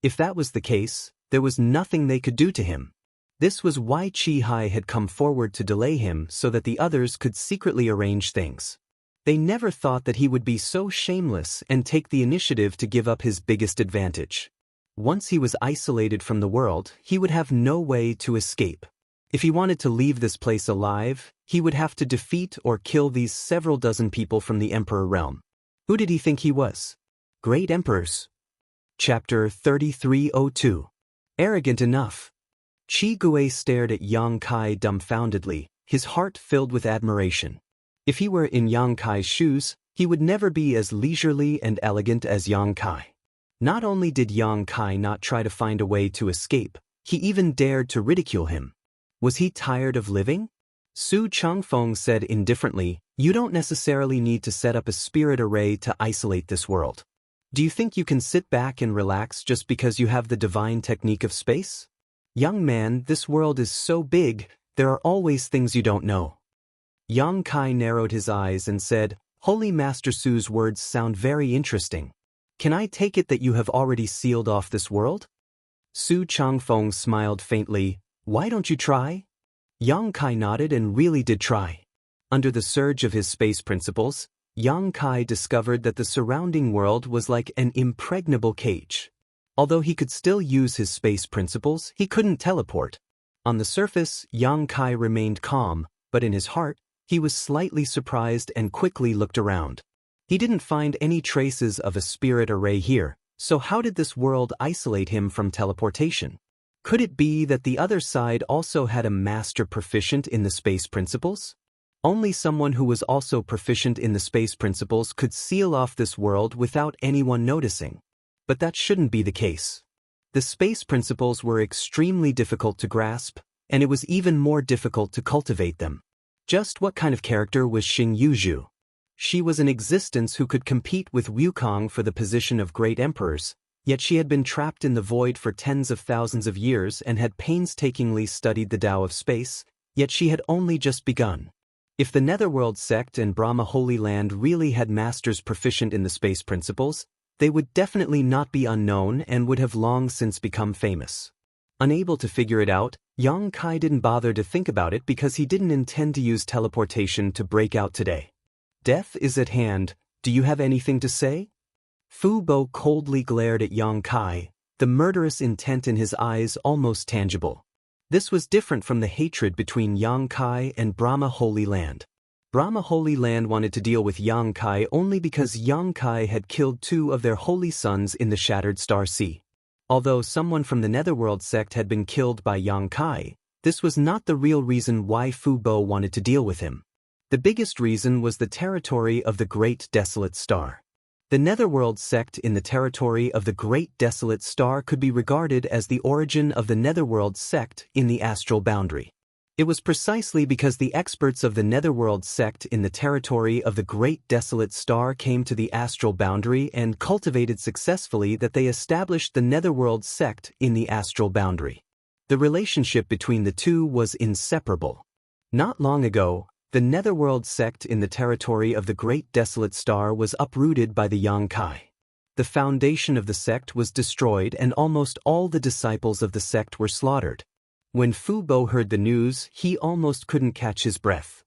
If that was the case, there was nothing they could do to him. This was why Qi Hai had come forward to delay him so that the others could secretly arrange things. They never thought that he would be so shameless and take the initiative to give up his biggest advantage. Once he was isolated from the world, he would have no way to escape. If he wanted to leave this place alive, he would have to defeat or kill these several dozen people from the Emperor Realm. Who did he think he was? Great Emperors. Chapter 3302. Arrogant enough. Qi Gui stared at Yang Kai dumbfoundedly, his heart filled with admiration. If he were in Yang Kai's shoes, he would never be as leisurely and elegant as Yang Kai. Not only did Yang Kai not try to find a way to escape, he even dared to ridicule him. Was he tired of living? Su Changfeng said indifferently, "You don't necessarily need to set up a spirit array to isolate this world. Do you think you can sit back and relax just because you have the divine technique of space? Young man, this world is so big, there are always things you don't know." Yang Kai narrowed his eyes and said, "Holy Master Su's words sound very interesting. Can I take it that you have already sealed off this world?" Su Changfeng smiled faintly. "Why don't you try?" Yang Kai nodded and really did try. Under the surge of his space principles, Yang Kai discovered that the surrounding world was like an impregnable cage. Although he could still use his space principles, he couldn't teleport. On the surface, Yang Kai remained calm, but in his heart, he was slightly surprised and quickly looked around. He didn't find any traces of a spirit array here, so how did this world isolate him from teleportation? Could it be that the other side also had a master proficient in the space principles? Only someone who was also proficient in the space principles could seal off this world without anyone noticing. But that shouldn't be the case. The space principles were extremely difficult to grasp, and it was even more difficult to cultivate them. Just what kind of character was Xing Yuzhu? She was an existence who could compete with Wukong for the position of great emperors, yet she had been trapped in the void for tens of thousands of years and had painstakingly studied the Tao of space, yet she had only just begun. If the Netherworld sect and Brahma Holy Land really had masters proficient in the space principles, they would definitely not be unknown and would have long since become famous. Unable to figure it out, Yang Kai didn't bother to think about it because he didn't intend to use teleportation to break out today. Death is at hand, do you have anything to say? Fu Bo coldly glared at Yang Kai, the murderous intent in his eyes almost tangible. This was different from the hatred between Yang Kai and Brahma Holy Land. Brahma Holy Land wanted to deal with Yang Kai only because Yang Kai had killed 2 of their holy sons in the Shattered Star Sea. Although someone from the Netherworld sect had been killed by Yang Kai, this was not the real reason why Fu Bo wanted to deal with him. The biggest reason was the territory of the Great Desolate Star. The Netherworld sect in the territory of the Great Desolate Star could be regarded as the origin of the Netherworld sect in the astral boundary. It was precisely because the experts of the Netherworld sect in the territory of the Great Desolate Star came to the astral boundary and cultivated successfully that they established the Netherworld sect in the astral boundary. The relationship between the two was inseparable. Not long ago, the Netherworld sect in the territory of the Great Desolate Star was uprooted by the Yang Kai. The foundation of the sect was destroyed and almost all the disciples of the sect were slaughtered. When Fu Bo heard the news, he almost couldn't catch his breath.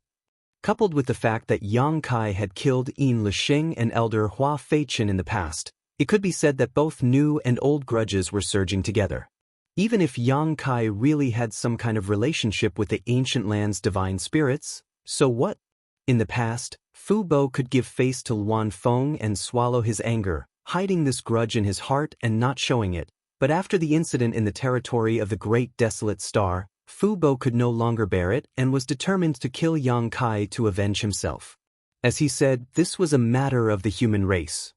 Coupled with the fact that Yang Kai had killed Yin Lixing and Elder Hua Feichen in the past, it could be said that both new and old grudges were surging together. Even if Yang Kai really had some kind of relationship with the ancient land's divine spirits, so what? In the past, Fu Bo could give face to Luan Feng and swallow his anger, hiding this grudge in his heart and not showing it. But after the incident in the territory of the Great Desolate Star, Fu Bo could no longer bear it and was determined to kill Yang Kai to avenge himself. As he said, this was a matter of the human race.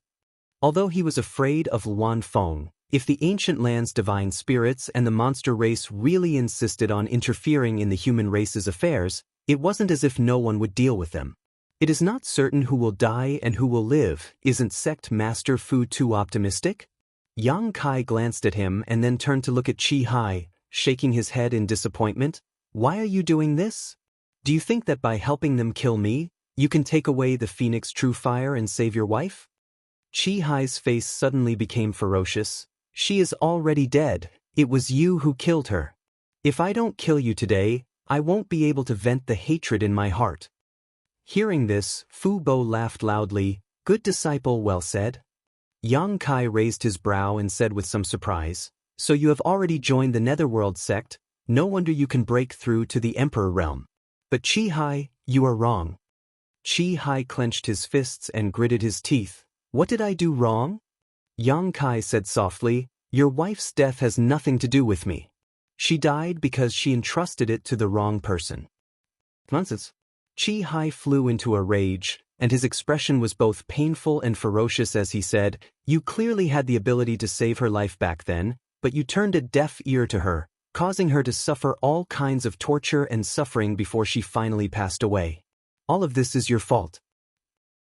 Although he was afraid of Luan Feng, if the ancient land's divine spirits and the monster race really insisted on interfering in the human race's affairs, it wasn't as if no one would deal with them. It is not certain who will die and who will live. Isn't Sect Master Fu too optimistic? Yang Kai glanced at him and then turned to look at Chi Hai, shaking his head in disappointment. Why are you doing this? Do you think that by helping them kill me, you can take away the Phoenix True Fire and save your wife? Chi Hai's face suddenly became ferocious. She is already dead. It was you who killed her. If I don't kill you today, I won't be able to vent the hatred in my heart. Hearing this, Fu Bo laughed loudly. Good disciple, well said. Yang Kai raised his brow and said with some surprise, so you have already joined the Netherworld sect, no wonder you can break through to the Emperor realm. But Chi Hai, you are wrong. Chi Hai clenched his fists and gritted his teeth. What did I do wrong? Yang Kai said softly, your wife's death has nothing to do with me. She died because she entrusted it to the wrong person. Nonsense. Chi Hai flew into a rage, and his expression was both painful and ferocious as he said, you clearly had the ability to save her life back then, but you turned a deaf ear to her, causing her to suffer all kinds of torture and suffering before she finally passed away. All of this is your fault.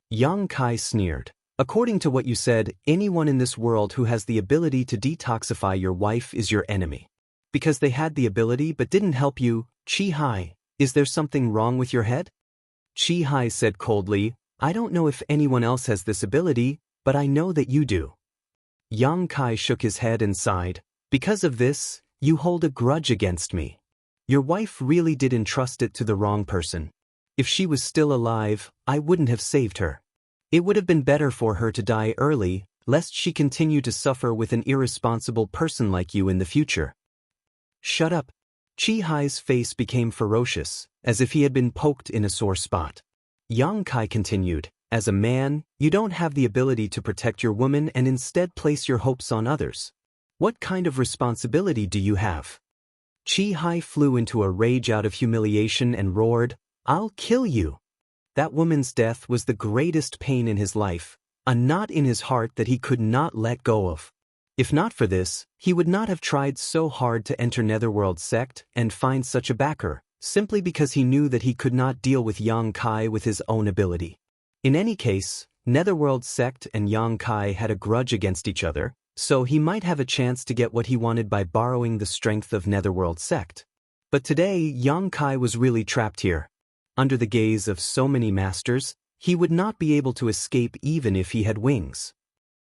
Yang Kai sneered. According to what you said, anyone in this world who has the ability to detoxify your wife is your enemy. Because they had the ability but didn't help you, Chi Hai, is there something wrong with your head? Chi Hai said coldly, I don't know if anyone else has this ability, but I know that you do. Yang Kai shook his head and sighed. Because of this, you hold a grudge against me. Your wife really did entrust it to the wrong person. If she was still alive, I wouldn't have saved her. It would have been better for her to die early, lest she continue to suffer with an irresponsible person like you in the future. Shut up. Chi Hai's face became ferocious, as if he had been poked in a sore spot. Yang Kai continued, as a man, you don't have the ability to protect your woman and instead place your hopes on others. What kind of responsibility do you have? Chi Hai flew into a rage out of humiliation and roared, I'll kill you. That woman's death was the greatest pain in his life, a knot in his heart that he could not let go of. If not for this, he would not have tried so hard to enter Netherworld sect and find such a backer, simply because he knew that he could not deal with Yang Kai with his own ability. In any case, Netherworld sect and Yang Kai had a grudge against each other, so he might have a chance to get what he wanted by borrowing the strength of Netherworld sect. But today, Yang Kai was really trapped here. Under the gaze of so many masters, he would not be able to escape even if he had wings.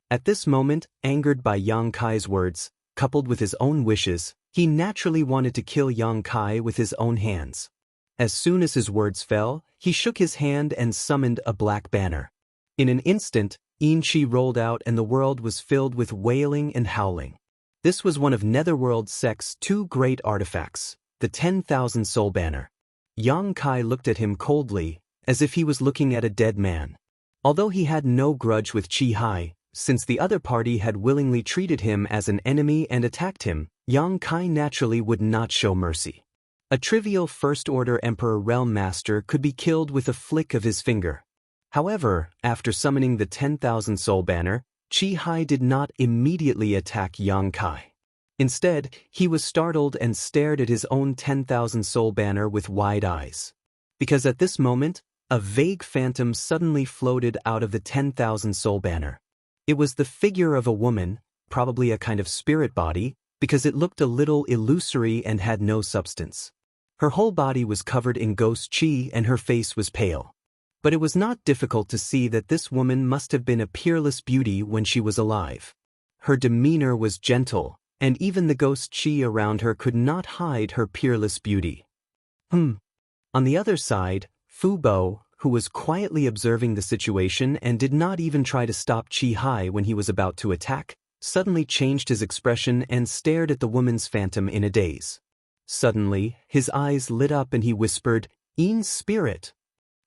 At this moment, angered by Yang Kai's words, coupled with his own wishes, he naturally wanted to kill Yang Kai with his own hands. As soon as his words fell, he shook his hand and summoned a black banner. In an instant, Yin Chi rolled out and the world was filled with wailing and howling. This was one of Netherworld sect's 2 great artifacts, the 10,000 Soul Banner. Yang Kai looked at him coldly, as if he was looking at a dead man. Although he had no grudge with Chi Hai, since the other party had willingly treated him as an enemy and attacked him, Yang Kai naturally would not show mercy. A trivial First-Order Emperor Realm Master could be killed with a flick of his finger. However, after summoning the 10,000 Soul Banner, Chi Hai did not immediately attack Yang Kai. Instead, he was startled and stared at his own 10,000 Soul Banner with wide eyes. Because at this moment, a vague phantom suddenly floated out of the 10,000 Soul Banner. It was the figure of a woman, probably a kind of spirit body, because it looked a little illusory and had no substance. Her whole body was covered in ghost chi and her face was pale. But it was not difficult to see that this woman must have been a peerless beauty when she was alive. Her demeanor was gentle, and even the ghost chi around her could not hide her peerless beauty. On the other side, Fu Bo, who was quietly observing the situation and did not even try to stop Chi Hai when he was about to attack, suddenly changed his expression and stared at the woman's phantom in a daze. Suddenly, his eyes lit up and he whispered, "Yin's spirit."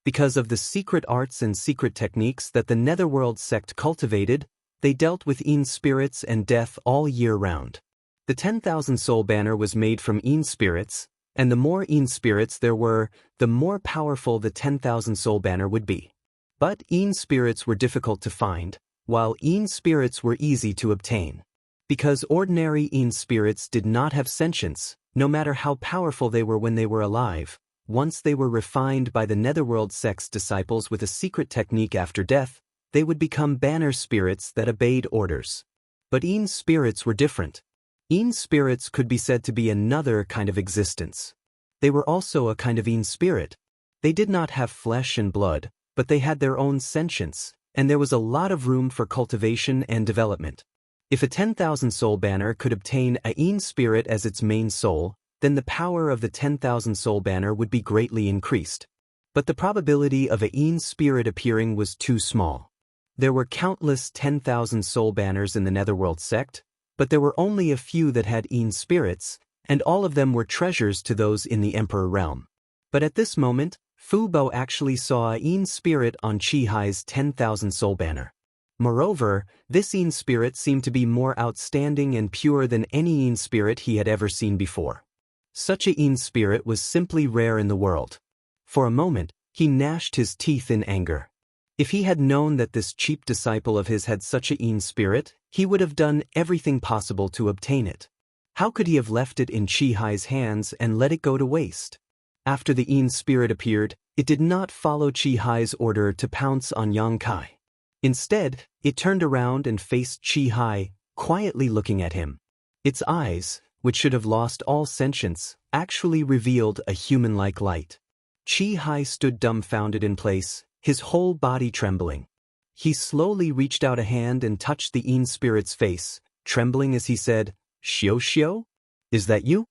Because of the secret arts and secret techniques that the Netherworld sect cultivated, they dealt with Yin spirits and death all year round. The 10,000 Soul Banner was made from Yin spirits, and the more Yin spirits there were, the more powerful the 10,000 Soul Banner would be. But Yin spirits were difficult to find, while Yin spirits were easy to obtain. Because ordinary Yin spirits did not have sentience, no matter how powerful they were when they were alive, once they were refined by the Netherworld sect's disciples with a secret technique after death, they would become banner spirits that obeyed orders. But Yin spirits were different. Yin spirits could be said to be another kind of existence. They were also a kind of Yin spirit. They did not have flesh and blood, but they had their own sentience, and there was a lot of room for cultivation and development. If a 10,000 Soul Banner could obtain a Yin spirit as its main soul, then the power of the 10,000 Soul Banner would be greatly increased. But the probability of a Yin spirit appearing was too small. There were countless 10,000 Soul Banners in the Netherworld sect, but there were only a few that had Yin spirits, and all of them were treasures to those in the Emperor realm. But at this moment, Fu Bo actually saw a Yin spirit on Chi Hai's 10,000 Soul Banner. Moreover, this Yin spirit seemed to be more outstanding and pure than any Yin spirit he had ever seen before. Such a Yin spirit was simply rare in the world. For a moment, he gnashed his teeth in anger. If he had known that this cheap disciple of his had such a Yin spirit, he would have done everything possible to obtain it. How could he have left it in Chi Hai's hands and let it go to waste? After the Yin spirit appeared, it did not follow Chi Hai's order to pounce on Yang Kai. Instead, it turned around and faced Chi Hai, quietly looking at him. Its eyes, which should have lost all sentience, actually revealed a human-like light. Chi Hai stood dumbfounded in place, his whole body trembling. He slowly reached out a hand and touched the Yin spirit's face, trembling as he said, "Xiao Xiao? Is that you?"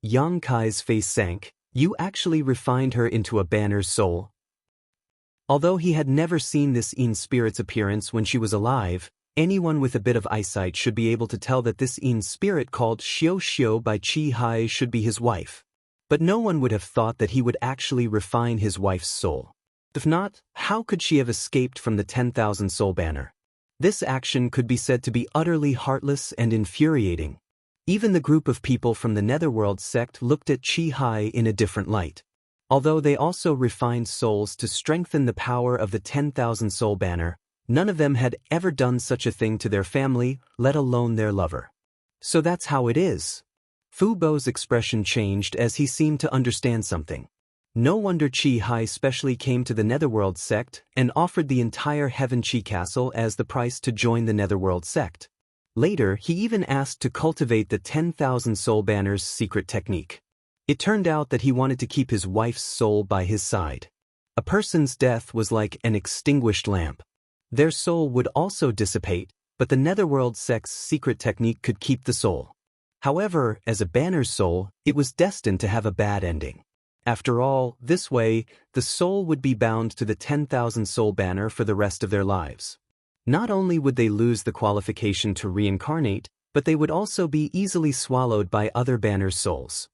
Yang Kai's face sank. "You actually refined her into a banner's soul?" Although he had never seen this Yin spirit's appearance when she was alive, anyone with a bit of eyesight should be able to tell that this Yin spirit called Xiao Xiao by Chi Hai should be his wife. But no one would have thought that he would actually refine his wife's soul. If not, how could she have escaped from the 10,000 Soul Banner? This action could be said to be utterly heartless and infuriating. Even the group of people from the Netherworld sect looked at Chi Hai in a different light. Although they also refined souls to strengthen the power of the 10,000 Soul Banner, None of them had ever done such a thing to their family, let alone their lover. So that's how it is. Fu Bo's expression changed as he seemed to understand something. No wonder Qi Hai specially came to the Netherworld sect and offered the entire Heaven Qi Castle as the price to join the Netherworld sect. Later, he even asked to cultivate the 10,000 soul banner's secret technique. It turned out that he wanted to keep his wife's soul by his side. A person's death was like an extinguished lamp. Their soul would also dissipate, but the Netherworld sect's secret technique could keep the soul. However, as a banner's soul, it was destined to have a bad ending. After all, this way, the soul would be bound to the 10,000 soul banner for the rest of their lives. Not only would they lose the qualification to reincarnate, but they would also be easily swallowed by other banners' souls.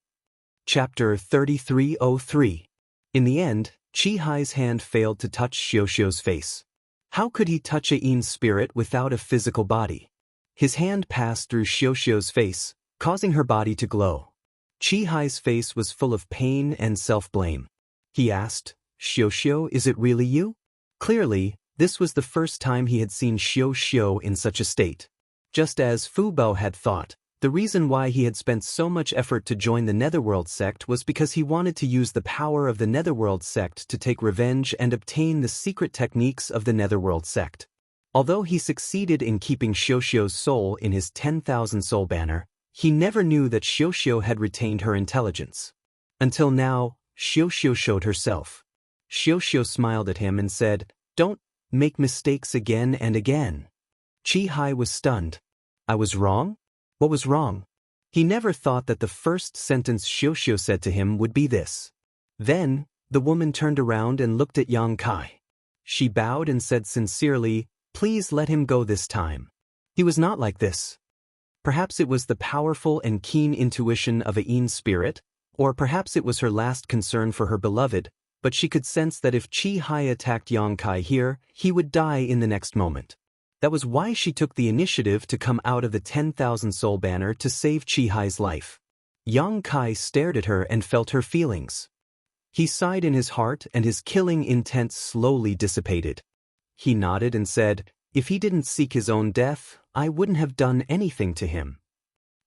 Chapter 3303. In the end, Qi Hai's hand failed to touch Xiuxiu's face. How could he touch a Yin spirit without a physical body? His hand passed through Xiuxiu's face, causing her body to glow. Qi Hai's face was full of pain and self-blame. He asked, "Xiuxiu, is it really you?" Clearly, this was the first time he had seen Xiuxiu in such a state. Just as Fu Bo had thought, the reason why he had spent so much effort to join the Netherworld sect was because he wanted to use the power of the Netherworld sect to take revenge and obtain the secret techniques of the Netherworld sect. Although he succeeded in keeping Xiuxiu's soul in his 10,000 soul banner, he never knew that Xiuxiu had retained her intelligence. Until now, Xiuxiu showed herself. Xiuxiu smiled at him and said, "Don't make mistakes again and again." Qi Hai was stunned. "I was wrong? What was wrong?" He never thought that the first sentence Xiuxiu said to him would be this. Then, the woman turned around and looked at Yang Kai. She bowed and said sincerely, "Please let him go this time. He was not like this." Perhaps it was the powerful and keen intuition of a Yin spirit, or perhaps it was her last concern for her beloved, but she could sense that if Qi Hai attacked Yang Kai here, he would die in the next moment. That was why she took the initiative to come out of the 10,000 soul banner to save Qi Hai's life. Yang Kai stared at her and felt her feelings. He sighed in his heart and his killing intent slowly dissipated. He nodded and said, "If he didn't seek his own death, I wouldn't have done anything to him."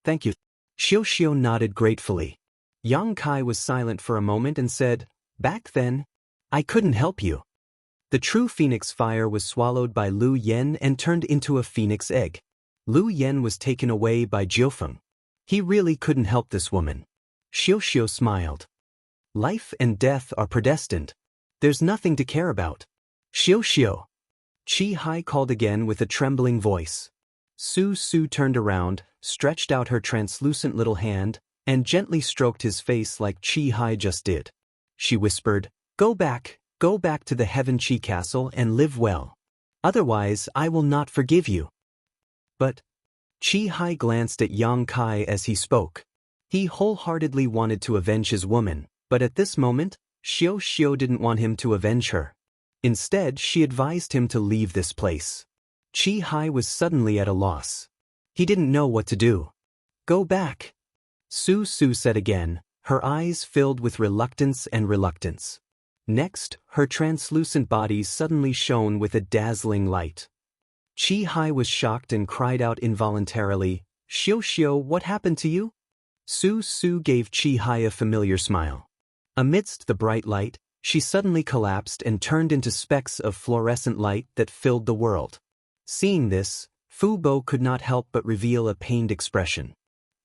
"Thank you." Xiuxiu nodded gratefully. Yang Kai was silent for a moment and said, "Back then, I couldn't help you." The true phoenix fire was swallowed by Lu Yen and turned into a phoenix egg. Lu Yen was taken away by Jiufeng. He really couldn't help this woman. Xiuxiu smiled. "Life and death are predestined. There's nothing to care about." "Xiuxiu!" Qi Hai called again with a trembling voice. Su Su turned around, stretched out her translucent little hand, and gently stroked his face like Qi Hai just did. She whispered, Go back to the Heaven Qi Castle and live well. Otherwise, I will not forgive you." But Qi Hai glanced at Yang Kai as he spoke. He wholeheartedly wanted to avenge his woman, but at this moment, Xiuxiu didn't want him to avenge her. Instead, she advised him to leave this place. Qi Hai was suddenly at a loss. He didn't know what to do. "Go back," Su Su said again, her eyes filled with reluctance. Next, her translucent body suddenly shone with a dazzling light. Qi Hai was shocked and cried out involuntarily, "Xiuxiu, what happened to you?" Su Su gave Qi Hai a familiar smile. Amidst the bright light, she suddenly collapsed and turned into specks of fluorescent light that filled the world. Seeing this, Fu Bo could not help but reveal a pained expression.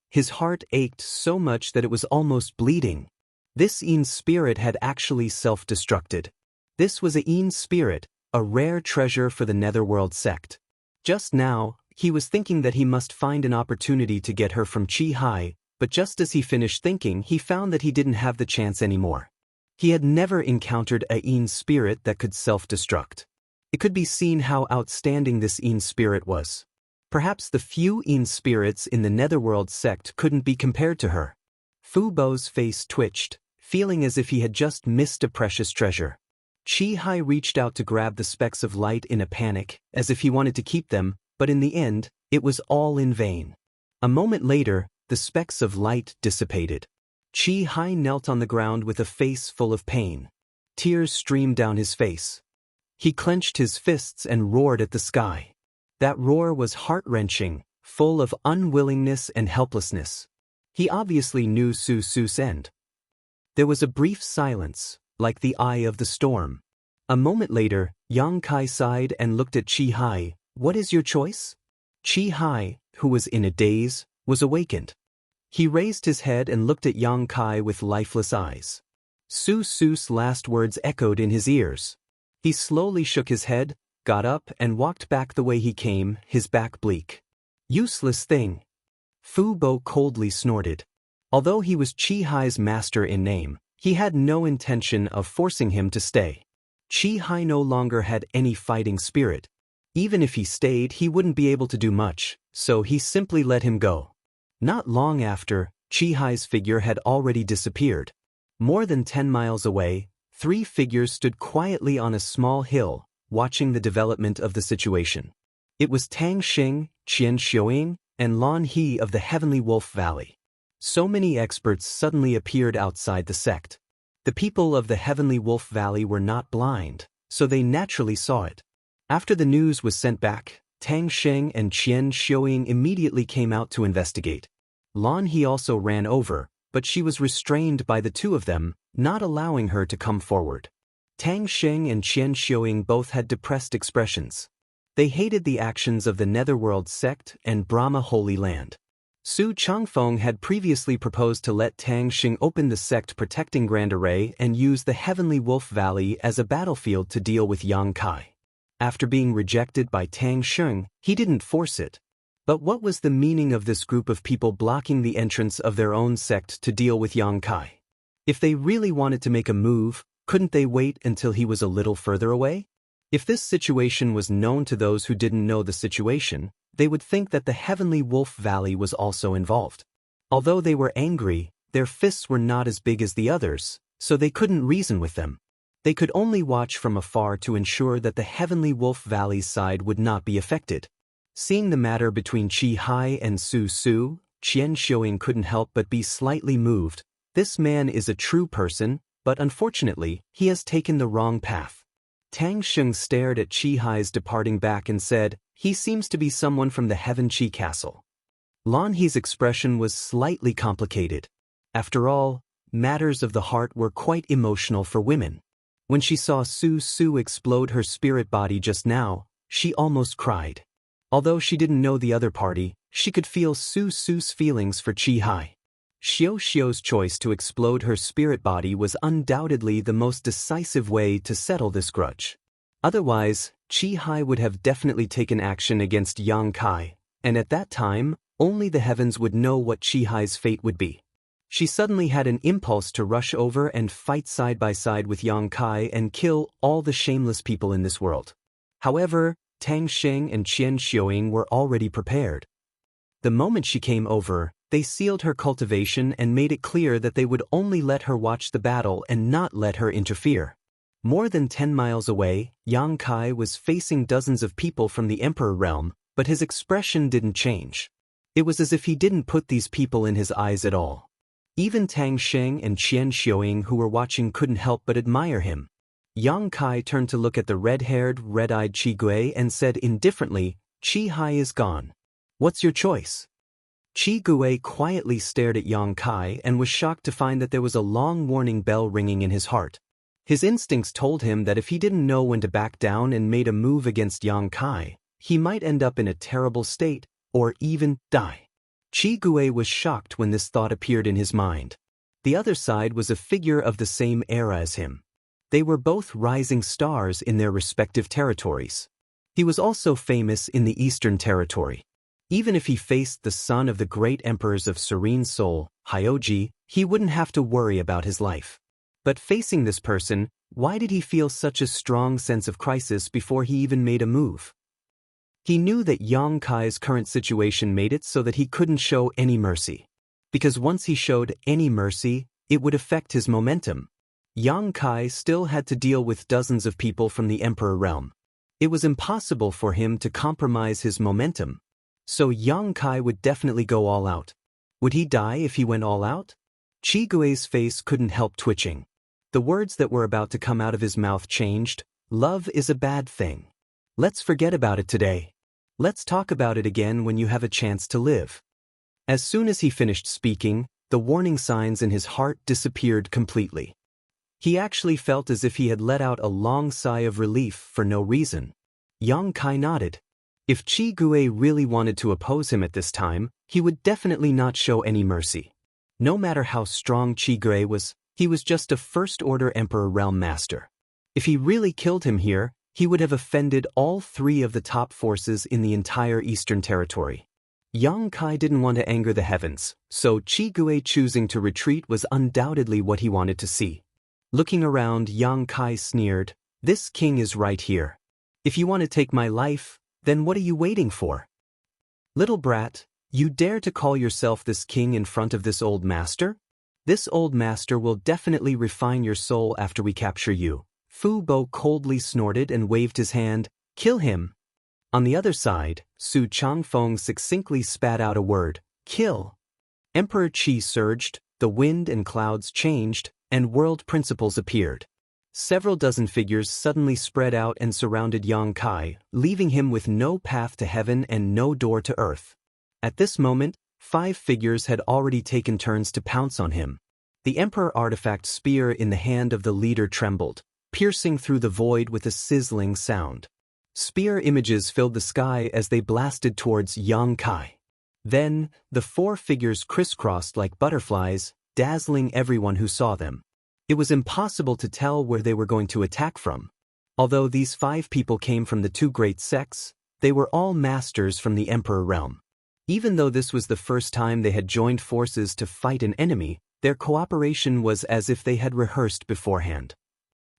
His heart ached so much that it was almost bleeding. This Yin spirit had actually self-destructed. This was a Yin spirit, a rare treasure for the Netherworld sect. Just now, he was thinking that he must find an opportunity to get her from Qi Hai, but just as he finished thinking, he found that he didn't have the chance anymore. He had never encountered a Yin spirit that could self-destruct. It could be seen how outstanding this Yin spirit was. Perhaps the few Yin spirits in the Netherworld sect couldn't be compared to her. Fu Bo's face twitched, feeling as if he had just missed a precious treasure. Qi Hai reached out to grab the specks of light in a panic, as if he wanted to keep them, but in the end, it was all in vain. A moment later, the specks of light dissipated. Qi Hai knelt on the ground with a face full of pain. Tears streamed down his face. He clenched his fists and roared at the sky. That roar was heart-wrenching, full of unwillingness and helplessness. He obviously knew Su Su's end. There was a brief silence, like the eye of the storm. A moment later, Yang Kai sighed and looked at Chi Hai. "What is your choice?" Chi Hai, who was in a daze, was awakened. He raised his head and looked at Yang Kai with lifeless eyes. Su Su's last words echoed in his ears. He slowly shook his head, got up and walked back the way he came, his back bleak. "Useless thing." Fu Bo coldly snorted. Although he was Chi Hai's master in name, he had no intention of forcing him to stay. Chi Hai no longer had any fighting spirit. Even if he stayed, he wouldn't be able to do much, so he simply let him go. Not long after, Chi Hai's figure had already disappeared. More than 10 miles away, 3 figures stood quietly on a small hill, watching the development of the situation. It was Tang Xing, Qian Xiuying, and Lan He of the Heavenly Wolf Valley. So many experts suddenly appeared outside the sect. The people of the Heavenly Wolf Valley were not blind, so they naturally saw it. After the news was sent back, Tang Xing and Qian Xiuying immediately came out to investigate. Lan He also ran over, but she was restrained by the two of them, not allowing her to come forward. Tang Xing and Qian Xiuying both had depressed expressions. They hated the actions of the Netherworld sect and Brahma Holy Land. Su Changfeng had previously proposed to let Tang Xing open the sect protecting Grand Array and use the Heavenly Wolf Valley as a battlefield to deal with Yang Kai. After being rejected by Tang Xing, he didn't force it. But what was the meaning of this group of people blocking the entrance of their own sect to deal with Yang Kai? If they really wanted to make a move, couldn't they wait until he was a little further away? If this situation was known to those who didn't know the situation, they would think that the Heavenly Wolf Valley was also involved. Although they were angry, their fists were not as big as the others, so they couldn't reason with them. They could only watch from afar to ensure that the Heavenly Wolf Valley's side would not be affected. Seeing the matter between Chi Hai and Su Su, Qian Xiuying couldn't help but be slightly moved. This man is a true person, but unfortunately, he has taken the wrong path. Tang Xing stared at Chi Hai's departing back and said, "He seems to be someone from the Heaven Chi Castle." Lan He's expression was slightly complicated. After all, matters of the heart were quite emotional for women. When she saw Su Su explode her spirit body just now, she almost cried. Although she didn't know the other party, she could feel Su Su's feelings for Chi Hai. Xiao Xiao's choice to explode her spirit body was undoubtedly the most decisive way to settle this grudge. Otherwise, Chi Hai would have definitely taken action against Yang Kai, and at that time, only the heavens would know what Chi Hai's fate would be. She suddenly had an impulse to rush over and fight side by side with Yang Kai and kill all the shameless people in this world. However, Tang Xing and Qian Xiuying were already prepared. The moment she came over, they sealed her cultivation and made it clear that they would only let her watch the battle and not let her interfere. More than 10 miles away, Yang Kai was facing dozens of people from the Emperor realm, but his expression didn't change. It was as if he didn't put these people in his eyes at all. Even Tang Xing and Qian Xiuying who were watching couldn't help but admire him. Yang Kai turned to look at the red-haired, red-eyed Chi Gui and said indifferently, "Chi Hai is gone. What's your choice?" Chi Gui quietly stared at Yang Kai and was shocked to find that there was a long warning bell ringing in his heart. His instincts told him that if he didn't know when to back down and made a move against Yang Kai, he might end up in a terrible state, or even die. Chi Gui was shocked when this thought appeared in his mind. The other side was a figure of the same era as him. They were both rising stars in their respective territories. He was also famous in the Eastern Territory. Even if he faced the son of the great emperors of Serene Soul, Hyoji, he wouldn't have to worry about his life. But facing this person, why did he feel such a strong sense of crisis before he even made a move? He knew that Yang Kai's current situation made it so that he couldn't show any mercy. Because once he showed any mercy, it would affect his momentum. Yang Kai still had to deal with dozens of people from the Emperor realm. It was impossible for him to compromise his momentum. So Yang Kai would definitely go all out. Would he die if he went all out? Chi Gui's face couldn't help twitching. The words that were about to come out of his mouth changed, Love is a bad thing. Let's forget about it today. Let's talk about it again when you have a chance to live. As soon as he finished speaking, the warning signs in his heart disappeared completely. He actually felt as if he had let out a long sigh of relief for no reason. Yang Kai nodded. If Qi Gui really wanted to oppose him at this time, he would definitely not show any mercy. No matter how strong Qi Gui was, he was just a first-order Emperor Realm Master. If he really killed him here, he would have offended all three of the top forces in the entire Eastern Territory. Yang Kai didn't want to anger the heavens, so Qi Gui choosing to retreat was undoubtedly what he wanted to see. Looking around, Yang Kai sneered, "This king is right here. If you want to take my life, then what are you waiting for? Little brat, you dare to call yourself this king in front of this old master? This old master will definitely refine your soul after we capture you." Fu Bo coldly snorted and waved his hand, "Kill him." On the other side, Su Changfeng succinctly spat out a word, "Kill." Emperor Qi surged, the wind and clouds changed, and world principles appeared. Several dozen figures suddenly spread out and surrounded Yang Kai, leaving him with no path to heaven and no door to earth. At this moment, 5 figures had already taken turns to pounce on him. The Emperor artifact spear in the hand of the leader trembled, piercing through the void with a sizzling sound. Spear images filled the sky as they blasted towards Yang Kai. Then, the 4 figures crisscrossed like butterflies, dazzling everyone who saw them. It was impossible to tell where they were going to attack from. Although these 5 people came from the 2 great sects, they were all masters from the Emperor realm. Even though this was the first time they had joined forces to fight an enemy, their cooperation was as if they had rehearsed beforehand.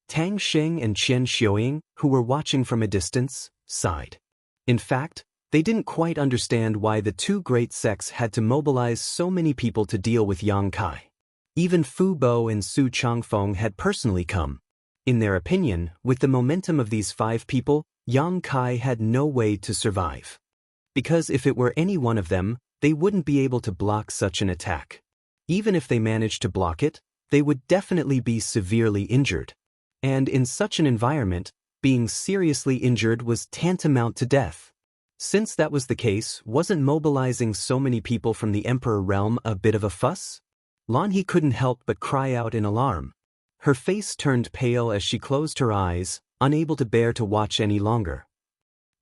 Tang Sheng and Qian Xiuying, who were watching from a distance, sighed. In fact, they didn't quite understand why the 2 great sects had to mobilize so many people to deal with Yang Kai. Even Fu Bo and Su Changfeng had personally come. In their opinion, with the momentum of these 5 people, Yang Kai had no way to survive. Because if it were any one of them, they wouldn't be able to block such an attack. Even if they managed to block it, they would definitely be severely injured. And in such an environment, being seriously injured was tantamount to death. Since that was the case, wasn't mobilizing so many people from the Emperor realm a bit of a fuss? Lan He couldn't help but cry out in alarm. Her face turned pale as she closed her eyes, unable to bear to watch any longer.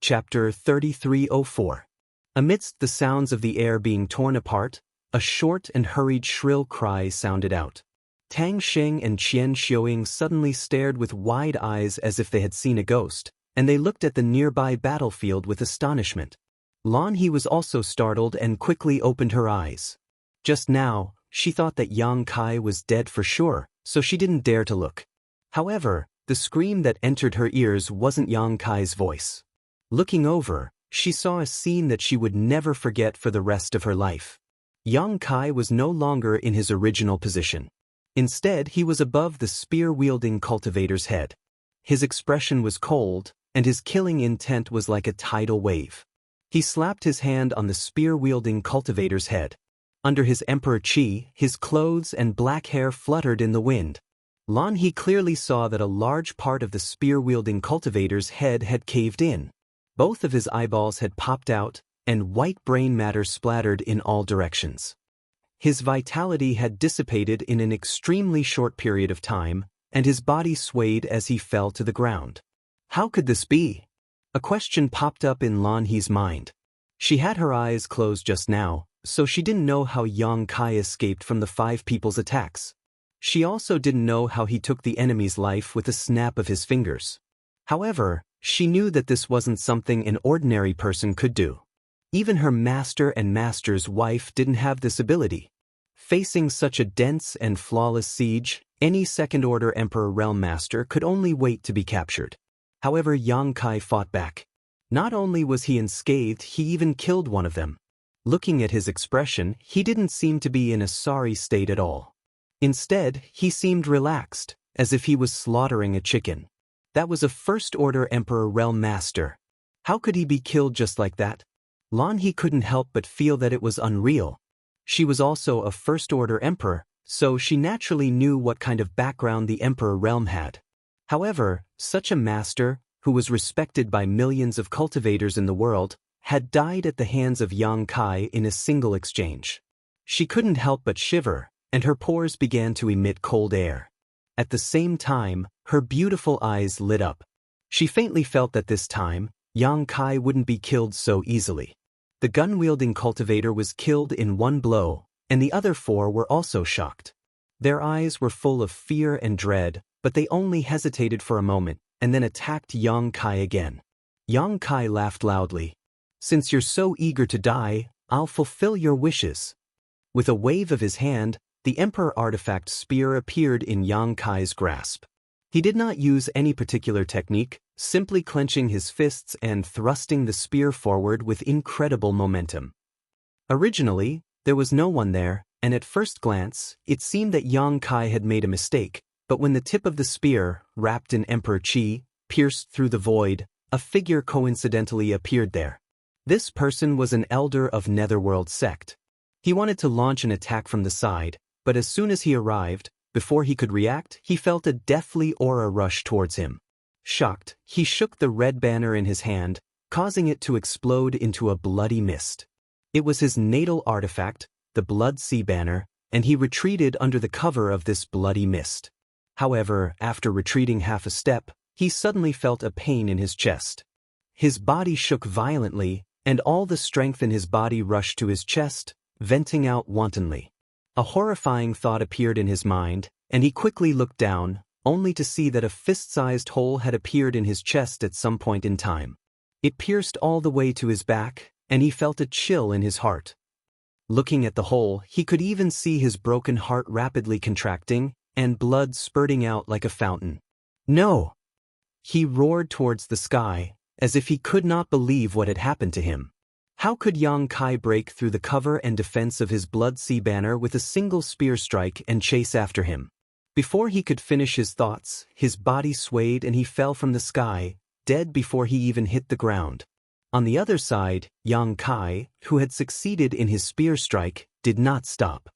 Chapter 3304. Amidst the sounds of the air being torn apart, a short and hurried shrill cry sounded out. Tang Sheng and Qian Xiuying suddenly stared with wide eyes as if they had seen a ghost, and they looked at the nearby battlefield with astonishment. Lan He was also startled and quickly opened her eyes. Just now, she thought that Yang Kai was dead for sure, so she didn't dare to look. However, the scream that entered her ears wasn't Yang Kai's voice. Looking over, she saw a scene that she would never forget for the rest of her life. Yang Kai was no longer in his original position. Instead, he was above the spear-wielding cultivator's head. His expression was cold, and his killing intent was like a tidal wave. He slapped his hand on the spear-wielding cultivator's head. Under his Emperor Qi, his clothes and black hair fluttered in the wind. Lan He clearly saw that a large part of the spear-wielding cultivator's head had caved in. Both of his eyeballs had popped out, and white brain matter splattered in all directions. His vitality had dissipated in an extremely short period of time, and his body swayed as he fell to the ground. How could this be? A question popped up in Lan He's mind. She had her eyes closed just now, so she didn't know how Yang Kai escaped from the 5 people's attacks. She also didn't know how he took the enemy's life with a snap of his fingers. However, she knew that this wasn't something an ordinary person could do. Even her master and master's wife didn't have this ability. Facing such a dense and flawless siege, any second-order Emperor Realm Master could only wait to be captured. However, Yang Kai fought back. Not only was he unscathed, he even killed one of them. Looking at his expression, he didn't seem to be in a sorry state at all. Instead, he seemed relaxed, as if he was slaughtering a chicken. That was a first-order Emperor Realm Master. How could he be killed just like that? Lan He couldn't help but feel that it was unreal. She was also a first-order Emperor, so she naturally knew what kind of background the Emperor Realm had. However, such a master, who was respected by millions of cultivators in the world, had died at the hands of Yang Kai in a single exchange. She couldn't help but shiver, and her pores began to emit cold air. At the same time, her beautiful eyes lit up. She faintly felt that this time, Yang Kai wouldn't be killed so easily. The gun-wielding cultivator was killed in one blow, and the other 4 were also shocked. Their eyes were full of fear and dread, but they only hesitated for a moment, and then attacked Yang Kai again. Yang Kai laughed loudly. "Since you're so eager to die, I'll fulfill your wishes." With a wave of his hand, the Emperor Artifact Spear appeared in Yang Kai's grasp. He did not use any particular technique, simply clenching his fists and thrusting the spear forward with incredible momentum. Originally, there was no one there, and at first glance, it seemed that Yang Kai had made a mistake, but when the tip of the spear, wrapped in Emperor Qi, pierced through the void, a figure coincidentally appeared there. This person was an elder of Netherworld sect. He wanted to launch an attack from the side, but as soon as he arrived, before he could react, he felt a deathly aura rush towards him. Shocked, he shook the red banner in his hand, causing it to explode into a bloody mist. It was his natal artifact, the Blood Sea Banner, and he retreated under the cover of this bloody mist. However, after retreating half a step, he suddenly felt a pain in his chest. His body shook violently, and all the strength in his body rushed to his chest, venting out wantonly. A horrifying thought appeared in his mind, and he quickly looked down, only to see that a fist-sized hole had appeared in his chest at some point in time. It pierced all the way to his back, and he felt a chill in his heart. Looking at the hole, he could even see his broken heart rapidly contracting, and blood spurting out like a fountain. "No!" He roared towards the sky, as if he could not believe what had happened to him. How could Yang Kai break through the cover and defense of his Blood Sea Banner with a single spear strike and chase after him? Before he could finish his thoughts, his body swayed and he fell from the sky, dead before he even hit the ground. On the other side, Yang Kai, who had succeeded in his spear strike, did not stop.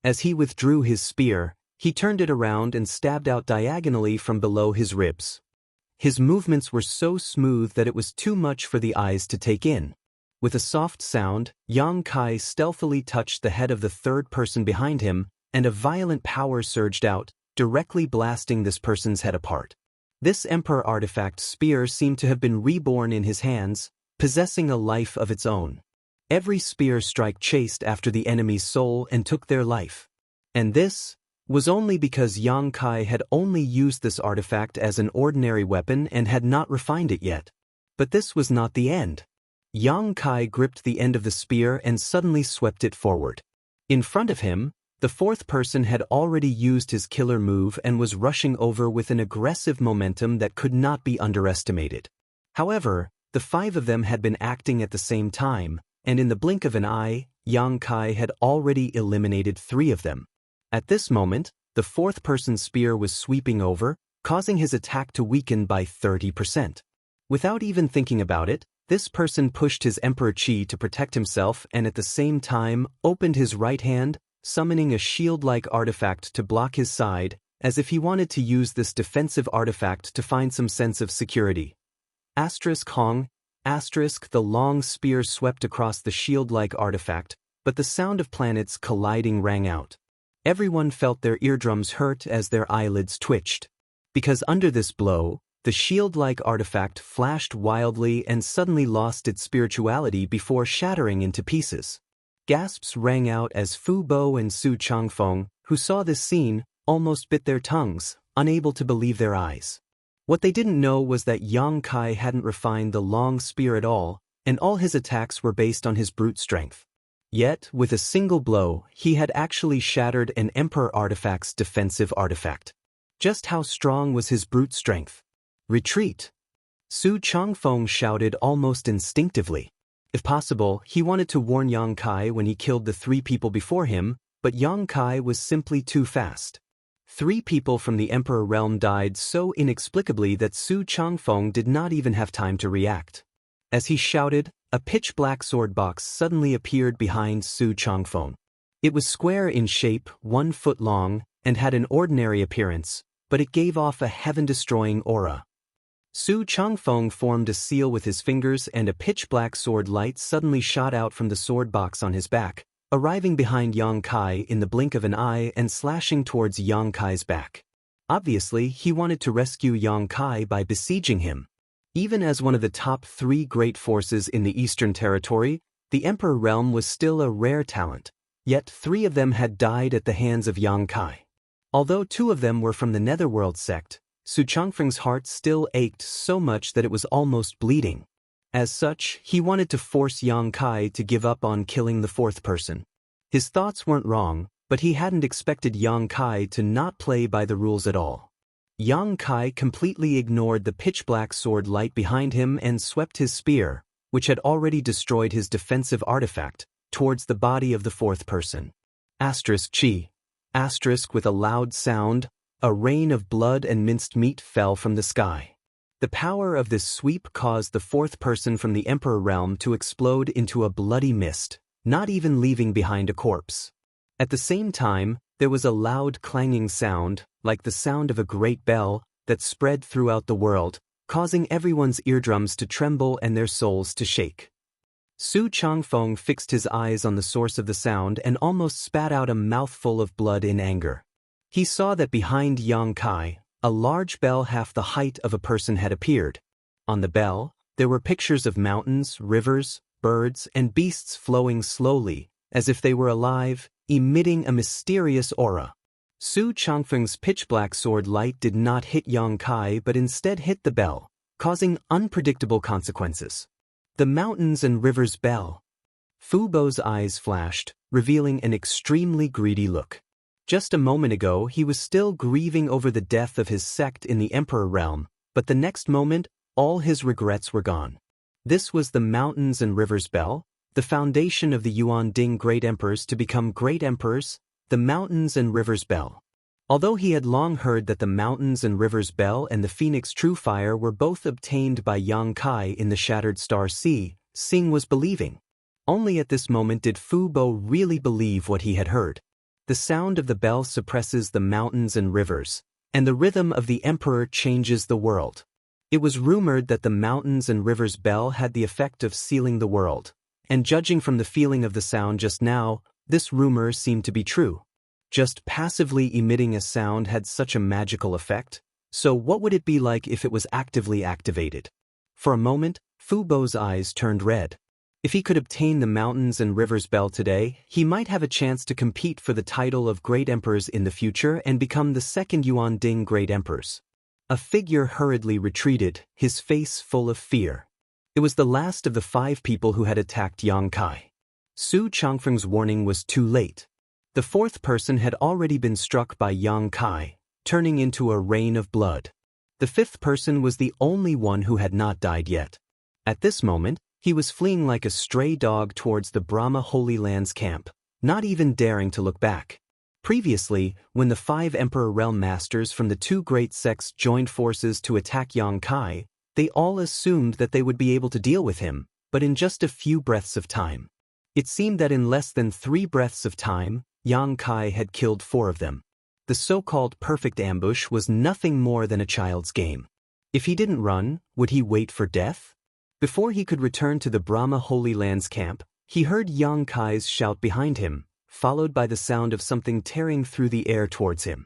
As he withdrew his spear, he turned it around and stabbed out diagonally from below his ribs. His movements were so smooth that it was too much for the eyes to take in. With a soft sound, Yang Kai stealthily touched the head of the third person behind him, and a violent power surged out, directly blasting this person's head apart. This Emperor Artifact Spear seemed to have been reborn in his hands, possessing a life of its own. Every spear strike chased after the enemy's soul and took their life. And this was only because Yang Kai had only used this artifact as an ordinary weapon and had not refined it yet. But this was not the end. Yang Kai gripped the end of the spear and suddenly swept it forward. In front of him, the fourth person had already used his killer move and was rushing over with an aggressive momentum that could not be underestimated. However, the 5 of them had been acting at the same time, and in the blink of an eye, Yang Kai had already eliminated 3 of them. At this moment, the fourth person's spear was sweeping over, causing his attack to weaken by 30%. Without even thinking about it, this person pushed his Emperor Qi to protect himself and at the same time opened his right hand, summoning a shield-like artifact to block his side, as if he wanted to use this defensive artifact to find some sense of security. Hong, the long spear swept across the shield-like artifact, but the sound of planets colliding rang out. Everyone felt their eardrums hurt as their eyelids twitched. Because under this blow, the shield-like artifact flashed wildly and suddenly lost its spirituality before shattering into pieces. Gasps rang out as Fu Bo and Su Changfeng, who saw this scene, almost bit their tongues, unable to believe their eyes. What they didn't know was that Yang Kai hadn't refined the long spear at all, and all his attacks were based on his brute strength. Yet, with a single blow, he had actually shattered an Emperor Artifact's defensive artifact. Just how strong was his brute strength? Retreat! Su Changfeng shouted almost instinctively. If possible, he wanted to warn Yang Kai when he killed the 3 people before him, but Yang Kai was simply too fast. 3 people from the Emperor realm died so inexplicably that Su Changfeng did not even have time to react. As he shouted, a pitch-black sword box suddenly appeared behind Su Changfeng. It was square in shape, 1 foot long, and had an ordinary appearance, but it gave off a heaven-destroying aura. Su Changfeng formed a seal with his fingers and a pitch-black sword light suddenly shot out from the sword box on his back, arriving behind Yang Kai in the blink of an eye and slashing towards Yang Kai's back. Obviously, he wanted to rescue Yang Kai by besieging him. Even as one of the top 3 great forces in the Eastern Territory, the Emperor realm was still a rare talent, yet 3 of them had died at the hands of Yang Kai. Although 2 of them were from the Netherworld sect, Su Changfeng's heart still ached so much that it was almost bleeding. As such, he wanted to force Yang Kai to give up on killing the 4th person. His thoughts weren't wrong, but he hadn't expected Yang Kai to not play by the rules at all. Yang Kai completely ignored the pitch-black sword light behind him and swept his spear, which had already destroyed his defensive artifact, towards the body of the 4th person. Chi. With a loud sound, a rain of blood and minced meat fell from the sky. The power of this sweep caused the 4th person from the Emperor realm to explode into a bloody mist, not even leaving behind a corpse. At the same time, there was a loud clanging sound, like the sound of a great bell, that spread throughout the world, causing everyone's eardrums to tremble and their souls to shake. Su Changfeng fixed his eyes on the source of the sound and almost spat out a mouthful of blood in anger. He saw that behind Yang Kai, a large bell half the height of a person had appeared. On the bell, there were pictures of mountains, rivers, birds, and beasts flowing slowly, as if they were alive, emitting a mysterious aura. Su Changfeng's pitch-black sword light did not hit Yang Kai but instead hit the bell, causing unpredictable consequences. The mountains and rivers bell. Fu Bo's eyes flashed, revealing an extremely greedy look. Just a moment ago he was still grieving over the death of his sect in the Emperor realm, but the next moment, all his regrets were gone. This was the mountains and rivers bell, the foundation of the Yuan Ding Great Emperors to become Great Emperors, the mountains and rivers bell. Although he had long heard that the mountains and rivers bell and the Phoenix True Fire were both obtained by Yang Kai in the Shattered Star Sea, Sing was believing. Only at this moment did Fu Bo really believe what he had heard. The sound of the bell suppresses the mountains and rivers, and the rhythm of the Emperor changes the world. It was rumored that the mountains and rivers bell had the effect of sealing the world, and judging from the feeling of the sound just now, this rumor seemed to be true. Just passively emitting a sound had such a magical effect, so what would it be like if it was actively activated? For a moment, Fu Bo's eyes turned red. If he could obtain the mountains and rivers bell today, he might have a chance to compete for the title of Great Emperors in the future and become the 2nd Yuan Ding Great Emperors. A figure hurriedly retreated, his face full of fear. It was the last of the 5 people who had attacked Yang Kai. Su Changfeng's warning was too late. The 4th person had already been struck by Yang Kai, turning into a rain of blood. The 5th person was the only one who had not died yet. At this moment, he was fleeing like a stray dog towards the Brahma Holy Land's camp, not even daring to look back. Previously, when the 5 Emperor Realm Masters from the 2 great sects joined forces to attack Yang Kai, they all assumed that they would be able to deal with him, but in just a few breaths of time. It seemed that in less than 3 breaths of time, Yang Kai had killed 4 of them. The so-called perfect ambush was nothing more than a child's game. If he didn't run, would he wait for death? Before he could return to the Brahma Holy Land's camp, he heard Yang Kai's shout behind him, followed by the sound of something tearing through the air towards him.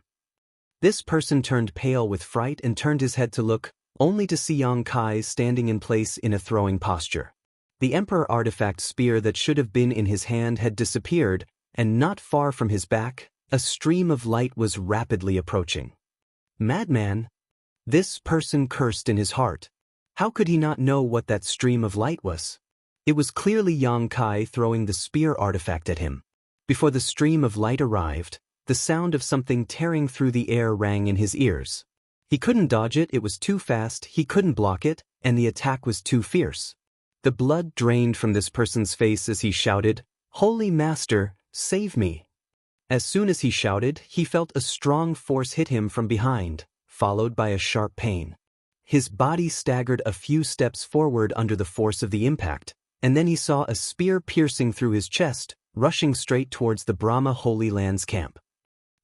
This person turned pale with fright and turned his head to look, only to see Yang Kai standing in place in a throwing posture. The Emperor artifact spear that should have been in his hand had disappeared, and not far from his back, a stream of light was rapidly approaching. Madman! This person cursed in his heart. How could he not know what that stream of light was? It was clearly Yang Kai throwing the spear artifact at him. Before the stream of light arrived, the sound of something tearing through the air rang in his ears. He couldn't dodge it, it was too fast, he couldn't block it, and the attack was too fierce. The blood drained from this person's face as he shouted, "Holy Master, save me!" As soon as he shouted, he felt a strong force hit him from behind, followed by a sharp pain. His body staggered a few steps forward under the force of the impact, and then he saw a spear piercing through his chest, rushing straight towards the Brahma Holy Land's camp.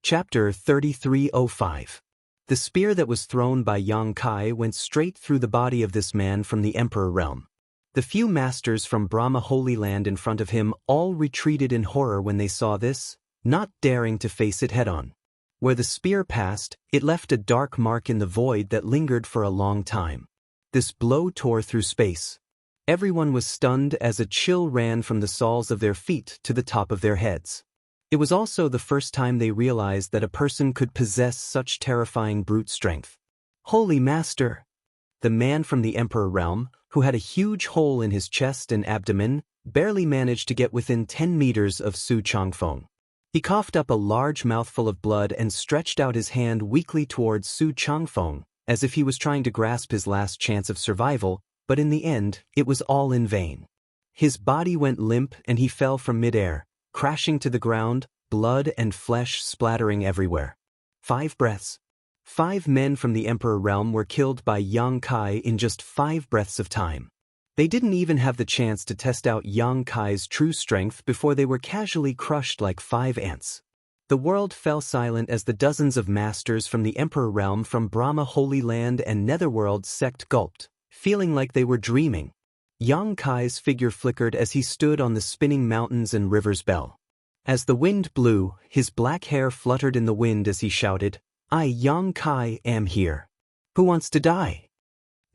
Chapter 3305. The spear that was thrown by Yang Kai went straight through the body of this man from the Emperor realm. The few masters from Brahma Holy Land in front of him all retreated in horror when they saw this, not daring to face it head-on. Where the spear passed, it left a dark mark in the void that lingered for a long time. This blow tore through space. Everyone was stunned as a chill ran from the soles of their feet to the top of their heads. It was also the first time they realized that a person could possess such terrifying brute strength. Holy Master! The man from the Emperor realm, who had a huge hole in his chest and abdomen, barely managed to get within 10 meters of Su Changfeng. He coughed up a large mouthful of blood and stretched out his hand weakly towards Su Changfeng, as if he was trying to grasp his last chance of survival, but in the end, it was all in vain. His body went limp and he fell from midair, crashing to the ground, blood and flesh splattering everywhere. 5 breaths. 5 men from the Emperor realm were killed by Yang Kai in just 5 breaths of time. They didn't even have the chance to test out Yang Kai's true strength before they were casually crushed like 5 ants. The world fell silent as the dozens of masters from the Emperor realm from Brahma Holy Land and Netherworld sect gulped, feeling like they were dreaming. Yang Kai's figure flickered as he stood on the spinning mountains and river's bell. As the wind blew, his black hair fluttered in the wind as he shouted, "I, Yang Kai, am here. Who wants to die?"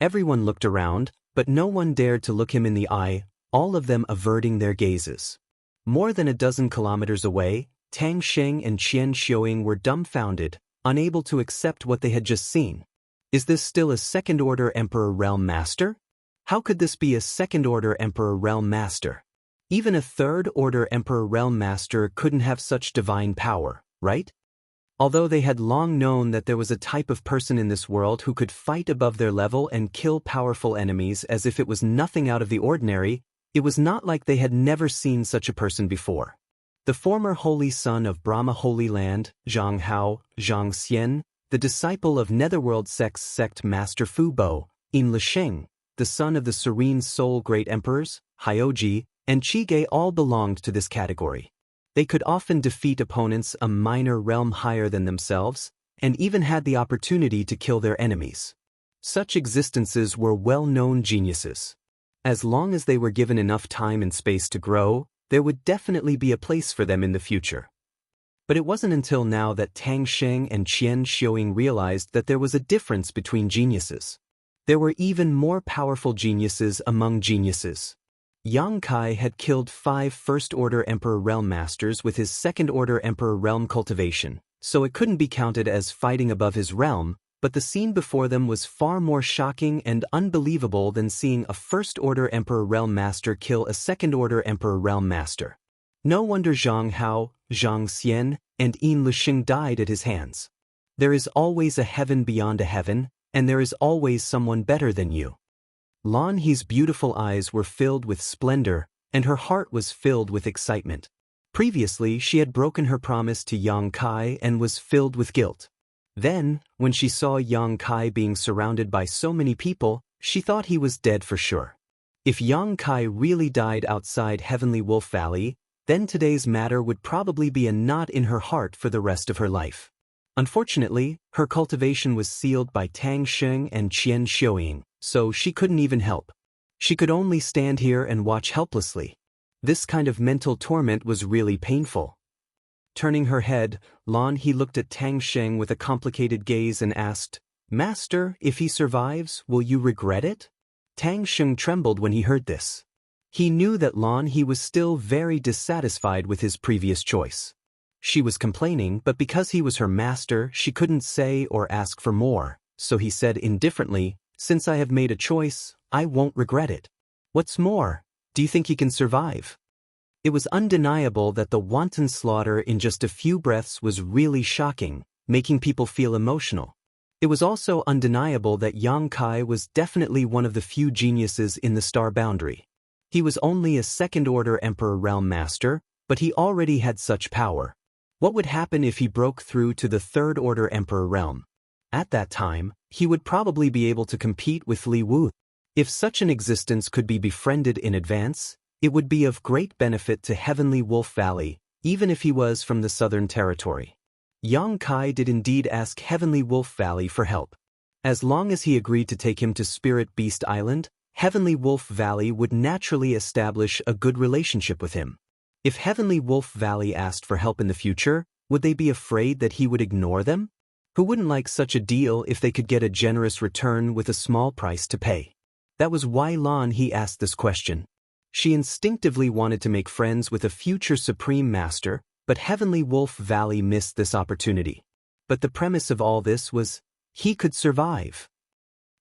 Everyone looked around, but no one dared to look him in the eye, all of them averting their gazes. More than a dozen kilometers away, Tang Sheng and Qian Xiuing were dumbfounded, unable to accept what they had just seen. Is this still a second-order Emperor Realm Master? How could this be a second-order Emperor Realm Master? Even a third-order Emperor Realm Master couldn't have such divine power, right? Although they had long known that there was a type of person in this world who could fight above their level and kill powerful enemies as if it was nothing out of the ordinary, it was not like they had never seen such a person before. The former holy son of Brahma Holy Land, Jianghu, Zhang Xian, the disciple of Netherworld sect Master Fu Bo, In Lisheng, the son of the Serene Soul Great Emperors, Hyoji, and Chige all belonged to this category. They could often defeat opponents a minor realm higher than themselves, and even had the opportunity to kill their enemies. Such existences were well-known geniuses. As long as they were given enough time and space to grow, there would definitely be a place for them in the future. But it wasn't until now that Tang Sheng and Qian Xiuing realized that there was a difference between geniuses. There were even more powerful geniuses among geniuses. Yang Kai had killed 5 First-Order Emperor Realm Masters with his Second-Order Emperor Realm Cultivation, so it couldn't be counted as fighting above his realm, but the scene before them was far more shocking and unbelievable than seeing a First-Order Emperor Realm Master kill a Second-Order Emperor Realm Master. No wonder Zhang Hao, Zhang Xian, and Yin Lisheng died at his hands. There is always a heaven beyond a heaven, and there is always someone better than you. Lan He's beautiful eyes were filled with splendor, and her heart was filled with excitement. Previously, she had broken her promise to Yang Kai and was filled with guilt. Then, when she saw Yang Kai being surrounded by so many people, she thought he was dead for sure. If Yang Kai really died outside Heavenly Wolf Valley, then today's matter would probably be a knot in her heart for the rest of her life. Unfortunately, her cultivation was sealed by Tang Sheng and Qian Xiuing, so she couldn't even help. She could only stand here and watch helplessly. This kind of mental torment was really painful. Turning her head, Lan He looked at Tang Sheng with a complicated gaze and asked, "Master, if he survives, will you regret it?" Tang Sheng trembled when he heard this. He knew that Lan He was still very dissatisfied with his previous choice. She was complaining, but because he was her master, she couldn't say or ask for more, so he said indifferently, "Since I have made a choice, I won't regret it. What's more, do you think he can survive?" It was undeniable that the wanton slaughter in just a few breaths was really shocking, making people feel emotional. It was also undeniable that Yang Kai was definitely one of the few geniuses in the Star Boundary. He was only a Second-Order Emperor Realm Master, but he already had such power. What would happen if he broke through to the Third-Order Emperor Realm? At that time, he would probably be able to compete with Li Wu. If such an existence could be befriended in advance, it would be of great benefit to Heavenly Wolf Valley, even if he was from the Southern Territory. Yang Kai did indeed ask Heavenly Wolf Valley for help. As long as he agreed to take him to Spirit Beast Island, Heavenly Wolf Valley would naturally establish a good relationship with him. If Heavenly Wolf Valley asked for help in the future, would they be afraid that he would ignore them? Who wouldn't like such a deal if they could get a generous return with a small price to pay? That was why Lan He asked this question. She instinctively wanted to make friends with a future Supreme Master, but Heavenly Wolf Valley missed this opportunity. But the premise of all this was, he could survive.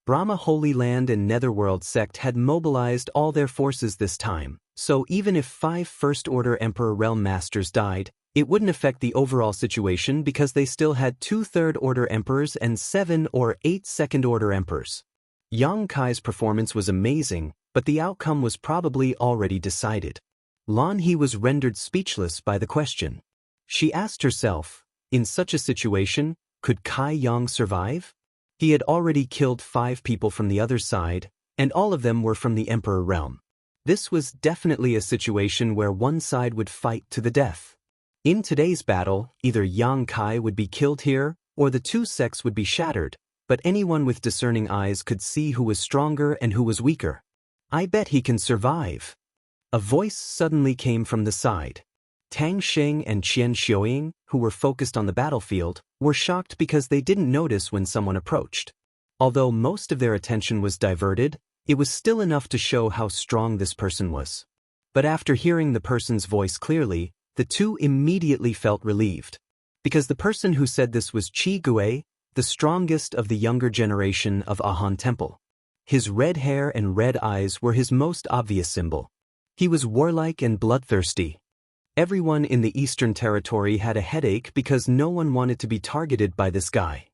Brahma Holy Land and Netherworld sect had mobilized all their forces this time, so even if 5 First Order Emperor Realm Masters died, it wouldn't affect the overall situation because they still had 2 Third Order Emperors and 7 or 8 Second Order Emperors. Yang Kai's performance was amazing, but the outcome was probably already decided. Lan He was rendered speechless by the question. She asked herself, in such a situation, could Kai Yang survive? He had already killed 5 people from the other side, and all of them were from the Emperor realm. This was definitely a situation where one side would fight to the death. In today's battle, either Yang Kai would be killed here, or the 2 sects would be shattered, but anyone with discerning eyes could see who was stronger and who was weaker. I bet he can survive. A voice suddenly came from the side. Tang Xing and Qian Xiuying, who were focused on the battlefield, were shocked because they didn't notice when someone approached. Although most of their attention was diverted, it was still enough to show how strong this person was. But after hearing the person's voice clearly, the 2 immediately felt relieved. Because the person who said this was Qi Gui, the strongest of the younger generation of Ahan Temple. His red hair and red eyes were his most obvious symbol. He was warlike and bloodthirsty. Everyone in the Eastern Territory had a headache because no one wanted to be targeted by this guy.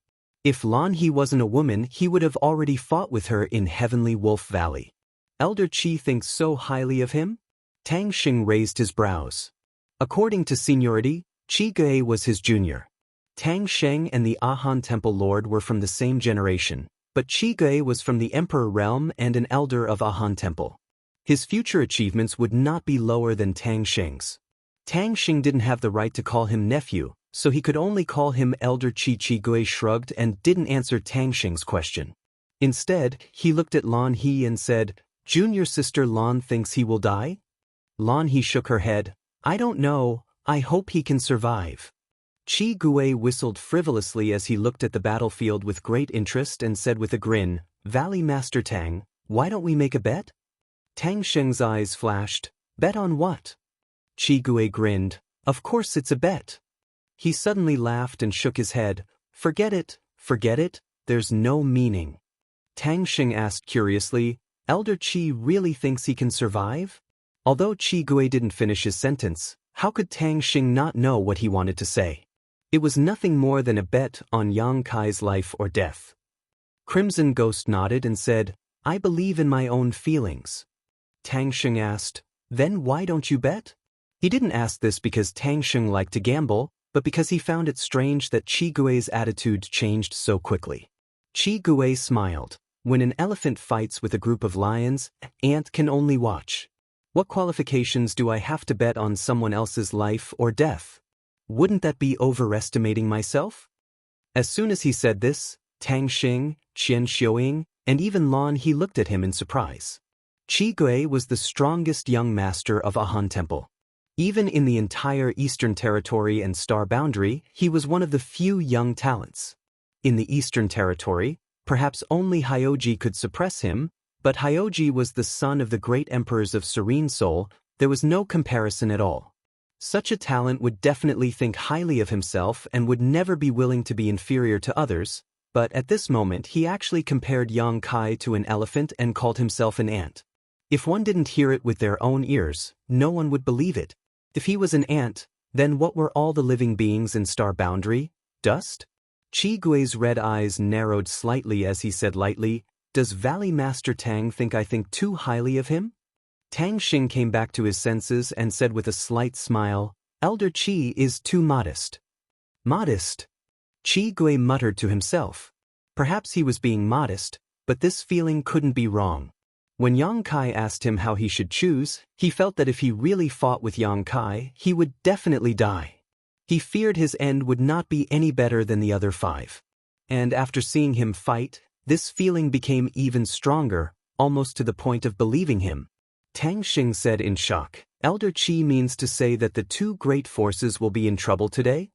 If Lan He wasn't a woman, he would have already fought with her in Heavenly Wolf Valley. Elder Qi thinks so highly of him? Tang Xing raised his brows. According to seniority, Qi Gui was his junior. Tang Sheng and the Ahan Temple Lord were from the same generation, but Qi Gui was from the Emperor Realm and an elder of Ahan Temple. His future achievements would not be lower than Tang Sheng's. Tang Xing didn't have the right to call him nephew, so he could only call him Elder Qi. Qi Gui shrugged and didn't answer Tang Xing's question. Instead, he looked at Lan He and said, "Junior sister Lan thinks he will die?" Lan He shook her head. "I don't know, I hope he can survive." Qi Gui whistled frivolously as he looked at the battlefield with great interest and said with a grin, "Valley Master Tang, why don't we make a bet?" Tang Sheng's eyes flashed. "Bet on what?" Qi Gui grinned. "Of course it's a bet." He suddenly laughed and shook his head. Forget it, there's no meaning." Tang Xing asked curiously, "Elder Qi really thinks he can survive?" Although Qi Gui didn't finish his sentence, how could Tang Xing not know what he wanted to say? It was nothing more than a bet on Yang Kai's life or death. Crimson Ghost nodded and said, "I believe in my own feelings." Tang Xing asked, "Then why don't you bet?" He didn't ask this because Tang Xing liked to gamble, but because he found it strange that Qi Gui's attitude changed so quickly. Qi Gui smiled. When an elephant fights with a group of lions, an ant can only watch. What qualifications do I have to bet on someone else's life or death? Wouldn't that be overestimating myself? As soon as he said this, Tang Xing, Qian Xiuying, and even Lan He looked at him in surprise. Qi Gui was the strongest young master of Ahan Temple. Even in the entire Eastern Territory and Star Boundary, he was one of the few young talents. In the Eastern Territory, perhaps only Hyoji could suppress him, but Hyoji was the son of the great emperors of Serene Soul. There was no comparison at all. Such a talent would definitely think highly of himself and would never be willing to be inferior to others, but at this moment he actually compared Yang Kai to an elephant and called himself an ant. If one didn't hear it with their own ears, no one would believe it. If he was an ant, then what were all the living beings in Star Boundary? Dust? Qi Gui's red eyes narrowed slightly as he said lightly, "Does Valley Master Tang think I think too highly of him?" Tang Xing came back to his senses and said with a slight smile, "Elder Qi is too modest." Modest? Qi Gui muttered to himself. Perhaps he was being modest, but this feeling couldn't be wrong. When Yang Kai asked him how he should choose, he felt that if he really fought with Yang Kai, he would definitely die. He feared his end would not be any better than the other 5. And after seeing him fight, this feeling became even stronger, almost to the point of believing him. Tang Xing said in shock, "Elder Qi means to say that the 2 great forces will be in trouble today?"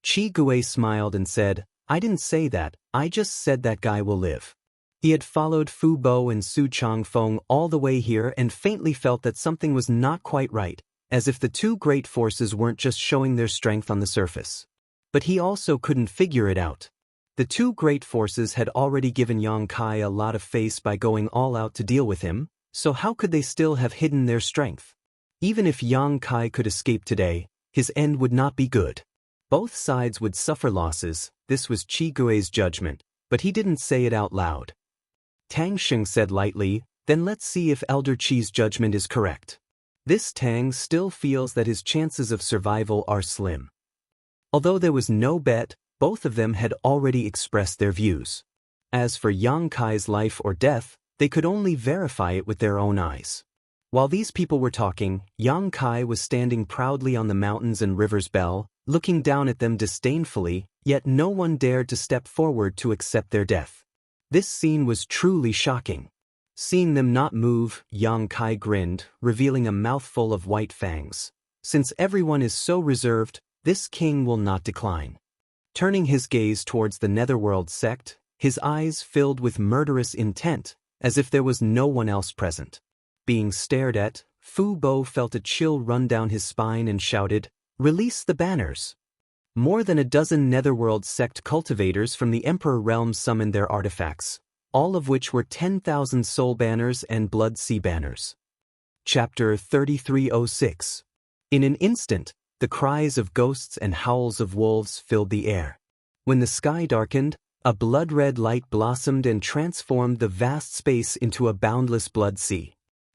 Qi Gui smiled and said, "I didn't say that, I just said that guy will live." He had followed Fu Bo and Su Changfeng all the way here and faintly felt that something was not quite right, as if the 2 great forces weren't just showing their strength on the surface. But he also couldn't figure it out. The 2 great forces had already given Yang Kai a lot of face by going all out to deal with him, so how could they still have hidden their strength? Even if Yang Kai could escape today, his end would not be good. Both sides would suffer losses, this was Qi Gui's judgment, but he didn't say it out loud. Tang Xing said lightly, "Then let's see if Elder Qi's judgment is correct." This Tang still feels that his chances of survival are slim. Although there was no bet, both of them had already expressed their views. As for Yang Kai's life or death, they could only verify it with their own eyes. While these people were talking, Yang Kai was standing proudly on the mountains and river's bell, looking down at them disdainfully, yet no one dared to step forward to accept their death. This scene was truly shocking. Seeing them not move, Yang Kai grinned, revealing a mouthful of white fangs. Since everyone is so reserved, this king will not decline. Turning his gaze towards the Netherworld sect, his eyes filled with murderous intent, as if there was no one else present. Being stared at, Fu Bo felt a chill run down his spine and shouted, "Release the banners!" More than a dozen Netherworld sect cultivators from the Emperor realm summoned their artifacts, all of which were 10,000 soul banners and blood sea banners. Chapter 3306. In an instant, the cries of ghosts and howls of wolves filled the air. When the sky darkened, a blood-red light blossomed and transformed the vast space into a boundless blood sea.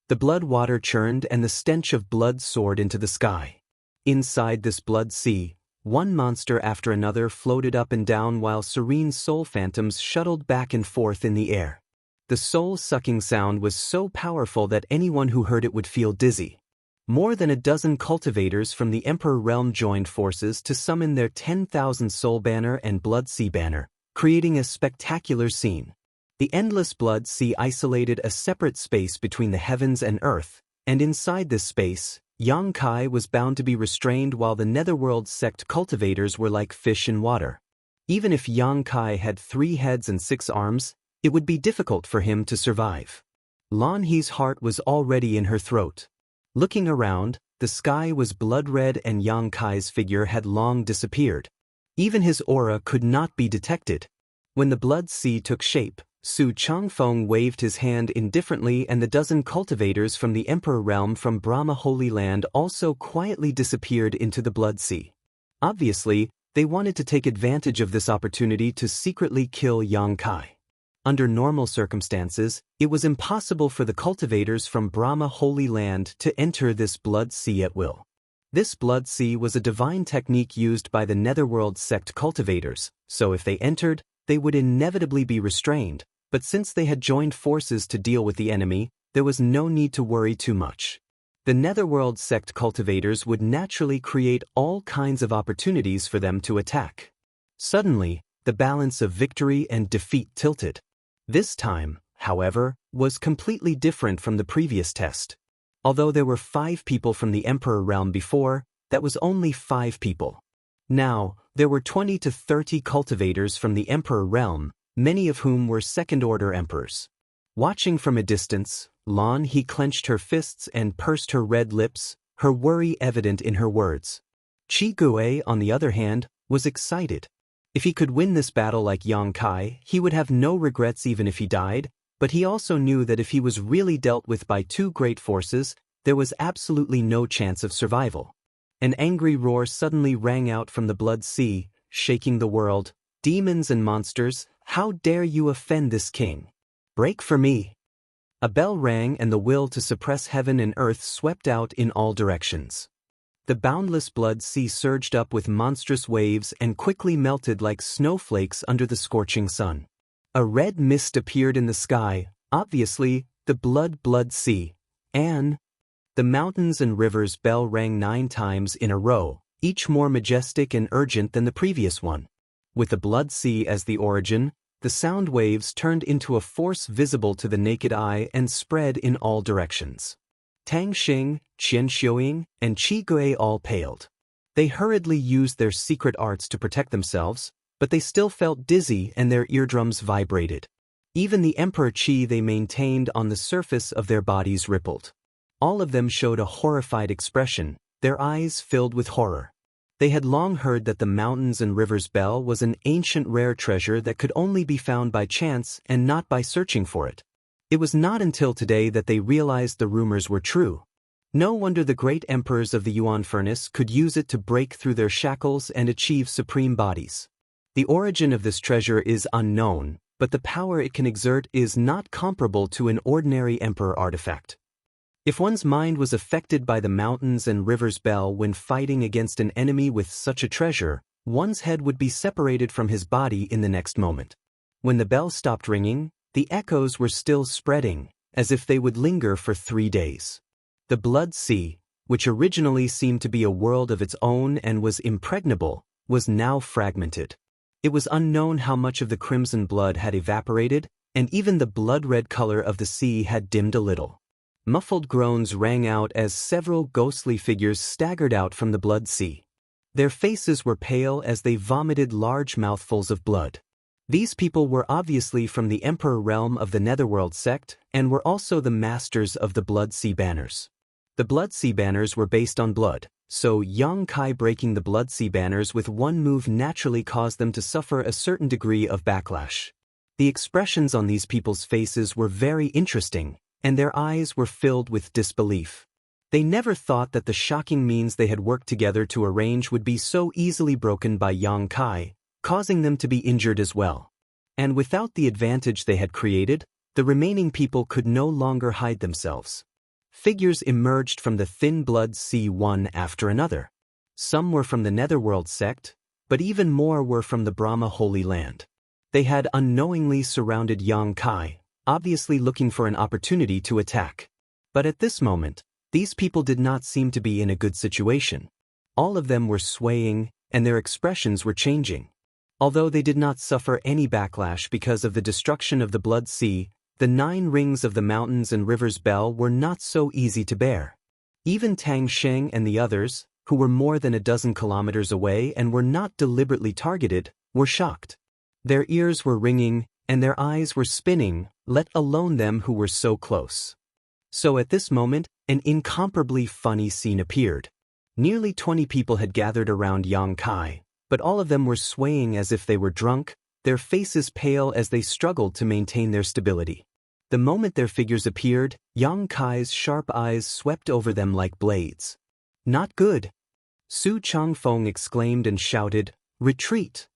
The blood water churned and the stench of blood soared into the sky. Inside this blood sea, one monster after another floated up and down while serene soul phantoms shuttled back and forth in the air. The soul-sucking sound was so powerful that anyone who heard it would feel dizzy. More than a dozen cultivators from the Emperor realm joined forces to summon their 10,000 soul banner and blood sea banner, creating a spectacular scene. The endless blood sea isolated a separate space between the heavens and earth, and inside this space, Yang Kai was bound to be restrained while the Netherworld sect cultivators were like fish in water. Even if Yang Kai had 3 heads and 6 arms, it would be difficult for him to survive. Lan He's heart was already in her throat. Looking around, the sky was blood-red and Yang Kai's figure had long disappeared. Even his aura could not be detected. When the blood sea took shape, Su Changfeng waved his hand indifferently and the dozen cultivators from the Emperor realm from Brahma Holy Land also quietly disappeared into the blood sea. Obviously, they wanted to take advantage of this opportunity to secretly kill Yang Kai. Under normal circumstances, it was impossible for the cultivators from Brahma Holy Land to enter this blood sea at will. This blood sea was a divine technique used by the Netherworld sect cultivators, so if they entered, they would inevitably be restrained. But since they had joined forces to deal with the enemy, there was no need to worry too much. The Netherworld sect cultivators would naturally create all kinds of opportunities for them to attack. Suddenly, the balance of victory and defeat tilted. This time, however, was completely different from the previous test. Although there were 5 people from the Emperor realm before, that was only 5 people. Now, there were 20 to 30 cultivators from the Emperor realm, many of whom were second-order emperors. Watching from a distance, Lan He clenched her fists and pursed her red lips, her worry evident in her words. Qi Gui, on the other hand, was excited. If he could win this battle like Yang Kai, he would have no regrets even if he died, but he also knew that if he was really dealt with by 2 great forces, there was absolutely no chance of survival. An angry roar suddenly rang out from the blood sea, shaking the world. "Demons and monsters, how dare you offend this king? Break for me!" A bell rang and the will to suppress heaven and earth swept out in all directions. The boundless blood sea surged up with monstrous waves and quickly melted like snowflakes under the scorching sun. A red mist appeared in the sky, obviously, the blood sea, and the mountains and rivers bell rang 9 times in a row, each more majestic and urgent than the previous one. With the blood sea as the origin, the sound waves turned into a force visible to the naked eye and spread in all directions. Tang Xing, Qian Xiuying, and Qi Gui all paled. They hurriedly used their secret arts to protect themselves, but they still felt dizzy and their eardrums vibrated. Even the Emperor Qi they maintained on the surface of their bodies rippled. All of them showed a horrified expression, their eyes filled with horror. They had long heard that the mountains and rivers bell was an ancient rare treasure that could only be found by chance and not by searching for it. It was not until today that they realized the rumors were true. No wonder the great emperors of the Yuan furnace could use it to break through their shackles and achieve supreme bodies. The origin of this treasure is unknown, but the power it can exert is not comparable to an ordinary emperor artifact. If one's mind was affected by the mountains and rivers bell when fighting against an enemy with such a treasure, one's head would be separated from his body in the next moment. When the bell stopped ringing, the echoes were still spreading, as if they would linger for 3 days. The blood sea, which originally seemed to be a world of its own and was impregnable, was now fragmented. It was unknown how much of the crimson blood had evaporated, and even the blood-red color of the sea had dimmed a little. Muffled groans rang out as several ghostly figures staggered out from the blood sea. Their faces were pale as they vomited large mouthfuls of blood. These people were obviously from the Emperor realm of the Netherworld sect and were also the masters of the Blood Sea banners. The Blood Sea banners were based on blood, so Yang Kai breaking the Blood Sea banners with one move naturally caused them to suffer a certain degree of backlash. The expressions on these people's faces were very interesting, and their eyes were filled with disbelief. They never thought that the shocking means they had worked together to arrange would be so easily broken by Yang Kai, causing them to be injured as well. And without the advantage they had created, the remaining people could no longer hide themselves. Figures emerged from the thin blood sea one after another. Some were from the Netherworld sect, but even more were from the Brahma Holy Land. They had unknowingly surrounded Yang Kai, obviously looking for an opportunity to attack. But at this moment, these people did not seem to be in a good situation. All of them were swaying, and their expressions were changing. Although they did not suffer any backlash because of the destruction of the Blood Sea, the 9 rings of the mountains and rivers bell were not so easy to bear. Even Tang Sheng and the others, who were more than a dozen kilometers away and were not deliberately targeted, were shocked. Their ears were ringing, and their eyes were spinning, let alone them who were so close. So at this moment, an incomparably funny scene appeared. Nearly 20 people had gathered around Yang Kai, but all of them were swaying as if they were drunk, their faces pale as they struggled to maintain their stability. The moment their figures appeared, Yang Kai's sharp eyes swept over them like blades. "Not good!" Su Changfeng exclaimed and shouted, "Retreat!"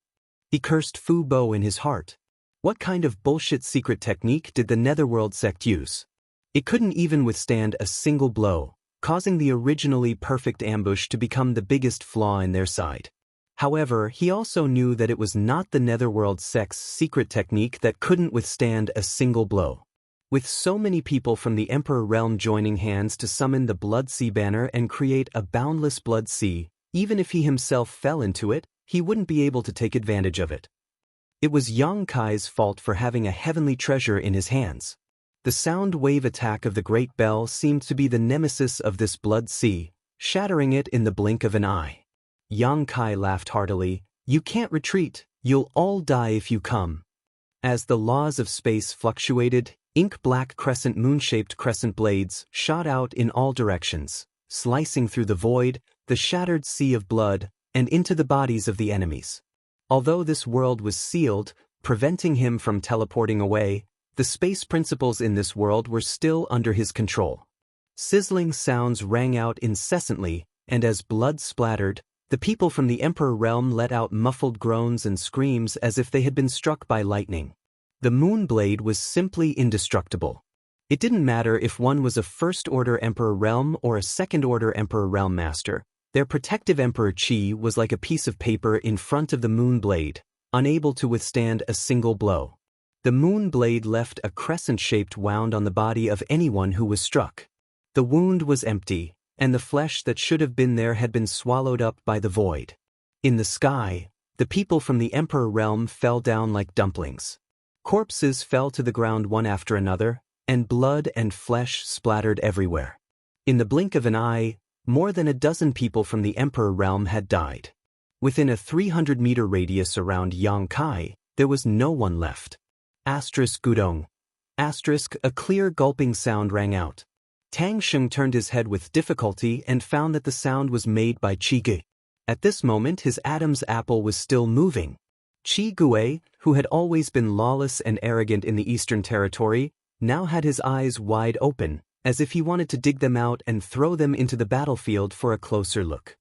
He cursed Fu Bo in his heart. What kind of bullshit secret technique did the Netherworld sect use? It couldn't even withstand a single blow, causing the originally perfect ambush to become the biggest flaw in their side. However, he also knew that it was not the Netherworld sect's secret technique that couldn't withstand a single blow. With so many people from the Emperor realm joining hands to summon the Blood Sea banner and create a boundless blood sea, even if he himself fell into it, he wouldn't be able to take advantage of it. It was Yang Kai's fault for having a heavenly treasure in his hands. The sound wave attack of the Great Bell seemed to be the nemesis of this blood sea, shattering it in the blink of an eye. Yang Kai laughed heartily, "You can't retreat, you'll all die if you come." As the laws of space fluctuated, ink-black crescent moon-shaped crescent blades shot out in all directions, slicing through the void, the shattered sea of blood, and into the bodies of the enemies. Although this world was sealed, preventing him from teleporting away, the space principles in this world were still under his control. Sizzling sounds rang out incessantly, and as blood splattered, the people from the Emperor realm let out muffled groans and screams as if they had been struck by lightning. The Moonblade was simply indestructible. It didn't matter if one was a First-Order Emperor realm or a Second-Order Emperor realm master. Their protective Emperor Qi was like a piece of paper in front of the Moonblade, unable to withstand a single blow. The Moonblade left a crescent-shaped wound on the body of anyone who was struck. The wound was empty, and the flesh that should have been there had been swallowed up by the void. In the sky, the people from the Emperor realm fell down like dumplings. Corpses fell to the ground one after another, and blood and flesh splattered everywhere. In the blink of an eye, more than a dozen people from the Emperor realm had died. Within a 300-meter radius around Jianghu, there was no one left. Gudong. A clear gulping sound rang out. Tang Sheng turned his head with difficulty and found that the sound was made by Qi Gui. At this moment his Adam's apple was still moving. Qi Gui, who had always been lawless and arrogant in the Eastern Territory, now had his eyes wide open, as if he wanted to dig them out and throw them into the battlefield for a closer look.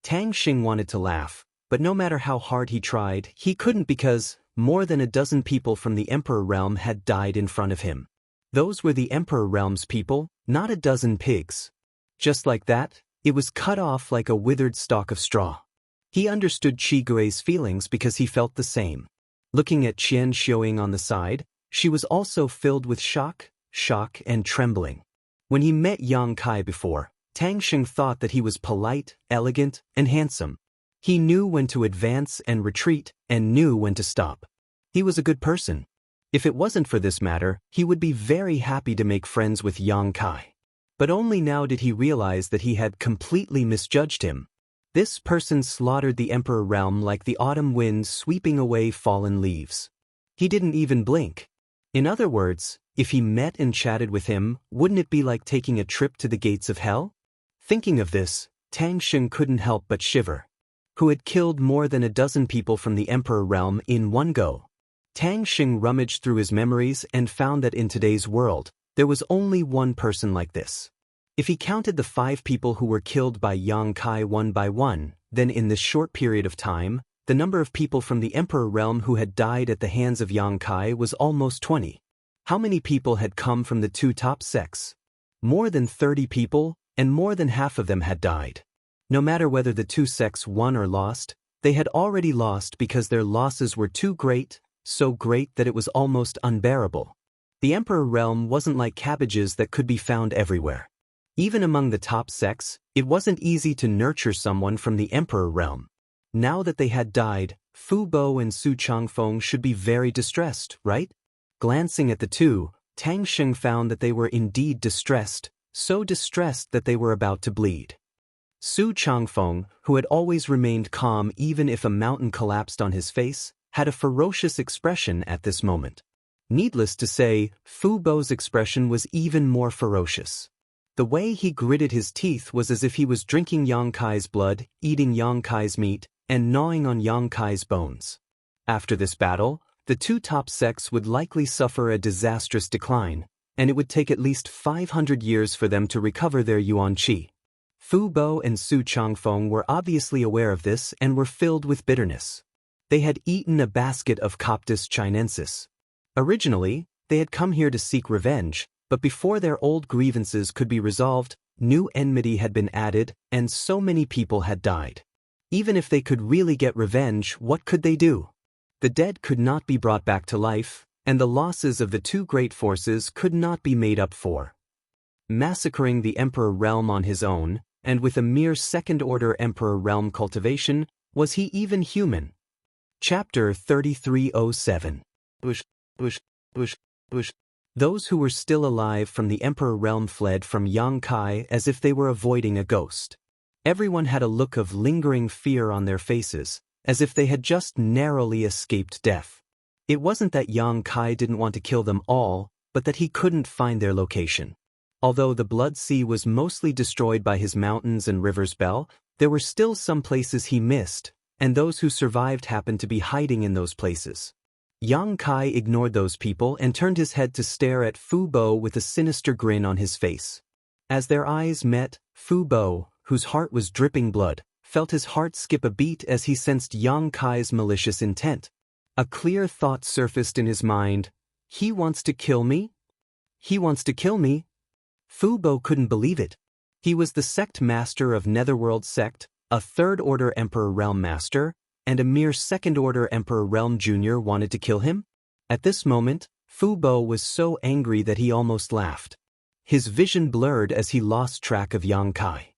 Tang Xing wanted to laugh, but no matter how hard he tried, he couldn't because more than a dozen people from the Emperor realm had died in front of him. Those were the Emperor realm's people, not a dozen pigs. Just like that, it was cut off like a withered stalk of straw. He understood Qi Gui's feelings because he felt the same. Looking at Qian Xiuing on the side, she was also filled with shock, and trembling. When he met Yang Kai before, Tang Xing thought that he was polite, elegant, and handsome. He knew when to advance and retreat, and knew when to stop. He was a good person. If it wasn't for this matter, he would be very happy to make friends with Yang Kai. But only now did he realize that he had completely misjudged him. This person slaughtered the Emperor realm like the autumn wind sweeping away fallen leaves. He didn't even blink. In other words, if he met and chatted with him, wouldn't it be like taking a trip to the gates of hell? Thinking of this, Tang Xing couldn't help but shiver. Who had killed more than a dozen people from the Emperor realm in one go? Tang Xing rummaged through his memories and found that in today's world, there was only one person like this. If he counted the 5 people who were killed by Yang Kai one by one, then in this short period of time, the number of people from the Emperor realm who had died at the hands of Yang Kai was almost 20. How many people had come from the 2 top sects? More than 30 people, and more than half of them had died. No matter whether the 2 sects won or lost, they had already lost because their losses were too great, so great that it was almost unbearable. The Emperor realm wasn't like cabbages that could be found everywhere. Even among the top sects, it wasn't easy to nurture someone from the Emperor realm. Now that they had died, Fu Bo and Su Changfeng should be very distressed, right? Glancing at the two, Tang Xing found that they were indeed distressed, so distressed that they were about to bleed. Su Changfeng, who had always remained calm even if a mountain collapsed on his face, had a ferocious expression at this moment. Needless to say, Fu Bo's expression was even more ferocious. The way he gritted his teeth was as if he was drinking Yang Kai's blood, eating Yang Kai's meat, and gnawing on Yang Kai's bones. After this battle, the 2 top sects would likely suffer a disastrous decline, and it would take at least 500 years for them to recover their yuan qi. Fu Bo and Su Changfeng were obviously aware of this and were filled with bitterness. They had eaten a basket of Coptis chinensis. Originally, they had come here to seek revenge, but before their old grievances could be resolved, new enmity had been added, and so many people had died. Even if they could really get revenge, what could they do? The dead could not be brought back to life, and the losses of the 2 great forces could not be made up for. Massacring the Emperor realm on his own, and with a mere second-order Emperor realm cultivation, was he even human? Chapter 3307. Those who were still alive from the Emperor realm fled from Yang Kai as if they were avoiding a ghost. Everyone had a look of lingering fear on their faces, as if they had just narrowly escaped death. It wasn't that Yang Kai didn't want to kill them all, but that he couldn't find their location. Although the Blood Sea was mostly destroyed by his mountains and rivers Bell, there were still some places he missed, and those who survived happened to be hiding in those places. Yang Kai ignored those people and turned his head to stare at Fu Bo with a sinister grin on his face. As their eyes met, Fu Bo, whose heart was dripping blood, felt his heart skip a beat as he sensed Yang Kai's malicious intent. A clear thought surfaced in his mind. He wants to kill me? He wants to kill me? Fu Bo couldn't believe it. He was the sect master of Netherworld Sect, a 3rd-order Emperor Realm Master, and a mere 2nd-order Emperor Realm Junior wanted to kill him? At this moment, Fu Bo was so angry that he almost laughed. His vision blurred as he lost track of Yang Kai.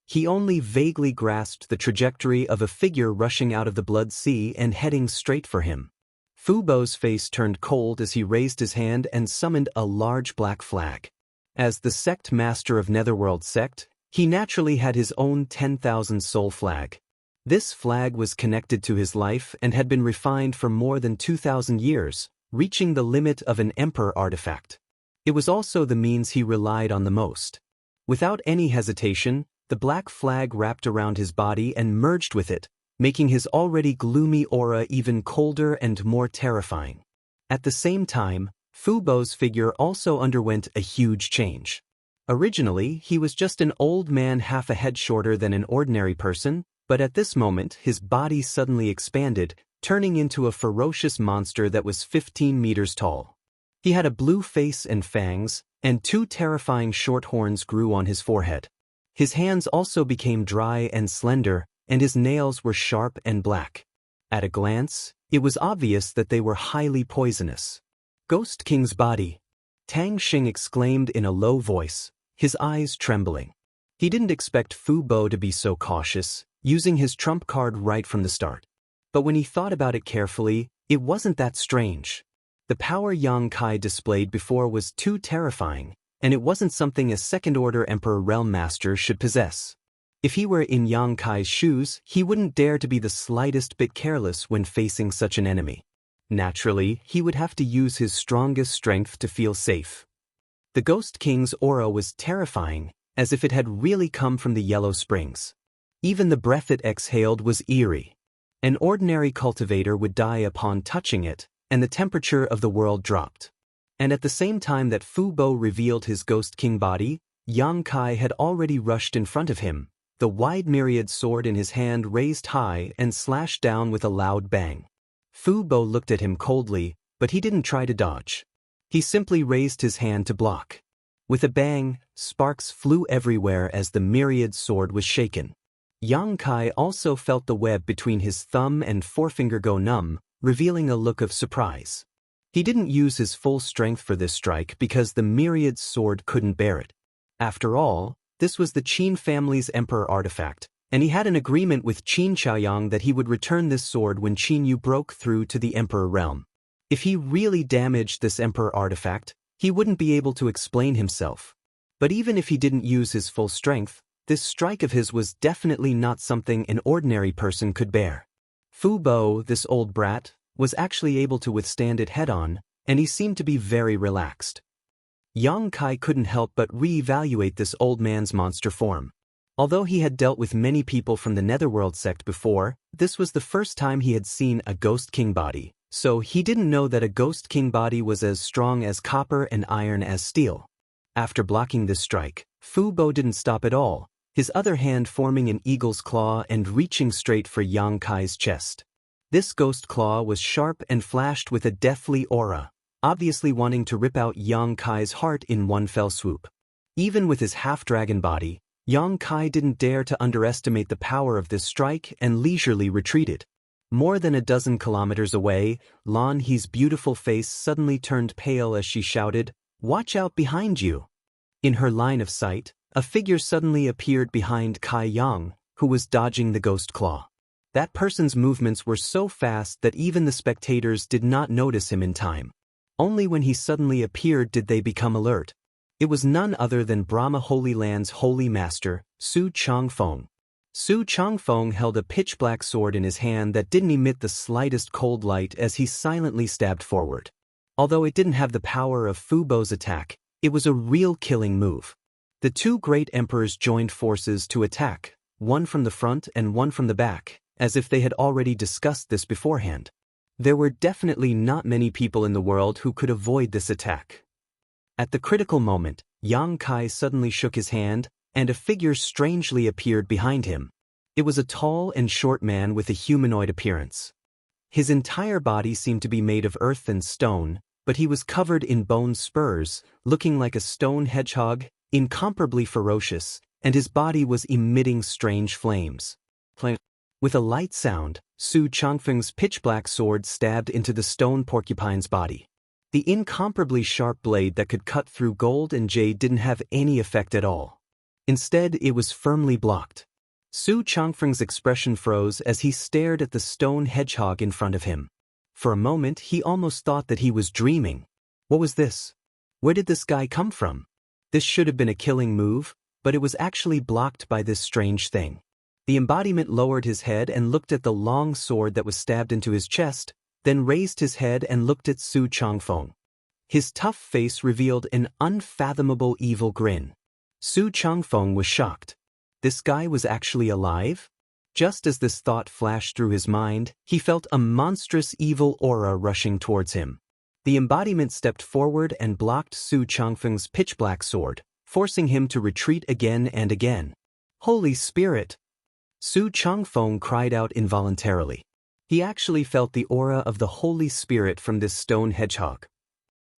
He only vaguely grasped the trajectory of a figure rushing out of the blood sea and heading straight for him. Fu Bo's face turned cold as he raised his hand and summoned a large black flag. As the sect master of Netherworld sect, he naturally had his own 10,000 soul flag. This flag was connected to his life and had been refined for more than 2,000 years, reaching the limit of an emperor artifact. It was also the means he relied on the most. Without any hesitation, the black flag wrapped around his body and merged with it, making his already gloomy aura even colder and more terrifying. At the same time, Fu Bo's figure also underwent a huge change. Originally, he was just an old man half a head shorter than an ordinary person, but at this moment his body suddenly expanded, turning into a ferocious monster that was 15 meters tall. He had a blue face and fangs, and 2 terrifying short horns grew on his forehead. His hands also became dry and slender, and his nails were sharp and black. At a glance, it was obvious that they were highly poisonous. Ghost King's body, Tang Xing exclaimed in a low voice, his eyes trembling. He didn't expect Fu Bo to be so cautious, using his trump card right from the start. But when he thought about it carefully, it wasn't that strange. The power Yang Kai displayed before was too terrifying, and it wasn't something a second-order Emperor Realm Master should possess. If he were in Yang Kai's shoes, he wouldn't dare to be the slightest bit careless when facing such an enemy. Naturally, he would have to use his strongest strength to feel safe. The Ghost King's aura was terrifying, as if it had really come from the Yellow Springs. Even the breath it exhaled was eerie. An ordinary cultivator would die upon touching it, and the temperature of the world dropped. And at the same time that Fu Bo revealed his Ghost King body, Yang Kai had already rushed in front of him, the wide myriad sword in his hand raised high and slashed down with a loud bang. Fu Bo looked at him coldly, but he didn't try to dodge. He simply raised his hand to block. With a bang, sparks flew everywhere as the myriad sword was shaken. Yang Kai also felt the web between his thumb and forefinger go numb, revealing a look of surprise. He didn't use his full strength for this strike because the myriad sword couldn't bear it. After all, this was the Qin family's emperor artifact, and he had an agreement with Qin Chaoyang that he would return this sword when Qin Yu broke through to the emperor realm. If he really damaged this emperor artifact, he wouldn't be able to explain himself. But even if he didn't use his full strength, this strike of his was definitely not something an ordinary person could bear. Fu Bo, this old brat, was actually able to withstand it head-on, and he seemed to be very relaxed. Yang Kai couldn't help but re-evaluate this old man's monster form. Although he had dealt with many people from the Netherworld sect before, this was the first time he had seen a Ghost King body, so he didn't know that a Ghost King body was as strong as copper and iron as steel. After blocking this strike, Fu Bo didn't stop at all, his other hand forming an eagle's claw and reaching straight for Yang Kai's chest. This ghost claw was sharp and flashed with a deathly aura, obviously wanting to rip out Yang Kai's heart in one fell swoop. Even with his half-dragon body, Yang Kai didn't dare to underestimate the power of this strike and leisurely retreated. More than a dozen kilometers away, Lan He's beautiful face suddenly turned pale as she shouted, "Watch out behind you!" In her line of sight, a figure suddenly appeared behind Kai Yang, who was dodging the ghost claw. That person's movements were so fast that even the spectators did not notice him in time. Only when he suddenly appeared did they become alert. It was none other than Brahma Holy Land's holy master, Su Changfeng. Su Changfeng held a pitch-black sword in his hand that didn't emit the slightest cold light as he silently stabbed forward. Although it didn't have the power of Fu Bo's attack, it was a real killing move. The two great emperors joined forces to attack, one from the front and one from the back, as if they had already discussed this beforehand. There were definitely not many people in the world who could avoid this attack. At the critical moment, Yang Kai suddenly shook his hand, and a figure strangely appeared behind him. It was a tall and short man with a humanoid appearance. His entire body seemed to be made of earth and stone, but he was covered in bone spurs, looking like a stone hedgehog, incomparably ferocious, and his body was emitting strange flames. With a light sound, Su Changfeng's pitch-black sword stabbed into the stone porcupine's body. The incomparably sharp blade that could cut through gold and jade didn't have any effect at all. Instead, it was firmly blocked. Su Changfeng's expression froze as he stared at the stone hedgehog in front of him. For a moment, he almost thought that he was dreaming. What was this? Where did this guy come from? This should have been a killing move, but it was actually blocked by this strange thing. The embodiment lowered his head and looked at the long sword that was stabbed into his chest, then raised his head and looked at Su Changfeng. His tough face revealed an unfathomable evil grin. Su Changfeng was shocked. This guy was actually alive? Just as this thought flashed through his mind, he felt a monstrous evil aura rushing towards him. The embodiment stepped forward and blocked Su Changfeng's pitch-black sword, forcing him to retreat again and again. Holy Spirit! Su Changfeng cried out involuntarily. He actually felt the aura of the Holy Spirit from this stone hedgehog.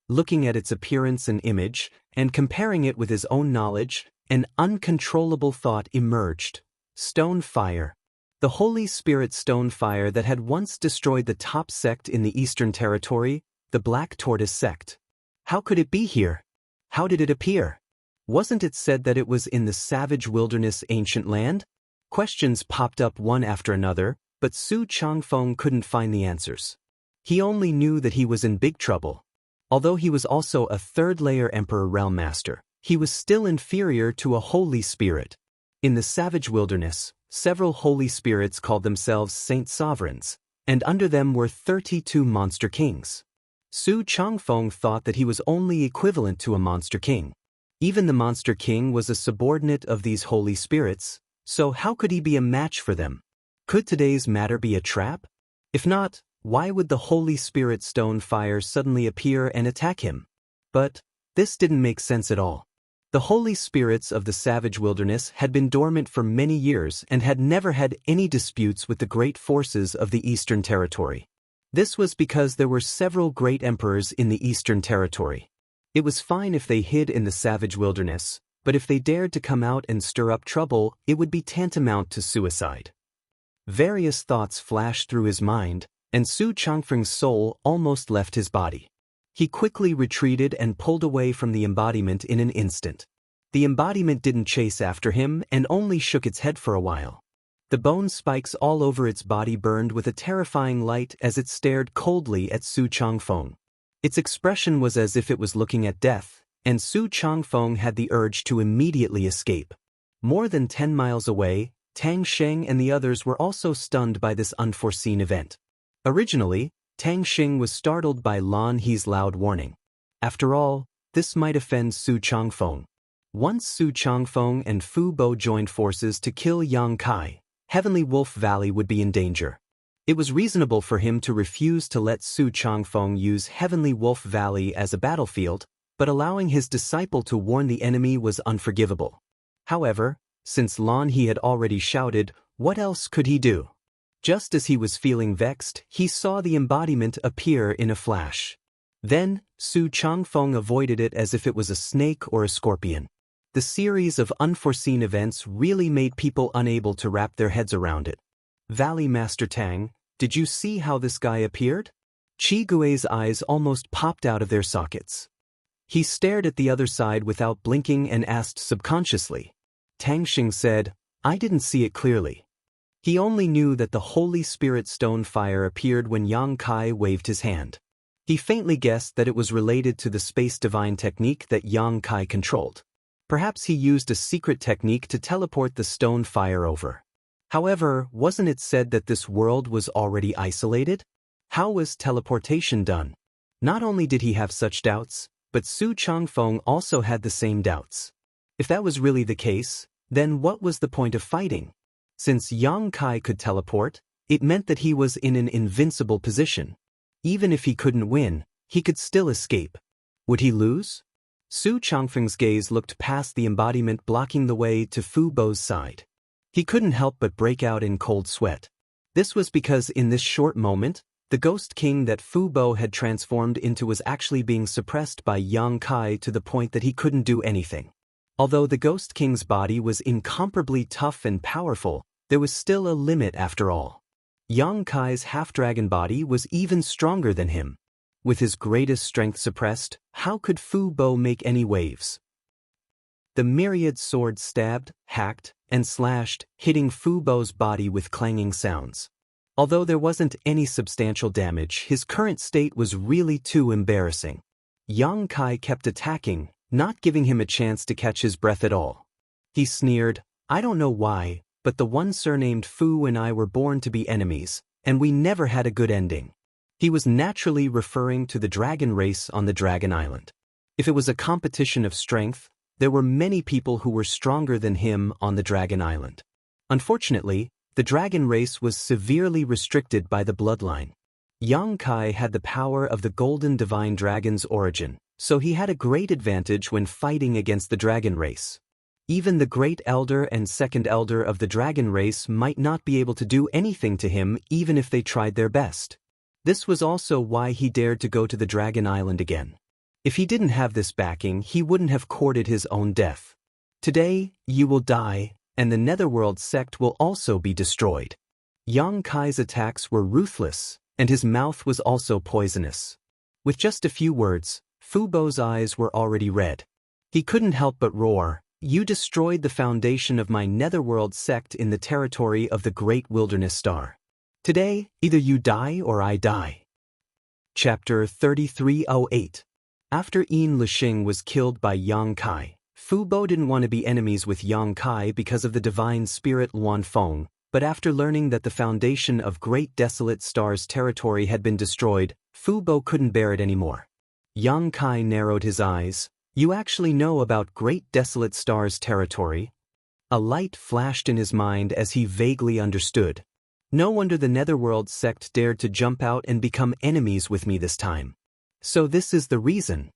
Looking at its appearance and image, and comparing it with his own knowledge, an uncontrollable thought emerged. Stone fire. The Holy Spirit stone fire that had once destroyed the top sect in the Eastern Territory, the Black Tortoise sect. How could it be here? How did it appear? Wasn't it said that it was in the savage wilderness ancient land? Questions popped up one after another, but Su Changfeng couldn't find the answers. He only knew that he was in big trouble. Although he was also a third-layer Emperor Realm Master, he was still inferior to a Holy Spirit. In the savage wilderness, several Holy Spirits called themselves Saint Sovereigns, and under them were 32 Monster Kings. Su Changfeng thought that he was only equivalent to a Monster King. Even the Monster King was a subordinate of these Holy Spirits, so how could he be a match for them? Could today's matter be a trap? If not, why would the Holy Spirit stone fire suddenly appear and attack him? But this didn't make sense at all. The Holy Spirits of the savage wilderness had been dormant for many years and had never had any disputes with the great forces of the Eastern Territory. This was because there were several great emperors in the Eastern Territory. It was fine if they hid in the savage wilderness, but if they dared to come out and stir up trouble, it would be tantamount to suicide. Various thoughts flashed through his mind, and Su Changfeng's soul almost left his body. He quickly retreated and pulled away from the embodiment in an instant. The embodiment didn't chase after him and only shook its head for a while. The bone spikes all over its body burned with a terrifying light as it stared coldly at Su Changfeng. Its expression was as if it was looking at death, and Su Changfeng had the urge to immediately escape. More than 10 miles away, Tang Sheng and the others were also stunned by this unforeseen event. Originally, Tang Sheng was startled by Lan He's loud warning. After all, this might offend Su Changfeng. Once Su Changfeng and Fu Bo joined forces to kill Yang Kai, Heavenly Wolf Valley would be in danger. It was reasonable for him to refuse to let Su Changfeng use Heavenly Wolf Valley as a battlefield, but allowing his disciple to warn the enemy was unforgivable. However, since Lan He had already shouted, what else could he do? Just as he was feeling vexed, he saw the embodiment appear in a flash. Then, Su Changfeng avoided it as if it was a snake or a scorpion. The series of unforeseen events really made people unable to wrap their heads around it. Valley Master Tang, did you see how this guy appeared? Qi Gui's eyes almost popped out of their sockets. He stared at the other side without blinking and asked subconsciously. Tang Xing said, I didn't see it clearly. He only knew that the Holy Spirit stone fire appeared when Yang Kai waved his hand. He faintly guessed that it was related to the space divine technique that Yang Kai controlled. Perhaps he used a secret technique to teleport the stone fire over. However, wasn't it said that this world was already isolated? How was teleportation done? Not only did he have such doubts, but Su Changfeng also had the same doubts. If that was really the case, then what was the point of fighting? Since Yang Kai could teleport, it meant that he was in an invincible position. Even if he couldn't win, he could still escape. Would he lose? Su Changfeng's gaze looked past the embodiment blocking the way to Fu Bo's side. He couldn't help but break out in cold sweat. This was because in this short moment, the Ghost King that Fu Bo had transformed into was actually being suppressed by Yang Kai to the point that he couldn't do anything. Although the Ghost King's body was incomparably tough and powerful, there was still a limit after all. Yang Kai's half-dragon body was even stronger than him. With his greatest strength suppressed, how could Fu Bo make any waves? The myriad swords stabbed, hacked, and slashed, hitting Fu Bo's body with clanging sounds. Although there wasn't any substantial damage, his current state was really too embarrassing. Yang Kai kept attacking, not giving him a chance to catch his breath at all. He sneered, "I don't know why, but the one surnamed Fu and I were born to be enemies, and we never had a good ending." He was naturally referring to the dragon race on the Dragon Island. If it was a competition of strength, there were many people who were stronger than him on the Dragon Island. Unfortunately, the dragon race was severely restricted by the bloodline. Yang Kai had the power of the golden divine dragon's origin, so he had a great advantage when fighting against the dragon race. Even the great elder and second elder of the dragon race might not be able to do anything to him even if they tried their best. This was also why he dared to go to the Dragon Island again. If he didn't have this backing, he wouldn't have courted his own death. Today, you will die, and the Netherworld sect will also be destroyed. Yang Kai's attacks were ruthless, and his mouth was also poisonous. With just a few words, Fu Bo's eyes were already red. He couldn't help but roar, "You destroyed the foundation of my Netherworld sect in the territory of the Great Wilderness Star. Today, either you die or I die." Chapter 3308. After Yin Lixing was killed by Yang Kai, Fu Bo didn't want to be enemies with Yang Kai because of the divine spirit Luan Feng, but after learning that the foundation of Great Desolate Star's territory had been destroyed, Fu Bo couldn't bear it anymore. Yang Kai narrowed his eyes. "You actually know about Great Desolate Star's territory?" A light flashed in his mind as he vaguely understood. No wonder the Netherworld sect dared to jump out and become enemies with me this time. So this is the reason.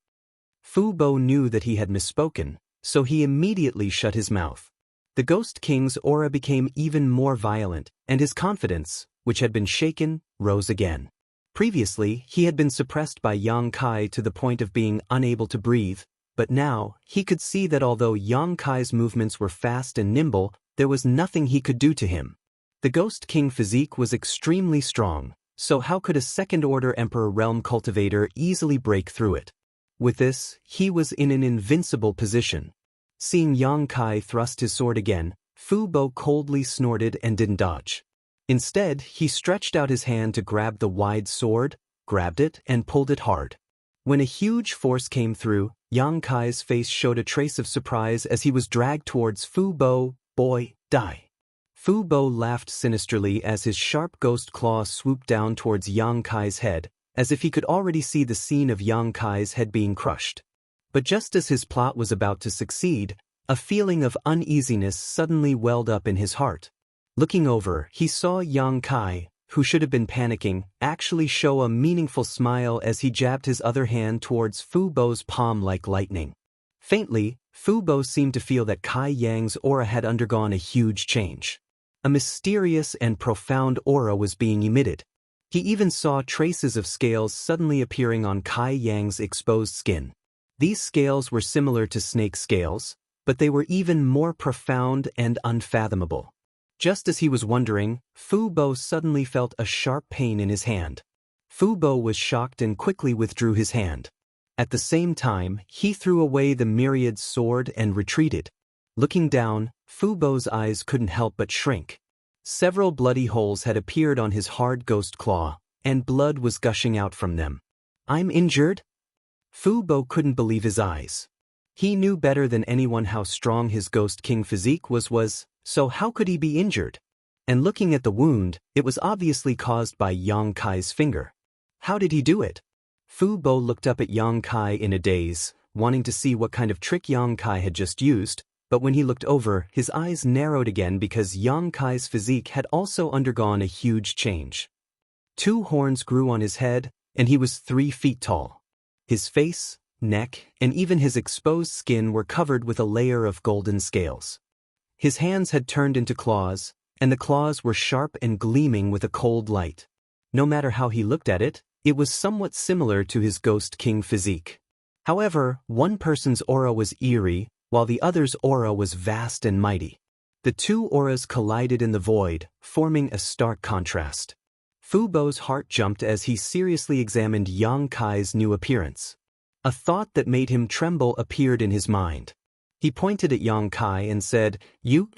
Fu Bo knew that he had misspoken, so he immediately shut his mouth. The Ghost King's aura became even more violent, and his confidence, which had been shaken, rose again. Previously, he had been suppressed by Yang Kai to the point of being unable to breathe, but now, he could see that although Yang Kai's movements were fast and nimble, there was nothing he could do to him. The Ghost King physique was extremely strong, so how could a second-order Emperor Realm Cultivator easily break through it? With this, he was in an invincible position. Seeing Yang Kai thrust his sword again, Fu Bo coldly snorted and didn't dodge. Instead, he stretched out his hand to grab the wide sword, grabbed it, and pulled it hard. When a huge force came through, Yang Kai's face showed a trace of surprise as he was dragged towards Fu Bo. "Boy, die." Fu Bo laughed sinisterly as his sharp ghost claw swooped down towards Yang Kai's head, as if he could already see the scene of Yang Kai's head being crushed. But just as his plot was about to succeed, a feeling of uneasiness suddenly welled up in his heart. Looking over, he saw Yang Kai, who should have been panicking, actually show a meaningful smile as he jabbed his other hand towards Fu Bo's palm like lightning. Faintly, Fu Bo seemed to feel that Kai Yang's aura had undergone a huge change. A mysterious and profound aura was being emitted. He even saw traces of scales suddenly appearing on Kai Yang's exposed skin. These scales were similar to snake scales, but they were even more profound and unfathomable. Just as he was wondering, Fu Bo suddenly felt a sharp pain in his hand. Fu Bo was shocked and quickly withdrew his hand. At the same time, he threw away the myriad sword and retreated. Looking down, Fu Bo's eyes couldn't help but shrink. Several bloody holes had appeared on his hard ghost claw, and blood was gushing out from them. "I'm injured?" Fu Bo couldn't believe his eyes. He knew better than anyone how strong his Ghost King physique was, so how could he be injured? And looking at the wound, it was obviously caused by Yang Kai's finger. How did he do it? Fu Bo looked up at Yang Kai in a daze, wanting to see what kind of trick Yang Kai had just used, but when he looked over, his eyes narrowed again because Yang Kai's physique had also undergone a huge change. 2 horns grew on his head, and he was 3 feet tall. His face, neck, and even his exposed skin were covered with a layer of golden scales. His hands had turned into claws, and the claws were sharp and gleaming with a cold light. No matter how he looked at it, it was somewhat similar to his Ghost King physique. However, one person's aura was eerie, while the other's aura was vast and mighty. The 2 auras collided in the void, forming a stark contrast. Fu Bo's heart jumped as he seriously examined Yang Kai's new appearance. A thought that made him tremble appeared in his mind. He pointed at Yang Kai and said, "You."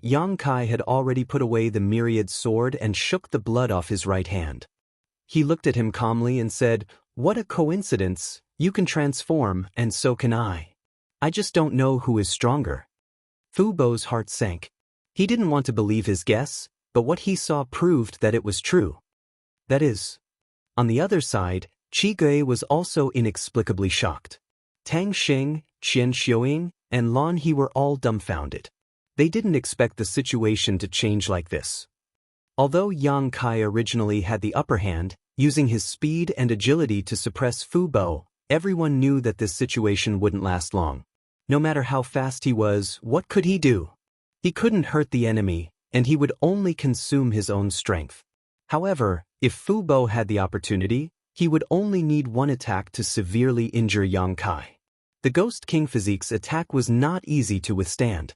Yang Kai had already put away the myriad sword and shook the blood off his right hand. He looked at him calmly and said, "What a coincidence, you can transform and so can I. I just don't know who is stronger." Fu Bo's heart sank. He didn't want to believe his guess, but what he saw proved that it was true. That is. On the other side, Qi Gui was also inexplicably shocked. Tang Xing, Qian Xiuying, and Lan He were all dumbfounded. They didn't expect the situation to change like this. Although Yang Kai originally had the upper hand, using his speed and agility to suppress Fu Bo, everyone knew that this situation wouldn't last long. No matter how fast he was, what could he do? He couldn't hurt the enemy, and he would only consume his own strength. However, if Fu Bo had the opportunity, he would only need one attack to severely injure Yang Kai. The Ghost King Physique's attack was not easy to withstand.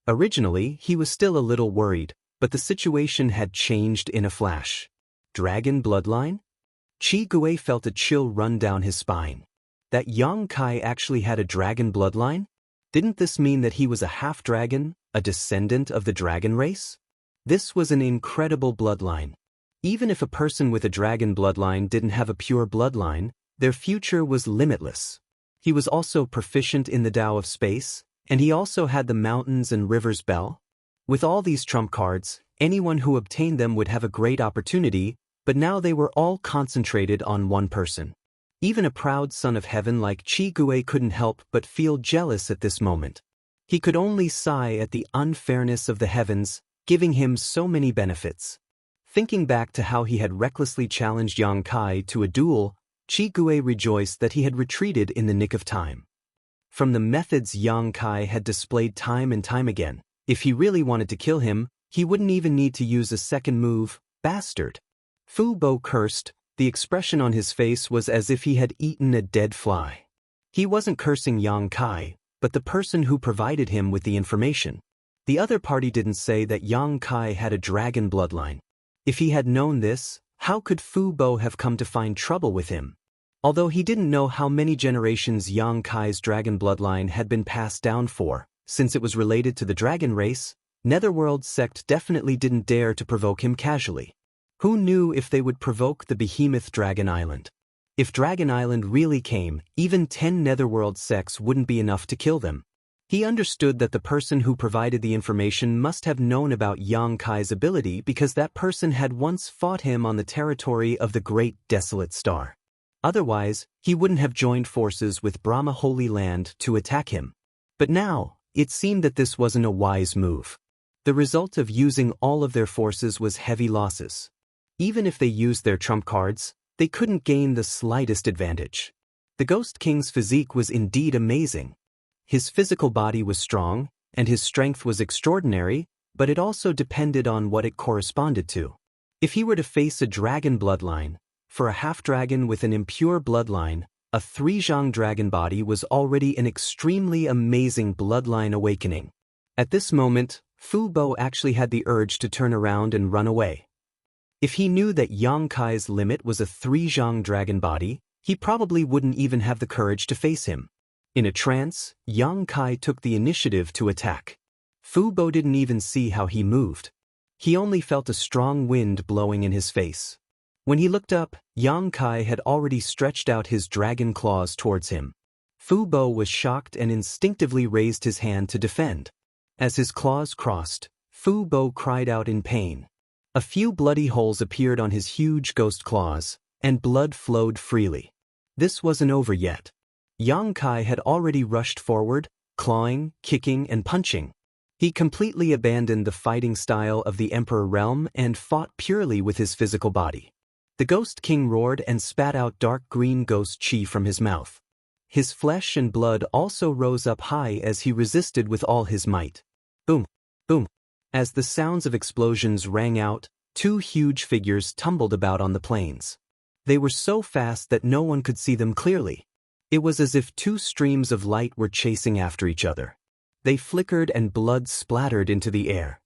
Originally, he was still a little worried, but the situation had changed in a flash. Dragon bloodline? Qi Gui felt a chill run down his spine. That Yang Kai actually had a dragon bloodline? Didn't this mean that he was a half-dragon, a descendant of the dragon race? This was an incredible bloodline. Even if a person with a dragon bloodline didn't have a pure bloodline, their future was limitless. He was also proficient in the Tao of space, and he also had the mountains and rivers bell. With all these trump cards, anyone who obtained them would have a great opportunity, but now they were all concentrated on one person. Even a proud son of heaven like Qi Gui couldn't help but feel jealous at this moment. He could only sigh at the unfairness of the heavens, giving him so many benefits. Thinking back to how he had recklessly challenged Yang Kai to a duel, Qi Gui rejoiced that he had retreated in the nick of time. From the methods Yang Kai had displayed time and time again, if he really wanted to kill him, he wouldn't even need to use a second move, bastard. Fu Bo cursed. The expression on his face was as if he had eaten a dead fly. He wasn't cursing Yang Kai, but the person who provided him with the information. The other party didn't say that Yang Kai had a dragon bloodline. If he had known this, how could Fu Bo have come to find trouble with him? Although he didn't know how many generations Yang Kai's dragon bloodline had been passed down for, since it was related to the dragon race, Netherworld sect definitely didn't dare to provoke him casually. Who knew if they would provoke the behemoth Dragon Island? If Dragon Island really came, even 10 Netherworld sects wouldn't be enough to kill them. He understood that the person who provided the information must have known about Yang Kai's ability because that person had once fought him on the territory of the Great Desolate Star. Otherwise, he wouldn't have joined forces with Brahma Holy Land to attack him. But now, it seemed that this wasn't a wise move. The result of using all of their forces was heavy losses. Even if they used their trump cards, they couldn't gain the slightest advantage. The Ghost King's physique was indeed amazing. His physical body was strong, and his strength was extraordinary, but it also depended on what it corresponded to. If he were to face a dragon bloodline, for a half-dragon with an impure bloodline, a 3-zhang dragon body was already an extremely amazing bloodline awakening. At this moment, Fu Bo actually had the urge to turn around and run away. If he knew that Yang Kai's limit was a 3-zhang dragon body, he probably wouldn't even have the courage to face him. In a trance, Yang Kai took the initiative to attack. Fu Bo didn't even see how he moved. He only felt a strong wind blowing in his face. When he looked up, Yang Kai had already stretched out his dragon claws towards him. Fu Bo was shocked and instinctively raised his hand to defend. As his claws crossed, Fu Bo cried out in pain. A few bloody holes appeared on his huge ghost claws, and blood flowed freely. This wasn't over yet. Yang Kai had already rushed forward, clawing, kicking, and punching. He completely abandoned the fighting style of the Emperor realm and fought purely with his physical body. The Ghost King roared and spat out dark green ghost chi from his mouth. His flesh and blood also rose up high as he resisted with all his might. Boom, boom. As the sounds of explosions rang out, 2 huge figures tumbled about on the plains. They were so fast that no one could see them clearly. It was as if 2 streams of light were chasing after each other. They flickered and blood splattered into the air.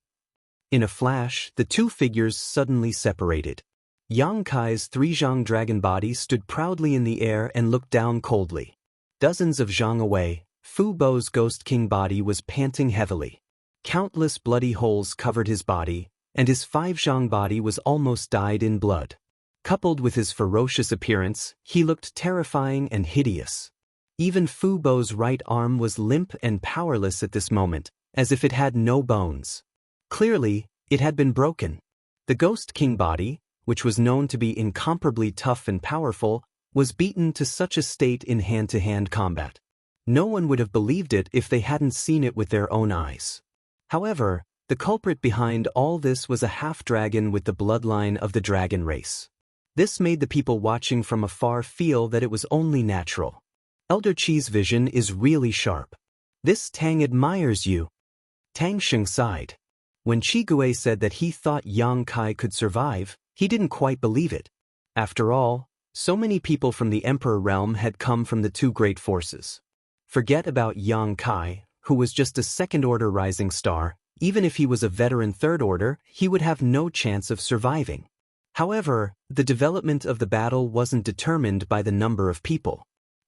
In a flash, the 2 figures suddenly separated. Yang Kai's three Zhang dragon body stood proudly in the air and looked down coldly. Dozens of Zhang away, Fu Bo's Ghost King body was panting heavily. Countless bloody holes covered his body, and his 5 Zhang body was almost dyed in blood. Coupled with his ferocious appearance, he looked terrifying and hideous. Even Fu Bo's right arm was limp and powerless at this moment, as if it had no bones. Clearly, it had been broken. The Ghost King body, which was known to be incomparably tough and powerful, was beaten to such a state in hand-to-hand combat. No one would have believed it if they hadn't seen it with their own eyes. However, the culprit behind all this was a half-dragon with the bloodline of the dragon race. This made the people watching from afar feel that it was only natural. Elder Qi's vision is really sharp. This Tang admires you. Tang Sheng sighed. When Qi Gui said that he thought Yang Kai could survive, he didn't quite believe it. After all, so many people from the Emperor realm had come from the 2 great forces. Forget about Yang Kai, who was just a second-order rising star. Even if he was a veteran third order, he would have no chance of surviving. However, the development of the battle wasn't determined by the number of people.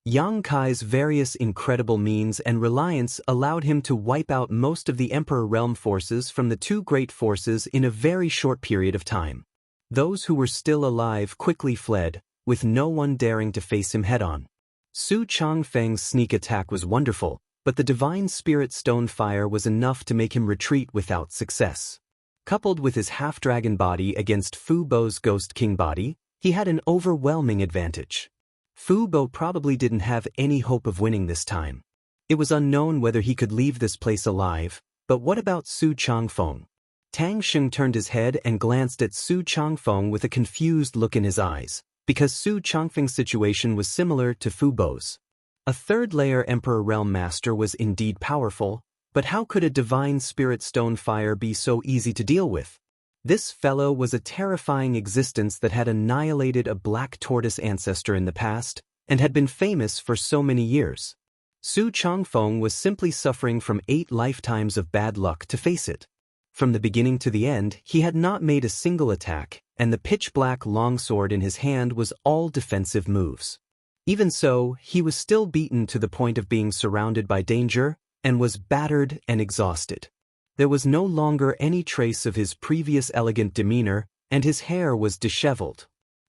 Yang Kai's various incredible means and reliance allowed him to wipe out most of the Emperor realm forces from the 2 great forces in a very short period of time. Those who were still alive quickly fled, with no one daring to face him head-on. Su Changfeng's sneak attack was wonderful, but the Divine Spirit Stone Fire was enough to make him retreat without success. Coupled with his half-dragon body against Fu Bo's Ghost King body, he had an overwhelming advantage. Fu Bo probably didn't have any hope of winning this time. It was unknown whether he could leave this place alive, but what about Su Changfeng? Tang Sheng turned his head and glanced at Su Changfeng with a confused look in his eyes, because Su Changfeng's situation was similar to Fu Bo's. A third-layer Emperor Realm Master was indeed powerful, but how could a Divine Spirit Stone Fire be so easy to deal with? This fellow was a terrifying existence that had annihilated a black tortoise ancestor in the past, and had been famous for so many years. Su Changfeng was simply suffering from 8 lifetimes of bad luck to face it. From the beginning to the end, he had not made a single attack, and the pitch-black longsword in his hand was all defensive moves. Even so, he was still beaten to the point of being surrounded by danger, and was battered and exhausted. There was no longer any trace of his previous elegant demeanor, and his hair was disheveled.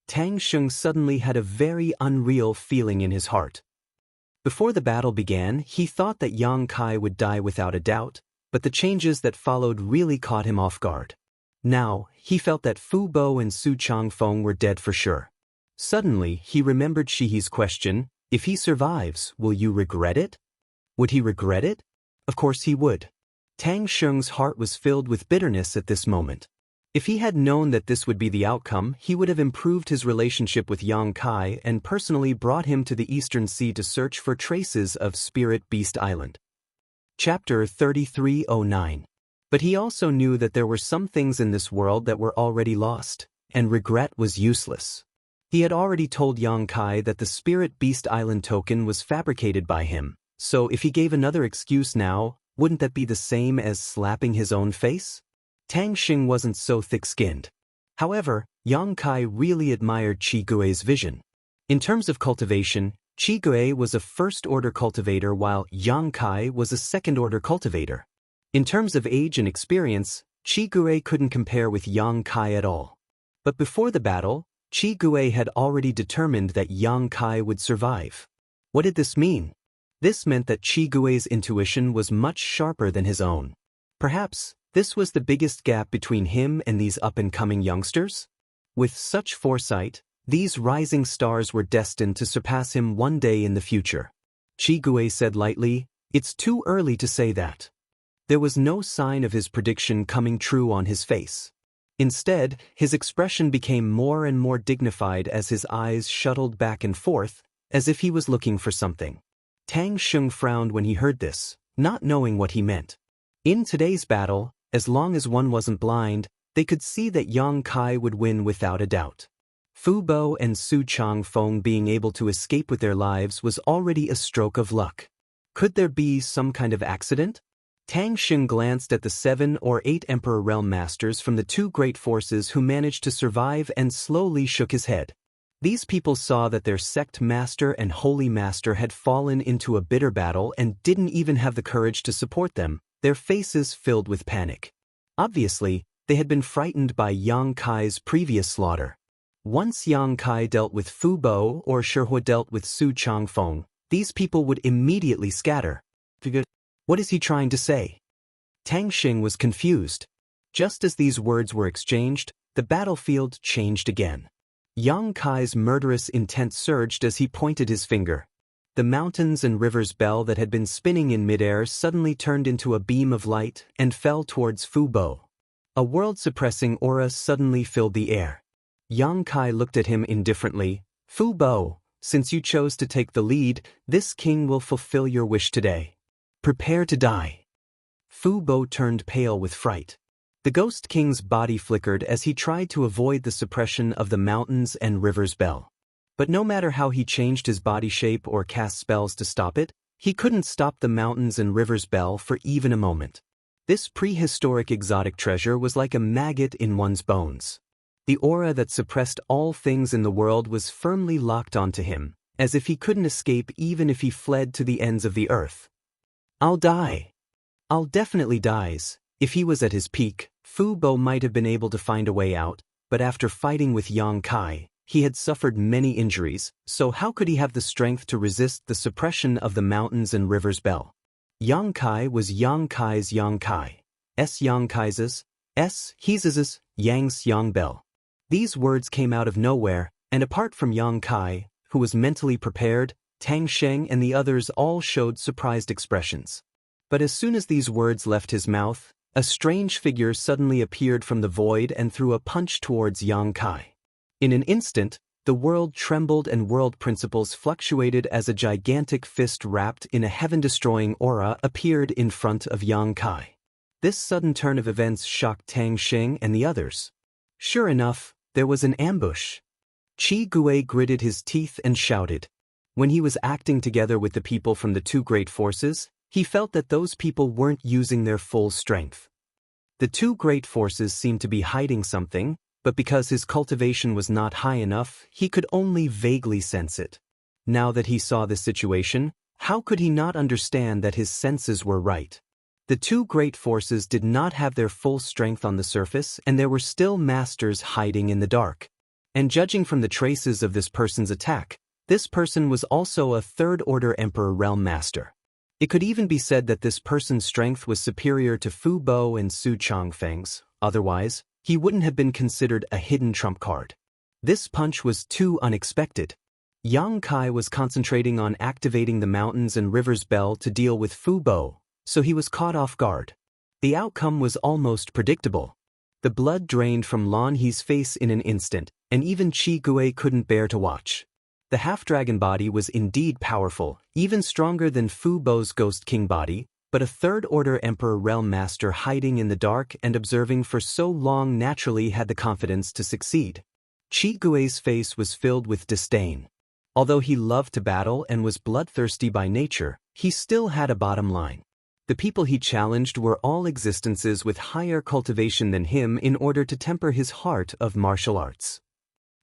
Tang Sheng suddenly had a very unreal feeling in his heart. Before the battle began, he thought that Yang Kai would die without a doubt, but the changes that followed really caught him off guard. Now, he felt that Fu Bo and Su Changfeng were dead for sure. Suddenly, he remembered Shihi's question, "If he survives, will you regret it?" Would he regret it? Of course he would. Tang Sheng's heart was filled with bitterness at this moment. If he had known that this would be the outcome, he would have improved his relationship with Yang Kai and personally brought him to the Eastern Sea to search for traces of Spirit Beast Island. Chapter 3309. But he also knew that there were some things in this world that were already lost, and regret was useless. He had already told Yang Kai that the Spirit Beast Island token was fabricated by him, so if he gave another excuse now, wouldn't that be the same as slapping his own face? Tang Sheng wasn't so thick-skinned. However, Yang Kai really admired Qi Gui's vision. In terms of cultivation, Qi Gui was a first-order cultivator while Yang Kai was a second-order cultivator. In terms of age and experience, Qi Gui couldn't compare with Yang Kai at all. But before the battle, Qi Gui had already determined that Yang Kai would survive. What did this mean? This meant that Qi Gui's intuition was much sharper than his own. Perhaps, this was the biggest gap between him and these up-and-coming youngsters? With such foresight, these rising stars were destined to surpass him one day in the future. Qi Gui said lightly, "It's too early to say that." There was no sign of his prediction coming true on his face. Instead, his expression became more and more dignified as his eyes shuttled back and forth, as if he was looking for something. Tang Sheng frowned when he heard this, not knowing what he meant. In today's battle, as long as one wasn't blind, they could see that Yang Kai would win without a doubt. Fu Bo and Su Changfeng being able to escape with their lives was already a stroke of luck. Could there be some kind of accident? Tang Xing glanced at the 7 or 8 Emperor Realm Masters from the 2 great forces who managed to survive and slowly shook his head. These people saw that their sect master and holy master had fallen into a bitter battle and didn't even have the courage to support them, their faces filled with panic. Obviously, they had been frightened by Yang Kai's previous slaughter. Once Yang Kai dealt with Fu Bo or Shihua dealt with Su Changfeng, these people would immediately scatter. What is he trying to say? Tang Xing was confused. Just as these words were exchanged, the battlefield changed again. Yang Kai's murderous intent surged as he pointed his finger. The mountains and rivers bell that had been spinning in midair suddenly turned into a beam of light and fell towards Fu Bo. A world-suppressing aura suddenly filled the air. Yang Kai looked at him indifferently. Fu Bo, since you chose to take the lead, this king will fulfill your wish today. Prepare to die. Fu Bo turned pale with fright. The Ghost King's body flickered as he tried to avoid the suppression of the mountains and rivers bell. But no matter how he changed his body shape or cast spells to stop it, he couldn't stop the mountains and rivers bell for even a moment. This prehistoric exotic treasure was like a maggot in one's bones. The aura that suppressed all things in the world was firmly locked onto him, as if he couldn't escape even if he fled to the ends of the earth. I'll die. I'll definitely dies. If he was at his peak, Fu Bo might have been able to find a way out, but after fighting with Yang Kai, he had suffered many injuries, so how could he have the strength to resist the suppression of the mountains and rivers bell? Yang Kai was Yang Kai's Yang Kai. Yang Kai's, He's Yang's Yang Bell. These words came out of nowhere, and apart from Yang Kai, who was mentally prepared, Tang Xing and the others all showed surprised expressions. But as soon as these words left his mouth, a strange figure suddenly appeared from the void and threw a punch towards Yang Kai. In an instant, the world trembled and world principles fluctuated as a gigantic fist wrapped in a heaven-destroying aura appeared in front of Yang Kai. This sudden turn of events shocked Tang Xing and the others. Sure enough, there was an ambush. Qi Gui gritted his teeth and shouted. When he was acting together with the people from the 2 great forces, he felt that those people weren't using their full strength. The 2 great forces seemed to be hiding something, but because his cultivation was not high enough, he could only vaguely sense it. Now that he saw the situation, how could he not understand that his senses were right? The 2 great forces did not have their full strength on the surface, and there were still masters hiding in the dark. And judging from the traces of this person's attack, this person was also a 3rd-order Emperor Realm Master. It could even be said that this person's strength was superior to Fu Bo and Su Changfeng's, otherwise, he wouldn't have been considered a hidden trump card. This punch was too unexpected. Yang Kai was concentrating on activating the mountains and rivers bell to deal with Fu Bo, so he was caught off guard. The outcome was almost predictable. The blood drained from Lan He's face in an instant, and even Qi Gui couldn't bear to watch. The half-dragon body was indeed powerful, even stronger than Fu Bo's Ghost King body, but a 3rd-order Emperor Realm Master hiding in the dark and observing for so long naturally had the confidence to succeed. Qi Gui's face was filled with disdain. Although he loved to battle and was bloodthirsty by nature, he still had a bottom line. The people he challenged were all existences with higher cultivation than him in order to temper his heart of martial arts.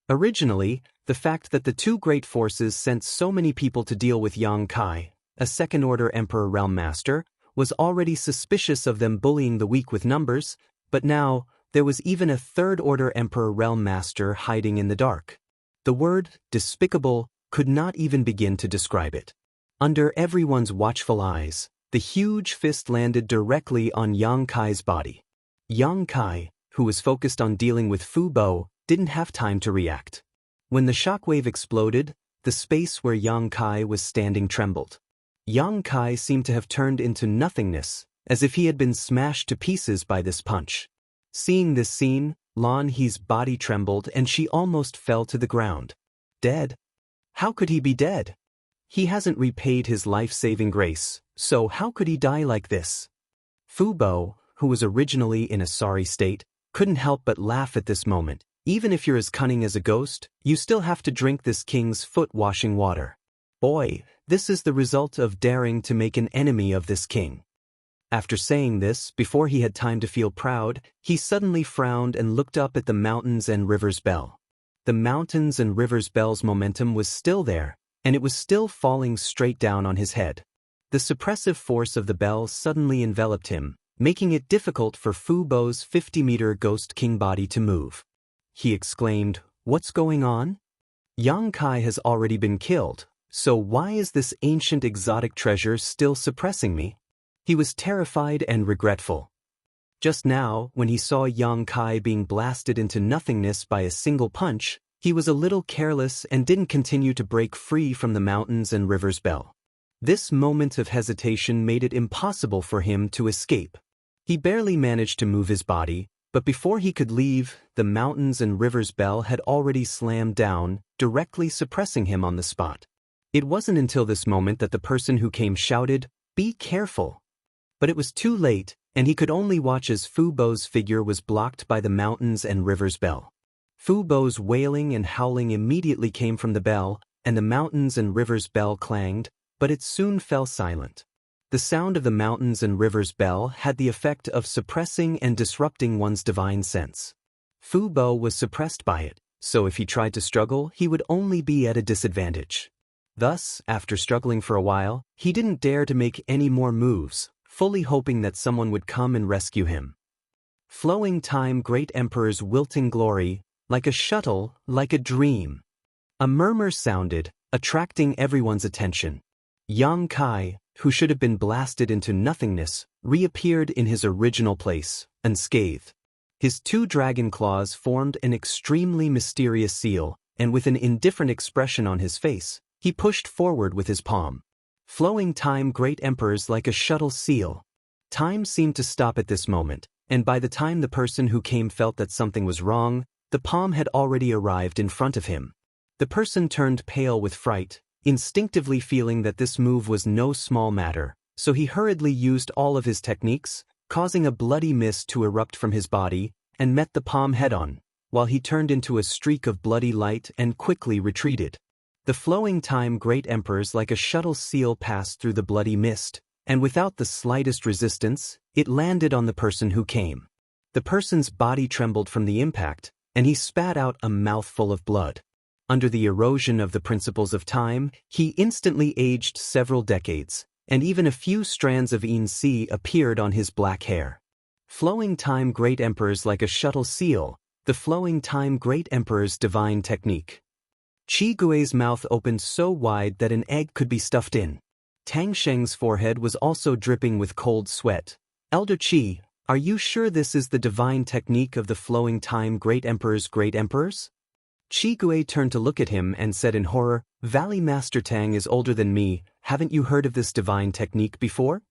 Originally, the fact that the 2 great forces sent so many people to deal with Yang Kai, a 2nd-order Emperor Realm Master, was already suspicious of them bullying the weak with numbers, but now, there was even a 3rd-order Emperor Realm Master hiding in the dark. The word, despicable, could not even begin to describe it. Under everyone's watchful eyes, the huge fist landed directly on Yang Kai's body. Yang Kai, who was focused on dealing with Fu Bo, didn't have time to react. When the shockwave exploded, the space where Yang Kai was standing trembled. Yang Kai seemed to have turned into nothingness, as if he had been smashed to pieces by this punch. Seeing this scene, Lan He's body trembled and she almost fell to the ground. Dead? How could he be dead? He hasn't repaid his life-saving grace, so how could he die like this? Fu Bo, who was originally in a sorry state, couldn't help but laugh at this moment. Even if you're as cunning as a ghost, you still have to drink this king's foot-washing water. Boy, this is the result of daring to make an enemy of this king. After saying this, before he had time to feel proud, he suddenly frowned and looked up at the mountains and rivers bell. The mountains and rivers bell's momentum was still there, and it was still falling straight down on his head. The suppressive force of the bell suddenly enveloped him, making it difficult for Fu Bo's 50-meter ghost king body to move. He exclaimed, "What's going on? Yang Kai has already been killed, so why is this ancient exotic treasure still suppressing me?" He was terrified and regretful. Just now, when he saw Yang Kai being blasted into nothingness by a single punch, he was a little careless and didn't continue to break free from the mountains and rivers bell. This moment of hesitation made it impossible for him to escape. He barely managed to move his body, but before he could leave, the mountains and rivers bell had already slammed down, directly suppressing him on the spot. It wasn't until this moment that the person who came shouted, "Be careful!" But it was too late, and he could only watch as Fu Bo's figure was blocked by the mountains and rivers bell. Fu Bo's wailing and howling immediately came from the bell, and the mountains and rivers bell clanged, but it soon fell silent. The sound of the mountains and rivers bell had the effect of suppressing and disrupting one's divine sense. Fu Bo was suppressed by it, so if he tried to struggle, he would only be at a disadvantage. Thus, after struggling for a while, he didn't dare to make any more moves, fully hoping that someone would come and rescue him. Flowing time, great emperor's wilting glory, like a shuttle, like a dream. A murmur sounded, attracting everyone's attention. Yang Kai, who should have been blasted into nothingness, reappeared in his original place, unscathed. His two dragon claws formed an extremely mysterious seal, and with an indifferent expression on his face, he pushed forward with his palm. Flowing time, great emperors like a shuttle seal. Time seemed to stop at this moment, and by the time the person who came felt that something was wrong, the palm had already arrived in front of him. The person turned pale with fright, instinctively feeling that this move was no small matter, so he hurriedly used all of his techniques, causing a bloody mist to erupt from his body, and met the palm head-on, while he turned into a streak of bloody light and quickly retreated. The flowing time, great emperors like a shuttle seal passed through the bloody mist, and without the slightest resistance, it landed on the person who came. The person's body trembled from the impact, and he spat out a mouthful of blood. Under the erosion of the principles of time, he instantly aged several decades, and even a few strands of yin-si appeared on his black hair. Flowing time, great emperors like a shuttle seal, the flowing time, great emperor's divine technique. Qi Gui's mouth opened so wide that an egg could be stuffed in. Tang Sheng's forehead was also dripping with cold sweat. "Elder Qi, are you sure this is the divine technique of the flowing time, great emperors, great emperors?" Qi Gui turned to look at him and said in horror, "Valley Master Tang is older than me, haven't you heard of this divine technique before?"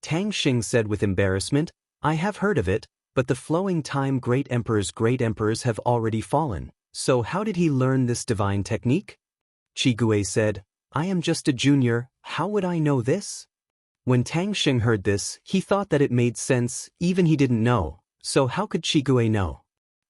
Tang Sheng said with embarrassment, "I have heard of it, but the flowing time, great emperors have already fallen. So how did he learn this divine technique?" Qi Gui said, "I am just a junior, how would I know this?" When Tang Sheng heard this, he thought that it made sense, even he didn't know, so how could Qi Gui know?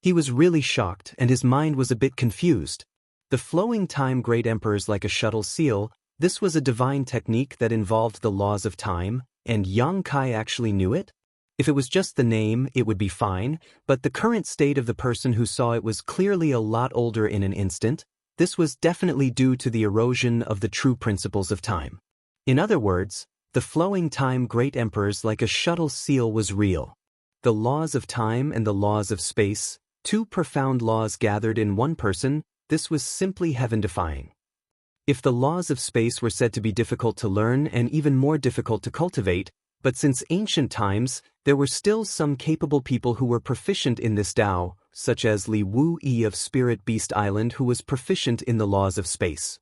He was really shocked and his mind was a bit confused. The flowing time, great emperors like a shuttle seal, this was a divine technique that involved the laws of time, and Yang Kai actually knew it? If it was just the name, it would be fine, but the current state of the person who saw it was clearly a lot older in an instant. This was definitely due to the erosion of the true principles of time. In other words, the flowing time, great emperors like a shuttle seal was real. The laws of time and the laws of space, two profound laws gathered in one person, this was simply heaven-defying. If the laws of space were said to be difficult to learn and even more difficult to cultivate, but since ancient times, there were still some capable people who were proficient in this Tao, such as Li Wu-yi of Spirit Beast Island, who was proficient in the laws of space.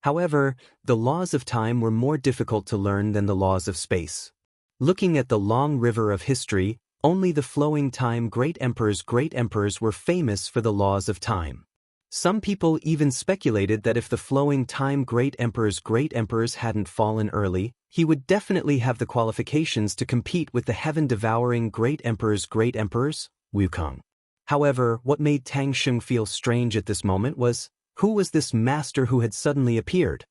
However, the laws of time were more difficult to learn than the laws of space. Looking at the long river of history, only the flowing time, great emperors were famous for the laws of time. Some people even speculated that if the flowing time, great emperors hadn't fallen early, he would definitely have the qualifications to compete with the heaven-devouring great emperors, Wukong. However, what made Tang Sheng feel strange at this moment was, who was this master who had suddenly appeared?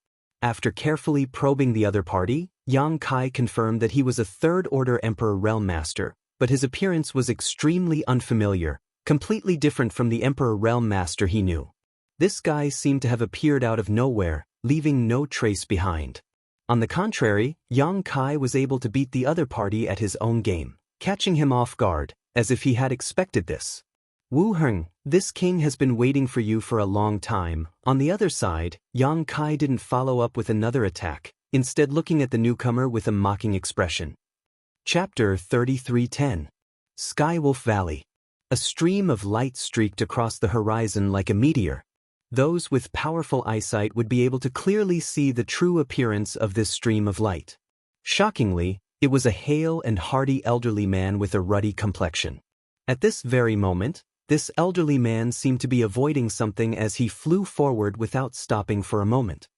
After carefully probing the other party, Yang Kai confirmed that he was a third-order Emperor Realm Master, but his appearance was extremely unfamiliar, completely different from the Emperor Realm Master he knew. This guy seemed to have appeared out of nowhere, leaving no trace behind. On the contrary, Yang Kai was able to beat the other party at his own game, catching him off guard, as if he had expected this. Wu Heng, this king has been waiting for you for a long time. On the other side, Yang Kai didn't follow up with another attack, instead looking at the newcomer with a mocking expression. Chapter 33:10. Skywolf Valley. A stream of light streaked across the horizon like a meteor. Those with powerful eyesight would be able to clearly see the true appearance of this stream of light. Shockingly, it was a hale and hearty elderly man with a ruddy complexion. At this very moment, this elderly man seemed to be avoiding something as he flew forward without stopping for a moment.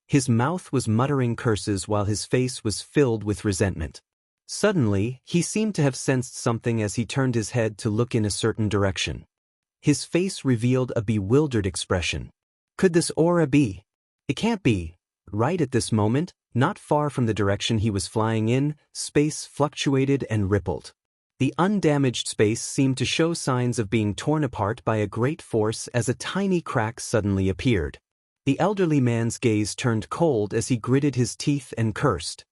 His mouth was muttering curses while his face was filled with resentment. Suddenly, he seemed to have sensed something as he turned his head to look in a certain direction. His face revealed a bewildered expression. Could this aura be? It can't be. Right at this moment, not far from the direction he was flying in, space fluctuated and rippled. The undamaged space seemed to show signs of being torn apart by a great force as a tiny crack suddenly appeared. The elderly man's gaze turned cold as he gritted his teeth and cursed.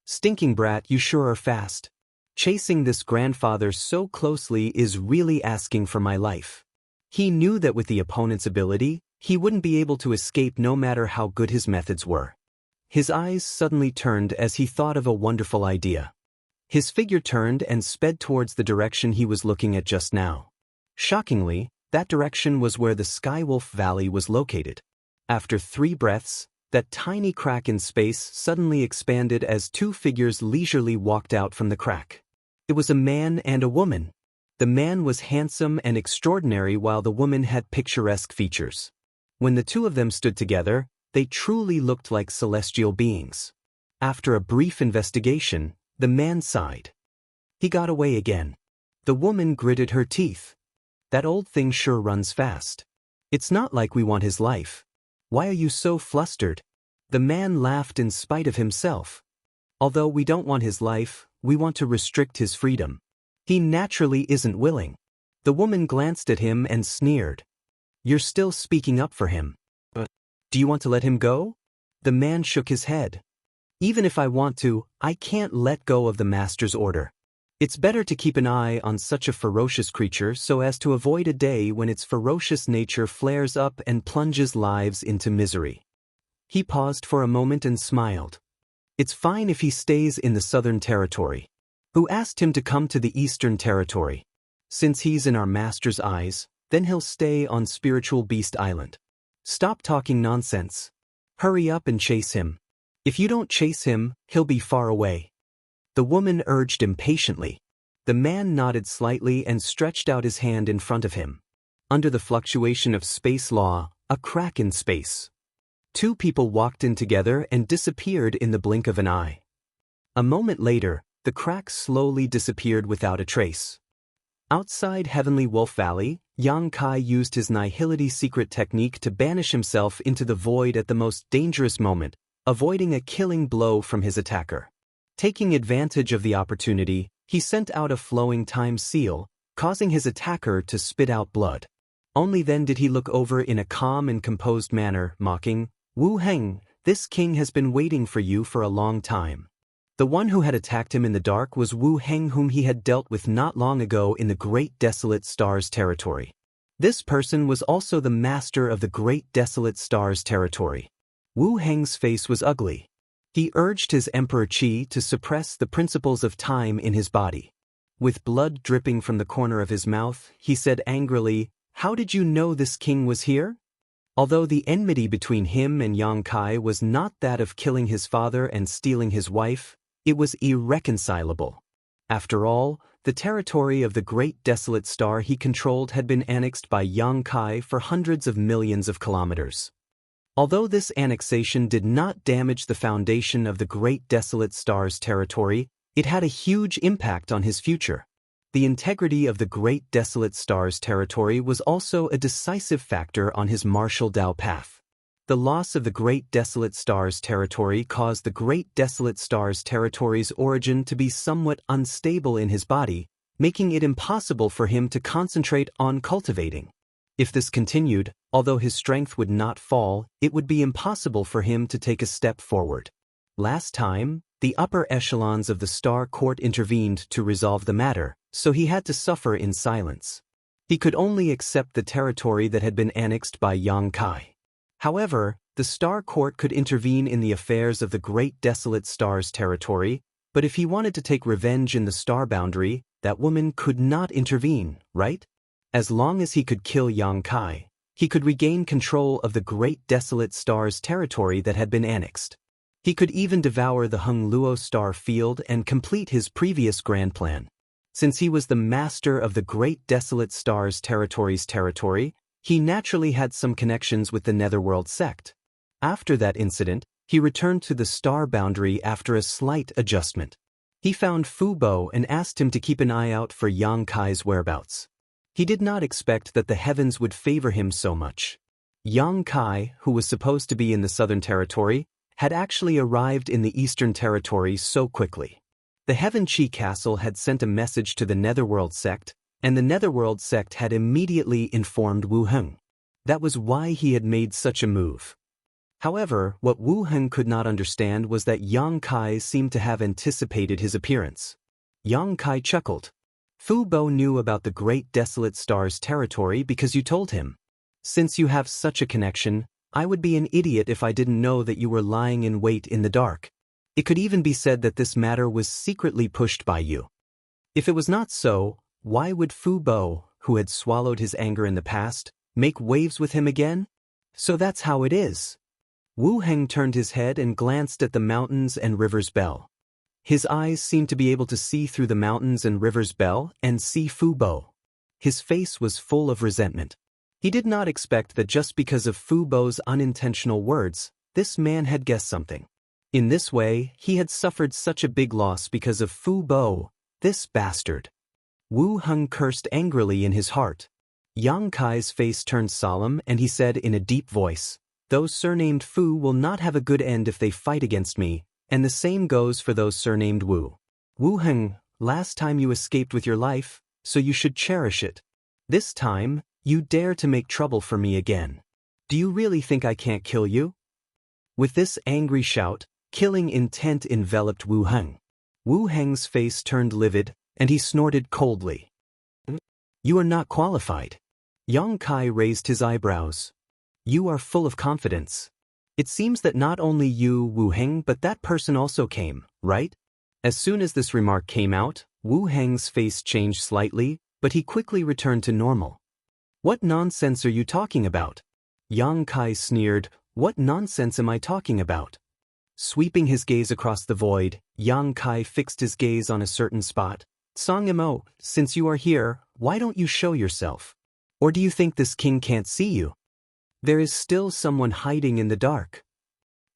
"Stinking brat, you sure are fast. Chasing this grandfather so closely is really asking for my life." He knew that with the opponent's ability, he wouldn't be able to escape no matter how good his methods were. His eyes suddenly turned as he thought of a wonderful idea. His figure turned and sped towards the direction he was looking at just now. Shockingly, that direction was where the Skywolf Valley was located. After 3 breaths, that tiny crack in space suddenly expanded as 2 figures leisurely walked out from the crack. It was a man and a woman. The man was handsome and extraordinary while the woman had picturesque features. When the 2 of them stood together, they truly looked like celestial beings. After a brief investigation, the man sighed. He got away again. The woman gritted her teeth. That old thing sure runs fast. It's not like we want his life. Why are you so flustered? The man laughed in spite of himself. Although we don't want his life, we want to restrict his freedom. He naturally isn't willing. The woman glanced at him and sneered. You're still speaking up for him. But do you want to let him go? The man shook his head. Even if I want to, I can't let go of the master's order. It's better to keep an eye on such a ferocious creature so as to avoid a day when its ferocious nature flares up and plunges lives into misery. He paused for a moment and smiled. It's fine if he stays in the Southern Territory. Who asked him to come to the Eastern Territory? Since he's in our master's eyes, then he'll stay on Spiritual Beast Island. Stop talking nonsense. Hurry up and chase him. If you don't chase him, he'll be far away. The woman urged impatiently. The man nodded slightly and stretched out his hand in front of him. Under the fluctuation of space law, a crack in space. 2 people walked in together and disappeared in the blink of an eye. A moment later, the crack slowly disappeared without a trace. Outside Heavenly Wolf Valley, Yang Kai used his Nihility secret technique to banish himself into the void at the most dangerous moment, avoiding a killing blow from his attacker. Taking advantage of the opportunity, he sent out a flowing time seal, causing his attacker to spit out blood. Only then did he look over in a calm and composed manner, mocking, "Wu Heng, this king has been waiting for you for a long time." The one who had attacked him in the dark was Wu Heng, whom he had dealt with not long ago in the Great Desolate Stars territory. This person was also the master of the Great Desolate Stars territory. Wu Heng's face was ugly. He urged his Emperor Qi to suppress the principles of time in his body. With blood dripping from the corner of his mouth, he said angrily, "How did you know this king was here?" Although the enmity between him and Yang Kai was not that of killing his father and stealing his wife, it was irreconcilable. After all, the territory of the Great Desolate Star he controlled had been annexed by Yang Kai for hundreds of millions of kilometers. Although this annexation did not damage the foundation of the Great Desolate Star's territory, it had a huge impact on his future. The integrity of the Great Desolate Star's territory was also a decisive factor on his martial Dao path. The loss of the Great Desolate Star's territory caused the Great Desolate Star's territory's origin to be somewhat unstable in his body, making it impossible for him to concentrate on cultivating. If this continued, although his strength would not fall, it would be impossible for him to take a step forward. Last time, the upper echelons of the Star Court intervened to resolve the matter, so he had to suffer in silence. He could only accept the territory that had been annexed by Yang Kai. However, the Star Court could intervene in the affairs of the Great Desolate Star's territory, but if he wanted to take revenge in the star boundary, that woman could not intervene, right? As long as he could kill Yang Kai, he could regain control of the Great Desolate Star's territory that had been annexed. He could even devour the Hung Luo star field and complete his previous grand plan. Since he was the master of the Great Desolate Star's territory, he naturally had some connections with the Netherworld sect. After that incident, he returned to the star boundary after a slight adjustment. He found Fu Bo and asked him to keep an eye out for Yang Kai's whereabouts. He did not expect that the heavens would favor him so much. Yang Kai, who was supposed to be in the Southern Territory, had actually arrived in the Eastern Territory so quickly. The Heaven Chi Castle had sent a message to the Netherworld sect, and the Netherworld sect had immediately informed Wu Heng. That was why he had made such a move. However, what Wu Heng could not understand was that Yang Kai seemed to have anticipated his appearance. Yang Kai chuckled. Fu Bo knew about the Great Desolate Star's territory because you told him. Since you have such a connection, I would be an idiot if I didn't know that you were lying in wait in the dark. It could even be said that this matter was secretly pushed by you. If it was not so, why would Fu Bo, who had swallowed his anger in the past, make waves with him again? So that's how it is. Wu Heng turned his head and glanced at the mountains and river's bell. His eyes seemed to be able to see through the mountains and river's bell and see Fu Bo. His face was full of resentment. He did not expect that just because of Fu Bo's unintentional words, this man had guessed something. In this way, he had suffered such a big loss because of Fu Bo, this bastard. Wu Heng cursed angrily in his heart. Yang Kai's face turned solemn and he said in a deep voice, "Those surnamed Fu will not have a good end if they fight against me, and the same goes for those surnamed Wu. Wu Heng, last time you escaped with your life, so you should cherish it. This time, you dare to make trouble for me again. Do you really think I can't kill you?" With this angry shout, killing intent enveloped Wu Heng. Wu Heng's face turned livid, and he snorted coldly. "You are not qualified." Yang Kai raised his eyebrows. "You are full of confidence. It seems that not only you, Wu Heng, but that person also came, right?" As soon as this remark came out, Wu Heng's face changed slightly, but he quickly returned to normal. "What nonsense are you talking about?" Yang Kai sneered. "What nonsense am I talking about?" Sweeping his gaze across the void, Yang Kai fixed his gaze on a certain spot. "Song Mo, since you are here, why don't you show yourself? Or do you think this king can't see you? There is still someone hiding in the dark."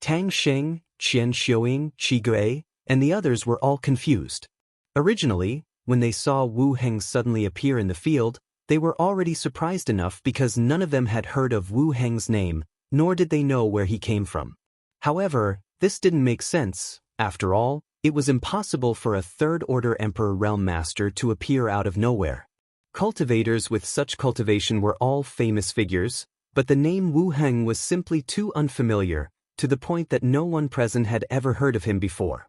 Tang Sheng, Qian Xiuying, Qi Gui, and the others were all confused. Originally, when they saw Wu Heng suddenly appear in the field, they were already surprised enough because none of them had heard of Wu Heng's name, nor did they know where he came from. However, this didn't make sense. After all, it was impossible for a third-order Emperor Realm Master to appear out of nowhere. Cultivators with such cultivation were all famous figures, but the name Wu Heng was simply too unfamiliar, to the point that no one present had ever heard of him before.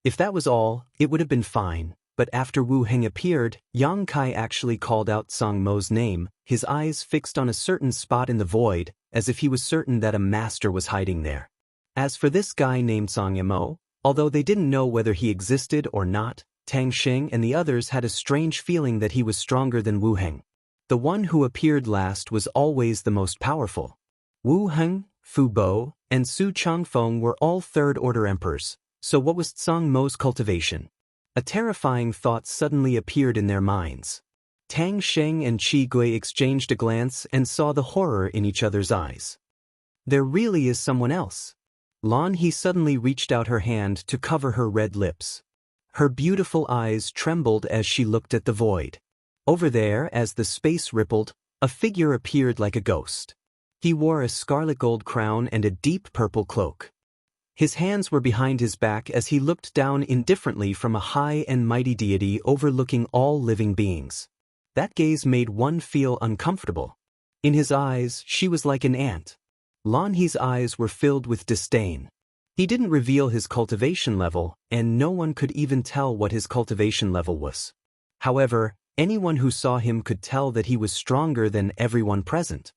If that was all, it would have been fine, but after Wu Heng appeared, Yang Kai actually called out Song Mo's name, his eyes fixed on a certain spot in the void, as if he was certain that a master was hiding there. As for this guy named Song Mo, although they didn't know whether he existed or not, Tang Sheng and the others had a strange feeling that he was stronger than Wu Heng. The one who appeared last was always the most powerful. Wu Heng, Fu Bo, and Su Changfeng were all third-order emperors, so what was Song Mo's cultivation? A terrifying thought suddenly appeared in their minds. Tang Sheng and Qi Gui exchanged a glance and saw the horror in each other's eyes. There really is someone else. Lan He suddenly reached out her hand to cover her red lips. Her beautiful eyes trembled as she looked at the void. Over there, as the space rippled, a figure appeared like a ghost. He wore a scarlet gold crown and a deep purple cloak. His hands were behind his back as he looked down indifferently from a high and mighty deity overlooking all living beings. That gaze made one feel uncomfortable. In his eyes, she was like an ant. Lan He's eyes were filled with disdain. He didn't reveal his cultivation level, and no one could even tell what his cultivation level was. However, anyone who saw him could tell that he was stronger than everyone present.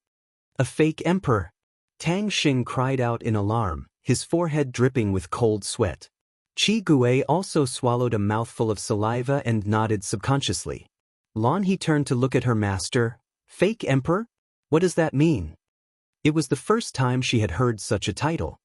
A fake emperor! Tang Xing cried out in alarm, his forehead dripping with cold sweat. Qi Gui also swallowed a mouthful of saliva and nodded subconsciously. Lan He turned to look at her master. Fake emperor? What does that mean? It was the first time she had heard such a title.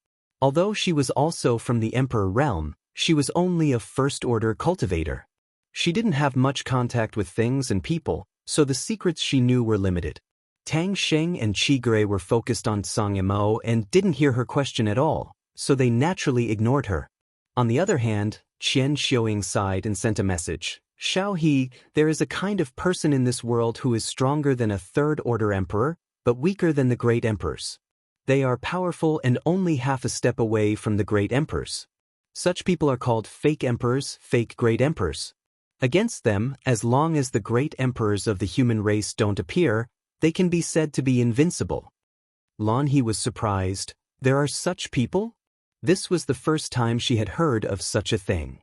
Although she was also from the emperor realm, she was only a first-order cultivator. She didn't have much contact with things and people, so the secrets she knew were limited. Tang Xing and Qi Gui were focused on Song Yimou and didn't hear her question at all, so they naturally ignored her. On the other hand, Qian Xiuying sighed and sent a message. Xiao He, there is a kind of person in this world who is stronger than a third-order emperor, but weaker than the great emperors. They are powerful and only half a step away from the great emperors. Such people are called fake emperors, fake great emperors. Against them, as long as the great emperors of the human race don't appear, they can be said to be invincible. Lan He was surprised. There are such people? This was the first time she had heard of such a thing.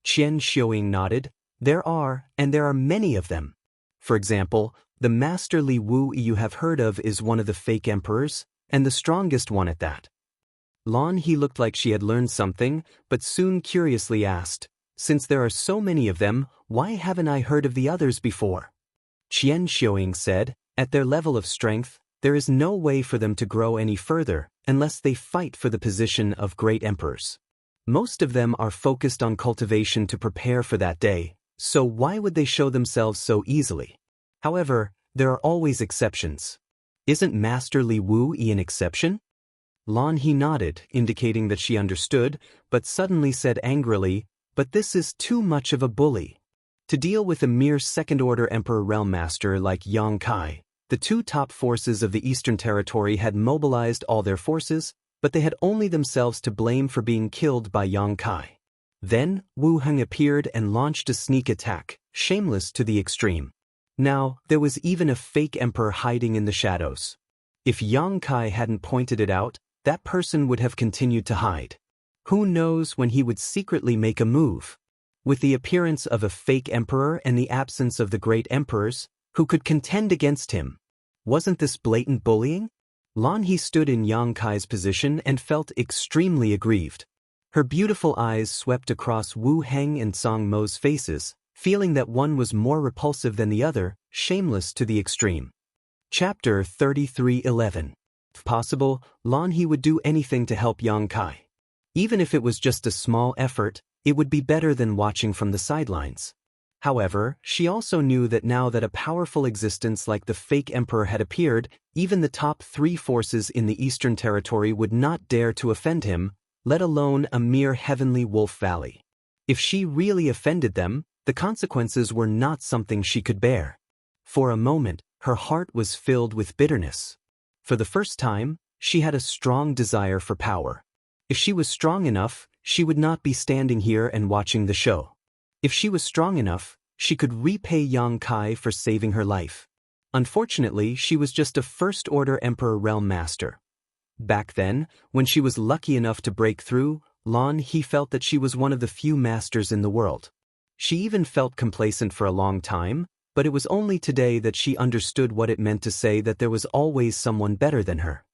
Qian Xiuying nodded. There are, and there are many of them. For example, the Master Li Wu you have heard of is one of the fake emperors, and the strongest one at that. Lan He looked like she had learned something, but soon curiously asked, since there are so many of them, why haven't I heard of the others before? Qian Xiuying said, at their level of strength, there is no way for them to grow any further unless they fight for the position of great emperors. Most of them are focused on cultivation to prepare for that day, so why would they show themselves so easily? However, there are always exceptions. Isn't Master Li Wu an exception? Lan He nodded, indicating that she understood, but suddenly said angrily, but this is too much of a bully. To deal with a mere second-order Emperor Realm Master like Yang Kai, the two top forces of the Eastern Territory had mobilized all their forces, but they had only themselves to blame for being killed by Yang Kai. Then, Wu Heng appeared and launched a sneak attack, shameless to the extreme. Now, there was even a fake emperor hiding in the shadows. If Yang Kai hadn't pointed it out, that person would have continued to hide. Who knows when he would secretly make a move? With the appearance of a fake emperor and the absence of the great emperors, who could contend against him? Wasn't this blatant bullying? Lan He stood in Yang Kai's position and felt extremely aggrieved. Her beautiful eyes swept across Wu Heng and Song Mo's faces, feeling that one was more repulsive than the other, shameless to the extreme. Chapter 33:11. If possible, Lan He would do anything to help Yang Kai. Even if it was just a small effort, it would be better than watching from the sidelines. However, she also knew that now that a powerful existence like the fake emperor had appeared, even the top three forces in the Eastern Territory would not dare to offend him, let alone a mere heavenly wolf valley. If she really offended them, the consequences were not something she could bear. For a moment, her heart was filled with bitterness. For the first time, she had a strong desire for power. If she was strong enough, she would not be standing here and watching the show. If she was strong enough, she could repay Yang Kai for saving her life. Unfortunately, she was just a first-order Emperor Realm Master. Back then, when she was lucky enough to break through, Lan He felt that she was one of the few masters in the world. She even felt complacent for a long time, but it was only today that she understood what it meant to say that there was always someone better than her.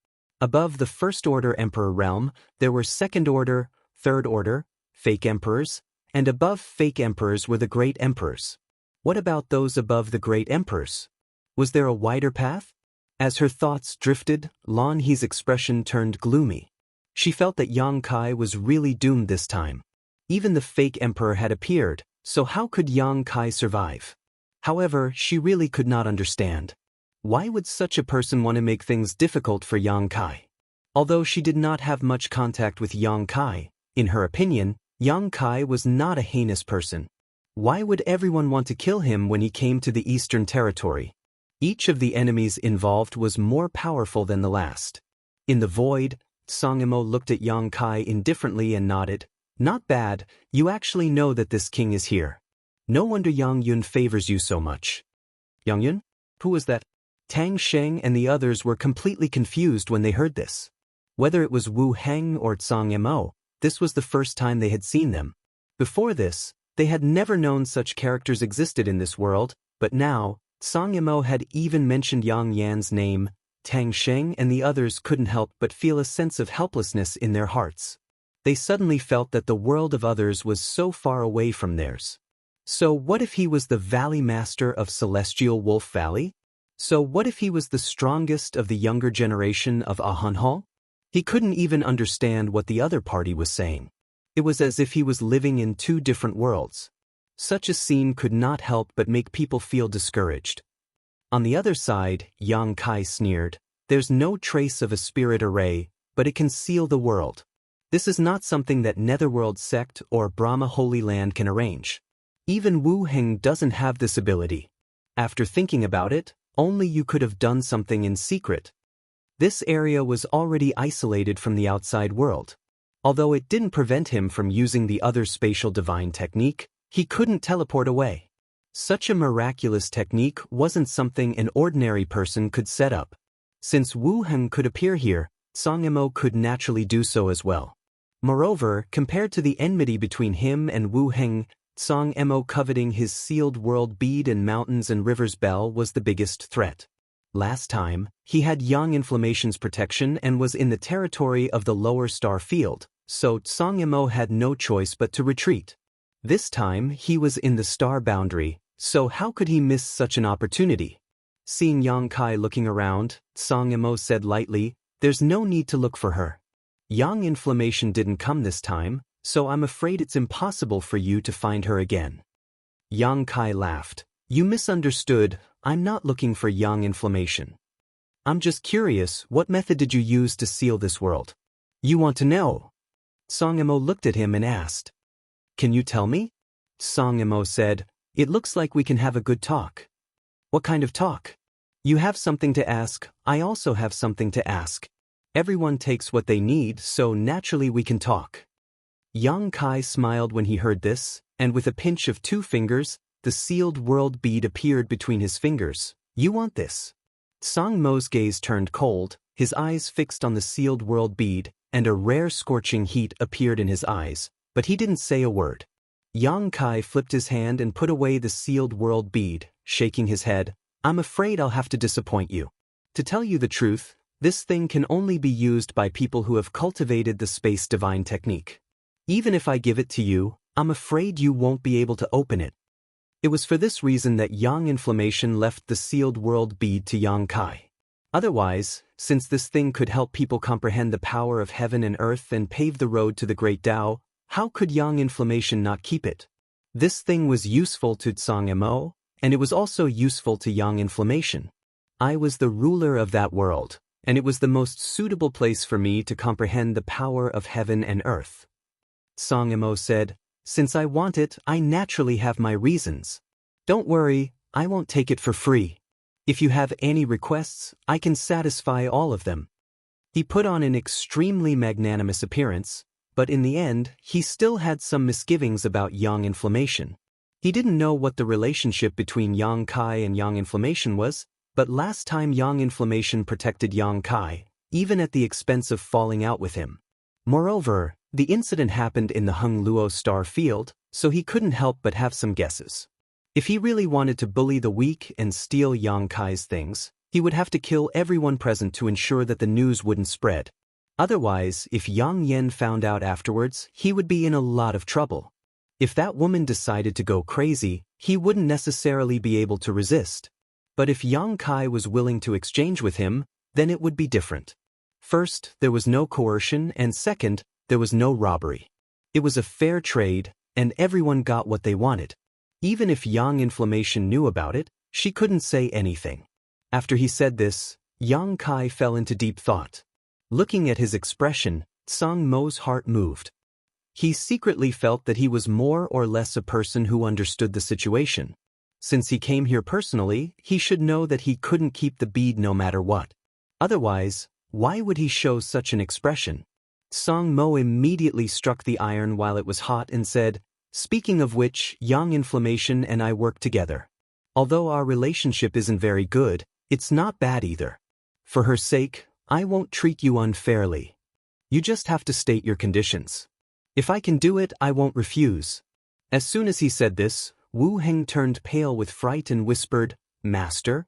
Above the first-order Emperor realm, there were second-order, third-order, fake emperors, and above fake emperors were the great emperors. What about those above the great emperors? Was there a wider path? As her thoughts drifted, Lan He's expression turned gloomy. She felt that Yang Kai was really doomed this time. Even the fake emperor had appeared, so how could Yang Kai survive? However, she really could not understand. Why would such a person want to make things difficult for Yang Kai? Although she did not have much contact with Yang Kai, in her opinion, Yang Kai was not a heinous person. Why would everyone want to kill him when he came to the Eastern Territory? Each of the enemies involved was more powerful than the last. In the void, Song Imo looked at Yang Kai indifferently and nodded. Not bad, you actually know that this king is here. No wonder Yang Yun favors you so much. Yang Yun? Who was that? Tang Sheng and the others were completely confused when they heard this. Whether it was Wu Heng or Song Imo, this was the first time they had seen them. Before this, they had never known such characters existed in this world, but now, Song Imo had even mentioned Yang Yan's name. Tang Sheng and the others couldn't help but feel a sense of helplessness in their hearts. They suddenly felt that the world of others was so far away from theirs. So what if he was the Valley Master of Celestial Wolf Valley? So what if he was the strongest of the younger generation of Ahanhal? He couldn't even understand what the other party was saying. It was as if he was living in two different worlds. Such a scene could not help but make people feel discouraged. On the other side, Yang Kai sneered, "There's no trace of a spirit array, but it can seal the world. This is not something that Netherworld Sect or Brahma Holy Land can arrange. Even Wu Heng doesn't have this ability. After thinking about it, only you could have done something in secret." This area was already isolated from the outside world. Although it didn't prevent him from using the other spatial divine technique, he couldn't teleport away. Such a miraculous technique wasn't something an ordinary person could set up. Since Wu Heng could appear here, Song Imo could naturally do so as well. Moreover, compared to the enmity between him and Wu Heng, Song Imo coveting his sealed world bead and mountains and rivers bell was the biggest threat. Last time, he had Yang Inflammation's protection and was in the territory of the lower star field, so Song Imo had no choice but to retreat. This time, he was in the star boundary, so how could he miss such an opportunity? Seeing Yang Kai looking around, Song Imo said lightly, "There's no need to look for her. Yang Inflammation didn't come this time, so I'm afraid it's impossible for you to find her again." Yang Kai laughed. "You misunderstood, I'm not looking for Yang Inflammation. I'm just curious, what method did you use to seal this world? You want to know?" Song Imo looked at him and asked. "Can you tell me?" Song Imo said, "It looks like we can have a good talk." "What kind of talk?" "You have something to ask, I also have something to ask. Everyone takes what they need, so naturally we can talk." Yang Kai smiled when he heard this, and with a pinch of 2 fingers, the sealed world bead appeared between his fingers. "You want this?" Song Mo's gaze turned cold, his eyes fixed on the sealed world bead, and a rare scorching heat appeared in his eyes, but he didn't say a word. Yang Kai flipped his hand and put away the sealed world bead, shaking his head. "I'm afraid I'll have to disappoint you. To tell you the truth, this thing can only be used by people who have cultivated the space divine technique. Even if I give it to you, I'm afraid you won't be able to open it." It was for this reason that Yang Inflammation left the sealed world bead to Yang Kai. Otherwise, since this thing could help people comprehend the power of heaven and earth and pave the road to the great Tao, how could Yang Inflammation not keep it? This thing was useful to Song Imo, and it was also useful to Yang Inflammation. I was the ruler of that world, and it was the most suitable place for me to comprehend the power of heaven and earth. Song Imo said, "Since I want it, I naturally have my reasons. Don't worry, I won't take it for free. If you have any requests, I can satisfy all of them." He put on an extremely magnanimous appearance, but in the end, he still had some misgivings about Yang Inflammation. He didn't know what the relationship between Yang Kai and Yang Inflammation was, but last time Yang Inflammation protected Yang Kai, even at the expense of falling out with him. Moreover, the incident happened in the Hung Luo star field, so he couldn't help but have some guesses. If he really wanted to bully the weak and steal Yang Kai's things, he would have to kill everyone present to ensure that the news wouldn't spread. Otherwise, if Yang Yen found out afterwards, he would be in a lot of trouble. If that woman decided to go crazy, he wouldn't necessarily be able to resist. But if Yang Kai was willing to exchange with him, then it would be different. First, there was no coercion, and second, there was no robbery. It was a fair trade, and everyone got what they wanted. Even if Yang Inflammation knew about it, she couldn't say anything. After he said this, Yang Kai fell into deep thought. Looking at his expression, Song Mo's heart moved. He secretly felt that he was more or less a person who understood the situation. Since he came here personally, he should know that he couldn't keep the bead no matter what. Otherwise, why would he show such an expression? Song Mo immediately struck the iron while it was hot and said, "Speaking of which, Yang Inflammation and I work together. Although our relationship isn't very good, it's not bad either. For her sake, I won't treat you unfairly. You just have to state your conditions. If I can do it, I won't refuse." As soon as he said this, Wu Heng turned pale with fright and whispered, "Master?"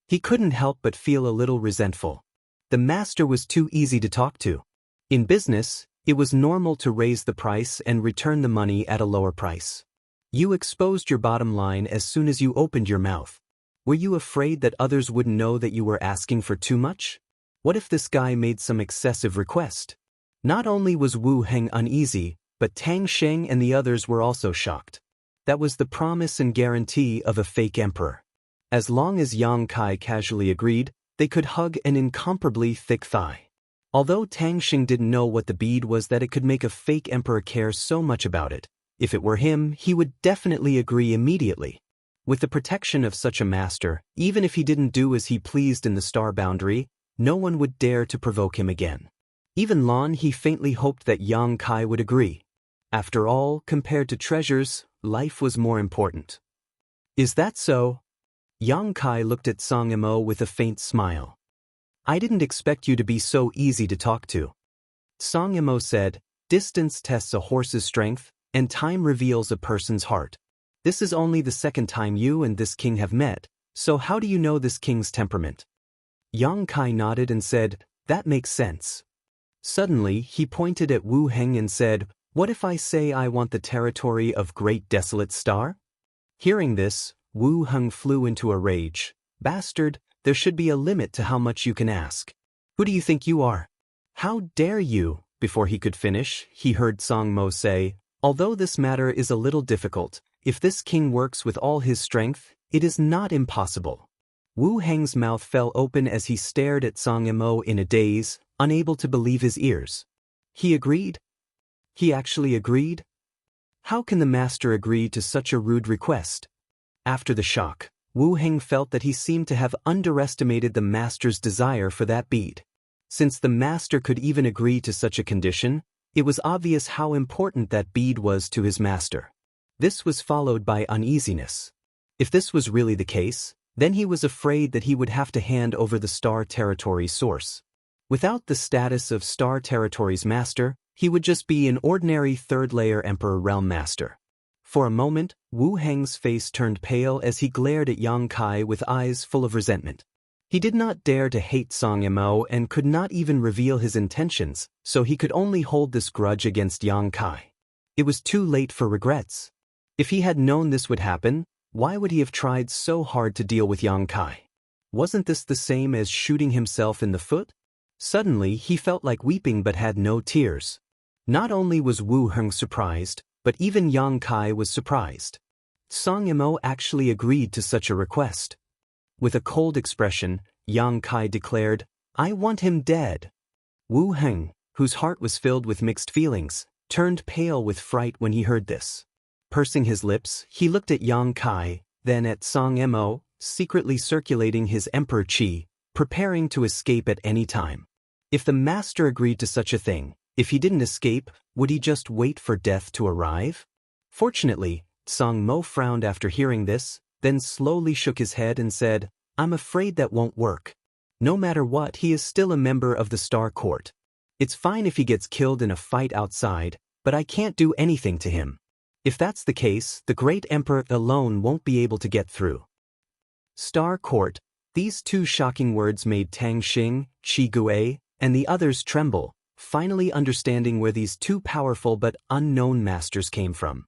He couldn't help but feel a little resentful. The master was too easy to talk to. In business, it was normal to raise the price and return the money at a lower price. You exposed your bottom line as soon as you opened your mouth. Were you afraid that others wouldn't know that you were asking for too much? What if this guy made some excessive request? Not only was Wu Heng uneasy, but Tang Sheng and the others were also shocked. That was the promise and guarantee of a fake emperor. As long as Yang Kai casually agreed, they could hug an incomparably thick thigh. Although Tang Sheng didn't know what the bead was that it could make a fake emperor care so much about it, if it were him, he would definitely agree immediately. With the protection of such a master, even if he didn't do as he pleased in the star boundary, no one would dare to provoke him again. Even Lon, he faintly hoped that Yang Kai would agree. After all, compared to treasures, life was more important. "Is that so?" Yang Kai looked at Song Mo with a faint smile. "I didn't expect you to be so easy to talk to." Song Mo said, "Distance tests a horse's strength, and time reveals a person's heart. This is only the second time you and this king have met, so how do you know this king's temperament?" Yang Kai nodded and said, "That makes sense." Suddenly, he pointed at Wu Heng and said, "What if I say I want the territory of Great Desolate Star?" Hearing this, Wu Heng flew into a rage. "Bastard, there should be a limit to how much you can ask. Who do you think you are? How dare you?" Before he could finish, he heard Song Mo say, "Although this matter is a little difficult, if this king works with all his strength, it is not impossible." Wu Heng's mouth fell open as he stared at Song Mo in a daze, unable to believe his ears. He agreed? He actually agreed? How can the master agree to such a rude request? After the shock, Wu Heng felt that he seemed to have underestimated the master's desire for that bead. Since the master could even agree to such a condition, it was obvious how important that bead was to his master. This was followed by uneasiness. If this was really the case, then he was afraid that he would have to hand over the Star Territory's source. Without the status of Star Territory's master, he would just be an ordinary third-layer Emperor Realm Master. For a moment, Wu Heng's face turned pale as he glared at Yang Kai with eyes full of resentment. He did not dare to hate Song Mo and could not even reveal his intentions, so he could only hold this grudge against Yang Kai. It was too late for regrets. If he had known this would happen, why would he have tried so hard to deal with Yang Kai? Wasn't this the same as shooting himself in the foot? Suddenly, he felt like weeping but had no tears. Not only was Wu Heng surprised, but even Yang Kai was surprised. Song Mo actually agreed to such a request. With a cold expression, Yang Kai declared, "I want him dead." Wu Heng, whose heart was filled with mixed feelings, turned pale with fright when he heard this. Pursing his lips, he looked at Yang Kai, then at Song Mo, secretly circulating his emperor chi, preparing to escape at any time. If the master agreed to such a thing, if he didn't escape, would he just wait for death to arrive? Fortunately, Song Mo frowned after hearing this, then slowly shook his head and said, "I'm afraid that won't work. No matter what, he is still a member of the Star Court. It's fine if he gets killed in a fight outside, but I can't do anything to him. If that's the case, the Great Emperor alone won't be able to get through." Star Court. These two shocking words made Tang Xing, Qi Gui, and the others tremble, finally understanding where these two powerful but unknown masters came from.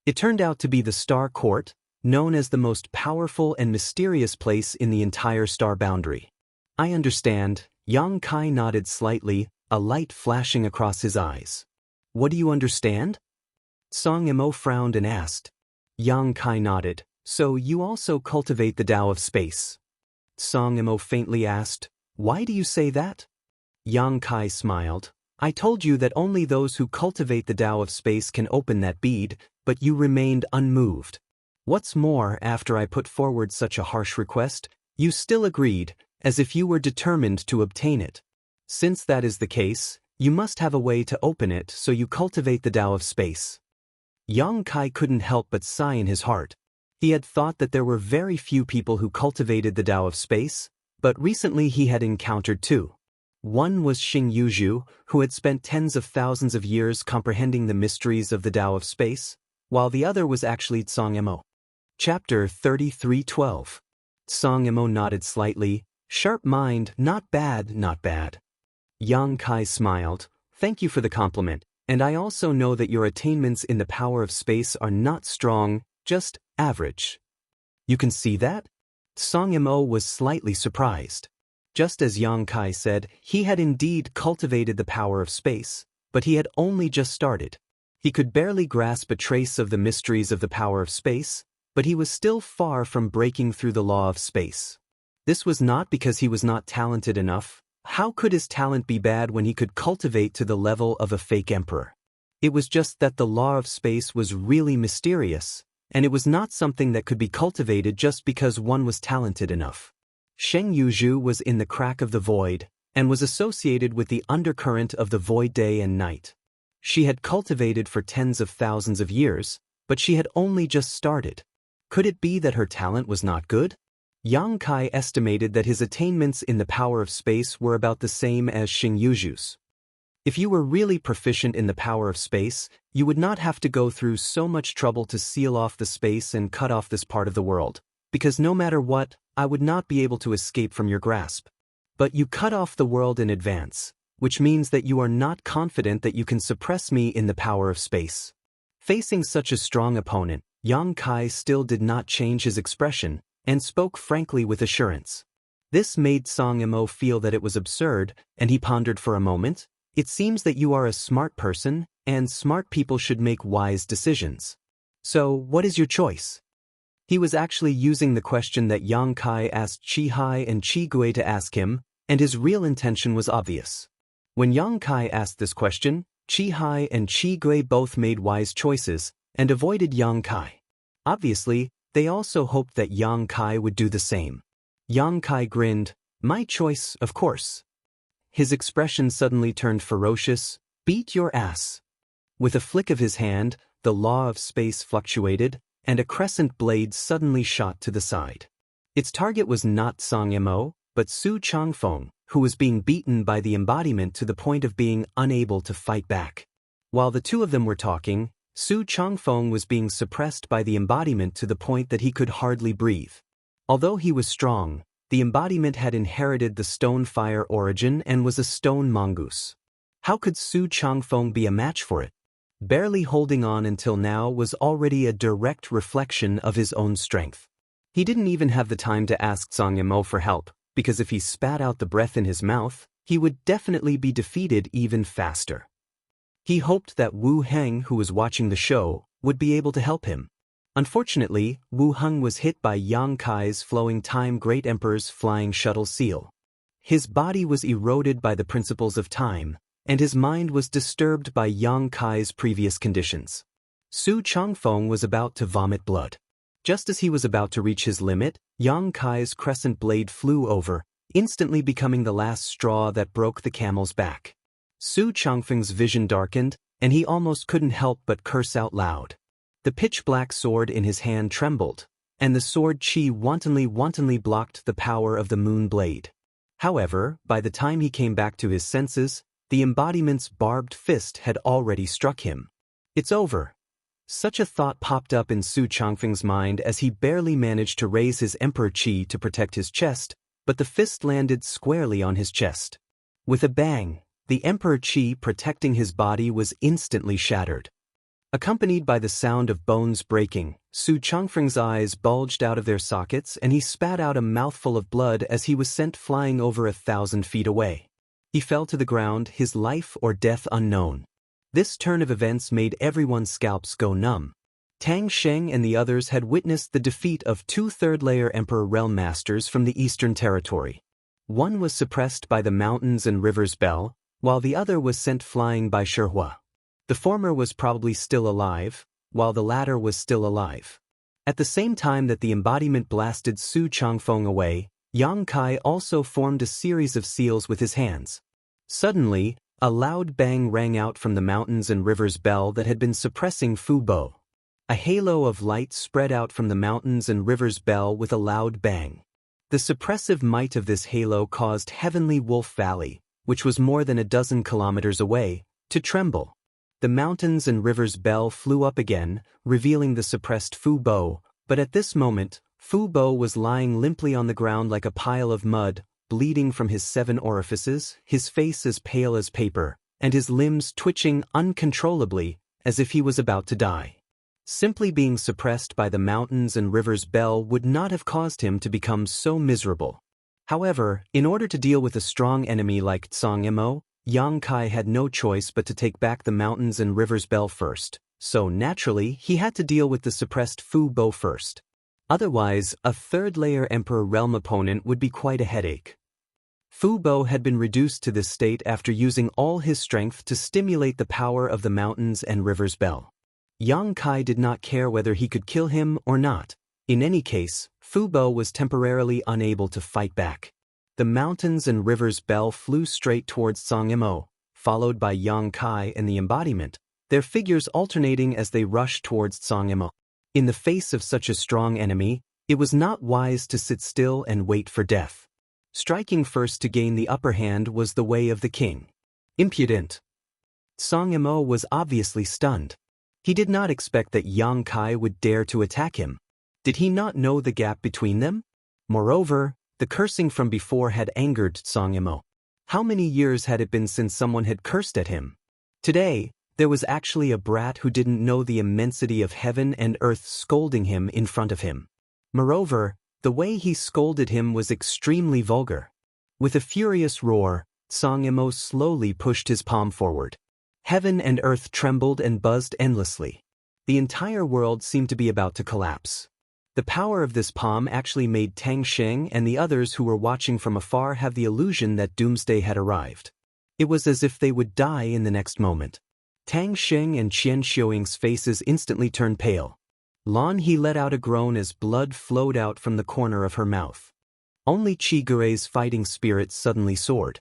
It turned out to be the Star Court, known as the most powerful and mysterious place in the entire star boundary. "I understand," Yang Kai nodded slightly, a light flashing across his eyes. "What do you understand?" Song Mo frowned and asked. Yang Kai nodded. "So you also cultivate the Tao of space?" Song Mo faintly asked, "Why do you say that?" Yang Kai smiled. "I told you that only those who cultivate the Tao of space can open that bead, but you remained unmoved. What's more, after I put forward such a harsh request, you still agreed, as if you were determined to obtain it. Since that is the case, you must have a way to open it, so you cultivate the Tao of space. Yang Kai couldn't help but sigh in his heart. He had thought that there were very few people who cultivated the Tao of space, but recently he had encountered two. One was Xing Yuzhu, who had spent tens of thousands of years comprehending the mysteries of the Tao of space, while the other was actually Tsang Emo. Chapter 33:12. Tsang Emo nodded slightly. Sharp mind, not bad, not bad. Yang Kai smiled. Thank you for the compliment, and I also know that your attainments in the power of space are not strong, just average. You can see that? Tsang Emo was slightly surprised. Just as Yang Kai said, he had indeed cultivated the power of space, but he had only just started. He could barely grasp a trace of the mysteries of the power of space, but he was still far from breaking through the law of space. This was not because he was not talented enough. How could his talent be bad when he could cultivate to the level of a fake emperor? It was just that the law of space was really mysterious, and it was not something that could be cultivated just because one was talented enough. Sheng Yuzhu was in the crack of the void, and was associated with the undercurrent of the void day and night. She had cultivated for tens of thousands of years, but she had only just started. Could it be that her talent was not good? Yang Kai estimated that his attainments in the power of space were about the same as Xing Yuzhu's. If you were really proficient in the power of space, you would not have to go through so much trouble to seal off the space and cut off this part of the world, because no matter what, I would not be able to escape from your grasp. But you cut off the world in advance, which means that you are not confident that you can suppress me in the power of space. Facing such a strong opponent, Yang Kai still did not change his expression, and spoke frankly with assurance. This made Tsang Emo feel that it was absurd, and he pondered for a moment. It seems that you are a smart person, and smart people should make wise decisions. So, what is your choice? He was actually using the question that Yang Kai asked Chi Hai and Chi Gui to ask him, and his real intention was obvious. When Yang Kai asked this question, Chi Hai and Chi Gui both made wise choices, and avoided Yang Kai. Obviously, they also hoped that Yang Kai would do the same. Yang Kai grinned. My choice, of course. His expression suddenly turned ferocious. Beat your ass. With a flick of his hand, the law of space fluctuated, and a crescent blade suddenly shot to the side. Its target was not Tsang Emo, but Su Changfeng, who was being beaten by the embodiment to the point of being unable to fight back. While the two of them were talking, Su Changfeng was being suppressed by the embodiment to the point that he could hardly breathe. Although he was strong, the embodiment had inherited the stone fire origin and was a stone mongoose. How could Su Changfeng be a match for it? Barely holding on until now was already a direct reflection of his own strength. He didn't even have the time to ask Tsang Emo for help, because if he spat out the breath in his mouth, he would definitely be defeated even faster. He hoped that Wu Heng, who was watching the show, would be able to help him. Unfortunately, Wu Heng was hit by Yang Kai's flowing time Great Emperor's flying shuttle seal. His body was eroded by the principles of time, and his mind was disturbed by Yang Kai's previous conditions. Su Changfeng was about to vomit blood. Just as he was about to reach his limit, Yang Kai's crescent blade flew over, instantly becoming the last straw that broke the camel's back. Su Changfeng's vision darkened, and he almost couldn't help but curse out loud. The pitch-black sword in his hand trembled, and the sword chi wantonly blocked the power of the moon blade. However, by the time he came back to his senses, the embodiment's barbed fist had already struck him. It's over. Such a thought popped up in Su Changfeng's mind as he barely managed to raise his emperor chi to protect his chest, but the fist landed squarely on his chest. With a bang, the emperor chi protecting his body was instantly shattered. Accompanied by the sound of bones breaking, Su Changfeng's eyes bulged out of their sockets and he spat out a mouthful of blood as he was sent flying over 1,000 feet away. He fell to the ground, his life or death unknown. This turn of events made everyone's scalps go numb. Tang Sheng and the others had witnessed the defeat of two third-layer Emperor Realm Masters from the Eastern Territory. One was suppressed by the mountains and rivers Bell, while the other was sent flying by Shihua. The former was probably still alive, while the latter was still alive. At the same time that the embodiment blasted Su Changfeng away, Yang Kai also formed a series of seals with his hands. Suddenly, a loud bang rang out from the mountains and rivers bell that had been suppressing Fu Bo. A halo of light spread out from the mountains and rivers bell with a loud bang. The suppressive might of this halo caused Heavenly Wolf Valley, which was more than a dozen kilometers away, to tremble. The mountains and rivers bell flew up again, revealing the suppressed Fu Bo, but at this moment, Fu Bo was lying limply on the ground like a pile of mud, bleeding from his 7 orifices, his face as pale as paper, and his limbs twitching uncontrollably, as if he was about to die. Simply being suppressed by the mountains and rivers bell would not have caused him to become so miserable. However, in order to deal with a strong enemy like Tsang Emo, Yang Kai had no choice but to take back the mountains and rivers bell first, so naturally he had to deal with the suppressed Fu Bo first. Otherwise, a third-layer Emperor Realm opponent would be quite a headache. Fu Bo had been reduced to this state after using all his strength to stimulate the power of the mountains and rivers bell. Yang Kai did not care whether he could kill him or not. In any case, Fu Bo was temporarily unable to fight back. The mountains and rivers bell flew straight towards Tsang Emo, followed by Yang Kai and the embodiment, their figures alternating as they rushed towards Tsang Emo. In the face of such a strong enemy, it was not wise to sit still and wait for death. Striking first to gain the upper hand was the way of the king. Impudent. Tsang Emo was obviously stunned. He did not expect that Yang Kai would dare to attack him. Did he not know the gap between them? Moreover, the cursing from before had angered Tsang Emo. How many years had it been since someone had cursed at him? Today, there was actually a brat who didn't know the immensity of heaven and earth scolding him in front of him. Moreover, the way he scolded him was extremely vulgar. With a furious roar, Tsang Emo slowly pushed his palm forward. Heaven and earth trembled and buzzed endlessly. The entire world seemed to be about to collapse. The power of this palm actually made Tang Sheng and the others who were watching from afar have the illusion that doomsday had arrived. It was as if they would die in the next moment. Tang Sheng and Qian Xiuing's faces instantly turned pale. Lan He let out a groan as blood flowed out from the corner of her mouth. Only Qi Gui's fighting spirit suddenly soared.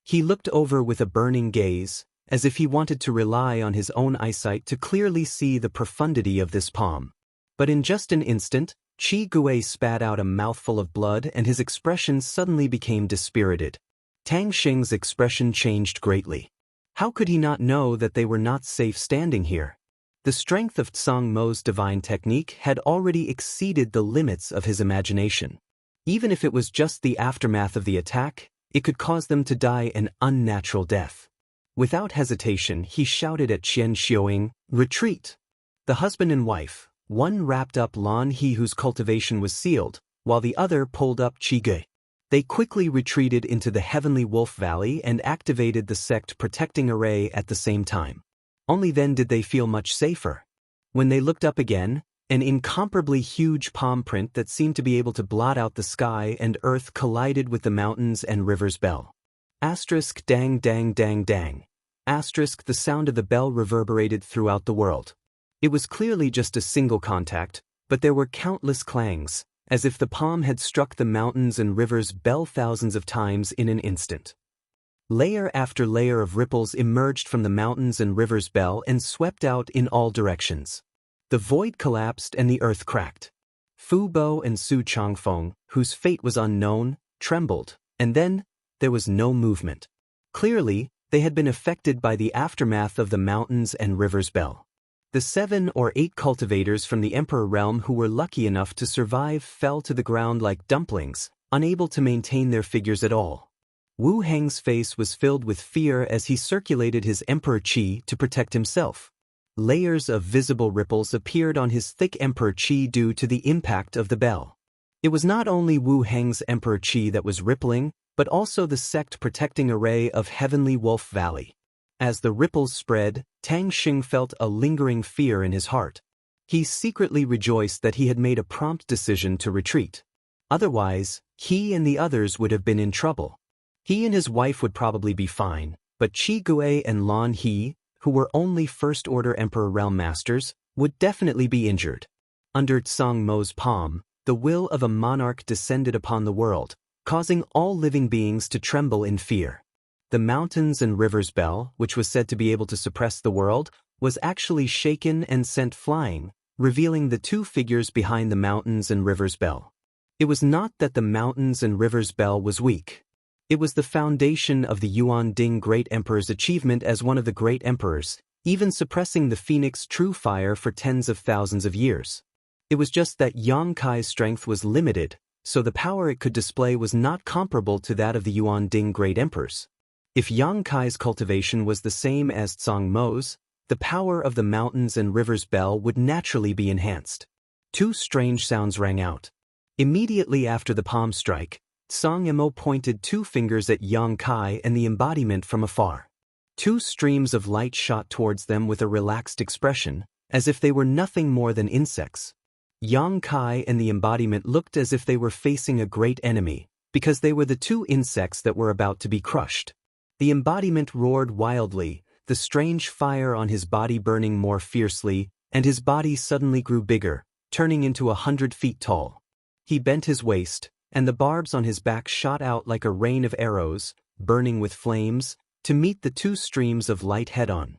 He looked over with a burning gaze, as if he wanted to rely on his own eyesight to clearly see the profundity of this palm. But in just an instant, Qi Gui spat out a mouthful of blood and his expression suddenly became dispirited. Tang Sheng's expression changed greatly. How could he not know that they were not safe standing here? The strength of Tsang Mo's divine technique had already exceeded the limits of his imagination. Even if it was just the aftermath of the attack, it could cause them to die an unnatural death. Without hesitation, he shouted at Qian Xiuing, "Retreat!" The husband and wife, one wrapped up Lan He whose cultivation was sealed, while the other pulled up Qi Gui. They quickly retreated into the Heavenly Wolf Valley and activated the sect protecting array at the same time. Only then did they feel much safer. When they looked up again, an incomparably huge palm print that seemed to be able to blot out the sky and earth collided with the mountains and rivers bell. Asterisk dang dang dang dang. Asterisk the sound of the bell reverberated throughout the world. It was clearly just a single contact, but there were countless clangs, as if the palm had struck the mountains and rivers bell thousands of times in an instant. Layer after layer of ripples emerged from the mountains and rivers bell and swept out in all directions. The void collapsed and the earth cracked. Fu Bo and Su Changfeng, whose fate was unknown, trembled, and then there was no movement. Clearly, they had been affected by the aftermath of the mountains and rivers bell. The 7 or 8 cultivators from the Emperor realm who were lucky enough to survive fell to the ground like dumplings, unable to maintain their figures at all. Wu Heng's face was filled with fear as he circulated his Emperor Qi to protect himself. Layers of visible ripples appeared on his thick Emperor Qi due to the impact of the bell. It was not only Wu Heng's Emperor Qi that was rippling, but also the sect protecting array of Heavenly Wolf Valley. As the ripples spread, Tang Xing felt a lingering fear in his heart. He secretly rejoiced that he had made a prompt decision to retreat. Otherwise, he and the others would have been in trouble. He and his wife would probably be fine, but Qi Gui and Lan He, who were only First Order Emperor Realm Masters, would definitely be injured. Under Tsang Mo's palm, the will of a monarch descended upon the world, causing all living beings to tremble in fear. The mountains and rivers bell, which was said to be able to suppress the world, was actually shaken and sent flying, revealing the two figures behind the mountains and rivers bell. It was not that the mountains and rivers bell was weak. It was the foundation of the Yuan Ding Great Emperor's achievement as one of the great emperors, even suppressing the phoenix true fire for tens of thousands of years. It was just that Yang Kai's strength was limited, so the power it could display was not comparable to that of the Yuan Ding Great Emperors. If Yang Kai's cultivation was the same as Tsang Mo's, the power of the mountains and rivers bell would naturally be enhanced. Two strange sounds rang out. Immediately after the palm strike, Tsang Mo pointed two fingers at Yang Kai and the embodiment from afar. Two streams of light shot towards them with a relaxed expression, as if they were nothing more than insects. Yang Kai and the embodiment looked as if they were facing a great enemy, because they were the two insects that were about to be crushed. The embodiment roared wildly, the strange fire on his body burning more fiercely, and his body suddenly grew bigger, turning into 100 feet tall. He bent his waist, and the barbs on his back shot out like a rain of arrows, burning with flames, to meet the two streams of light head-on.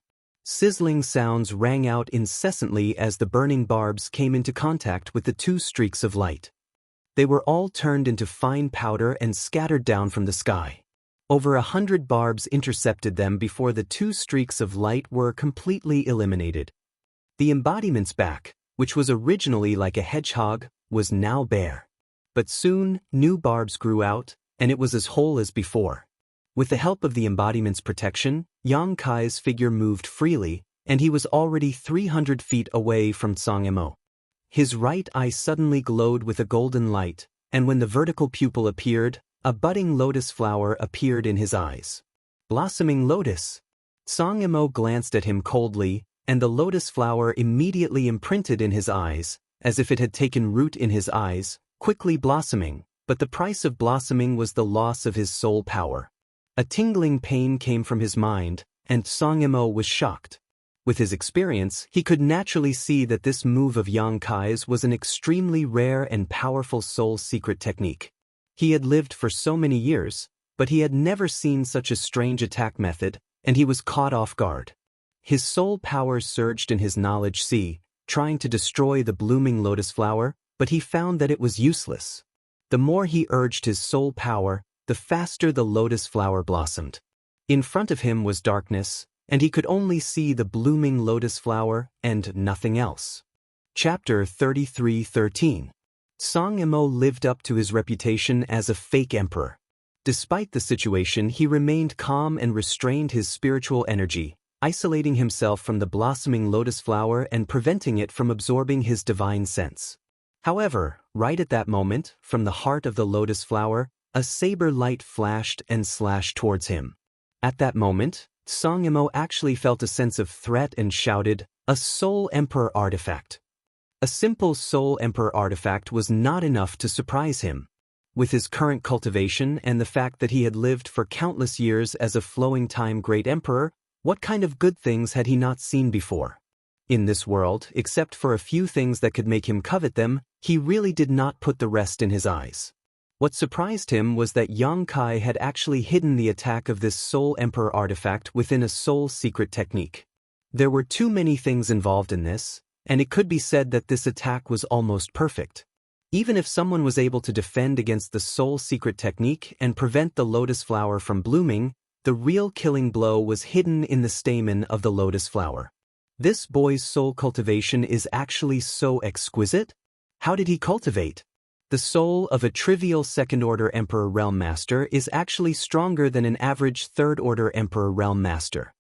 Sizzling sounds rang out incessantly as the burning barbs came into contact with the two streaks of light. They were all turned into fine powder and scattered down from the sky. Over 100 barbs intercepted them before the two streaks of light were completely eliminated. The embodiment's back, which was originally like a hedgehog, was now bare. But soon, new barbs grew out, and it was as whole as before. With the help of the embodiment's protection, Yang Kai's figure moved freely, and he was already 300 feet away from Tsang Mo. His right eye suddenly glowed with a golden light, and when the vertical pupil appeared, a budding lotus flower appeared in his eyes. Blossoming lotus! Tsang Mo glanced at him coldly, and the lotus flower immediately imprinted in his eyes, as if it had taken root in his eyes, quickly blossoming, but the price of blossoming was the loss of his soul power. A tingling pain came from his mind, and Tsang Mo was shocked. With his experience, he could naturally see that this move of Yang Kai's was an extremely rare and powerful soul secret technique. He had lived for so many years, but he had never seen such a strange attack method, and he was caught off guard. His soul power surged in his knowledge sea, trying to destroy the blooming lotus flower, but he found that it was useless. The more he urged his soul power, the faster the lotus flower blossomed. In front of him was darkness, and he could only see the blooming lotus flower and nothing else. Chapter 33:13. Tsang Mo lived up to his reputation as a fake emperor. Despite the situation, he remained calm and restrained his spiritual energy, isolating himself from the blossoming lotus flower and preventing it from absorbing his divine sense. However, right at that moment, from the heart of the lotus flower, a saber light flashed and slashed towards him. At that moment, Tsang Mo actually felt a sense of threat and shouted, "A Soul Emperor artifact!" A simple Soul Emperor artifact was not enough to surprise him. With his current cultivation and the fact that he had lived for countless years as a flowing time great emperor, what kind of good things had he not seen before? In this world, except for a few things that could make him covet them, he really did not put the rest in his eyes. What surprised him was that Yang Kai had actually hidden the attack of this Soul Emperor artifact within a soul secret technique. There were too many things involved in this, and it could be said that this attack was almost perfect. Even if someone was able to defend against the soul secret technique and prevent the lotus flower from blooming, the real killing blow was hidden in the stamen of the lotus flower. This boy's soul cultivation is actually so exquisite. How did he cultivate? The soul of a trivial second-order Emperor Realm Master is actually stronger than an average third-order Emperor Realm Master.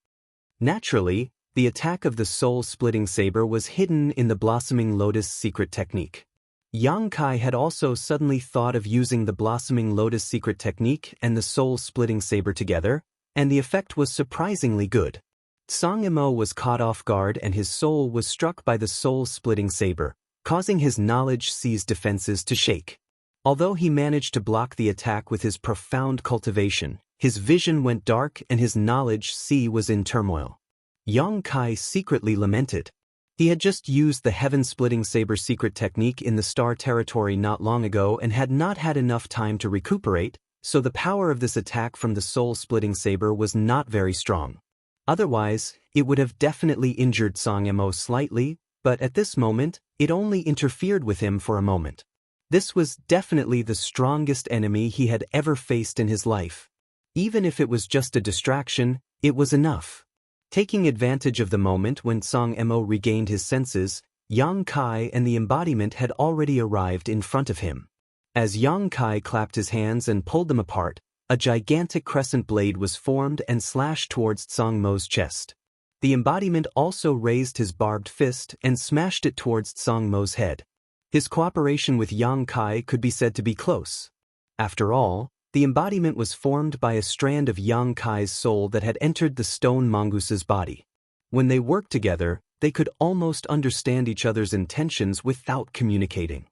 Naturally, the attack of the soul-splitting saber was hidden in the blossoming lotus secret technique. Yang Kai had also suddenly thought of using the blossoming lotus secret technique and the soul-splitting saber together, and the effect was surprisingly good. Tsang Mo was caught off guard and his soul was struck by the soul-splitting saber, causing his knowledge sea's defenses to shake. Although he managed to block the attack with his profound cultivation, his vision went dark and his knowledge sea was in turmoil. Yang Kai secretly lamented. He had just used the heaven-splitting saber secret technique in the star territory not long ago and had not had enough time to recuperate, so the power of this attack from the soul-splitting saber was not very strong. Otherwise, it would have definitely injured Song Mo slightly, but at this moment, it only interfered with him for a moment. This was definitely the strongest enemy he had ever faced in his life. Even if it was just a distraction, it was enough. Taking advantage of the moment when Song Mo regained his senses, Yang Kai and the embodiment had already arrived in front of him. As Yang Kai clapped his hands and pulled them apart, a gigantic crescent blade was formed and slashed towards Song Mo's chest. The embodiment also raised his barbed fist and smashed it towards Song Mo's head. His cooperation with Yang Kai could be said to be close. After all, the embodiment was formed by a strand of Yang Kai's soul that had entered the stone mongoose's body. When they worked together, they could almost understand each other's intentions without communicating.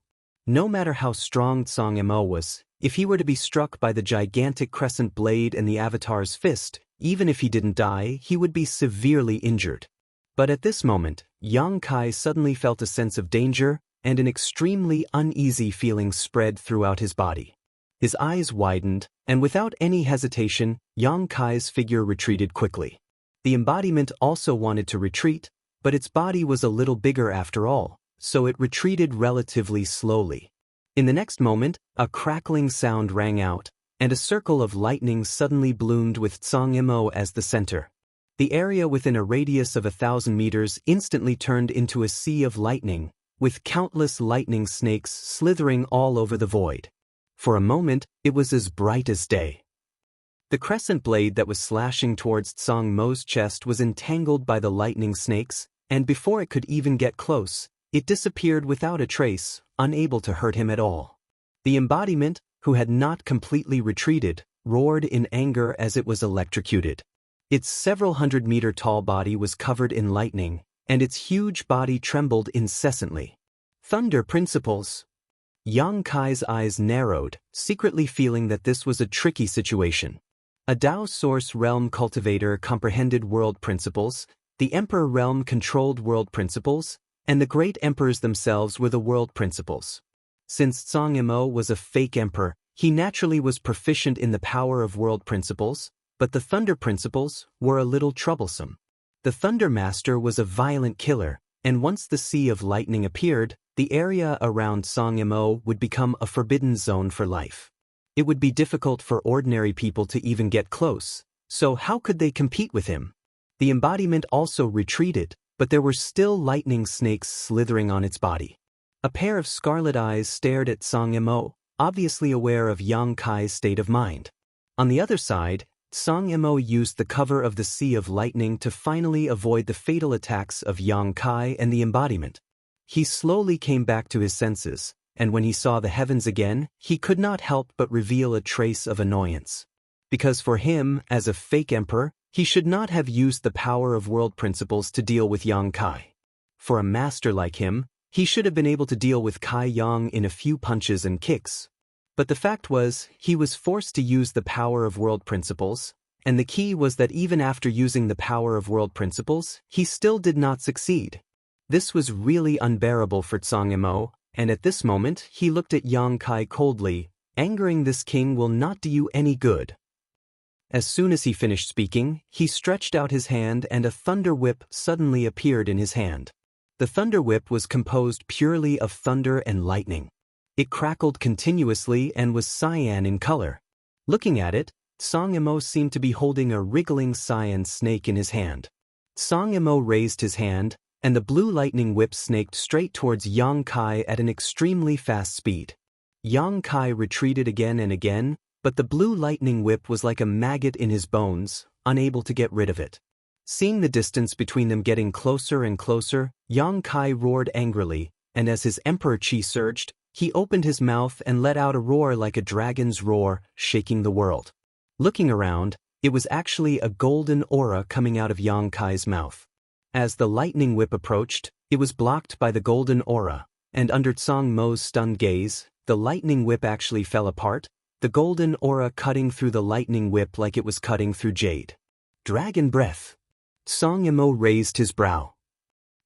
No matter how strong Song Mo was, if he were to be struck by the gigantic crescent blade and the avatar's fist, even if he didn't die, he would be severely injured. But at this moment, Yang Kai suddenly felt a sense of danger, and an extremely uneasy feeling spread throughout his body. His eyes widened, and without any hesitation, Yang Kai's figure retreated quickly. The embodiment also wanted to retreat, but its body was a little bigger after all, so it retreated relatively slowly. In the next moment, a crackling sound rang out, and a circle of lightning suddenly bloomed with Song Mo as the center. The area within a radius of 1,000 meters instantly turned into a sea of lightning, with countless lightning snakes slithering all over the void. For a moment, it was as bright as day. The crescent blade that was slashing towards Song Mo's chest was entangled by the lightning snakes, and before it could even get close, it disappeared without a trace, unable to hurt him at all. The embodiment, who had not completely retreated, roared in anger as it was electrocuted. Its several hundred-meter-tall body was covered in lightning, and its huge body trembled incessantly. Thunder principles! Yang Kai's eyes narrowed, secretly feeling that this was a tricky situation. A Tao Source Realm cultivator comprehended world principles, the Emperor Realm controlled world principles, and the Great Emperors themselves were the world principles. Since Song Mo was a fake emperor, he naturally was proficient in the power of world principles, but the Thunder principles were a little troublesome. The Thunder Master was a violent killer, and once the Sea of Lightning appeared, the area around Song Mo would become a forbidden zone for life. It would be difficult for ordinary people to even get close, so how could they compete with him? The embodiment also retreated, but there were still lightning snakes slithering on its body. A pair of scarlet eyes stared at Song Mo, obviously aware of Yang Kai's state of mind. On the other side, Song Mo used the cover of the Sea of Lightning to finally avoid the fatal attacks of Yang Kai and the embodiment. He slowly came back to his senses, and when he saw the heavens again, he could not help but reveal a trace of annoyance. Because for him, as a fake emperor, he should not have used the power of world principles to deal with Yang Kai. For a master like him, he should have been able to deal with Kai Yang in a few punches and kicks. But the fact was, he was forced to use the power of world principles, and the key was that even after using the power of world principles, he still did not succeed. This was really unbearable for Song Mo, and at this moment he looked at Yang Kai coldly. Angering this king will not do you any good. As soon as he finished speaking, he stretched out his hand and a thunder whip suddenly appeared in his hand. The thunder whip was composed purely of thunder and lightning. It crackled continuously and was cyan in color. Looking at it, Song Mo seemed to be holding a wriggling cyan snake in his hand. Song Mo raised his hand, and the blue lightning whip snaked straight towards Yang Kai at an extremely fast speed. Yang Kai retreated again and again, but the blue lightning whip was like a maggot in his bones, unable to get rid of it. Seeing the distance between them getting closer and closer, Yang Kai roared angrily, and as his emperor chi surged, he opened his mouth and let out a roar like a dragon's roar, shaking the world. Looking around, it was actually a golden aura coming out of Yang Kai's mouth. As the lightning whip approached, it was blocked by the golden aura, and under Song Mo's stunned gaze, the lightning whip actually fell apart, the golden aura cutting through the lightning whip like it was cutting through jade. Dragon breath. Song Mo raised his brow.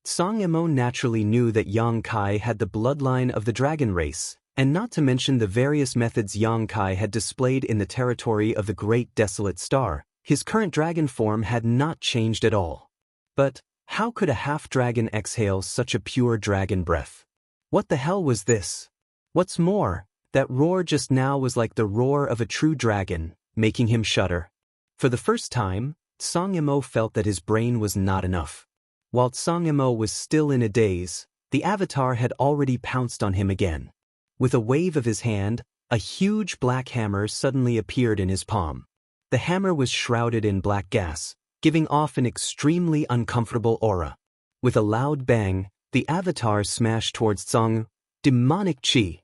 Song Yimou naturally knew that Yang Kai had the bloodline of the dragon race, and not to mention the various methods Yang Kai had displayed in the territory of the Great Desolate Star, his current dragon form had not changed at all. But how could a half-dragon exhale such a pure dragon breath? What the hell was this? What's more, that roar just now was like the roar of a true dragon, making him shudder. For the first time, Song Yimou felt that his brain was not enough. While Song Yimou was still in a daze, the avatar had already pounced on him again. With a wave of his hand, a huge black hammer suddenly appeared in his palm. The hammer was shrouded in black gas, giving off an extremely uncomfortable aura. With a loud bang, the avatar smashed towards Song demonic chi.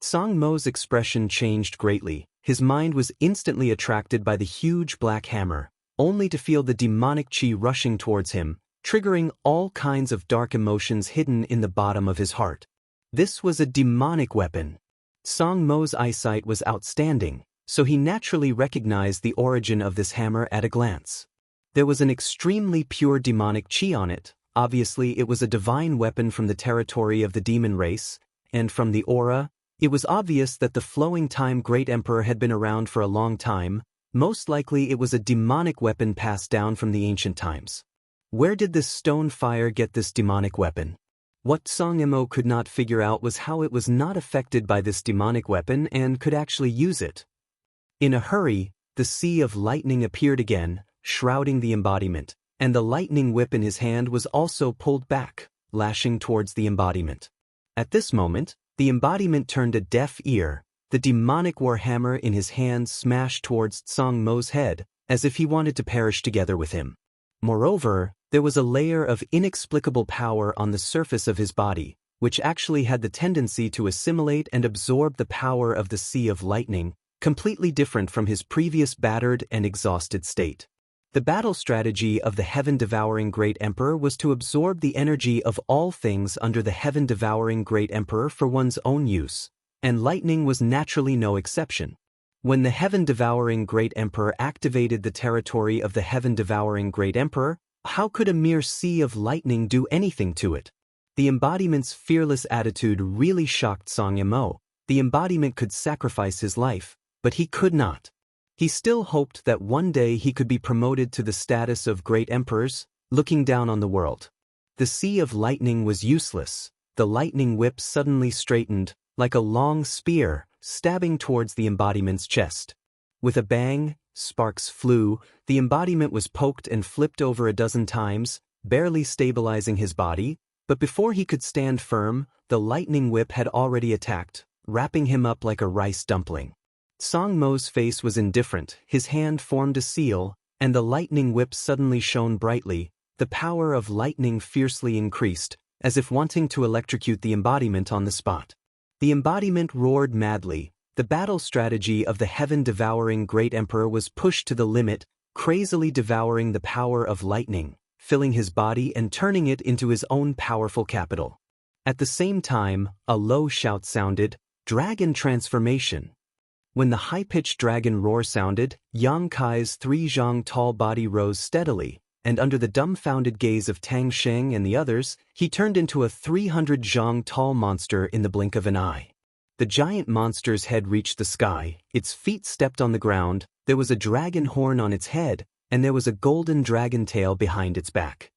Song Mo's expression changed greatly. His mind was instantly attracted by the huge black hammer, only to feel the demonic chi rushing towards him, triggering all kinds of dark emotions hidden in the bottom of his heart. This was a demonic weapon. Song Mo's eyesight was outstanding, so he naturally recognized the origin of this hammer at a glance. There was an extremely pure demonic chi on it. Obviously, it was a divine weapon from the territory of the demon race, and from the aura, it was obvious that the flowing time Great Emperor had been around for a long time. Most likely it was a demonic weapon passed down from the ancient times. Where did this stone fire get this demonic weapon? What Song Yimou could not figure out was how it was not affected by this demonic weapon and could actually use it. In a hurry, the sea of lightning appeared again, shrouding the embodiment, and the lightning whip in his hand was also pulled back, lashing towards the embodiment. At this moment, the embodiment turned a deaf ear. The demonic warhammer in his hand smashed towards Song Mo's head, as if he wanted to perish together with him. Moreover, there was a layer of inexplicable power on the surface of his body, which actually had the tendency to assimilate and absorb the power of the sea of lightning, completely different from his previous battered and exhausted state. The battle strategy of the heaven-devouring Great Emperor was to absorb the energy of all things under the heaven-devouring Great Emperor for one's own use, and lightning was naturally no exception. When the heaven-devouring Great Emperor activated the territory of the heaven-devouring Great Emperor, how could a mere sea of lightning do anything to it? The embodiment's fearless attitude really shocked Song Yimou. The embodiment could sacrifice his life, but he could not. He still hoped that one day he could be promoted to the status of Great Emperors, looking down on the world. The sea of lightning was useless. The lightning whip suddenly straightened, like a long spear, stabbing towards the embodiment's chest. With a bang, sparks flew, the embodiment was poked and flipped over a dozen times, barely stabilizing his body, but before he could stand firm, the lightning whip had already attacked, wrapping him up like a rice dumpling. Song Mo's face was indifferent, his hand formed a seal, and the lightning whip suddenly shone brightly. The power of lightning fiercely increased, as if wanting to electrocute the embodiment on the spot. The embodiment roared madly. The battle strategy of the heaven-devouring Great Emperor was pushed to the limit, crazily devouring the power of lightning, filling his body and turning it into his own powerful capital. At the same time, a low shout sounded, "Dragon transformation!" When the high-pitched dragon roar sounded, Yang Kai's 3 zhang tall body rose steadily, and under the dumbfounded gaze of Tang Sheng and the others, he turned into a 300 zhang tall monster in the blink of an eye. The giant monster's head reached the sky, its feet stepped on the ground, there was a dragon horn on its head, and there was a golden dragon tail behind its back.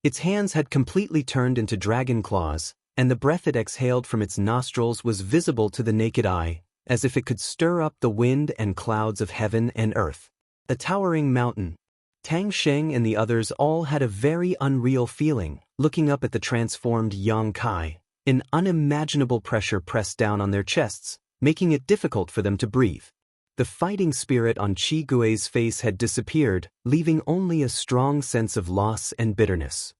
Its hands had completely turned into dragon claws, and the breath it exhaled from its nostrils was visible to the naked eye, as if it could stir up the wind and clouds of heaven and earth. The towering mountain. Tang Sheng and the others all had a very unreal feeling, looking up at the transformed Yang Kai. An unimaginable pressure pressed down on their chests, making it difficult for them to breathe. The fighting spirit on Qi Gui's face had disappeared, leaving only a strong sense of loss and bitterness.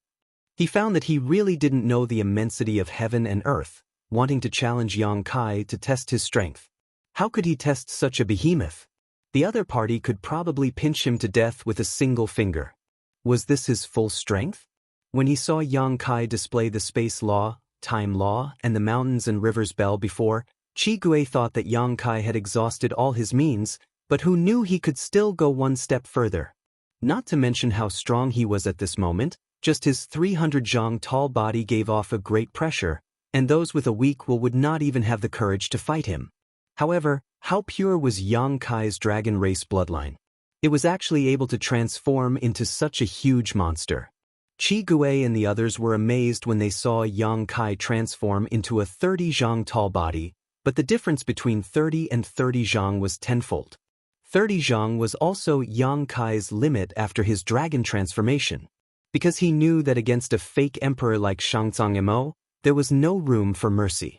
He found that he really didn't know the immensity of heaven and earth, wanting to challenge Yang Kai to test his strength. How could he test such a behemoth? The other party could probably pinch him to death with a single finger. Was this his full strength? When he saw Yang Kai display the space law, time law, and the mountains and rivers bell before, Qi Gui thought that Yang Kai had exhausted all his means, but who knew he could still go one step further. Not to mention how strong he was at this moment, Just his 300 zhang tall body gave off a great pressure, and those with a weak will would not even have the courage to fight him. However, how pure was Yang Kai's dragon race bloodline? It was actually able to transform into such a huge monster. Qi Gui and the others were amazed when they saw Yang Kai transform into a 30 zhang tall body, but the difference between 30 and 30 zhang was tenfold. 30 zhang was also Yang Kai's limit after his dragon transformation. Because he knew that against a fake emperor like Shangzong Imo, there was no room for mercy.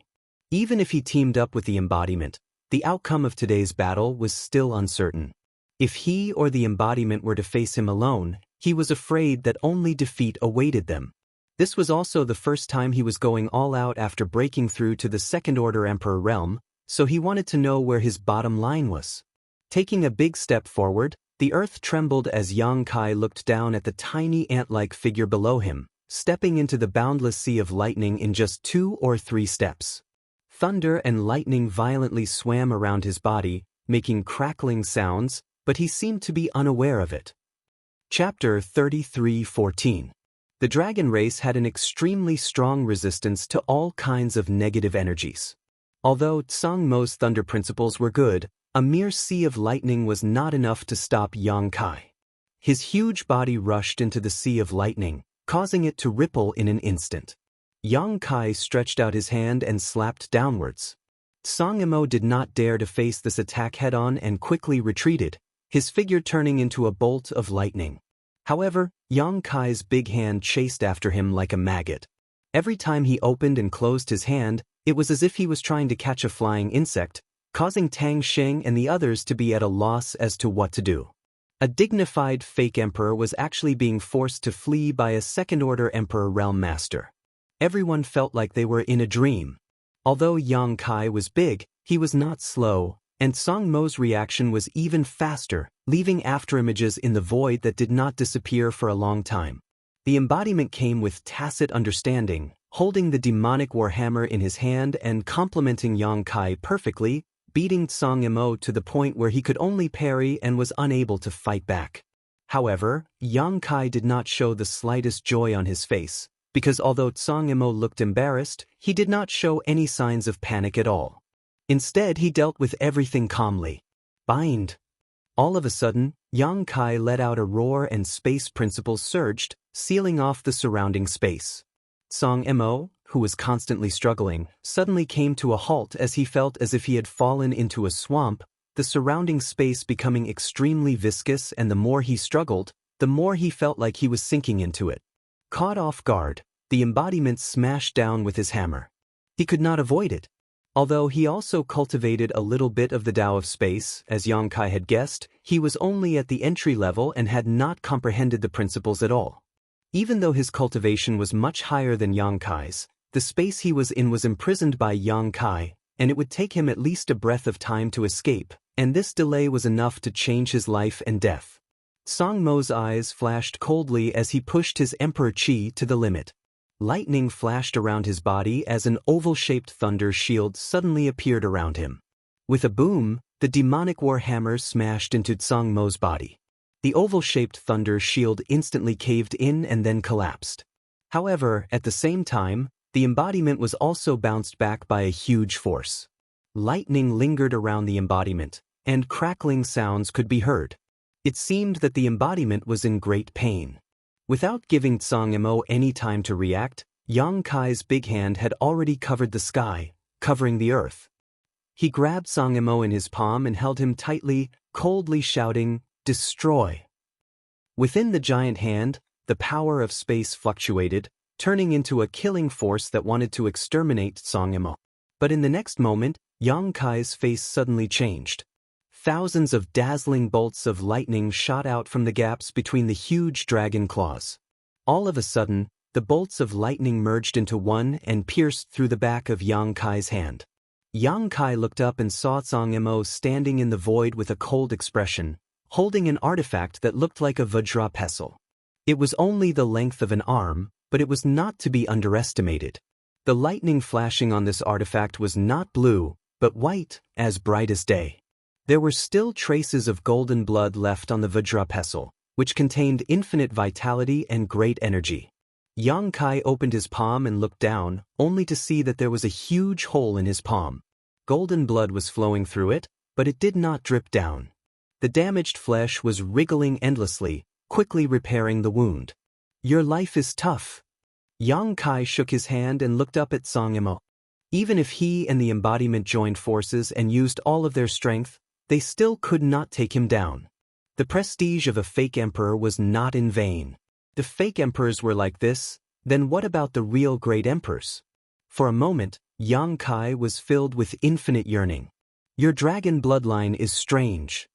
Even if he teamed up with the embodiment, the outcome of today's battle was still uncertain. If he or the embodiment were to face him alone, he was afraid that only defeat awaited them. This was also the first time he was going all out after breaking through to the second-order emperor realm, so he wanted to know where his bottom line was. Taking a big step forward, the earth trembled as Yang Kai looked down at the tiny ant-like figure below him, stepping into the boundless sea of lightning in just 2 or 3 steps. Thunder and lightning violently swam around his body, making crackling sounds, but he seemed to be unaware of it. Chapter 33:14. The dragon race had an extremely strong resistance to all kinds of negative energies. Although Tsang Mo's thunder principles were good, a mere sea of lightning was not enough to stop Yang Kai. His huge body rushed into the sea of lightning, causing it to ripple in an instant. Yang Kai stretched out his hand and slapped downwards. Tsang Imo did not dare to face this attack head-on and quickly retreated, his figure turning into a bolt of lightning. However, Yang Kai's big hand chased after him like a maggot. Every time he opened and closed his hand, it was as if he was trying to catch a flying insect, causing Tang Xing and the others to be at a loss as to what to do. A dignified fake emperor was actually being forced to flee by a second-order emperor realm master. Everyone felt like they were in a dream. Although Yang Kai was big, he was not slow, and Tsang Mo's reaction was even faster, leaving afterimages in the void that did not disappear for a long time. The embodiment came with tacit understanding, holding the demonic warhammer in his hand and complementing Yang Kai perfectly, beating Tsang Imo to the point where he could only parry and was unable to fight back. However, Yang Kai did not show the slightest joy on his face, because although Tsang Imo looked embarrassed, he did not show any signs of panic at all. Instead, he dealt with everything calmly. Bind. All of a sudden, Yang Kai let out a roar and space principles surged, sealing off the surrounding space. Tsang Imo, who was constantly struggling, suddenly came to a halt as he felt as if he had fallen into a swamp, the surrounding space becoming extremely viscous, and the more he struggled, the more he felt like he was sinking into it. Caught off guard, the embodiment smashed down with his hammer. He could not avoid it. Although he also cultivated a little bit of the Tao of space, as Yang Kai had guessed, he was only at the entry level and had not comprehended the principles at all. Even though his cultivation was much higher than Yang Kai's, the space he was in was imprisoned by Yang Kai, and it would take him at least a breath of time to escape, and this delay was enough to change his life and death. Tsang Mo's eyes flashed coldly as he pushed his Emperor Qi to the limit. Lightning flashed around his body as an oval-shaped thunder shield suddenly appeared around him. With a boom, the demonic warhammer smashed into Tsang Mo's body. The oval-shaped thunder shield instantly caved in and then collapsed. However, at the same time, the embodiment was also bounced back by a huge force. Lightning lingered around the embodiment, and crackling sounds could be heard. It seemed that the embodiment was in great pain. Without giving Tsang Imo any time to react, Yang Kai's big hand had already covered the sky, covering the earth. He grabbed Tsang Imo in his palm and held him tightly, coldly shouting, "Destroy!" Within the giant hand, the power of space fluctuated, turning into a killing force that wanted to exterminate Tsang Imo. But in the next moment, Yang Kai's face suddenly changed. Thousands of dazzling bolts of lightning shot out from the gaps between the huge dragon claws. All of a sudden, the bolts of lightning merged into one and pierced through the back of Yang Kai's hand. Yang Kai looked up and saw Tsang Imo standing in the void with a cold expression, holding an artifact that looked like a Vajra pestle. It was only the length of an arm, but it was not to be underestimated. The lightning flashing on this artifact was not blue, but white, as bright as day. There were still traces of golden blood left on the Vajra pestle, which contained infinite vitality and great energy. Yang Kai opened his palm and looked down, only to see that there was a huge hole in his palm. Golden blood was flowing through it, but it did not drip down. The damaged flesh was wriggling endlessly, quickly repairing the wound. Your life is tough. Yang Kai shook his hand and looked up at Song Yimou. Even if he and the embodiment joined forces and used all of their strength, they still could not take him down. The prestige of a fake emperor was not in vain. If fake emperors were like this, then what about the real great emperors? For a moment, Yang Kai was filled with infinite yearning. Your dragon bloodline is strange.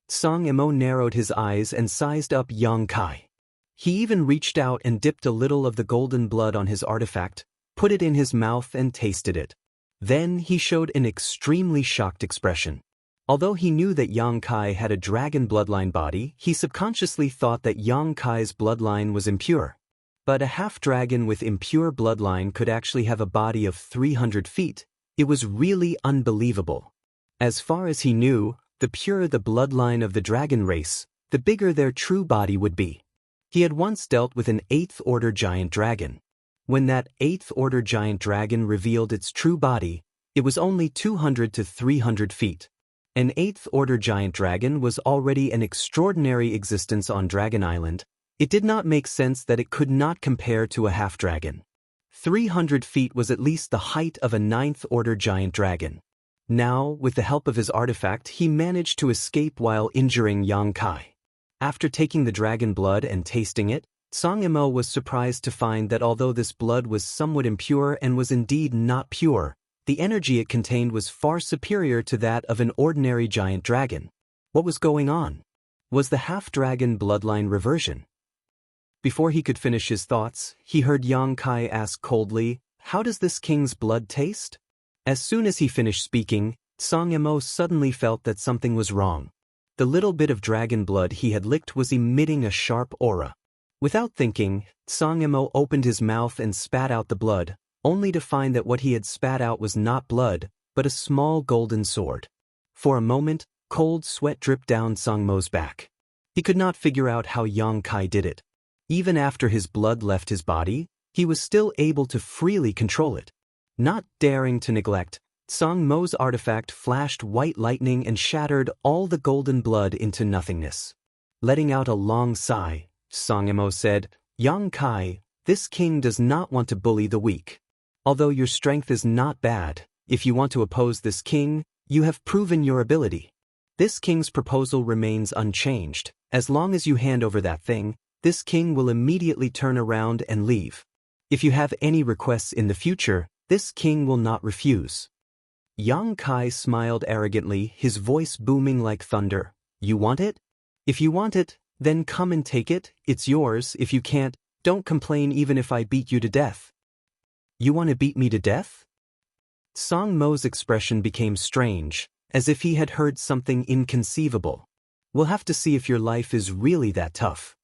Song Yimou narrowed his eyes and sized up Yang Kai. He even reached out and dipped a little of the golden blood on his artifact, put it in his mouth and tasted it. Then he showed an extremely shocked expression. Although he knew that Yang Kai had a dragon bloodline body, he subconsciously thought that Yang Kai's bloodline was impure. But a half-dragon with impure bloodline could actually have a body of 300 feet. It was really unbelievable. As far as he knew, the purer the bloodline of the dragon race, the bigger their true body would be. He had once dealt with an 8th-order giant dragon. When that 8th-order giant dragon revealed its true body, it was only 200 to 300 feet. An 8th-order giant dragon was already an extraordinary existence on Dragon Island. It did not make sense that it could not compare to a half-dragon. 300 feet was at least the height of a 9th-order giant dragon. Now, with the help of his artifact, he managed to escape while injuring Yang Kai. After taking the dragon blood and tasting it, Song Yimou was surprised to find that although this blood was somewhat impure and was indeed not pure, the energy it contained was far superior to that of an ordinary giant dragon. What was going on? Was the half-dragon bloodline reversion? Before he could finish his thoughts, he heard Yang Kai ask coldly, "How does this king's blood taste?" As soon as he finished speaking, Song Yimou suddenly felt that something was wrong. The little bit of dragon blood he had licked was emitting a sharp aura. Without thinking, Song Yimou opened his mouth and spat out the blood, only to find that what he had spat out was not blood, but a small golden sword. For a moment, cold sweat dripped down Song Yimou's back. He could not figure out how Yang Kai did it. Even after his blood left his body, he was still able to freely control it. Not daring to neglect, Song Yimou's artifact flashed white lightning and shattered all the golden blood into nothingness. Letting out a long sigh, Song Yimou said, "Yang Kai, this king does not want to bully the weak. Although your strength is not bad, if you want to oppose this king, you have proven your ability. This king's proposal remains unchanged. As long as you hand over that thing, this king will immediately turn around and leave. If you have any requests in the future, this king will not refuse." Yang Kai smiled arrogantly, his voice booming like thunder. "You want it? If you want it, then come and take it, it's yours. If you can't, don't complain even if I beat you to death." "You want to beat me to death?" Song Yimou's expression became strange, as if he had heard something inconceivable. "We'll have to see if your life is really that tough."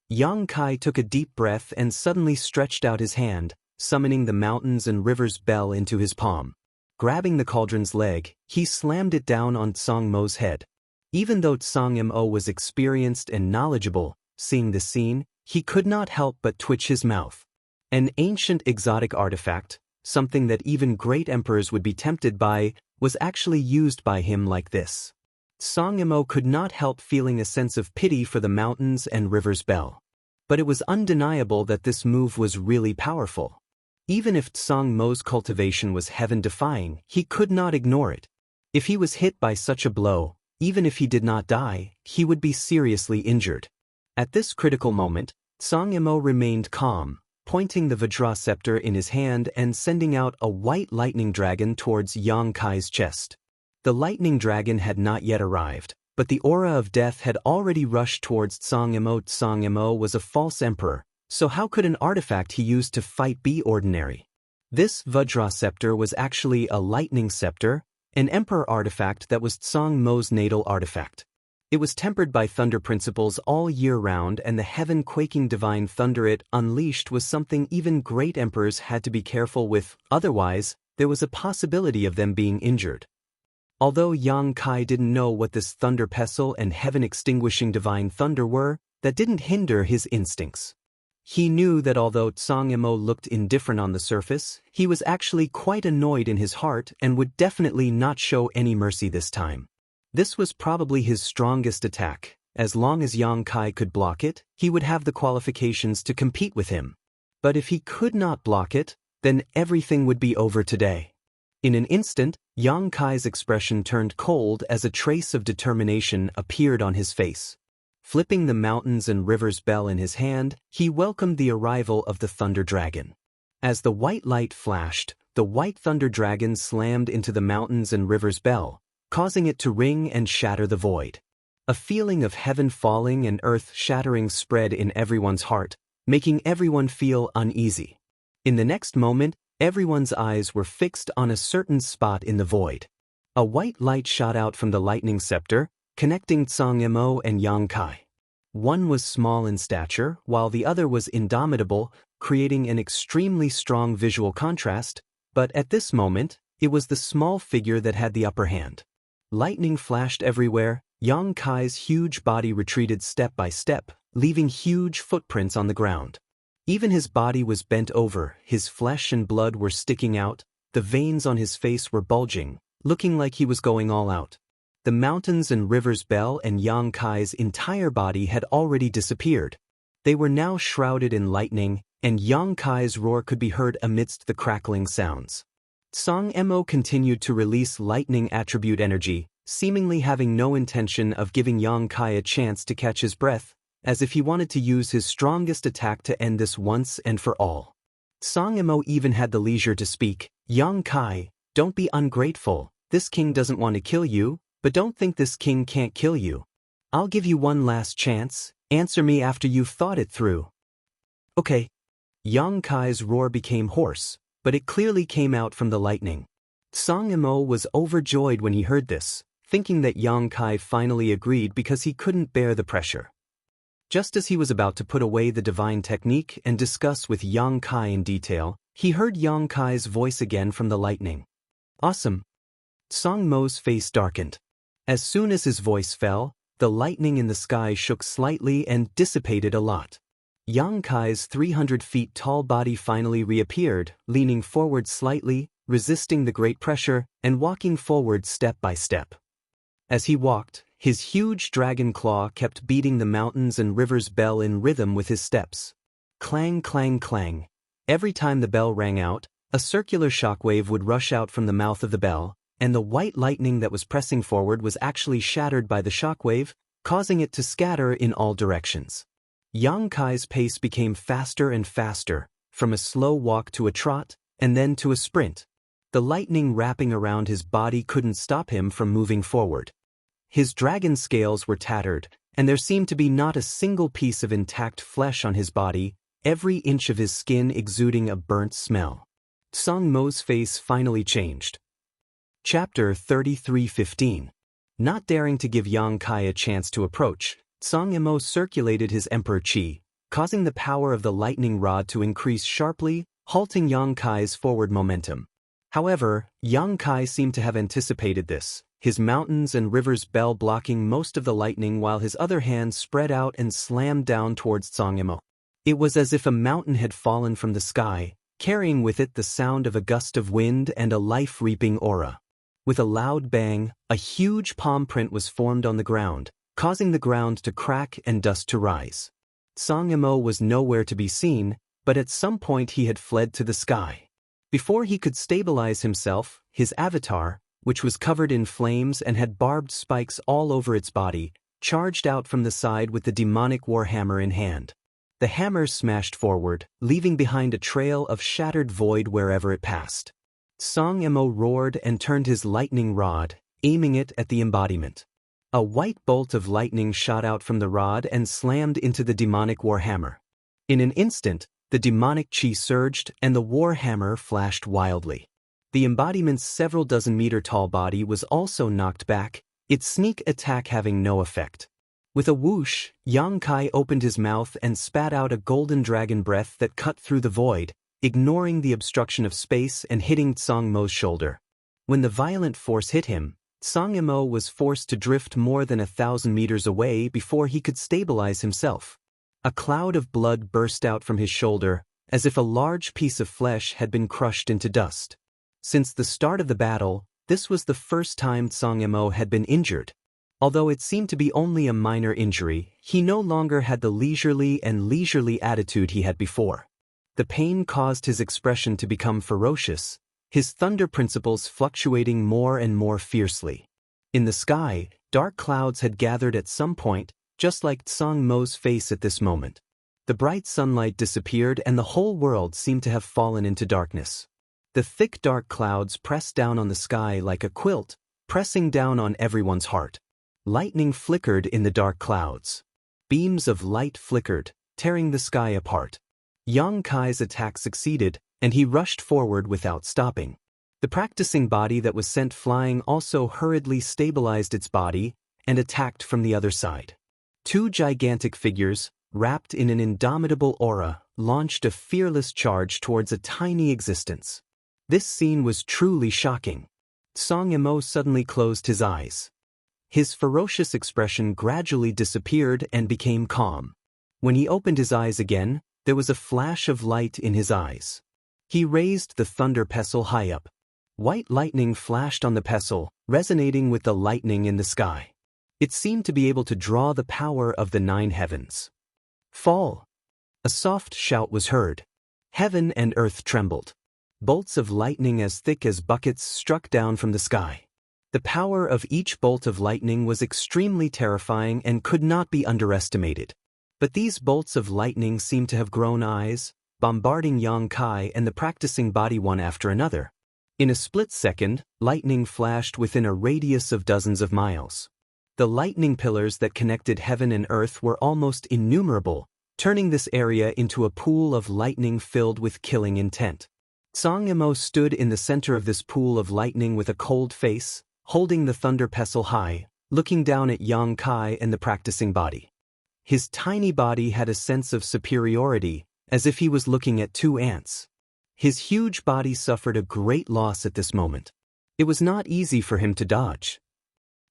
Yang Kai took a deep breath and suddenly stretched out his hand, summoning the mountains and rivers bell into his palm. Grabbing the cauldron's leg, he slammed it down on Song Yimou's head. Even though Song Yimou was experienced and knowledgeable, seeing the scene, he could not help but twitch his mouth. An ancient exotic artifact, something that even great emperors would be tempted by, was actually used by him like this. Song Yimou could not help feeling a sense of pity for the mountains and rivers bell. But it was undeniable that this move was really powerful. Even if Song Yimou's cultivation was heaven-defying, he could not ignore it. If he was hit by such a blow, even if he did not die, he would be seriously injured. At this critical moment, Song Yimou remained calm, pointing the Vajra scepter in his hand and sending out a white lightning dragon towards Yang Kai's chest. The lightning dragon had not yet arrived, but the aura of death had already rushed towards Song Yimou. Song Yimou was a false emperor, so how could an artifact he used to fight be ordinary? This Vajra scepter was actually a lightning scepter, an emperor artifact that was Song Yimou's natal artifact. It was tempered by thunder principles all year round, and the heaven-quaking divine thunder it unleashed was something even great emperors had to be careful with, otherwise, there was a possibility of them being injured. Although Yang Kai didn't know what this thunder pestle and heaven-extinguishing divine thunder were, that didn't hinder his instincts. He knew that although Tsang Imo looked indifferent on the surface, he was actually quite annoyed in his heart and would definitely not show any mercy this time. This was probably his strongest attack. As long as Yang Kai could block it, he would have the qualifications to compete with him. But if he could not block it, then everything would be over today. In an instant, Yang Kai's expression turned cold as a trace of determination appeared on his face. Flipping the mountains and rivers bell in his hand, he welcomed the arrival of the Thunder Dragon. As the white light flashed, the white Thunder Dragon slammed into the mountains and rivers bell, causing it to ring and shatter the void. A feeling of heaven falling and earth shattering spread in everyone's heart, making everyone feel uneasy. In the next moment, everyone's eyes were fixed on a certain spot in the void. A white light shot out from the lightning scepter, connecting Tsang Imo and Yang Kai. One was small in stature, while the other was indomitable, creating an extremely strong visual contrast, but at this moment, it was the small figure that had the upper hand. Lightning flashed everywhere. Yang Kai's huge body retreated step by step, leaving huge footprints on the ground. Even his body was bent over, his flesh and blood were sticking out, the veins on his face were bulging, looking like he was going all out. The mountains and rivers bell and Yang Kai's entire body had already disappeared. They were now shrouded in lightning, and Yang Kai's roar could be heard amidst the crackling sounds. Tsang Imo continued to release lightning attribute energy, seemingly having no intention of giving Yang Kai a chance to catch his breath, as if he wanted to use his strongest attack to end this once and for all. Tsang Imo even had the leisure to speak. Yang Kai, don't be ungrateful. This king doesn't want to kill you, but don't think this king can't kill you. I'll give you one last chance. Answer me after you've thought it through. Okay. Yang Kai's roar became hoarse, but it clearly came out from the lightning. Tsang Imo was overjoyed when he heard this, thinking that Yang Kai finally agreed because he couldn't bear the pressure. Just as he was about to put away the divine technique and discuss with Yang Kai in detail, he heard Yang Kai's voice again from the lightning. Awesome. Tsang Mo's face darkened. As soon as his voice fell, the lightning in the sky shook slightly and dissipated a lot. Yang Kai's 300 feet tall body finally reappeared, leaning forward slightly, resisting the great pressure, and walking forward step by step. As he walked, his huge dragon claw kept beating the mountains and rivers bell in rhythm with his steps. Clang, clang, clang. Every time the bell rang out, a circular shockwave would rush out from the mouth of the bell, and the white lightning that was pressing forward was actually shattered by the shockwave, causing it to scatter in all directions. Yang Kai's pace became faster and faster, from a slow walk to a trot, and then to a sprint. The lightning wrapping around his body couldn't stop him from moving forward. His dragon scales were tattered, and there seemed to be not a single piece of intact flesh on his body, every inch of his skin exuding a burnt smell. Tsang Mo's face finally changed. Chapter 33:15. Not daring to give Yang Kai a chance to approach, Tsang Imo circulated his Emperor Qi, causing the power of the lightning rod to increase sharply, halting Yang Kai's forward momentum. However, Yang Kai seemed to have anticipated this, his mountains and rivers bell blocking most of the lightning while his other hand spread out and slammed down towards Tsang Imo. It was as if a mountain had fallen from the sky, carrying with it the sound of a gust of wind and a life-reaping aura. With a loud bang, a huge palm print was formed on the ground, causing the ground to crack and dust to rise. Tsang Imo was nowhere to be seen, but at some point he had fled to the sky. Before he could stabilize himself, his avatar, which was covered in flames and had barbed spikes all over its body, charged out from the side with the demonic warhammer in hand. The hammer smashed forward, leaving behind a trail of shattered void wherever it passed. Tsang Imo roared and turned his lightning rod, aiming it at the embodiment. A white bolt of lightning shot out from the rod and slammed into the demonic warhammer. In an instant, the demonic chi surged and the warhammer flashed wildly. The embodiment's several dozen meter tall body was also knocked back, its sneak attack having no effect. With a whoosh, Yang Kai opened his mouth and spat out a golden dragon breath that cut through the void, ignoring the obstruction of space and hitting Tsang Mo's shoulder. When the violent force hit him, Tsang Imo was forced to drift more than 1,000 meters away before he could stabilize himself. A cloud of blood burst out from his shoulder, as if a large piece of flesh had been crushed into dust. Since the start of the battle, this was the first time Song Yimou had been injured. Although it seemed to be only a minor injury, he no longer had the leisurely attitude he had before. The pain caused his expression to become ferocious, his thunder principles fluctuating more and more fiercely. In the sky, dark clouds had gathered at some point, just like Song Yimou's face at this moment. The bright sunlight disappeared and the whole world seemed to have fallen into darkness. The thick dark clouds pressed down on the sky like a quilt, pressing down on everyone's heart. Lightning flickered in the dark clouds. Beams of light flickered, tearing the sky apart. Yang Kai's attack succeeded, and he rushed forward without stopping. The practicing body that was sent flying also hurriedly stabilized its body and attacked from the other side. Two gigantic figures, wrapped in an indomitable aura, launched a fearless charge towards a tiny existence. This scene was truly shocking. Song Yimou suddenly closed his eyes. His ferocious expression gradually disappeared and became calm. When he opened his eyes again, there was a flash of light in his eyes. He raised the thunder pestle high up. White lightning flashed on the pestle, resonating with the lightning in the sky. It seemed to be able to draw the power of the 9 heavens. Fall! A soft shout was heard. Heaven and earth trembled. Bolts of lightning as thick as buckets struck down from the sky. The power of each bolt of lightning was extremely terrifying and could not be underestimated. But these bolts of lightning seemed to have grown eyes, bombarding Yang Kai and the practicing body one after another. In a split second, lightning flashed within a radius of dozens of miles. The lightning pillars that connected heaven and earth were almost innumerable, turning this area into a pool of lightning filled with killing intent. Song Yimou stood in the center of this pool of lightning with a cold face, holding the thunder pestle high, looking down at Yang Kai and the practicing body. His tiny body had a sense of superiority, as if he was looking at 2 ants. His huge body suffered a great loss at this moment. It was not easy for him to dodge.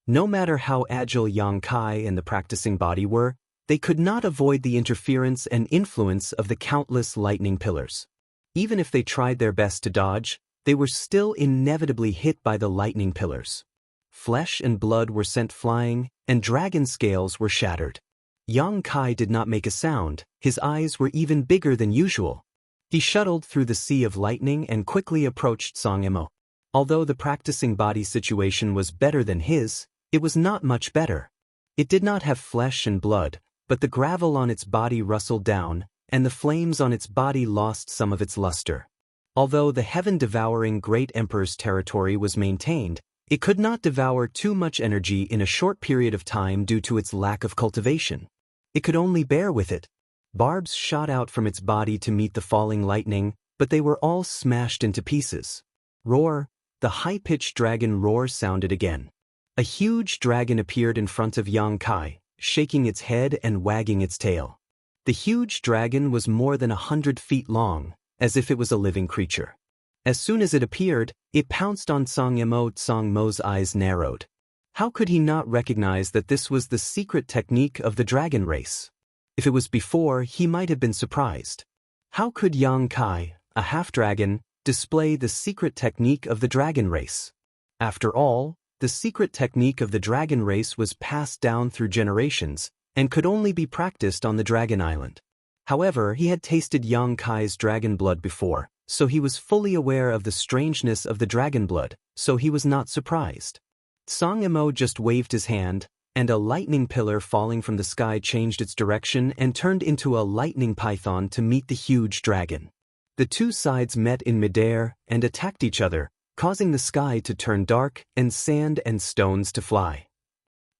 No matter how agile Yang Kai and the practicing body were, they could not avoid the interference and influence of the countless lightning pillars. Even if they tried their best to dodge, they were still inevitably hit by the lightning pillars. Flesh and blood were sent flying, and dragon scales were shattered. Yang Kai did not make a sound, his eyes were even bigger than usual. He shuttled through the sea of lightning and quickly approached Song Yimou. Although the practicing body situation was better than his, it was not much better. It did not have flesh and blood, but the gravel on its body rustled down, and the flames on its body lost some of its luster. Although the heaven-devouring Great Emperor's territory was maintained, it could not devour too much energy in a short period of time due to its lack of cultivation. It could only bear with it. Barbs shot out from its body to meet the falling lightning, but they were all smashed into pieces. Roar! The high-pitched dragon roar sounded again. A huge dragon appeared in front of Yang Kai, shaking its head and wagging its tail. The huge dragon was more than 100 feet long, as if it was a living creature. As soon as it appeared, it pounced on Song Yimou. Song Yimou's eyes narrowed. How could he not recognize that this was the secret technique of the dragon race? If it was before, he might have been surprised. How could Yang Kai, a half-dragon, display the secret technique of the dragon race? After all, the secret technique of the dragon race was passed down through generations, and could only be practiced on the Dragon Island. However, he had tasted Yang Kai's dragon blood before, so he was fully aware of the strangeness of the dragon blood, so he was not surprised. Song Yimou just waved his hand, and a lightning pillar falling from the sky changed its direction and turned into a lightning python to meet the huge dragon. The two sides met in midair and attacked each other, causing the sky to turn dark and sand and stones to fly.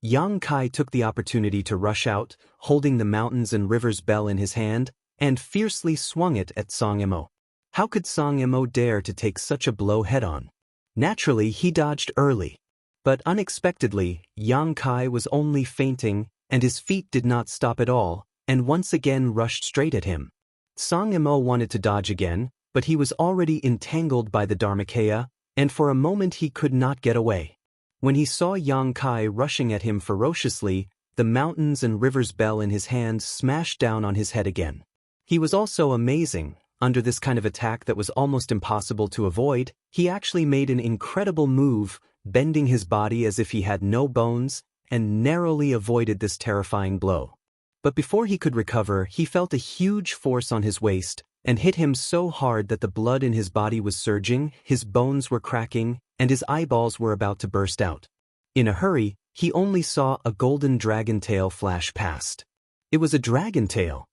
Yang Kai took the opportunity to rush out, holding the mountains and rivers bell in his hand, and fiercely swung it at Song Yimou. How could Song Yimou dare to take such a blow head-on? Naturally, he dodged early. But unexpectedly, Yang Kai was only feinting, and his feet did not stop at all, and once again rushed straight at him. Song Yimou wanted to dodge again, but he was already entangled by the Dharmakaya, and for a moment he could not get away. When he saw Yang Kai rushing at him ferociously, the mountains and rivers bell in his hand smashed down on his head again. He was also amazing. Under this kind of attack that was almost impossible to avoid, he actually made an incredible move, bending his body as if he had no bones, and narrowly avoided this terrifying blow. But before he could recover, he felt a huge force on his waist, and hit him so hard that the blood in his body was surging, his bones were cracking, and his eyeballs were about to burst out. In a hurry, he only saw a golden dragon tail flash past. It was a dragon tail.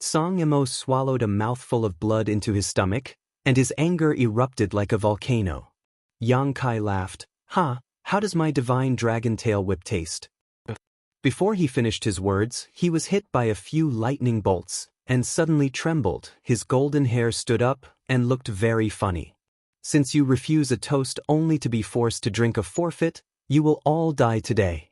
Song Emo swallowed a mouthful of blood into his stomach, and his anger erupted like a volcano. Yang Kai laughed. "Ha, how does my divine dragon tail whip taste?" Before he finished his words, he was hit by a few lightning bolts, and suddenly trembled. His golden hair stood up, and looked very funny. "Since you refuse a toast only to be forced to drink a forfeit, you will all die today."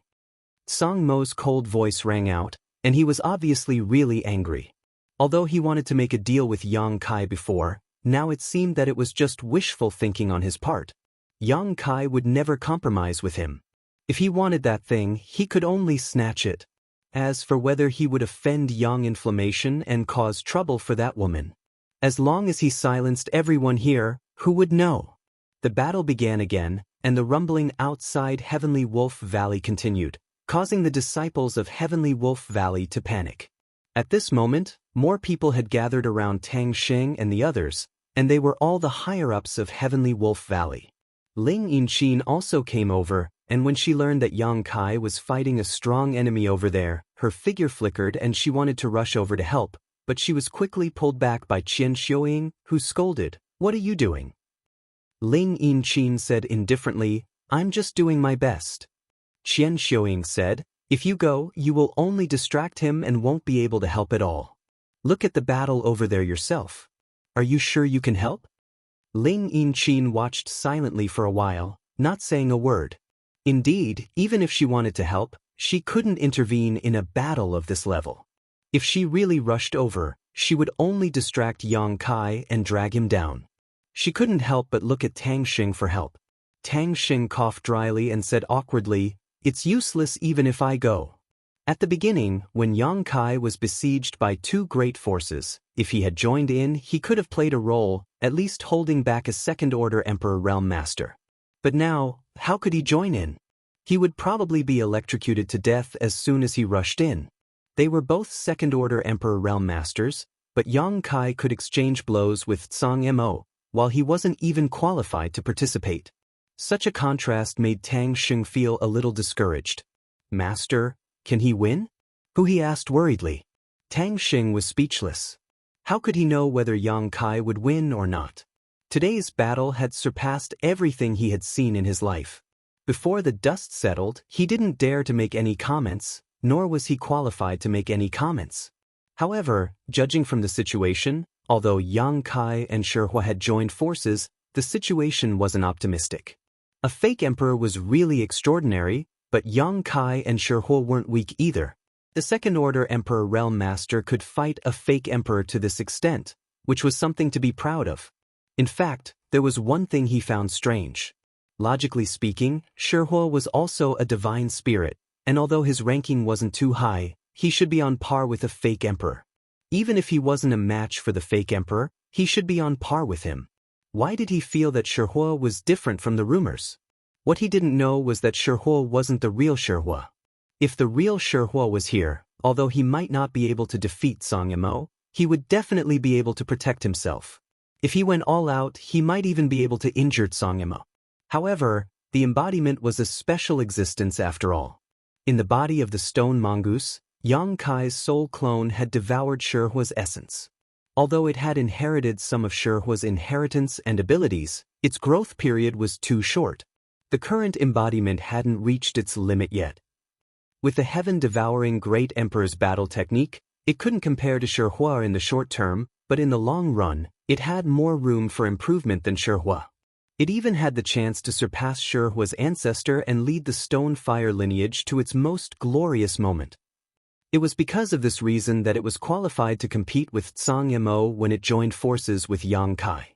Song Mo's cold voice rang out, and he was obviously really angry. Although he wanted to make a deal with Yang Kai before, now it seemed that it was just wishful thinking on his part. Yang Kai would never compromise with him. If he wanted that thing, he could only snatch it. As for whether he would offend Yang Inflammation and cause trouble for that woman, as long as he silenced everyone here, who would know? The battle began again, and the rumbling outside Heavenly Wolf Valley continued, causing the disciples of Heavenly Wolf Valley to panic. At this moment, more people had gathered around Tang Xing and the others, and they were all the higher-ups of Heavenly Wolf Valley. Ling Yinqin also came over, and when she learned that Yang Kai was fighting a strong enemy over there, her figure flickered and she wanted to rush over to help, but she was quickly pulled back by Qian Xiuying, who scolded, "What are you doing?" Ling Yinqin said indifferently, "I'm just doing my best." Qian Xiuying said, "If you go, you will only distract him and won't be able to help at all. Look at the battle over there yourself. Are you sure you can help?" Ling Yinqin watched silently for a while, not saying a word. Indeed, even if she wanted to help, she couldn't intervene in a battle of this level. If she really rushed over, she would only distract Yang Kai and drag him down. She couldn't help but look at Tang Xing for help. Tang Xing coughed dryly and said awkwardly, "It's useless even if I go." At the beginning, when Yang Kai was besieged by two great forces, if he had joined in, he could have played a role, at least holding back a second-order Emperor Realm Master. But now, how could he join in? He would probably be electrocuted to death as soon as he rushed in. They were both second-order Emperor Realm Masters, but Yang Kai could exchange blows with Song Mo, while he wasn't even qualified to participate. Such a contrast made Tang Xing feel a little discouraged. "Master, can he win?" he asked worriedly. Tang Xing was speechless. How could he know whether Yang Kai would win or not? Today's battle had surpassed everything he had seen in his life. Before the dust settled, he didn't dare to make any comments, nor was he qualified to make any comments. However, judging from the situation, although Yang Kai and Shihua had joined forces, the situation wasn't optimistic. A fake emperor was really extraordinary, but Yang Kai and Shihua weren't weak either. The second-order Emperor Realm Master could fight a fake emperor to this extent, which was something to be proud of. In fact, there was one thing he found strange. Logically speaking, Shihua was also a divine spirit, and although his ranking wasn't too high, he should be on par with a fake emperor. Even if he wasn't a match for the fake emperor, he should be on par with him. Why did he feel that Shihua was different from the rumors? What he didn't know was that Shihua wasn't the real Shihua. If the real Shihua was here, although he might not be able to defeat Song Mo, he would definitely be able to protect himself. If he went all out, he might even be able to injure Song Mo. However, the embodiment was a special existence after all. In the body of the stone mongoose, Yang Kai's soul clone had devoured Shihua's essence. Although it had inherited some of Shihua's inheritance and abilities, its growth period was too short. The current embodiment hadn't reached its limit yet. With the heaven-devouring Great Emperor's battle technique, it couldn't compare to Shihua in the short term, but in the long run, it had more room for improvement than Shihua. It even had the chance to surpass Shihua's ancestor and lead the stone fire lineage to its most glorious moment. It was because of this reason that it was qualified to compete with Song Mo when it joined forces with Yang Kai.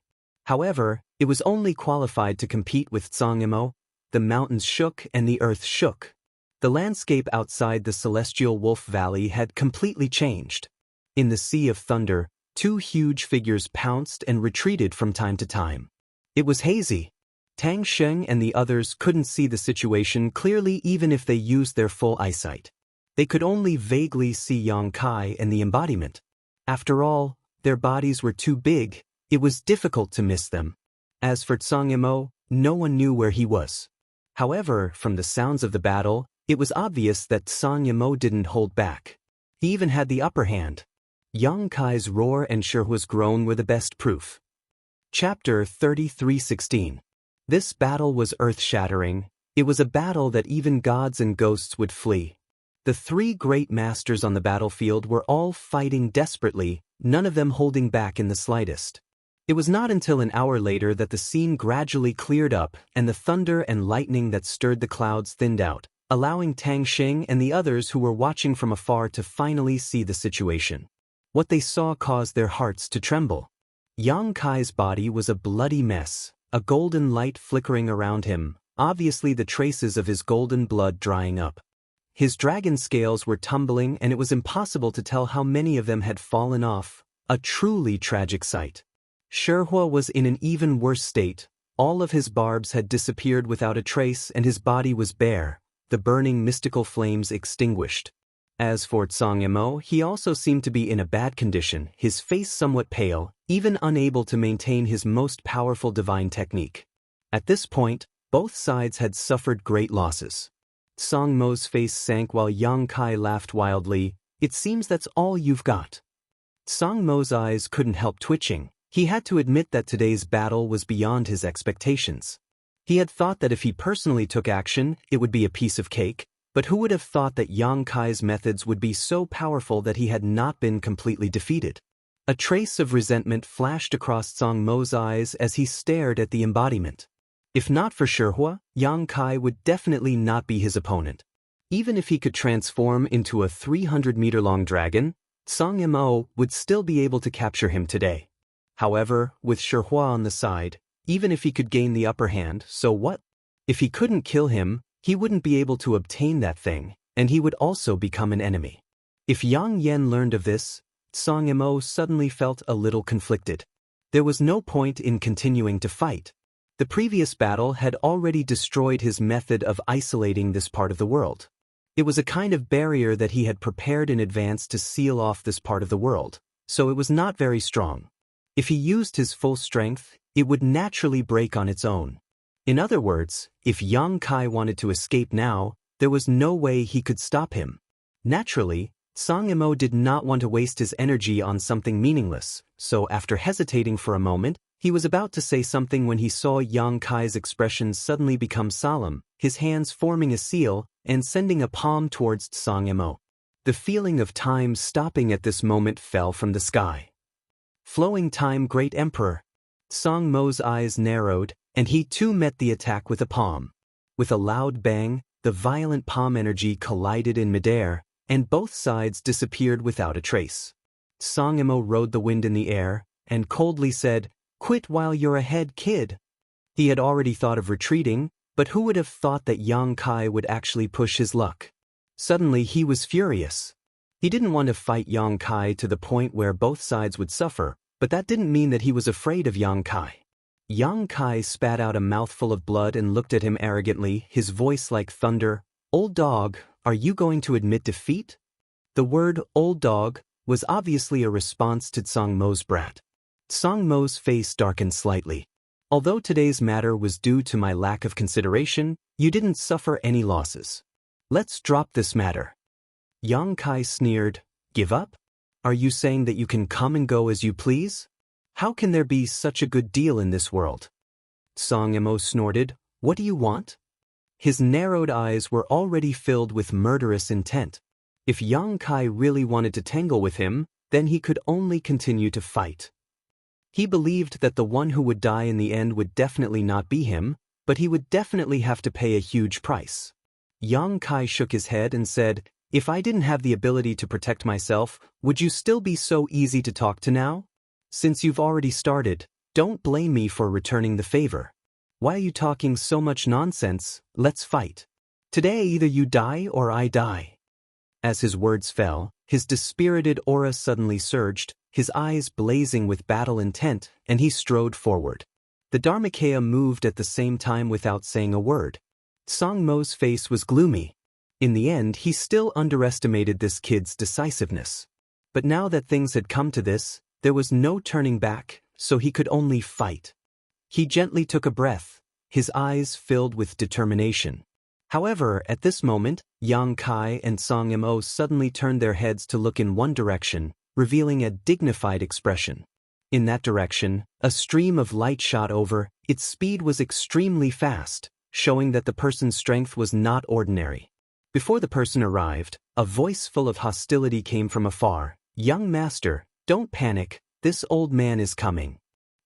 However, it was only qualified to compete with Song Mo. The mountains shook and the earth shook. The landscape outside the celestial Wolf Valley had completely changed. In the Sea of Thunder, two huge figures pounced and retreated from time to time. It was hazy. Tang Sheng and the others couldn't see the situation clearly even if they used their full eyesight. They could only vaguely see Yang Kai and the embodiment. After all, their bodies were too big, it was difficult to miss them. As for Tsang Yimou, no one knew where he was. However, from the sounds of the battle, it was obvious that Tsang Yimou didn't hold back. He even had the upper hand. Yang Kai's roar and Shihua's groan were the best proof. Chapter 33:16. This battle was earth-shattering. It was a battle that even gods and ghosts would flee. The three great masters on the battlefield were all fighting desperately, none of them holding back in the slightest. It was not until an hour later that the scene gradually cleared up and the thunder and lightning that stirred the clouds thinned out, allowing Tang Sheng and the others who were watching from afar to finally see the situation. What they saw caused their hearts to tremble. Yang Kai's body was a bloody mess, a golden light flickering around him, obviously the traces of his golden blood drying up. His dragon scales were tumbling and it was impossible to tell how many of them had fallen off, a truly tragic sight. Shihua was in an even worse state. All of his barbs had disappeared without a trace and his body was bare, the burning mystical flames extinguished. As for Tsang Yimou, he also seemed to be in a bad condition, his face somewhat pale, even unable to maintain his most powerful divine technique. At this point, both sides had suffered great losses. Tsang Mo's face sank while Yang Kai laughed wildly. "It seems that's all you've got." Tsang Mo's eyes couldn't help twitching. He had to admit that today's battle was beyond his expectations. He had thought that if he personally took action, it would be a piece of cake, but who would have thought that Yang Kai's methods would be so powerful that he had not been completely defeated? A trace of resentment flashed across Tsang Mo's eyes as he stared at the embodiment. If not for Shihua, Yang Kai would definitely not be his opponent. Even if he could transform into a 300-meter-long dragon, Tsang Yimou would still be able to capture him today. However, with Shihua on the side, even if he could gain the upper hand, so what? If he couldn't kill him, he wouldn't be able to obtain that thing, and he would also become an enemy. If Yang Yen learned of this, Tsang Yimou suddenly felt a little conflicted. There was no point in continuing to fight. The previous battle had already destroyed his method of isolating this part of the world. It was a kind of barrier that he had prepared in advance to seal off this part of the world, so it was not very strong. If he used his full strength, it would naturally break on its own. In other words, if Yang Kai wanted to escape now, there was no way he could stop him. Naturally, Tsang Yimou did not want to waste his energy on something meaningless, so after hesitating for a moment, he was about to say something when he saw Yang Kai's expression suddenly become solemn, his hands forming a seal and sending a palm towards Tsang Yimou. The feeling of time stopping at this moment fell from the sky. Flowing time, Great Emperor. Tsang Mo's eyes narrowed, and he too met the attack with a palm. With a loud bang, the violent palm energy collided in midair, and both sides disappeared without a trace. Tsang Yimou rode the wind in the air, and coldly said, "Quit while you're ahead, kid." He had already thought of retreating, but who would have thought that Yang Kai would actually push his luck? Suddenly he was furious. He didn't want to fight Yang Kai to the point where both sides would suffer, but that didn't mean that he was afraid of Yang Kai. Yang Kai spat out a mouthful of blood and looked at him arrogantly, his voice like thunder. "Old dog, are you going to admit defeat?" The word "old dog" was obviously a response to Tsang Mo's brat. Tsang Mo's face darkened slightly. "Although today's matter was due to my lack of consideration, you didn't suffer any losses. Let's drop this matter." Yang Kai sneered. "Give up? Are you saying that you can come and go as you please? How can there be such a good deal in this world?" Tsang Yimou snorted. "What do you want?" His narrowed eyes were already filled with murderous intent. If Yang Kai really wanted to tangle with him, then he could only continue to fight. He believed that the one who would die in the end would definitely not be him, but he would definitely have to pay a huge price. Yang Kai shook his head and said, "If I didn't have the ability to protect myself, would you still be so easy to talk to now? Since you've already started, don't blame me for returning the favor. Why are you talking so much nonsense? Let's fight." Today either you die or I die." As his words fell, his dispirited aura suddenly surged, his eyes blazing with battle intent, and he strode forward. The Dharmakaya moved at the same time without saying a word. Song Mo's face was gloomy. In the end, he still underestimated this kid's decisiveness. But now that things had come to this, there was no turning back, so he could only fight. He gently took a breath, his eyes filled with determination. However, at this moment, Yang Kai and Song Mo suddenly turned their heads to look in one direction, revealing a dignified expression. In that direction, a stream of light shot over, its speed was extremely fast, showing that the person's strength was not ordinary. Before the person arrived, a voice full of hostility came from afar. "Young master, don't panic, this old man is coming."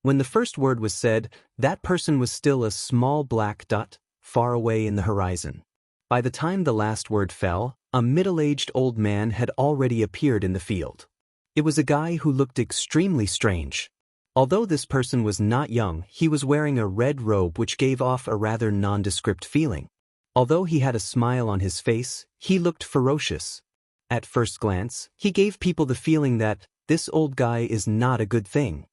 When the first word was said, that person was still a small black dot, far away in the horizon. By the time the last word fell, a middle-aged old man had already appeared in the field. It was a guy who looked extremely strange. Although this person was not young, he was wearing a red robe which gave off a rather nondescript feeling. Although he had a smile on his face, he looked ferocious. At first glance, he gave people the feeling that this old guy is not a good thing.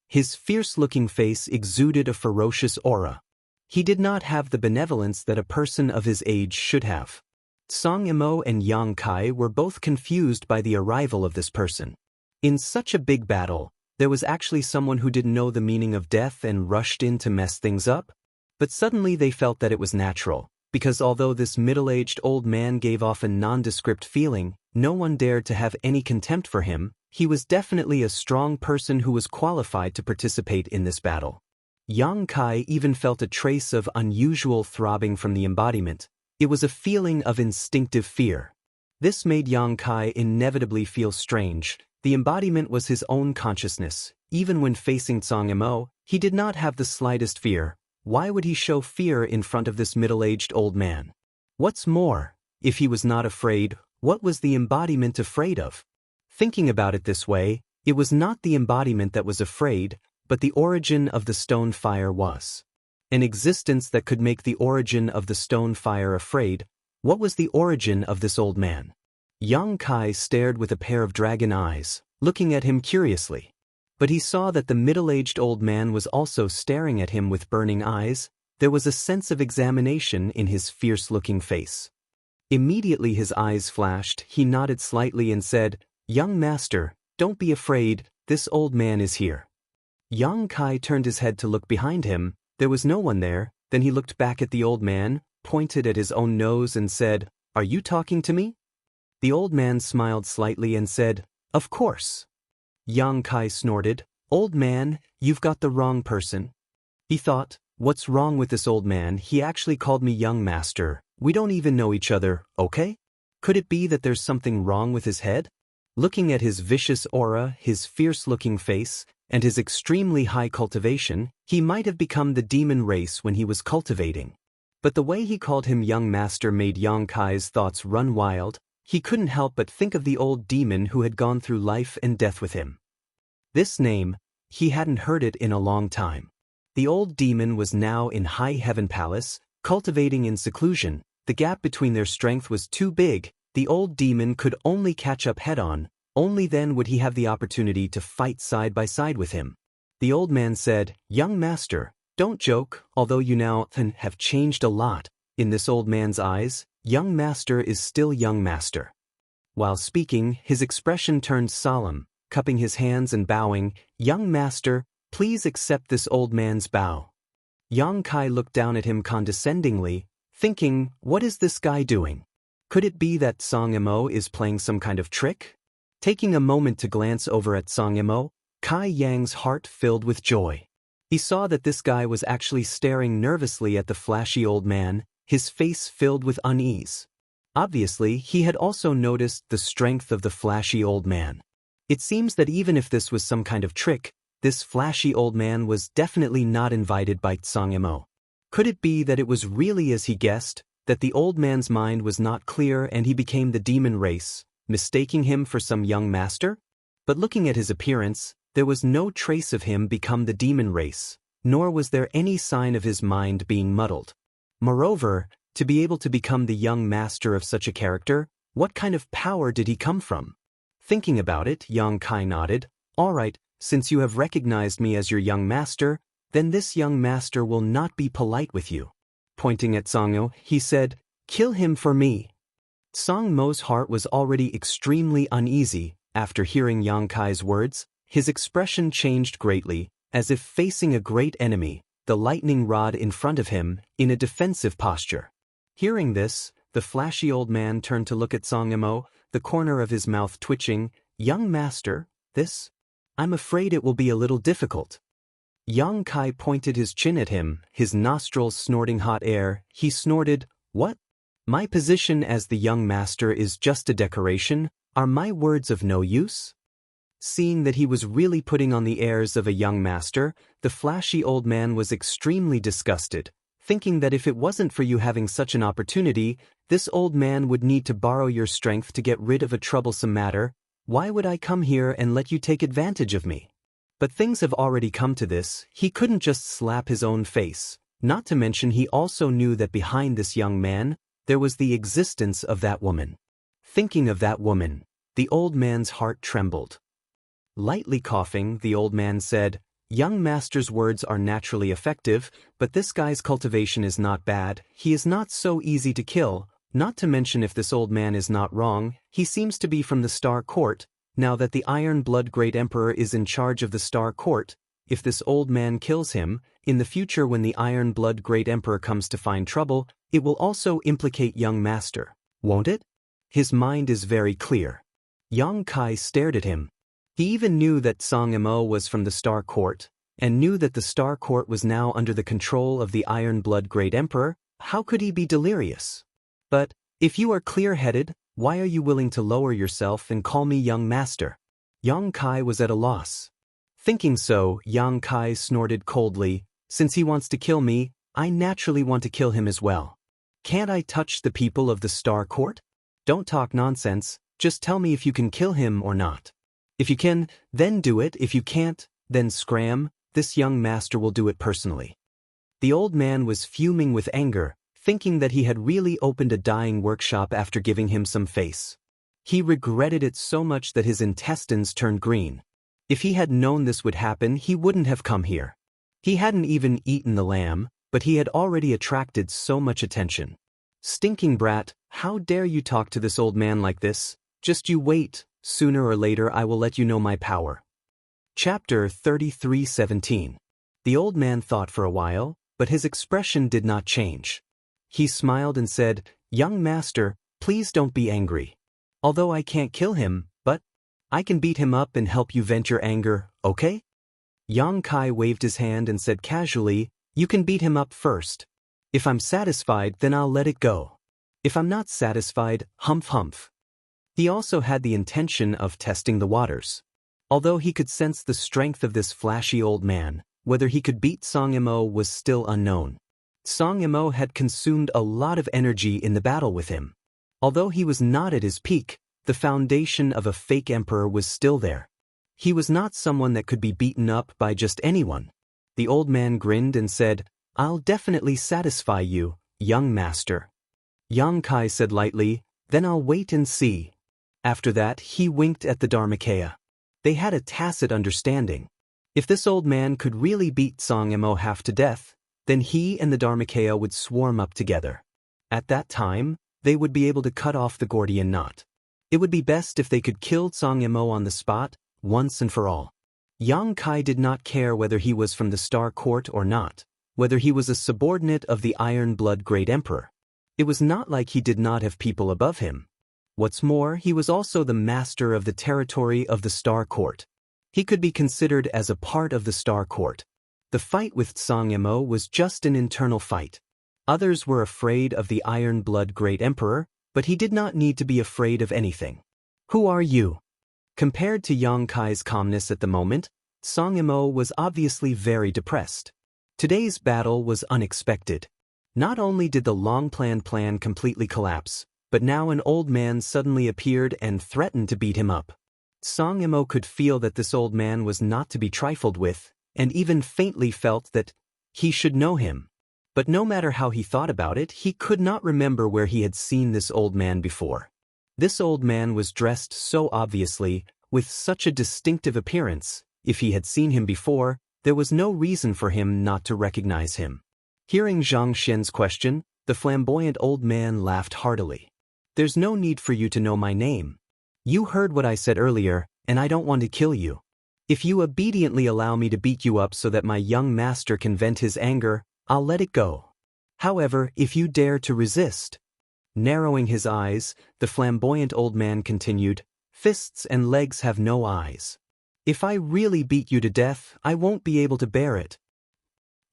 His fierce-looking face exuded a ferocious aura. He did not have the benevolence that a person of his age should have. Song Mo and Yang Kai were both confused by the arrival of this person. In such a big battle, there was actually someone who didn't know the meaning of death and rushed in to mess things up? But suddenly they felt that it was natural, because although this middle-aged old man gave off a nondescript feeling, no one dared to have any contempt for him. He was definitely a strong person who was qualified to participate in this battle. Yang Kai even felt a trace of unusual throbbing from the embodiment. It was a feeling of instinctive fear. This made Yang Kai inevitably feel strange. The embodiment was his own consciousness. Even when facing Song Mo, he did not have the slightest fear. Why would he show fear in front of this middle-aged old man? What's more, if he was not afraid, what was the embodiment afraid of? Thinking about it this way, it was not the embodiment that was afraid, but the origin of the stone fire was. An existence that could make the origin of the stone fire afraid. What was the origin of this old man? Yang Kai stared with a pair of dragon eyes, looking at him curiously. But he saw that the middle-aged old man was also staring at him with burning eyes. There was a sense of examination in his fierce-looking face. Immediately his eyes flashed, he nodded slightly and said, "Young master, don't be afraid, this old man is here." Yang Kai turned his head to look behind him. There was no one there. Then he looked back at the old man, pointed at his own nose and said, "Are you talking to me?" The old man smiled slightly and said, "Of course." Yang Kai snorted, "Old man, you've got the wrong person." He thought, what's wrong with this old man? He actually called me young master. We don't even know each other, okay? Could it be that there's something wrong with his head? Looking at his vicious aura, his fierce-looking face, and his extremely high cultivation, he might have become the demon race when he was cultivating. But the way he called him young master made Yang Kai's thoughts run wild. He couldn't help but think of the old demon who had gone through life and death with him. This name, he hadn't heard it in a long time. The old demon was now in High Heaven Palace, cultivating in seclusion. The gap between their strength was too big. The old demon could only catch up head-on. Only then would he have the opportunity to fight side by side with him. The old man said, "Young master, don't joke, although you now have changed a lot." In this old man's eyes, young master is still young master. While speaking, his expression turned solemn, cupping his hands and bowing. "Young master, please accept this old man's bow." Yang Kai looked down at him condescendingly, thinking, what is this guy doing? Could it be that Song Mo is playing some kind of trick? Taking a moment to glance over at Song Mo, Kai Yang's heart filled with joy. He saw that this guy was actually staring nervously at the flashy old man, his face filled with unease. Obviously, he had also noticed the strength of the flashy old man. It seems that even if this was some kind of trick, this flashy old man was definitely not invited by Song Mo. Could it be that it was really as he guessed, that the old man's mind was not clear and he became the demon race, mistaking him for some young master? But looking at his appearance, there was no trace of him become the demon race, nor was there any sign of his mind being muddled. Moreover, To be able to become the young master of such a character, what kind of power did he come from? Thinking about it, Yang Kai nodded. All right, since you have recognized me as your young master, then this young master will not be polite with you. Pointing at Song Mo, he said, kill him for me. Song Mo's heart was already extremely uneasy. After hearing Yang Kai's words, his expression changed greatly, as if facing a great enemy, the lightning rod in front of him, in a defensive posture. Hearing this, the flashy old man turned to look at Song Mo, the corner of his mouth twitching. Young master, this? I'm afraid it will be a little difficult. Yang Kai pointed his chin at him, his nostrils snorting hot air. He snorted, what? My position as the young master is just a decoration? Are my words of no use? Seeing that he was really putting on the airs of a young master, the flashy old man was extremely disgusted, thinking that if it wasn't for you having such an opportunity, this old man would need to borrow your strength to get rid of a troublesome matter. Why would I come here and let you take advantage of me? But things have already come to this, he couldn't just slap his own face. Not to mention he also knew that behind this young man, there was the existence of that woman. Thinking of that woman, the old man's heart trembled. Lightly coughing, the old man said, young master's words are naturally effective, but this guy's cultivation is not bad. He is not so easy to kill. Not to mention, if this old man is not wrong, he seems to be from the Star Court. Now that the Iron Blood Great Emperor is in charge of the Star Court, if this old man kills him, in the future when the Iron Blood Great Emperor comes to find trouble, it will also implicate young master, won't it? His mind is very clear. Yang Kai stared at him. He even knew that Song Mo was from the Star Court, and knew that the Star Court was now under the control of the Iron Blood Great Emperor. How could he be delirious? But, if you are clear-headed, why are you willing to lower yourself and call me young master? Yang Kai was at a loss. Thinking so, Yang Kai snorted coldly, since he wants to kill me, I naturally want to kill him as well. Can't I touch the people of the Star Court? Don't talk nonsense, just tell me if you can kill him or not. If you can, then do it. If you can't, then scram. This young master will do it personally. The old man was fuming with anger, thinking that he had really opened a dyeing workshop after giving him some face. He regretted it so much that his intestines turned green. If he had known this would happen, he wouldn't have come here. He hadn't even eaten the lamb, but he had already attracted so much attention. Stinking brat, how dare you talk to this old man like this? Just you wait. Sooner or later I will let you know my power. Chapter 33:17. The old man thought for a while, but his expression did not change. He smiled and said, young master, please don't be angry. Although I can't kill him, but I can beat him up and help you vent your anger, okay? Yang Kai waved his hand and said casually, you can beat him up first. If I'm satisfied, then I'll let it go. If I'm not satisfied, humph humph. He also had the intention of testing the waters. Although he could sense the strength of this flashy old man, whether he could beat Song Mo was still unknown. Song Mo had consumed a lot of energy in the battle with him. Although he was not at his peak, the foundation of a fake emperor was still there. He was not someone that could be beaten up by just anyone. The old man grinned and said, I'll definitely satisfy you, young master. Yang Kai said lightly, then I'll wait and see. After that, he winked at the Dharmakaya. They had a tacit understanding. If this old man could really beat Song Mo half to death, then he and the Dharmakaya would swarm up together. At that time, they would be able to cut off the Gordian knot. It would be best if they could kill Song Mo on the spot, once and for all. Yang Kai did not care whether he was from the Star Court or not, whether he was a subordinate of the Iron Blood Great Emperor. It was not like he did not have people above him. What's more, he was also the master of the territory of the Star Court. He could be considered as a part of the Star Court. The fight with Song Mo was just an internal fight. Others were afraid of the Iron Blood Great Emperor, but he did not need to be afraid of anything. Who are you? Compared to Yang Kai's calmness at the moment, Song Mo was obviously very depressed. Today's battle was unexpected. Not only did the long-planned plan completely collapse, but now an old man suddenly appeared and threatened to beat him up. Song Mo could feel that this old man was not to be trifled with, and even faintly felt that he should know him. But no matter how he thought about it, he could not remember where he had seen this old man before. This old man was dressed so obviously, with such a distinctive appearance. If he had seen him before, there was no reason for him not to recognize him. Hearing Zhang Xian's question, the flamboyant old man laughed heartily. "There's no need for you to know my name. You heard what I said earlier, and I don't want to kill you. If you obediently allow me to beat you up so that my young master can vent his anger, I'll let it go. However, if you dare to resist..." Narrowing his eyes, the flamboyant old man continued, "Fists and legs have no eyes. If I really beat you to death, I won't be able to bear it."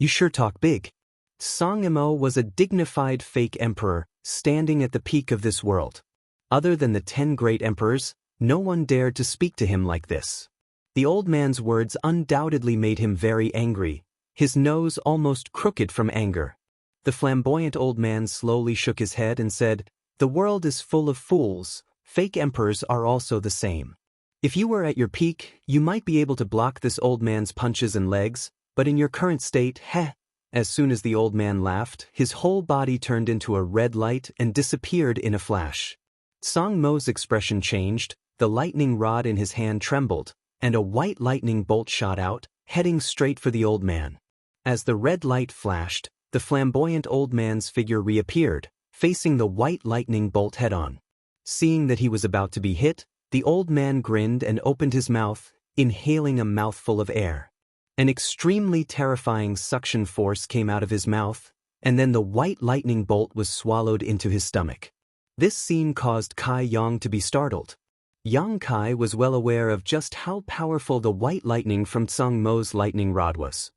"You sure talk big." Song Yimou was a dignified fake emperor, standing at the peak of this world. Other than the 10 great emperors, no one dared to speak to him like this. The old man's words undoubtedly made him very angry, his nose almost crooked from anger. The flamboyant old man slowly shook his head and said, "The world is full of fools. Fake emperors are also the same. If you were at your peak, you might be able to block this old man's punches and legs, but in your current state, heh." As soon as the old man laughed, his whole body turned into a red light and disappeared in a flash. Song Mo's expression changed, the lightning rod in his hand trembled, and a white lightning bolt shot out, heading straight for the old man. As the red light flashed, the flamboyant old man's figure reappeared, facing the white lightning bolt head-on. Seeing that he was about to be hit, the old man grinned and opened his mouth, inhaling a mouthful of air. An extremely terrifying suction force came out of his mouth, and then the white lightning bolt was swallowed into his stomach. This scene caused Kai Yang to be startled. Yang Kai was well aware of just how powerful the white lightning from Song Mo's lightning rod was.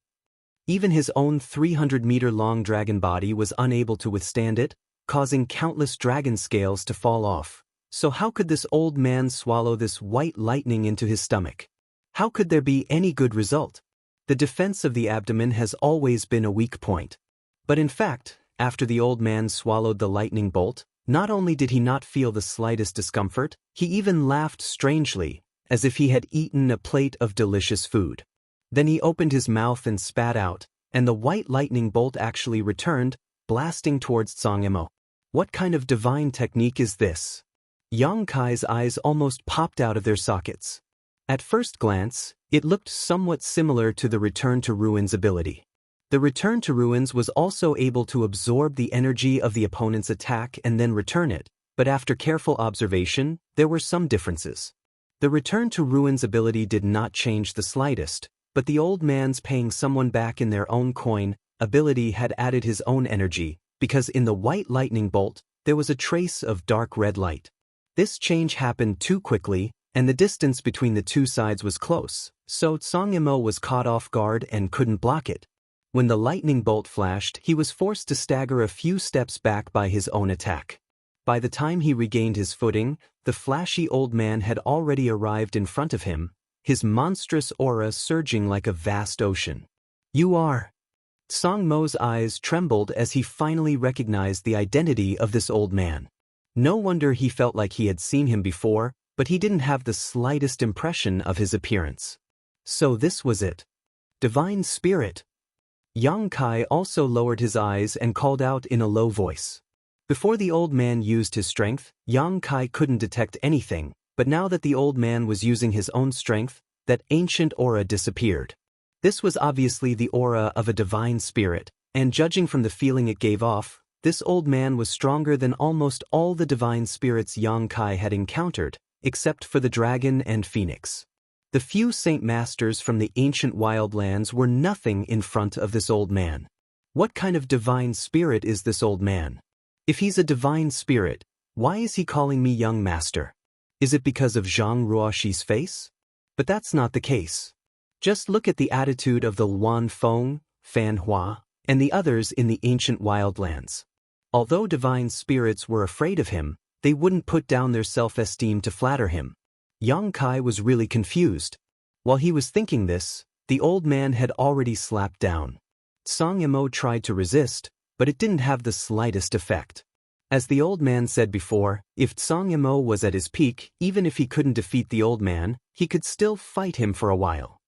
Even his own 300-meter-long dragon body was unable to withstand it, causing countless dragon scales to fall off. So how could this old man swallow this white lightning into his stomach? How could there be any good result? The defense of the abdomen has always been a weak point. But in fact, after the old man swallowed the lightning bolt, not only did he not feel the slightest discomfort, he even laughed strangely, as if he had eaten a plate of delicious food. Then he opened his mouth and spat out, and the white lightning bolt actually returned, blasting towards Song Yimou. What kind of divine technique is this? Yang Kai's eyes almost popped out of their sockets. At first glance, it looked somewhat similar to the Return to Ruins ability. The Return to Ruins was also able to absorb the energy of the opponent's attack and then return it, but after careful observation, there were some differences. The Return to Ruins ability did not change the slightest, but the old man's paying someone back in their own coin ability had added his own energy, because in the white lightning bolt, there was a trace of dark red light. This change happened too quickly, and the distance between the two sides was close, so Song Yimou was caught off guard and couldn't block it. When the lightning bolt flashed, he was forced to stagger a few steps back by his own attack. By the time he regained his footing, the flashy old man had already arrived in front of him, his monstrous aura surging like a vast ocean. "You are..." Song Mo's eyes trembled as he finally recognized the identity of this old man. No wonder he felt like he had seen him before, but he didn't have the slightest impression of his appearance. So this was it. Divine Spirit. Yang Kai also lowered his eyes and called out in a low voice. Before the old man used his strength, Yang Kai couldn't detect anything, but now that the old man was using his own strength, that ancient aura disappeared. This was obviously the aura of a divine spirit, and judging from the feeling it gave off, this old man was stronger than almost all the divine spirits Yang Kai had encountered, except for the dragon and phoenix. The few Saint Masters from the ancient wildlands were nothing in front of this old man. What kind of divine spirit is this old man? If he's a divine spirit, why is he calling me young master? Is it because of Zhang Ruoxi's face? But that's not the case. Just look at the attitude of the Luan Feng, Fan Hua, and the others in the ancient wildlands. Although divine spirits were afraid of him, they wouldn't put down their self-esteem to flatter him. Yang Kai was really confused. While he was thinking this, the old man had already slapped down. Song Yimou tried to resist, but it didn't have the slightest effect. As the old man said before, if Song Yimou was at his peak, even if he couldn't defeat the old man, he could still fight him for a while.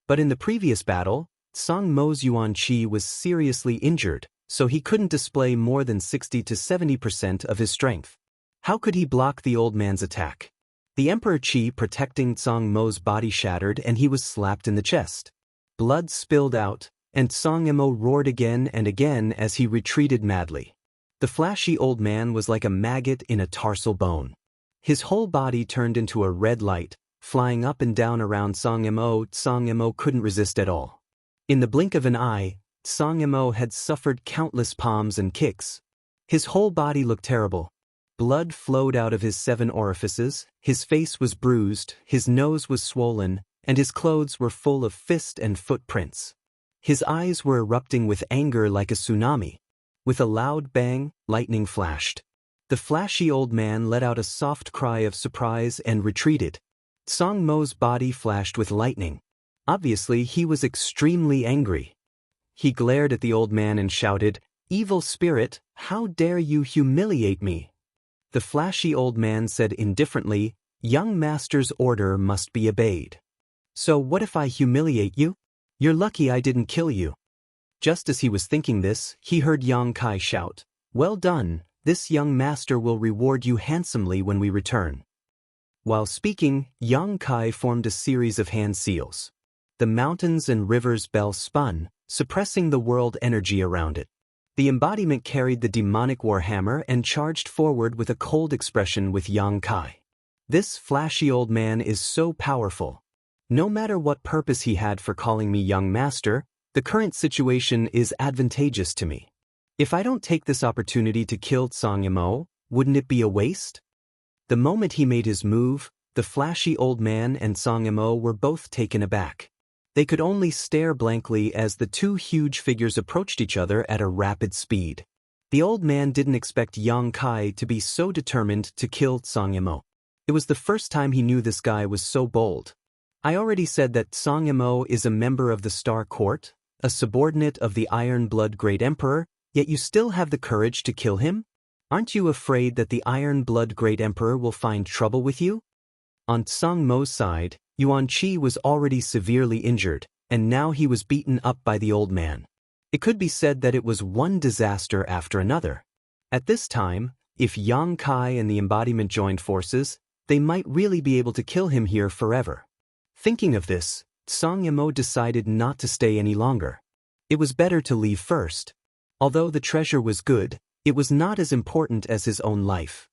But in the previous battle, Song Mo's Yuan Qi was seriously injured, so he couldn't display more than 60 to 70% of his strength. How could he block the old man's attack? The Emperor Qi protecting Zhang Mo's body shattered and he was slapped in the chest. Blood spilled out, and Zhang Mo roared again and again as he retreated madly. The flashy old man was like a maggot in a tarsal bone. His whole body turned into a red light, flying up and down around Zhang Mo. Zhang Mo couldn't resist at all. In the blink of an eye, Zhang Mo had suffered countless palms and kicks. His whole body looked terrible. Blood flowed out of his 7 orifices, his face was bruised, his nose was swollen, and his clothes were full of fist and footprints. His eyes were erupting with anger like a tsunami. With a loud bang, lightning flashed. The flashy old man let out a soft cry of surprise and retreated. Zhang Mo's body flashed with lightning. Obviously, he was extremely angry. He glared at the old man and shouted, "Evil spirit, how dare you humiliate me?" The flashy old man said indifferently, "Young master's order must be obeyed. So what if I humiliate you? You're lucky I didn't kill you." Just as he was thinking this, he heard Yang Kai shout, "Well done, this young master will reward you handsomely when we return." While speaking, Yang Kai formed a series of hand seals. The mountains and rivers bell spun, suppressing the world energy around it. The embodiment carried the demonic warhammer and charged forward with a cold expression with Yang Kai. This flashy old man is so powerful. No matter what purpose he had for calling me young master, the current situation is advantageous to me. If I don't take this opportunity to kill Zhang Mo, wouldn't it be a waste? The moment he made his move, the flashy old man and Zhang Mo were both taken aback. They could only stare blankly as the two huge figures approached each other at a rapid speed. The old man didn't expect Yang Kai to be so determined to kill Zhang Mo. It was the first time he knew this guy was so bold. I already said that Zhang Mo is a member of the Star Court, a subordinate of the Iron Blood Great Emperor, yet you still have the courage to kill him? Aren't you afraid that the Iron Blood Great Emperor will find trouble with you? On Zhang Mo's side, Yuan Qi was already severely injured, and now he was beaten up by the old man. It could be said that it was one disaster after another. At this time, if Yang Kai and the embodiment joined forces, they might really be able to kill him here forever. Thinking of this, Zhang Mo decided not to stay any longer. It was better to leave first. Although the treasure was good, it was not as important as his own life.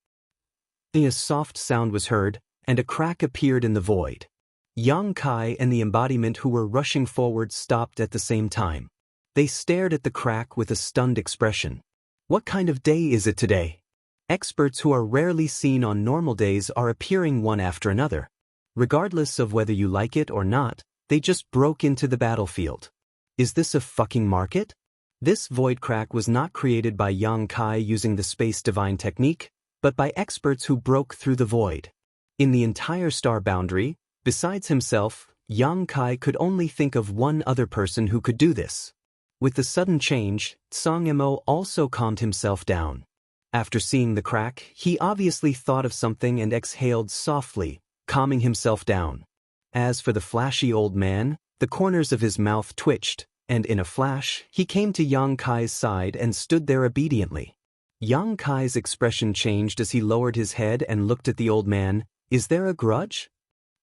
A soft sound was heard, and a crack appeared in the void. Yang Kai and the embodiment who were rushing forward stopped at the same time. They stared at the crack with a stunned expression. What kind of day is it today? Experts who are rarely seen on normal days are appearing one after another. Regardless of whether you like it or not, they just broke into the battlefield. Is this a fucking market? This void crack was not created by Yang Kai using the space divine technique, but by experts who broke through the void. In the entire star boundary, besides himself, Yang Kai could only think of one other person who could do this. With the sudden change, Zhang Mo also calmed himself down. After seeing the crack, he obviously thought of something and exhaled softly, calming himself down. As for the flashy old man, the corners of his mouth twitched, and in a flash, he came to Yang Kai's side and stood there obediently. Yang Kai's expression changed as he lowered his head and looked at the old man. Is there a grudge?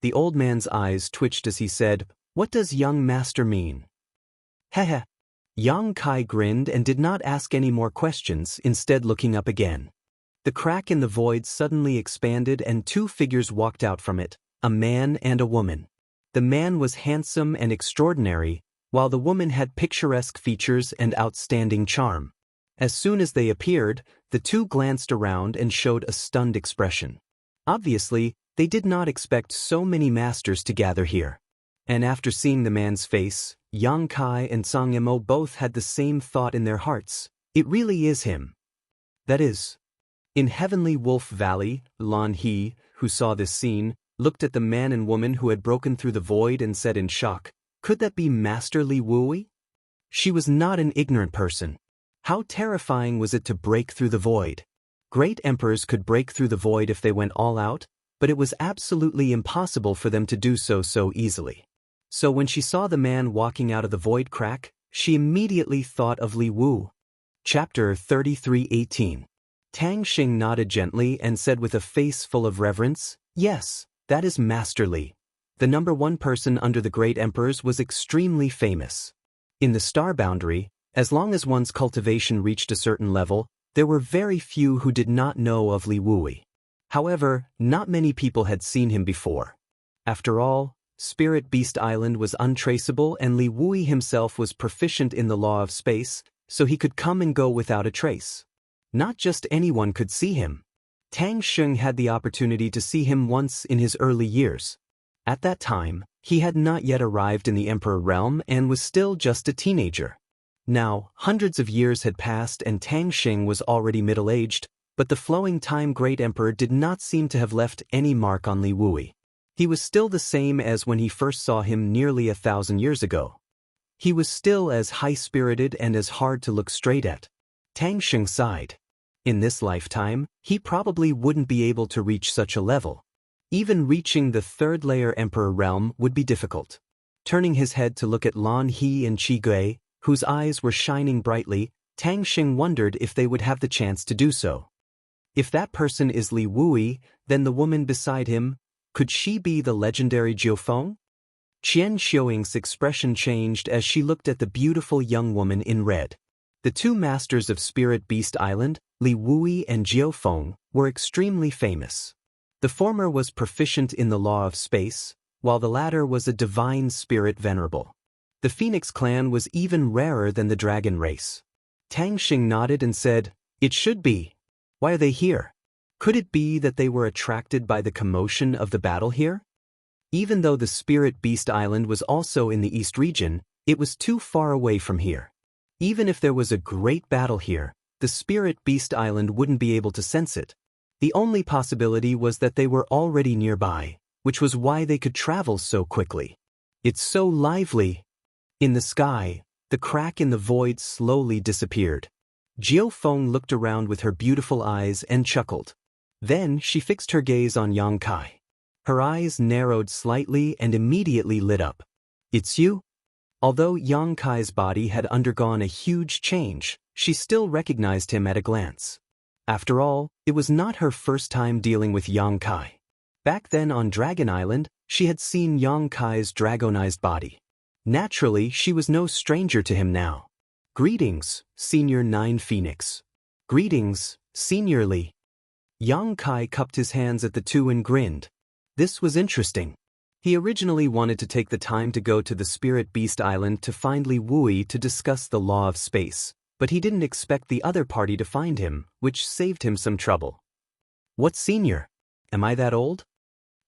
The old man's eyes twitched as he said, "What does young master mean?" Heh. Yang Kai grinned and did not ask any more questions, instead looking up again. The crack in the void suddenly expanded and two figures walked out from it, a man and a woman. The man was handsome and extraordinary, while the woman had picturesque features and outstanding charm. As soon as they appeared, the two glanced around and showed a stunned expression. Obviously, they did not expect so many masters to gather here. And after seeing the man's face, Yang Kai and Zhang Mo both had the same thought in their hearts. It really is him. That is. In Heavenly Wolf Valley, Lan He, who saw this scene, looked at the man and woman who had broken through the void and said in shock, "Could that be Master Li Wui?" She was not an ignorant person. How terrifying was it to break through the void? Great emperors could break through the void if they went all out, but it was absolutely impossible for them to do so easily. So when she saw the man walking out of the void crack, she immediately thought of Li Wu. Chapter 33:18. Tang Xing nodded gently and said with a face full of reverence, "Yes, that is Master Li. The number one person under the great emperors was extremely famous. In the star boundary, as long as one's cultivation reached a certain level, there were very few who did not know of Li Wui. However, not many people had seen him before. After all, Spirit Beast Island was untraceable and Li Wui himself was proficient in the law of space, so he could come and go without a trace. Not just anyone could see him. Tang Xing had the opportunity to see him once in his early years. At that time, he had not yet arrived in the Emperor realm and was still just a teenager. Now, hundreds of years had passed and Tang Xing was already middle-aged, but the flowing time Great Emperor did not seem to have left any mark on Li Wui. He was still the same as when he first saw him nearly 1,000 years ago. He was still as high-spirited and as hard to look straight at. Tang Xing sighed. In this lifetime, he probably wouldn't be able to reach such a level. Even reaching the third layer Emperor realm would be difficult. Turning his head to look at Lan He and Qi Gui, whose eyes were shining brightly, Tang Xing wondered if they would have the chance to do so. If that person is Li Wui, then the woman beside him, could she be the legendary Jiufeng? Qian Xiuing's expression changed as she looked at the beautiful young woman in red. The two masters of Spirit Beast Island, Li Wui and Jiufeng, were extremely famous. The former was proficient in the law of space, while the latter was a divine spirit venerable. The Phoenix clan was even rarer than the dragon race. Tang Xing nodded and said, "It should be. Why are they here? Could it be that they were attracted by the commotion of the battle here?" Even though the Spirit Beast Island was also in the East region, it was too far away from here. Even if there was a great battle here, the Spirit Beast Island wouldn't be able to sense it. The only possibility was that they were already nearby, which was why they could travel so quickly. "It's so lively." In the sky, the crack in the void slowly disappeared. Jiufeng looked around with her beautiful eyes and chuckled. Then she fixed her gaze on Yang Kai. Her eyes narrowed slightly and immediately lit up. "It's you?" Although Yang Kai's body had undergone a huge change, she still recognized him at a glance. After all, it was not her first time dealing with Yang Kai. Back then on Dragon Island, she had seen Yang Kai's dragonized body. Naturally, she was no stranger to him now. "Greetings, Senior Nine Phoenix." "Greetings, Senior Li." Yang Kai cupped his hands at the two and grinned. This was interesting. He originally wanted to take the time to go to the Spirit Beast Island to find Li Wui to discuss the law of space, but he didn't expect the other party to find him, which saved him some trouble. "What senior? Am I that old?"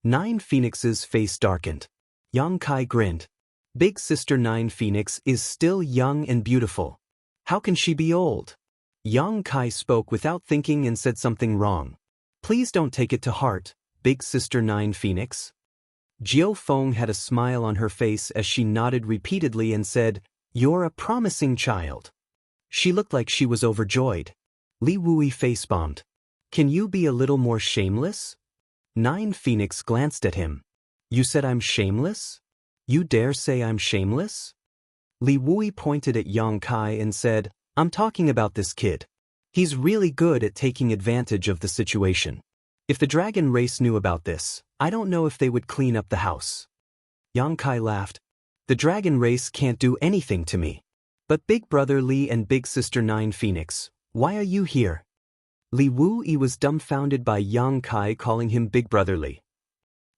Nine Phoenix's face darkened. Yang Kai grinned. "Big Sister Nine Phoenix is still young and beautiful. How can she be old?" Yang Kai spoke without thinking and said something wrong. "Please don't take it to heart, Big Sister Nine Phoenix." Jiufeng had a smile on her face as she nodded repeatedly and said, "You're a promising child." She looked like she was overjoyed. Li Wui face-bombed. "Can you be a little more shameless?" Nine Phoenix glanced at him. "You said I'm shameless? You dare say I'm shameless?" Li Wui pointed at Yang Kai and said, "I'm talking about this kid. He's really good at taking advantage of the situation. If the dragon race knew about this, I don't know if they would clean up the house." Yang Kai laughed. "The dragon race can't do anything to me. But Big Brother Li and Big Sister Nine Phoenix, why are you here?" Li Wui was dumbfounded by Yang Kai calling him Big Brother Li.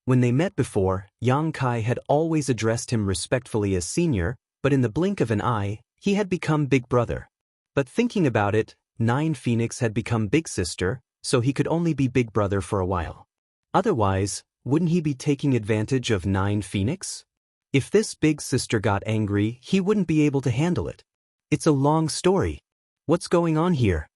When they met before, Yang Kai had always addressed him respectfully as senior, but in the blink of an eye, he had become Big Brother. But thinking about it, Nine Phoenix had become Big Sister, so he could only be Big Brother for a while. Otherwise, wouldn't he be taking advantage of Nine Phoenix? If this Big Sister got angry, he wouldn't be able to handle it. It's a long story. What's going on here?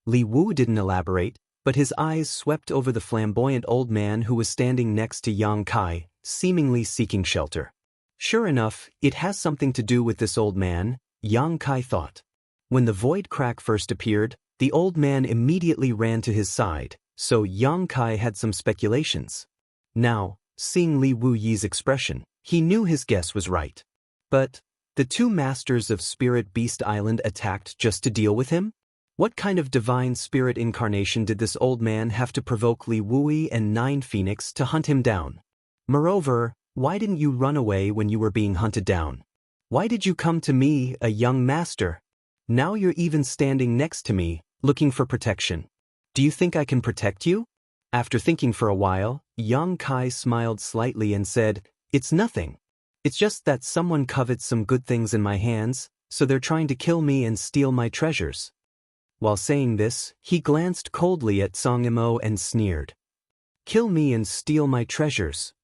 Li Wu didn't elaborate, but his eyes swept over the flamboyant old man who was standing next to Yang Kai, seemingly seeking shelter. Sure enough, it has something to do with this old man, Yang Kai thought. When the void crack first appeared, the old man immediately ran to his side, so Yang Kai had some speculations. Now, seeing Li Wu Yi's expression, he knew his guess was right. But the two masters of Spirit Beast Island attacked just to deal with him? What kind of divine spirit incarnation did this old man have to provoke Li Wui and 9 Phoenix to hunt him down? Moreover, why didn't you run away when you were being hunted down? Why did you come to me, a young master? Now you're even standing next to me, looking for protection. Do you think I can protect you? After thinking for a while, Yang Kai smiled slightly and said, "It's nothing. It's just that someone covets some good things in my hands, so they're trying to kill me and steal my treasures." While saying this, he glanced coldly at Song Imo and sneered. "Kill me and steal my treasures."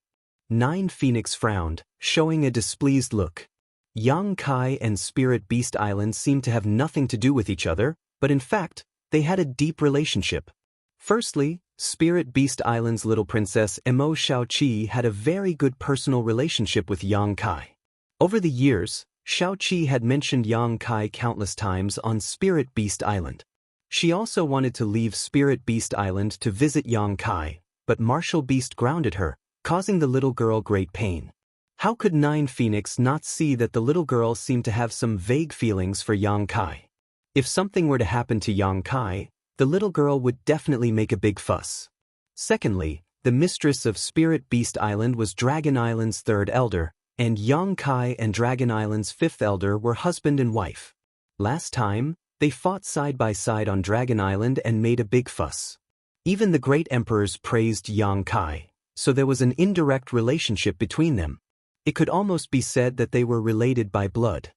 9 Phoenix frowned, showing a displeased look. Yang Kai and Spirit Beast Island seemed to have nothing to do with each other, but in fact, they had a deep relationship. Firstly, Spirit Beast Island's little princess Imo Shaoqi had a very good personal relationship with Yang Kai. Over the years, Shaoqi had mentioned Yang Kai countless times on Spirit Beast Island. She also wanted to leave Spirit Beast Island to visit Yang Kai, but Martial Beast grounded her, causing the little girl great pain. How could 9 Phoenix not see that the little girl seemed to have some vague feelings for Yang Kai? If something were to happen to Yang Kai, the little girl would definitely make a big fuss. Secondly, the mistress of Spirit Beast Island was Dragon Island's 3rd elder, and Yang Kai and Dragon Island's 5th elder were husband and wife. Last time, they fought side by side on Dragon Island and made a big fuss. Even the great emperors praised Yang Kai, so there was an indirect relationship between them. It could almost be said that they were related by blood.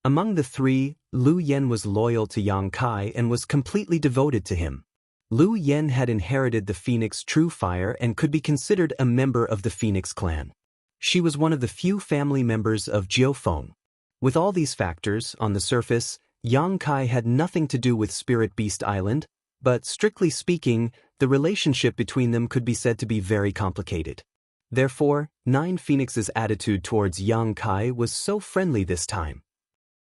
Among the 3, Lu Yen was loyal to Yang Kai and was completely devoted to him. Lu Yen had inherited the Phoenix True Fire and could be considered a member of the Phoenix clan. She was one of the few family members of Jiufeng. With all these factors, on the surface, Yang Kai had nothing to do with Spirit Beast Island, but strictly speaking, the relationship between them could be said to be very complicated. Therefore, 9 Phoenix's attitude towards Yang Kai was so friendly this time.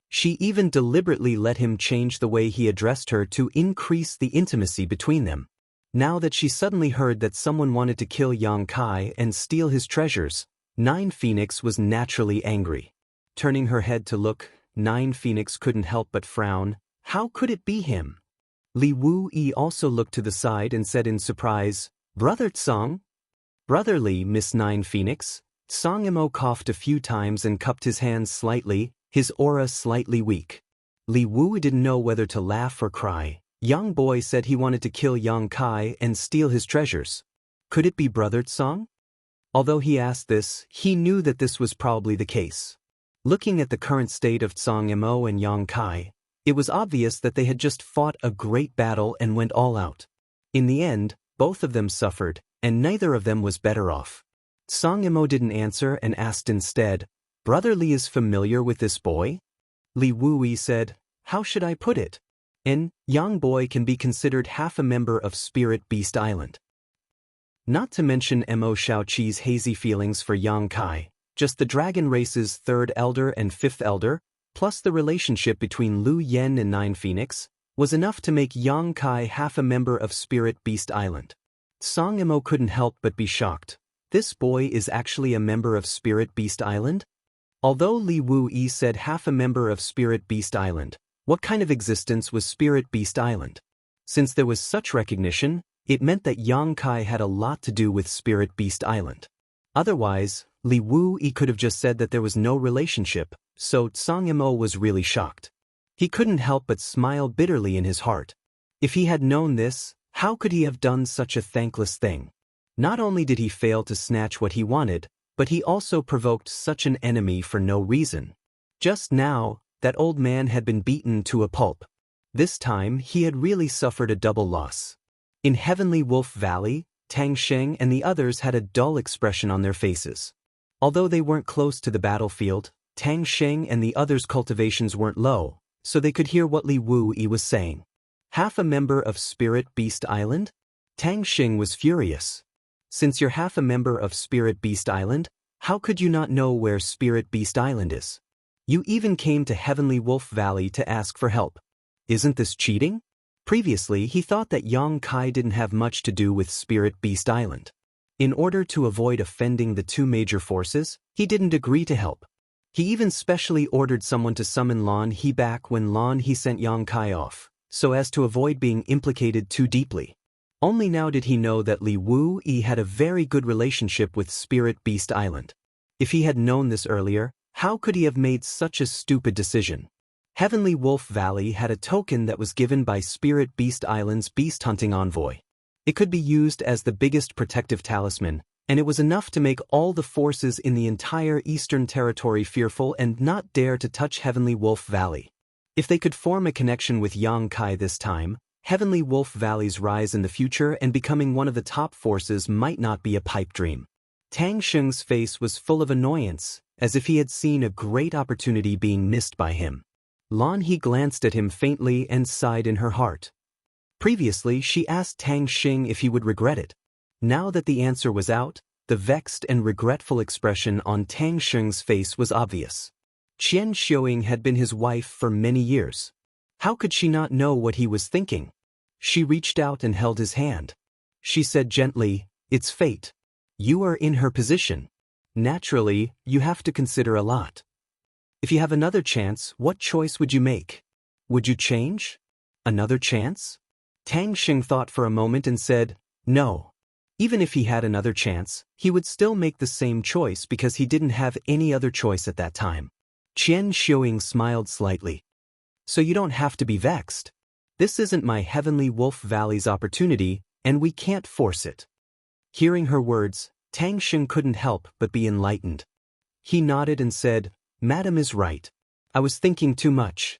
She even deliberately let him change the way he addressed her to increase the intimacy between them. Now that she suddenly heard that someone wanted to kill Yang Kai and steal his treasures, 9 Phoenix was naturally angry. Turning her head to look, 9 Phoenix couldn't help but frown. How could it be him? Li Wui also looked to the side and said in surprise, "Brother Tsang?" "Brotherly, Miss 9 Phoenix." Song Imo coughed a few times and cupped his hands slightly, his aura slightly weak. Li Wui didn't know whether to laugh or cry. Young boy said he wanted to kill Yang Kai and steal his treasures. Could it be Brother Tsang? Although he asked this, he knew that this was probably the case. Looking at the current state of Tsang Imo and Yang Kai, it was obvious that they had just fought a great battle and went all out. In the end, both of them suffered, and neither of them was better off. Song Imo didn't answer and asked instead, "Brother Li is familiar with this boy?" Li Wui said, "How should I put it? An young boy can be considered half a member of Spirit Beast Island." Not to mention Mo Shaoqi's hazy feelings for Yang Kai, just the dragon race's 3rd elder and 5th elder, plus the relationship between Lu Yen and 9 Phoenix, was enough to make Yang Kai half a member of Spirit Beast Island. Song Imo couldn't help but be shocked. This boy is actually a member of Spirit Beast Island? Although Li Wui said half a member of Spirit Beast Island, what kind of existence was Spirit Beast Island? Since there was such recognition, it meant that Yang Kai had a lot to do with Spirit Beast Island. Otherwise, Li Wui could have just said that there was no relationship, so Song Imo was really shocked. He couldn't help but smile bitterly in his heart. If he had known this, how could he have done such a thankless thing? Not only did he fail to snatch what he wanted, but he also provoked such an enemy for no reason. Just now, that old man had been beaten to a pulp. This time, he had really suffered a double loss. In Heavenly Wolf Valley, Tang Sheng and the others had a dull expression on their faces. Although they weren't close to the battlefield, Tang Sheng and the others' cultivations weren't low, so they could hear what Li Wui was saying. Half a member of Spirit Beast Island? Tang Sheng was furious. Since you're half a member of Spirit Beast Island, how could you not know where Spirit Beast Island is? You even came to Heavenly Wolf Valley to ask for help. Isn't this cheating? Previously, he thought that Yang Kai didn't have much to do with Spirit Beast Island. In order to avoid offending the 2 major forces, he didn't agree to help. He even specially ordered someone to summon Lan He back when Lan He sent Yang Kai off. so as to avoid being implicated too deeply. Only now did he know that Li Wuyi had a very good relationship with Spirit Beast Island. If he had known this earlier, how could he have made such a stupid decision? Heavenly Wolf Valley had a token that was given by Spirit Beast Island's beast hunting envoy. It could be used as the biggest protective talisman, and it was enough to make all the forces in the entire Eastern Territory fearful and not dare to touch Heavenly Wolf Valley. If they could form a connection with Yang Kai this time, Heavenly Wolf Valley's rise in the future and becoming one of the top forces might not be a pipe dream. Tang Sheng's face was full of annoyance, as if he had seen a great opportunity being missed by him. Lan He glanced at him faintly and sighed in her heart. Previously, she asked Tang Xing if he would regret it. Now that the answer was out, the vexed and regretful expression on Tang Sheng's face was obvious. Qian Xiuing had been his wife for many years. How could she not know what he was thinking? She reached out and held his hand. She said gently, "It's fate. You are in her position. Naturally, you have to consider a lot. If you have another chance, what choice would you make? Would you change? Another chance?" Tang Xing thought for a moment and said, "No. Even if he had another chance, he would still make the same choice because he didn't have any other choice at that time." Qian Xiuing smiled slightly. "So you don't have to be vexed. This isn't my Heavenly Wolf Valley's opportunity, and we can't force it." Hearing her words, Tang Xing couldn't help but be enlightened. He nodded and said, "Madam is right. I was thinking too much."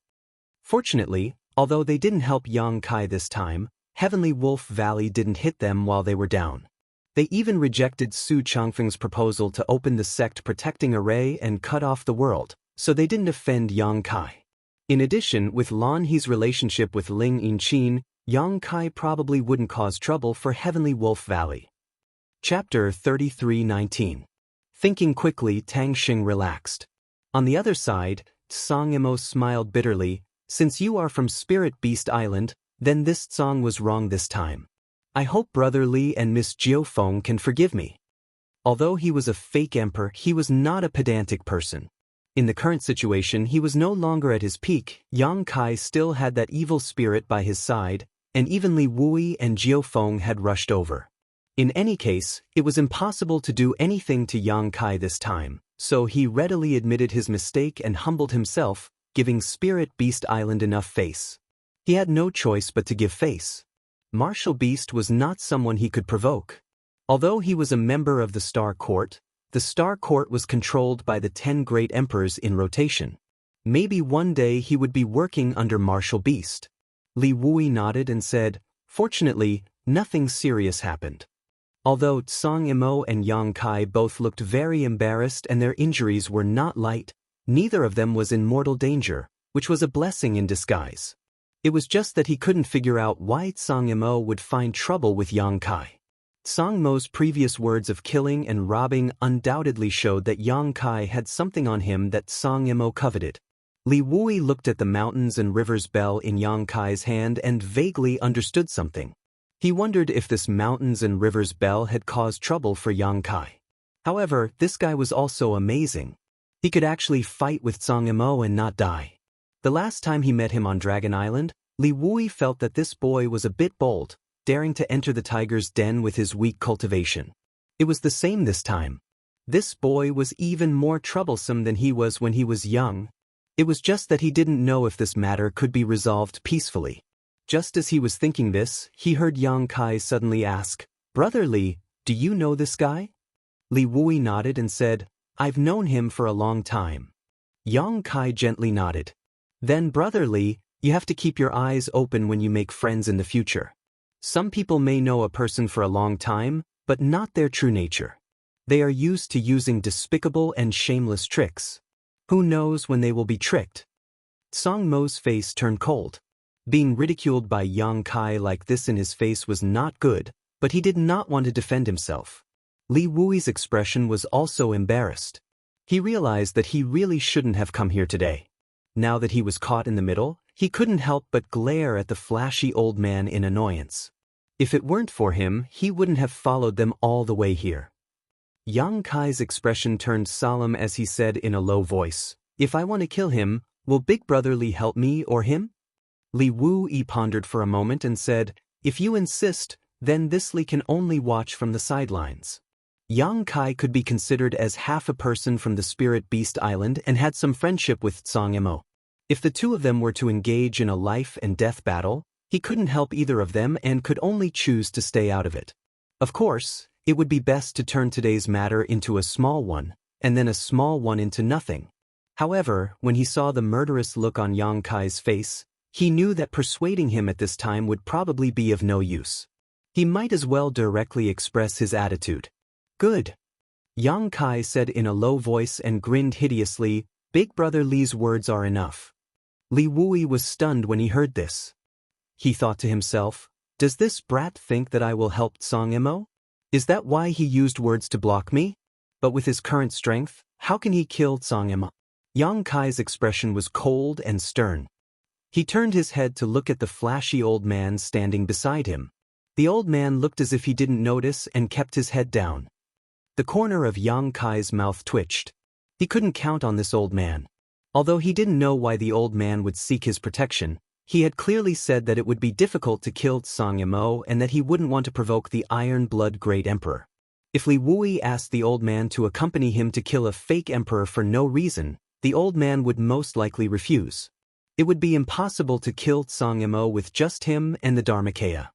Fortunately, although they didn't help Yang Kai this time, Heavenly Wolf Valley didn't hit them while they were down. They even rejected Su Changfeng's proposal to open the sect protecting Array and cut off the world, so they didn't offend Yang Kai. In addition, with Lan He's relationship with Ling Yinqin, Yang Kai probably wouldn't cause trouble for Heavenly Wolf Valley. Chapter 33:19. Thinking quickly, Tang Xing relaxed. On the other side, Tsang Imo smiled bitterly. "Since you are from Spirit Beast Island, then this Tsang was wrong this time. I hope Brother Li and Miss Jiufeng can forgive me." Although he was a fake emperor, he was not a pedantic person. In the current situation, he was no longer at his peak. Yang Kai still had that evil spirit by his side, and even Li Wuyi and Jiufeng had rushed over. In any case, it was impossible to do anything to Yang Kai this time, so he readily admitted his mistake and humbled himself, giving Spirit Beast Island enough face. He had no choice but to give face. Martial Beast was not someone he could provoke. Although he was a member of the Star Court, the Star Court was controlled by the 10 great emperors in rotation. Maybe one day he would be working under Martial Beast. Li Wuyi nodded and said, "Fortunately, nothing serious happened." Although Tsang Imo and Yang Kai both looked very embarrassed and their injuries were not light, neither of them was in mortal danger, which was a blessing in disguise. It was just that he couldn't figure out why Tsang Imo would find trouble with Yang Kai. Tsang Mo's previous words of killing and robbing undoubtedly showed that Yang Kai had something on him that Tsang Imo coveted. Li Wuyi looked at the mountains and rivers bell in Yang Kai's hand and vaguely understood something. He wondered if this mountains and rivers bell had caused trouble for Yang Kai. However, this guy was also amazing. He could actually fight with Tsang Imo and not die. The last time he met him on Dragon Island, Li Wuyi felt that this boy was a bit bold, daring to enter the tiger's den with his weak cultivation. It was the same this time. This boy was even more troublesome than he was when he was young. It was just that he didn't know if this matter could be resolved peacefully. Just as he was thinking this, he heard Yang Kai suddenly ask, "Brother Li, do you know this guy?" Li Wuyi nodded and said, "I've known him for a long time." Yang Kai gently nodded. "Then, Brother Li, you have to keep your eyes open when you make friends in the future. Some people may know a person for a long time, but not their true nature. They are used to using despicable and shameless tricks. Who knows when they will be tricked?" Tsang Mo's face turned cold. Being ridiculed by Yang Kai like this in his face was not good, but he did not want to defend himself. Li Wuyi's expression was also embarrassed. He realized that he really shouldn't have come here today. Now that he was caught in the middle, he couldn't help but glare at the flashy old man in annoyance. If it weren't for him, he wouldn't have followed them all the way here. Yang Kai's expression turned solemn as he said in a low voice, "If I want to kill him, will Big Brother Li help me or him?" Li Wuyi pondered for a moment and said, "If you insist, then this Li can only watch from the sidelines." Yang Kai could be considered as half a person from the Spirit Beast Island and had some friendship with Tsang Imo. If the two of them were to engage in a life and death battle, he couldn't help either of them and could only choose to stay out of it. Of course, it would be best to turn today's matter into a small one, and then a small one into nothing. However, when he saw the murderous look on Yang Kai's face, he knew that persuading him at this time would probably be of no use. He might as well directly express his attitude. "Good," Yang Kai said in a low voice and grinned hideously. "Big Brother Li's words are enough." Li Wuyi was stunned when he heard this. He thought to himself, "Does this brat think that I will help Tsang Imo? Is that why he used words to block me? But with his current strength, how can he kill Tsang Imo?" Yang Kai's expression was cold and stern. He turned his head to look at the flashy old man standing beside him. The old man looked as if he didn't notice and kept his head down. The corner of Yang Kai's mouth twitched. He couldn't count on this old man. Although he didn't know why the old man would seek his protection, he had clearly said that it would be difficult to kill Tsang Imo and that he wouldn't want to provoke the Iron-Blood Great Emperor. If Li Wuyi asked the old man to accompany him to kill a fake emperor for no reason, the old man would most likely refuse. It would be impossible to kill Tsang Imo with just him and the Dharmakaya.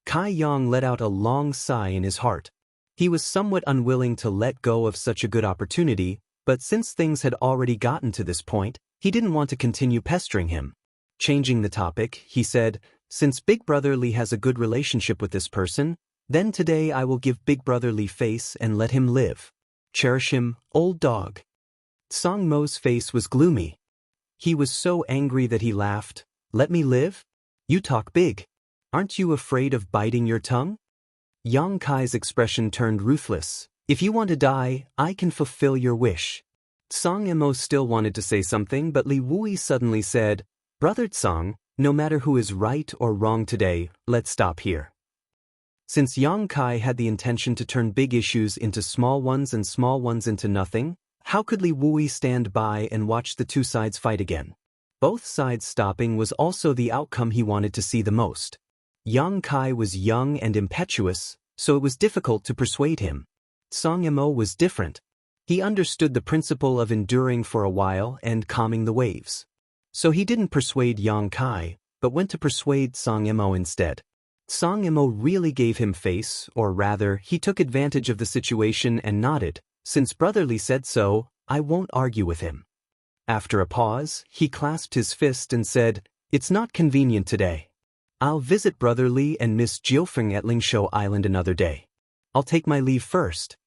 Kai Yang let out a long sigh in his heart. He was somewhat unwilling to let go of such a good opportunity, but since things had already gotten to this point, he didn't want to continue pestering him. Changing the topic, he said, "Since Big Brother Li has a good relationship with this person, then today I will give Big Brother Li face and let him live. Cherish him, old dog." Tsang Mo's face was gloomy. He was so angry that he laughed. "Let me live? You talk big. Aren't you afraid of biting your tongue?" Yang Kai's expression turned ruthless. "If you want to die, I can fulfill your wish." Tsang Imo still wanted to say something, but Li Wuyi suddenly said, "Brother Tsang, no matter who is right or wrong today, let's stop here." Since Yang Kai had the intention to turn big issues into small ones and small ones into nothing, how could Li Wuyi stand by and watch the two sides fight again? Both sides stopping was also the outcome he wanted to see the most. Yang Kai was young and impetuous, so it was difficult to persuade him. Tsang Imo was different. He understood the principle of enduring for a while and calming the waves. So he didn't persuade Yang Kai, but went to persuade Tsang Imo instead. Tsang Imo really gave him face, or rather, he took advantage of the situation and nodded. "Since Brother Li said so, I won't argue with him." After a pause, he clasped his fist and said, "It's not convenient today. I'll visit Brother Li and Miss Jiufeng at Lingshou Island another day. I'll take my leave first."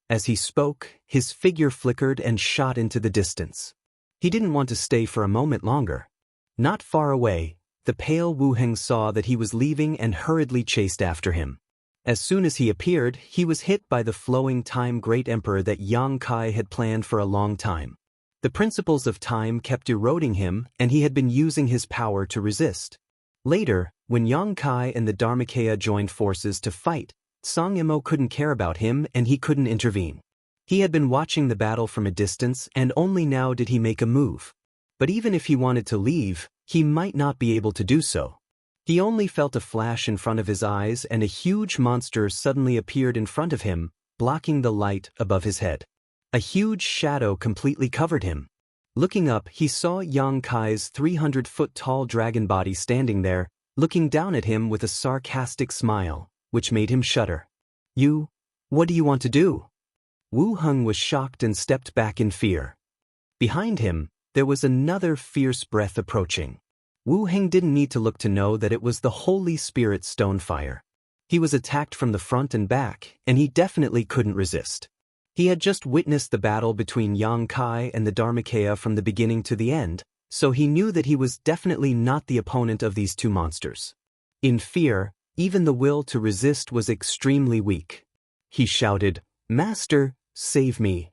As he spoke, his figure flickered and shot into the distance. He didn't want to stay for a moment longer. Not far away, the pale Wu Heng saw that he was leaving and hurriedly chased after him. As soon as he appeared, he was hit by the flowing time Great Emperor that Yang Kai had planned for a long time. The principles of time kept eroding him, and he had been using his power to resist. Later, when Yang Kai and the Dharmakaya joined forces to fight, Tsang Imo couldn't care about him and he couldn't intervene. He had been watching the battle from a distance and only now did he make a move. But even if he wanted to leave, he might not be able to do so. He only felt a flash in front of his eyes and a huge monster suddenly appeared in front of him, blocking the light above his head. A huge shadow completely covered him. Looking up, he saw Yang Kai's 300-foot-tall dragon body standing there, looking down at him with a sarcastic smile, which made him shudder. What do you want to do?" Wu Heng was shocked and stepped back in fear. Behind him, there was another fierce breath approaching. Wu Heng didn't need to look to know that it was the Holy Spirit Stonefire. He was attacked from the front and back, and he definitely couldn't resist. He had just witnessed the battle between Yang Kai and the Dharmakaya from the beginning to the end, so he knew that he was definitely not the opponent of these two monsters. In fear, even the will to resist was extremely weak. He shouted, "Master, save me.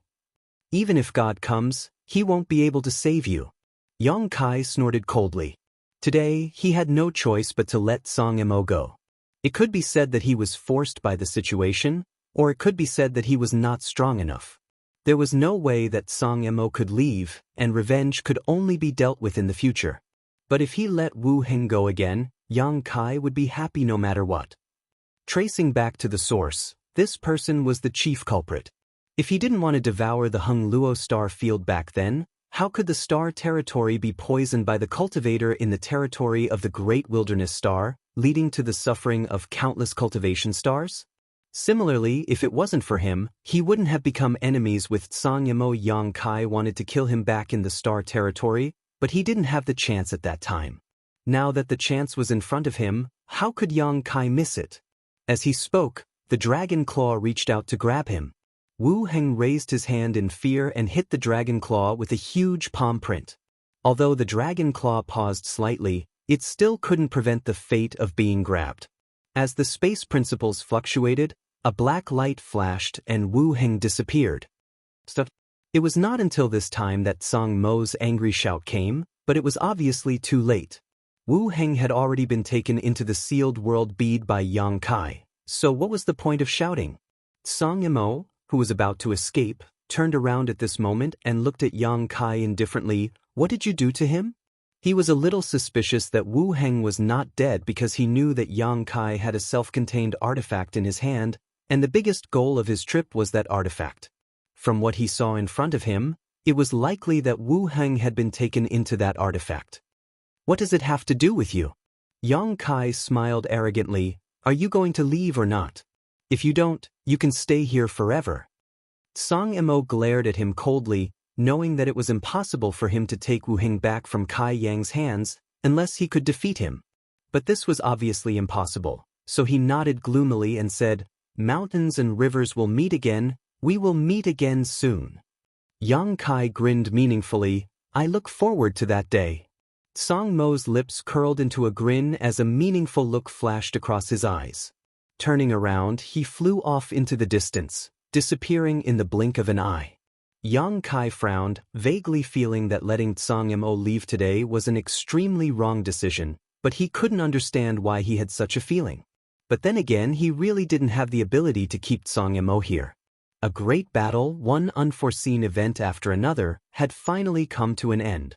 Even if God comes, he won't be able to save you." Yang Kai snorted coldly. Today, he had no choice but to let Tsang Imo go. It could be said that he was forced by the situation, or it could be said that he was not strong enough. There was no way that Tsang Imo could leave, and revenge could only be dealt with in the future. But if he let Wu Heng go again, Yang Kai would be happy no matter what. Tracing back to the source, this person was the chief culprit. If he didn't want to devour the Hung Luo star field back then, how could the star territory be poisoned by the cultivator in the territory of the Great Wilderness Star, leading to the suffering of countless cultivation stars? Similarly, if it wasn't for him, he wouldn't have become enemies with Tsang Yimo. Yang Kai wanted to kill him back in the star territory, but he didn't have the chance at that time. Now that the chance was in front of him, how could Yang Kai miss it? As he spoke, the dragon claw reached out to grab him. Wu Heng raised his hand in fear and hit the dragon claw with a huge palm print. Although the dragon claw paused slightly, it still couldn't prevent the fate of being grabbed. As the space principles fluctuated, a black light flashed and Wu Heng disappeared. It was not until this time that Tsang Mo's angry shout came, but it was obviously too late. Wu Heng had already been taken into the sealed world bead by Yang Kai, so what was the point of shouting? Tsang Mo, who was about to escape, turned around at this moment and looked at Yang Kai indifferently. What did you do to him? He was a little suspicious that Wu Heng was not dead because he knew that Yang Kai had a self-contained artifact in his hand, and the biggest goal of his trip was that artifact. From what he saw in front of him, it was likely that Wu Heng had been taken into that artifact. What does it have to do with you? Yang Kai smiled arrogantly. Are you going to leave or not? If you don't, you can stay here forever. Tsang Mo glared at him coldly, knowing that it was impossible for him to take Wu Heng back from Kai Yang's hands unless he could defeat him. But this was obviously impossible, so he nodded gloomily and said, "Mountains and rivers will meet again, we will meet again soon." Yang Kai grinned meaningfully. I look forward to that day. Tsang Mo's lips curled into a grin as a meaningful look flashed across his eyes. Turning around, he flew off into the distance, disappearing in the blink of an eye. Yang Kai frowned, vaguely feeling that letting Tsang Mo leave today was an extremely wrong decision, but he couldn't understand why he had such a feeling. But then again, he really didn't have the ability to keep Tsang Mo here. A great battle, one unforeseen event after another, had finally come to an end.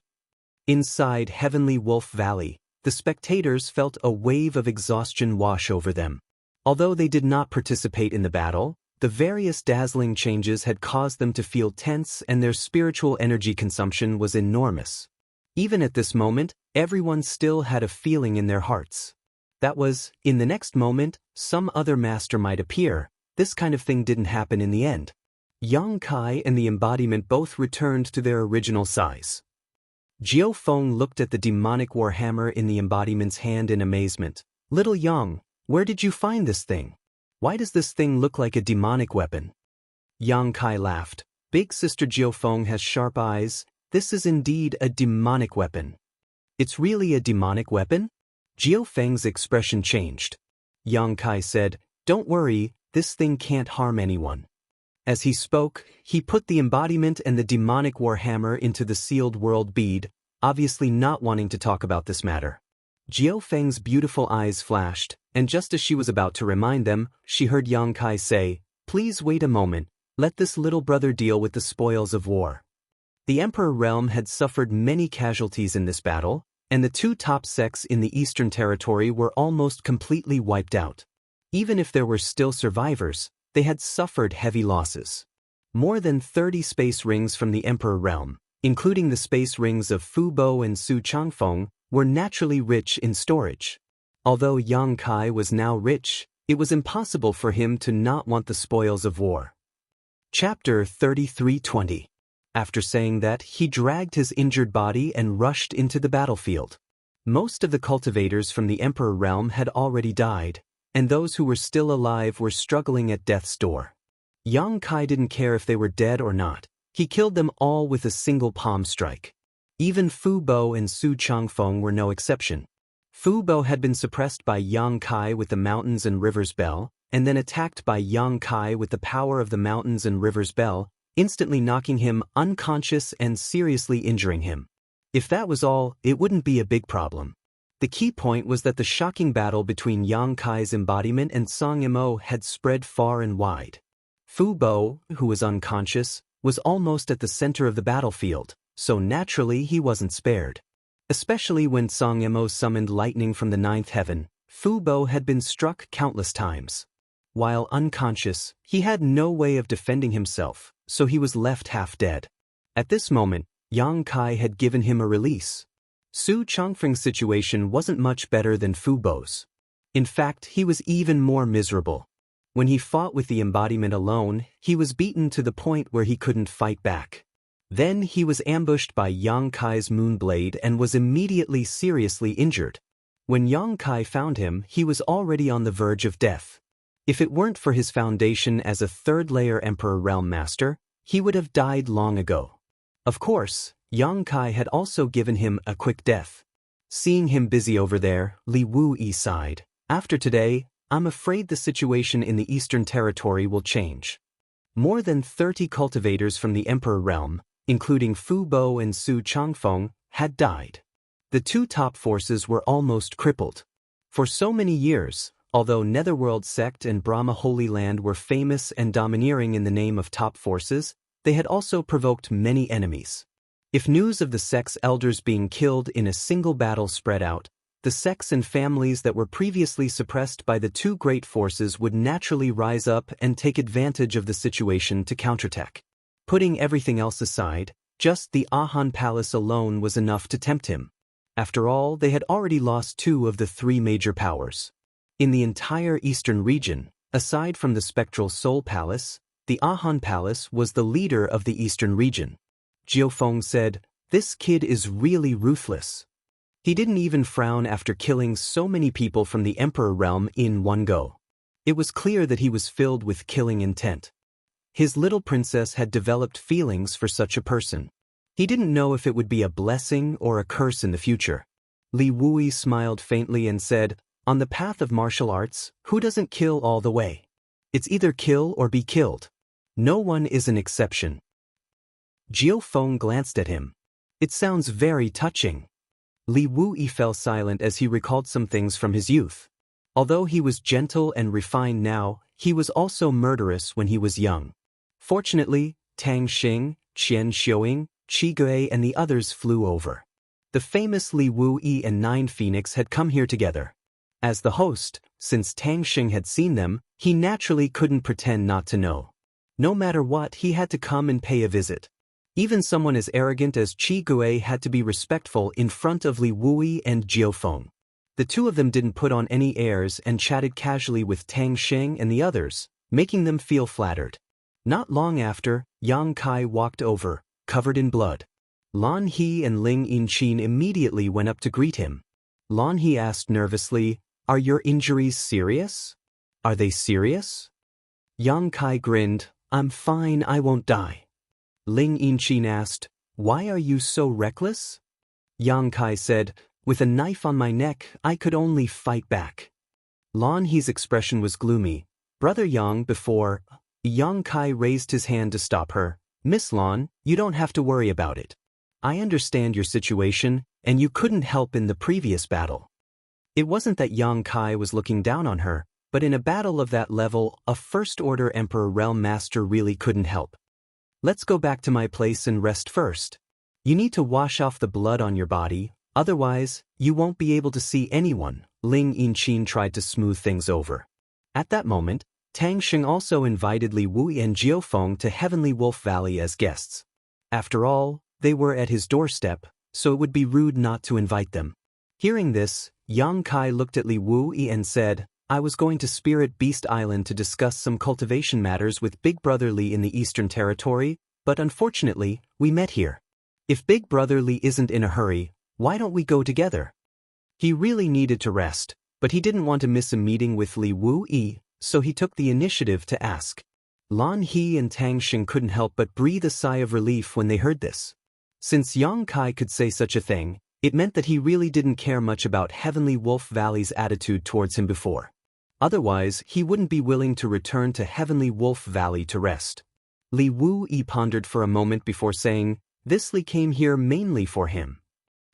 Inside Heavenly Wolf Valley, the spectators felt a wave of exhaustion wash over them. Although they did not participate in the battle, the various dazzling changes had caused them to feel tense and their spiritual energy consumption was enormous. Even at this moment, everyone still had a feeling in their hearts. That was, in the next moment, some other master might appear. This kind of thing didn't happen in the end. Yang Kai and the embodiment both returned to their original size. Jiao Feng looked at the demonic warhammer in the embodiment's hand in amazement. Little Yang, where did you find this thing? Why does this thing look like a demonic weapon? Yang Kai laughed. Big sister Jiao Feng has sharp eyes. This is indeed a demonic weapon. It's really a demonic weapon? Jiao Feng's expression changed. Yang Kai said, Don't worry, this thing can't harm anyone. As he spoke, he put the embodiment and the demonic warhammer into the sealed world bead, obviously not wanting to talk about this matter. Jiao Feng's beautiful eyes flashed, and just as she was about to remind them, she heard Yang Kai say, Please wait a moment, let this little brother deal with the spoils of war. The Emperor realm had suffered many casualties in this battle, and the two top sects in the Eastern Territory were almost completely wiped out. Even if there were still survivors, they had suffered heavy losses. More than 30 space rings from the Emperor realm, including the space rings of Fubo and Su Changfeng, were naturally rich in storage. Although Yang Kai was now rich, it was impossible for him to not want the spoils of war. Chapter 33:20. After saying that, he dragged his injured body and rushed into the battlefield. Most of the cultivators from the Emperor realm had already died, and those who were still alive were struggling at death's door. Yang Kai didn't care if they were dead or not. He killed them all with a single palm strike. Even Fu Bo and Su Changfeng were no exception. Fu Bo had been suppressed by Yang Kai with the Mountains and Rivers Bell, and then attacked by Yang Kai with the power of the Mountains and Rivers Bell, instantly knocking him unconscious and seriously injuring him. If that was all, it wouldn't be a big problem. The key point was that the shocking battle between Yang Kai's embodiment and Tsang Mo had spread far and wide. Fu Bo, who was unconscious, was almost at the center of the battlefield, so naturally he wasn't spared. Especially when Song Emo summoned lightning from the ninth heaven, Fu Bo had been struck countless times. While unconscious, he had no way of defending himself, so he was left half dead. At this moment, Yang Kai had given him a release. Su Chongfeng's situation wasn't much better than Fu Bo's. In fact, he was even more miserable. When he fought with the embodiment alone, he was beaten to the point where he couldn't fight back. Then he was ambushed by Yang Kai's Moonblade and was immediately seriously injured. When Yang Kai found him, he was already on the verge of death. If it weren't for his foundation as a third-layer Emperor Realm Master, he would have died long ago. Of course, Yang Kai had also given him a quick death. Seeing him busy over there, Li Wuyi sighed. After today, I'm afraid the situation in the Eastern Territory will change. More than 30 cultivators from the Emperor Realm, including Fu Bo and Su Chongfeng, had died. The two top forces were almost crippled. For so many years, although Netherworld Sect and Brahma Holy Land were famous and domineering in the name of top forces, they had also provoked many enemies. If news of the sect's elders being killed in a single battle spread out, the sects and families that were previously suppressed by the two great forces would naturally rise up and take advantage of the situation to counterattack. Putting everything else aside, just the Ahan Palace alone was enough to tempt him. After all, they had already lost two of the three major powers. In the entire eastern region, aside from the Spectral Soul Palace, the Ahan Palace was the leader of the eastern region. Jiufeng said, "This kid is really ruthless." He didn't even frown after killing so many people from the Emperor Realm in one go. It was clear that he was filled with killing intent. His little princess had developed feelings for such a person. He didn't know if it would be a blessing or a curse in the future. Li Wuyi smiled faintly and said, "On the path of martial arts, who doesn't kill all the way? It's either kill or be killed. No one is an exception." Jiufeng glanced at him. "It sounds very touching." Li Wuyi fell silent as he recalled some things from his youth. Although he was gentle and refined now, he was also murderous when he was young. Fortunately, Tang Xing, Qian Xiuing, Qi Gui and the others flew over. The famous Li Wuyi and Nine Phoenix had come here together. As the host, since Tang Xing had seen them, he naturally couldn't pretend not to know. No matter what, he had to come and pay a visit. Even someone as arrogant as Qi Gui had to be respectful in front of Li Wuyi and Jiufeng. The two of them didn't put on any airs and chatted casually with Tang Xing and the others, making them feel flattered. Not long after, Yang Kai walked over, covered in blood. Lan He and Ling Yinchin immediately went up to greet him. Lan He asked nervously, "Are your injuries serious?" "Are they serious?" Yang Kai grinned, "I'm fine, I won't die." Ling Yinchin asked, "Why are you so reckless?" Yang Kai said, "With a knife on my neck, I could only fight back." Lan He's expression was gloomy. "Brother Yang," before Yang Kai raised his hand to stop her. "Miss Lan, you don't have to worry about it. I understand your situation, and you couldn't help in the previous battle." It wasn't that Yang Kai was looking down on her, but in a battle of that level, a First-Order Emperor Realm Master really couldn't help. "Let's go back to my place and rest first. You need to wash off the blood on your body, otherwise, you won't be able to see anyone." Ling Yinchin tried to smooth things over. At that moment, Tang Xing also invited Li Wuyi and Jiufeng to Heavenly Wolf Valley as guests. After all, they were at his doorstep, so it would be rude not to invite them. Hearing this, Yang Kai looked at Li Wuyi and said, "I was going to Spirit Beast Island to discuss some cultivation matters with Big Brother Li in the Eastern Territory, but unfortunately, we met here. If Big Brother Li isn't in a hurry, why don't we go together?" He really needed to rest, but he didn't want to miss a meeting with Li Wuyi, so he took the initiative to ask. Lan He and Tang Xing couldn't help but breathe a sigh of relief when they heard this. Since Yang Kai could say such a thing, it meant that he really didn't care much about Heavenly Wolf Valley's attitude towards him before. Otherwise, he wouldn't be willing to return to Heavenly Wolf Valley to rest. Li Wuyi pondered for a moment before saying, "This Li came here mainly for him."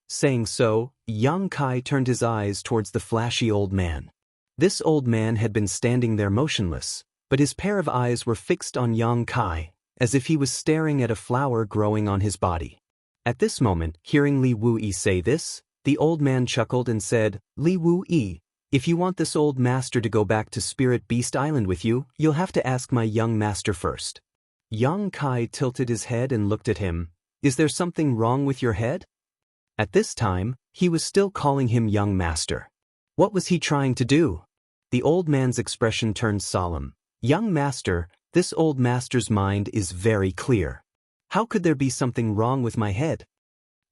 Saying so, Yang Kai turned his eyes towards the flashy old man. This old man had been standing there motionless, but his pair of eyes were fixed on Yang Kai, as if he was staring at a flower growing on his body. At this moment, hearing Li Wuyi say this, The old man chuckled and said, Li Wu-yi, if you want this old master to go back to Spirit Beast Island with you, you'll have to ask my young master first. Yang Kai tilted his head and looked at him. Is there something wrong with your head? At this time, he was still calling him young master. What was he trying to do? The old man's expression turned solemn. Young master, this old master's mind is very clear. How could there be something wrong with my head?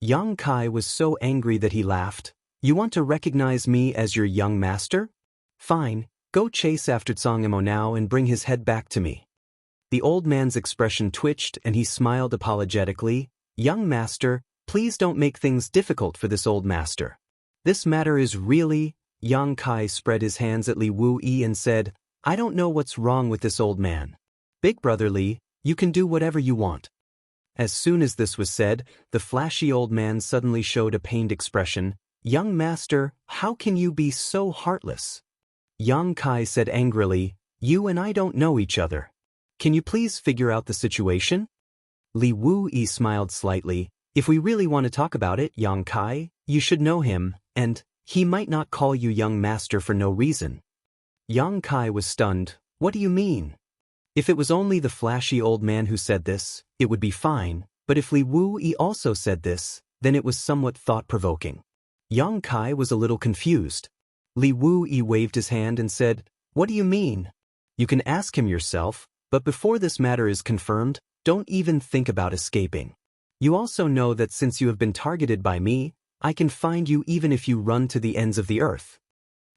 Yang Kai was so angry that he laughed. You want to recognize me as your young master? Fine, go chase after Tsongimo now and bring his head back to me. The old man's expression twitched and he smiled apologetically. Young master, please don't make things difficult for this old master. This matter is really... Yang Kai spread his hands at Li Wu-yi and said, I don't know what's wrong with this old man. Big brother Li, you can do whatever you want. As soon as this was said, the flashy old man suddenly showed a pained expression. Young master, how can you be so heartless? Yang Kai said angrily, you and I don't know each other. Can you please figure out the situation? Li Wu-yi smiled slightly. If we really want to talk about it, Yang Kai, you should know him, and he might not call you young master for no reason. Yang Kai was stunned. What do you mean? If it was only the flashy old man who said this, it would be fine, but if Li Wu-yi also said this, then it was somewhat thought-provoking. Yang Kai was a little confused. Li Wu-yi waved his hand and said, What do you mean? You can ask him yourself, but before this matter is confirmed, don't even think about escaping. You also know that since you have been targeted by me, I can find you even if you run to the ends of the earth.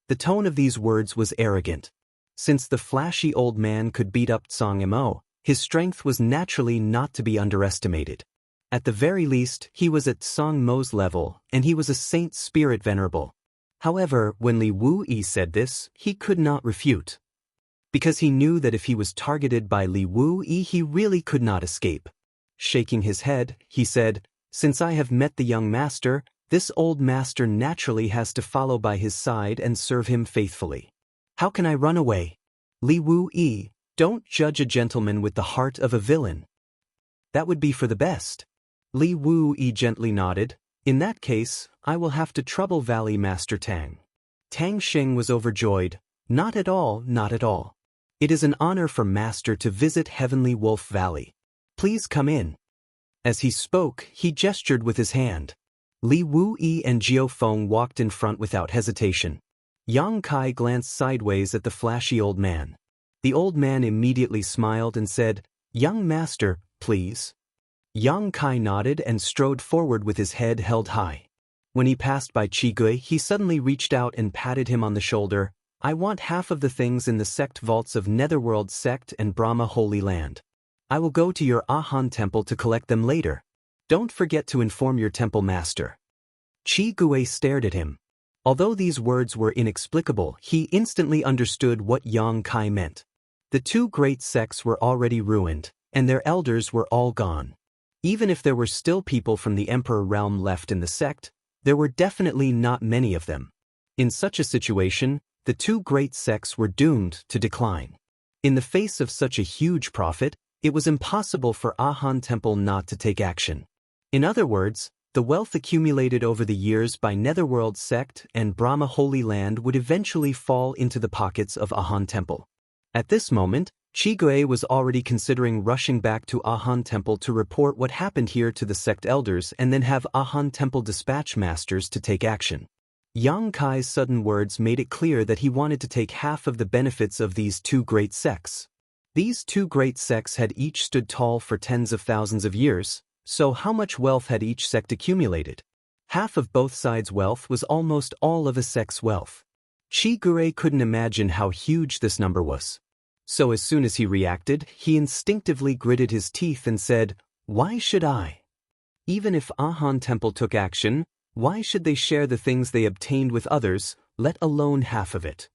The tone of these words was arrogant. Since the flashy old man could beat up Tsongimo, his strength was naturally not to be underestimated. At the very least, he was at Tsongmo's level, and he was a saint spirit venerable. However, when Li Wu-yi said this, he could not refute. Because he knew that if he was targeted by Li Wu-yi, he really could not escape. Shaking his head, he said, Since I have met the young master, this old master naturally has to follow by his side and serve him faithfully. How can I run away? Li Wu-yi, don't judge a gentleman with the heart of a villain. That would be for the best. Li Wu-yi gently nodded. In that case, I will have to trouble Valley Master Tang. Tang Sheng was overjoyed. Not at all, not at all. It is an honor for Master to visit Heavenly Wolf Valley. Please come in. As he spoke, he gestured with his hand. Li Wu-yi and Jiao Feng walked in front without hesitation. Yang Kai glanced sideways at the flashy old man. The old man immediately smiled and said, Young master, please. Yang Kai nodded and strode forward with his head held high. When he passed by Qigui, he suddenly reached out and patted him on the shoulder. I want half of the things in the sect vaults of Netherworld Sect and Brahma Holy Land. I will go to your Ahan temple to collect them later. Don't forget to inform your temple master. Qigui stared at him. Although these words were inexplicable, he instantly understood what Yang Kai meant. The two great sects were already ruined, and their elders were all gone. Even if there were still people from the Emperor realm left in the sect, there were definitely not many of them. In such a situation, the two great sects were doomed to decline. In the face of such a huge profit, it was impossible for Ahan Temple not to take action. In other words, the wealth accumulated over the years by Netherworld Sect and Brahma Holy Land would eventually fall into the pockets of Ahan Temple. At this moment, Qigui was already considering rushing back to Ahan Temple to report what happened here to the sect elders and then have Ahan Temple dispatch masters to take action. Yang Kai's sudden words made it clear that he wanted to take half of the benefits of these two great sects. These two great sects had each stood tall for tens of thousands of years, so how much wealth had each sect accumulated? Half of both sides' wealth was almost all of a sect's wealth. Qigui couldn't imagine how huge this number was. So as soon as he reacted, he instinctively gritted his teeth and said, Why should I? Even if Ahan Temple took action, why should they share the things they obtained with others, let alone half of it?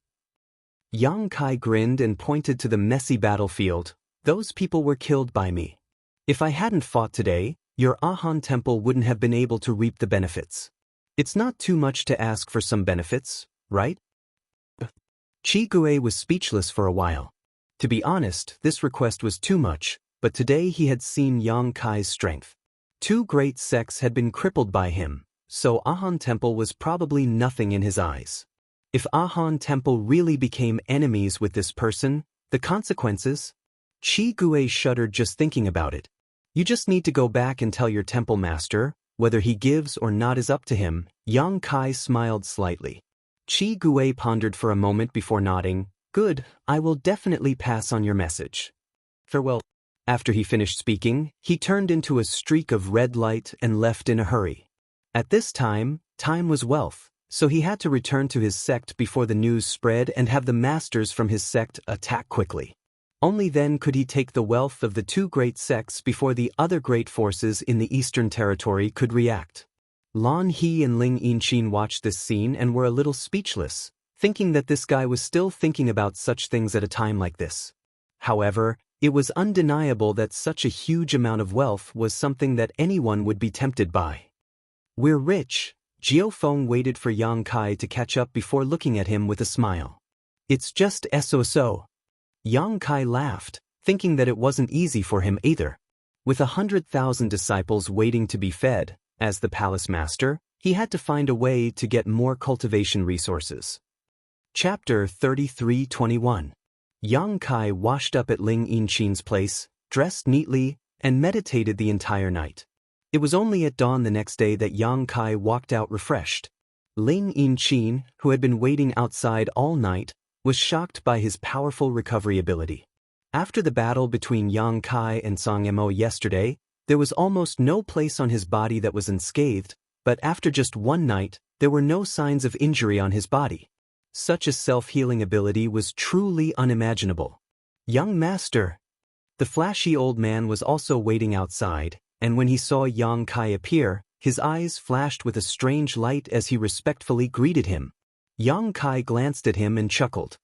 Yang Kai grinned and pointed to the messy battlefield. Those people were killed by me. If I hadn't fought today, your Ahan Temple wouldn't have been able to reap the benefits. It's not too much to ask for some benefits, right? Qigui was speechless for a while. To be honest, this request was too much, but today he had seen Yang Kai's strength. Two great sects had been crippled by him, so Ahon Temple was probably nothing in his eyes. If Ahon Temple really became enemies with this person, the consequences? Qi Gue shuddered just thinking about it. You just need to go back and tell your temple master, whether he gives or not is up to him. Yang Kai smiled slightly. Qi Gue pondered for a moment before nodding. Good, I will definitely pass on your message. Farewell. After he finished speaking, he turned into a streak of red light and left in a hurry. At this time was wealth, so he had to return to his sect before the news spread and have the masters from his sect attack quickly. Only then could he take the wealth of the two great sects before the other great forces in the Eastern Territory could react. Lan He and Ling Yinchin watched this scene and were a little speechless, thinking that this guy was still thinking about such things at a time like this. However, it was undeniable that such a huge amount of wealth was something that anyone would be tempted by. We're rich. Jiao Feng waited for Yang Kai to catch up before looking at him with a smile. It's just so. Yang Kai laughed, thinking that it wasn't easy for him either. With 100,000 disciples waiting to be fed, as the palace master, he had to find a way to get more cultivation resources. Chapter 33:21. Yang Kai washed up at Ling Yinchin's place, dressed neatly, and meditated the entire night. It was only at dawn the next day that Yang Kai walked out refreshed. Ling Yinchin, who had been waiting outside all night, was shocked by his powerful recovery ability. After the battle between Yang Kai and Song Mo yesterday, there was almost no place on his body that was unscathed, but after just one night, there were no signs of injury on his body. Such a self-healing ability was truly unimaginable. Young master! The flashy old man was also waiting outside, and when he saw Yang Kai appear, his eyes flashed with a strange light as he respectfully greeted him. Yang Kai glanced at him and chuckled.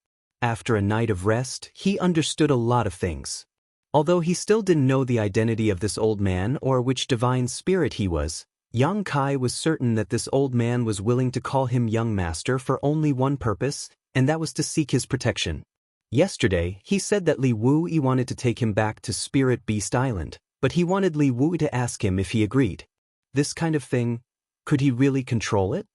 After a night of rest, he understood a lot of things. Although he still didn't know the identity of this old man or which divine spirit he was, Yang Kai was certain that this old man was willing to call him young master for only one purpose, and that was to seek his protection. Yesterday, he said that Li Wuyi wanted to take him back to Spirit Beast Island, but he wanted Li Wuyi to ask him if he agreed. This kind of thing, could he really control it?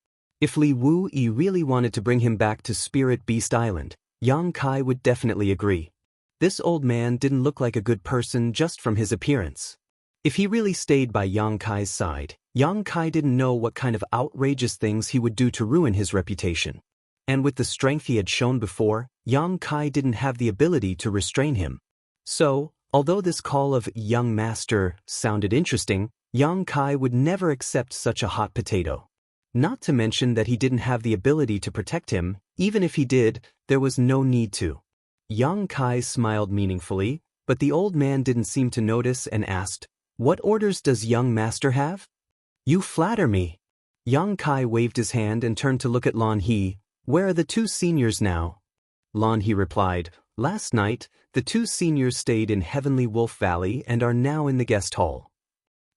If Li Wuyi really wanted to bring him back to Spirit Beast Island, Yang Kai would definitely agree. This old man didn't look like a good person just from his appearance. If he really stayed by Yang Kai's side, Yang Kai didn't know what kind of outrageous things he would do to ruin his reputation. And with the strength he had shown before, Yang Kai didn't have the ability to restrain him. So, although this call of young master sounded interesting, Yang Kai would never accept such a hot potato. Not to mention that he didn't have the ability to protect him. Even if he did, there was no need to. Yang Kai smiled meaningfully, but the old man didn't seem to notice and asked, "What orders does young master have?" "You flatter me." Yang Kai waved his hand and turned to look at Lan He. "Where are the two seniors now?" Lan He replied, "Last night, the two seniors stayed in Heavenly Wolf Valley and are now in the guest hall."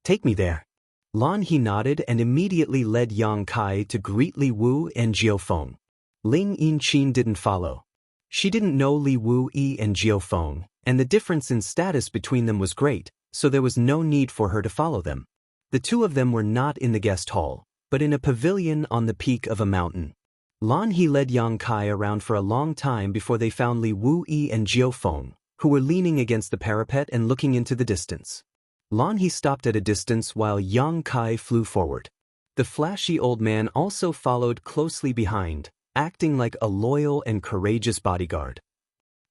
"Take me there." Lan He nodded and immediately led Yang Kai to greet Li Wu and Jiao Feng. Ling Yinchin didn't follow. She didn't know Li Wuyi and Jiao Feng, and the difference in status between them was great, so there was no need for her to follow them. The two of them were not in the guest hall, but in a pavilion on the peak of a mountain. Lan He led Yang Kai around for a long time before they found Li Wuyi and Jiao Feng, who were leaning against the parapet and looking into the distance. Lan He stopped at a distance while Yang Kai flew forward. The flashy old man also followed closely behind, acting like a loyal and courageous bodyguard.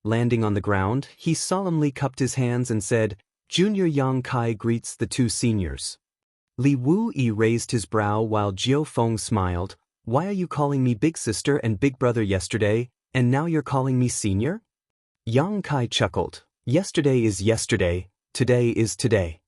Landing on the ground, he solemnly cupped his hands and said, "Junior Yang Kai greets the two seniors." Li Wuyi raised his brow while Jiao Feng smiled. "Why are you calling me big sister and big brother yesterday, and now you're calling me senior?" Yang Kai chuckled. "Yesterday is yesterday, today is today."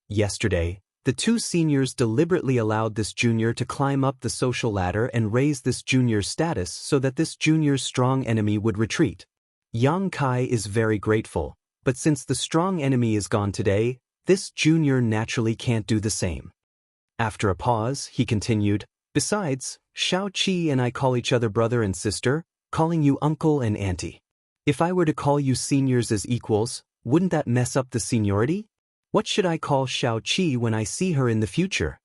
Yesterday, the two seniors deliberately allowed this junior to climb up the social ladder and raise this junior's status so that this junior's strong enemy would retreat. Yang Kai is very grateful, but since the strong enemy is gone today, this junior naturally can't do the same. After a pause, he continued, "Besides, Shao Qi and I call each other brother and sister, calling you uncle and auntie. If I were to call you seniors as equals, wouldn't that mess up the seniority? What should I call Shao Qi when I see her in the future?"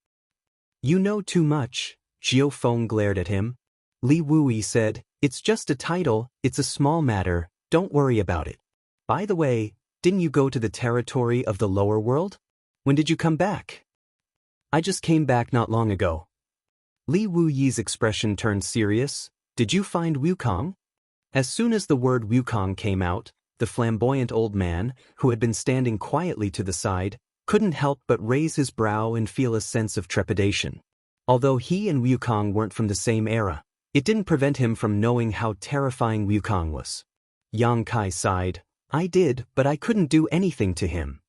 You know too much, Jiao Feng glared at him. Li Wuyi said, it's just a title, it's a small matter, don't worry about it. By the way, didn't you go to the territory of the lower world? When did you come back? I just came back not long ago. Li Wuyi's expression turned serious. Did you find Wukong? As soon as the word Wukong came out, the flamboyant old man, who had been standing quietly to the side, couldn't help but raise his brow and feel a sense of trepidation. Although he and Wukong weren't from the same era, it didn't prevent him from knowing how terrifying Wukong was. Yang Kai sighed. I did, but I couldn't do anything to him.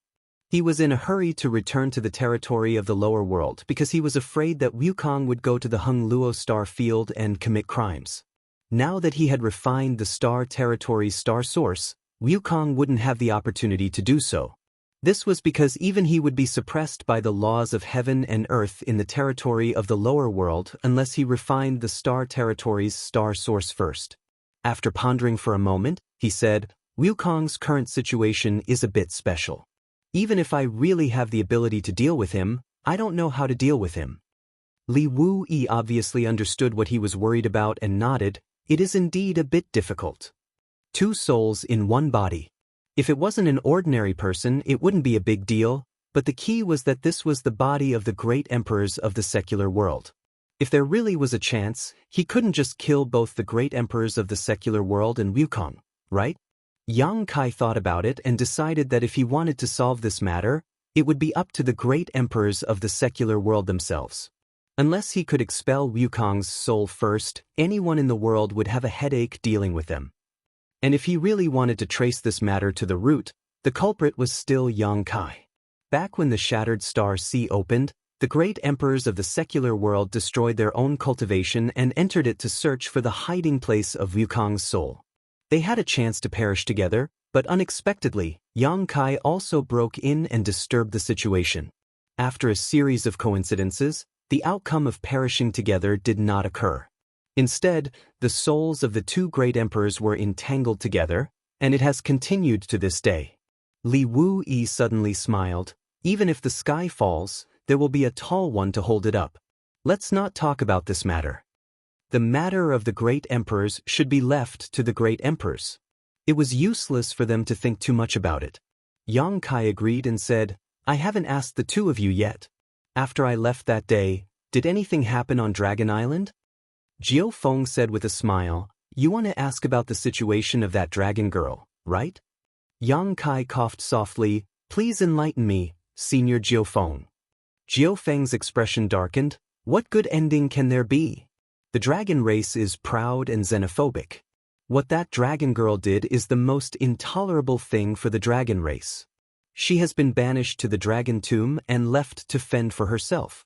He was in a hurry to return to the territory of the lower world because he was afraid that Wukong would go to the Hung Luo star field and commit crimes. Now that he had refined the star territory's star source, Wukong wouldn't have the opportunity to do so. This was because even he would be suppressed by the laws of heaven and earth in the territory of the lower world unless he refined the star territory's star source first. After pondering for a moment, he said, Wukong's current situation is a bit special. Even if I really have the ability to deal with him, I don't know how to deal with him. Li Wuyi obviously understood what he was worried about and nodded. It is indeed a bit difficult. 2 souls in one body. If it wasn't an ordinary person, it wouldn't be a big deal, but the key was that this was the body of the great emperors of the secular world. If there really was a chance, he couldn't just kill both the great emperors of the secular world and Wukong, right? Yang Kai thought about it and decided that if he wanted to solve this matter, it would be up to the great emperors of the secular world themselves. Unless he could expel Wukong's soul first, anyone in the world would have a headache dealing with them. And if he really wanted to trace this matter to the root, the culprit was still Yang Kai. Back when the Shattered Star Sea opened, the great emperors of the secular world destroyed their own cultivation and entered it to search for the hiding place of Wukong's soul. They had a chance to perish together, but unexpectedly, Yang Kai also broke in and disturbed the situation. After a series of coincidences, the outcome of perishing together did not occur. Instead, the souls of the 2 great emperors were entangled together, and it has continued to this day. Li Wuyi suddenly smiled. Even if the sky falls, there will be a tall one to hold it up. Let's not talk about this matter. The matter of the great emperors should be left to the great emperors. It was useless for them to think too much about it. Yang Kai agreed and said, I haven't asked the 2 of you yet. After I left that day, did anything happen on Dragon Island? Jiao Feng said with a smile, you want to ask about the situation of that dragon girl, right? Yang Kai coughed softly, please enlighten me, Senior Jiao Feng. Jiao Feng's expression darkened. What good ending can there be? The dragon race is proud and xenophobic. What that dragon girl did is the most intolerable thing for the dragon race. She has been banished to the dragon tomb and left to fend for herself.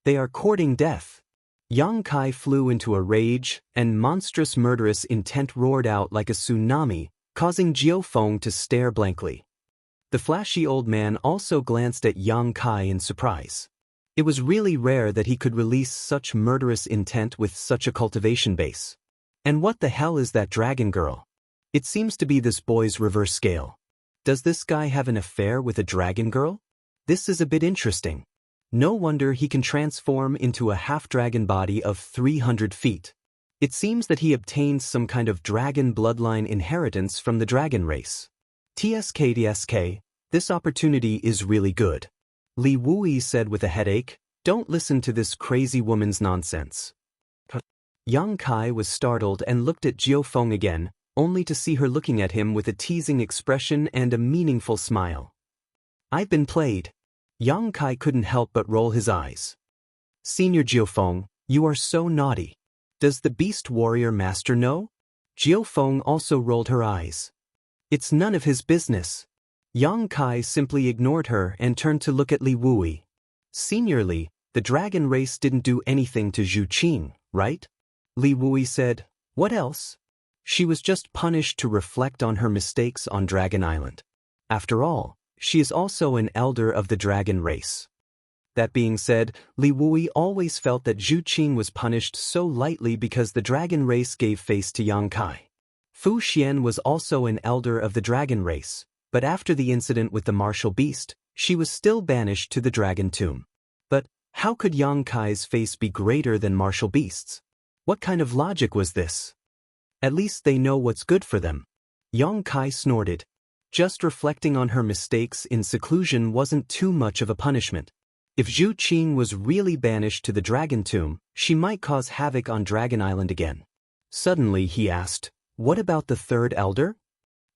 They are courting death. Yang Kai flew into a rage, and monstrous murderous intent roared out like a tsunami, causing Jiao Feng to stare blankly. The flashy old man also glanced at Yang Kai in surprise. It was really rare that he could release such murderous intent with such a cultivation base. And what the hell is that dragon girl? It seems to be this boy's reverse scale. Does this guy have an affair with a dragon girl? This is a bit interesting. No wonder he can transform into a half-dragon body of 300 feet. It seems that he obtained some kind of dragon bloodline inheritance from the dragon race. TSK, this opportunity is really good. Li Wuyi said with a headache, don't listen to this crazy woman's nonsense. Yang Kai was startled and looked at Jiao Feng again, only to see her looking at him with a teasing expression and a meaningful smile. I've been played. Yang Kai couldn't help but roll his eyes. Senior Jiao Feng, you are so naughty. Does the Beast Warrior Master know? Jiao Feng also rolled her eyes. It's none of his business. Yang Kai simply ignored her and turned to look at Li Wuyi. Senior Li, the dragon race didn't do anything to Zhu Qing, right? Li Wuyi said, what else? She was just punished to reflect on her mistakes on Dragon Island. After all, she is also an elder of the dragon race. That being said, Li Wuyi always felt that Zhu Qing was punished so lightly because the dragon race gave face to Yang Kai. Fu Xian was also an elder of the dragon race, but after the incident with the martial beast, she was still banished to the dragon tomb. But How could Yang Kai's face be greater than martial beasts? What kind of logic was this? At least they know what's good for them. Yang Kai snorted. Just reflecting on her mistakes in seclusion wasn't too much of a punishment. If Zhu Qing was really banished to the Dragon Tomb, she might cause havoc on Dragon Island again. Suddenly he asked, "What about the third elder?"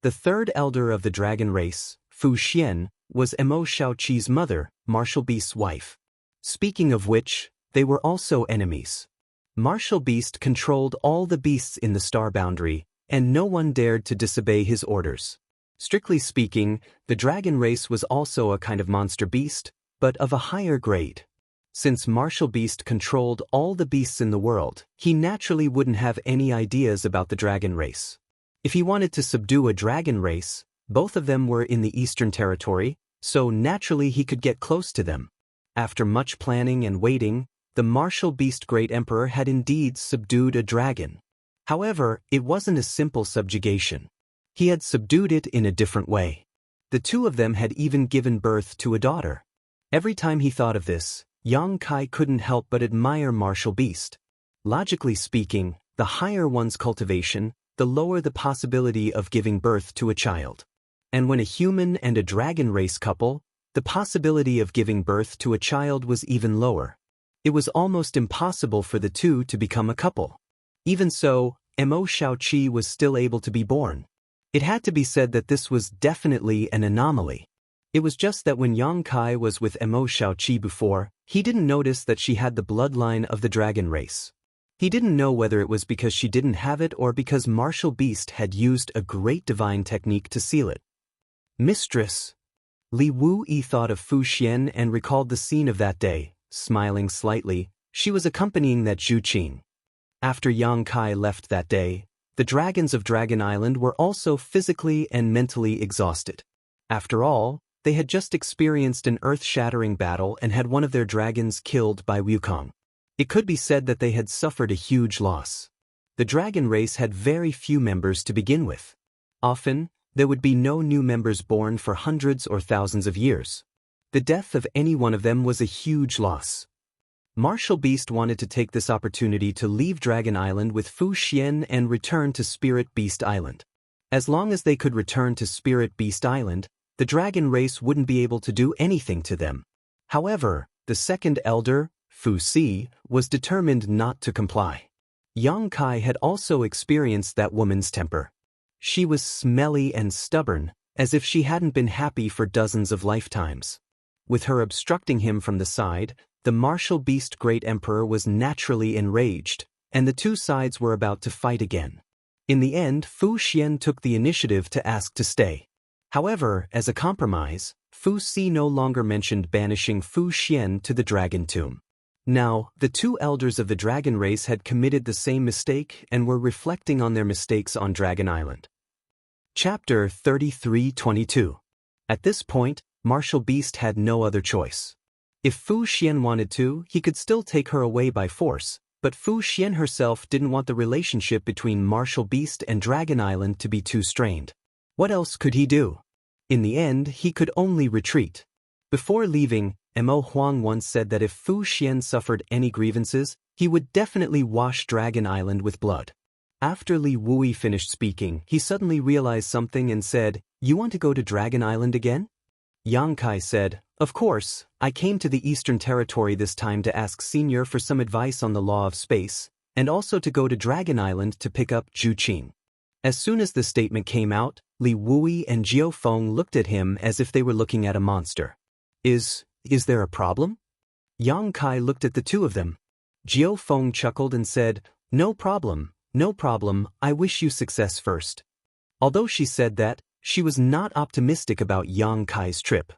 The third elder of the dragon race, Fu Xian, was Mo Shaoqi's mother, Martial Beast's wife. Speaking of which, they were also enemies. Martial Beast controlled all the beasts in the star boundary, and no one dared to disobey his orders. Strictly speaking, the dragon race was also a kind of monster beast, but of a higher grade. Since Martial Beast controlled all the beasts in the world, he naturally wouldn't have any ideas about the dragon race. If he wanted to subdue a dragon race, both of them were in the Eastern Territory, so naturally he could get close to them. After much planning and waiting, the Martial Beast Great Emperor had indeed subdued a dragon. However, it wasn't a simple subjugation. He had subdued it in a different way. The two of them had even given birth to a daughter. Every time he thought of this, Yang Kai couldn't help but admire Martial Beast. Logically speaking, the higher one's cultivation, the lower the possibility of giving birth to a child. And when a human and a dragon race couple, the possibility of giving birth to a child was even lower. It was almost impossible for the two to become a couple. Even so, Mo Shaoqi was still able to be born. It had to be said that this was definitely an anomaly. It was just that when Yang Kai was with Mo Shaoqi before, he didn't notice that she had the bloodline of the dragon race. He didn't know whether it was because she didn't have it or because Martial Beast had used a great divine technique to seal it. Mistress. Li Wuyi thought of Fu Xian and recalled the scene of that day. Smiling slightly, she was accompanying that Zhu Qing. After Yang Kai left that day, the dragons of Dragon Island were also physically and mentally exhausted. After all, they had just experienced an earth-shattering battle and had one of their dragons killed by Wukong. It could be said that they had suffered a huge loss. The dragon race had very few members to begin with. Often, there would be no new members born for hundreds or thousands of years. The death of any one of them was a huge loss. Martial Beast wanted to take this opportunity to leave Dragon Island with Fu Xian and return to Spirit Beast Island. As long as they could return to Spirit Beast Island, the dragon race wouldn't be able to do anything to them. However, the second elder, Fu Si, was determined not to comply. Yang Kai had also experienced that woman's temper. She was smelly and stubborn, as if she hadn't been happy for dozens of lifetimes. With her obstructing him from the side, the Martial Beast Great Emperor was naturally enraged, and the two sides were about to fight again. In the end, Fu Xian took the initiative to ask to stay. However, as a compromise, Fu Si no longer mentioned banishing Fu Xian to the Dragon Tomb. Now, the two elders of the dragon race had committed the same mistake and were reflecting on their mistakes on Dragon Island. Chapter 33-22. At this point, Martial Beast had no other choice. If Fu Xian wanted to, he could still take her away by force, but Fu Xian herself didn't want the relationship between Martial Beast and Dragon Island to be too strained. What else could he do? In the end, he could only retreat. Before leaving, Mo Huang once said that if Fu Xian suffered any grievances, he would definitely wash Dragon Island with blood. After Li Wuyi finished speaking, he suddenly realized something and said, "You want to go to Dragon Island again?" Yang Kai said, "Of course, I came to the Eastern Territory this time to ask Senior for some advice on the law of space, and also to go to Dragon Island to pick up Zhu Qing." As soon as the statement came out, Li Wuyi and Jiao Feng looked at him as if they were looking at a monster. Is there a problem? Yang Kai looked at the two of them. Jiao Feng chuckled and said, no problem, I wish you success first." Although she said that, she was not optimistic about Yang Kai's trip.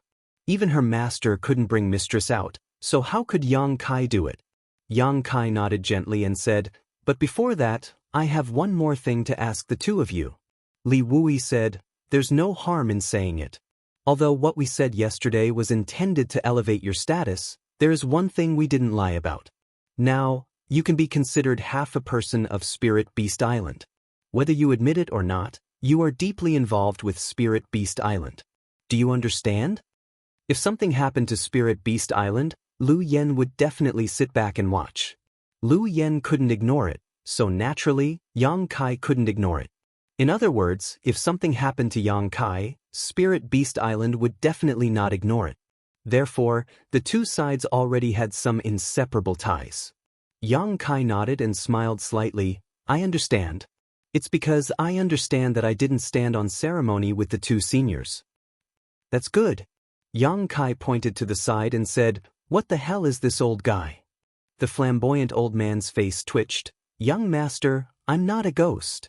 Even her master couldn't bring Mistress out, so how could Yang Kai do it? Yang Kai nodded gently and said, "But before that, I have one more thing to ask the two of you." Li Wuyi said, "There's no harm in saying it. Although what we said yesterday was intended to elevate your status, there is one thing we didn't lie about. Now, you can be considered half a person of Spirit Beast Island. Whether you admit it or not, you are deeply involved with Spirit Beast Island. Do you understand? If something happened to Spirit Beast Island, Lu Yen would definitely sit back and watch. Lu Yen couldn't ignore it, so naturally, Yang Kai couldn't ignore it. In other words, if something happened to Yang Kai, Spirit Beast Island would definitely not ignore it. Therefore, the two sides already had some inseparable ties. Yang Kai nodded and smiled slightly. I understand. It's because I understand that I didn't stand on ceremony with the two seniors. That's good. Yang Kai pointed to the side and said, what the hell is this old guy? The flamboyant old man's face twitched. Young master, I'm not a ghost.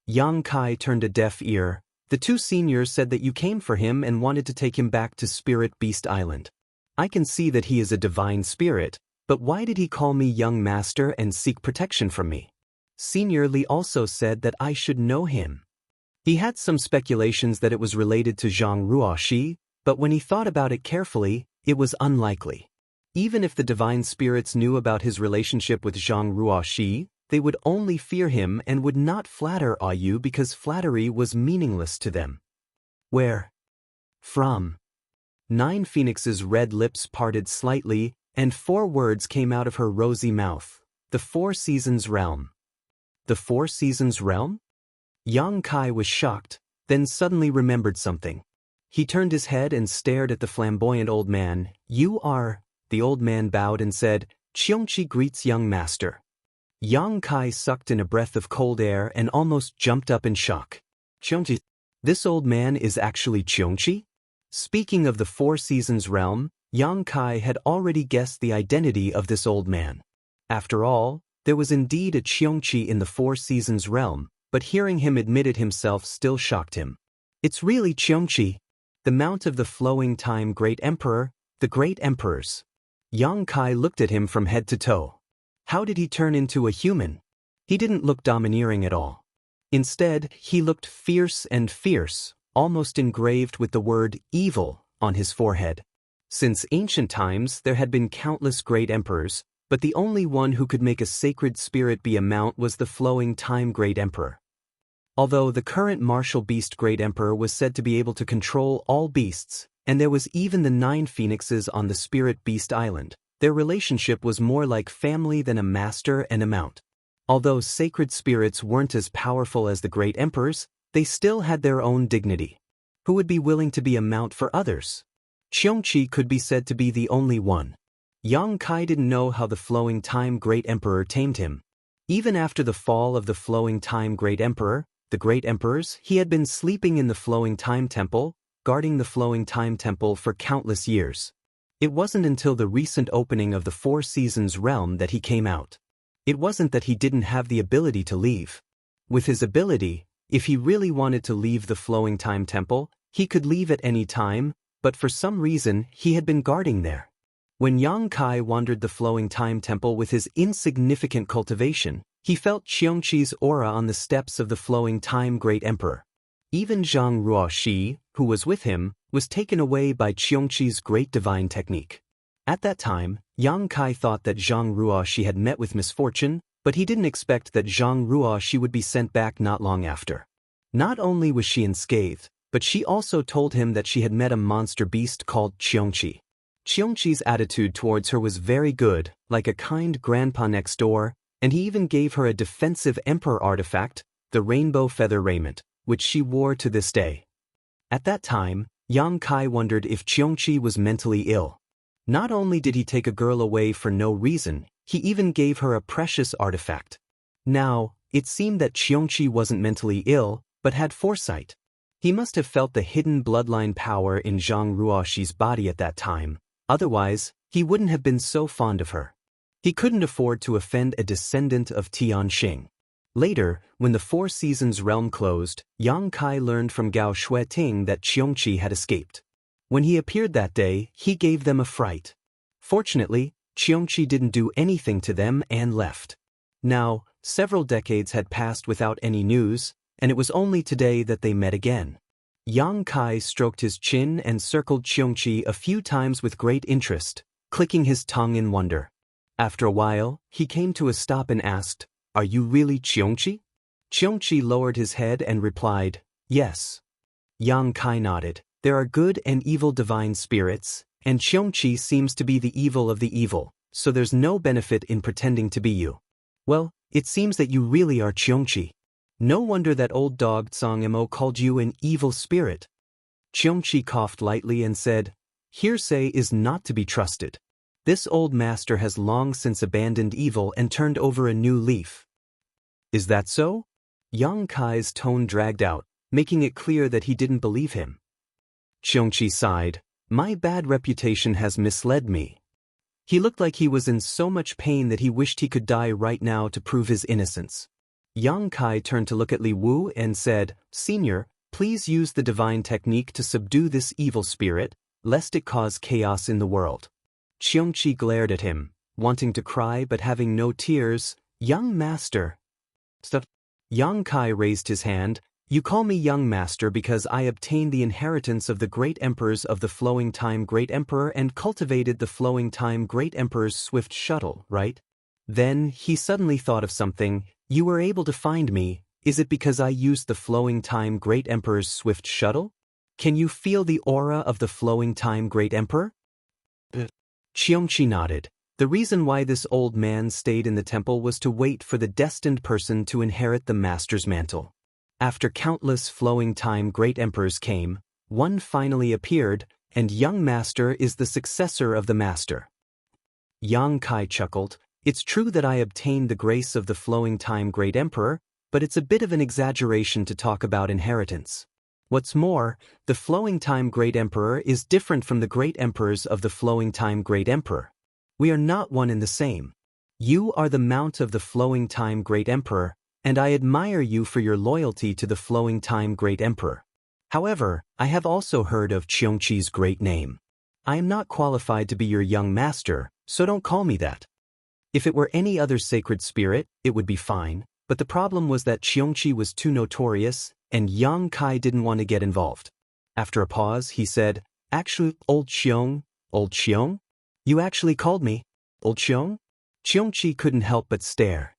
Yang Kai turned a deaf ear. The two seniors said that you came for him and wanted to take him back to Spirit Beast Island. I can see that he is a divine spirit, but why did he call me young master and seek protection from me? Senior Li also said that I should know him. He had some speculations that it was related to Zhang Ruoxi, but when he thought about it carefully, it was unlikely. Even if the divine spirits knew about his relationship with Zhang Ruoxi, they would only fear him and would not flatter Ayu because flattery was meaningless to them. Where? From? Nine Phoenix's red lips parted slightly, and 4 words came out of her rosy mouth. The Four Seasons Realm. The Four Seasons Realm? Yang Kai was shocked, then suddenly remembered something. He turned his head and stared at the flamboyant old man. You are... The old man bowed and said, Qiongqi greets young master. Yang Kai sucked in a breath of cold air and almost jumped up in shock. Qiongqi? This old man is actually Qiongqi? Speaking of the Four Seasons Realm, Yang Kai had already guessed the identity of this old man. After all, there was indeed a Qiongqi in the Four Seasons Realm, but hearing him admit it himself still shocked him. It's really Qiongqi, the mount of the flowing time Great Emperor, the Great Emperors. Yang Kai looked at him from head to toe. How did he turn into a human? He didn't look domineering at all. Instead, he looked fierce and fierce, almost engraved with the word evil on his forehead. Since ancient times, there had been countless great emperors, but the only one who could make a sacred spirit be a mount was the flowing time Great Emperor. Although the current martial beast Great Emperor was said to be able to control all beasts, and there was even the 9 phoenixes on the Spirit Beast Island, their relationship was more like family than a master and a mount. Although sacred spirits weren't as powerful as the great emperors, they still had their own dignity. Who would be willing to be a mount for others? Qiongqi could be said to be the only one. Yang Kai didn't know how the flowing time Great Emperor tamed him. Even after the fall of the flowing time Great Emperor, the great emperors, he had been sleeping in the flowing time temple, guarding the flowing time temple for countless years. It wasn't until the recent opening of the Four Seasons Realm that he came out. It wasn't that he didn't have the ability to leave. With his ability, if he really wanted to leave the flowing time temple, he could leave at any time, but for some reason he had been guarding there. When Yang Kai wandered the flowing time temple with his insignificant cultivation, he felt Qiongqi's aura on the steps of the flowing time Great Emperor. Even Zhang Ruoxi, who was with him, was taken away by Qiongqi's great divine technique. At that time, Yang Kai thought that Zhang Ruoxi had met with misfortune, but he didn't expect that Zhang Ruoxi would be sent back not long after. Not only was she unscathed, but she also told him that she had met a monster beast called Qiongqi. Qiongqi's attitude towards her was very good, like a kind grandpa next door, and he even gave her a defensive emperor artifact, the rainbow feather raiment, which she wore to this day. At that time, Yang Kai wondered if Qiongqi was mentally ill. Not only did he take a girl away for no reason, he even gave her a precious artifact. Now, it seemed that Qiongqi wasn't mentally ill, but had foresight. He must have felt the hidden bloodline power in Zhang Ruoxi's body at that time, otherwise, he wouldn't have been so fond of her. He couldn't afford to offend a descendant of Tianxing. Later, when the Four Seasons Realm closed, Yang Kai learned from Gao Xueting that Qiongqi had escaped. When he appeared that day, he gave them a fright. Fortunately, Qiongqi didn't do anything to them and left. Now, several decades had passed without any news, and it was only today that they met again. Yang Kai stroked his chin and circled Qiongqi a few times with great interest, clicking his tongue in wonder. After a while, he came to a stop and asked, "Are you really Qiongqi?" Qiongqi lowered his head and replied, "Yes." Yang Kai nodded. "There are good and evil divine spirits, and Qiongqi seems to be the evil of the evil, so there's no benefit in pretending to be you. Well, it seems that you really are Qiongqi. No wonder that old dog Tsang-mo called you an evil spirit. Qiongqi coughed lightly and said, hearsay is not to be trusted. This old master has long since abandoned evil and turned over a new leaf. Is that so? Yang Kai's tone dragged out, making it clear that he didn't believe him. Qiongqi sighed, my bad reputation has misled me. He looked like he was in so much pain that he wished he could die right now to prove his innocence. Yang Kai turned to look at Li Wu and said, Senior, please use the divine technique to subdue this evil spirit, lest it cause chaos in the world. Qiongqi glared at him, wanting to cry but having no tears. Young master. Yang Kai raised his hand. You call me young master because I obtained the inheritance of the great emperors of the Flowing Time Great Emperor and cultivated the Flowing Time Great Emperor's swift shuttle, right? Then, he suddenly thought of something. You were able to find me. Is it because I used the Flowing Time Great Emperor's swift shuttle? Can you feel the aura of the Flowing Time Great Emperor? Qiongqi nodded. The reason why this old man stayed in the temple was to wait for the destined person to inherit the master's mantle. After countless Flowing Time Great Emperors came, one finally appeared, and young master is the successor of the master. Yang Kai chuckled. It's true that I obtained the grace of the Flowing Time Great Emperor, but it's a bit of an exaggeration to talk about inheritance. What's more, the Flowing Time Great Emperor is different from the great emperors of the Flowing Time Great Emperor. We are not one and the same. You are the mount of the Flowing Time Great Emperor, and I admire you for your loyalty to the Flowing Time Great Emperor. However, I have also heard of Qiongqi's great name. I am not qualified to be your young master, so don't call me that. If it were any other sacred spirit, it would be fine, but the problem was that Qiongqi was too notorious, and Yang Kai didn't want to get involved. After a pause, he said, Actually, Old Qiong? You actually called me Old Qiong? Qiongqi couldn't help but stare.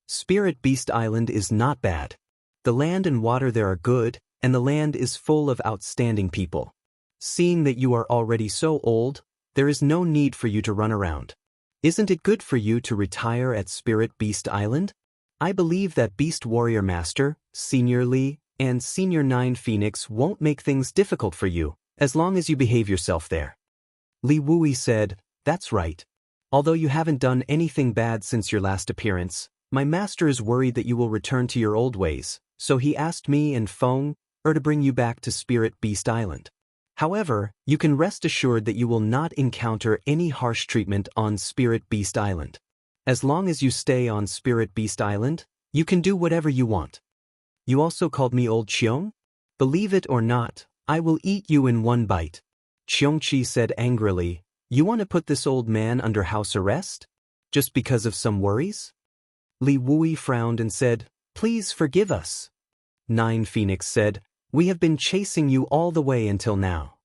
Spirit Beast Island is not bad. The land and water there are good, and the land is full of outstanding people. Seeing that you are already so old, there is no need for you to run around. Isn't it good for you to retire at Spirit Beast Island? I believe that Beast Warrior Master, Senior Li, and Senior 9 Phoenix won't make things difficult for you, as long as you behave yourself there. Li Wui said, That's right. Although you haven't done anything bad since your last appearance, my master is worried that you will return to your old ways, so he asked me and Feng to bring you back to Spirit Beast Island. However, you can rest assured that you will not encounter any harsh treatment on Spirit Beast Island. As long as you stay on Spirit Beast Island, you can do whatever you want. You also called me Old Qiong? Believe it or not, I will eat you in one bite. Qiongqi said angrily, You want to put this old man under house arrest? Just because of some worries? Li Wui frowned and said, Please forgive us. 9 Phoenix said, We have been chasing you all the way until now.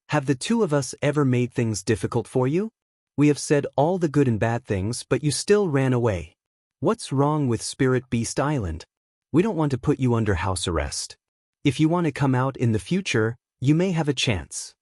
Have the two of us ever made things difficult for you? We have said all the good and bad things, but you still ran away. What's wrong with Spirit Beast Island? We don't want to put you under house arrest. If you want to come out in the future, you may have a chance.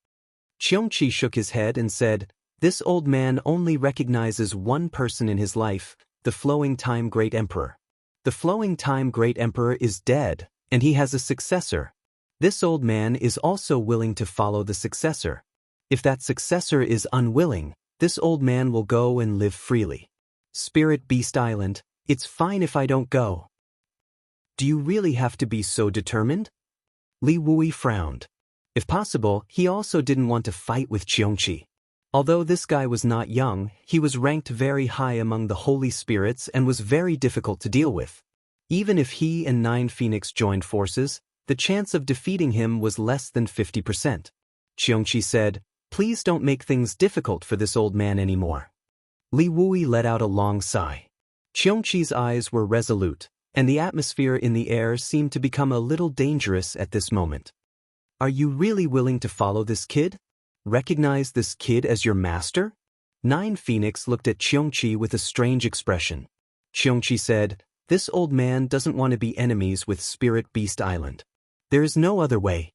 Qiongqi shook his head and said, This old man only recognizes one person in his life, the Flowing Time Great Emperor. The Flowing Time Great Emperor is dead, and he has a successor. This old man is also willing to follow the successor. If that successor is unwilling, this old man will go and live freely. Spirit Beast Island, it's fine if I don't go. Do you really have to be so determined? Li Wui frowned. If possible, he also didn't want to fight with Qiongqi. Although this guy was not young, he was ranked very high among the holy spirits and was very difficult to deal with. Even if he and 9 Phoenix joined forces, the chance of defeating him was less than 50%. Qiongqi said, Please don't make things difficult for this old man anymore. Li Wui let out a long sigh. Qiongqi's eyes were resolute, and the atmosphere in the air seemed to become a little dangerous at this moment. Are you really willing to follow this kid? Recognize this kid as your master? 9 Phoenix looked at Qiongqi with a strange expression. Qiongqi said, This old man doesn't want to be enemies with Spirit Beast Island. There is no other way.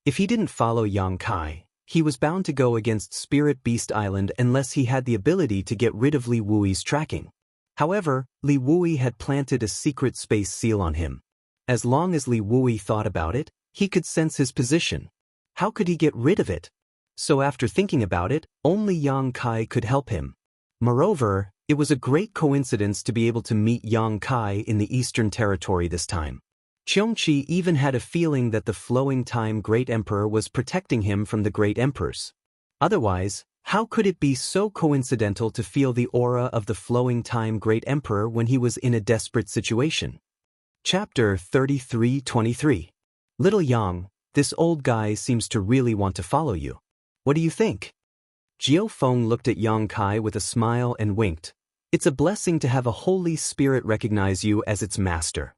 If he didn't follow Yang Kai, he was bound to go against Spirit Beast Island unless he had the ability to get rid of Li Wui's tracking. However, Li Wui had planted a secret space seal on him. As long as Li Wui thought about it, he could sense his position. How could he get rid of it? So after thinking about it, only Yang Kai could help him. Moreover, it was a great coincidence to be able to meet Yang Kai in the Eastern Territory this time. Qiongqi even had a feeling that the Flowing Time Great Emperor was protecting him from the Great Emperors. Otherwise, how could it be so coincidental to feel the aura of the Flowing Time Great Emperor when he was in a desperate situation? Chapter 33-23. Little Yang, this old guy seems to really want to follow you. What do you think? Jiao Feng looked at Yang Kai with a smile and winked. It's a blessing to have a Holy Spirit recognize you as its master.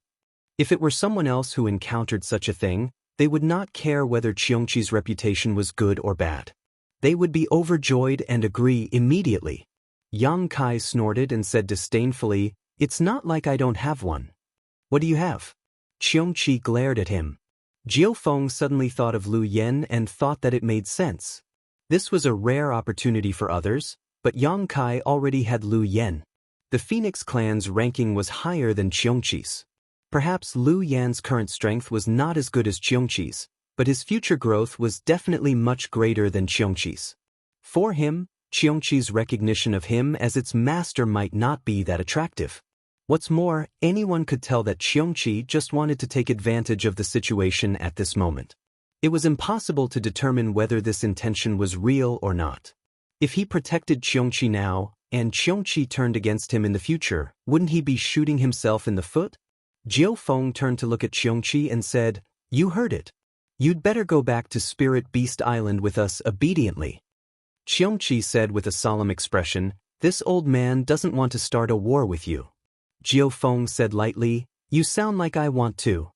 If it were someone else who encountered such a thing, they would not care whether Qiongqi's reputation was good or bad. They would be overjoyed and agree immediately. Yang Kai snorted and said disdainfully, "It's not like I don't have one." "What do you have?" Qiongqi glared at him. Jiao Feng suddenly thought of Lu Yen and thought that it made sense. This was a rare opportunity for others, but Yang Kai already had Lu Yen. The Phoenix clan's ranking was higher than Qiongqi's. Perhaps Lu Yan's current strength was not as good as Qiongqi's, but his future growth was definitely much greater than Qiongqi's. For him, Qiongqi's recognition of him as its master might not be that attractive. What's more, anyone could tell that Qiongqi just wanted to take advantage of the situation at this moment. It was impossible to determine whether this intention was real or not. If he protected Qiongqi now, and Qiongqi turned against him in the future, wouldn't he be shooting himself in the foot? Jiao Feng turned to look at Qiongqi and said, "You heard it. You'd better go back to Spirit Beast Island with us obediently." Qiongqi said with a solemn expression, "This old man doesn't want to start a war with you." Jiao Feng said lightly, "You sound like I want to."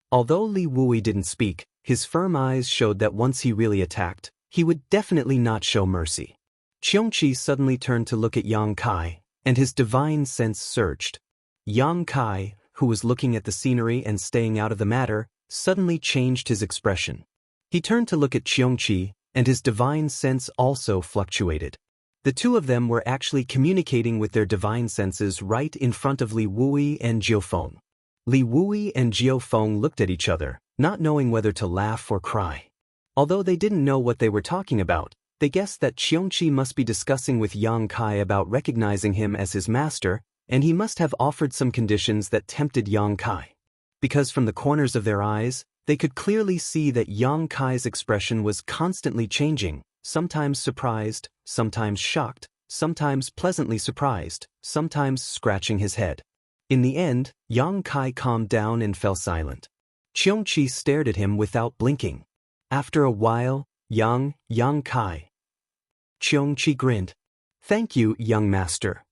Although Li Wui didn't speak, his firm eyes showed that once he really attacked, he would definitely not show mercy. Qiongqi suddenly turned to look at Yang Kai, and his divine sense surged. Yang Kai, who was looking at the scenery and staying out of the matter, suddenly changed his expression. He turned to look at Qiongqi, and his divine sense also fluctuated. The two of them were actually communicating with their divine senses right in front of Li Wui and Jiao Feng. Li Wui and Jiao Feng looked at each other, not knowing whether to laugh or cry. Although they didn't know what they were talking about, they guessed that Qiongqi must be discussing with Yang Kai about recognizing him as his master, and he must have offered some conditions that tempted Yang Kai. Because from the corners of their eyes, they could clearly see that Yang Kai's expression was constantly changing, sometimes surprised, sometimes shocked, sometimes pleasantly surprised, sometimes scratching his head. In the end, Yang Kai calmed down and fell silent. Qiongqi stared at him without blinking. After a while, Yang Kai. Qiongqi grinned. "Thank you, young master."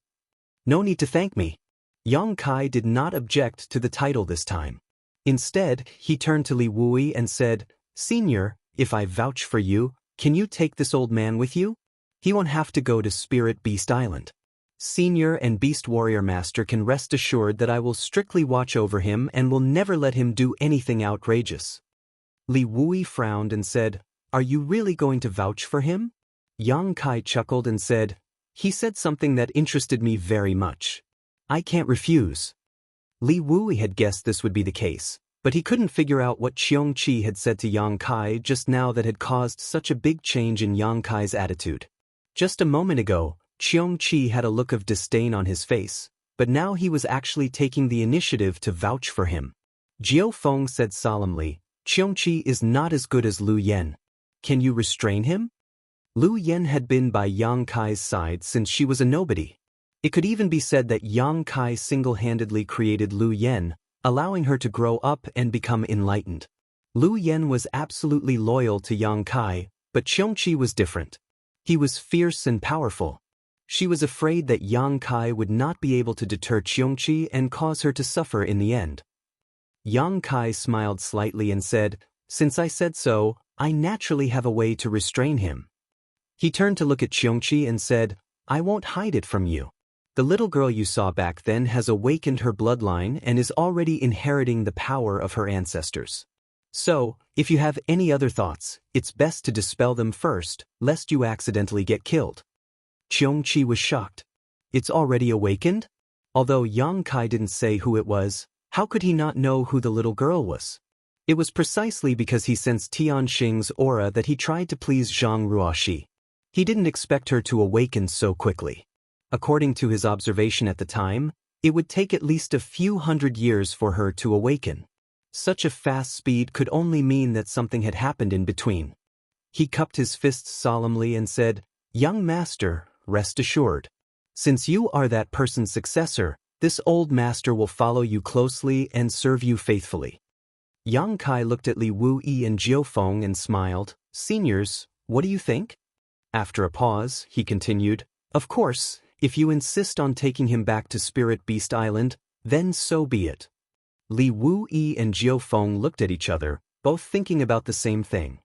"No need to thank me." Yang Kai did not object to the title this time. Instead, he turned to Li Wui and said, "Senior, if I vouch for you, can you take this old man with you? He won't have to go to Spirit Beast Island. Senior and Beast Warrior Master can rest assured that I will strictly watch over him and will never let him do anything outrageous." Li Wui frowned and said, "Are you really going to vouch for him?" Yang Kai chuckled and said, "He said something that interested me very much. I can't refuse." Li Wui had guessed this would be the case, but he couldn't figure out what Qiongqi had said to Yang Kai just now that had caused such a big change in Yang Kai's attitude. Just a moment ago, Qiongqi had a look of disdain on his face, but now he was actually taking the initiative to vouch for him. Jiao Feng said solemnly, "Qiongqi is not as good as Lu Yen. Can you restrain him?" Lu Yen had been by Yang Kai's side since she was a nobody. It could even be said that Yang Kai single-handedly created Lu Yen, allowing her to grow up and become enlightened. Lu Yen was absolutely loyal to Yang Kai, but Qiongqi was different. He was fierce and powerful. She was afraid that Yang Kai would not be able to deter Qiongqi and cause her to suffer in the end. Yang Kai smiled slightly and said, "Since I said so, I naturally have a way to restrain him." He turned to look at Qiongqi and said, "I won't hide it from you. The little girl you saw back then has awakened her bloodline and is already inheriting the power of her ancestors. So, if you have any other thoughts, it's best to dispel them first, lest you accidentally get killed. Qiongqi was shocked. It's already awakened? Although Yang Kai didn't say who it was, how could he not know who the little girl was? It was precisely because he sensed Tianxing's aura that he tried to please Zhang Ruoxi. He didn't expect her to awaken so quickly. According to his observation at the time, it would take at least a few hundred years for her to awaken. Such a fast speed could only mean that something had happened in between. He cupped his fists solemnly and said, "Young master, rest assured. Since you are that person's successor, this old master will follow you closely and serve you faithfully." Yang Kai looked at Li Wuyi and Jiufeng and smiled. "Seniors, what do you think?" After a pause, he continued, "Of course, if you insist on taking him back to Spirit Beast Island, then so be it." Li Wuyi and Jiufeng looked at each other, both thinking about the same thing.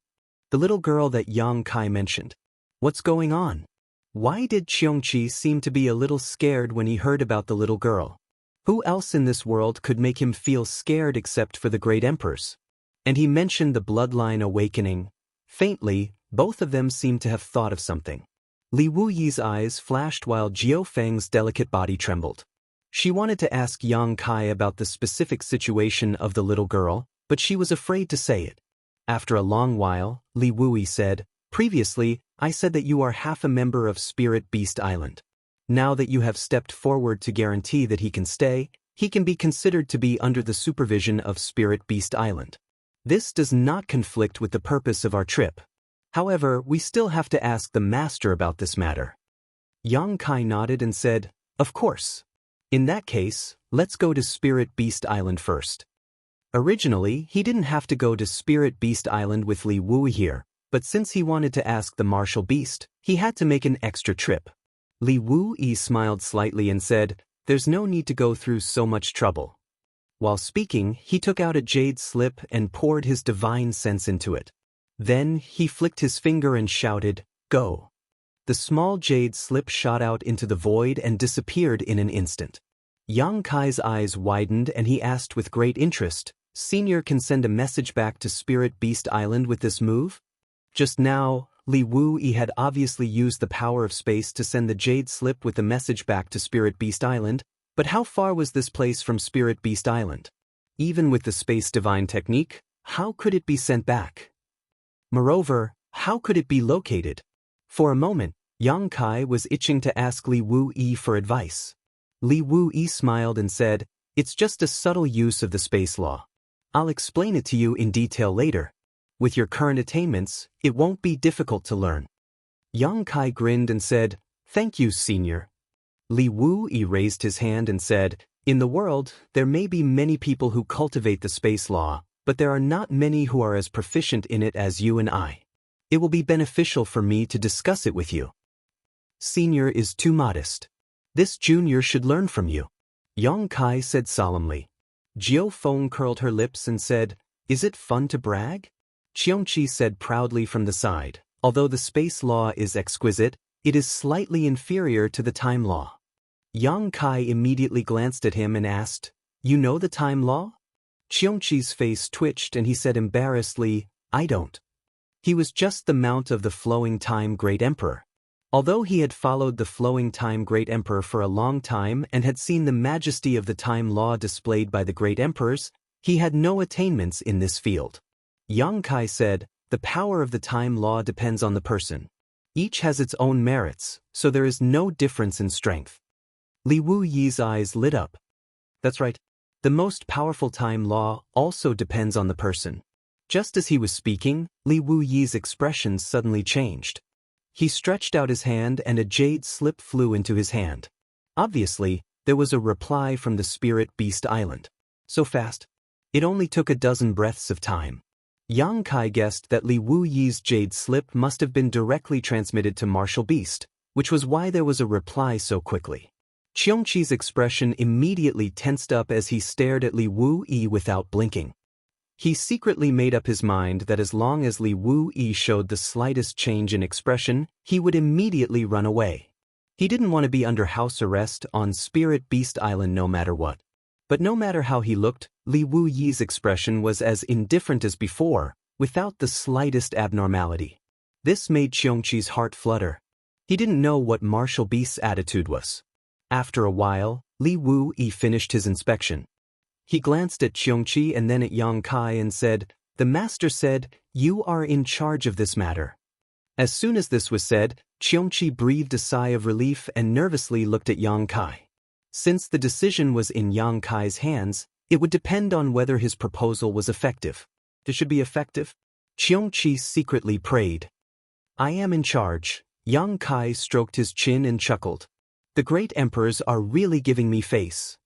The little girl that Yang Kai mentioned. What's going on? Why did Qiongqi seem to be a little scared when he heard about the little girl? Who else in this world could make him feel scared except for the great emperors? And he mentioned the bloodline awakening. Faintly, both of them seemed to have thought of something. Li Wuyi's eyes flashed while Jiufeng's delicate body trembled. She wanted to ask Yang Kai about the specific situation of the little girl, but she was afraid to say it. After a long while, Li Wuyi said, "Previously, I said that you are half a member of Spirit Beast Island. Now that you have stepped forward to guarantee that he can stay, he can be considered to be under the supervision of Spirit Beast Island. This does not conflict with the purpose of our trip. However, we still have to ask the master about this matter." Yang Kai nodded and said, "Of course. In that case, let's go to Spirit Beast Island first." Originally, he didn't have to go to Spirit Beast Island with Li Wuyi here, but since he wanted to ask the martial beast, he had to make an extra trip. Li Wuyi smiled slightly and said, "There's no need to go through so much trouble." While speaking, he took out a jade slip and poured his divine sense into it. Then, he flicked his finger and shouted, "Go." The small jade slip shot out into the void and disappeared in an instant. Yang Kai's eyes widened and he asked with great interest, "Senior can send a message back to Spirit Beast Island with this move?" Just now, Li Wuyi had obviously used the power of space to send the jade slip with the message back to Spirit Beast Island, but how far was this place from Spirit Beast Island? Even with the space divine technique, how could it be sent back? Moreover, how could it be located? For a moment, Yang Kai was itching to ask Li Wuyi for advice. Li Wuyi smiled and said, "It's just a subtle use of the space law. I'll explain it to you in detail later. With your current attainments, it won't be difficult to learn." Yang Kai grinned and said, "Thank you, senior." Li Wuyi raised his hand and said, "In the world, there may be many people who cultivate the space law, but there are not many who are as proficient in it as you and I. It will be beneficial for me to discuss it with you." "Senior is too modest. This junior should learn from you," Yang Kai said solemnly. Jiufeng curled her lips and said, "Is it fun to brag?" Qiongqi said proudly from the side, "Although the space law is exquisite, it is slightly inferior to the time law." Yang Kai immediately glanced at him and asked, "You know the time law?" Qiongqi's face twitched and he said embarrassedly, "I don't." He was just the mount of the Flowing Time Great Emperor. Although he had followed the Flowing Time Great Emperor for a long time and had seen the majesty of the time law displayed by the great emperors, he had no attainments in this field. Yang Kai said, "The power of the time law depends on the person. Each has its own merits, so there is no difference in strength." Li Wuyi's eyes lit up. "That's right. The most powerful time law also depends on the person." Just as he was speaking, Li Wuyi's expression suddenly changed. He stretched out his hand and a jade slip flew into his hand. Obviously, there was a reply from the Spirit Beast Island. So fast. It only took a dozen breaths of time. Yang Kai guessed that Li Wuyi's jade slip must have been directly transmitted to Martial Beast, which was why there was a reply so quickly. Qiongqi's expression immediately tensed up as he stared at Li Wuyi without blinking. He secretly made up his mind that as long as Li Wuyi showed the slightest change in expression, he would immediately run away. He didn't want to be under house arrest on Spirit Beast Island no matter what. But no matter how he looked, Li Wuyi's expression was as indifferent as before, without the slightest abnormality. This made Qiongqi's heart flutter. He didn't know what martial beast's attitude was. After a while, Li Wuyi finished his inspection. He glanced at Qiongqi and then at Yang Kai and said, "The master said, you are in charge of this matter." As soon as this was said, Qiongqi breathed a sigh of relief and nervously looked at Yang Kai. Since the decision was in Yang Kai's hands, it would depend on whether his proposal was effective. It should be effective? Qiongqi secretly prayed. "I am in charge." Yang Kai stroked his chin and chuckled. "The great emperors are really giving me face."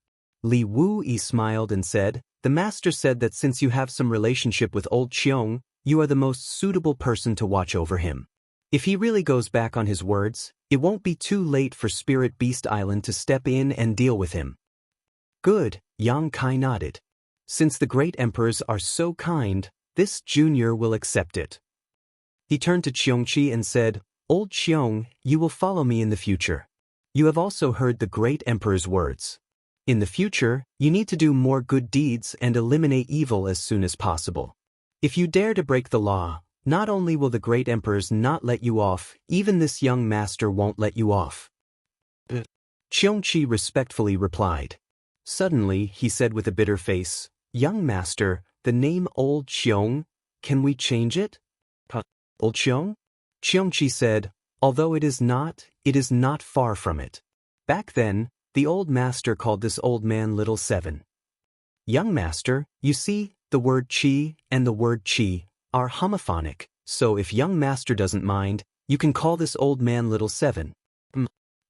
Li Wuyi smiled and said, "The master said that since you have some relationship with old Qiong, you are the most suitable person to watch over him. If he really goes back on his words, it won't be too late for Spirit Beast Island to step in and deal with him." "Good," Yang Kai nodded. "Since the great emperors are so kind, this junior will accept it." He turned to Qiongqi and said, "Old Qiong, you will follow me in the future. You have also heard the great emperor's words. In the future, you need to do more good deeds and eliminate evil as soon as possible. If you dare to break the law, not only will the great emperors not let you off, even this young master won't let you off." Qiongqi respectfully replied. Suddenly, he said with a bitter face, "Young master, the name Old Qiong, can we change it?" "Old Qiong?" Qiongqi said, "Although it is not far from it. Back then, the old master called this old man Little Seven." "Young master, you see, the word qi and the word qi are homophonic, so if young master doesn't mind, you can call this old man Little Seven."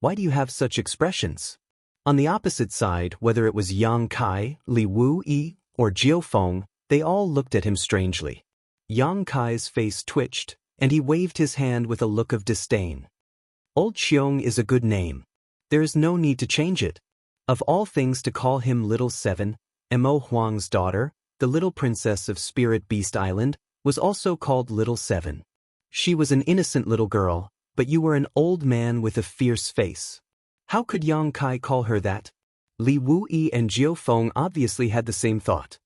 "Why do you have such expressions?" On the opposite side, whether it was Yang Kai, Li Wuyi, or Jiao Feng, they all looked at him strangely. Yang Kai's face twitched, and he waved his hand with a look of disdain. "Old Qiong is a good name. There is no need to change it. Of all things to call him Little Seven, Mo Huang's daughter, the little princess of Spirit Beast Island, was also called Little Seven. She was an innocent little girl, but you were an old man with a fierce face. How could Yang Kai call her that?" Li Wuyi and Jiao Feng obviously had the same thought.